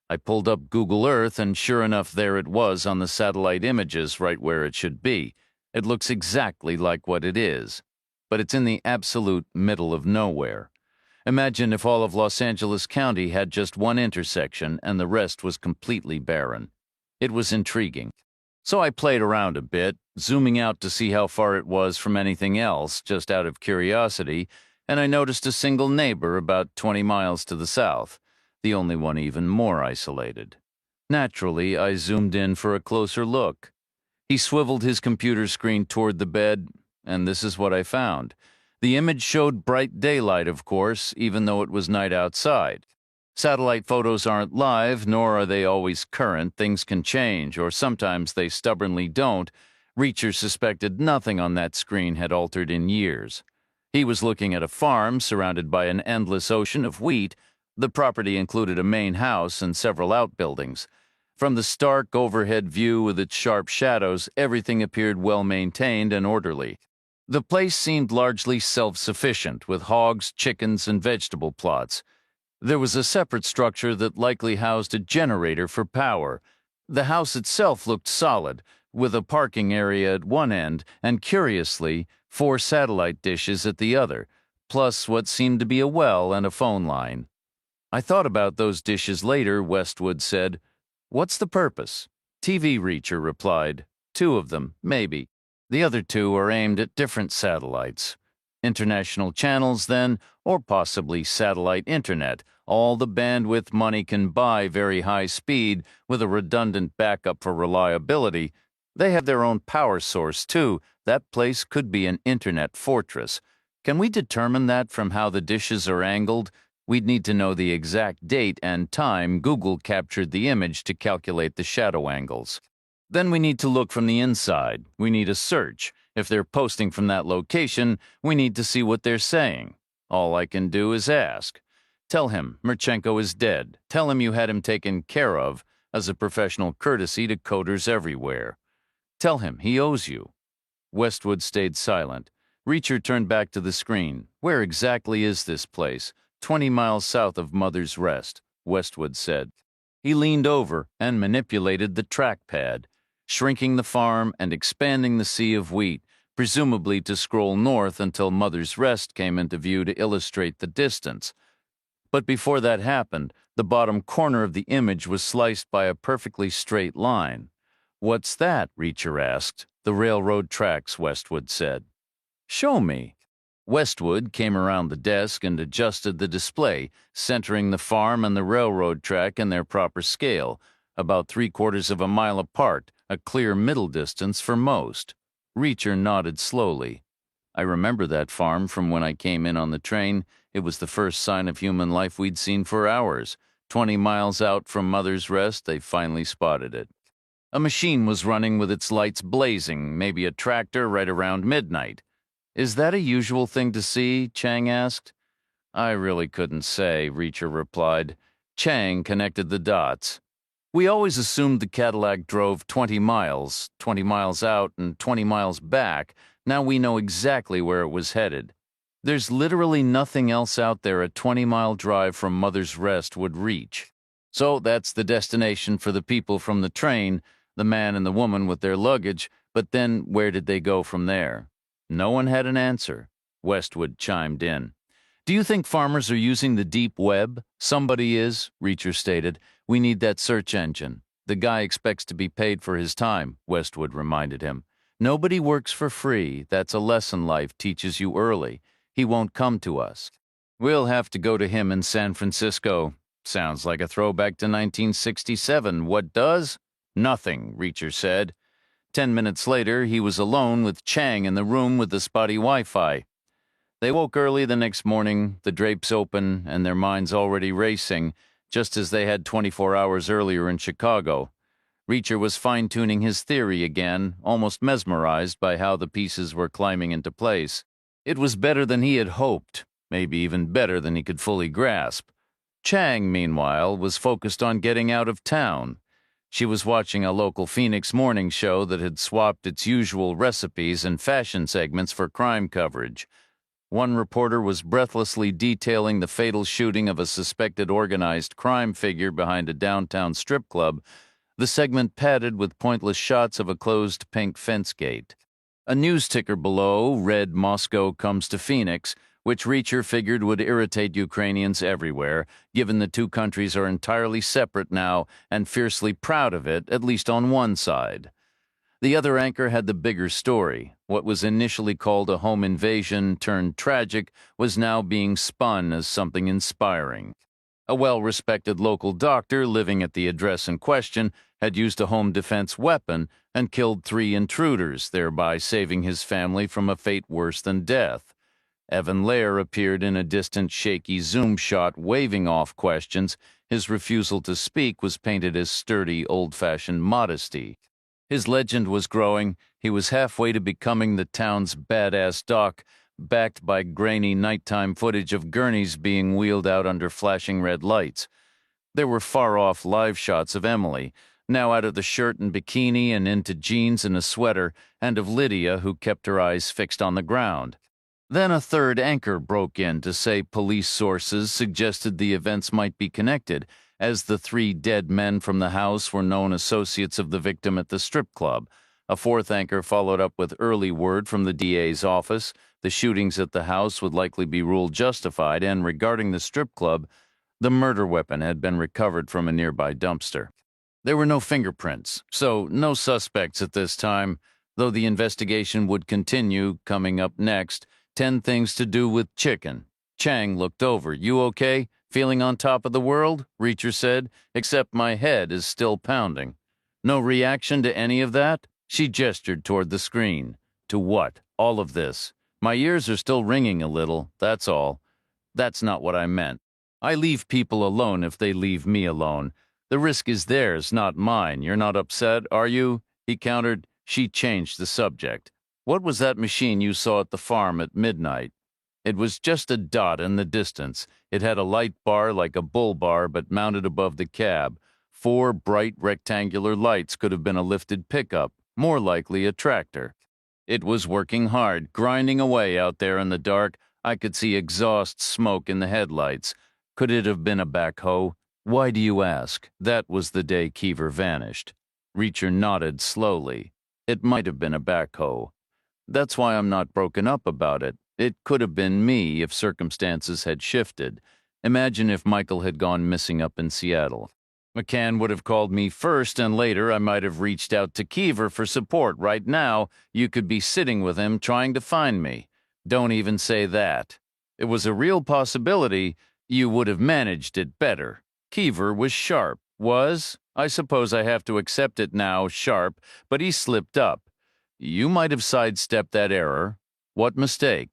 I pulled up Google Earth, and sure enough, there it was on the satellite images right where it should be. It looks exactly like what it is. But it's in the absolute middle of nowhere. Imagine if all of Los Angeles County had just one intersection and the rest was completely barren." It was intriguing. So I played around a bit, zooming out to see how far it was from anything else, just out of curiosity, and I noticed a single neighbor about 20 miles to the south, the only one even more isolated. Naturally, I zoomed in for a closer look. He swiveled his computer screen toward the bed, and this is what I found. The image showed bright daylight, of course, even though it was night outside. Satellite photos aren't live, nor are they always current. Things can change, or sometimes they stubbornly don't. Reacher suspected nothing on that screen had altered in years. He was looking at a farm surrounded by an endless ocean of wheat. The property included a main house and several outbuildings. From the stark overhead view with its sharp shadows, everything appeared well-maintained and orderly. The place seemed largely self-sufficient, with hogs, chickens, and vegetable plots. There was a separate structure that likely housed a generator for power. The house itself looked solid, with a parking area at one end and, curiously, 4 satellite dishes at the other, plus what seemed to be a well and a phone line. "I thought about those dishes later," Westwood said. "What's the purpose?" "TV," Reacher replied. "2 of them, maybe. The other 2 are aimed at different satellites. International channels, then, or possibly satellite internet, all the bandwidth money can buy, very high speed, with a redundant backup for reliability. They have their own power source, too. That place could be an internet fortress. Can we determine that from how the dishes are angled? We'd need to know the exact date and time Google captured the image to calculate the shadow angles. Then we need to look from the inside. We need a search. If they're posting from that location, we need to see what they're saying. All I can do is ask. Tell him Merchenko is dead. Tell him you had him taken care of as a professional courtesy to coders everywhere. Tell him he owes you." Westwood stayed silent. Reacher turned back to the screen. "Where exactly is this place?" 20 miles south of Mother's Rest," Westwood said. He leaned over and manipulated the trackpad, shrinking the farm and expanding the sea of wheat, presumably to scroll north until Mother's Rest came into view to illustrate the distance. But before that happened, the bottom corner of the image was sliced by a perfectly straight line. "What's that?" Reacher asked. "The railroad tracks," Westwood said. "Show me." Westwood came around the desk and adjusted the display, centering the farm and the railroad track in their proper scale, about 3/4 of a mile apart, a clear middle distance for most. Reacher nodded slowly. "I remember that farm from when I came in on the train. It was the first sign of human life we'd seen for hours. 20 miles out from Mother's Rest, they finally spotted it. A machine was running with its lights blazing, maybe a tractor, right around midnight. "Is that a usual thing to see?" Chang asked. "I really couldn't say," Reacher replied. Chang connected the dots. "We always assumed the Cadillac drove 20 miles out and 20 miles back. Now we know exactly where it was headed. There's literally nothing else out there a 20-mile drive from Mother's Rest would reach. So that's the destination for the people from the train, the man and the woman with their luggage, but then where did they go from there?" No one had an answer. Westwood chimed in. "Do you think farmers are using the deep web?" "Somebody is," Reacher stated. "We need that search engine." "The guy expects to be paid for his time," Westwood reminded him. "Nobody works for free. That's a lesson life teaches you early. He won't come to us. We'll have to go to him in San Francisco." "Sounds like a throwback to 1967. What does?" "Nothing," Reacher said. 10 minutes later, he was alone with Chang in the room with the spotty Wi-Fi. They woke early the next morning, the drapes open, and their minds already racing, just as they had 24 hours earlier in Chicago. Reacher was fine-tuning his theory again, almost mesmerized by how the pieces were climbing into place. It was better than he had hoped, maybe even better than he could fully grasp. Chang, meanwhile, was focused on getting out of town. She was watching a local Phoenix morning show that had swapped its usual recipes and fashion segments for crime coverage. One reporter was breathlessly detailing the fatal shooting of a suspected organized crime figure behind a downtown strip club, the segment padded with pointless shots of a closed pink fence gate. A news ticker below read Moscow comes to Phoenix, which Reacher figured would irritate Ukrainians everywhere, given the two countries are entirely separate now and fiercely proud of it, at least on one side. The other anchor had the bigger story. What was initially called a home invasion turned tragic was now being spun as something inspiring. A well-respected local doctor living at the address in question had used a home defense weapon and killed 3 intruders, thereby saving his family from a fate worse than death. Evan Lair appeared in a distant, shaky zoom shot, waving off questions. His refusal to speak was painted as sturdy, old-fashioned modesty. His legend was growing. He was halfway to becoming the town's badass doc, backed by grainy nighttime footage of gurneys being wheeled out under flashing red lights. There were far-off live shots of Emily, now out of the shirt and bikini and into jeans and a sweater, and of Lydia, who kept her eyes fixed on the ground. Then a third anchor broke in to say police sources suggested the events might be connected, as the 3 dead men from the house were known associates of the victim at the strip club. A fourth anchor followed up with early word from the DA's office. The shootings at the house would likely be ruled justified, and regarding the strip club, the murder weapon had been recovered from a nearby dumpster. There were no fingerprints, so no suspects at this time, though the investigation would continue. Coming up next, 10 things to do with chicken. Chang looked over. "You okay? Feeling on top of the world?" Reacher said, "except my head is still pounding." "No reaction to any of that?" She gestured toward the screen. "To what? All of this? My ears are still ringing a little, that's all." "That's not what I meant. I leave people alone if they leave me alone. The risk is theirs, not mine. You're not upset, are you?" He countered. She changed the subject. "What was that machine you saw at the farm at midnight?" It was just a dot in the distance. It had a light bar like a bull bar, but mounted above the cab. 4 bright rectangular lights could have been a lifted pickup, more likely a tractor. It was working hard, grinding away out there in the dark. I could see exhaust smoke in the headlights. Could it have been a backhoe? Why do you ask? That was the day Keever vanished. Reacher nodded slowly. It might have been a backhoe. That's why I'm not broken up about it. It could have been me if circumstances had shifted. Imagine if Michael had gone missing up in Seattle. McCann would have called me first, and later I might have reached out to Keever for support. Right now, you could be sitting with him trying to find me. Don't even say that. It was a real possibility. You would have managed it better. Keever was sharp. Was? I suppose I have to accept it now, sharp, but he slipped up. You might have sidestepped that error. What mistake?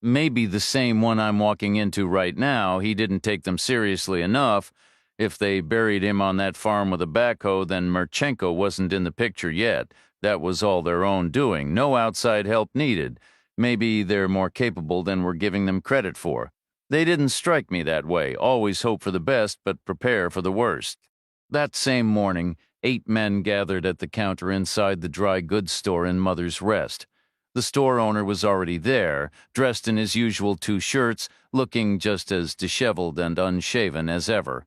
Maybe the same one I'm walking into right now. He didn't take them seriously enough. If they buried him on that farm with a backhoe, then Marchenko wasn't in the picture yet. That was all their own doing. No outside help needed. Maybe they're more capable than we're giving them credit for. They didn't strike me that way. Always hope for the best, but prepare for the worst. That same morning, 8 men gathered at the counter inside the dry goods store in Mother's Rest. The store owner was already there, dressed in his usual 2 shirts, looking just as disheveled and unshaven as ever.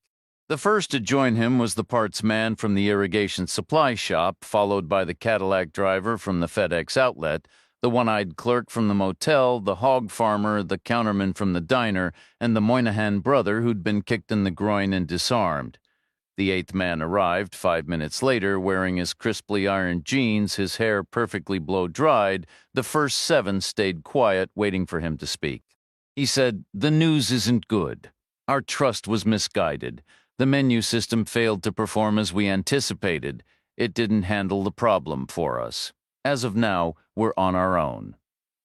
The first to join him was the parts man from the irrigation supply shop, followed by the Cadillac driver from the FedEx outlet, the one-eyed clerk from the motel, the hog farmer, the counterman from the diner, and the Moynihan brother who'd been kicked in the groin and disarmed. The 8th man arrived 5 minutes later, wearing his crisply ironed jeans, his hair perfectly blow-dried. The first 7 stayed quiet, waiting for him to speak. He said, "The news isn't good. Our trust was misguided. The menu system failed to perform as we anticipated. It didn't handle the problem for us. As of now, we're on our own."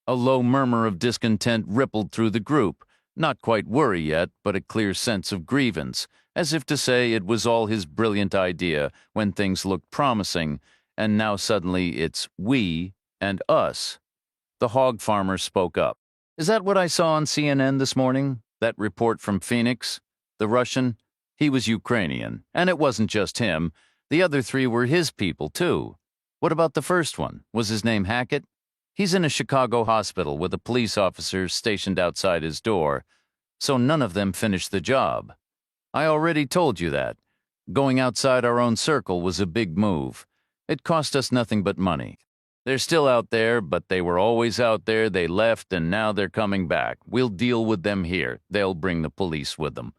A low murmur of discontent rippled through the group. Not quite worry yet, but a clear sense of grievance, as if to say it was all his brilliant idea when things looked promising, and now suddenly it's we and us. The hog farmer spoke up. Is that what I saw on CNN this morning? That report from Phoenix? The Russian? He was Ukrainian, and it wasn't just him. The other three were his people, too. What about the first one? Was his name Hackett? He's in a Chicago hospital with a police officer stationed outside his door, so none of them finished the job. I already told you that. Going outside our own circle was a big move. It cost us nothing but money. They're still out there, but they were always out there. They left, and now they're coming back. We'll deal with them here. They'll bring the police with them.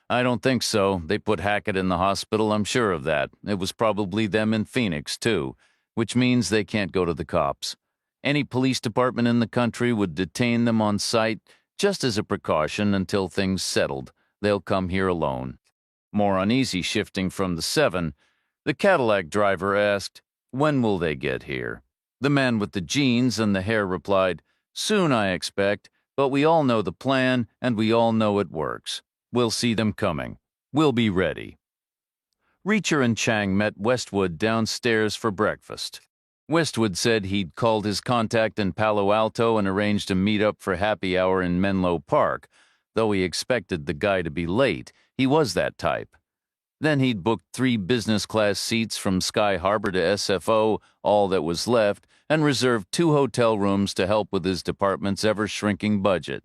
I don't think so. They put Hackett in the hospital, I'm sure of that. It was probably them in Phoenix, too, which means they can't go to the cops. Any police department in the country would detain them on site just as a precaution until things settled. They'll come here alone. More uneasy shifting from the 7, the Cadillac driver asked, "When will they get here?" The man with the jeans and the hair replied, "Soon, I expect, but we all know the plan and we all know it works. We'll see them coming. We'll be ready." Reacher and Chang met Westwood downstairs for breakfast. Westwood said he'd called his contact in Palo Alto and arranged a meet-up for happy hour in Menlo Park. Though he expected the guy to be late, he was that type. Then he'd booked 3 business-class seats from Sky Harbor to SFO, all that was left, and reserved 2 hotel rooms to help with his department's ever-shrinking budget.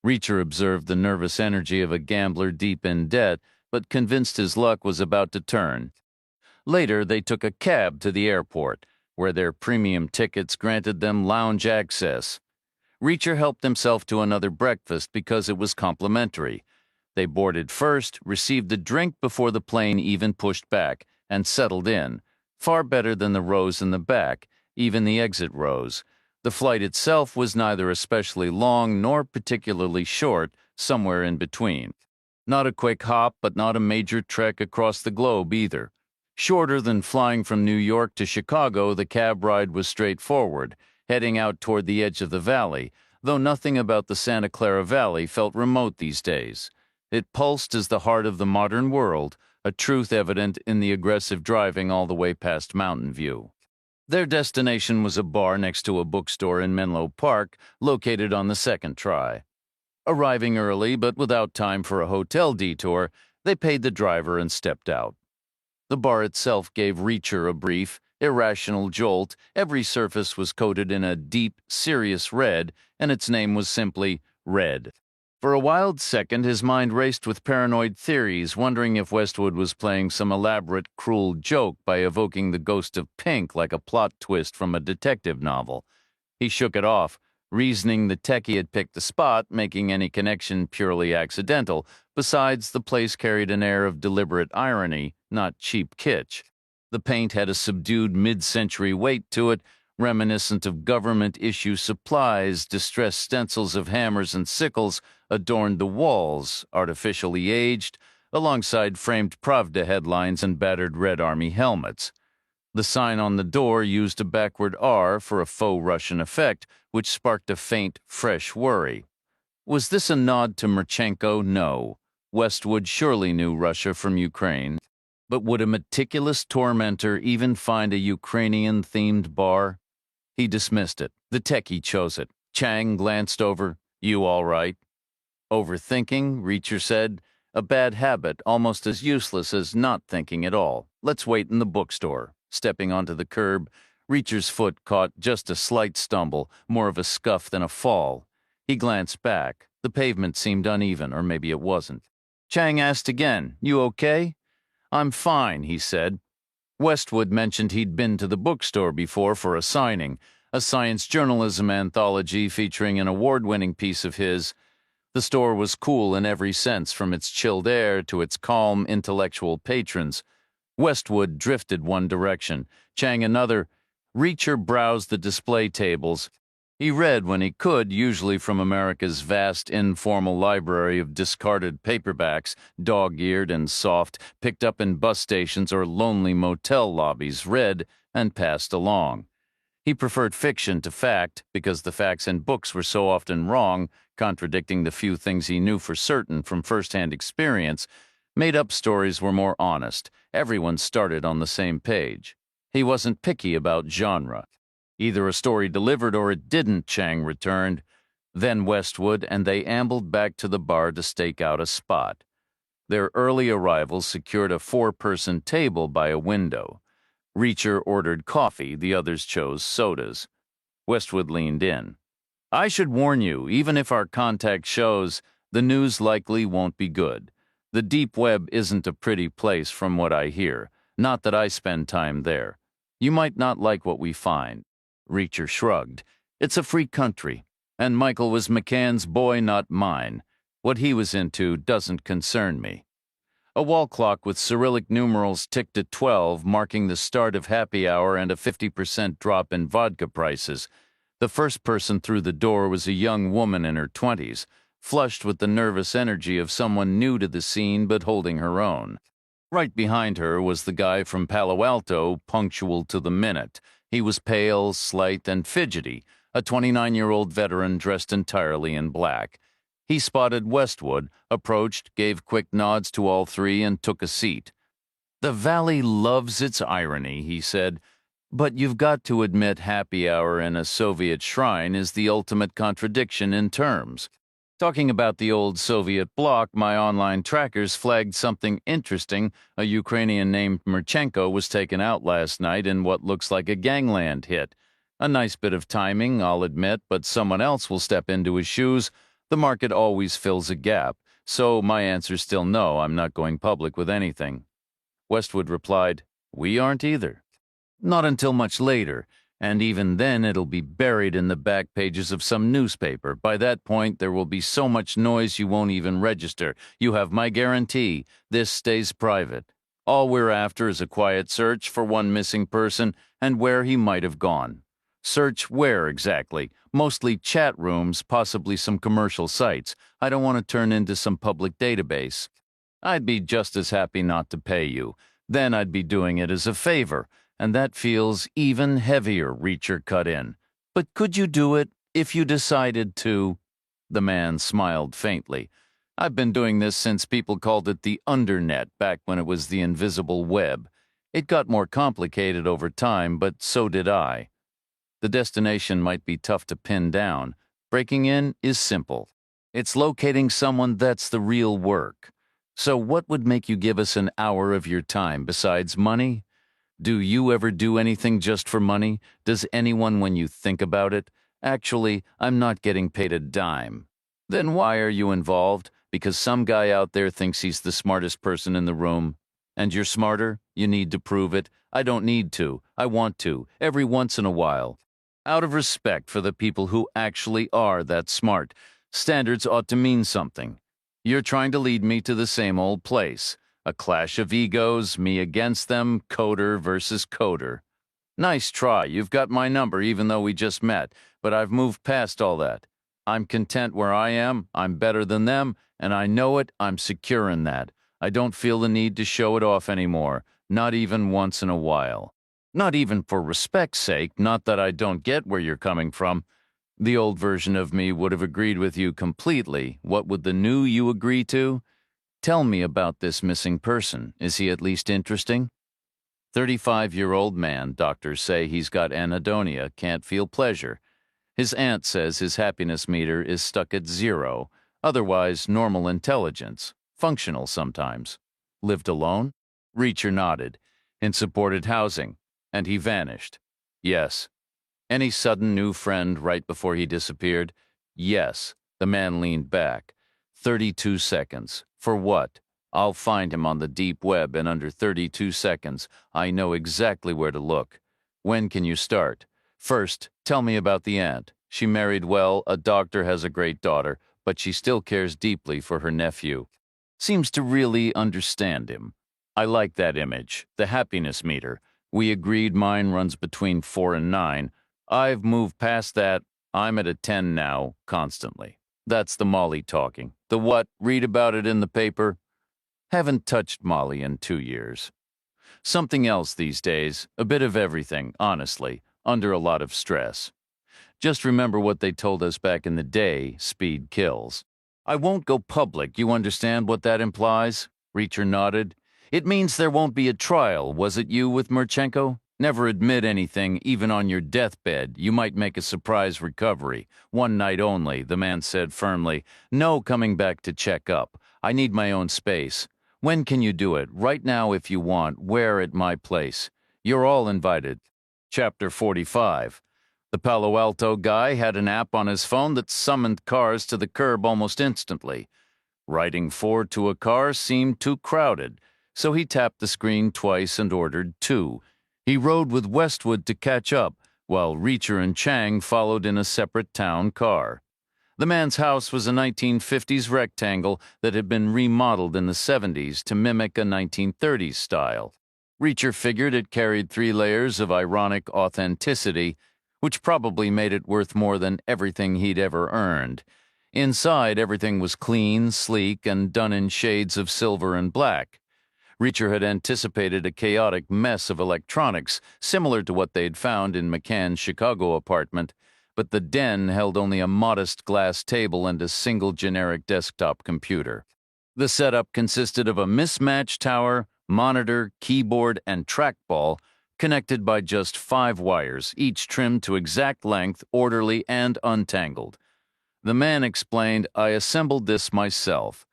Reacher observed the nervous energy of a gambler deep in debt, but convinced his luck was about to turn. Later, they took a cab to the airport, where their premium tickets granted them lounge access. Reacher helped himself to another breakfast because it was complimentary. They boarded first, received a drink before the plane even pushed back, and settled in. Far better than the rows in the back, even the exit rows. The flight itself was neither especially long nor particularly short, somewhere in between. Not a quick hop, but not a major trek across the globe either. Shorter than flying from New York to Chicago, the cab ride was straightforward, heading out toward the edge of the valley, though nothing about the Santa Clara Valley felt remote these days. It pulsed as the heart of the modern world, a truth evident in the aggressive driving all the way past Mountain View. Their destination was a bar next to a bookstore in Menlo Park, located on the second try. Arriving early, but without time for a hotel detour, they paid the driver and stepped out. The bar itself gave Reacher a brief, irrational jolt. Every surface was coated in a deep, serious red, and its name was simply Red. For a wild second, his mind raced with paranoid theories, wondering if Westwood was playing some elaborate, cruel joke by evoking the ghost of Pink like a plot twist from a detective novel. He shook it off, reasoning the techie had picked the spot, making any connection purely accidental. Besides, the place carried an air of deliberate irony, not cheap kitsch. The paint had a subdued mid-century weight to it, reminiscent of government-issue supplies. Distressed stencils of hammers and sickles adorned the walls, artificially aged, alongside framed Pravda headlines and battered Red Army helmets. The sign on the door used a backward R for a faux Russian effect, which sparked a faint, fresh worry. Was this a nod to Marchenko? No. Westwood surely knew Russia from Ukraine. But would a meticulous tormentor even find a Ukrainian-themed bar? He dismissed it. The techie chose it. Chang glanced over. "You all right?" "Overthinking," Reacher said. "A bad habit, almost as useless as not thinking at all. Let's wait in the bookstore." Stepping onto the curb, Reacher's foot caught just a slight stumble, more of a scuff than a fall. He glanced back. The pavement seemed uneven, or maybe it wasn't. Chang asked again, "You okay?" "I'm fine," he said. Westwood mentioned he'd been to the bookstore before for a signing, a science journalism anthology featuring an award-winning piece of his. The store was cool in every sense, from its chilled air to its calm, intellectual patrons. Westwood drifted one direction, Chang another. Reacher browsed the display tables. He read when he could, usually from America's vast, informal library of discarded paperbacks, dog-eared and soft, picked up in bus stations or lonely motel lobbies, read and passed along. He preferred fiction to fact, because the facts in books were so often wrong, contradicting the few things he knew for certain from first-hand experience. Made-up stories were more honest. Everyone started on the same page. He wasn't picky about genre. Either a story delivered or it didn't, Chang returned. then Westwood, and they ambled back to the bar to stake out a spot. Their early arrival secured a four-person table by a window. Reacher ordered coffee, the others chose sodas. Westwood leaned in. I should warn you, even if our contact shows, the news likely won't be good. The deep web isn't a pretty place from what I hear, not that I spend time there. You might not like what we find. Reacher shrugged. It's a free country, and Michael was McCann's boy, not mine. What he was into doesn't concern me. A wall clock with Cyrillic numerals ticked at 12, marking the start of happy hour and a 50% drop in vodka prices. The first person through the door was a young woman in her 20s, flushed with the nervous energy of someone new to the scene but holding her own. Right behind her was the guy from Palo Alto, punctual to the minute. He was pale, slight, and fidgety, a 29-year-old veteran dressed entirely in black. He spotted Westwood, approached, gave quick nods to all three, and took a seat. The Valley loves its irony, he said, but you've got to admit happy hour in a Soviet shrine is the ultimate contradiction in terms. Talking about the old Soviet bloc, my online trackers flagged something interesting. A Ukrainian named Merchenko was taken out last night in what looks like a gangland hit. A nice bit of timing, I'll admit, but someone else will step into his shoes. The market always fills a gap, so my answer's still no, I'm not going public with anything. Westwood replied, We aren't either. Not until much later, and even then it'll be buried in the back pages of some newspaper. By that point, there will be so much noise you won't even register. You have my guarantee. This stays private. All we're after is a quiet search for one missing person and where he might have gone. Search where exactly? Mostly chat rooms, possibly some commercial sites. I don't want to turn into some public database. I'd be just as happy not to pay you. Then I'd be doing it as a favor. And that feels even heavier, Reacher cut in. But could you do it if you decided to? The man smiled faintly. I've been doing this since people called it the undernet, back when it was the invisible web. It got more complicated over time, but so did I. The destination might be tough to pin down. Breaking in is simple. It's locating someone that's the real work. So what would make you give us an hour of your time besides money? Do you ever do anything just for money? Does anyone when you think about it? Actually, I'm not getting paid a dime. Then why are you involved? Because some guy out there thinks he's the smartest person in the room. And you're smarter? You need to prove it. I don't need to. I want to, every once in a while. Out of respect for the people who actually are that smart, standards ought to mean something. You're trying to lead me to the same old place. A clash of egos, me against them, coder versus coder. Nice try, you've got my number even though we just met, but I've moved past all that. I'm content where I am, I'm better than them, and I know it, I'm secure in that. I don't feel the need to show it off anymore, not even once in a while. Not even for respect's sake, not that I don't get where you're coming from. The old version of me would have agreed with you completely. What would the new you agree to? Tell me about this missing person. Is he at least interesting? 35-year-old man. Doctors say he's got anhedonia, can't feel pleasure. His aunt says his happiness meter is stuck at 0. Otherwise, normal intelligence. Functional sometimes. Lived alone? Reacher nodded. In supported housing. And he vanished. Yes. Any sudden new friend right before he disappeared? Yes. The man leaned back. 32 seconds. For what? I'll find him on the deep web in under 32 seconds. I know exactly where to look. When can you start? First, tell me about the aunt. She married well, a doctor, has a great daughter, but she still cares deeply for her nephew. Seems to really understand him. I like that image, the happiness meter. We agreed mine runs between 4 and 9. I've moved past that. I'm at a 10 now, constantly. That's the Molly talking. The what? Read about it in the paper? Haven't touched Molly in 2 years. Something else these days, a bit of everything, honestly, under a lot of stress. Just remember what they told us back in the day, speed kills. I won't go public, you understand what that implies? Reacher nodded. It means there won't be a trial, was it you with Merchenko? Never admit anything, even on your deathbed. You might make a surprise recovery. One night only, the man said firmly. No coming back to check up. I need my own space. When can you do it? Right now if you want. Where at my place? You're all invited. Chapter 45. The Palo Alto guy had an app on his phone that summoned cars to the curb almost instantly. Writing 4 to a car seemed too crowded, so he tapped the screen twice and ordered 2. He rode with Westwood to catch up, while Reacher and Chang followed in a separate town car. The man's house was a 1950s rectangle that had been remodeled in the 70s to mimic a 1930s style. Reacher figured it carried 3 layers of ironic authenticity, which probably made it worth more than everything he'd ever earned. Inside, everything was clean, sleek, and done in shades of silver and black. Reacher had anticipated a chaotic mess of electronics, similar to what they'd found in McCann's Chicago apartment, but the den held only a modest glass table and a single generic desktop computer. The setup consisted of a mismatched tower, monitor, keyboard, and trackball, connected by just 5 wires, each trimmed to exact length, orderly, and untangled. The man explained, I assembled this myself.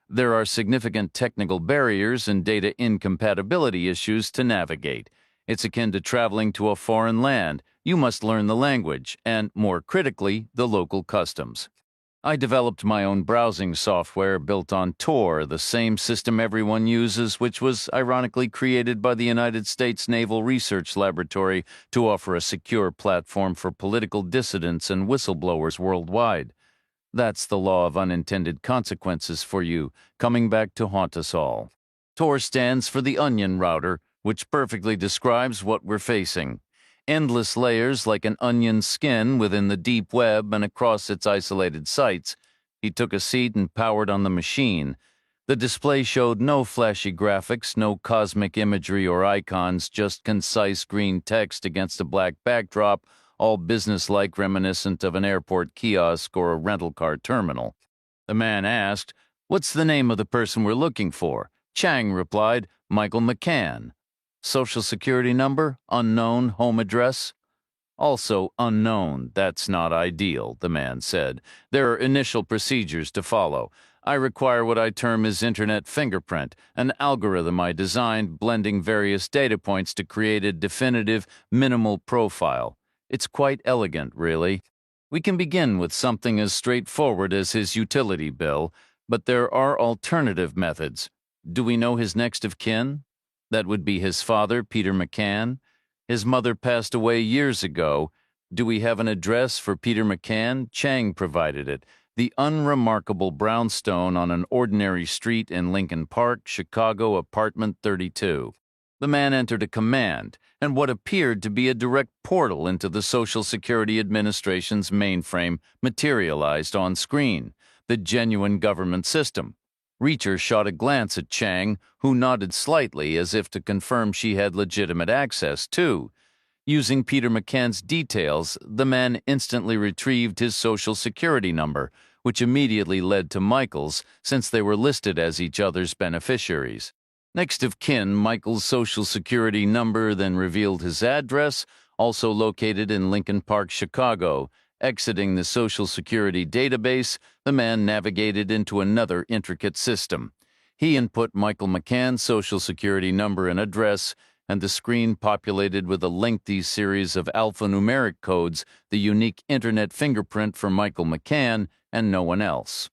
There are significant technical barriers and data incompatibility issues to navigate. It's akin to traveling to a foreign land. You must learn the language and, more critically, the local customs. I developed my own browsing software built on Tor, the same system everyone uses, which was ironically created by the United States Naval Research Laboratory to offer a secure platform for political dissidents and whistleblowers worldwide. That's the law of unintended consequences for you, coming back to haunt us all. Tor stands for the onion router, which perfectly describes what we're facing. Endless layers like an onion's skin within the deep web and across its isolated sites. He took a seat and powered on the machine. The display showed no flashy graphics, no cosmic imagery or icons, just concise green text against a black backdrop, all business-like, reminiscent of an airport kiosk or a rental car terminal. The man asked, What's the name of the person we're looking for? Chang replied, Michael McCann. Social security number? Unknown. Home address? Also unknown. That's not ideal, the man said. There are initial procedures to follow. I require what I term his internet fingerprint, an algorithm I designed blending various data points to create a definitive, minimal profile. It's quite elegant, really. We can begin with something as straightforward as his utility bill, but there are alternative methods. Do we know his next of kin? That would be his father, Peter McCann. His mother passed away years ago. Do we have an address for Peter McCann? Chang provided it. The unremarkable brownstone on an ordinary street in Lincoln Park, Chicago, apartment 32. The man entered a command, and what appeared to be a direct portal into the Social Security Administration's mainframe materialized on screen, the genuine government system. Reacher shot a glance at Chang, who nodded slightly as if to confirm she had legitimate access, too. Using Peter McCann's details, the man instantly retrieved his Social Security number, which immediately led to Michael's, since they were listed as each other's beneficiaries. Next of kin, Michael's Social Security number then revealed his address, also located in Lincoln Park, Chicago. Exiting the Social Security database, the man navigated into another intricate system. He input Michael McCann's Social Security number and address, and the screen populated with a lengthy series of alphanumeric codes, the unique internet fingerprint for Michael McCann and no one else.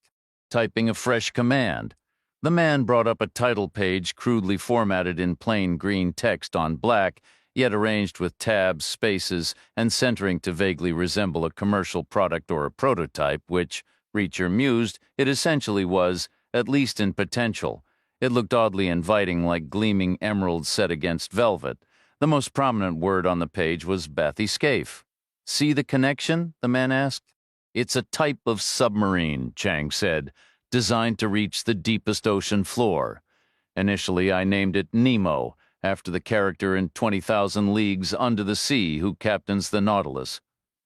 Typing a fresh command. The man brought up a title page crudely formatted in plain green text on black, yet arranged with tabs, spaces, and centering to vaguely resemble a commercial product or a prototype, which, Reacher mused, it essentially was, at least in potential. It looked oddly inviting, like gleaming emeralds set against velvet. The most prominent word on the page was bathyscaphe. See the connection? The man asked. It's a type of submarine, Chang said, designed to reach the deepest ocean floor. Initially, I named it Nemo, after the character in 20,000 Leagues Under the Sea who captains the Nautilus.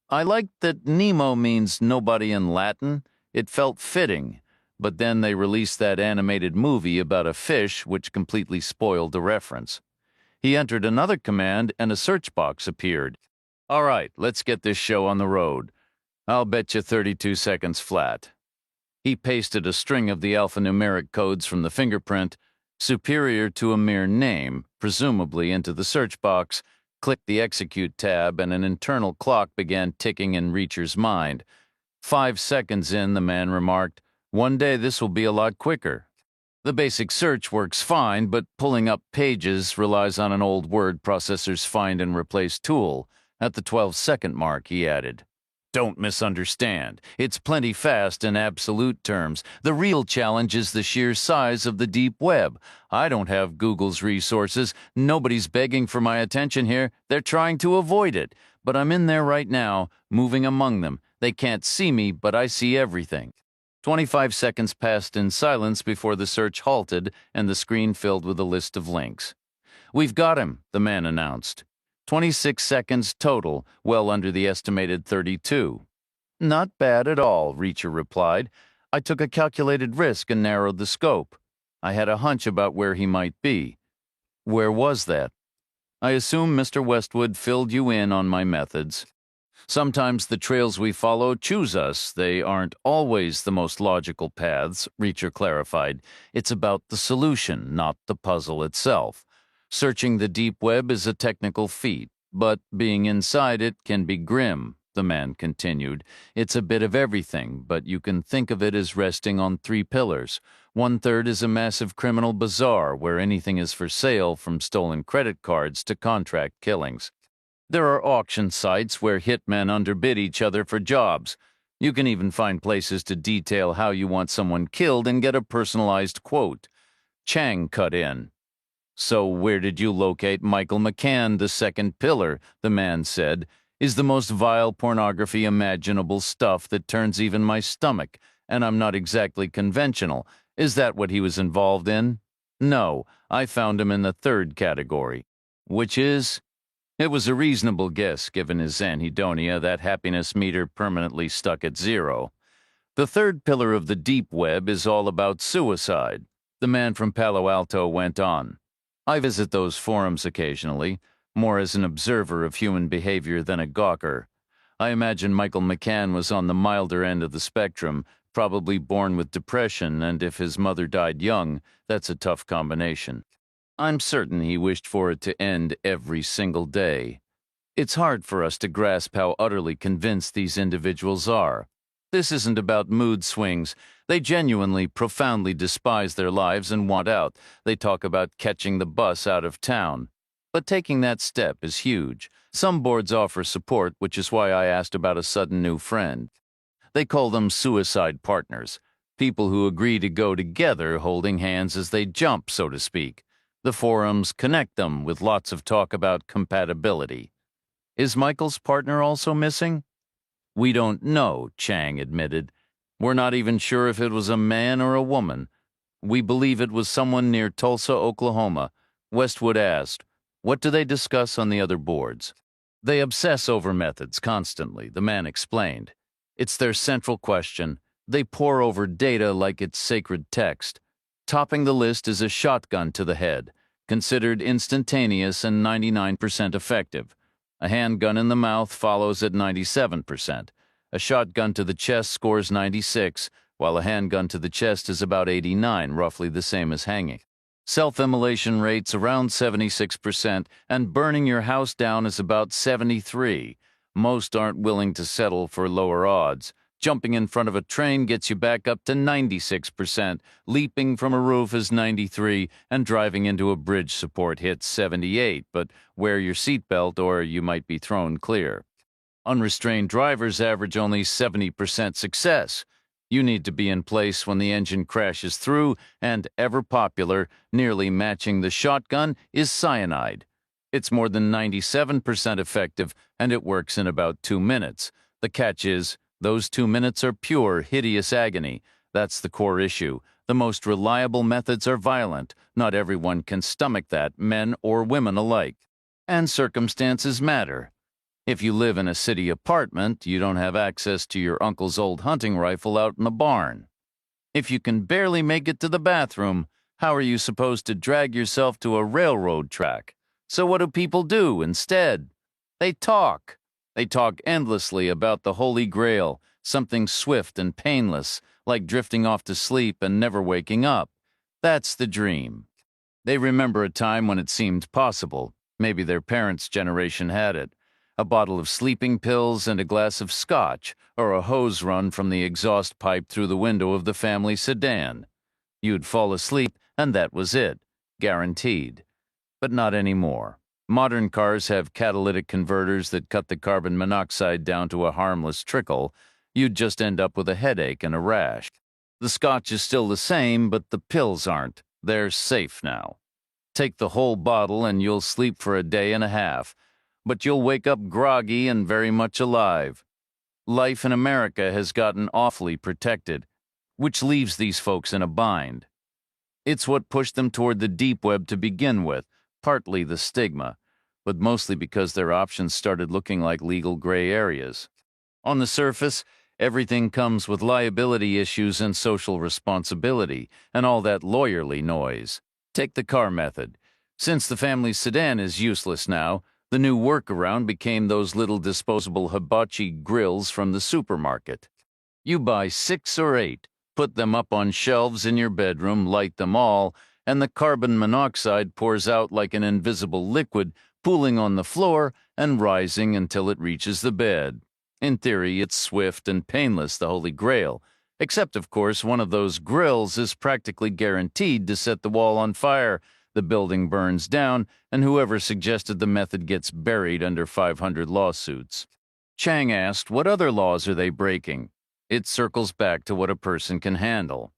I liked that Nemo means nobody in Latin. It felt fitting, but then they released that animated movie about a fish which completely spoiled the reference. He entered another command and a search box appeared. All right, let's get this show on the road. I'll bet you 32 seconds flat. He pasted a string of the alphanumeric codes from the fingerprint, superior to a mere name, presumably into the search box, clicked the execute tab, and an internal clock began ticking in Reacher's mind. 5 seconds in, the man remarked, "One day this will be a lot quicker." The basic search works fine, but pulling up pages relies on an old word processor's find and replace tool. At the 12-second mark, he added, "Don't misunderstand. It's plenty fast in absolute terms. The real challenge is the sheer size of the deep web. I don't have Google's resources. Nobody's begging for my attention here. They're trying to avoid it. But I'm in there right now, moving among them. They can't see me, but I see everything." 25 seconds passed in silence before the search halted and the screen filled with a list of links. "We've got him," the man announced. 26 seconds total, well under the estimated 32. "Not bad at all," Reacher replied. "I took a calculated risk and narrowed the scope. I had a hunch about where he might be." "Where was that?" "I assume Mr. Westwood filled you in on my methods. Sometimes the trails we follow choose us. They aren't always the most logical paths," Reacher clarified. "It's about the solution, not the puzzle itself. Searching the deep web is a technical feat, but being inside it can be grim," the man continued. "It's a bit of everything, but you can think of it as resting on 3 pillars. 1/3 is a massive criminal bazaar where anything is for sale, from stolen credit cards to contract killings. There are auction sites where hitmen underbid each other for jobs. You can even find places to detail how you want someone killed and get a personalized quote. Chang cut in. "So where did you locate Michael McCann, the second pillar?" the man said. "Is the most vile pornography imaginable, stuff that turns even my stomach, and I'm not exactly conventional. Is that what he was involved in?" "No, I found him in the 3rd category." "Which is?" It was a reasonable guess, given his anhedonia, that happiness meter permanently stuck at 0. "The 3rd pillar of the deep web is all about suicide," the man from Palo Alto went on. "I visit those forums occasionally, more as an observer of human behavior than a gawker. I imagine Michael McCann was on the milder end of the spectrum, probably born with depression, and if his mother died young, that's a tough combination. I'm certain he wished for it to end every single day. It's hard for us to grasp how utterly convinced these individuals are. This isn't about mood swings. They genuinely, profoundly despise their lives and want out. They talk about catching the bus out of town. But taking that step is huge. Some boards offer support, which is why I asked about a sudden new friend. They call them suicide partners, people who agree to go together holding hands as they jump, so to speak. The forums connect them with lots of talk about compatibility. Is Michael's partner also missing? We don't know, Chang admitted. We're not even sure if it was a man or a woman. We believe it was someone near Tulsa, Oklahoma. Westwood asked, "What do they discuss on the other boards?" "They obsess over methods constantly," the man explained. "It's their central question. They pore over data like it's sacred text. Topping the list is a shotgun to the head, considered instantaneous and 99% effective. A handgun in the mouth follows at 97%. A shotgun to the chest scores 96, while a handgun to the chest is about 89, roughly the same as hanging. Self-immolation rates around 76%, and burning your house down is about 73. Most aren't willing to settle for lower odds. Jumping in front of a train gets you back up to 96%, leaping from a roof is 93, and driving into a bridge support hits 78, but wear your seatbelt or you might be thrown clear. Unrestrained drivers average only 70% success. You need to be in place when the engine crashes through, and ever popular, nearly matching the shotgun, is cyanide. It's more than 97% effective, and it works in about 2 minutes. The catch is, those 2 minutes are pure, hideous agony. That's the core issue. The most reliable methods are violent. Not everyone can stomach that, men or women alike. And circumstances matter. If you live in a city apartment, you don't have access to your uncle's old hunting rifle out in the barn. If you can barely make it to the bathroom, how are you supposed to drag yourself to a railroad track? So what do people do instead? They talk. They talk endlessly about the Holy Grail, something swift and painless, like drifting off to sleep and never waking up. That's the dream. They remember a time when it seemed possible. Maybe their parents' generation had it. A bottle of sleeping pills and a glass of scotch, or a hose run from the exhaust pipe through the window of the family sedan. You'd fall asleep, and that was it. Guaranteed. But not anymore. Modern cars have catalytic converters that cut the carbon monoxide down to a harmless trickle. You'd just end up with a headache and a rash. The scotch is still the same, but the pills aren't. They're safe now. Take the whole bottle and you'll sleep for a day and a half, but you'll wake up groggy and very much alive. Life in America has gotten awfully protected, which leaves these folks in a bind. It's what pushed them toward the deep web to begin with, partly the stigma, but mostly because their options started looking like legal gray areas. On the surface, everything comes with liability issues and social responsibility, and all that lawyerly noise. Take the car method. Since the family sedan is useless now, the new workaround became those little disposable hibachi grills from the supermarket. You buy 6 or 8, put them up on shelves in your bedroom, light them all, and the carbon monoxide pours out like an invisible liquid, pooling on the floor and rising until it reaches the bed. In theory, it's swift and painless, the Holy Grail. Except, of course, one of those grills is practically guaranteed to set the wall on fire, the building burns down, and whoever suggested the method gets buried under 500 lawsuits. Chang asked, what other laws are they breaking? It circles back to what a person can handle.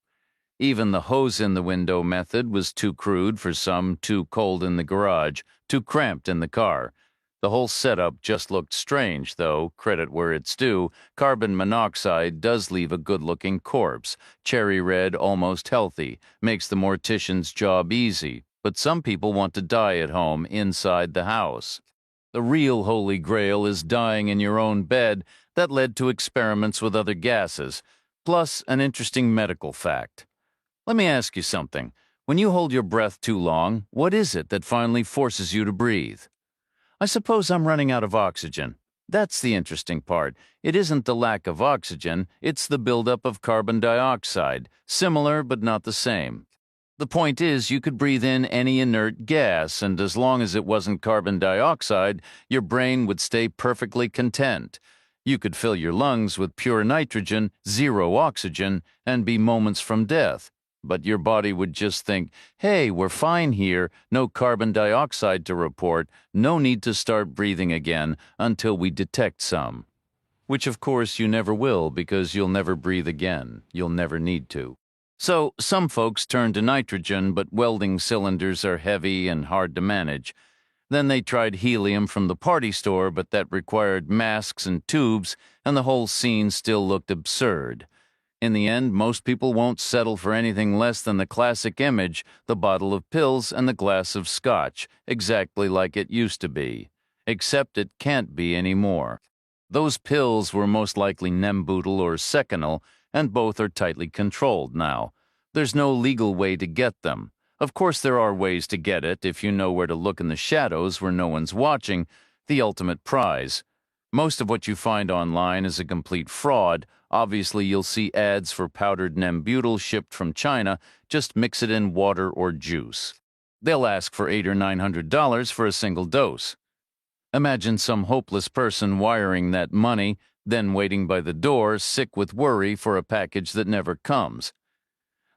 Even the hose-in-the-window method was too crude for some, too cold in the garage, too cramped in the car. The whole setup just looked strange, though, credit where it's due, carbon monoxide does leave a good-looking corpse, cherry red, almost healthy, makes the mortician's job easy, but some people want to die at home, inside the house. The real Holy Grail is dying in your own bed. That led to experiments with other gases, plus an interesting medical fact. Let me ask you something. When you hold your breath too long, what is it that finally forces you to breathe? I suppose I'm running out of oxygen. That's the interesting part. It isn't the lack of oxygen, it's the buildup of carbon dioxide, similar but not the same. The point is, you could breathe in any inert gas, and as long as it wasn't carbon dioxide, your brain would stay perfectly content. You could fill your lungs with pure nitrogen, zero oxygen, and be moments from death. But your body would just think, hey, we're fine here, no carbon dioxide to report, no need to start breathing again until we detect some. Which, of course, you never will, because you'll never breathe again. You'll never need to. So, some folks turn to nitrogen, but welding cylinders are heavy and hard to manage. Then they tried helium from the party store, but that required masks and tubes, and the whole scene still looked absurd. In the end, most people won't settle for anything less than the classic image, the bottle of pills and the glass of scotch, exactly like it used to be. Except it can't be anymore. Those pills were most likely Nembutal or Seconal, and both are tightly controlled now. There's no legal way to get them. Of course there are ways to get it if you know where to look in the shadows where no one's watching, the ultimate prize. Most of what you find online is a complete fraud. Obviously, you'll see ads for powdered Nembutal shipped from China. Just mix it in water or juice. They'll ask for $800 or $900 for a single dose. Imagine some hopeless person wiring that money, then waiting by the door, sick with worry for a package that never comes.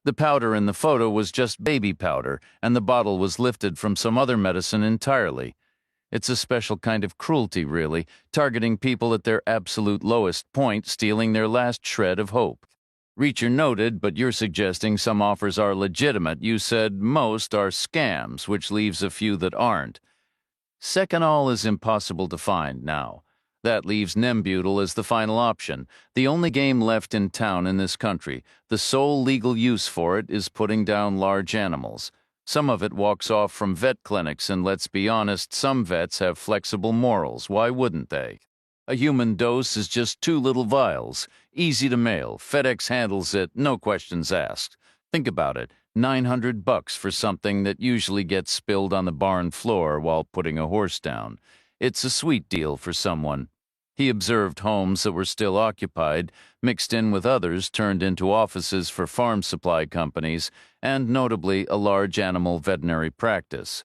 The powder in the photo was just baby powder, and the bottle was lifted from some other medicine entirely. It's a special kind of cruelty, really, targeting people at their absolute lowest point, stealing their last shred of hope. Reacher noted, but you're suggesting some offers are legitimate. You said most are scams, which leaves a few that aren't. Seconal is impossible to find now. That leaves Nembutal as the final option, the only game left in town in this country. The sole legal use for it is putting down large animals. Some of it walks off from vet clinics, and let's be honest, some vets have flexible morals. Why wouldn't they? A human dose is just 2 little vials, easy to mail. FedEx handles it, no questions asked. Think about it. $900 for something that usually gets spilled on the barn floor while putting a horse down. It's a sweet deal for someone. He observed homes that were still occupied, mixed in with others turned into offices for farm supply companies, and notably a large animal veterinary practice.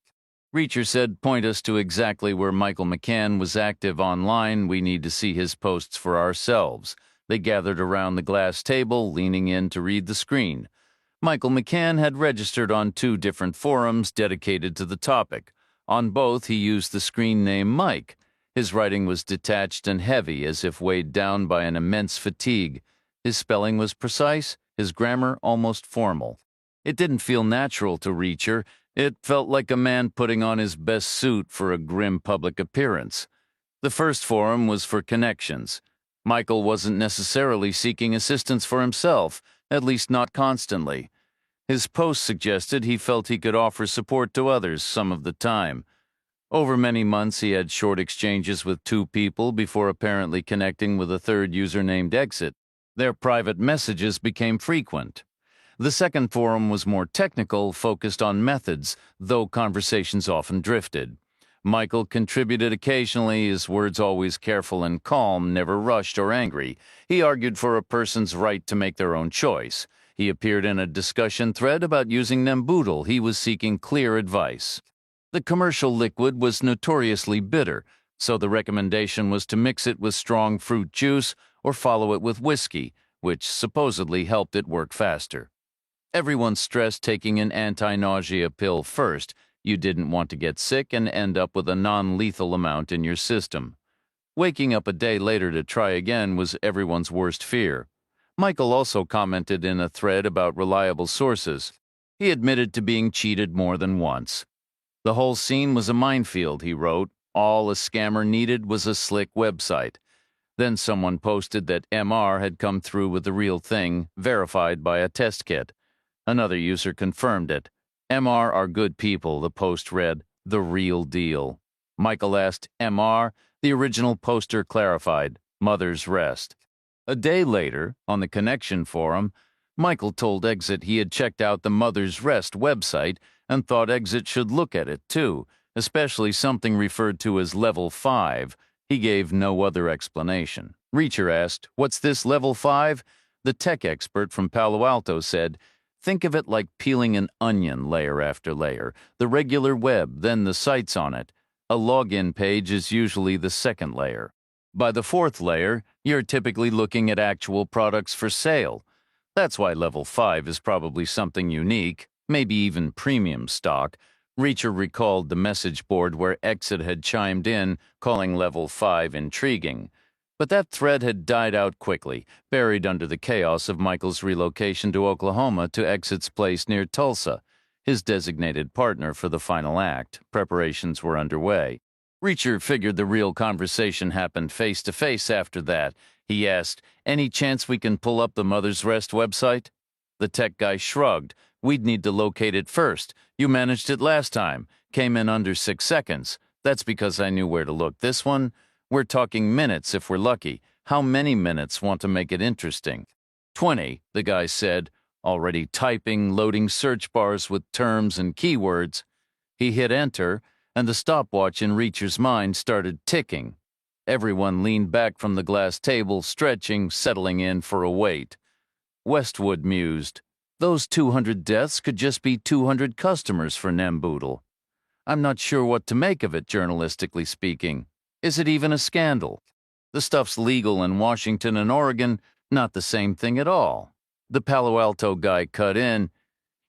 Reacher said, "Point us to exactly where Michael McCann was active online. We need to see his posts for ourselves." They gathered around the glass table, leaning in to read the screen. Michael McCann had registered on 2 different forums dedicated to the topic. On both, he used the screen name Mike. His writing was detached and heavy, as if weighed down by an immense fatigue. His spelling was precise, his grammar almost formal. It didn't feel natural to Reacher. It felt like a man putting on his best suit for a grim public appearance. The first forum was for connections. Michael wasn't necessarily seeking assistance for himself, at least not constantly. His post suggested he felt he could offer support to others some of the time. Over many months, he had short exchanges with 2 people before apparently connecting with a third user named Exit. Their private messages became frequent. The second forum was more technical, focused on methods, though conversations often drifted. Michael contributed occasionally, his words always careful and calm, never rushed or angry. He argued for a person's right to make their own choice. He appeared in a discussion thread about using Nembutal. He was seeking clear advice. The commercial liquid was notoriously bitter, so the recommendation was to mix it with strong fruit juice or follow it with whiskey, which supposedly helped it work faster. Everyone stressed taking an anti-nausea pill first. You didn't want to get sick and end up with a non-lethal amount in your system. Waking up a day later to try again was everyone's worst fear. Michael also commented in a thread about reliable sources. He admitted to being cheated more than once. The whole scene was a minefield, he wrote. All a scammer needed was a slick website. Then someone posted that MR had come through with the real thing, verified by a test kit. Another user confirmed it. MR are good people, the post read, the real deal. Michael asked, MR? The original poster clarified, Mother's Rest. A day later, on the Connection forum, Michael told Exit he had checked out the Mother's Rest website and thought Exit should look at it too, especially something referred to as Level 5. He gave no other explanation. Reacher asked, "What's this Level 5? The tech expert from Palo Alto said, "Think of it like peeling an onion layer after layer, the regular web, then the sites on it. A login page is usually the second layer. By the 4th layer, you're typically looking at actual products for sale. That's why Level 5 is probably something unique, maybe even premium stock." Reacher recalled the message board where Exit had chimed in, calling Level 5 intriguing. But that thread had died out quickly, buried under the chaos of Michael's relocation to Oklahoma to Exit's place near Tulsa, his designated partner for the final act. Preparations were underway. Reacher figured the real conversation happened face-to-face after that. He asked, "Any chance we can pull up the Mother's Rest website?" The tech guy shrugged. "We'd need to locate it first. You managed it last time. Came in under 6 seconds. That's because I knew where to look. This one? We're talking minutes if we're lucky. How many minutes want to make it interesting?" 20, the guy said, already typing, loading search bars with terms and keywords. He hit enter, and the stopwatch in Reacher's mind started ticking. Everyone leaned back from the glass table, stretching, settling in for a wait. Westwood mused, "Those 200 deaths could just be 200 customers for Nembutal. I'm not sure what to make of it, journalistically speaking. Is it even a scandal? The stuff's legal in Washington and Oregon, not the same thing at all." The Palo Alto guy cut in.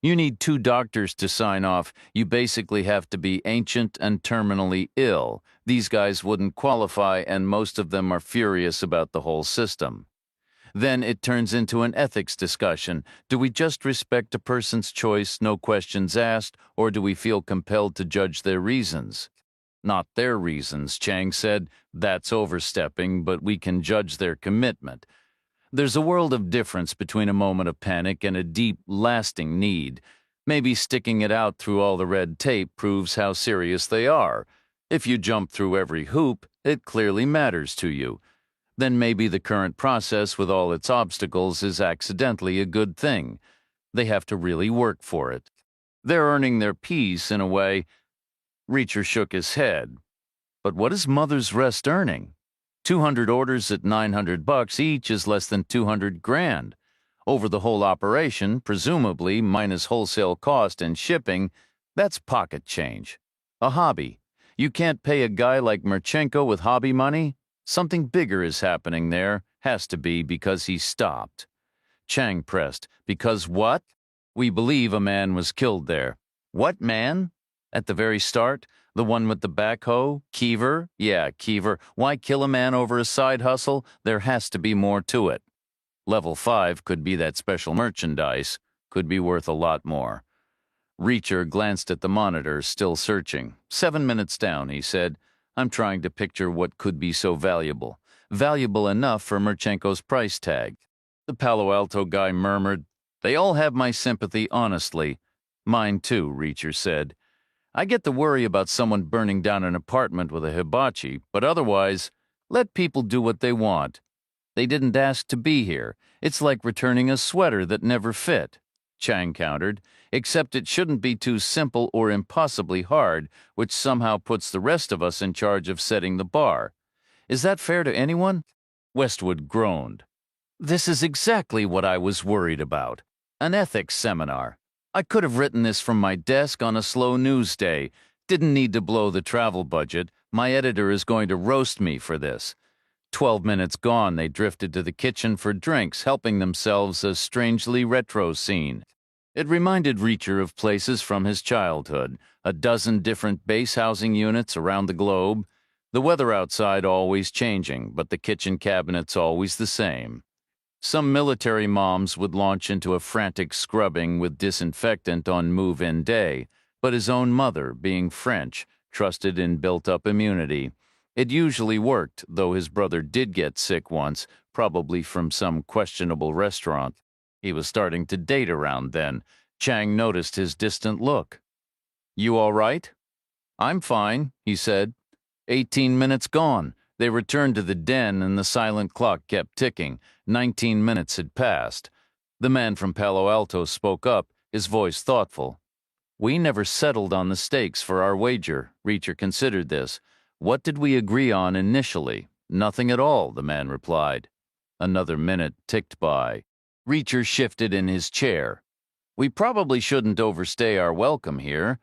"You need 2 doctors to sign off. You basically have to be ancient and terminally ill. These guys wouldn't qualify, and most of them are furious about the whole system." Then it turns into an ethics discussion. Do we just respect a person's choice, no questions asked, or do we feel compelled to judge their reasons? "Not their reasons," Chang said. "That's overstepping, but we can judge their commitment. There's a world of difference between a moment of panic and a deep, lasting need. Maybe sticking it out through all the red tape proves how serious they are. If you jump through every hoop, it clearly matters to you. Then maybe the current process with all its obstacles is accidentally a good thing. They have to really work for it. They're earning their peace in a way. Reacher shook his head. But what is Mother's Rest earning? 200 orders at $900 each is less than 200 grand. Over the whole operation, presumably minus wholesale cost and shipping, that's pocket change. A hobby. You can't pay a guy like Merchenko with hobby money? Something bigger is happening there. Has to be, because he stopped. Chang pressed. Because what? We believe a man was killed there. What man? At the very start? The one with the backhoe? Keever? Yeah, Keever. Why kill a man over a side hustle? There has to be more to it. Level 5 could be that special merchandise. Could be worth a lot more. Reacher glanced at the monitor, still searching. 7 minutes down, he said. I'm trying to picture what could be so valuable. Valuable enough for Merchenko's price tag. The Palo Alto guy murmured, They all have my sympathy, honestly. Mine too, Reacher said. I get the worry about someone burning down an apartment with a hibachi, but otherwise, let people do what they want. They didn't ask to be here. It's like returning a sweater that never fit, Chang countered, except it shouldn't be too simple or impossibly hard, which somehow puts the rest of us in charge of setting the bar. Is that fair to anyone? Westwood groaned. This is exactly what I was worried about. An ethics seminar. I could have written this from my desk on a slow news day. Didn't need to blow the travel budget. My editor is going to roast me for this. 12 minutes gone, they drifted to the kitchen for drinks, helping themselves a strangely retro scene. It reminded Reacher of places from his childhood, a dozen different base housing units around the globe. The weather outside always changing, but the kitchen cabinets always the same. Some military moms would launch into a frantic scrubbing with disinfectant on move-in day, but his own mother, being French, trusted in built-up immunity. It usually worked, though his brother did get sick once, probably from some questionable restaurant. He was starting to date around then. Chang noticed his distant look. You all right? I'm fine, he said. 18 minutes gone. They returned to the den and the silent clock kept ticking. 19 minutes had passed. The man from Palo Alto spoke up, his voice thoughtful. We never settled on the stakes for our wager. Reacher considered this. What did we agree on initially? Nothing at all, the man replied. Another minute ticked by. Reacher shifted in his chair. We probably shouldn't overstay our welcome here.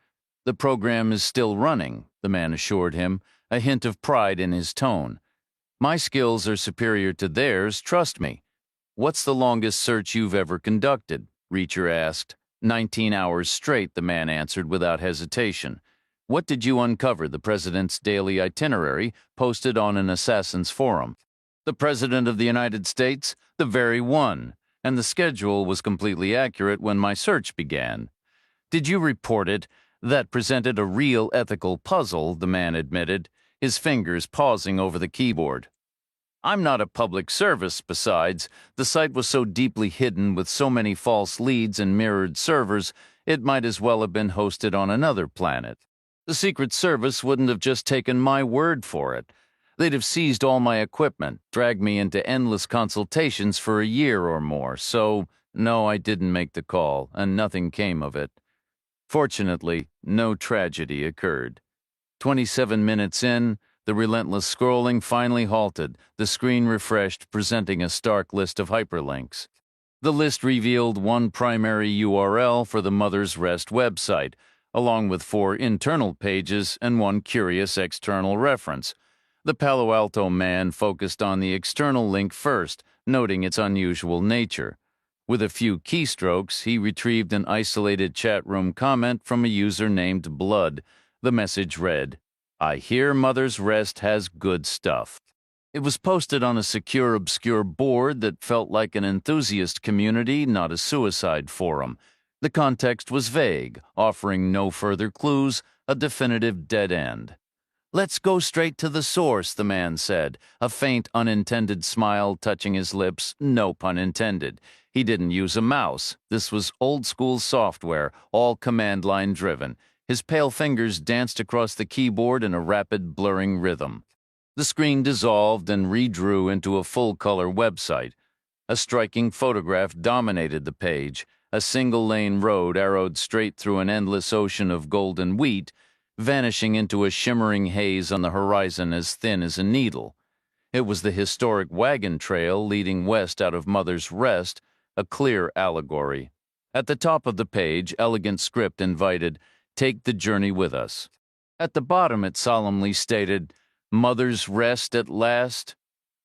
The program is still running, the man assured him, a hint of pride in his tone. My skills are superior to theirs, trust me. What's the longest search you've ever conducted? Reacher asked. 19 hours straight, the man answered without hesitation. What did you uncover? The president's daily itinerary posted on an assassin's forum. The president of the United States? The very one. And the schedule was completely accurate when my search began. Did you report it? That presented a real ethical puzzle, the man admitted, his fingers pausing over the keyboard. I'm not a public service, besides. The site was so deeply hidden with so many false leads and mirrored servers, it might as well have been hosted on another planet. The Secret Service wouldn't have just taken my word for it. They'd have seized all my equipment, dragged me into endless consultations for a year or more, so, no, I didn't make the call, and nothing came of it. Fortunately, no tragedy occurred. 27 minutes in, the relentless scrolling finally halted, the screen refreshed, presenting a stark list of hyperlinks. The list revealed one primary URL for the Mother's Rest website, along with 4 internal pages and one curious external reference. The Palo Alto man focused on the external link first, noting its unusual nature. With a few keystrokes, he retrieved an isolated chat room comment from a user named Blood. The message read, I hear Mother's Rest has good stuff. It was posted on a secure, obscure board that felt like an enthusiast community, not a suicide forum. The context was vague, offering no further clues, a definitive dead end. Let's go straight to the source, the man said, a faint, unintended smile touching his lips, no pun intended. He didn't use a mouse. This was old-school software, all command-line driven. His pale fingers danced across the keyboard in a rapid, blurring rhythm. The screen dissolved and redrew into a full-color website. A striking photograph dominated the page, a single-lane road arrowed straight through an endless ocean of golden wheat, vanishing into a shimmering haze on the horizon as thin as a needle. It was the historic wagon trail leading west out of Mother's Rest, a clear allegory. At the top of the page, elegant script invited, "Take the journey with us." At the bottom, it solemnly stated, "Mother's Rest at last."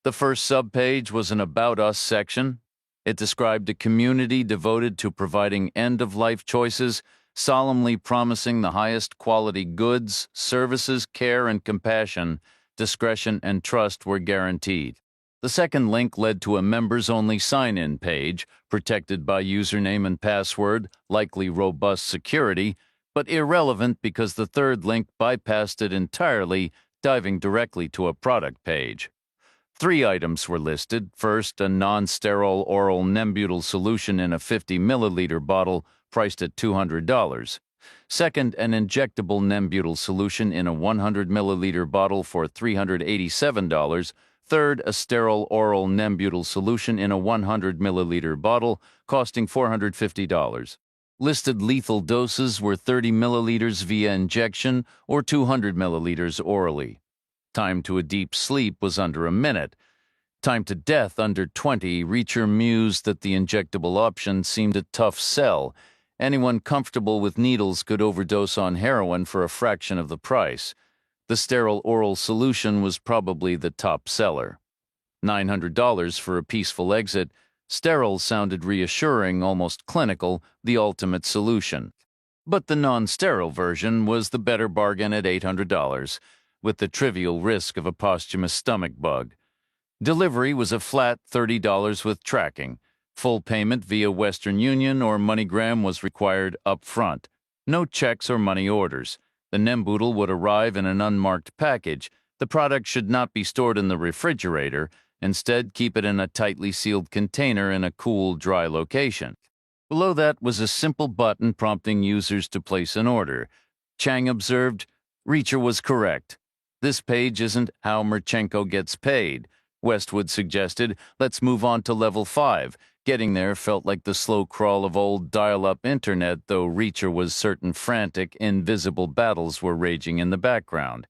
The first subpage was an About Us section. It described a community devoted to providing end-of-life choices, solemnly promising the highest quality goods, services, care, and compassion. Discretion and trust were guaranteed. The second link led to a members-only sign-in page, protected by username and password, likely robust security, but irrelevant because the third link bypassed it entirely, diving directly to a product page. 3 items were listed. First, a non-sterile oral Nembutal solution in a 50-milliliter bottle priced at $200. Second, an injectable Nembutal solution in a 100-milliliter bottle for $387. Third, a sterile oral Nembutal solution in a 100-milliliter bottle costing $450. Listed lethal doses were 30 milliliters via injection or 200 milliliters orally. Time to a deep sleep was under a minute. Time to death under 20. Reacher mused that the injectable option seemed a tough sell. Anyone comfortable with needles could overdose on heroin for a fraction of the price. The sterile oral solution was probably the top seller. $900 for a peaceful exit. Sterile sounded reassuring, almost clinical, the ultimate solution. But the non-sterile version was the better bargain at $800. With the trivial risk of a posthumous stomach bug. Delivery was a flat $30 with tracking. Full payment via Western Union or MoneyGram was required up front. No checks or money orders. The Nembutal would arrive in an unmarked package. The product should not be stored in the refrigerator. Instead, keep it in a tightly sealed container in a cool, dry location. Below that was a simple button prompting users to place an order. Chang observed, "Reacher was correct. This page isn't how Merchenko gets paid." Westwood suggested, "Let's move on to level 5. Getting there felt like the slow crawl of old dial-up internet, though Reacher was certain frantic, invisible battles were raging in the background.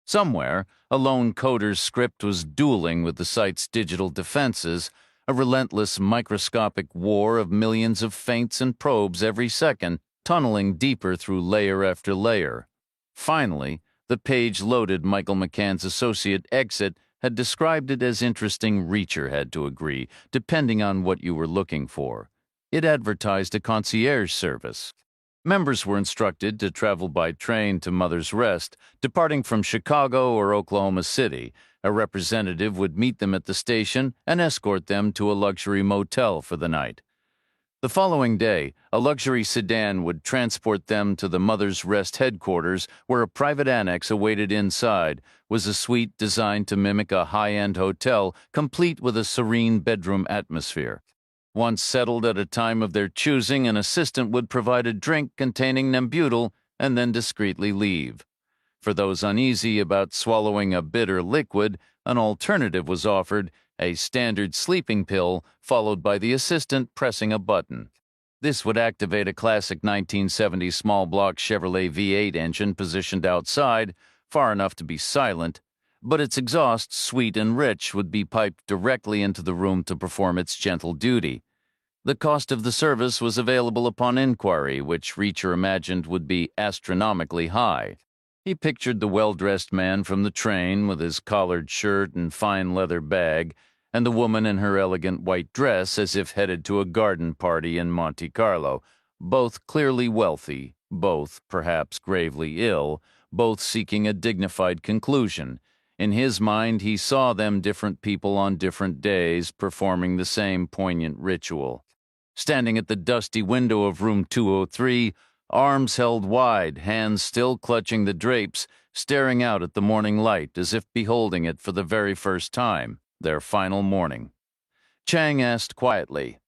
Somewhere, a lone coder's script was dueling with the site's digital defenses, a relentless microscopic war of millions of feints and probes every second, tunneling deeper through layer after layer. Finally, the page loaded. Michael McCann's associate Exit had described it as interesting. Reacher had to agree, depending on what you were looking for. It advertised a concierge service. Members were instructed to travel by train to Mother's Rest, departing from Chicago or Oklahoma City. A representative would meet them at the station and escort them to a luxury motel for the night. The following day, a luxury sedan would transport them to the Mother's Rest headquarters, where a private annex awaited inside was a suite designed to mimic a high-end hotel, complete with a serene bedroom atmosphere. Once settled at a time of their choosing, an assistant would provide a drink containing Nembutal and then discreetly leave. For those uneasy about swallowing a bitter liquid, an alternative was offered, a standard sleeping pill, followed by the assistant pressing a button. This would activate a classic 1970s small-block Chevrolet V8 engine positioned outside, far enough to be silent, but its exhaust, sweet and rich, would be piped directly into the room to perform its gentle duty. The cost of the service was available upon inquiry, which Reacher imagined would be astronomically high. He pictured the well-dressed man from the train with his collared shirt and fine leather bag, and the woman in her elegant white dress as if headed to a garden party in Monte Carlo, both clearly wealthy, both perhaps gravely ill, both seeking a dignified conclusion. In his mind, he saw them different people on different days performing the same poignant ritual. Standing at the dusty window of room 203, arms held wide, hands still clutching the drapes, staring out at the morning light as if beholding it for the very first time, their final morning. Chang asked quietly,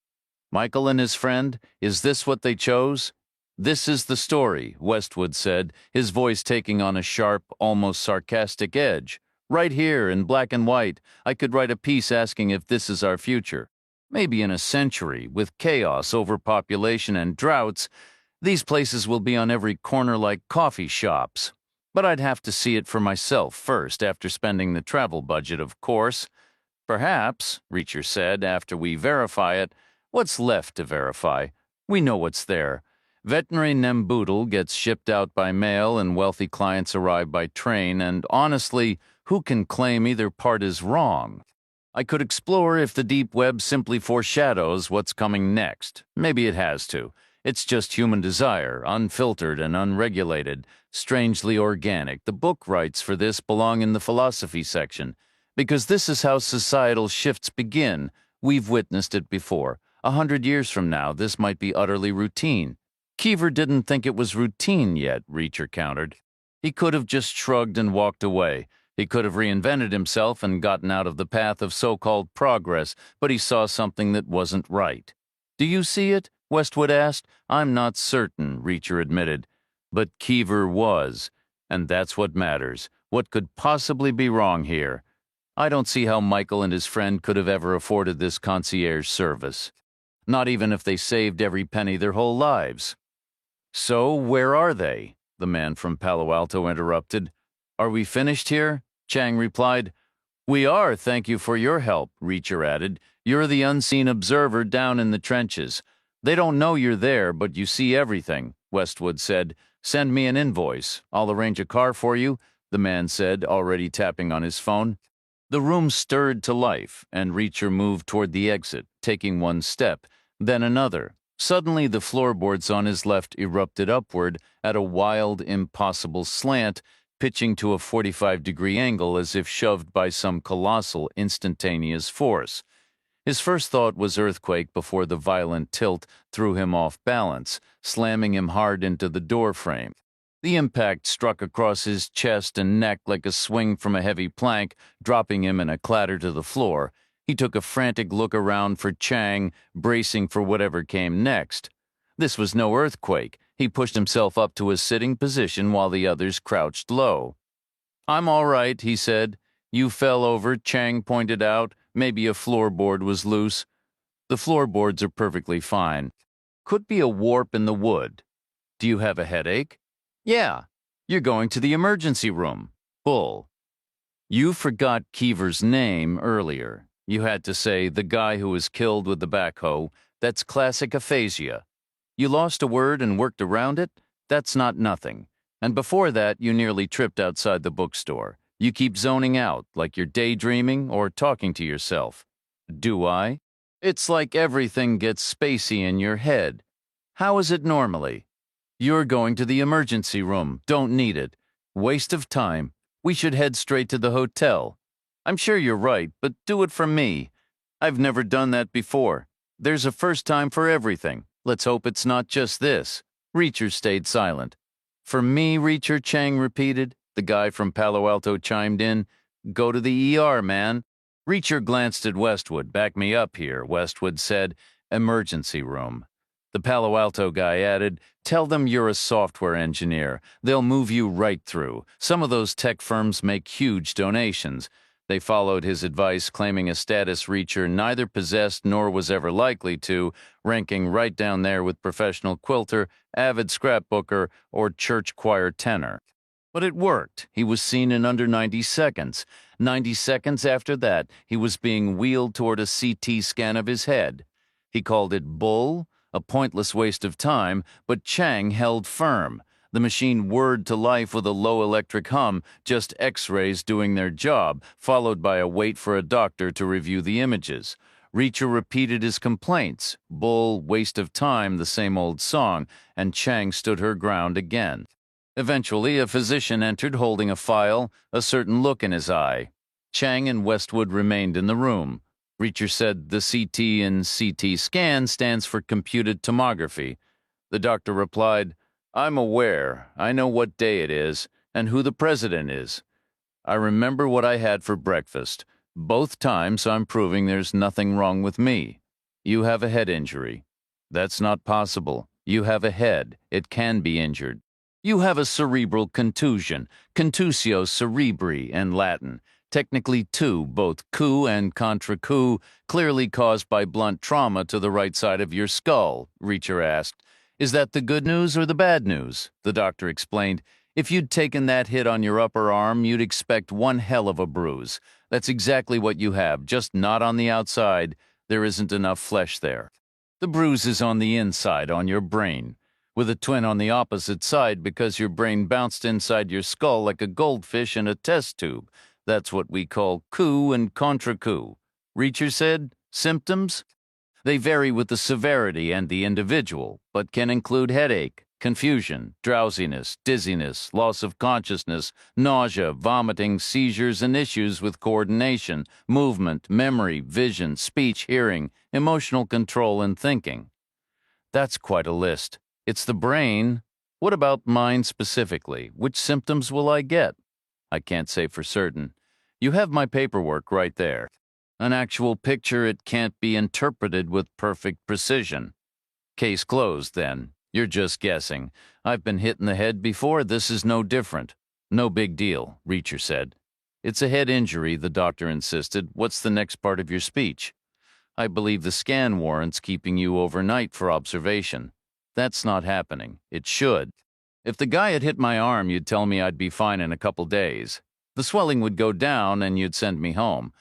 "Michael and his friend, is this what they chose?" "This is the story," Westwood said, his voice taking on a sharp, almost sarcastic edge. "Right here, in black and white, I could write a piece asking if this is our future." Maybe in a century, with chaos, overpopulation, and droughts, these places will be on every corner like coffee shops. But I'd have to see it for myself first, after spending the travel budget, of course. Perhaps, Reacher said, after we verify it. What's left to verify? We know what's there. Veterinary Nemboodle gets shipped out by mail and wealthy clients arrive by train, and honestly, who can claim either part is wrong? I could explore if the deep web simply foreshadows what's coming next. Maybe it has to. It's just human desire, unfiltered and unregulated, strangely organic. The book rights for this belong in the philosophy section, because this is how societal shifts begin. We've witnessed it before. 100 years from now, this might be utterly routine. Keever didn't think it was routine yet, Reacher countered. He could have just shrugged and walked away. He could have reinvented himself and gotten out of the path of so-called progress, but he saw something that wasn't right. Do you see it? Westwood asked. I'm not certain, Reacher admitted. But Keever was, and that's what matters. What could possibly be wrong here? I don't see how Michael and his friend could have ever afforded this concierge service. Not even if they saved every penny their whole lives. So, where are they? The man from Palo Alto interrupted. Are we finished here? Chang replied. We are, thank you for your help, Reacher added. You're the unseen observer down in the trenches. They don't know you're there, but you see everything, Westwood said. Send me an invoice. I'll arrange a car for you, the man said, already tapping on his phone. The room stirred to life, and Reacher moved toward the exit, taking one step, then another. Suddenly, the floorboards on his left erupted upward at a wild, impossible slant, pitching to a 45-degree angle as if shoved by some colossal, instantaneous force. His first thought was earthquake before the violent tilt threw him off balance, slamming him hard into the door frame. The impact struck across his chest and neck like a swing from a heavy plank, dropping him in a clatter to the floor. He took a frantic look around for Chang, bracing for whatever came next. This was no earthquake. He pushed himself up to a sitting position while the others crouched low. I'm all right, he said. You fell over, Chang pointed out. Maybe a floorboard was loose. The floorboards are perfectly fine. Could be a warp in the wood. Do you have a headache? Yeah. You're going to the emergency room. Bull. You forgot Keever's name earlier. You had to say the guy who was killed with the backhoe. That's classic aphasia. You lost a word and worked around it? That's not nothing. And before that, you nearly tripped outside the bookstore. You keep zoning out, like you're daydreaming or talking to yourself. Do I? It's like everything gets spacey in your head. How is it normally? You're going to the emergency room. Don't need it. Waste of time. We should head straight to the hotel. I'm sure you're right, but do it for me. I've never done that before. There's a first time for everything. Let's hope it's not just this. Reacher stayed silent. For me, Reacher, Chang repeated. The guy from Palo Alto chimed in. Go to the ER, man. Reacher glanced at Westwood. Back me up here, Westwood said. Emergency room. The Palo Alto guy added, tell them you're a software engineer. They'll move you right through. Some of those tech firms make huge donations. They followed his advice, claiming a status Reacher neither possessed nor was ever likely to, ranking right down there with professional quilter, avid scrapbooker, or church choir tenor. But it worked. He was seen in under 90 seconds. 90 seconds after that, he was being wheeled toward a CT scan of his head. He called it bull, a pointless waste of time, but Chang held firm. The machine whirred to life with a low electric hum, just X-rays doing their job, followed by a wait for a doctor to review the images. Reacher repeated his complaints. Bull, waste of time, the same old song, and Chang stood her ground again. Eventually, a physician entered holding a file, a certain look in his eye. Chang and Westwood remained in the room. Reacher said the CT in CT scan stands for computed tomography. The doctor replied, I'm aware. I know what day it is and who the president is. I remember what I had for breakfast. Both times I'm proving there's nothing wrong with me. You have a head injury. That's not possible. You have a head. It can be injured. You have a cerebral contusion, contusio cerebri in Latin. Technically two, both coup and contra coup, clearly caused by blunt trauma to the right side of your skull, Reacher asked. Is that the good news or the bad news? The doctor explained. If you'd taken that hit on your upper arm, you'd expect one hell of a bruise. That's exactly what you have, just not on the outside. There isn't enough flesh there. The bruise is on the inside, on your brain, with a twin on the opposite side because your brain bounced inside your skull like a goldfish in a test tube. That's what we call coup and contra coup. Reacher said, symptoms? They vary with the severity and the individual, but can include headache, confusion, drowsiness, dizziness, loss of consciousness, nausea, vomiting, seizures, and issues with coordination, movement, memory, vision, speech, hearing, emotional control, and thinking. That's quite a list. It's the brain. What about mine specifically? Which symptoms will I get? I can't say for certain. You have my paperwork right there. An actual picture, it can't be interpreted with perfect precision. Case closed, then. You're just guessing. I've been hit in the head before. This is no different. No big deal, Reacher said. It's a head injury, the doctor insisted. What's the next part of your speech? I believe the scan warrants keeping you overnight for observation. That's not happening. It should. If the guy had hit my arm, you'd tell me I'd be fine in a couple days. The swelling would go down and you'd send me home.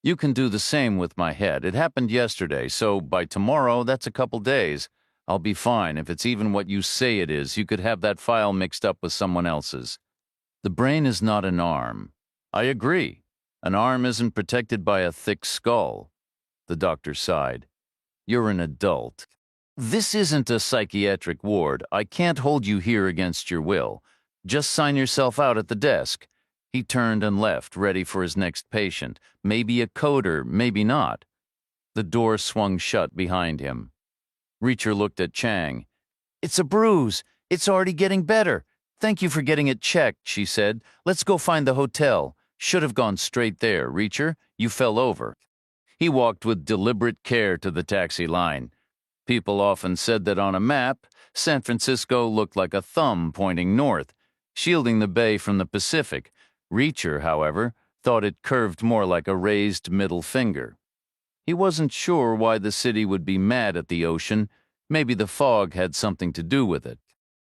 You can do the same with my head. It happened yesterday, so by tomorrow, that's a couple days. I'll be fine. If it's even what you say it is, you could have that file mixed up with someone else's. The brain is not an arm. I agree. An arm isn't protected by a thick skull. The doctor sighed. You're an adult. This isn't a psychiatric ward. I can't hold you here against your will. Just sign yourself out at the desk. He turned and left, ready for his next patient. Maybe a coder, maybe not. The door swung shut behind him. Reacher looked at Chang. It's a bruise. It's already getting better. Thank you for getting it checked, she said. Let's go find the hotel. Should have gone straight there, Reacher. You fell over. He walked with deliberate care to the taxi line. People often said that on a map, San Francisco looked like a thumb pointing north, shielding the bay from the Pacific. Reacher, however, thought it curved more like a raised middle finger. He wasn't sure why the city would be mad at the ocean. Maybe the fog had something to do with it.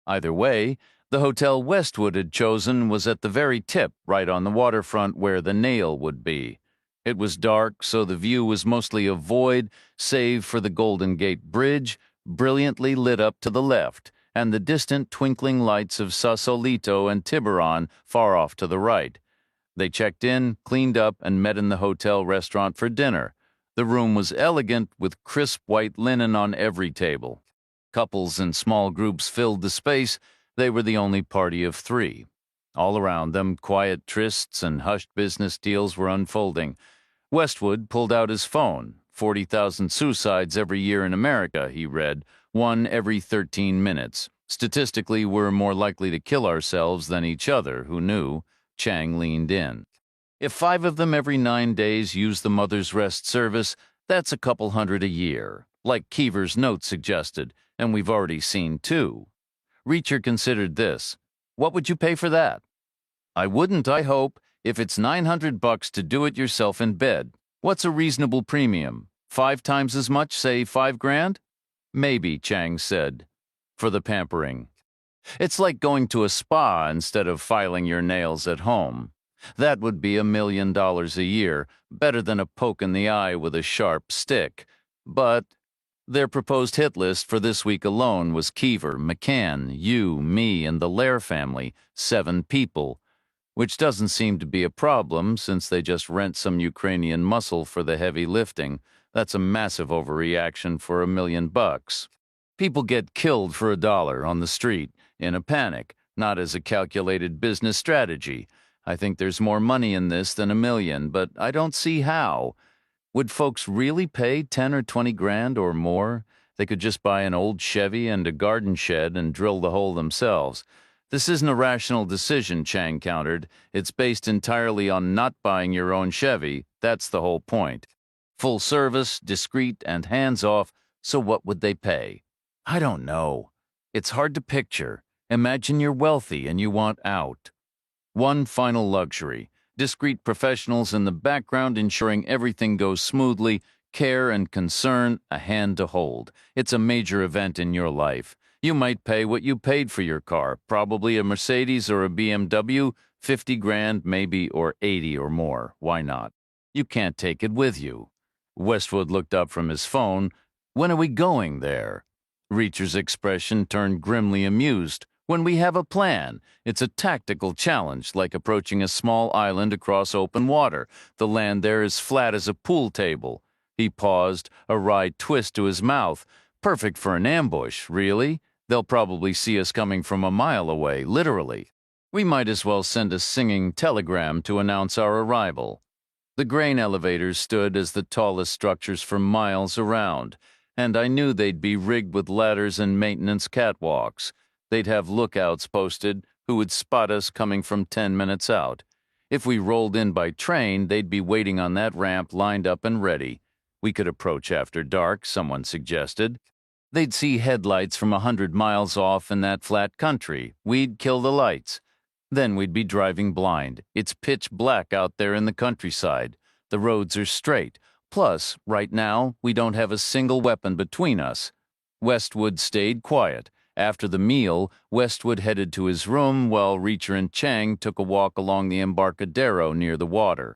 Either way, the hotel Westwood had chosen was at the very tip, right on the waterfront where the nail would be. It was dark, so the view was mostly a void, save for the Golden Gate Bridge, brilliantly lit up to the left, and the distant twinkling lights of Sausalito and Tiburon far off to the right. They checked in, cleaned up, and met in the hotel restaurant for dinner. The room was elegant, with crisp white linen on every table. Couples and small groups filled the space. They were the only party of three. All around them, quiet trysts and hushed business deals were unfolding. Westwood pulled out his phone. 40,000 suicides every year in America, he read, one every 13 minutes. Statistically, we're more likely to kill ourselves than each other, who knew? Chang leaned in. If 5 of them every 9 days use the Mother's Rest service, that's a couple hundred a year, like Keever's note suggested, and we've already seen 2. Reacher considered this. What would you pay for that? I wouldn't, I hope. If it's $900 to do it yourself in bed, what's a reasonable premium? 5 times as much, say $5,000? Maybe, Chang said, for the pampering. It's like going to a spa instead of filing your nails at home. That would be $1 million a year, better than a poke in the eye with a sharp stick. But their proposed hit list for this week alone was Keever, McCann, you, me, and the Lair family, 7 people, which doesn't seem to be a problem since they just rent some Ukrainian muscle for the heavy lifting. That's a massive overreaction for $1 million. People get killed for $1 on the street, in a panic, not as a calculated business strategy. I think there's more money in this than $1 million, but I don't see how. Would folks really pay 10 or 20 grand or more? They could just buy an old Chevy and a garden shed and drill the hole themselves. This isn't a rational decision, Chang countered. It's based entirely on not buying your own Chevy. That's the whole point. Full service, discreet, and hands-off, so what would they pay? I don't know. It's hard to picture. Imagine you're wealthy and you want out. One final luxury. Discreet professionals in the background ensuring everything goes smoothly, care and concern a hand to hold. It's a major event in your life. You might pay what you paid for your car, probably a Mercedes or a BMW, 50 grand maybe, or 80 or more. Why not? You can't take it with you. Westwood looked up from his phone. When are we going there? Reacher's expression turned grimly amused. When we have a plan. It's a tactical challenge, like approaching a small island across open water. The land there is flat as a pool table. He paused, a wry twist to his mouth. Perfect for an ambush, really? They'll probably see us coming from a mile away, literally. We might as well send a singing telegram to announce our arrival. The grain elevators stood as the tallest structures for miles around, and I knew they'd be rigged with ladders and maintenance catwalks. They'd have lookouts posted who would spot us coming from 10 minutes out. If we rolled in by train, they'd be waiting on that ramp lined up and ready. We could approach after dark, someone suggested. They'd see headlights from 100 miles off in that flat country. We'd kill the lights. Then we'd be driving blind. It's pitch black out there in the countryside. The roads are straight. Plus, right now, we don't have a single weapon between us. Westwood stayed quiet. After the meal, Westwood headed to his room while Reacher and Chang took a walk along the Embarcadero near the water.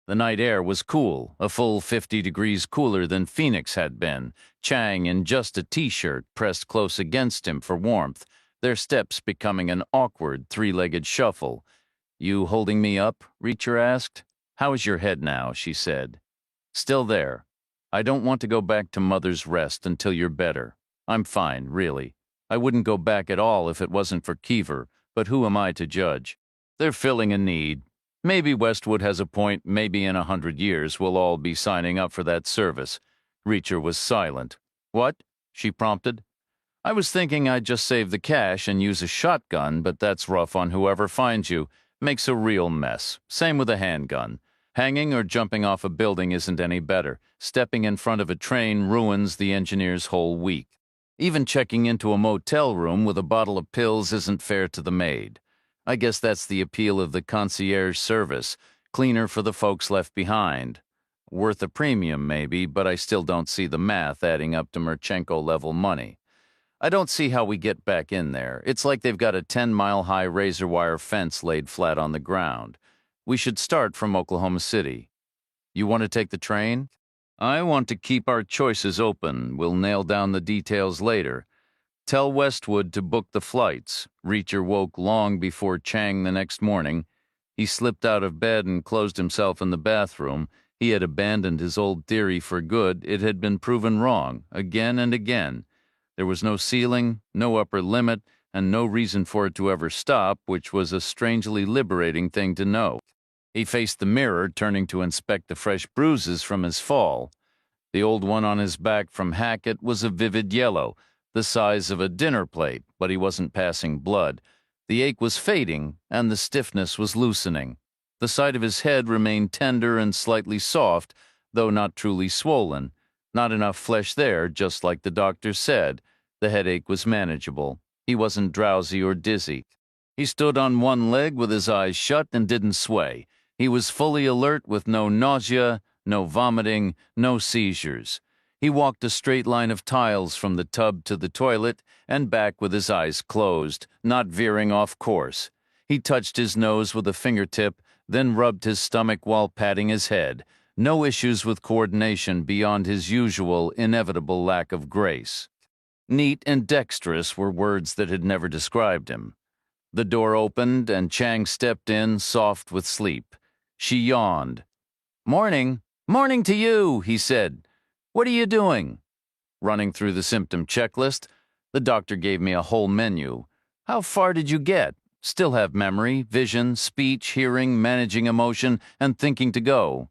The night air was cool, a full 50 degrees cooler than Phoenix had been. Chang in just a t-shirt pressed close against him for warmth, their steps becoming an awkward three-legged shuffle. "You holding me up?" Reacher asked. "How is your head now?" she said. "Still there. I don't want to go back to Mother's Rest until you're better. I'm fine, really. I wouldn't go back at all if it wasn't for Keever, but who am I to judge? They're filling a need. Maybe Westwood has a point, maybe in 100 years we'll all be signing up for that service." Reacher was silent. "What?" she prompted. "I was thinking I'd just save the cash and use a shotgun, but that's rough on whoever finds you. Makes a real mess. Same with a handgun. Hanging or jumping off a building isn't any better. Stepping in front of a train ruins the engineer's whole week. Even checking into a motel room with a bottle of pills isn't fair to the maid. I guess that's the appeal of the concierge service. Cleaner for the folks left behind. Worth a premium, maybe, but I still don't see the math adding up to Merchenko-level money. I don't see how we get back in there. It's like they've got a 10-mile-high razor wire fence laid flat on the ground. We should start from Oklahoma City. You want to take the train? I want to keep our choices open. We'll nail down the details later. Tell Westwood to book the flights. Reacher woke long before Chang the next morning. He slipped out of bed and closed himself in the bathroom. He had abandoned his old theory for good. It had been proven wrong, again and again. There was no ceiling, no upper limit, and no reason for it to ever stop, which was a strangely liberating thing to know. He faced the mirror, turning to inspect the fresh bruises from his fall. The old one on his back from Hackett was a vivid yellow, the size of a dinner plate, but he wasn't passing blood. The ache was fading, and the stiffness was loosening. The side of his head remained tender and slightly soft, though not truly swollen. Not enough flesh there, just like the doctor said. The headache was manageable. He wasn't drowsy or dizzy. He stood on one leg with his eyes shut and didn't sway. He was fully alert with no nausea, no vomiting, no seizures. He walked a straight line of tiles from the tub to the toilet and back with his eyes closed, not veering off course. He touched his nose with a fingertip, then rubbed his stomach while patting his head. No issues with coordination beyond his usual, inevitable lack of grace. Neat and dexterous were words that had never described him. The door opened, and Chang stepped in, soft with sleep. She yawned. "Morning. Morning to you," he said. "What are you doing?" Running through the symptom checklist, the doctor gave me a whole menu. "How far did you get? Still have memory, vision, speech, hearing, managing emotion, and thinking to go."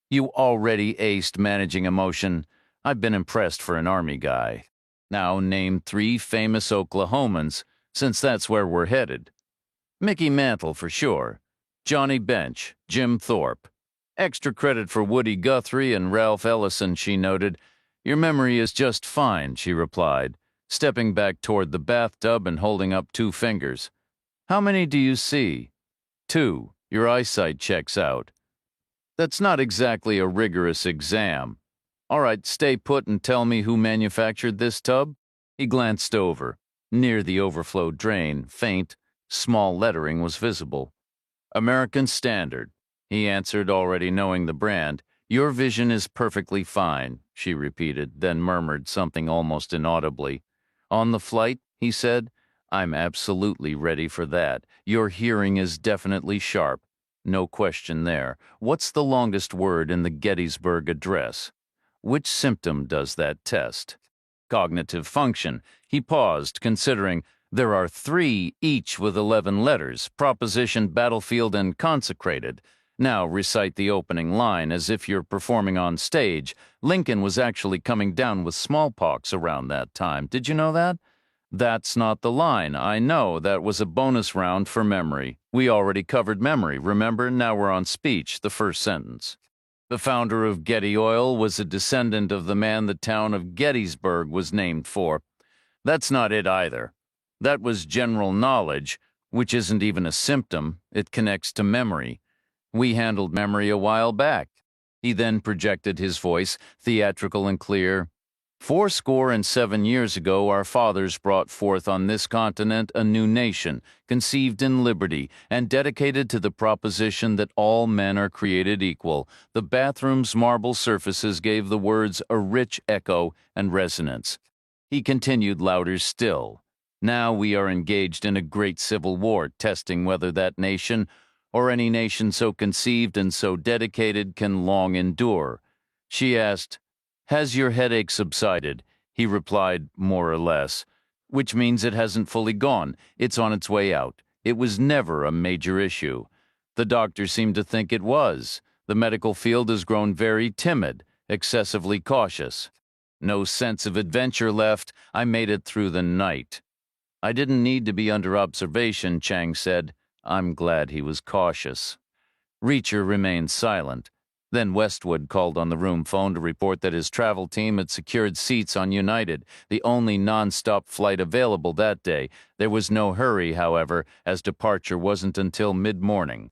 "You already aced managing emotion. I've been impressed for an Army guy. Now name 3 famous Oklahomans, since that's where we're headed." "Mickey Mantle for sure. Johnny Bench, Jim Thorpe. Extra credit for Woody Guthrie and Ralph Ellison," she noted. "Your memory is just fine," she replied, stepping back toward the bathtub and holding up 2 fingers. "How many do you see?" 2. Your eyesight checks out. That's not exactly a rigorous exam. All right, stay put and tell me who manufactured this tub. He glanced over. Near the overflow drain, faint, small lettering was visible. American Standard, he answered, already knowing the brand. Your vision is perfectly fine, she repeated, then murmured something almost inaudibly. On the flight, he said, I'm absolutely ready for that. Your hearing is definitely sharp. No question there. What's the longest word in the Gettysburg Address? Which symptom does that test? Cognitive function. He paused, considering. There are 3, each with 11 letters: proposition, battlefield, and consecrated. Now recite the opening line as if you're performing on stage. Lincoln was actually coming down with smallpox around that time. Did you know that? That's not the line. I know, that was a bonus round for memory. We already covered memory, remember? Now we're on speech, the first sentence. The founder of Getty Oil was a descendant of the man the town of Gettysburg was named for. That's not it either. That was general knowledge, which isn't even a symptom. It connects to memory. We handled memory a while back. He then projected his voice, theatrical and clear. 7 years ago, our fathers brought forth on this continent a new nation, conceived in liberty, and dedicated to the proposition that all men are created equal. The bathroom's marble surfaces gave the words a rich echo and resonance. He continued louder still. Now we are engaged in a great civil war, testing whether that nation, or any nation so conceived and so dedicated, can long endure. She asked, Has your headache subsided? He replied, more or less, which means it hasn't fully gone. It's on its way out. It was never a major issue. The doctor seemed to think it was. The medical field has grown very timid, excessively cautious. No sense of adventure left. I made it through the night. I didn't need to be under observation, Chang said. I'm glad he was cautious. Reacher remained silent. Then Westwood called on the room phone to report that his travel team had secured seats on United, the only non-stop flight available that day. There was no hurry, however, as departure wasn't until mid-morning.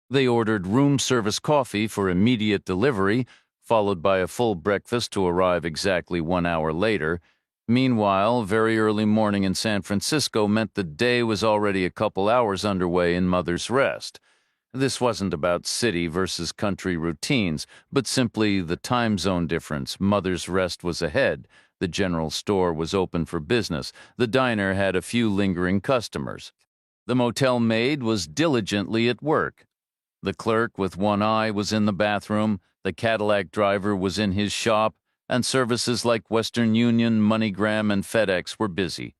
They ordered room service coffee for immediate delivery, followed by a full breakfast to arrive exactly 1 hour later. Meanwhile, very early morning in San Francisco meant the day was already a couple hours underway in Mother's Rest. This wasn't about city versus country routines, but simply the time zone difference. Mother's Rest was ahead. The general store was open for business. The diner had a few lingering customers. The motel maid was diligently at work. The clerk with one eye was in the bathroom. The Cadillac driver was in his shop, and services like Western Union, MoneyGram, and FedEx were busy.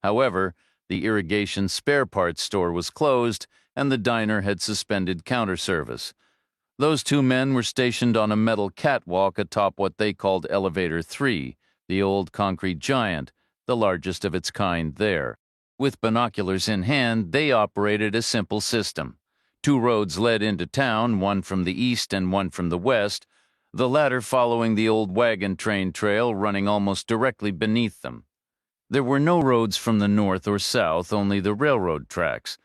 However, the irrigation spare parts store was closed, and the diner had suspended counter service. Those 2 men were stationed on a metal catwalk atop what they called Elevator 3, the old concrete giant, the largest of its kind there. With binoculars in hand, they operated a simple system. 2 roads led into town, one from the east and one from the west, the latter following the old wagon train trail running almost directly beneath them. There were no roads from the north or south, only the railroad tracks.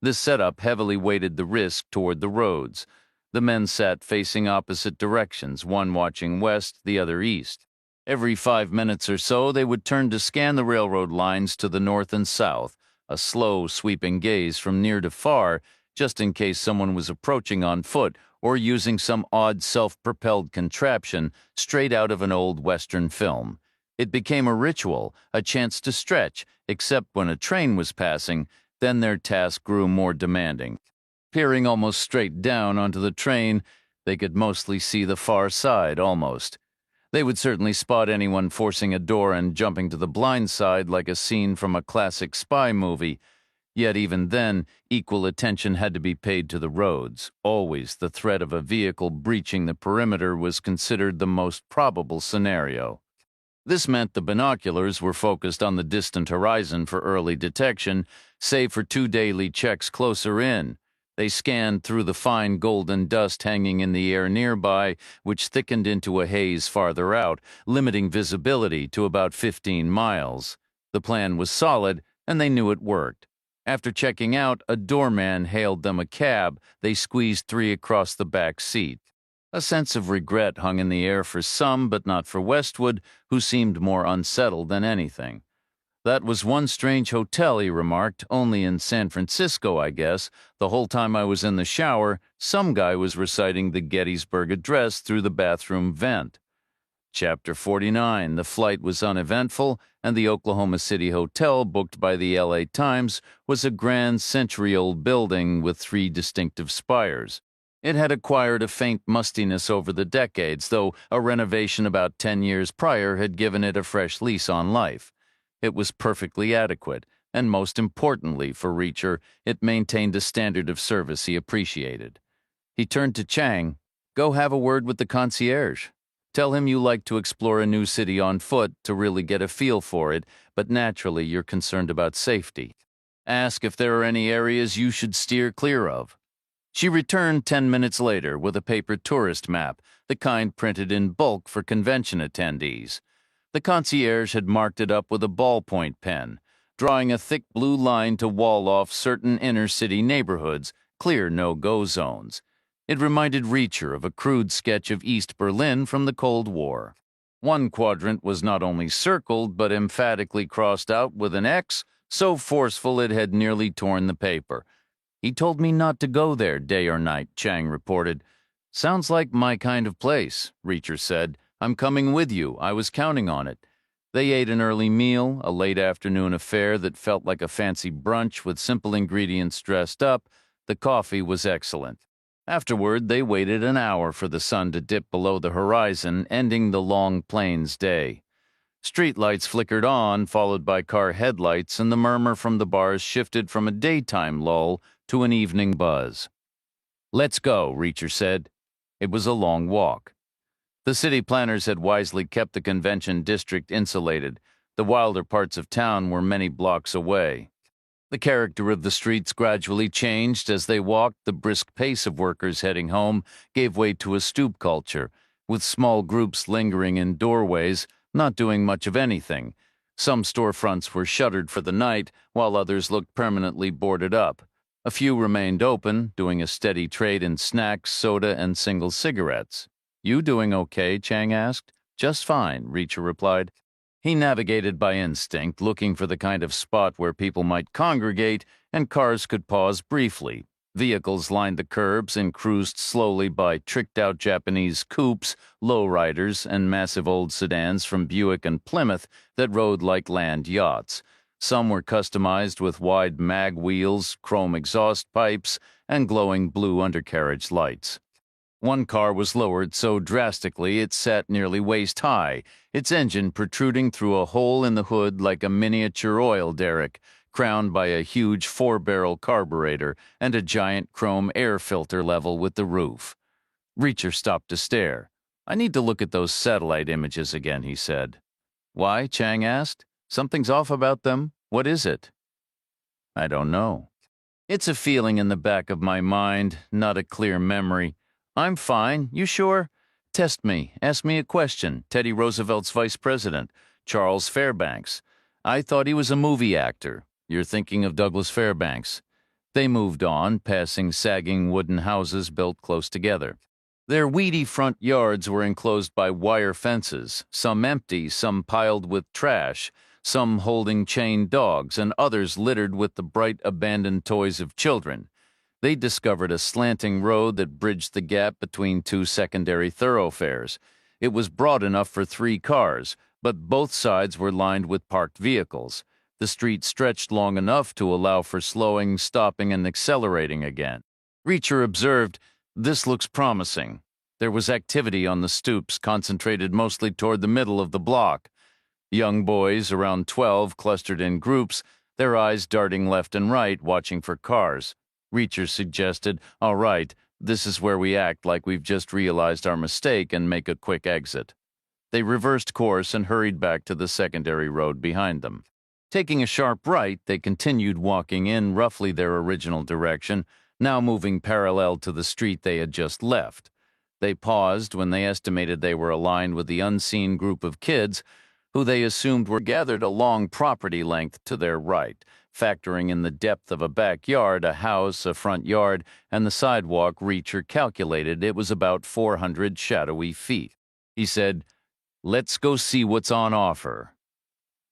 This setup heavily weighted the risk toward the roads. The men sat facing opposite directions, one watching west, the other east. Every 5 minutes or so, they would turn to scan the railroad lines to the north and south, a slow, sweeping gaze from near to far, just in case someone was approaching on foot or using some odd self-propelled contraption straight out of an old Western film. It became a ritual, a chance to stretch, except when a train was passing. Then their task grew more demanding. Peering almost straight down onto the train, they could mostly see the far side, almost. They would certainly spot anyone forcing a door and jumping to the blind side like a scene from a classic spy movie. Yet even then, equal attention had to be paid to the roads. Always the threat of a vehicle breaching the perimeter was considered the most probable scenario. This meant the binoculars were focused on the distant horizon for early detection, save for 2 daily checks closer in. They scanned through the fine golden dust hanging in the air nearby, which thickened into a haze farther out, limiting visibility to about 15 miles. The plan was solid, and they knew it worked. After checking out, a doorman hailed them a cab. They squeezed 3 across the back seat. A sense of regret hung in the air for some, but not for Westwood, who seemed more unsettled than anything. That was one strange hotel, he remarked, only in San Francisco, I guess. The whole time I was in the shower, some guy was reciting the Gettysburg Address through the bathroom vent. Chapter 49. The flight was uneventful, and the Oklahoma City hotel, booked by the LA Times, was a grand century-old building with 3 distinctive spires. It had acquired a faint mustiness over the decades, though a renovation about 10 years prior had given it a fresh lease on life. It was perfectly adequate, and most importantly for Reacher, it maintained a standard of service he appreciated. He turned to Chang. "Go have a word with the concierge. Tell him you like to explore a new city on foot to really get a feel for it, but naturally you're concerned about safety. Ask if there are any areas you should steer clear of." She returned 10 minutes later with a paper tourist map, the kind printed in bulk for convention attendees. The concierge had marked it up with a ballpoint pen, drawing a thick blue line to wall off certain inner-city neighborhoods, clear no-go zones. It reminded Reacher of a crude sketch of East Berlin from the Cold War. One quadrant was not only circled, but emphatically crossed out with an X, so forceful it had nearly torn the paper. "He told me not to go there day or night," Chang reported. "Sounds like my kind of place," Reacher said. "I'm coming with you. I was counting on it." They ate an early meal, a late afternoon affair that felt like a fancy brunch with simple ingredients dressed up. The coffee was excellent. Afterward, they waited an hour for the sun to dip below the horizon, ending the long plains day. Streetlights flickered on, followed by car headlights, and the murmur from the bars shifted from a daytime lull to an evening buzz. "Let's go," Reacher said. It was a long walk. The city planners had wisely kept the convention district insulated. The wilder parts of town were many blocks away. The character of the streets gradually changed as they walked. The brisk pace of workers heading home gave way to a stoop culture, with small groups lingering in doorways, not doing much of anything. Some storefronts were shuttered for the night, while others looked permanently boarded up. A few remained open, doing a steady trade in snacks, soda, and single cigarettes. "You doing okay?" Chang asked. "Just fine," Reacher replied. He navigated by instinct, looking for the kind of spot where people might congregate and cars could pause briefly. Vehicles lined the curbs and cruised slowly by tricked-out Japanese coupes, lowriders, and massive old sedans from Buick and Plymouth that rode like land yachts. Some were customized with wide mag wheels, chrome exhaust pipes, and glowing blue undercarriage lights. One car was lowered so drastically it sat nearly waist-high, its engine protruding through a hole in the hood like a miniature oil derrick, crowned by a huge 4-barrel carburetor and a giant chrome air filter level with the roof. Reacher stopped to stare. "I need to look at those satellite images again," he said. "Why?" Chang asked. "Something's off about them. What is it?" "I don't know. It's a feeling in the back of my mind, not a clear memory. I'm fine. You sure? Test me. Ask me a question. Teddy Roosevelt's vice president, Charles Fairbanks. I thought he was a movie actor. You're thinking of Douglas Fairbanks." They moved on, passing sagging wooden houses built close together. Their weedy front yards were enclosed by wire fences, some empty, some piled with trash, some holding chained dogs, and others littered with the bright abandoned toys of children. They discovered a slanting road that bridged the gap between 2 secondary thoroughfares. It was broad enough for 3 cars, but both sides were lined with parked vehicles. The street stretched long enough to allow for slowing, stopping, and accelerating again. Reacher observed, "This looks promising." There was activity on the stoops, concentrated mostly toward the middle of the block. Young boys, around 12, clustered in groups, their eyes darting left and right, watching for cars. Reacher suggested, "All right, this is where we act like we've just realized our mistake and make a quick exit." They reversed course and hurried back to the secondary road behind them. Taking a sharp right, they continued walking in roughly their original direction, now moving parallel to the street they had just left. They paused when they estimated they were aligned with the unseen group of kids who they assumed were gathered along property length to their right, Factoring in the depth of a backyard, a house, a front yard, and the sidewalk, Reacher calculated it was about 400 shadowy feet. He said, "Let's go see what's on offer."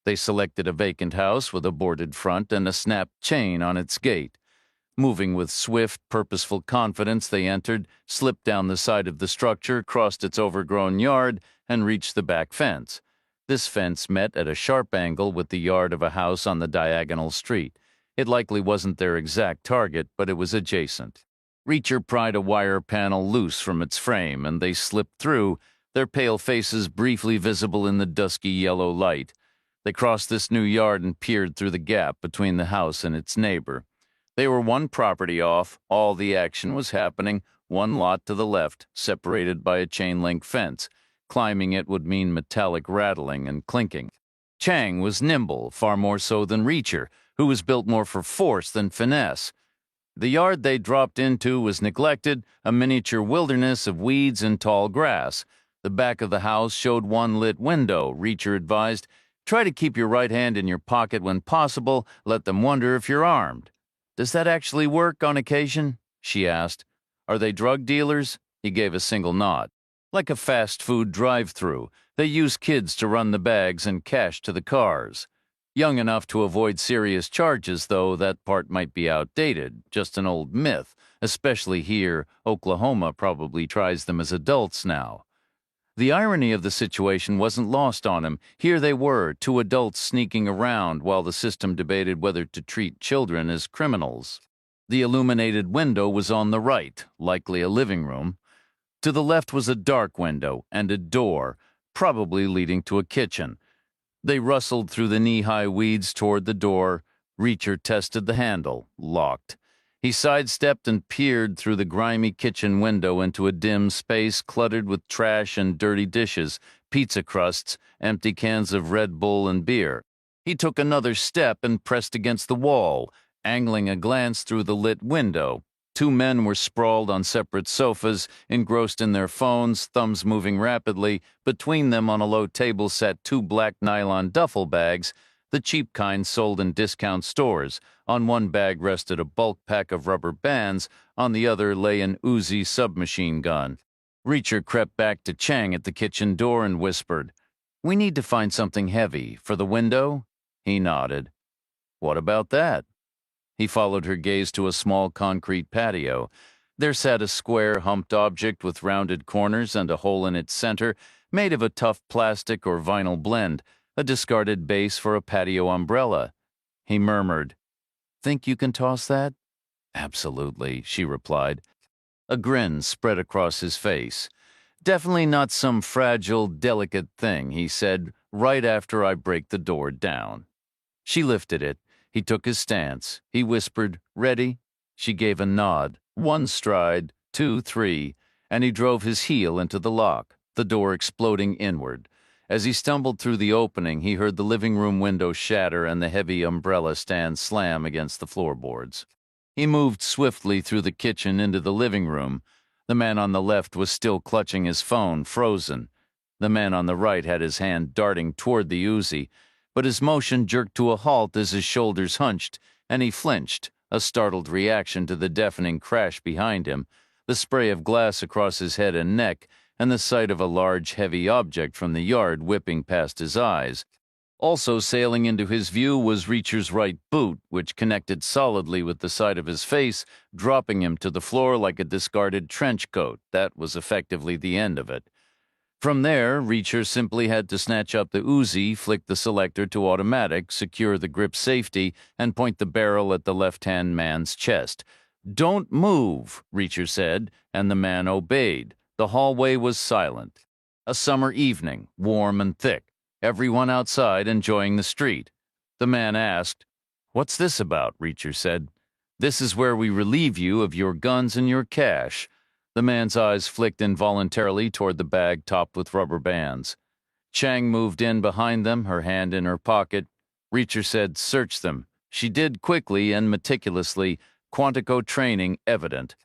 They selected a vacant house with a boarded front and a snapped chain on its gate. Moving with swift, purposeful confidence, they entered, slipped down the side of the structure, crossed its overgrown yard, and reached the back fence. This fence met at a sharp angle with the yard of a house on the diagonal street. It likely wasn't their exact target, but it was adjacent. Reacher pried a wire panel loose from its frame, and they slipped through, their pale faces briefly visible in the dusky yellow light. They crossed this new yard and peered through the gap between the house and its neighbor. They were one property off. All the action was happening, one lot to the left, separated by a chain-link fence. Climbing it would mean metallic rattling and clinking. Chang was nimble, far more so than Reacher, who was built more for force than finesse. The yard they dropped into was neglected, a miniature wilderness of weeds and tall grass. The back of the house showed one lit window. Reacher advised, "Try to keep your right hand in your pocket when possible. Let them wonder if you're armed." "Does that actually work on occasion?" she asked. "Are they drug dealers?" He gave a single nod. "Like a fast food drive-through. They use kids to run the bags and cash to the cars. Young enough to avoid serious charges, though that part might be outdated, just an old myth, especially here. Oklahoma probably tries them as adults now." The irony of the situation wasn't lost on him. Here they were, two adults sneaking around while the system debated whether to treat children as criminals. The illuminated window was on the right, likely a living room. To the left was a dark window and a door, probably leading to a kitchen. They rustled through the knee-high weeds toward the door. Reacher tested the handle, locked. He sidestepped and peered through the grimy kitchen window into a dim space cluttered with trash and dirty dishes, pizza crusts, empty cans of Red Bull and beer. He took another step and pressed against the wall, angling a glance through the lit window. Two men were sprawled on separate sofas, engrossed in their phones, thumbs moving rapidly. Between them on a low table sat two black nylon duffel bags, the cheap kind sold in discount stores. On one bag rested a bulk pack of rubber bands, on the other lay an Uzi submachine gun. Reacher crept back to Chang at the kitchen door and whispered, "We need to find something heavy. For the window?" He nodded. "What about that?" He followed her gaze to a small concrete patio. There sat a square, humped object with rounded corners and a hole in its center, made of a tough plastic or vinyl blend, a discarded base for a patio umbrella. He murmured, "Think you can toss that?" "Absolutely," she replied. A grin spread across his face. "Definitely not some fragile, delicate thing," he said, "right after I break the door down." She lifted it. He took his stance. He whispered, "Ready?" She gave a nod. One stride, two, three, and he drove his heel into the lock, the door exploding inward. As he stumbled through the opening, he heard the living room window shatter and the heavy umbrella stand slam against the floorboards. He moved swiftly through the kitchen into the living room. The man on the left was still clutching his phone, frozen. The man on the right had his hand darting toward the Uzi, but his motion jerked to a halt as his shoulders hunched, and he flinched, a startled reaction to the deafening crash behind him, the spray of glass across his head and neck, and the sight of a large, heavy object from the yard whipping past his eyes. Also sailing into his view was Reacher's right boot, which connected solidly with the side of his face, dropping him to the floor like a discarded trench coat. That was effectively the end of it. From there, Reacher simply had to snatch up the Uzi, flick the selector to automatic, secure the grip safety, and point the barrel at the left-hand man's chest. "Don't move," Reacher said, and the man obeyed. The hallway was silent. A summer evening, warm and thick. Everyone outside enjoying the street. The man asked, "What's this about?" Reacher said. "This is where we relieve you of your guns and your cash." The man's eyes flicked involuntarily toward the bag topped with rubber bands. Chang moved in behind them, her hand in her pocket. Reacher said, "Search them." She did quickly and meticulously, Quantico training evident.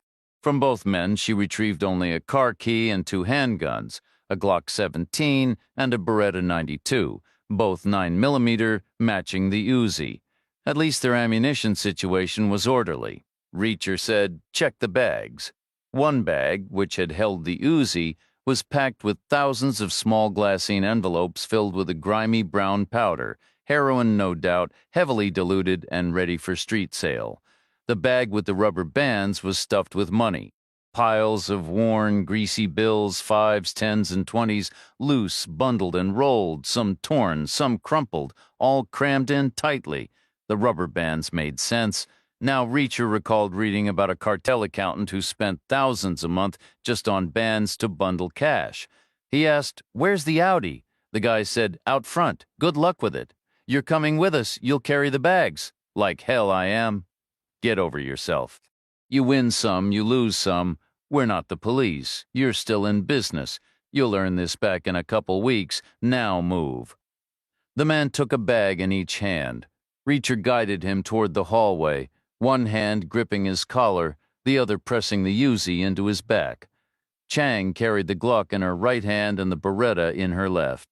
From both men, she retrieved only a car key and two handguns, a Glock 17 and a Beretta 92, both 9mm, matching the Uzi. At least their ammunition situation was orderly. Reacher said, check the bags. One bag, which had held the Uzi, was packed with thousands of small glassine envelopes filled with a grimy brown powder, heroin no doubt, heavily diluted and ready for street sale. The bag with the rubber bands was stuffed with money. Piles of worn, greasy bills, 5s, 10s, and 20s, loose, bundled, and rolled, some torn, some crumpled, all crammed in tightly. The rubber bands made sense. Now Reacher recalled reading about a cartel accountant who spent thousands a month just on bands to bundle cash. He asked, "Where's the Audi?" The guy said, "Out front. Good luck with it. You're coming with us. You'll carry the bags." "Like hell I am." Get over yourself. You win some, you lose some. We're not the police. You're still in business. You'll earn this back in a couple weeks. Now move. The man took a bag in each hand. Reacher guided him toward the hallway, one hand gripping his collar, the other pressing the Uzi into his back. Chang carried the Glock in her right hand and the Beretta in her left.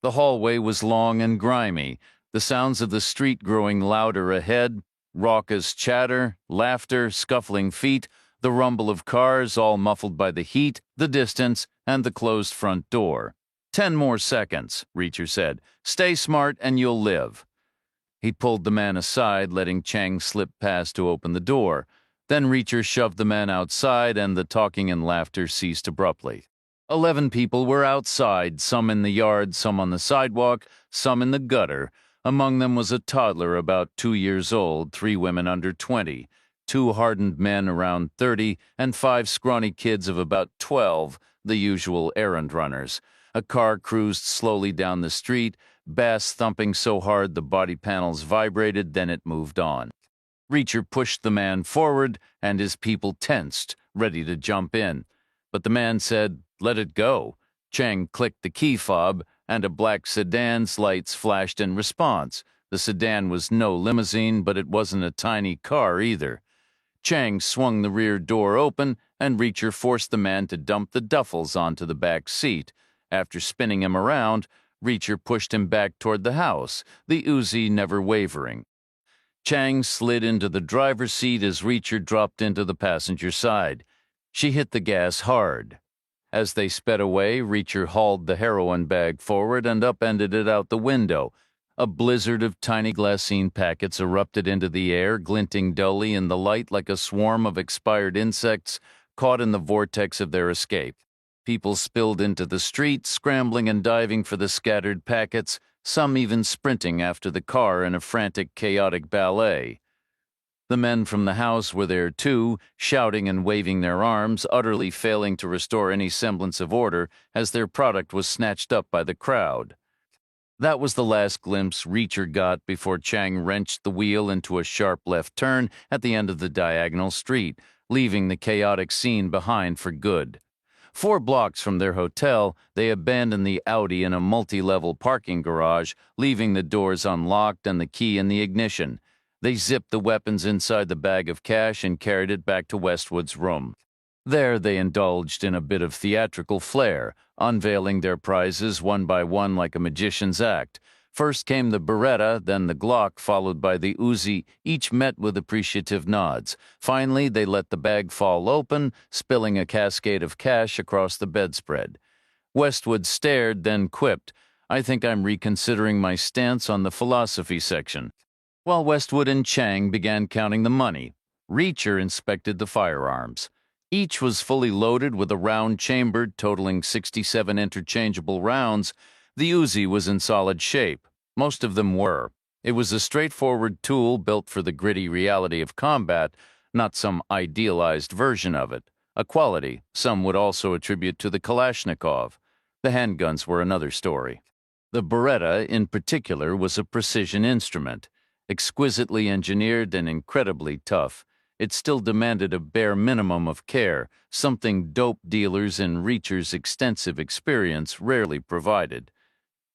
The hallway was long and grimy, the sounds of the street growing louder ahead, raucous chatter, laughter, scuffling feet, the rumble of cars all muffled by the heat, the distance, and the closed front door. 10 more seconds, Reacher said. Stay smart and you'll live. He pulled the man aside, letting Chang slip past to open the door. Then Reacher shoved the man outside and the talking and laughter ceased abruptly. 11 people were outside, some in the yard, some on the sidewalk, some in the gutter. Among them was a toddler about 2 years old, 3 women under 20, 2 hardened men around 30, and 5 scrawny kids of about 12, the usual errand runners. A car cruised slowly down the street, bass thumping so hard the body panels vibrated, then it moved on. Reacher pushed the man forward, and his people tensed, ready to jump in. But the man said, "Let it go." Chang clicked the key fob, and a black sedan's lights flashed in response. The sedan was no limousine, but it wasn't a tiny car either. Chang swung the rear door open, and Reacher forced the man to dump the duffels onto the back seat. After spinning him around, Reacher pushed him back toward the house, the Uzi never wavering. Chang slid into the driver's seat as Reacher dropped into the passenger side. She hit the gas hard. As they sped away, Reacher hauled the heroin bag forward and upended it out the window. A blizzard of tiny glassine packets erupted into the air, glinting dully in the light like a swarm of expired insects caught in the vortex of their escape. People spilled into the street, scrambling and diving for the scattered packets, some even sprinting after the car in a frantic, chaotic ballet. The men from the house were there too, shouting and waving their arms, utterly failing to restore any semblance of order as their product was snatched up by the crowd. That was the last glimpse Reacher got before Chang wrenched the wheel into a sharp left turn at the end of the diagonal street, leaving the chaotic scene behind for good. 4 blocks from their hotel, they abandoned the Audi in a multi-level parking garage, leaving the doors unlocked and the key in the ignition. They zipped the weapons inside the bag of cash and carried it back to Westwood's room. There they indulged in a bit of theatrical flair, unveiling their prizes one by one like a magician's act. First came the Beretta, then the Glock, followed by the Uzi, each met with appreciative nods. Finally, they let the bag fall open, spilling a cascade of cash across the bedspread. Westwood stared, then quipped, "I think I'm reconsidering my stance on the philosophy section." While Westwood and Chang began counting the money, Reacher inspected the firearms. Each was fully loaded with a round chambered, totaling 67 interchangeable rounds. The Uzi was in solid shape. Most of them were. It was a straightforward tool built for the gritty reality of combat, not some idealized version of it, a quality some would also attribute to the Kalashnikov. The handguns were another story. The Beretta, in particular, was a precision instrument. Exquisitely engineered and incredibly tough, it still demanded a bare minimum of care, something dope dealers in Reacher's extensive experience rarely provided.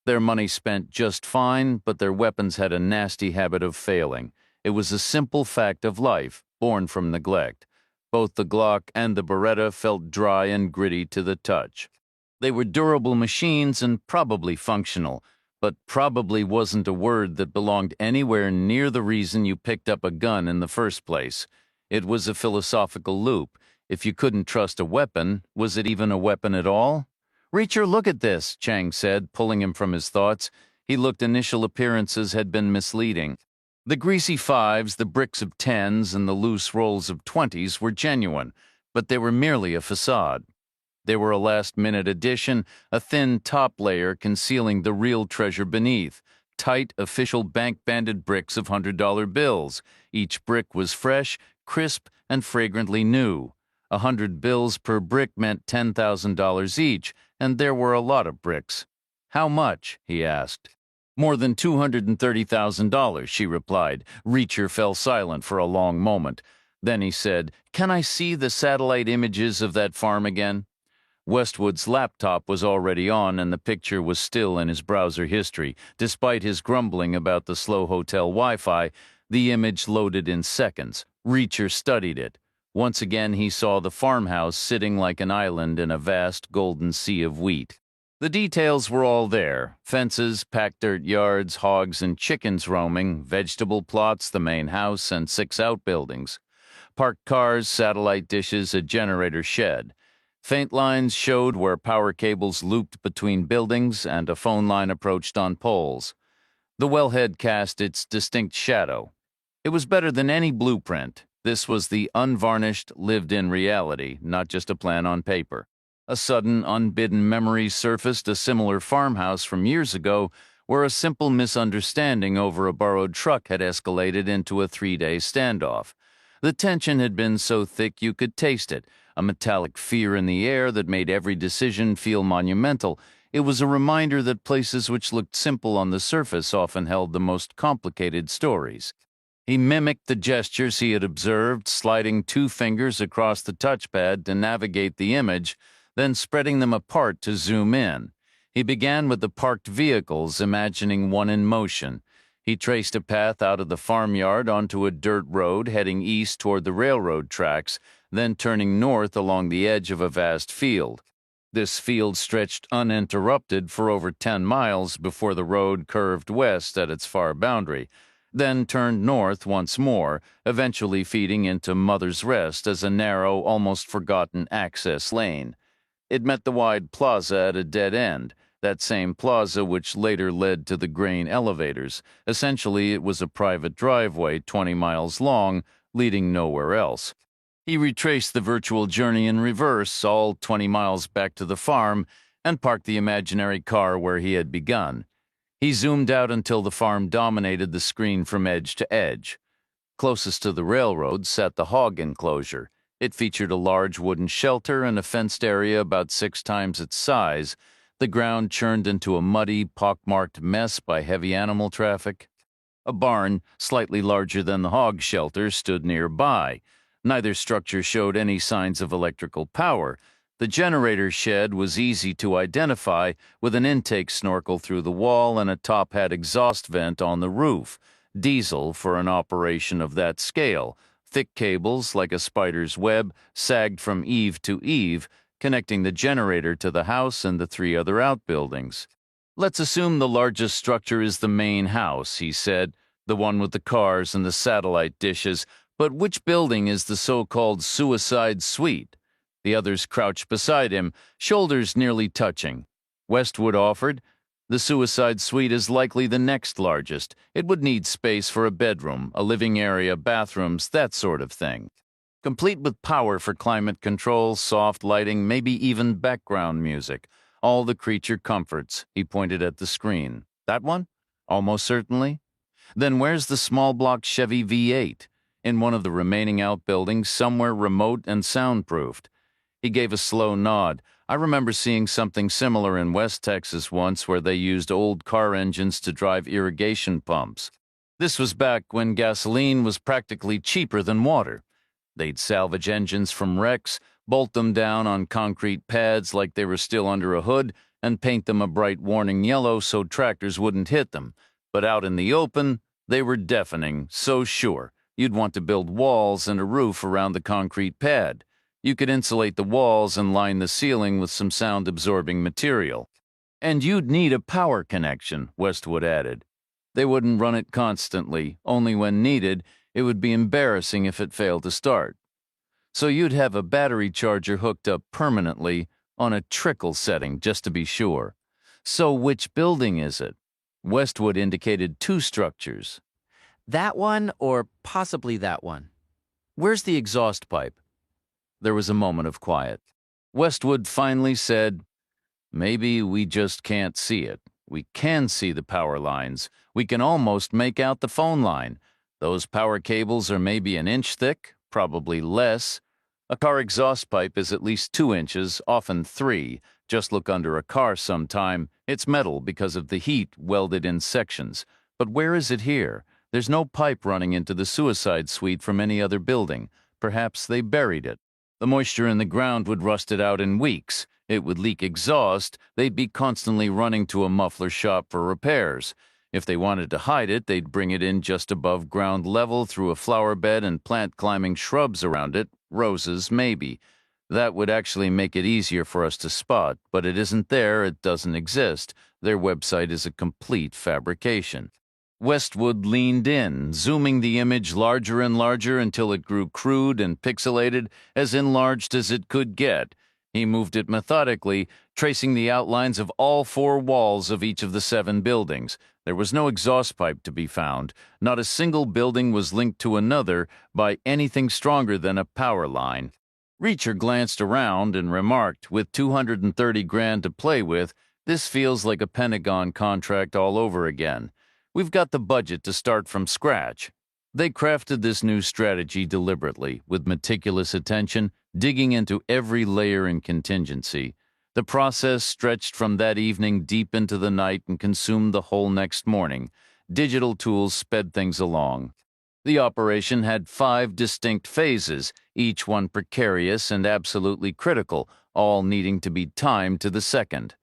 Their money spent just fine, but their weapons had a nasty habit of failing. It was a simple fact of life, born from neglect. Both the Glock and the Beretta felt dry and gritty to the touch. They were durable machines and probably functional, but probably wasn't a word that belonged anywhere near the reason you picked up a gun in the first place. It was a philosophical loop. If you couldn't trust a weapon, was it even a weapon at all? "Reacher, look at this," Chang said, pulling him from his thoughts. He looked initial appearances had been misleading. The greasy fives, the bricks of tens, and the loose rolls of 20s were genuine, but they were merely a facade. They were a last-minute addition, a thin top layer concealing the real treasure beneath, tight, official bank-banded bricks of $100 bills. Each brick was fresh, crisp, and fragrantly new. 100 bills per brick meant $10,000 each, and there were a lot of bricks. "How much?" he asked. "More than $230,000, she replied. Reacher fell silent for a long moment. Then he said, "Can I see the satellite images of that farm again?" Westwood's laptop was already on, and the picture was still in his browser history. Despite his grumbling about the slow hotel Wi-Fi, the image loaded in seconds. Reacher studied it. Once again he saw the farmhouse sitting like an island in a vast golden sea of wheat. The details were all there: fences, packed dirt yards, hogs and chickens roaming, vegetable plots, the main house, and 6 outbuildings. Parked cars, satellite dishes, a generator shed. Faint lines showed where power cables looped between buildings and a phone line approached on poles. The wellhead cast its distinct shadow. It was better than any blueprint. This was the unvarnished, lived-in reality, not just a plan on paper. A sudden, unbidden memory surfaced, a similar farmhouse from years ago where a simple misunderstanding over a borrowed truck had escalated into a 3-day standoff. The tension had been so thick you could taste it, a metallic fear in the air that made every decision feel monumental. It was a reminder that places which looked simple on the surface often held the most complicated stories. He mimicked the gestures he had observed, sliding 2 fingers across the touchpad to navigate the image, then spreading them apart to zoom in. He began with the parked vehicles, imagining one in motion. He traced a path out of the farmyard onto a dirt road heading east toward the railroad tracks, then turning north along the edge of a vast field. This field stretched uninterrupted for over 10 miles before the road curved west at its far boundary, then turned north once more, eventually feeding into Mother's Rest as a narrow, almost forgotten access lane. It met the wide plaza at a dead end, that same plaza which later led to the grain elevators. Essentially, it was a private driveway 20 miles long, leading nowhere else. He retraced the virtual journey in reverse, all 20 miles back to the farm, and parked the imaginary car where he had begun. He zoomed out until the farm dominated the screen from edge to edge. Closest to the railroad sat the hog enclosure. It featured a large wooden shelter and a fenced area about 6 times its size. The ground churned into a muddy, pockmarked mess by heavy animal traffic. A barn, slightly larger than the hog shelter, stood nearby. Neither structure showed any signs of electrical power. The generator shed was easy to identify, with an intake snorkel through the wall and a top-hat exhaust vent on the roof. Diesel for an operation of that scale. Thick cables, like a spider's web, sagged from eave to eave, connecting the generator to the house and the 3 other outbuildings. "Let's assume the largest structure is the main house," he said, "the one with the cars and the satellite dishes. But which building is the so-called suicide suite?" The others crouched beside him, shoulders nearly touching. Westwood offered, "The suicide suite is likely the next largest. It would need space for a bedroom, a living area, bathrooms, that sort of thing. Complete with power for climate control, soft lighting, maybe even background music. All the creature comforts," he pointed at the screen. "That one? Almost certainly. Then where's the small block Chevy V8? In one of the remaining outbuildings, somewhere remote and soundproofed." He gave a slow nod. "I remember seeing something similar in West Texas once, where they used old car engines to drive irrigation pumps. This was back when gasoline was practically cheaper than water. They'd salvage engines from wrecks, bolt them down on concrete pads like they were still under a hood, and paint them a bright warning yellow so tractors wouldn't hit them. But out in the open, they were deafening, so sure. You'd want to build walls and a roof around the concrete pad. You could insulate the walls and line the ceiling with some sound-absorbing material. And you'd need a power connection, Westwood added. They wouldn't run it constantly, only when needed. It would be embarrassing if it failed to start. So you'd have a battery charger hooked up permanently on a trickle setting just to be sure. So which building is it? Westwood indicated two structures. That one or possibly that one. Where's the exhaust pipe? There was a moment of quiet. Westwood finally said, maybe we just can't see it. We can see the power lines. We can almost make out the phone line. Those power cables are maybe an inch thick, probably less. A car exhaust pipe is at least 2 inches, often 3. Just look under a car sometime. It's metal because of the heat welded in sections. But where is it here? There's no pipe running into the suicide suite from any other building. Perhaps they buried it. The moisture in the ground would rust it out in weeks. It would leak exhaust. They'd be constantly running to a muffler shop for repairs. If they wanted to hide it, they'd bring it in just above ground level through a flower bed and plant climbing shrubs around it, roses maybe. That would actually make it easier for us to spot, but it isn't there, it doesn't exist. Their website is a complete fabrication. Westwood leaned in, zooming the image larger and larger until it grew crude and pixelated, as enlarged as it could get. He moved it methodically, tracing the outlines of all 4 walls of each of the 7 buildings. There was no exhaust pipe to be found. Not a single building was linked to another by anything stronger than a power line. Reacher glanced around and remarked, with $230,000 to play with, this feels like a Pentagon contract all over again. We've got the budget to start from scratch. They crafted this new strategy deliberately, with meticulous attention, digging into every layer and contingency. The process stretched from that evening deep into the night and consumed the whole next morning. Digital tools sped things along. The operation had 5 distinct phases, each one precarious and absolutely critical, all needing to be timed to the second.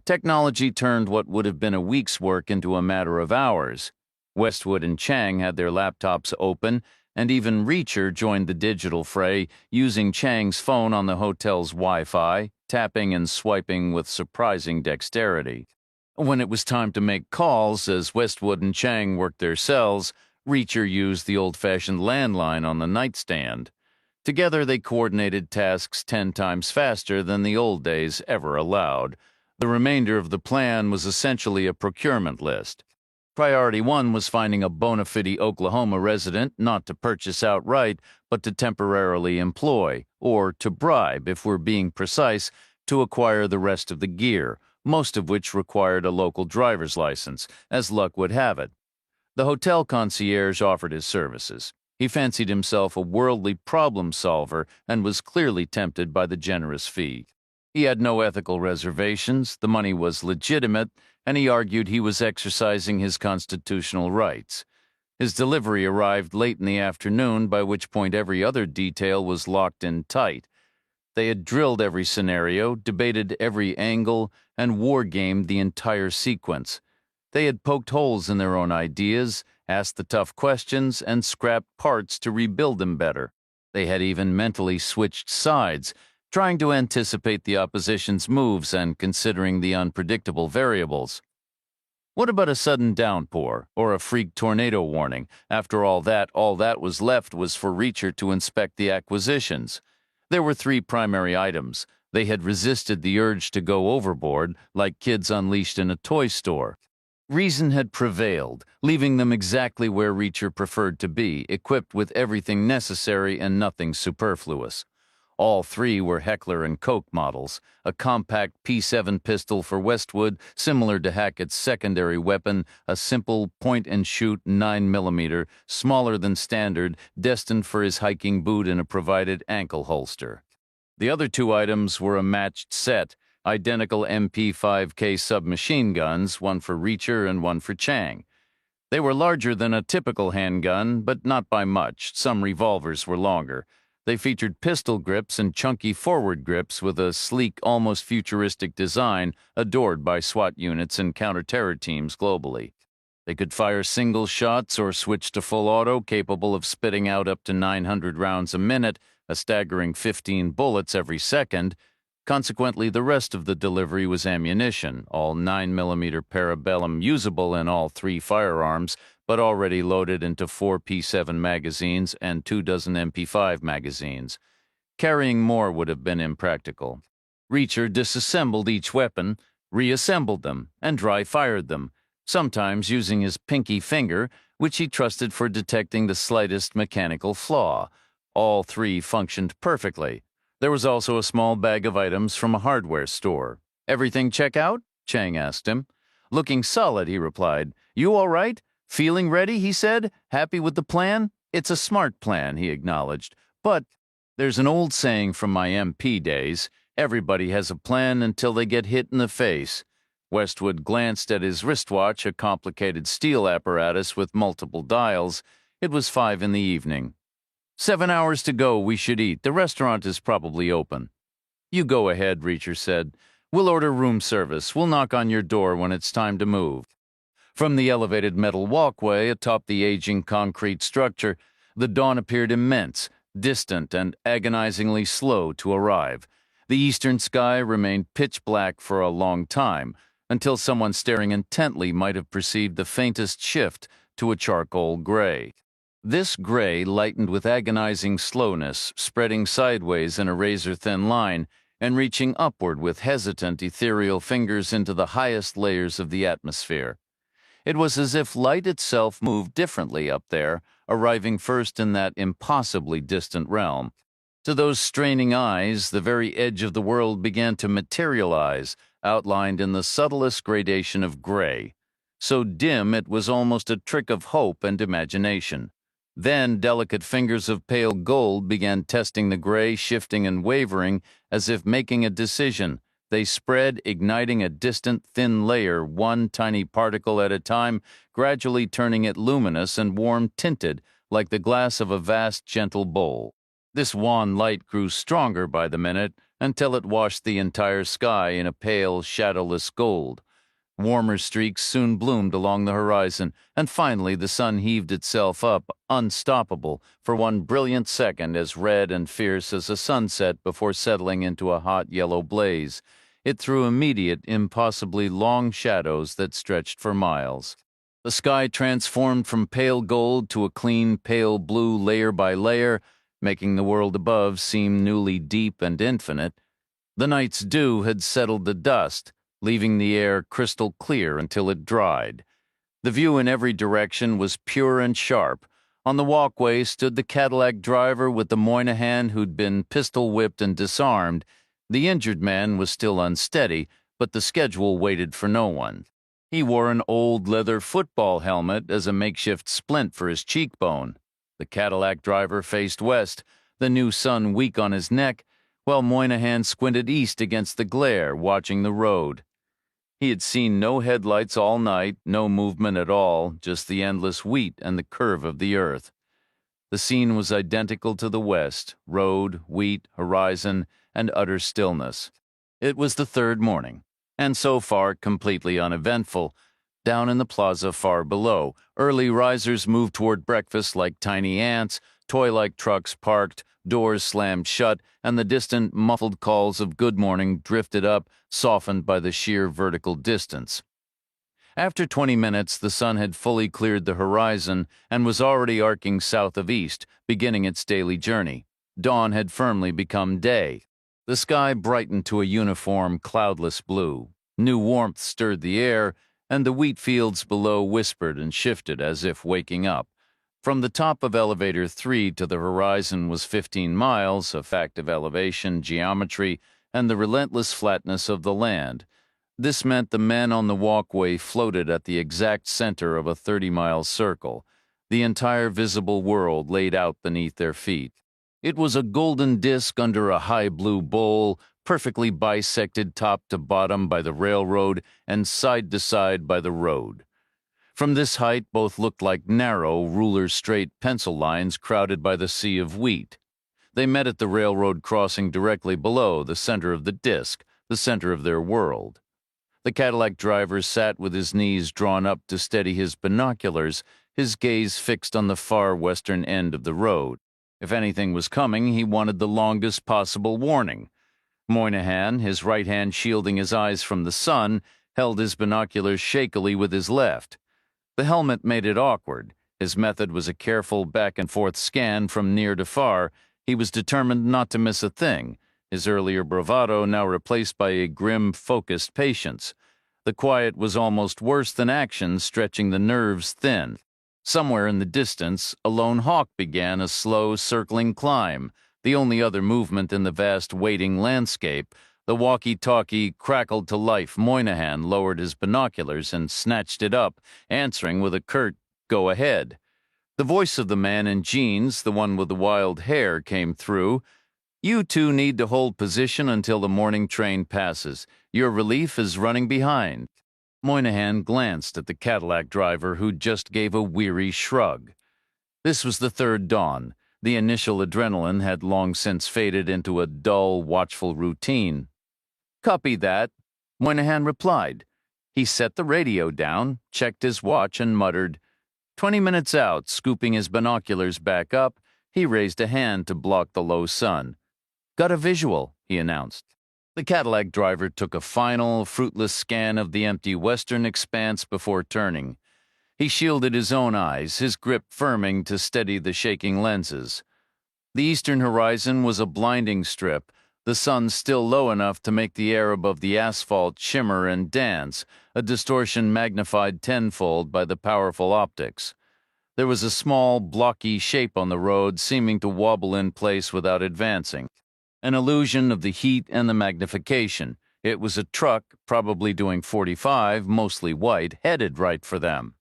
Technology turned what would have been a week's work into a matter of hours. Westwood and Chang had their laptops open, and even Reacher joined the digital fray, using Chang's phone on the hotel's Wi-Fi, tapping and swiping with surprising dexterity. When it was time to make calls, as Westwood and Chang worked their cells, Reacher used the old-fashioned landline on the nightstand. Together they coordinated tasks 10 times faster than the old days ever allowed. The remainder of the plan was essentially a procurement list. Priority 1 was finding a bona fide Oklahoma resident not to purchase outright, but to temporarily employ, or to bribe, if we're being precise, to acquire the rest of the gear, most of which required a local driver's license, as luck would have it. The hotel concierge offered his services. He fancied himself a worldly problem solver and was clearly tempted by the generous fee. He had no ethical reservations, the money was legitimate, and he argued he was exercising his constitutional rights. His delivery arrived late in the afternoon, by which point every other detail was locked in tight. They had drilled every scenario, debated every angle, and war-gamed the entire sequence. They had poked holes in their own ideas, asked the tough questions, and scrapped parts to rebuild them better. They had even mentally switched sides, trying to anticipate the opposition's moves and considering the unpredictable variables. What about a sudden downpour or a freak tornado warning? After all that was left was for Reacher to inspect the acquisitions. There were 3 primary items. They had resisted the urge to go overboard, like kids unleashed in a toy store. Reason had prevailed, leaving them exactly where Reacher preferred to be, equipped with everything necessary and nothing superfluous. All 3 were Heckler & Koch models, a compact P7 pistol for Westwood, similar to Hackett's secondary weapon, a simple point-and-shoot 9mm, smaller than standard, destined for his hiking boot and a provided ankle holster. The other 2 items were a matched set, identical MP5K submachine guns, one for Reacher and one for Chang. They were larger than a typical handgun, but not by much. Some revolvers were longer. They featured pistol grips and chunky forward grips with a sleek, almost futuristic design adored by SWAT units and counter-terror teams globally. They could fire single shots or switch to full auto, capable of spitting out up to 900 rounds a minute, a staggering 15 bullets every second. Consequently, the rest of the delivery was ammunition, all 9mm parabellum usable in all 3 firearms, but already loaded into 4 P7 magazines and 24 MP5 magazines. Carrying more would have been impractical. Reacher disassembled each weapon, reassembled them, and dry-fired them, sometimes using his pinky finger, which he trusted for detecting the slightest mechanical flaw. All 3 functioned perfectly. There was also a small bag of items from a hardware store. "Everything check out?" Chang asked him. "Looking solid," he replied. "You all right? Feeling ready?" he said. "Happy with the plan?" "It's a smart plan," he acknowledged. "But there's an old saying from my MP days, everybody has a plan until they get hit in the face." Westwood glanced at his wristwatch, a complicated steel apparatus with multiple dials. It was 5 in the evening. 7 hours to go, we should eat. The restaurant is probably open." "You go ahead," Reacher said. "We'll order room service. We'll knock on your door when it's time to move." From the elevated metal walkway atop the aging concrete structure, the dawn appeared immense, distant, and agonizingly slow to arrive. The eastern sky remained pitch black for a long time, until someone staring intently might have perceived the faintest shift to a charcoal gray. This gray lightened with agonizing slowness, spreading sideways in a razor-thin line and reaching upward with hesitant, ethereal fingers into the highest layers of the atmosphere. It was as if light itself moved differently up there, arriving first in that impossibly distant realm. To those straining eyes, the very edge of the world began to materialize, outlined in the subtlest gradation of gray. So dim it was almost a trick of hope and imagination. Then delicate fingers of pale gold began testing the gray, shifting and wavering as if making a decision. They spread, igniting a distant, thin layer, one tiny particle at a time, gradually turning it luminous and warm-tinted, like the glass of a vast, gentle bowl. This wan light grew stronger by the minute, until it washed the entire sky in a pale, shadowless gold. Warmer streaks soon bloomed along the horizon, and finally the sun heaved itself up, unstoppable, for one brilliant second, as red and fierce as a sunset before settling into a hot yellow blaze. It threw immediate, impossibly long shadows that stretched for miles. The sky transformed from pale gold to a clean, pale blue layer by layer, making the world above seem newly deep and infinite. The night's dew had settled the dust, leaving the air crystal clear until it dried. The view in every direction was pure and sharp. On the walkway stood the Cadillac driver with the Moynihan who'd been pistol-whipped and disarmed. The injured man was still unsteady, but the schedule waited for no one. He wore an old leather football helmet as a makeshift splint for his cheekbone. The Cadillac driver faced west, the new sun weak on his neck, while Moynihan squinted east against the glare, watching the road. He had seen no headlights all night, no movement at all, just the endless wheat and the curve of the earth. The scene was identical to the west, road, wheat, horizon, and utter stillness. It was the 3rd morning, and so far completely uneventful. Down in the plaza far below, early risers moved toward breakfast like tiny ants, toy-like trucks parked, doors slammed shut, and the distant, muffled calls of good morning drifted up, softened by the sheer vertical distance. After 20 minutes, the sun had fully cleared the horizon and was already arcing south of east, beginning its daily journey. Dawn had firmly become day. The sky brightened to a uniform, cloudless blue. New warmth stirred the air, and the wheat fields below whispered and shifted as if waking up. From the top of elevator 3 to the horizon was 15 miles, a fact of elevation, geometry, and the relentless flatness of the land. This meant the men on the walkway floated at the exact center of a 30-mile circle, the entire visible world laid out beneath their feet. It was a golden disk under a high blue bowl, perfectly bisected top to bottom by the railroad and side to side by the road. From this height, both looked like narrow, ruler-straight pencil lines crowded by the sea of wheat. They met at the railroad crossing directly below, the center of the disk, the center of their world. The Cadillac driver sat with his knees drawn up to steady his binoculars, his gaze fixed on the far western end of the road. If anything was coming, he wanted the longest possible warning. Moynihan, his right hand shielding his eyes from the sun, held his binoculars shakily with his left. The helmet made it awkward. His method was a careful back-and-forth scan from near to far. He was determined not to miss a thing, his earlier bravado now replaced by a grim, focused patience. The quiet was almost worse than action, stretching the nerves thin. Somewhere in the distance, a lone hawk began a slow, circling climb, the only other movement in the vast waiting landscape. The walkie-talkie crackled to life. Moynihan lowered his binoculars and snatched it up, answering with a curt, "Go ahead." The voice of the man in jeans, the one with the wild hair, came through. "You two need to hold position until the morning train passes. Your relief is running behind." Moynihan glanced at the Cadillac driver, who just gave a weary shrug. This was the third dawn. The initial adrenaline had long since faded into a dull, watchful routine. "Copy that," Moynihan replied. He set the radio down, checked his watch, and muttered. 20 minutes out, scooping his binoculars back up, he raised a hand to block the low sun. "Got a visual," he announced. The Cadillac driver took a final, fruitless scan of the empty western expanse before turning. He shielded his own eyes, his grip firming to steady the shaking lenses. The eastern horizon was a blinding strip, the sun still low enough to make the air above the asphalt shimmer and dance, a distortion magnified tenfold by the powerful optics. There was a small, blocky shape on the road, seeming to wobble in place without advancing. An illusion of the heat and the magnification. It was a truck, probably doing 45, mostly white, headed right for them.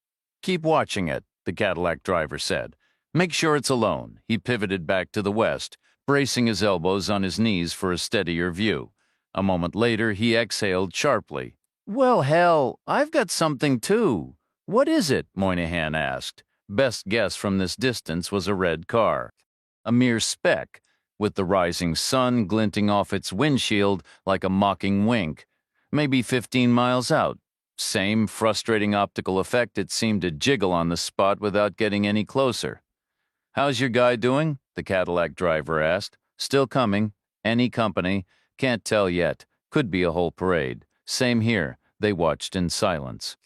"Keep watching it," the Cadillac driver said. "Make sure it's alone." He pivoted back to the west, bracing his elbows on his knees for a steadier view. A moment later, he exhaled sharply. "Well, hell, I've got something too." "What is it?" Moynihan asked. Best guess from this distance was a red car. A mere speck, with the rising sun glinting off its windshield like a mocking wink. Maybe 15 miles out. Same frustrating optical effect, it seemed to jiggle on the spot without getting any closer. "How's your guy doing?" the Cadillac driver asked. "Still coming. Any company. Can't tell yet. Could be a whole parade." "Same here." They watched in silence.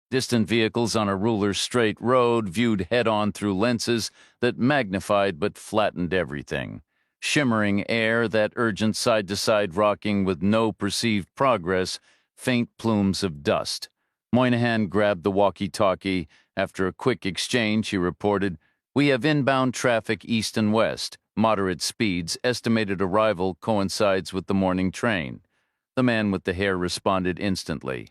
Distant vehicles on a ruler straight road viewed head-on through lenses that magnified but flattened everything. Shimmering air, that urgent side-to-side rocking with no perceived progress, faint plumes of dust. Moynihan grabbed the walkie-talkie. After a quick exchange, he reported, "We have inbound traffic east and west. Moderate speeds. Estimated arrival coincides with the morning train." The man with the hair responded instantly.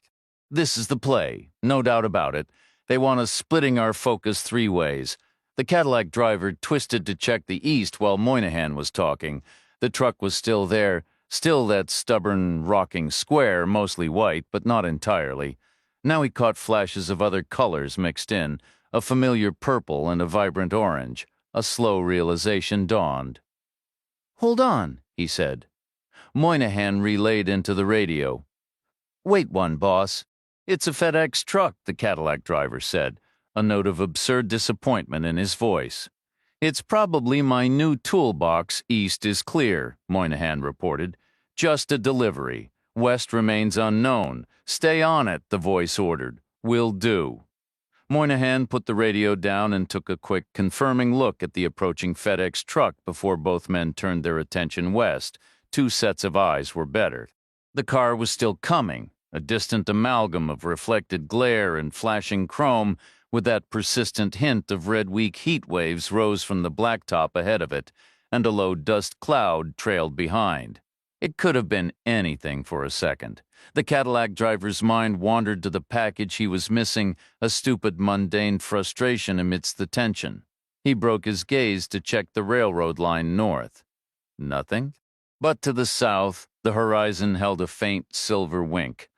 "This is the play. No doubt about it. They want us splitting our focus 3 ways." The Cadillac driver twisted to check the east while Moynihan was talking. The truck was still there, still that stubborn, rocking square, mostly white, but not entirely. Now he caught flashes of other colors mixed in, a familiar purple and a vibrant orange. A slow realization dawned. "Hold on," he said. Moynihan relayed into the radio. "Wait one, boss. It's a FedEx truck," the Cadillac driver said, a note of absurd disappointment in his voice. "It's probably my new toolbox. East is clear," Moynihan reported. "Just a delivery. West remains unknown. Stay on it," the voice ordered. "Will do." Moynihan put the radio down and took a quick, confirming look at the approaching FedEx truck before both men turned their attention west. 2 sets of eyes were better. The car was still coming, a distant amalgam of reflected glare and flashing chrome, with that persistent hint of red-week heat waves rose from the blacktop ahead of it, and a low dust cloud trailed behind. It could have been anything for a second. The Cadillac driver's mind wandered to the package he was missing, a stupid, mundane frustration amidst the tension. He broke his gaze to check the railroad line north. Nothing. But to the south, the horizon held a faint silver wink.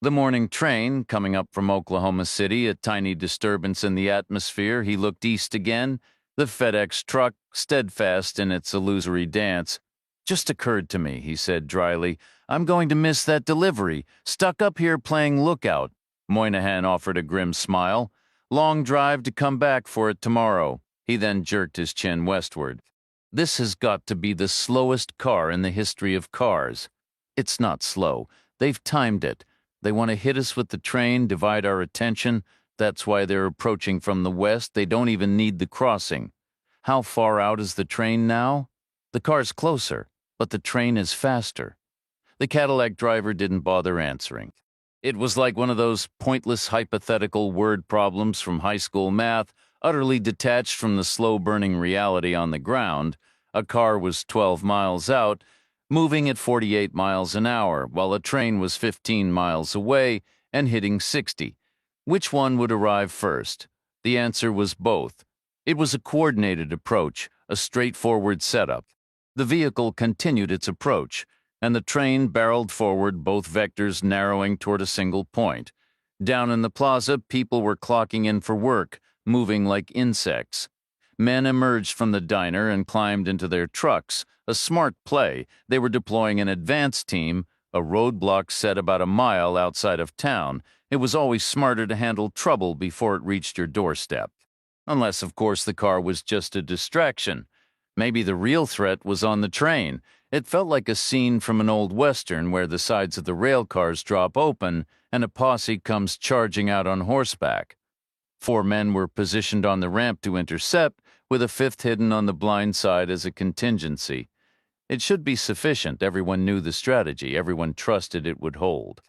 The morning train, coming up from Oklahoma City, a tiny disturbance in the atmosphere. He looked east again. The FedEx truck, steadfast in its illusory dance. "Just occurred to me," he said dryly. "I'm going to miss that delivery. Stuck up here playing lookout." Moynihan offered a grim smile. "Long drive to come back for it tomorrow." He then jerked his chin westward. "This has got to be the slowest car in the history of cars." It's not slow. They've timed it. They want to hit us with the train, divide our attention. That's why they're approaching from the west. They don't even need the crossing. How far out is the train now? The car's closer, but the train is faster. The Cadillac driver didn't bother answering. It was like one of those pointless hypothetical word problems from high school math, utterly detached from the slow-burning reality on the ground. A car was 12 miles out, moving at 48 miles an hour, while a train was 15 miles away and hitting 60. Which one would arrive first? The answer was both. It was a coordinated approach, a straightforward setup. The vehicle continued its approach, and the train barreled forward, both vectors narrowing toward a single point. Down in the plaza, people were clocking in for work, moving like insects. Men emerged from the diner and climbed into their trucks. A smart play. They were deploying an advance team, a roadblock set about a mile outside of town. It was always smarter to handle trouble before it reached your doorstep. Unless, of course, the car was just a distraction. Maybe the real threat was on the train. It felt like a scene from an old western where the sides of the rail cars drop open and a posse comes charging out on horseback. 4 men were positioned on the ramp to intercept, with a 5th hidden on the blind side as a contingency. It should be sufficient. Everyone knew the strategy. Everyone trusted it would hold.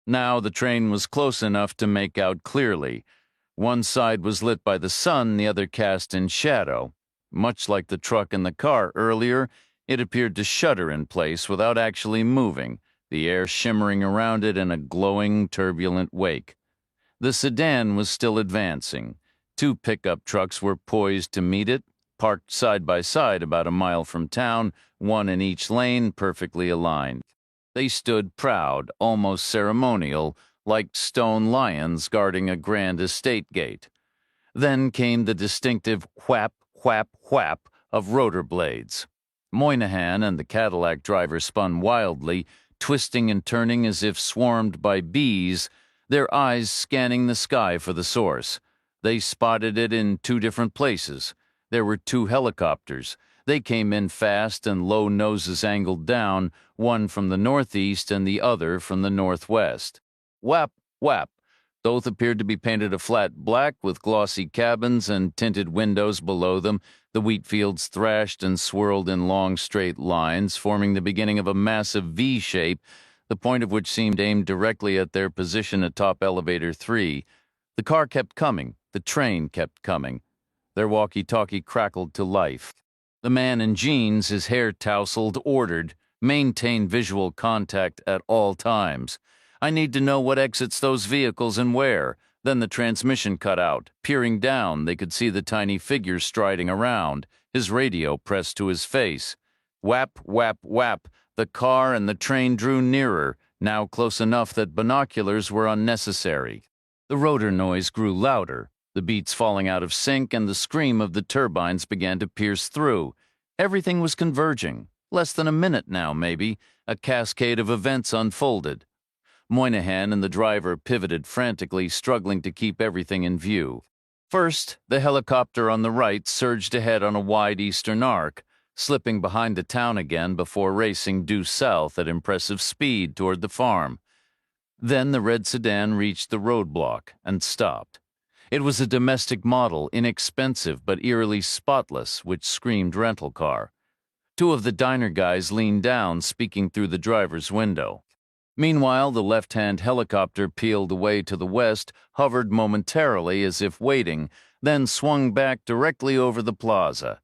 Now the train was close enough to make out clearly. One side was lit by the sun, the other cast in shadow. Much like the truck and the car earlier, it appeared to shudder in place without actually moving, the air shimmering around it in a glowing, turbulent wake. The sedan was still advancing. 2 pickup trucks were poised to meet it, parked side by side about a mile from town, one in each lane, perfectly aligned. They stood proud, almost ceremonial, like stone lions guarding a grand estate gate. Then came the distinctive whap, whap, whap of rotor blades. Moynihan and the Cadillac driver spun wildly, twisting and turning as if swarmed by bees, their eyes scanning the sky for the source. They spotted it in 2 different places. There were 2 helicopters. They came in fast and low noses angled down, one from the northeast and the other from the northwest. Whap, whap. Both appeared to be painted a flat black with glossy cabins and tinted windows below them. The wheat fields thrashed and swirled in long straight lines, forming the beginning of a massive V shape, the point of which seemed aimed directly at their position atop elevator 3. The car kept coming. The train kept coming. Their walkie-talkie crackled to life. The man in jeans, his hair tousled, ordered, "Maintain visual contact at all times. I need to know what exits those vehicles and where." Then the transmission cut out. Peering down, they could see the tiny figure striding around, his radio pressed to his face. Whap, whap, whap. The car and the train drew nearer, now close enough that binoculars were unnecessary. The rotor noise grew louder, the beats falling out of sync, and the scream of the turbines began to pierce through. Everything was converging. Less than a minute now, maybe. A cascade of events unfolded. Moynihan and the driver pivoted frantically, struggling to keep everything in view. First, the helicopter on the right surged ahead on a wide eastern arc, slipping behind the town again before racing due south at impressive speed toward the farm. Then the red sedan reached the roadblock and stopped. It was a domestic model, inexpensive but eerily spotless, which screamed rental car. 2 of the diner guys leaned down, speaking through the driver's window. Meanwhile, the left-hand helicopter peeled away to the west, hovered momentarily as if waiting, then swung back directly over the plaza.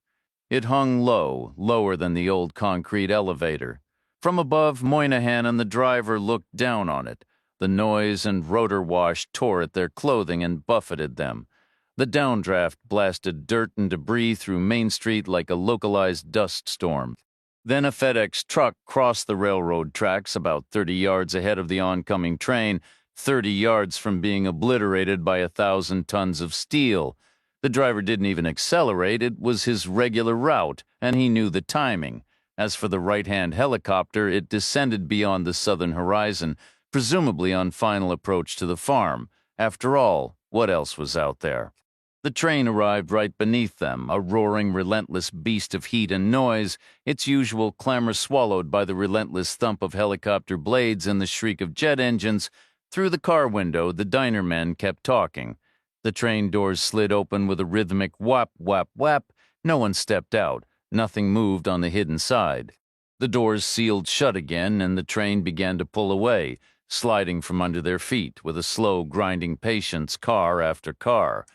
It hung low, lower than the old concrete elevator. From above, Moynihan and the driver looked down on it. The noise and rotor wash tore at their clothing and buffeted them. The downdraft blasted dirt and debris through Main Street like a localized dust storm. Then a FedEx truck crossed the railroad tracks about 30 yards ahead of the oncoming train, 30 yards from being obliterated by 1,000 tons of steel. The driver didn't even accelerate. It was his regular route, and he knew the timing. As for the right-hand helicopter, it descended beyond the southern horizon, presumably on final approach to the farm. After all, what else was out there? The train arrived right beneath them, a roaring, relentless beast of heat and noise, its usual clamor swallowed by the relentless thump of helicopter blades and the shriek of jet engines. Through the car window, the diner men kept talking. The train doors slid open with a rhythmic whap, whap, whap. No one stepped out. Nothing moved on the hidden side. The doors sealed shut again, and the train began to pull away, sliding from under their feet with a slow, grinding patience, car after car.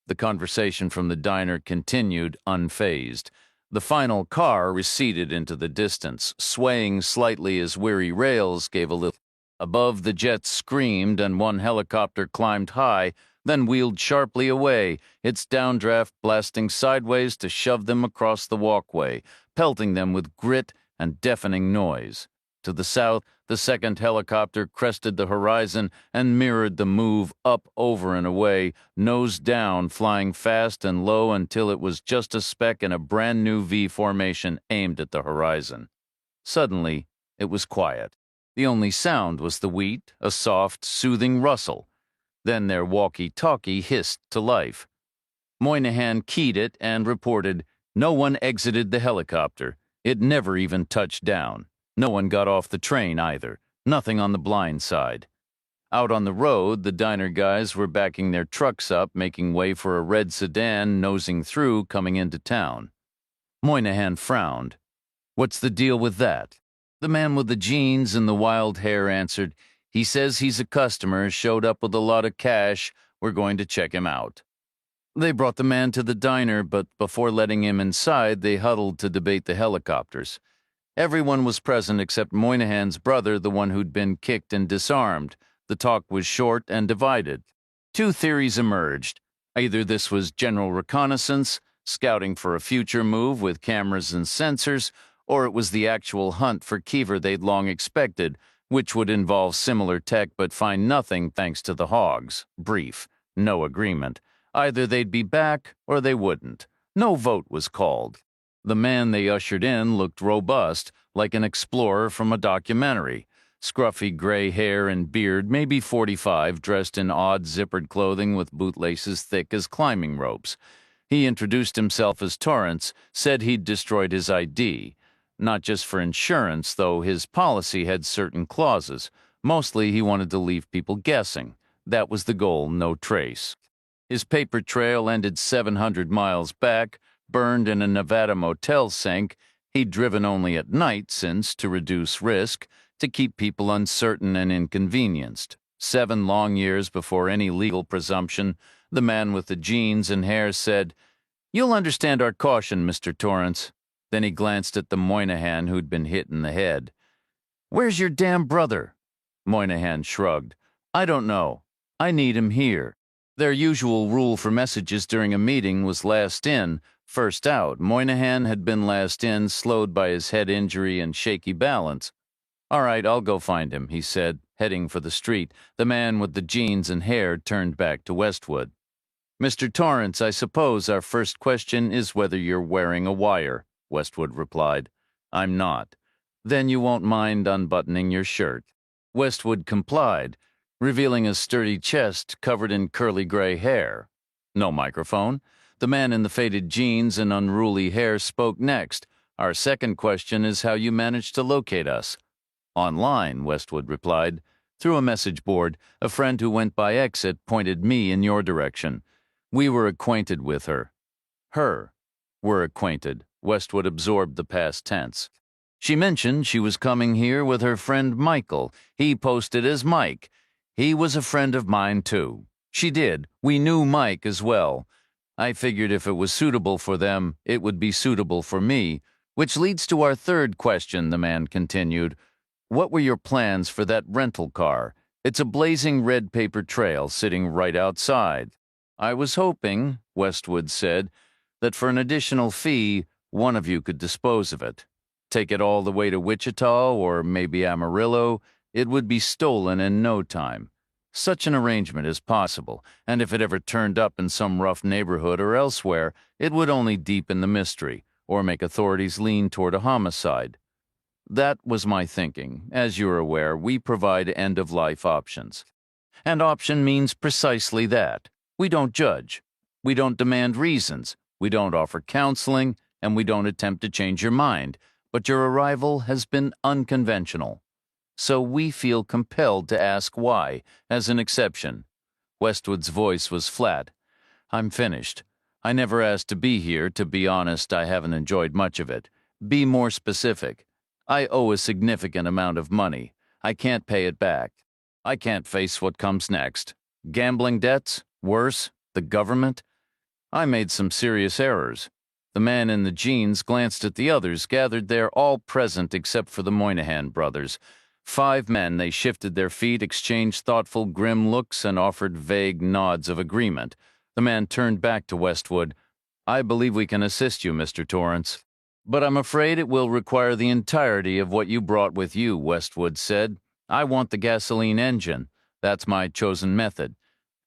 The conversation from the diner continued, unfazed. The final car receded into the distance, swaying slightly as weary rails gave a little. Above, the jets screamed, and one helicopter climbed high, then wheeled sharply away, its downdraft blasting sideways to shove them across the walkway, pelting them with grit and deafening noise. To the south, the second helicopter crested the horizon and mirrored the move up, over, and away, nose down, flying fast and low until it was just a speck in a brand-new V formation aimed at the horizon. Suddenly, it was quiet. The only sound was the wheat, a soft, soothing rustle. Then their walkie-talkie hissed to life. Moynihan keyed it and reported, "No one exited the helicopter. It never even touched down. No one got off the train either. Nothing on the blind side." Out on the road, the diner guys were backing their trucks up, making way for a red sedan nosing through, coming into town. Moynihan frowned. "What's the deal with that?" The man with the jeans and the wild hair answered, "He says he's a customer, showed up with a lot of cash. We're going to check him out." They brought the man to the diner, but before letting him inside, they huddled to debate the helicopters. Everyone was present except Moynihan's brother, the one who'd been kicked and disarmed. The talk was short and divided. Two theories emerged. Either this was general reconnaissance, scouting for a future move with cameras and sensors, or it was the actual hunt for Keever they'd long expected, which would involve similar tech but find nothing thanks to the hogs. Brief. No agreement. Either they'd be back or they wouldn't. No vote was called. The man they ushered in looked robust, like an explorer from a documentary. Scruffy gray hair and beard, maybe 45, dressed in odd zippered clothing with bootlaces thick as climbing ropes. He introduced himself as Torrance, said he'd destroyed his ID. Not just for insurance, though his policy had certain clauses. Mostly he wanted to leave people guessing. That was the goal, no trace. His paper trail ended 700 miles back, burned in a Nevada motel sink. He'd driven only at night since, to reduce risk, to keep people uncertain and inconvenienced. 7 long years before any legal presumption, the man with the jeans and hair said, "You'll understand our caution, Mr. Torrance." Then he glanced at the Moynihan who'd been hit in the head. "Where's your damn brother?" Moynihan shrugged. "I don't know. I need him here." Their usual rule for messages during a meeting was last in, first out. Moynihan had been last in, slowed by his head injury and shaky balance. "All right, I'll go find him," he said, heading for the street. The man with the jeans and hair turned back to Westwood. "Mr. Torrance, I suppose our first question is whether you're wearing a wire," Westwood replied. "I'm not." "Then you won't mind unbuttoning your shirt." Westwood complied, revealing a sturdy chest covered in curly gray hair. No microphone. The man in the faded jeans and unruly hair spoke next. "Our second question is how you managed to locate us." "Online," Westwood replied. "Through a message board. A friend who went by exit pointed me in your direction. We were acquainted with her." "Her. Were acquainted." Westwood absorbed the past tense. "She mentioned she was coming here with her friend Michael. He posted as Mike. He was a friend of mine, too." "She did. We knew Mike as well. I figured if it was suitable for them, it would be suitable for me. Which leads to our third question," the man continued. "What were your plans for that rental car? It's a blazing red paper trail sitting right outside." "I was hoping," Westwood said, "that for an additional fee, one of you could dispose of it. Take it all the way to Wichita or maybe Amarillo. It would be stolen in no time. Such an arrangement is possible, and if it ever turned up in some rough neighborhood or elsewhere, it would only deepen the mystery or make authorities lean toward a homicide. That was my thinking. As you're aware, we provide end-of-life options. And option means precisely that. We don't judge. We don't demand reasons, we don't offer counseling, and we don't attempt to change your mind, but your arrival has been unconventional. So we feel compelled to ask why, as an exception." Westwood's voice was flat. "I'm finished. I never asked to be here. To be honest, I haven't enjoyed much of it. Be more specific. I owe a significant amount of money. I can't pay it back. I can't face what comes next. Gambling debts? Worse? The government? I made some serious errors." The man in the jeans glanced at the others, gathered there, all present except for the Moynihan brothers. 5 men. They shifted their feet, exchanged thoughtful, grim looks, and offered vague nods of agreement. The man turned back to Westwood. "I believe we can assist you, Mr. Torrance. But I'm afraid it will require the entirety of what you brought with you," Westwood said. "I want the gasoline engine. That's my chosen method.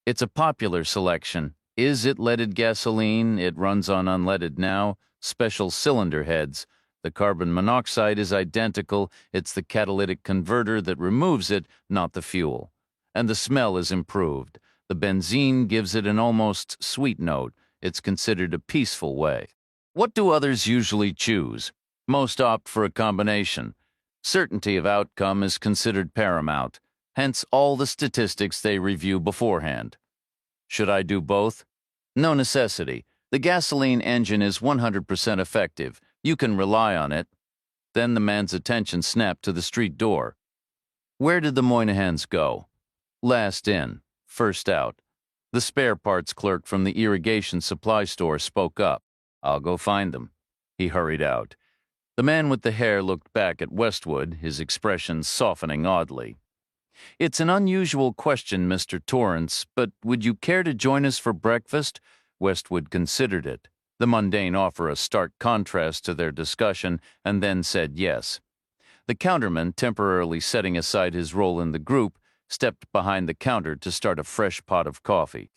It's a popular selection. Is it leaded gasoline? It runs on unleaded now. Special cylinder heads. The carbon monoxide is identical. It's the catalytic converter that removes it, not the fuel. And the smell is improved. The benzene gives it an almost sweet note. It's considered a peaceful way." What do others usually choose? Most opt for a combination. Certainty of outcome is considered paramount, hence all the statistics they review beforehand. Should I do both? No necessity. The gasoline engine is 100% effective. You can rely on it. Then the man's attention snapped to the street door. Where did the Moynihans go? Last in, first out. The spare parts clerk from the irrigation supply store spoke up. "I'll go find them." He hurried out. The man with the hair looked back at Westwood, his expression softening oddly. "It's an unusual question, Mr. Torrance, but would you care to join us for breakfast?" Westwood considered it. The mundane offer a stark contrast to their discussion, and then said yes. The counterman, temporarily setting aside his role in the group, stepped behind the counter to start a fresh pot of coffee.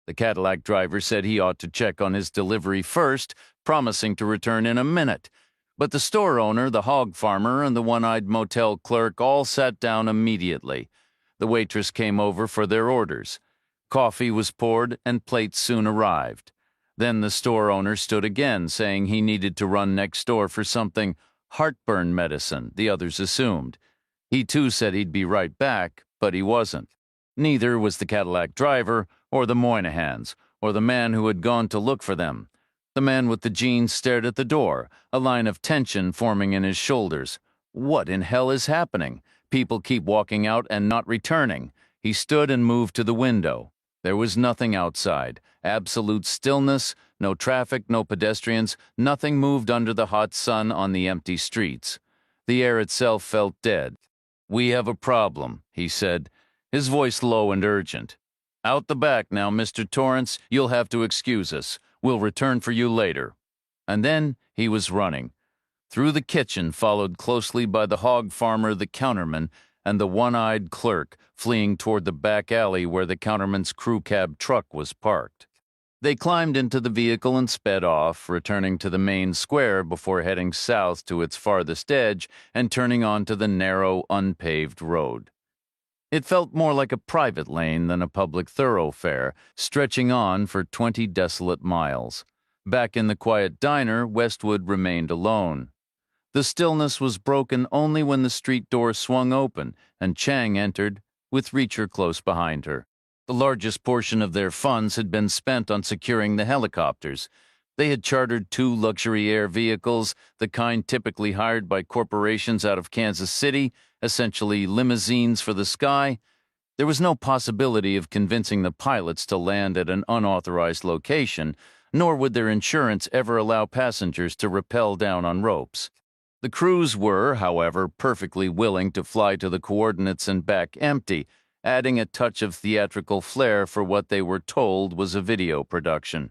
The Cadillac driver said he ought to check on his delivery first, promising to return in a minute. But the store owner, the hog farmer, and the one-eyed motel clerk all sat down immediately. The waitress came over for their orders. Coffee was poured, and plates soon arrived. Then the store owner stood again, saying he needed to run next door for something heartburn medicine, the others assumed. He too said he'd be right back, but he wasn't. Neither was the Cadillac driver, or the Moynihans, or the man who had gone to look for them. The man with the jeans stared at the door, a line of tension forming in his shoulders. What in hell is happening? People keep walking out and not returning. He stood and moved to the window. There was nothing outside. Absolute stillness, no traffic, no pedestrians, nothing moved under the hot sun on the empty streets. The air itself felt dead. "We have a problem," he said, his voice low and urgent. "Out the back now, Mr. Torrance. You'll have to excuse us. We'll return for you later." And then he was running. Through the kitchen, followed closely by the hog farmer, the counterman, and the one-eyed clerk, fleeing toward the back alley where the counterman's crew cab truck was parked. They climbed into the vehicle and sped off, returning to the main square before heading south to its farthest edge and turning onto the narrow, unpaved road. It felt more like a private lane than a public thoroughfare, stretching on for 20 desolate miles. Back in the quiet diner, Westwood remained alone. The stillness was broken only when the street door swung open and Chang entered, with Reacher close behind her. The largest portion of their funds had been spent on securing the helicopters. They had chartered 2 luxury air vehicles, the kind typically hired by corporations out of Kansas City, essentially limousines for the sky. There was no possibility of convincing the pilots to land at an unauthorized location, nor would their insurance ever allow passengers to rappel down on ropes. The crews were, however, perfectly willing to fly to the coordinates and back empty, adding a touch of theatrical flair for what they were told was a video production.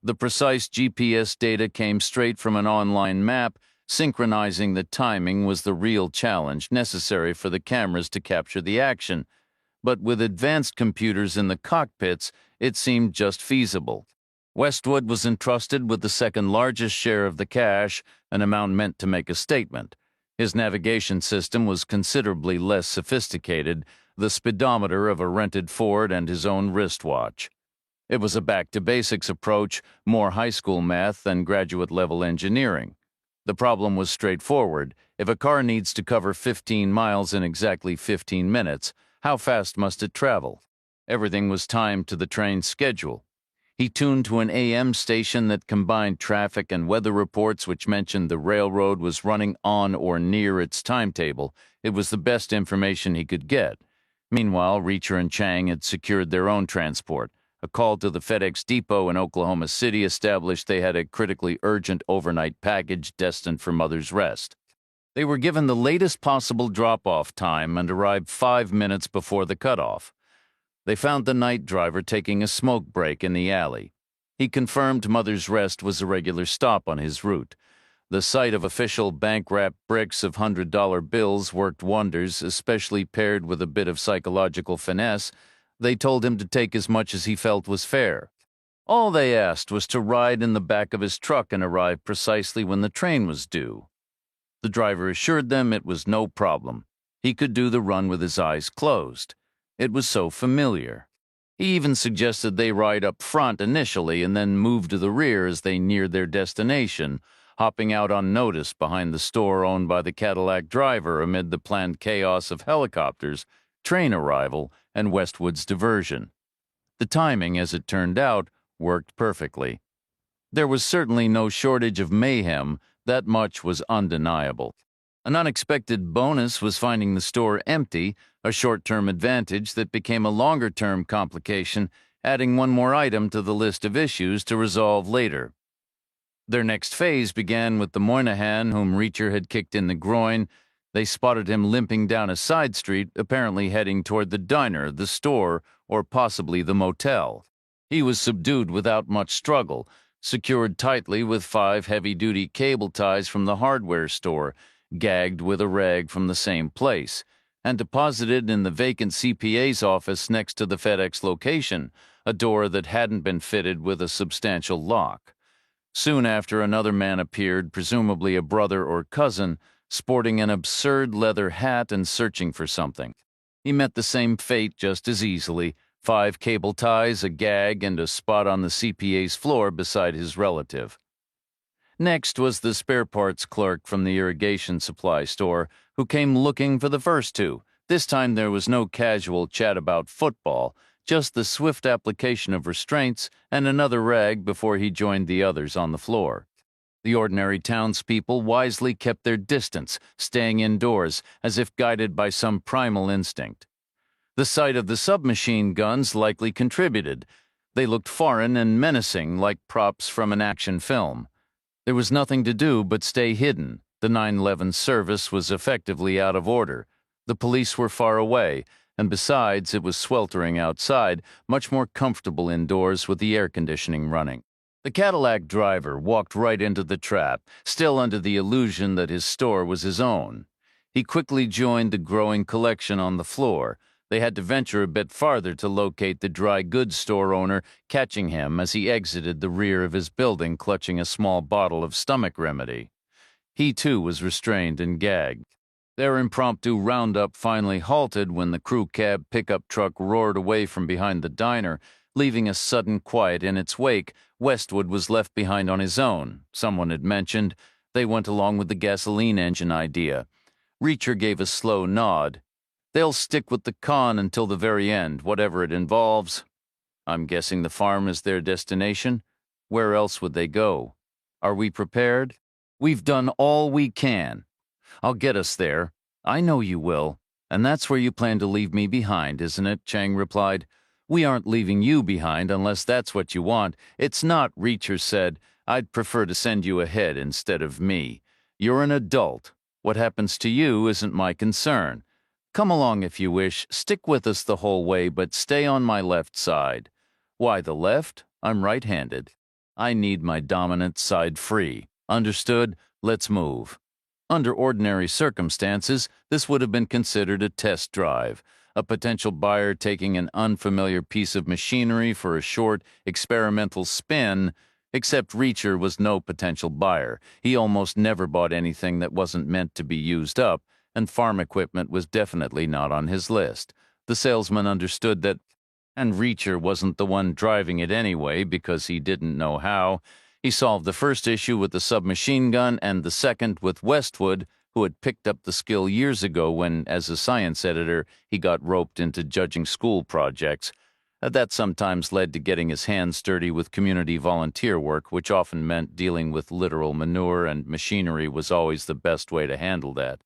The precise GPS data came straight from an online map. Synchronizing the timing was the real challenge necessary for the cameras to capture the action. But with advanced computers in the cockpits, it seemed just feasible. Westwood was entrusted with the second largest share of the cash, an amount meant to make a statement. His navigation system was considerably less sophisticated, the speedometer of a rented Ford and his own wristwatch. It was a back-to-basics approach, more high school math than graduate-level engineering. The problem was straightforward. If a car needs to cover 15 miles in exactly 15 minutes, how fast must it travel? Everything was timed to the train's schedule. He tuned to an AM station that combined traffic and weather reports which mentioned the railroad was running on or near its timetable. It was the best information he could get. Meanwhile, Reacher and Chang had secured their own transport. A call to the FedEx depot in Oklahoma City established they had a critically urgent overnight package destined for Mother's Rest. They were given the latest possible drop-off time and arrived 5 minutes before the cutoff. They found the night driver taking a smoke break in the alley. He confirmed Mother's Rest was a regular stop on his route. The sight of official bank-wrapped bricks of $100 bills worked wonders, especially paired with a bit of psychological finesse. They told him to take as much as he felt was fair. All they asked was to ride in the back of his truck and arrive precisely when the train was due. The driver assured them it was no problem. He could do the run with his eyes closed. It was so familiar. He even suggested they ride up front initially and then move to the rear as they neared their destination, hopping out unnoticed behind the store owned by the Cadillac driver amid the planned chaos of helicopters, train arrival, and Westwood's diversion. The timing, as it turned out, worked perfectly. There was certainly no shortage of mayhem, that much was undeniable. An unexpected bonus was finding the store empty, a short-term advantage that became a longer-term complication, adding one more item to the list of issues to resolve later. Their next phase began with the Moynihan, whom Reacher had kicked in the groin. They spotted him limping down a side street, apparently heading toward the diner, the store, or possibly the motel. He was subdued without much struggle, secured tightly with 5 heavy-duty cable ties from the hardware store, gagged with a rag from the same place, and deposited in the vacant CPA's office next to the FedEx location, a door that hadn't been fitted with a substantial lock. Soon after, another man appeared, presumably a brother or cousin, sporting an absurd leather hat and searching for something. He met the same fate just as easily: 5 cable ties, a gag, and a spot on the CPA's floor beside his relative. Next was the spare parts clerk from the irrigation supply store, who came looking for the first 2. This time there was no casual chat about football, just the swift application of restraints and another rag before he joined the others on the floor. The ordinary townspeople wisely kept their distance, staying indoors, as if guided by some primal instinct. The sight of the submachine guns likely contributed. They looked foreign and menacing, like props from an action film. There was nothing to do but stay hidden. The 911 service was effectively out of order. The police were far away, and besides, it was sweltering outside, much more comfortable indoors with the air conditioning running. The Cadillac driver walked right into the trap, still under the illusion that his store was his own. He quickly joined the growing collection on the floor. They had to venture a bit farther to locate the dry goods store owner, catching him as he exited the rear of his building clutching a small bottle of stomach remedy. He, too, was restrained and gagged. Their impromptu roundup finally halted when the crew cab pickup truck roared away from behind the diner, leaving a sudden quiet in its wake. Westwood was left behind on his own. Someone had mentioned. They went along with the gasoline engine idea. Reacher gave a slow nod. They'll stick with the con until the very end, whatever it involves. I'm guessing the farm is their destination? Where else would they go? Are we prepared? We've done all we can. I'll get us there. I know you will. And that's where you plan to leave me behind, isn't it? Chang replied. We aren't leaving you behind unless that's what you want. It's not, Reacher said. I'd prefer to send you ahead instead of me. You're an adult. What happens to you isn't my concern. Come along if you wish. Stick with us the whole way, but stay on my left side. Why the left? I'm right-handed. I need my dominant side free. Understood? Let's move. Under ordinary circumstances, this would have been considered a test drive, a potential buyer taking an unfamiliar piece of machinery for a short, experimental spin, except Reacher was no potential buyer. He almost never bought anything that wasn't meant to be used up, and farm equipment was definitely not on his list. The salesman understood that, And Reacher wasn't the one driving it anyway because he didn't know how. He solved the first issue with the submachine gun and the second with Westwood, who had picked up the skill years ago when, as a science editor, he got roped into judging school projects. That sometimes led to getting his hands dirty with community volunteer work, which often meant dealing with literal manure, and machinery was always the best way to handle that.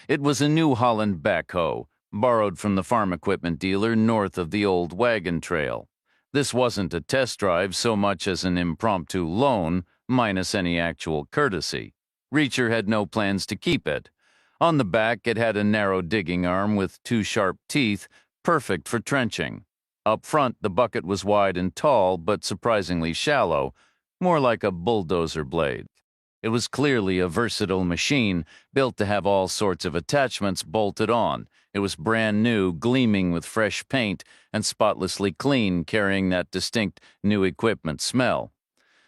It was a New Holland backhoe, borrowed from the farm equipment dealer north of the old wagon trail. This wasn't a test drive so much as an impromptu loan, minus any actual courtesy. Reacher had no plans to keep it. On the back, it had a narrow digging arm with two sharp teeth, perfect for trenching. Up front, the bucket was wide and tall, but surprisingly shallow, more like a bulldozer blade. It was clearly a versatile machine, built to have all sorts of attachments bolted on. It was brand new, gleaming with fresh paint, and spotlessly clean, carrying that distinct new equipment smell.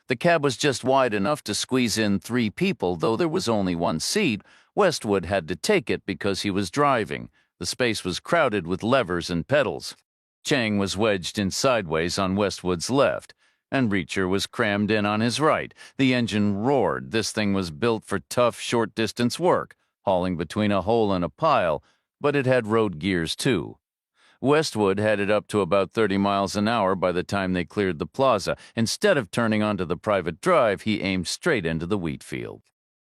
The cab was just wide enough to squeeze in 3 people, though there was only 1 seat. Westwood had to take it because he was driving. The space was crowded with levers and pedals. Chang was wedged in sideways on Westwood's left, and Reacher was crammed in on his right. The engine roared. This thing was built for tough, short-distance work, hauling between a hole and a pile, but it had road gears too. Westwood had it up to about 30 miles an hour by the time they cleared the plaza. Instead of turning onto the private drive, he aimed straight into the wheat field.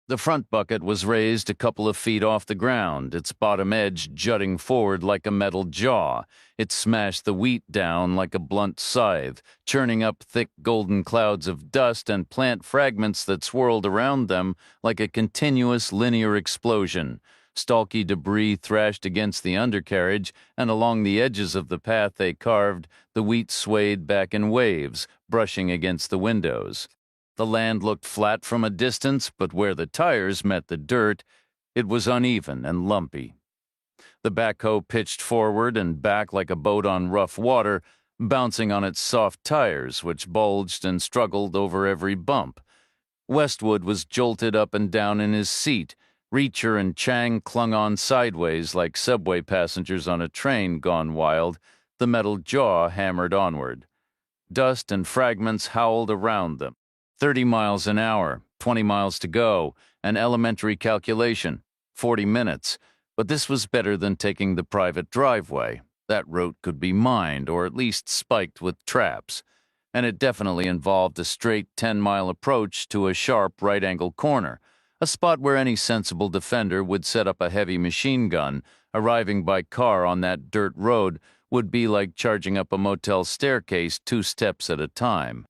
The front bucket was raised a couple of feet off the ground, its bottom edge jutting forward like a metal jaw. It smashed the wheat down like a blunt scythe, churning up thick golden clouds of dust and plant fragments that swirled around them like a continuous linear explosion. Stalky debris thrashed against the undercarriage, and along the edges of the path they carved, the wheat swayed back in waves, brushing against the windows. The land looked flat from a distance, but where the tires met the dirt, it was uneven and lumpy. The backhoe pitched forward and back like a boat on rough water, bouncing on its soft tires, which bulged and struggled over every bump. Westwood was jolted up and down in his seat. Reacher and Chang clung on sideways like subway passengers on a train gone wild. The metal jaw hammered onward. Dust and fragments howled around them. 30 miles an hour, 20 miles to go, an elementary calculation, 40 minutes. But this was better than taking the private driveway. That route could be mined, or at least spiked with traps. And it definitely involved a straight 10-mile approach to a sharp right-angle corner, a spot where any sensible defender would set up a heavy machine gun. Arriving by car on that dirt road would be like charging up a motel staircase 2 steps at a time.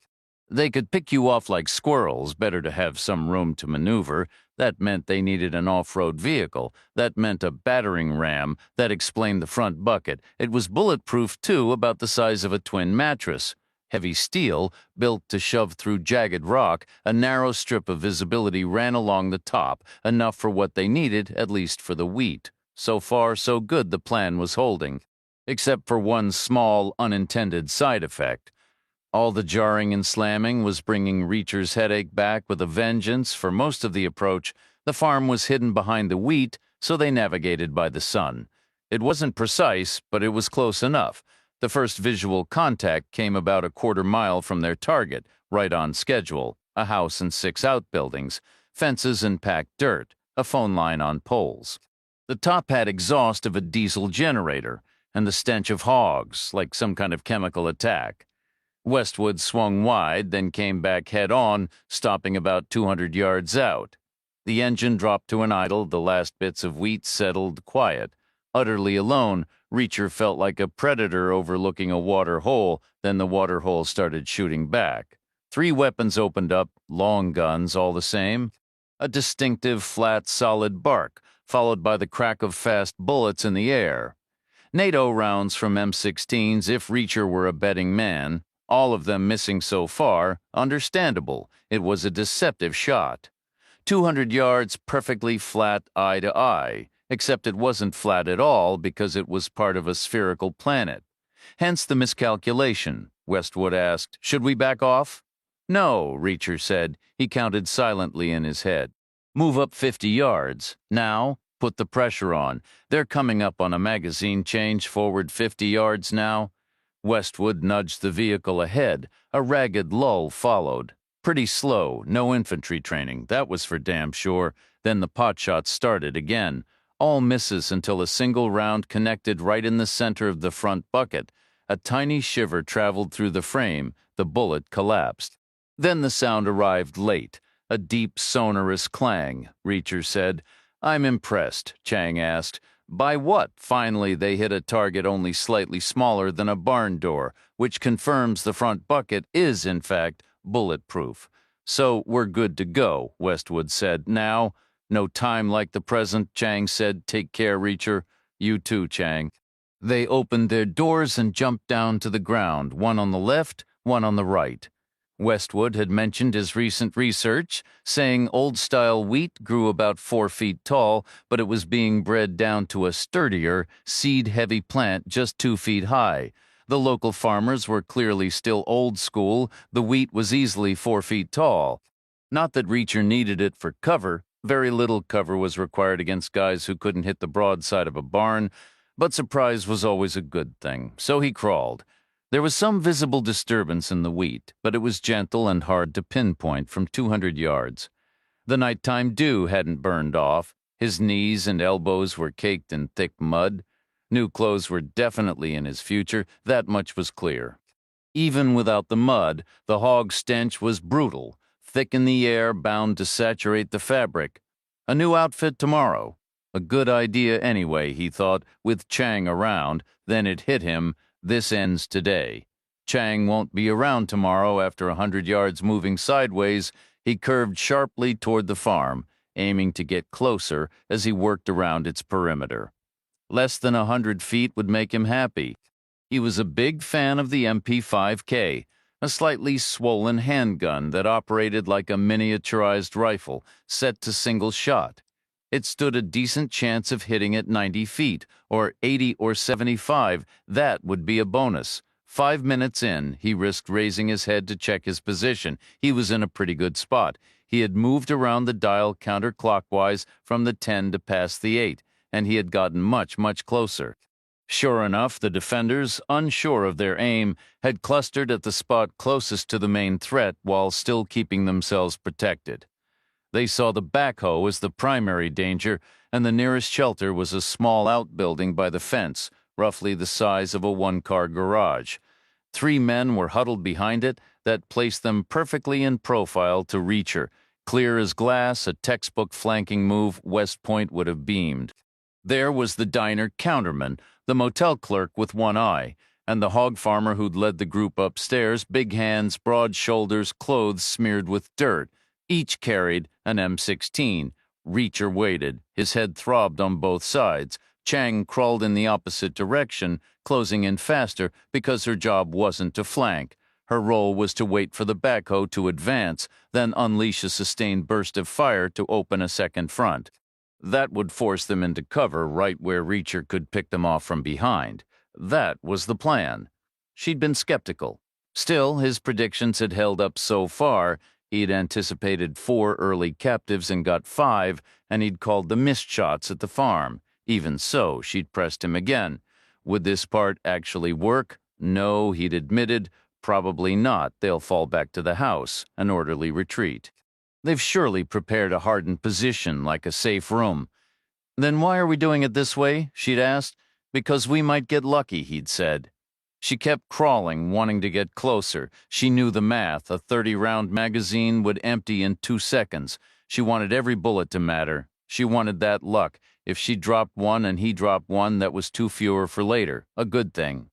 They could pick you off like squirrels, better to have some room to maneuver. That meant they needed an off-road vehicle. That meant a battering ram. That explained the front bucket. It was bulletproof, too, about the size of a twin mattress. Heavy steel, built to shove through jagged rock, a narrow strip of visibility ran along the top, enough for what they needed, at least for the wheat. So far, so good the plan was holding, except for one small, unintended side effect. All the jarring and slamming was bringing Reacher's headache back with a vengeance. For most of the approach, the farm was hidden behind the wheat, so they navigated by the sun. It wasn't precise, but it was close enough. The first visual contact came about a quarter mile from their target, right on schedule, a house and 6 outbuildings, fences and packed dirt, a phone line on poles. The top had exhaust of a diesel generator, and the stench of hogs, like some kind of chemical attack. Westwood swung wide, then came back head-on, stopping about 200 yards out. The engine dropped to an idle, the last bits of wheat settled quiet. Utterly alone, Reacher felt like a predator overlooking a water hole, then the water hole started shooting back. 3 weapons opened up, long guns all the same. A distinctive, flat, solid bark, followed by the crack of fast bullets in the air. NATO rounds from M16s if Reacher were a betting man. All of them missing so far, understandable. It was a deceptive shot. 200 yards perfectly flat eye to eye, except it wasn't flat at all because it was part of a spherical planet. Hence the miscalculation. Westwood asked, "Should we back off?" "No," Reacher said. He counted silently in his head. "Move up 50 yards. Now, put the pressure on. They're coming up on a magazine change forward 50 yards now." Westwood nudged the vehicle ahead. A ragged lull followed. Pretty slow, no infantry training, that was for damn sure. Then the potshot started again. All misses until a single round connected right in the center of the front bucket. A tiny shiver traveled through the frame. The bullet collapsed. Then the sound arrived late. A deep, sonorous clang, Reacher said. "I'm impressed," Chang asked. "By what?" Finally, they hit a target only slightly smaller than a barn door, which confirms the front bucket is, in fact, bulletproof. "So we're good to go," Westwood said. "Now, no time like the present," Chang said. "Take care, Reacher." "You too, Chang." They opened their doors and jumped down to the ground, one on the left, one on the right. Westwood had mentioned his recent research, saying old-style wheat grew about 4 feet tall, but it was being bred down to a sturdier, seed-heavy plant just 2 feet high. The local farmers were clearly still old school. The wheat was easily 4 feet tall. Not that Reacher needed it for cover. Very little cover was required against guys who couldn't hit the broadside of a barn, but surprise was always a good thing, so he crawled. There was some visible disturbance in the wheat, but it was gentle and hard to pinpoint from 200 yards. The nighttime dew hadn't burned off. His knees and elbows were caked in thick mud. New clothes were definitely in his future, that much was clear. Even without the mud, the hog stench was brutal, thick in the air, bound to saturate the fabric. A new outfit tomorrow. A good idea anyway, he thought, with Chang around. Then it hit him. This ends today. Chang won't be around tomorrow. After 100 yards moving sideways, he curved sharply toward the farm, aiming to get closer as he worked around its perimeter. Less than 100 feet would make him happy. He was a big fan of the MP5K, a slightly swollen handgun that operated like a miniaturized rifle set to single shot. It stood a decent chance of hitting at 90 feet, or 80 or 75. That would be a bonus. 5 minutes in, he risked raising his head to check his position. He was in a pretty good spot. He had moved around the dial counterclockwise from the 10 to past the 8, and he had gotten much, much closer. Sure enough, the defenders, unsure of their aim, had clustered at the spot closest to the main threat while still keeping themselves protected. They saw the backhoe as the primary danger, and the nearest shelter was a small outbuilding by the fence, roughly the size of a one-car garage. 3 men were huddled behind it. That placed them perfectly in profile to Reacher. Clear as glass, a textbook flanking move, West Point would have beamed. There was the diner counterman, the motel clerk with one eye, and the hog farmer who'd led the group upstairs, big hands, broad shoulders, clothes smeared with dirt. Each carried an M16. Reacher waited. His head throbbed on both sides. Chang crawled in the opposite direction, closing in faster because her job wasn't to flank. Her role was to wait for the backhoe to advance, then unleash a sustained burst of fire to open a second front. That would force them into cover right where Reacher could pick them off from behind. That was the plan. She'd been skeptical. Still, his predictions had held up so far. He'd anticipated 4 early captives and got 5, and he'd called the missed shots at the farm. Even so, she'd pressed him again. Would this part actually work? No, he'd admitted. Probably not. They'll fall back to the house, an orderly retreat. They've surely prepared a hardened position like a safe room. Then why are we doing it this way? She'd asked. Because we might get lucky, he'd said. She kept crawling, wanting to get closer. She knew the math. A 30-round magazine would empty in 2 seconds. She wanted every bullet to matter. She wanted that luck. If she dropped one and he dropped one, that was 2 fewer for later. A good thing.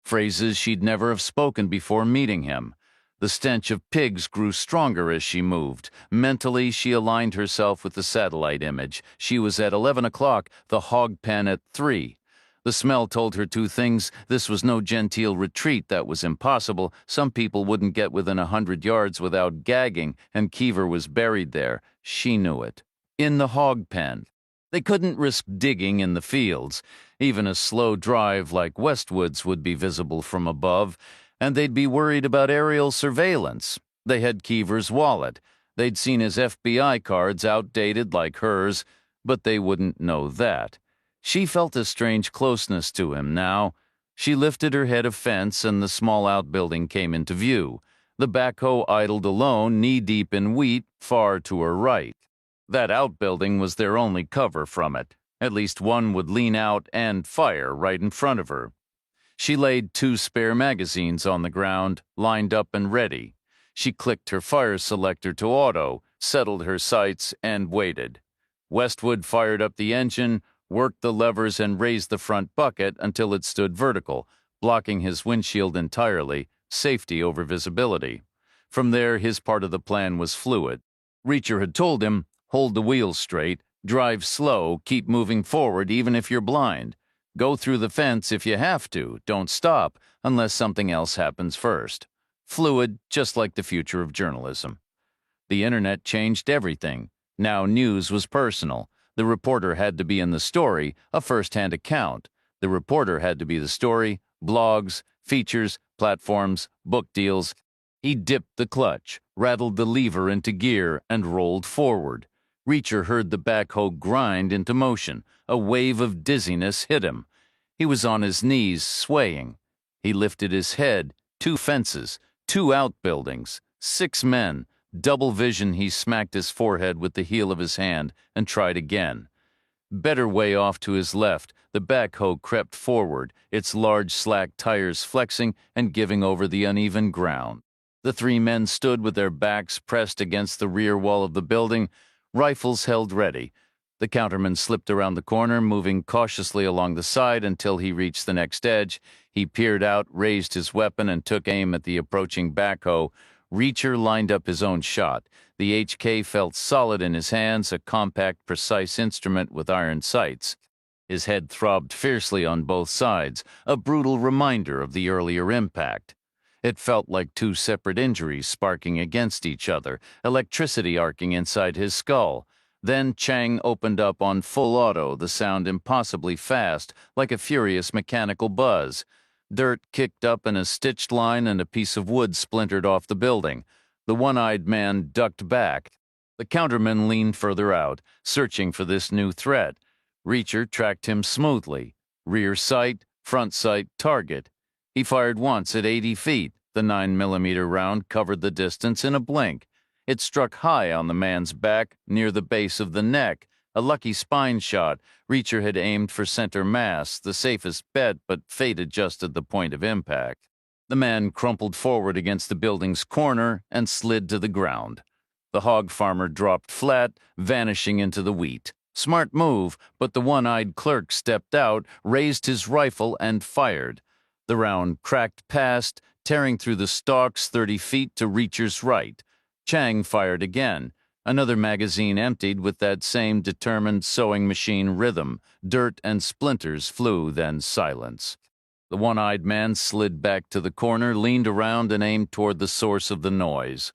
Phrases she'd never have spoken before meeting him. The stench of pigs grew stronger as she moved. Mentally, she aligned herself with the satellite image. She was at 11 o'clock, the hog pen at 3. The smell told her 2 things. This was no genteel retreat. That was impossible. Some people wouldn't get within 100 yards without gagging, and Keever was buried there. She knew it. In the hog pen. They couldn't risk digging in the fields. Even a slow drive like Westwood's would be visible from above, and they'd be worried about aerial surveillance. They had Keever's wallet. They'd seen his FBI cards, outdated like hers, but they wouldn't know that. She felt a strange closeness to him now. She lifted her head of fence and the small outbuilding came into view. The backhoe idled alone, knee-deep in wheat, far to her right. That outbuilding was their only cover from it. At least one would lean out and fire right in front of her. She laid 2 spare magazines on the ground, lined up and ready. She clicked her fire selector to auto, settled her sights, and waited. Westwood fired up the engine, worked the levers, and raised the front bucket until it stood vertical, blocking his windshield entirely, safety over visibility. From there, his part of the plan was fluid. Reacher had told him, hold the wheels straight, drive slow, keep moving forward even if you're blind. Go through the fence if you have to, don't stop unless something else happens first. Fluid, just like the future of journalism. The internet changed everything. Now news was personal. The reporter had to be in the story, a first-hand account. The reporter had to be the story, blogs, features, platforms, book deals. He dipped the clutch, rattled the lever into gear, and rolled forward. Reacher heard the backhoe grind into motion. A wave of dizziness hit him. He was on his knees, swaying. He lifted his head. 2 fences, 2 outbuildings, 6 men. Double vision, he smacked his forehead with the heel of his hand and tried again. Better way off to his left, the backhoe crept forward, its large slack tires flexing and giving over the uneven ground. The 3 men stood with their backs pressed against the rear wall of the building, rifles held ready. The counterman slipped around the corner, moving cautiously along the side until he reached the next edge. He peered out, raised his weapon, and took aim at the approaching backhoe. Reacher lined up his own shot. The HK felt solid in his hands, a compact, precise instrument with iron sights. His head throbbed fiercely on both sides, a brutal reminder of the earlier impact. It felt like 2 separate injuries sparking against each other, electricity arcing inside his skull. Then Chang opened up on full auto, the sound impossibly fast, like a furious mechanical buzz. Dirt kicked up in a stitched line and a piece of wood splintered off the building. The one-eyed man ducked back. The counterman leaned further out, searching for this new threat. Reacher tracked him smoothly. Rear sight, front sight, target. He fired once at 80 feet. The 9mm round covered the distance in a blink. It struck high on the man's back, near the base of the neck. A lucky spine shot. Reacher had aimed for center mass, the safest bet, but fate adjusted the point of impact. The man crumpled forward against the building's corner and slid to the ground. The hog farmer dropped flat, vanishing into the wheat. Smart move, but the one-eyed clerk stepped out, raised his rifle, and fired. The round cracked past, tearing through the stalks 30 feet to Reacher's right. Chang fired again. Another magazine emptied with that same determined sewing machine rhythm. Dirt and splinters flew, then silence. The one-eyed man slid back to the corner, leaned around, and aimed toward the source of the noise.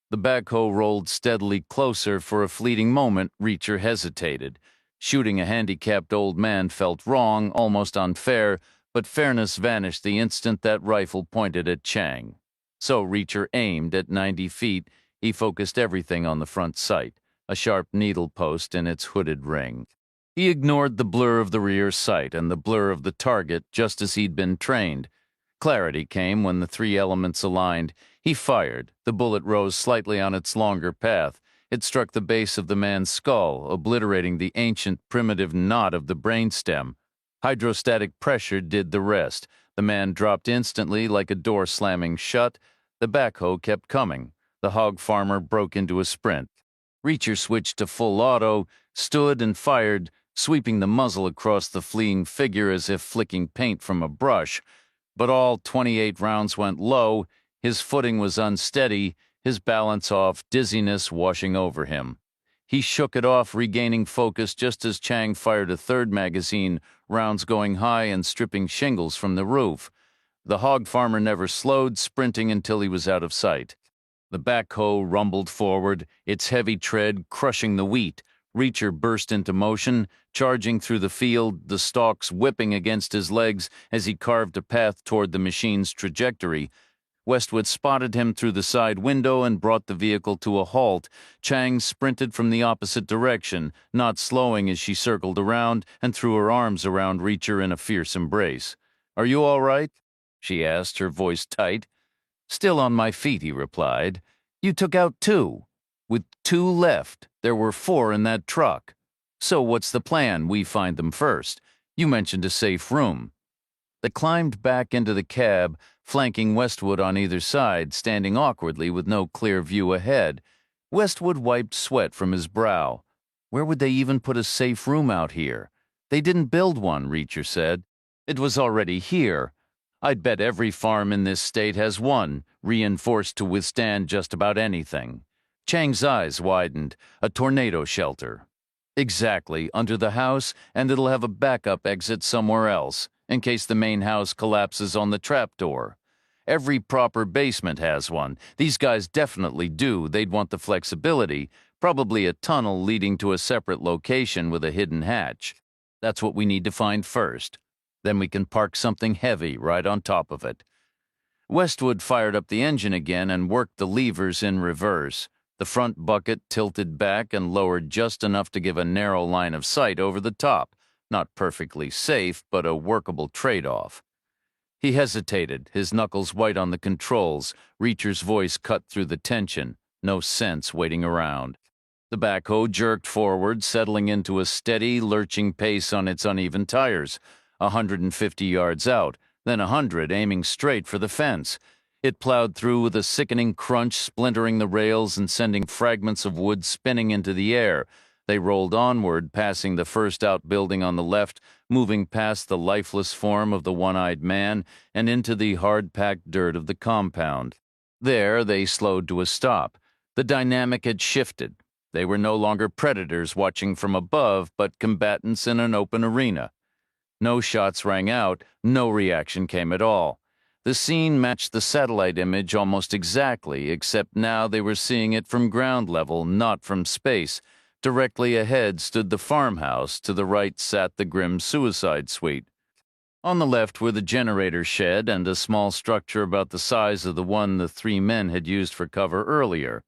The backhoe rolled steadily closer. For a fleeting moment, Reacher hesitated. Shooting a handicapped old man felt wrong, almost unfair, but fairness vanished the instant that rifle pointed at Chang. So Reacher aimed at 90 feet. He focused everything on the front sight, a sharp needle post in its hooded ring. He ignored the blur of the rear sight and the blur of the target, just as he'd been trained. Clarity came when the 3 elements aligned. He fired. The bullet rose slightly on its longer path. It struck the base of the man's skull, obliterating the ancient primitive knot of the brainstem. Hydrostatic pressure did the rest. The man dropped instantly like a door slamming shut. The backhoe kept coming. The hog farmer broke into a sprint. Reacher switched to full auto, stood and fired, sweeping the muzzle across the fleeing figure as if flicking paint from a brush. But all 28 rounds went low. His footing was unsteady, his balance off, dizziness washing over him. He shook it off, regaining focus just as Chang fired a 3rd magazine, rounds going high and stripping shingles from the roof. The hog farmer never slowed, sprinting until he was out of sight. The backhoe rumbled forward, its heavy tread crushing the wheat. Reacher burst into motion, charging through the field, the stalks whipping against his legs as he carved a path toward the machine's trajectory. Westwood spotted him through the side window and brought the vehicle to a halt. Chang sprinted from the opposite direction, not slowing as she circled around and threw her arms around Reacher in a fierce embrace. Are you all right? She asked, her voice tight. Still on my feet, he replied. You took out 2. With 2 left, there were 4 in that truck. So what's the plan? We find them first. You mentioned a safe room. They climbed back into the cab, flanking Westwood on either side, standing awkwardly with no clear view ahead. Westwood wiped sweat from his brow. Where would they even put a safe room out here? They didn't build one, Reacher said. It was already here. I'd bet every farm in this state has one, reinforced to withstand just about anything. Chang's eyes widened. A tornado shelter. Exactly, under the house, and it'll have a backup exit somewhere else, in case the main house collapses on the trapdoor. Every proper basement has one. These guys definitely do. They'd want the flexibility, probably a tunnel leading to a separate location with a hidden hatch. That's what we need to find first. Then we can park something heavy right on top of it. Westwood fired up the engine again and worked the levers in reverse. The front bucket tilted back and lowered just enough to give a narrow line of sight over the top. Not perfectly safe, but a workable trade-off. He hesitated, his knuckles white on the controls. Reacher's voice cut through the tension. No sense waiting around. The backhoe jerked forward, settling into a steady, lurching pace on its uneven tires. 150 yards out, then 100, aiming straight for the fence. It plowed through with a sickening crunch, splintering the rails and sending fragments of wood spinning into the air. They rolled onward, passing the first outbuilding on the left, moving past the lifeless form of the one-eyed man and into the hard-packed dirt of the compound. There, they slowed to a stop. The dynamic had shifted. They were no longer predators watching from above, but combatants in an open arena. No shots rang out, no reaction came at all. The scene matched the satellite image almost exactly, except now they were seeing it from ground level, not from space. Directly ahead stood the farmhouse, to the right sat the grim suicide suite. On the left were the generator shed and a small structure about the size of the one the 3 men had used for cover earlier.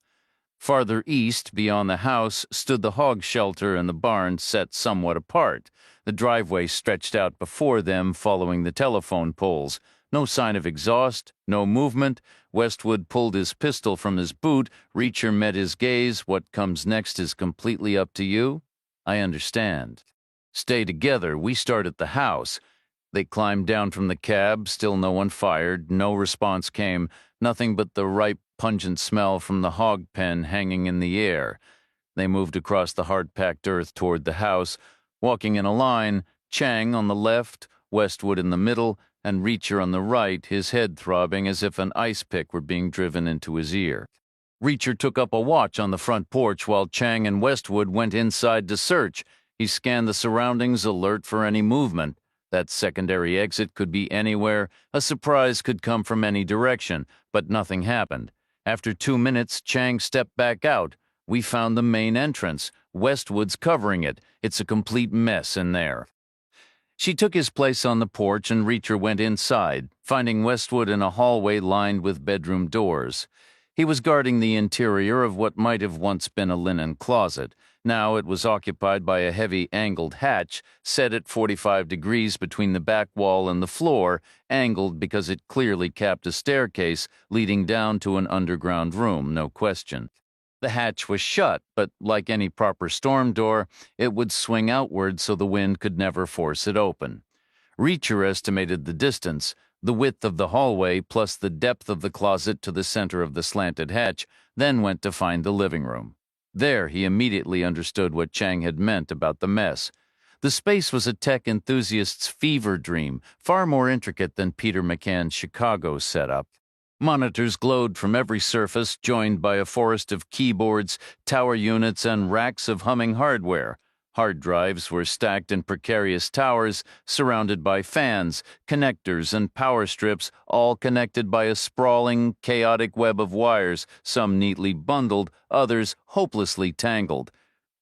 Farther east, beyond the house, stood the hog shelter and the barn set somewhat apart. The driveway stretched out before them, following the telephone poles. No sign of exhaust, no movement. Westwood pulled his pistol from his boot. Reacher met his gaze. What comes next is completely up to you. I understand. Stay together. We start at the house. They climbed down from the cab. Still no one fired. No response came. Nothing but the ripe, pungent smell from the hog pen hanging in the air. They moved across the hard-packed earth toward the house, walking in a line, Chang on the left, Westwood in the middle, and Reacher on the right, his head throbbing as if an ice pick were being driven into his ear. Reacher took up a watch on the front porch while Chang and Westwood went inside to search. He scanned the surroundings, alert for any movement. That secondary exit could be anywhere. A surprise could come from any direction, but nothing happened. After 2 minutes, Chang stepped back out. We found the main entrance. Westwood's covering it. It's a complete mess in there. She took his place on the porch and Reacher went inside, finding Westwood in a hallway lined with bedroom doors. He was guarding the interior of what might have once been a linen closet. Now it was occupied by a heavy angled hatch set at 45 degrees between the back wall and the floor, angled because it clearly capped a staircase leading down to an underground room, no question. The hatch was shut, but like any proper storm door, it would swing outward so the wind could never force it open. Reacher estimated the distance, the width of the hallway plus the depth of the closet to the center of the slanted hatch, then went to find the living room. There, he immediately understood what Chang had meant about the mess. The space was a tech enthusiast's fever dream, far more intricate than Peter McCann's Chicago setup. Monitors glowed from every surface, joined by a forest of keyboards, tower units, and racks of humming hardware. Hard drives were stacked in precarious towers, surrounded by fans, connectors, and power strips, all connected by a sprawling, chaotic web of wires, some neatly bundled, others hopelessly tangled.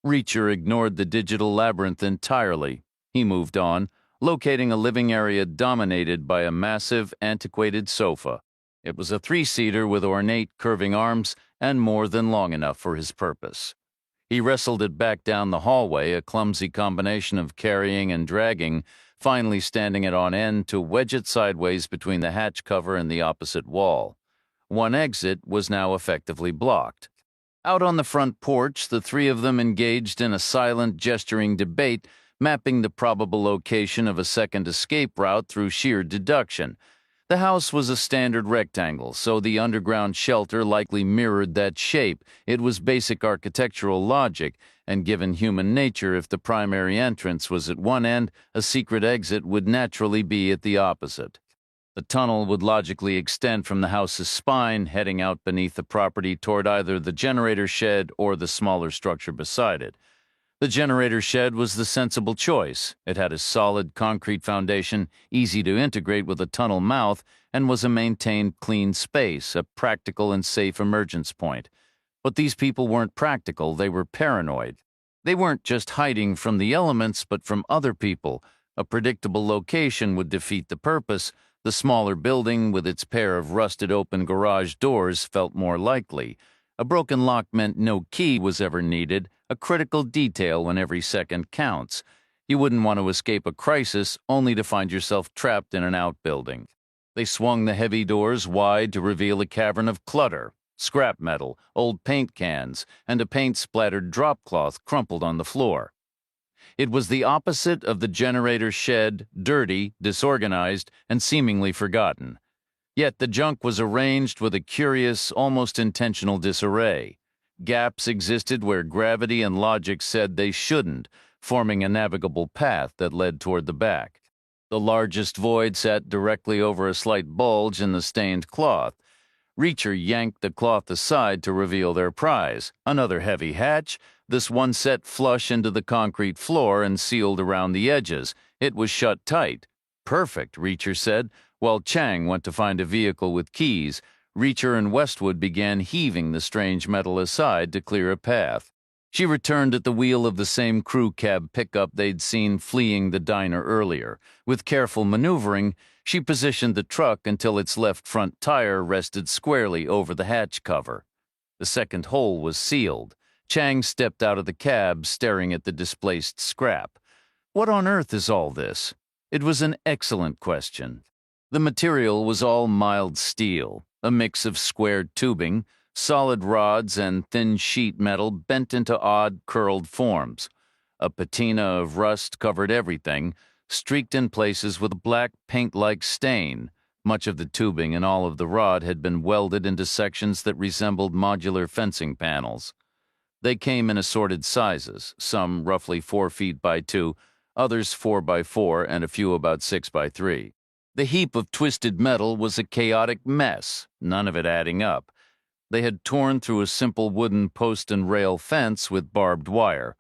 Reacher ignored the digital labyrinth entirely. He moved on, locating a living area dominated by a massive, antiquated sofa. It was a 3-seater with ornate, curving arms and more than long enough for his purpose. He wrestled it back down the hallway, a clumsy combination of carrying and dragging, finally standing it on end to wedge it sideways between the hatch cover and the opposite wall. One exit was now effectively blocked. Out on the front porch, the three of them engaged in a silent, gesturing debate, mapping the probable location of a second escape route through sheer deduction. The house was a standard rectangle, so the underground shelter likely mirrored that shape. It was basic architectural logic, and given human nature, if the primary entrance was at one end, a secret exit would naturally be at the opposite. The tunnel would logically extend from the house's spine, heading out beneath the property toward either the generator shed or the smaller structure beside it. The generator shed was the sensible choice. It had a solid concrete foundation, easy to integrate with a tunnel mouth, and was a maintained clean space, a practical and safe emergence point. But these people weren't practical, they were paranoid. They weren't just hiding from the elements, but from other people. A predictable location would defeat the purpose. The smaller building, with its pair of rusted open garage doors, felt more likely. A broken lock meant no key was ever needed, a critical detail when every second counts. You wouldn't want to escape a crisis only to find yourself trapped in an outbuilding. They swung the heavy doors wide to reveal a cavern of clutter, scrap metal, old paint cans, and a paint-splattered drop cloth crumpled on the floor. It was the opposite of the generator shed, dirty, disorganized, and seemingly forgotten. Yet the junk was arranged with a curious, almost intentional disarray. Gaps existed where gravity and logic said they shouldn't, forming a navigable path that led toward the back. The largest void sat directly over a slight bulge in the stained cloth. Reacher yanked the cloth aside to reveal their prize, another heavy hatch, this one set flush into the concrete floor and sealed around the edges. It was shut tight. Perfect, Reacher said. While Chang went to find a vehicle with keys, Reacher and Westwood began heaving the strange metal aside to clear a path. She returned at the wheel of the same crew cab pickup they'd seen fleeing the diner earlier. With careful maneuvering, she positioned the truck until its left front tire rested squarely over the hatch cover. The second hole was sealed. Chang stepped out of the cab, staring at the displaced scrap. What on earth is all this? It was an excellent question. The material was all mild steel, a mix of squared tubing, solid rods, and thin sheet metal bent into odd, curled forms. A patina of rust covered everything, streaked in places with a black paint-like stain. Much of the tubing and all of the rod had been welded into sections that resembled modular fencing panels. They came in assorted sizes, some roughly 4 feet by 2, others 4 by 4, and a few about 6 by 3. The heap of twisted metal was a chaotic mess, none of it adding up. They had torn through a simple wooden post and rail fence with barbed wire.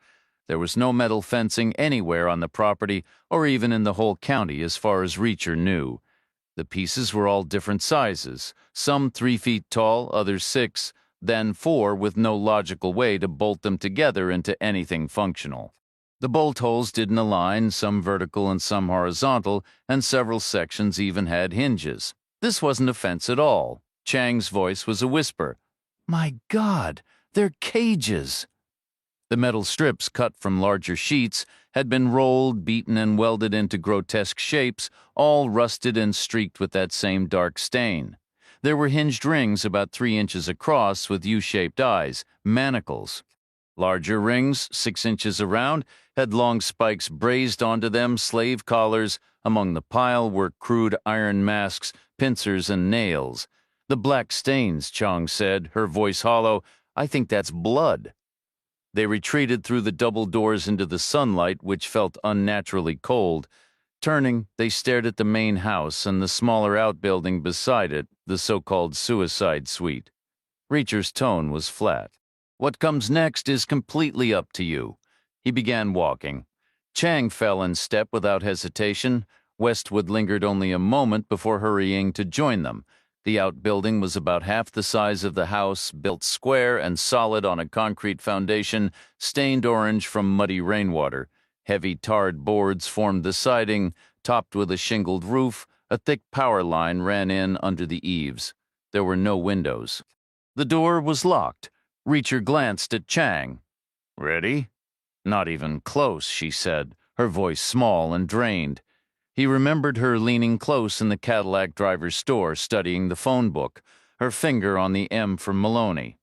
There was no metal fencing anywhere on the property or even in the whole county as far as Reacher knew. The pieces were all different sizes, some 3 feet tall, others 6, then 4 with no logical way to bolt them together into anything functional. The bolt holes didn't align, some vertical and some horizontal, and several sections even had hinges. This wasn't a fence at all. Chang's voice was a whisper. "My God, they're cages!" The metal strips, cut from larger sheets, had been rolled, beaten, and welded into grotesque shapes, all rusted and streaked with that same dark stain. There were hinged rings about 3 inches across with U-shaped eyes, manacles. Larger rings, 6 inches around, had long spikes brazed onto them, slave collars. Among the pile were crude iron masks, pincers, and nails. "The black stains," Chong said, her voice hollow. "I think that's blood." They retreated through the double doors into the sunlight, which felt unnaturally cold. Turning, they stared at the main house and the smaller outbuilding beside it, the so-called suicide suite. Reacher's tone was flat. "What comes next is completely up to you." He began walking. Chang fell in step without hesitation. Westwood lingered only a moment before hurrying to join them. The outbuilding was about half the size of the house, built square and solid on a concrete foundation, stained orange from muddy rainwater. Heavy tarred boards formed the siding, topped with a shingled roof. A thick power line ran in under the eaves. There were no windows. The door was locked. Reacher glanced at Chang. "Ready?" "Not even close," she said, her voice small and drained. He remembered her leaning close in the Cadillac driver's store studying the phone book, her finger on the M for Maloney.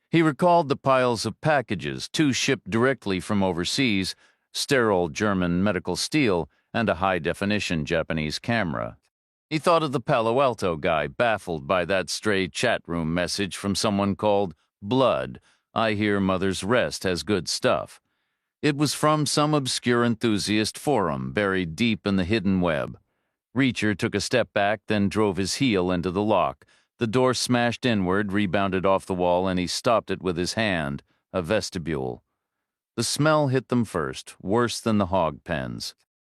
He recalled the piles of packages, 2 shipped directly from overseas, sterile German medical steel, and a high-definition Japanese camera. He thought of the Palo Alto guy, baffled by that stray chat room message from someone called Blood. I hear Mother's Rest has good stuff. It was from some obscure enthusiast forum buried deep in the hidden web. Reacher took a step back, then drove his heel into the lock. The door smashed inward, rebounded off the wall, and he stopped it with his hand, a vestibule. The smell hit them first, worse than the hog pens.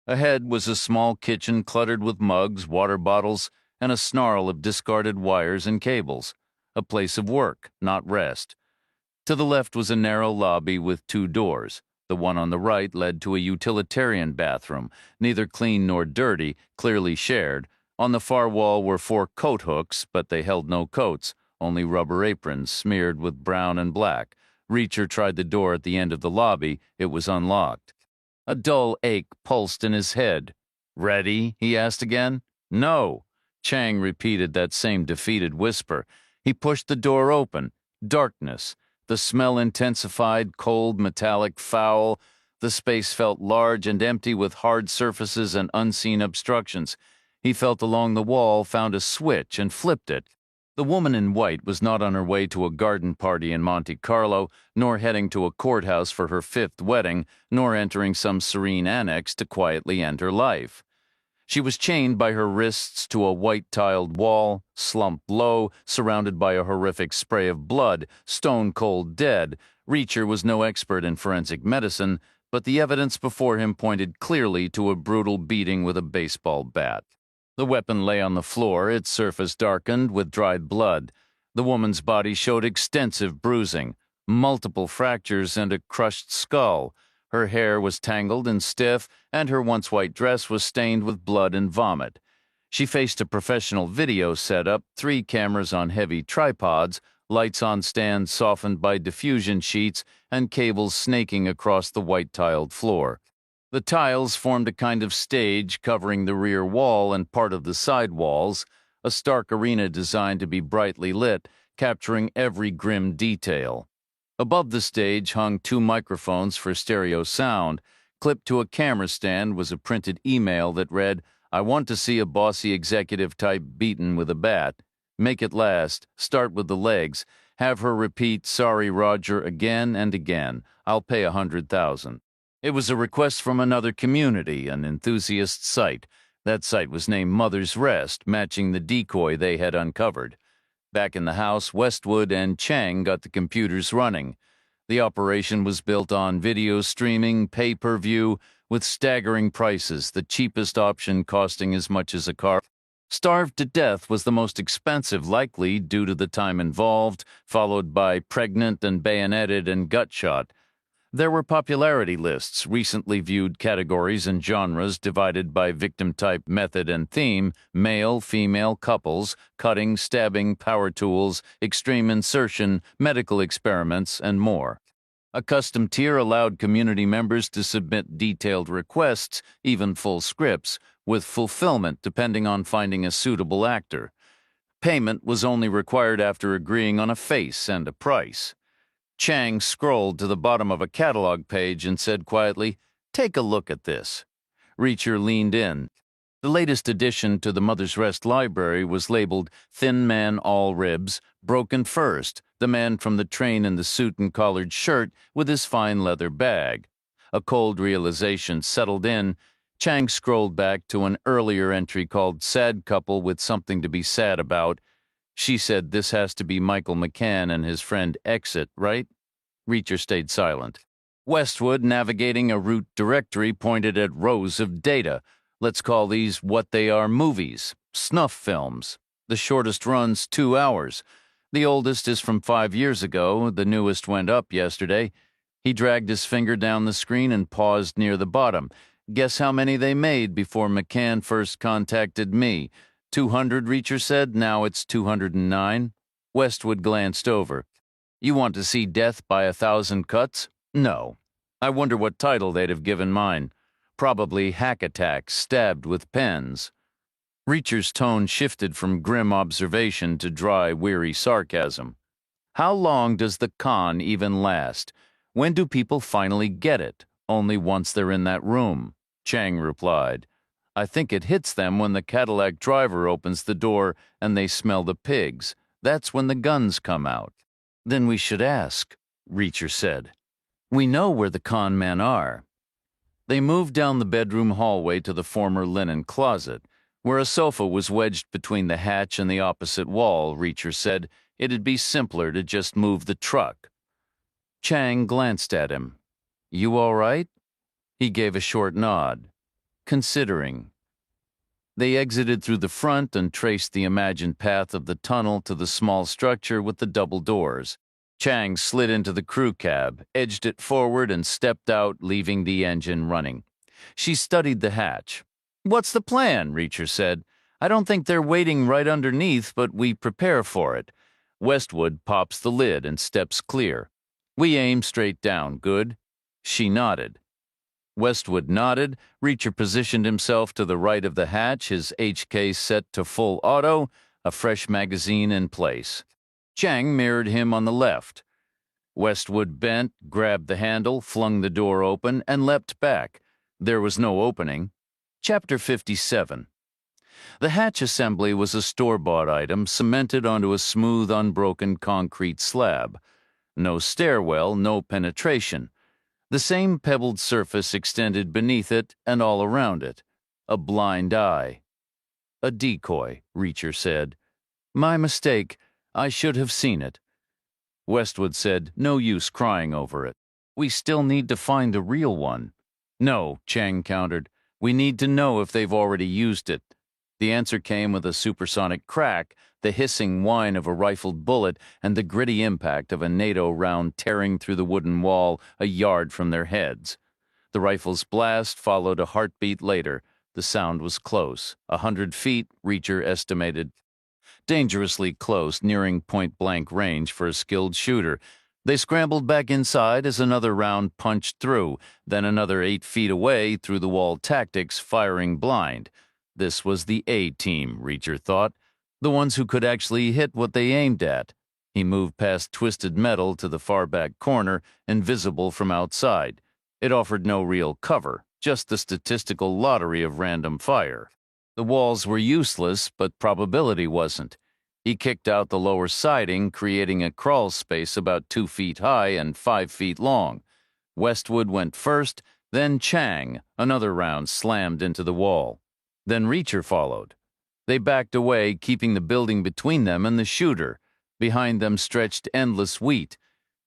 Ahead was a small kitchen cluttered with mugs, water bottles, and a snarl of discarded wires and cables. A place of work, not rest. To the left was a narrow lobby with 2 doors. The one on the right led to a utilitarian bathroom, neither clean nor dirty, clearly shared. On the far wall were 4 coat hooks, but they held no coats, only rubber aprons smeared with brown and black. Reacher tried the door at the end of the lobby. It was unlocked. A dull ache pulsed in his head. "Ready?" he asked again. "No." Chang repeated that same defeated whisper. He pushed the door open. Darkness. The smell intensified, cold, metallic, foul. The space felt large and empty with hard surfaces and unseen obstructions. He felt along the wall, found a switch, and flipped it. The woman in white was not on her way to a garden party in Monte Carlo, nor heading to a courthouse for her 5th wedding, nor entering some serene annex to quietly end her life. She was chained by her wrists to a white-tiled wall, slumped low, surrounded by a horrific spray of blood, stone-cold dead. Reacher was no expert in forensic medicine, but the evidence before him pointed clearly to a brutal beating with a baseball bat. The weapon lay on the floor, its surface darkened with dried blood. The woman's body showed extensive bruising, multiple fractures, and a crushed skull. Her hair was tangled and stiff, and her once white dress was stained with blood and vomit. She faced a professional video setup, 3 cameras on heavy tripods, lights on stands softened by diffusion sheets, and cables snaking across the white-tiled floor. The tiles formed a kind of stage covering the rear wall and part of the side walls, a stark arena designed to be brightly lit, capturing every grim detail. Above the stage hung 2 microphones for stereo sound. Clipped to a camera stand was a printed email that read, "I want to see a bossy executive type beaten with a bat. Make it last. Start with the legs. Have her repeat, 'Sorry, Roger,' again and again. I'll pay $100,000. It was a request from another community, an enthusiast site. That site was named Mother's Rest, matching the decoy they had uncovered. Back in the house, Westwood and Chang got the computers running. The operation was built on video streaming, pay-per-view, with staggering prices, the cheapest option costing as much as a car. Starved to Death was the most expensive, likely due to the time involved, followed by Pregnant and Bayoneted and Gutshot. There were popularity lists, recently viewed categories and genres divided by victim type, method, and theme, male, female, couples, cutting, stabbing, power tools, extreme insertion, medical experiments, and more. A custom tier allowed community members to submit detailed requests, even full scripts, with fulfillment depending on finding a suitable actor. Payment was only required after agreeing on a face and a price. Chang scrolled to the bottom of a catalog page and said quietly, "Take a look at this." Reacher leaned in. The latest addition to the Mother's Rest library was labeled Thin Man All Ribs, Broken First, the man from the train in the suit and collared shirt with his fine leather bag. A cold realization settled in. Chang scrolled back to an earlier entry called Sad Couple with Something to Be Sad About. She said this has to be Michael McCann and his friend Exit, right? Reacher stayed silent. Westwood, navigating a root directory, pointed at rows of data. Let's call these what they are movies, snuff films. The shortest run's 2 hours. The oldest is from 5 years ago. The newest went up yesterday. He dragged his finger down the screen and paused near the bottom. Guess how many they made before McCann first contacted me? 200, Reacher said. Now it's 209. Westwood glanced over. You want to see Death by 1,000 Cuts? No. I wonder what title they'd have given mine. Probably hack attacks stabbed with pens. Reacher's tone shifted from grim observation to dry, weary sarcasm. How long does the con even last? When do people finally get it? Only once they're in that room, Chang replied. I think it hits them when the Cadillac driver opens the door and they smell the pigs. That's when the guns come out. Then we should ask, Reacher said. We know where the con men are. They moved down the bedroom hallway to the former linen closet. Where a sofa was wedged between the hatch and the opposite wall, Reacher said it'd be simpler to just move the truck. Chang glanced at him. You all right? He gave a short nod, considering. They exited through the front and traced the imagined path of the tunnel to the small structure with the double doors. Chang slid into the crew cab, edged it forward, and stepped out, leaving the engine running. She studied the hatch. What's the plan? Reacher said. I don't think they're waiting right underneath, but we prepare for it. Westwood pops the lid and steps clear. We aim straight down, good? She nodded. Westwood nodded. Reacher positioned himself to the right of the hatch, his HK set to full auto, a fresh magazine in place. Chang mirrored him on the left. Westwood bent, grabbed the handle, flung the door open, and leapt back. There was no opening. Chapter 57. The hatch assembly was a store-bought item cemented onto a smooth, unbroken concrete slab. No stairwell, no penetration. The same pebbled surface extended beneath it and all around it. A blind eye. A decoy, Reacher said. My mistake. I should have seen it. Westwood said, no use crying over it. We still need to find the real one. No, Chang countered. We need to know if they've already used it. The answer came with a supersonic crack, the hissing whine of a rifled bullet, and the gritty impact of a NATO round tearing through the wooden wall a yard from their heads. The rifle's blast followed a heartbeat later. The sound was close. 100 feet, Reacher estimated. Dangerously close, nearing point-blank range for a skilled shooter. They scrambled back inside as another round punched through, then another 8 feet away through the wall tactics, firing blind. This was the A-team, Reacher thought, the ones who could actually hit what they aimed at. He moved past twisted metal to the far back corner, invisible from outside. It offered no real cover, just the statistical lottery of random fire. The walls were useless, but probability wasn't. He kicked out the lower siding, creating a crawl space about 2 feet high and 5 feet long. Westwood went first, then Chang. Another round slammed into the wall. Then Reacher followed. They backed away, keeping the building between them and the shooter. Behind them stretched endless wheat.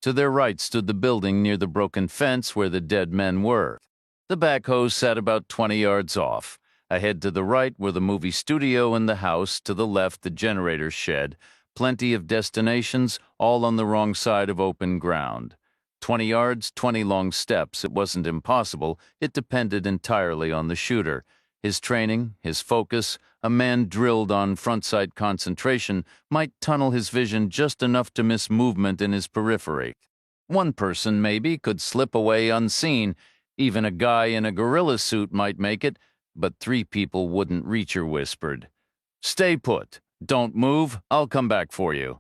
To their right stood the building near the broken fence where the dead men were. The backhoe sat about 20 yards off. Ahead to the right were the movie studio and the house, to the left the generator shed. Plenty of destinations, all on the wrong side of open ground. 20 yards, 20 long steps. It wasn't impossible. It depended entirely on the shooter. His training, his focus, a man drilled on front-sight concentration might tunnel his vision just enough to miss movement in his periphery. One person, maybe, could slip away unseen. Even a guy in a gorilla suit might make it, but 3 people wouldn't, Reacher whispered. Stay put. Don't move. I'll come back for you.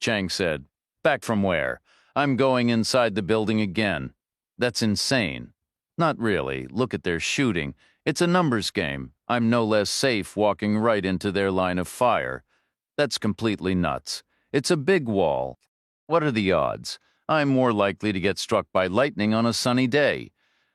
Chang said. Back from where? I'm going inside the building again. That's insane. Not really. Look at their shooting. It's a numbers game. I'm no less safe walking right into their line of fire. That's completely nuts. It's a big wall. What are the odds? I'm more likely to get struck by lightning on a sunny day.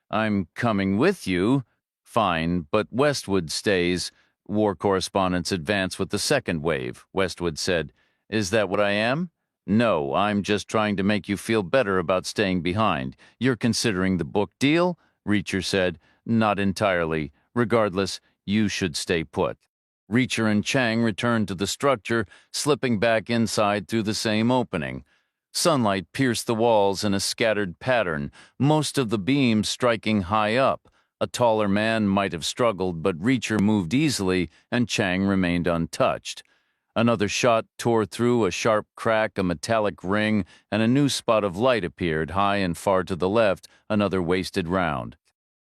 I'm coming with you. Fine, but Westwood stays. War correspondents advance with the second wave, Westwood said. Is that what I am? No, I'm just trying to make you feel better about staying behind. You're considering the book deal? Reacher said. Not entirely. Regardless, you should stay put. Reacher and Chang returned to the structure, slipping back inside through the same opening. Sunlight pierced the walls in a scattered pattern, most of the beams striking high up. A taller man might have struggled, but Reacher moved easily, and Chang remained untouched. Another shot tore through a sharp crack, a metallic ring, and a new spot of light appeared high and far to the left, another wasted round.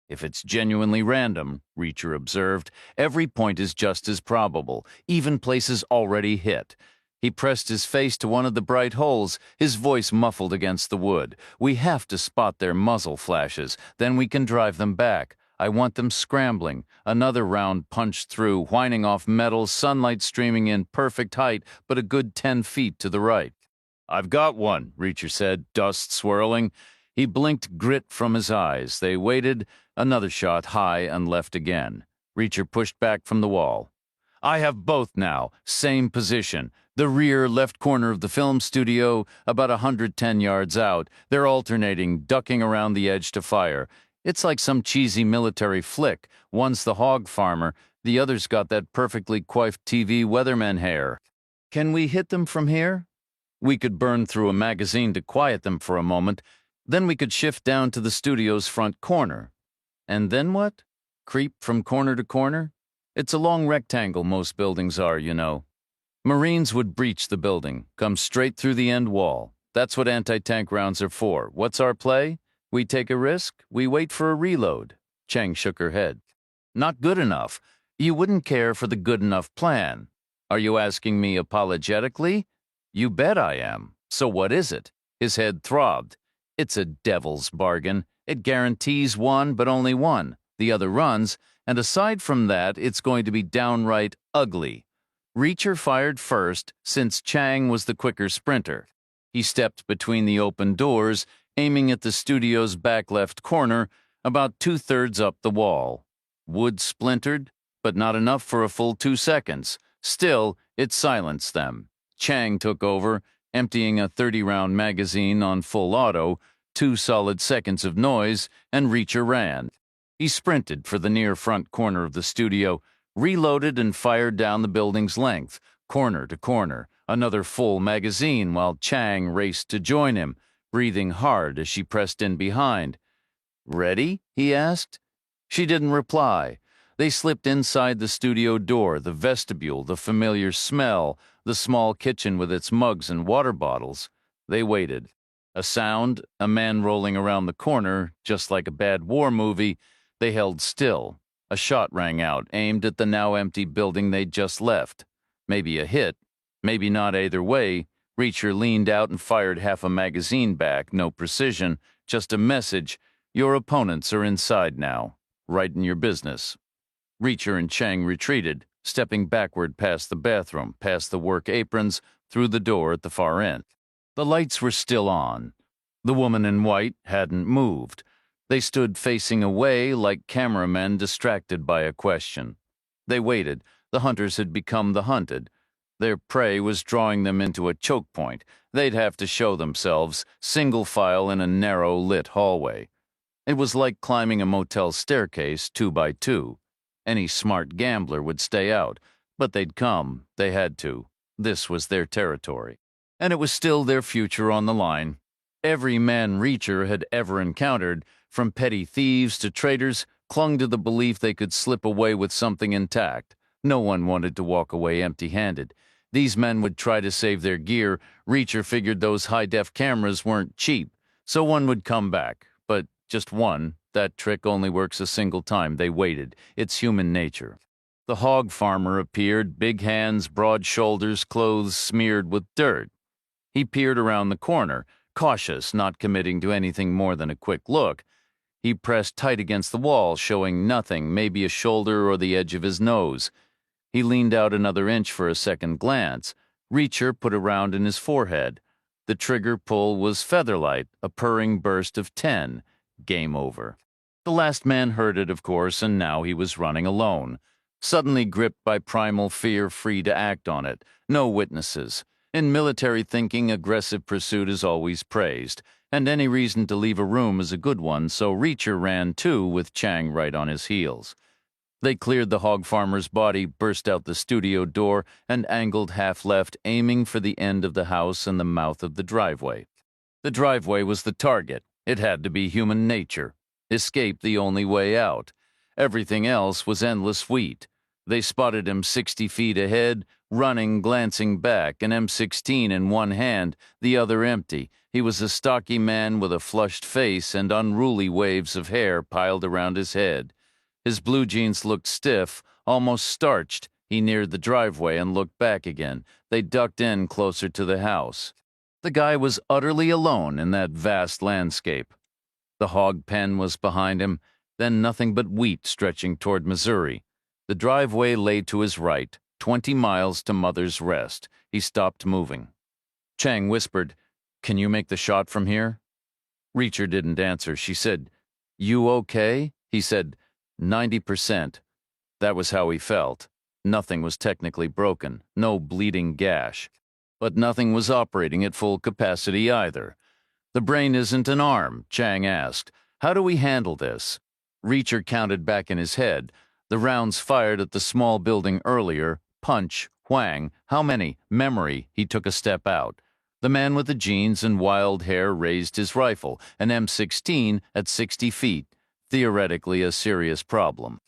If it's genuinely random, Reacher observed, every point is just as probable, even places already hit. He pressed his face to one of the bright holes, his voice muffled against the wood. We have to spot their muzzle flashes, then we can drive them back. I want them scrambling. Another round punched through, whining off metal, sunlight streaming in perfect height, but a good 10 feet to the right. I've got one, Reacher said, dust swirling. He blinked grit from his eyes. They waited, another shot high and left again. Reacher pushed back from the wall. I have both now, same position. The rear left corner of the film studio, about 110 yards out. They're alternating, ducking around the edge to fire. It's like some cheesy military flick. One's the hog farmer, the other's got that perfectly coiffed TV weatherman hair. Can we hit them from here? We could burn through a magazine to quiet them for a moment. Then we could shift down to the studio's front corner. And then what? Creep from corner to corner? It's a long rectangle, most buildings are, you know. Marines would breach the building, come straight through the end wall. That's what anti-tank rounds are for. What's our play? We take a risk, we wait for a reload. Chang shook her head. Not good enough. You wouldn't care for the good enough plan. Are you asking me apologetically? You bet I am. So what is it? His head throbbed. It's a devil's bargain. It guarantees one, but only one. The other runs, and aside from that, it's going to be downright ugly. Reacher fired first, since Chang was the quicker sprinter. He stepped between the open doors, aiming at the studio's back left corner, about 2/3 up the wall. Wood splintered, but not enough for a full 2 seconds. Still, it silenced them. Chang took over, emptying a 30-round magazine on full auto, 2 solid seconds of noise, and Reacher ran. He sprinted for the near front corner of the studio, reloaded and fired down the building's length, corner to corner, another full magazine while Chang raced to join him, breathing hard as she pressed in behind. Ready? He asked. She didn't reply. They slipped inside the studio door, the vestibule, the familiar smell, the small kitchen with its mugs and water bottles. They waited. A sound, a man rolling around the corner, just like a bad war movie. They held still. A shot rang out, aimed at the now empty building they'd just left. Maybe a hit, maybe not either way. Reacher leaned out and fired half a magazine back, no precision, just a message. Your opponents are inside now. Right in your business. Reacher and Chang retreated, stepping backward past the bathroom, past the work aprons, through the door at the far end. The lights were still on. The woman in white hadn't moved. They stood facing away like cameramen distracted by a question. They waited. The hunters had become the hunted. Their prey was drawing them into a choke point. They'd have to show themselves, single file in a narrow, lit hallway. It was like climbing a motel staircase 2 by 2. Any smart gambler would stay out, but they'd come. They had to. This was their territory. And it was still their future on the line. Every man Reacher had ever encountered, from petty thieves to traitors, clung to the belief they could slip away with something intact. No one wanted to walk away empty-handed. These men would try to save their gear. Reacher figured those high-def cameras weren't cheap, so one would come back. But just one. That trick only works a single time. They waited. It's human nature. The hog farmer appeared, big hands, broad shoulders, clothes smeared with dirt. He peered around the corner, cautious, not committing to anything more than a quick look. He pressed tight against the wall, showing nothing, maybe a shoulder or the edge of his nose. He leaned out another inch for a second glance. Reacher put a round in his forehead. The trigger pull was featherlight, a purring burst of 10. Game over. The last man heard it, of course, and now he was running alone. Suddenly gripped by primal fear, free to act on it. No witnesses. In military thinking, aggressive pursuit is always praised, and any reason to leave a room is a good one, so Reacher ran too, with Chang right on his heels. They cleared the hog farmer's body, burst out the studio door, and angled half left, aiming for the end of the house and the mouth of the driveway. The driveway was the target. It had to be human nature. Escape the only way out. Everything else was endless wheat. They spotted him 60 feet ahead, running, glancing back, an M16 in one hand, the other empty. He was a stocky man with a flushed face and unruly waves of hair piled around his head. His blue jeans looked stiff, almost starched. He neared the driveway and looked back again. They ducked in closer to the house. The guy was utterly alone in that vast landscape. The hog pen was behind him, then nothing but wheat stretching toward Missouri. The driveway lay to his right, 20 miles to Mother's Rest. He stopped moving. Chang whispered, "Can you make the shot from here?" Reacher didn't answer. She said, "You okay?" He said, 90%. That was how he felt. Nothing was technically broken, no bleeding gash. But nothing was operating at full capacity either. "The brain isn't an arm," Chang asked. "How do we handle this?" Reacher counted back in his head. The rounds fired at the small building earlier. Punch, whang, how many? Memory. He took a step out. The man with the jeans and wild hair raised his rifle, an M16 at 60 feet. Theoretically a serious problem.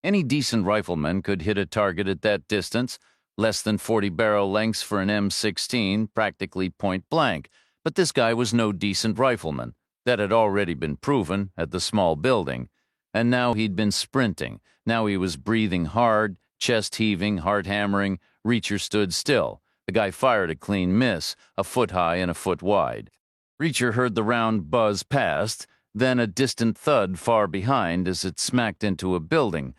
Any decent rifleman could hit a target at that distance, less than 40 barrel lengths for an M16, practically point blank. But this guy was no decent rifleman. That had already been proven at the small building. And now he'd been sprinting. Now he was breathing hard, chest heaving, heart hammering. Reacher stood still. The guy fired a clean miss, a foot high and a foot wide. Reacher heard the round buzz past, then a distant thud far behind as it smacked into a building,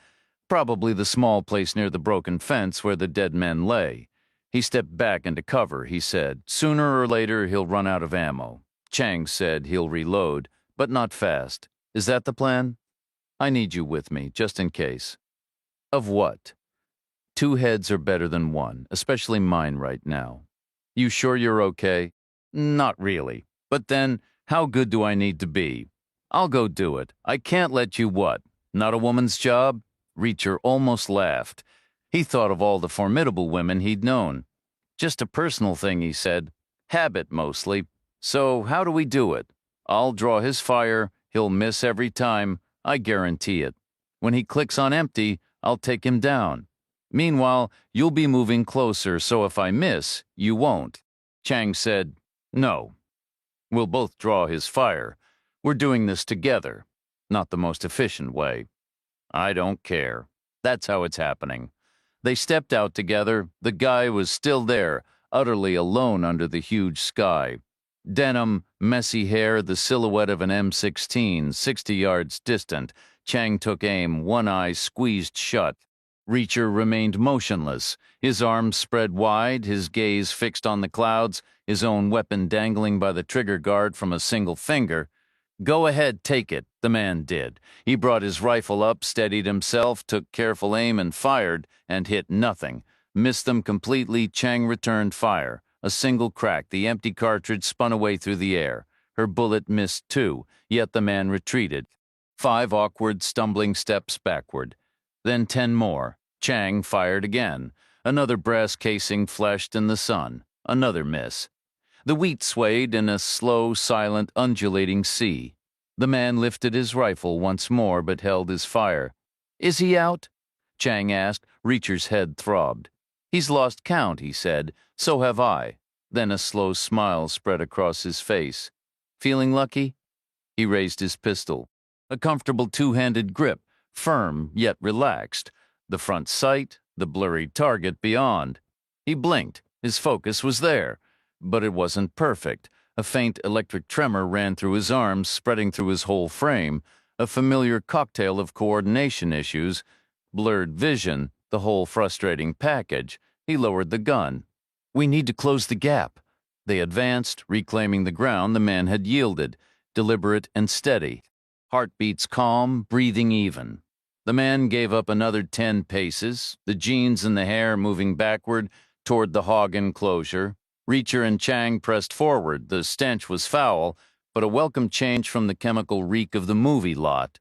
probably the small place near the broken fence where the dead men lay. He stepped back into cover, he said. Sooner or later he'll run out of ammo. Chang said he'll reload, but not fast. Is that the plan? I need you with me, just in case. Of what? 2 heads are better than 1, especially mine right now. You sure you're okay? Not really. But then, how good do I need to be? I'll go do it. I can't let you what? Not a woman's job? Reacher almost laughed. He thought of all the formidable women he'd known. Just a personal thing, he said. Habit, mostly. So how do we do it? I'll draw his fire. He'll miss every time. I guarantee it. When he clicks on empty, I'll take him down. Meanwhile, you'll be moving closer, so if I miss, you won't. Chang said, no. We'll both draw his fire. We're doing this together. Not the most efficient way. I don't care. That's how it's happening. They stepped out together. The guy was still there, utterly alone under the huge sky. Denim, messy hair, the silhouette of an M16, 60 yards distant. Chang took aim, one eye squeezed shut. Reacher remained motionless, his arms spread wide, his gaze fixed on the clouds, his own weapon dangling by the trigger guard from a single finger. Go ahead, take it, the man did. He brought his rifle up, steadied himself, took careful aim and fired, and hit nothing. Missed them completely. Chang returned fire. A single crack, the empty cartridge spun away through the air. Her bullet missed too, yet the man retreated. 5 awkward, stumbling steps backward. Then 10 more. Chang fired again. Another brass casing flashed in the sun. Another miss. The wheat swayed in a slow, silent, undulating sea. The man lifted his rifle once more but held his fire. Is he out? Chang asked. Reacher's head throbbed. He's lost count, he said. So have I. Then a slow smile spread across his face. Feeling lucky? He raised his pistol. A comfortable 2-handed grip, firm yet relaxed. The front sight, the blurry target beyond. He blinked. His focus was there. But it wasn't perfect. A faint electric tremor ran through his arms, spreading through his whole frame. A familiar cocktail of coordination issues. Blurred vision, the whole frustrating package. He lowered the gun. We need to close the gap. They advanced, reclaiming the ground the man had yielded, deliberate and steady. Heartbeats calm, breathing even. The man gave up another 10 paces, the jeans and the hair moving backward toward the hog enclosure. Reacher and Chang pressed forward. The stench was foul, but a welcome change from the chemical reek of the movie lot.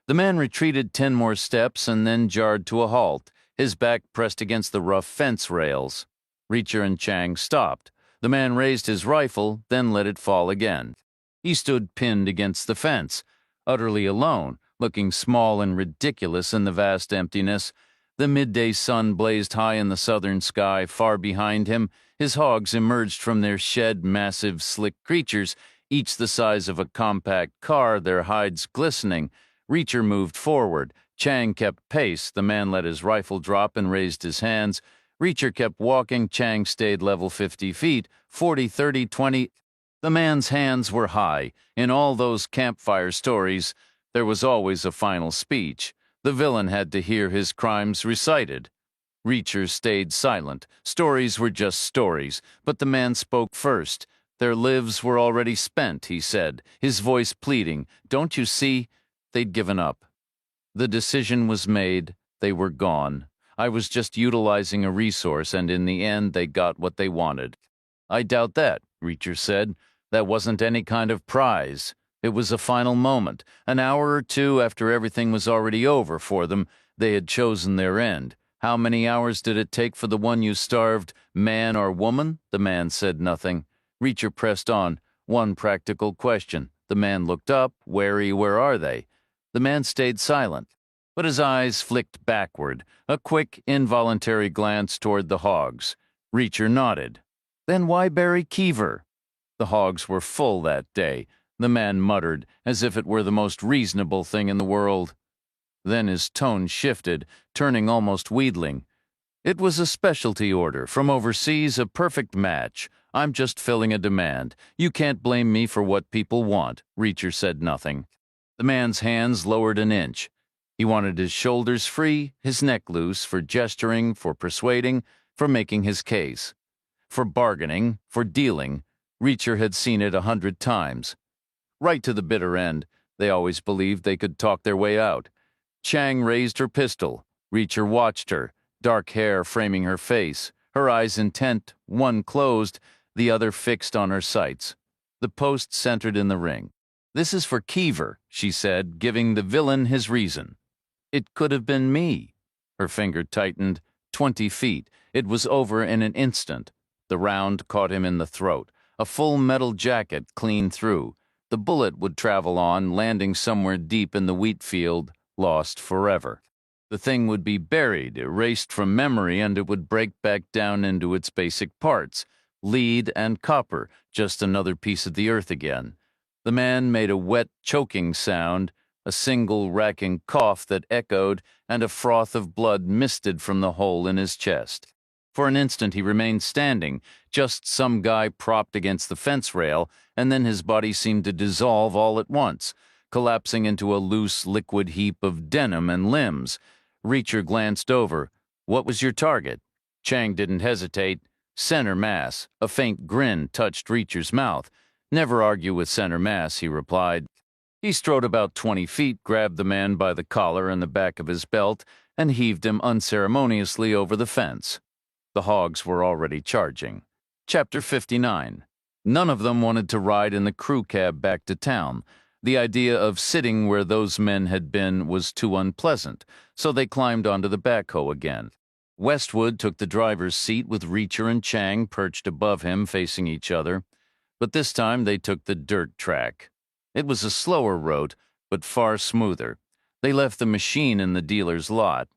The man retreated 10 more steps and then jarred to a halt, his back pressed against the rough fence rails. Reacher and Chang stopped. The man raised his rifle, then let it fall again. He stood pinned against the fence, utterly alone, looking small and ridiculous in the vast emptiness, The midday sun blazed high in the southern sky. Far behind him, his hogs emerged from their shed, massive, slick creatures, each the size of a compact car, their hides glistening. Reacher moved forward. Chang kept pace. The man let his rifle drop and raised his hands. Reacher kept walking. Chang stayed level 50 feet, 40, 30, 20. The man's hands were high. In all those campfire stories, there was always a final speech. The villain had to hear his crimes recited. Reacher stayed silent. Stories were just stories, but the man spoke first. Their lives were already spent, he said, his voice pleading. Don't you see? They'd given up. The decision was made. They were gone. I was just utilizing a resource, and in the end, they got what they wanted. I doubt that, Reacher said. That wasn't any kind of prize. It was a final moment. An hour or two after everything was already over for them, they had chosen their end. How many hours did it take for the one you starved, man or woman? The man said nothing. Reacher pressed on. One practical question. The man looked up, wary, where are they? The man stayed silent, but his eyes flicked backward, a quick, involuntary glance toward the hogs. Reacher nodded. Then why bury Keever? The hogs were full that day. The man muttered, as if it were the most reasonable thing in the world. Then his tone shifted, turning almost wheedling. It was a specialty order from overseas, a perfect match. I'm just filling a demand. You can't blame me for what people want. Reacher said nothing. The man's hands lowered an inch. He wanted his shoulders free, his neck loose, for gesturing, for persuading, for making his case. For bargaining, for dealing. Reacher had seen it 100 times. Right to the bitter end, they always believed they could talk their way out. Chang raised her pistol. Reacher watched her, dark hair framing her face, her eyes intent, one closed, the other fixed on her sights. The post centered in the ring. This is for Keever, she said, giving the villain his reason. It could have been me. Her finger tightened. 20 feet. It was over in an instant. The round caught him in the throat. A full metal jacket clean through. The bullet would travel on, landing somewhere deep in the wheat field, lost forever. The thing would be buried, erased from memory, and it would break back down into its basic parts. Lead and copper, just another piece of the earth again. The man made a wet, choking sound, a single racking cough that echoed, and a froth of blood misted from the hole in his chest. For an instant he remained standing, just some guy propped against the fence rail, and then his body seemed to dissolve all at once, collapsing into a loose, liquid heap of denim and limbs. Reacher glanced over. What was your target? Chang didn't hesitate. Center mass. A faint grin touched Reacher's mouth. Never argue with center mass, he replied. He strode about 20 feet, grabbed the man by the collar and the back of his belt, and heaved him unceremoniously over the fence. The hogs were already charging. Chapter 59. None of them wanted to ride in the crew cab back to town. The idea of sitting where those men had been was too unpleasant, so they climbed onto the backhoe again. Westwood took the driver's seat with Reacher and Chang perched above him facing each other, but this time they took the dirt track. It was a slower road, but far smoother. They left the machine in the dealer's lot.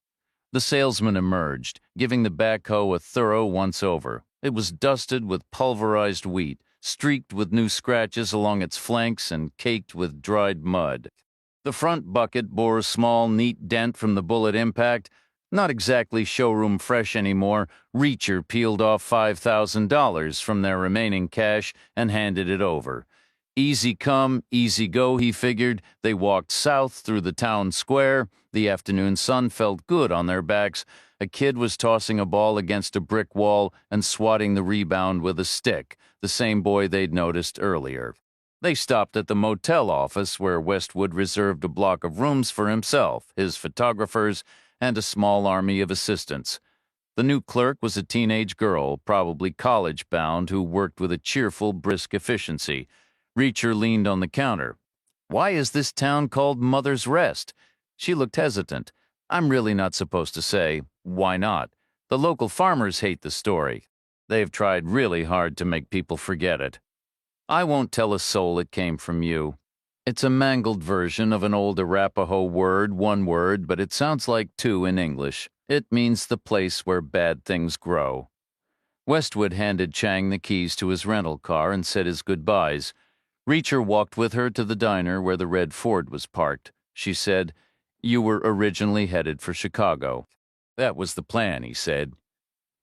The salesman emerged, giving the backhoe a thorough once-over. It was dusted with pulverized wheat, streaked with new scratches along its flanks and caked with dried mud. The front bucket bore a small, neat dent from the bullet impact. Not exactly showroom fresh anymore. Reacher peeled off $5,000 from their remaining cash and handed it over. Easy come, easy go, he figured. They walked south through the town square. The afternoon sun felt good on their backs. A kid was tossing a ball against a brick wall and swatting the rebound with a stick, the same boy they'd noticed earlier. They stopped at the motel office where Westwood reserved a block of rooms for himself, his photographers, and a small army of assistants. The new clerk was a teenage girl, probably college-bound, who worked with a cheerful, brisk efficiency. Reacher leaned on the counter. Why is this town called Mother's Rest? She looked hesitant. I'm really not supposed to say. Why not? The local farmers hate the story. They've tried really hard to make people forget it. I won't tell a soul it came from you. It's a mangled version of an old Arapaho word, one word, but it sounds like two in English. It means the place where bad things grow. Westwood handed Chang the keys to his rental car and said his goodbyes. Reacher walked with her to the diner where the red Ford was parked. She said, "You were originally headed for Chicago." "That was the plan," he said.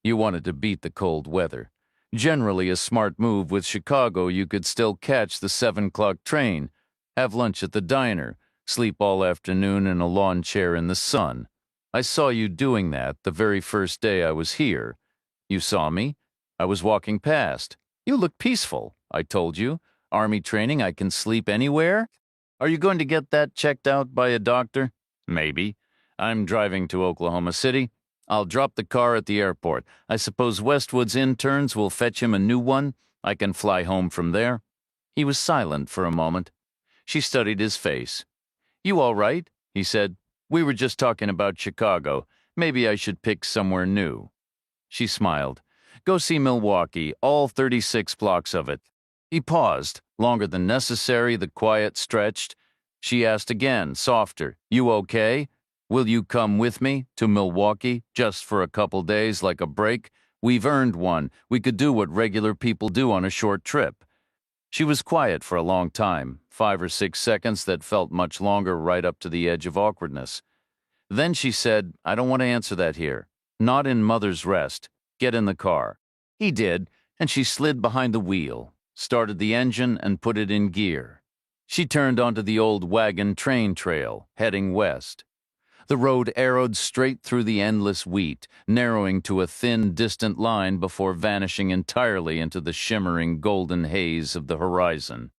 "You wanted to beat the cold weather. Generally a smart move. With Chicago, you could still catch the 7 o'clock train, have lunch at the diner, sleep all afternoon in a lawn chair in the sun. I saw you doing that the very first day I was here. You saw me? I was walking past. You look peaceful. I told you. Army training, I can sleep anywhere. Are you going to get that checked out by a doctor? Maybe. I'm driving to Oklahoma City. I'll drop the car at the airport. I suppose Westwood's interns will fetch him a new one. I can fly home from there." He was silent for a moment. She studied his face. "You all right?" he said. "We were just talking about Chicago. Maybe I should pick somewhere new." She smiled. "Go see Milwaukee, all 36 blocks of it." He paused, longer than necessary, the quiet stretched. She asked again, softer, "You okay? Will you come with me to Milwaukee just for a couple days like a break? We've earned one. We could do what regular people do on a short trip." She was quiet for a long time, 5 or 6 seconds that felt much longer, right up to the edge of awkwardness. Then she said, "I don't want to answer that here. Not in Mother's Rest. Get in the car." He did, and she slid behind the wheel, started the engine, and put it in gear. She turned onto the old wagon train trail, heading west. The road arrowed straight through the endless wheat, narrowing to a thin, distant line before vanishing entirely into the shimmering golden haze of the horizon.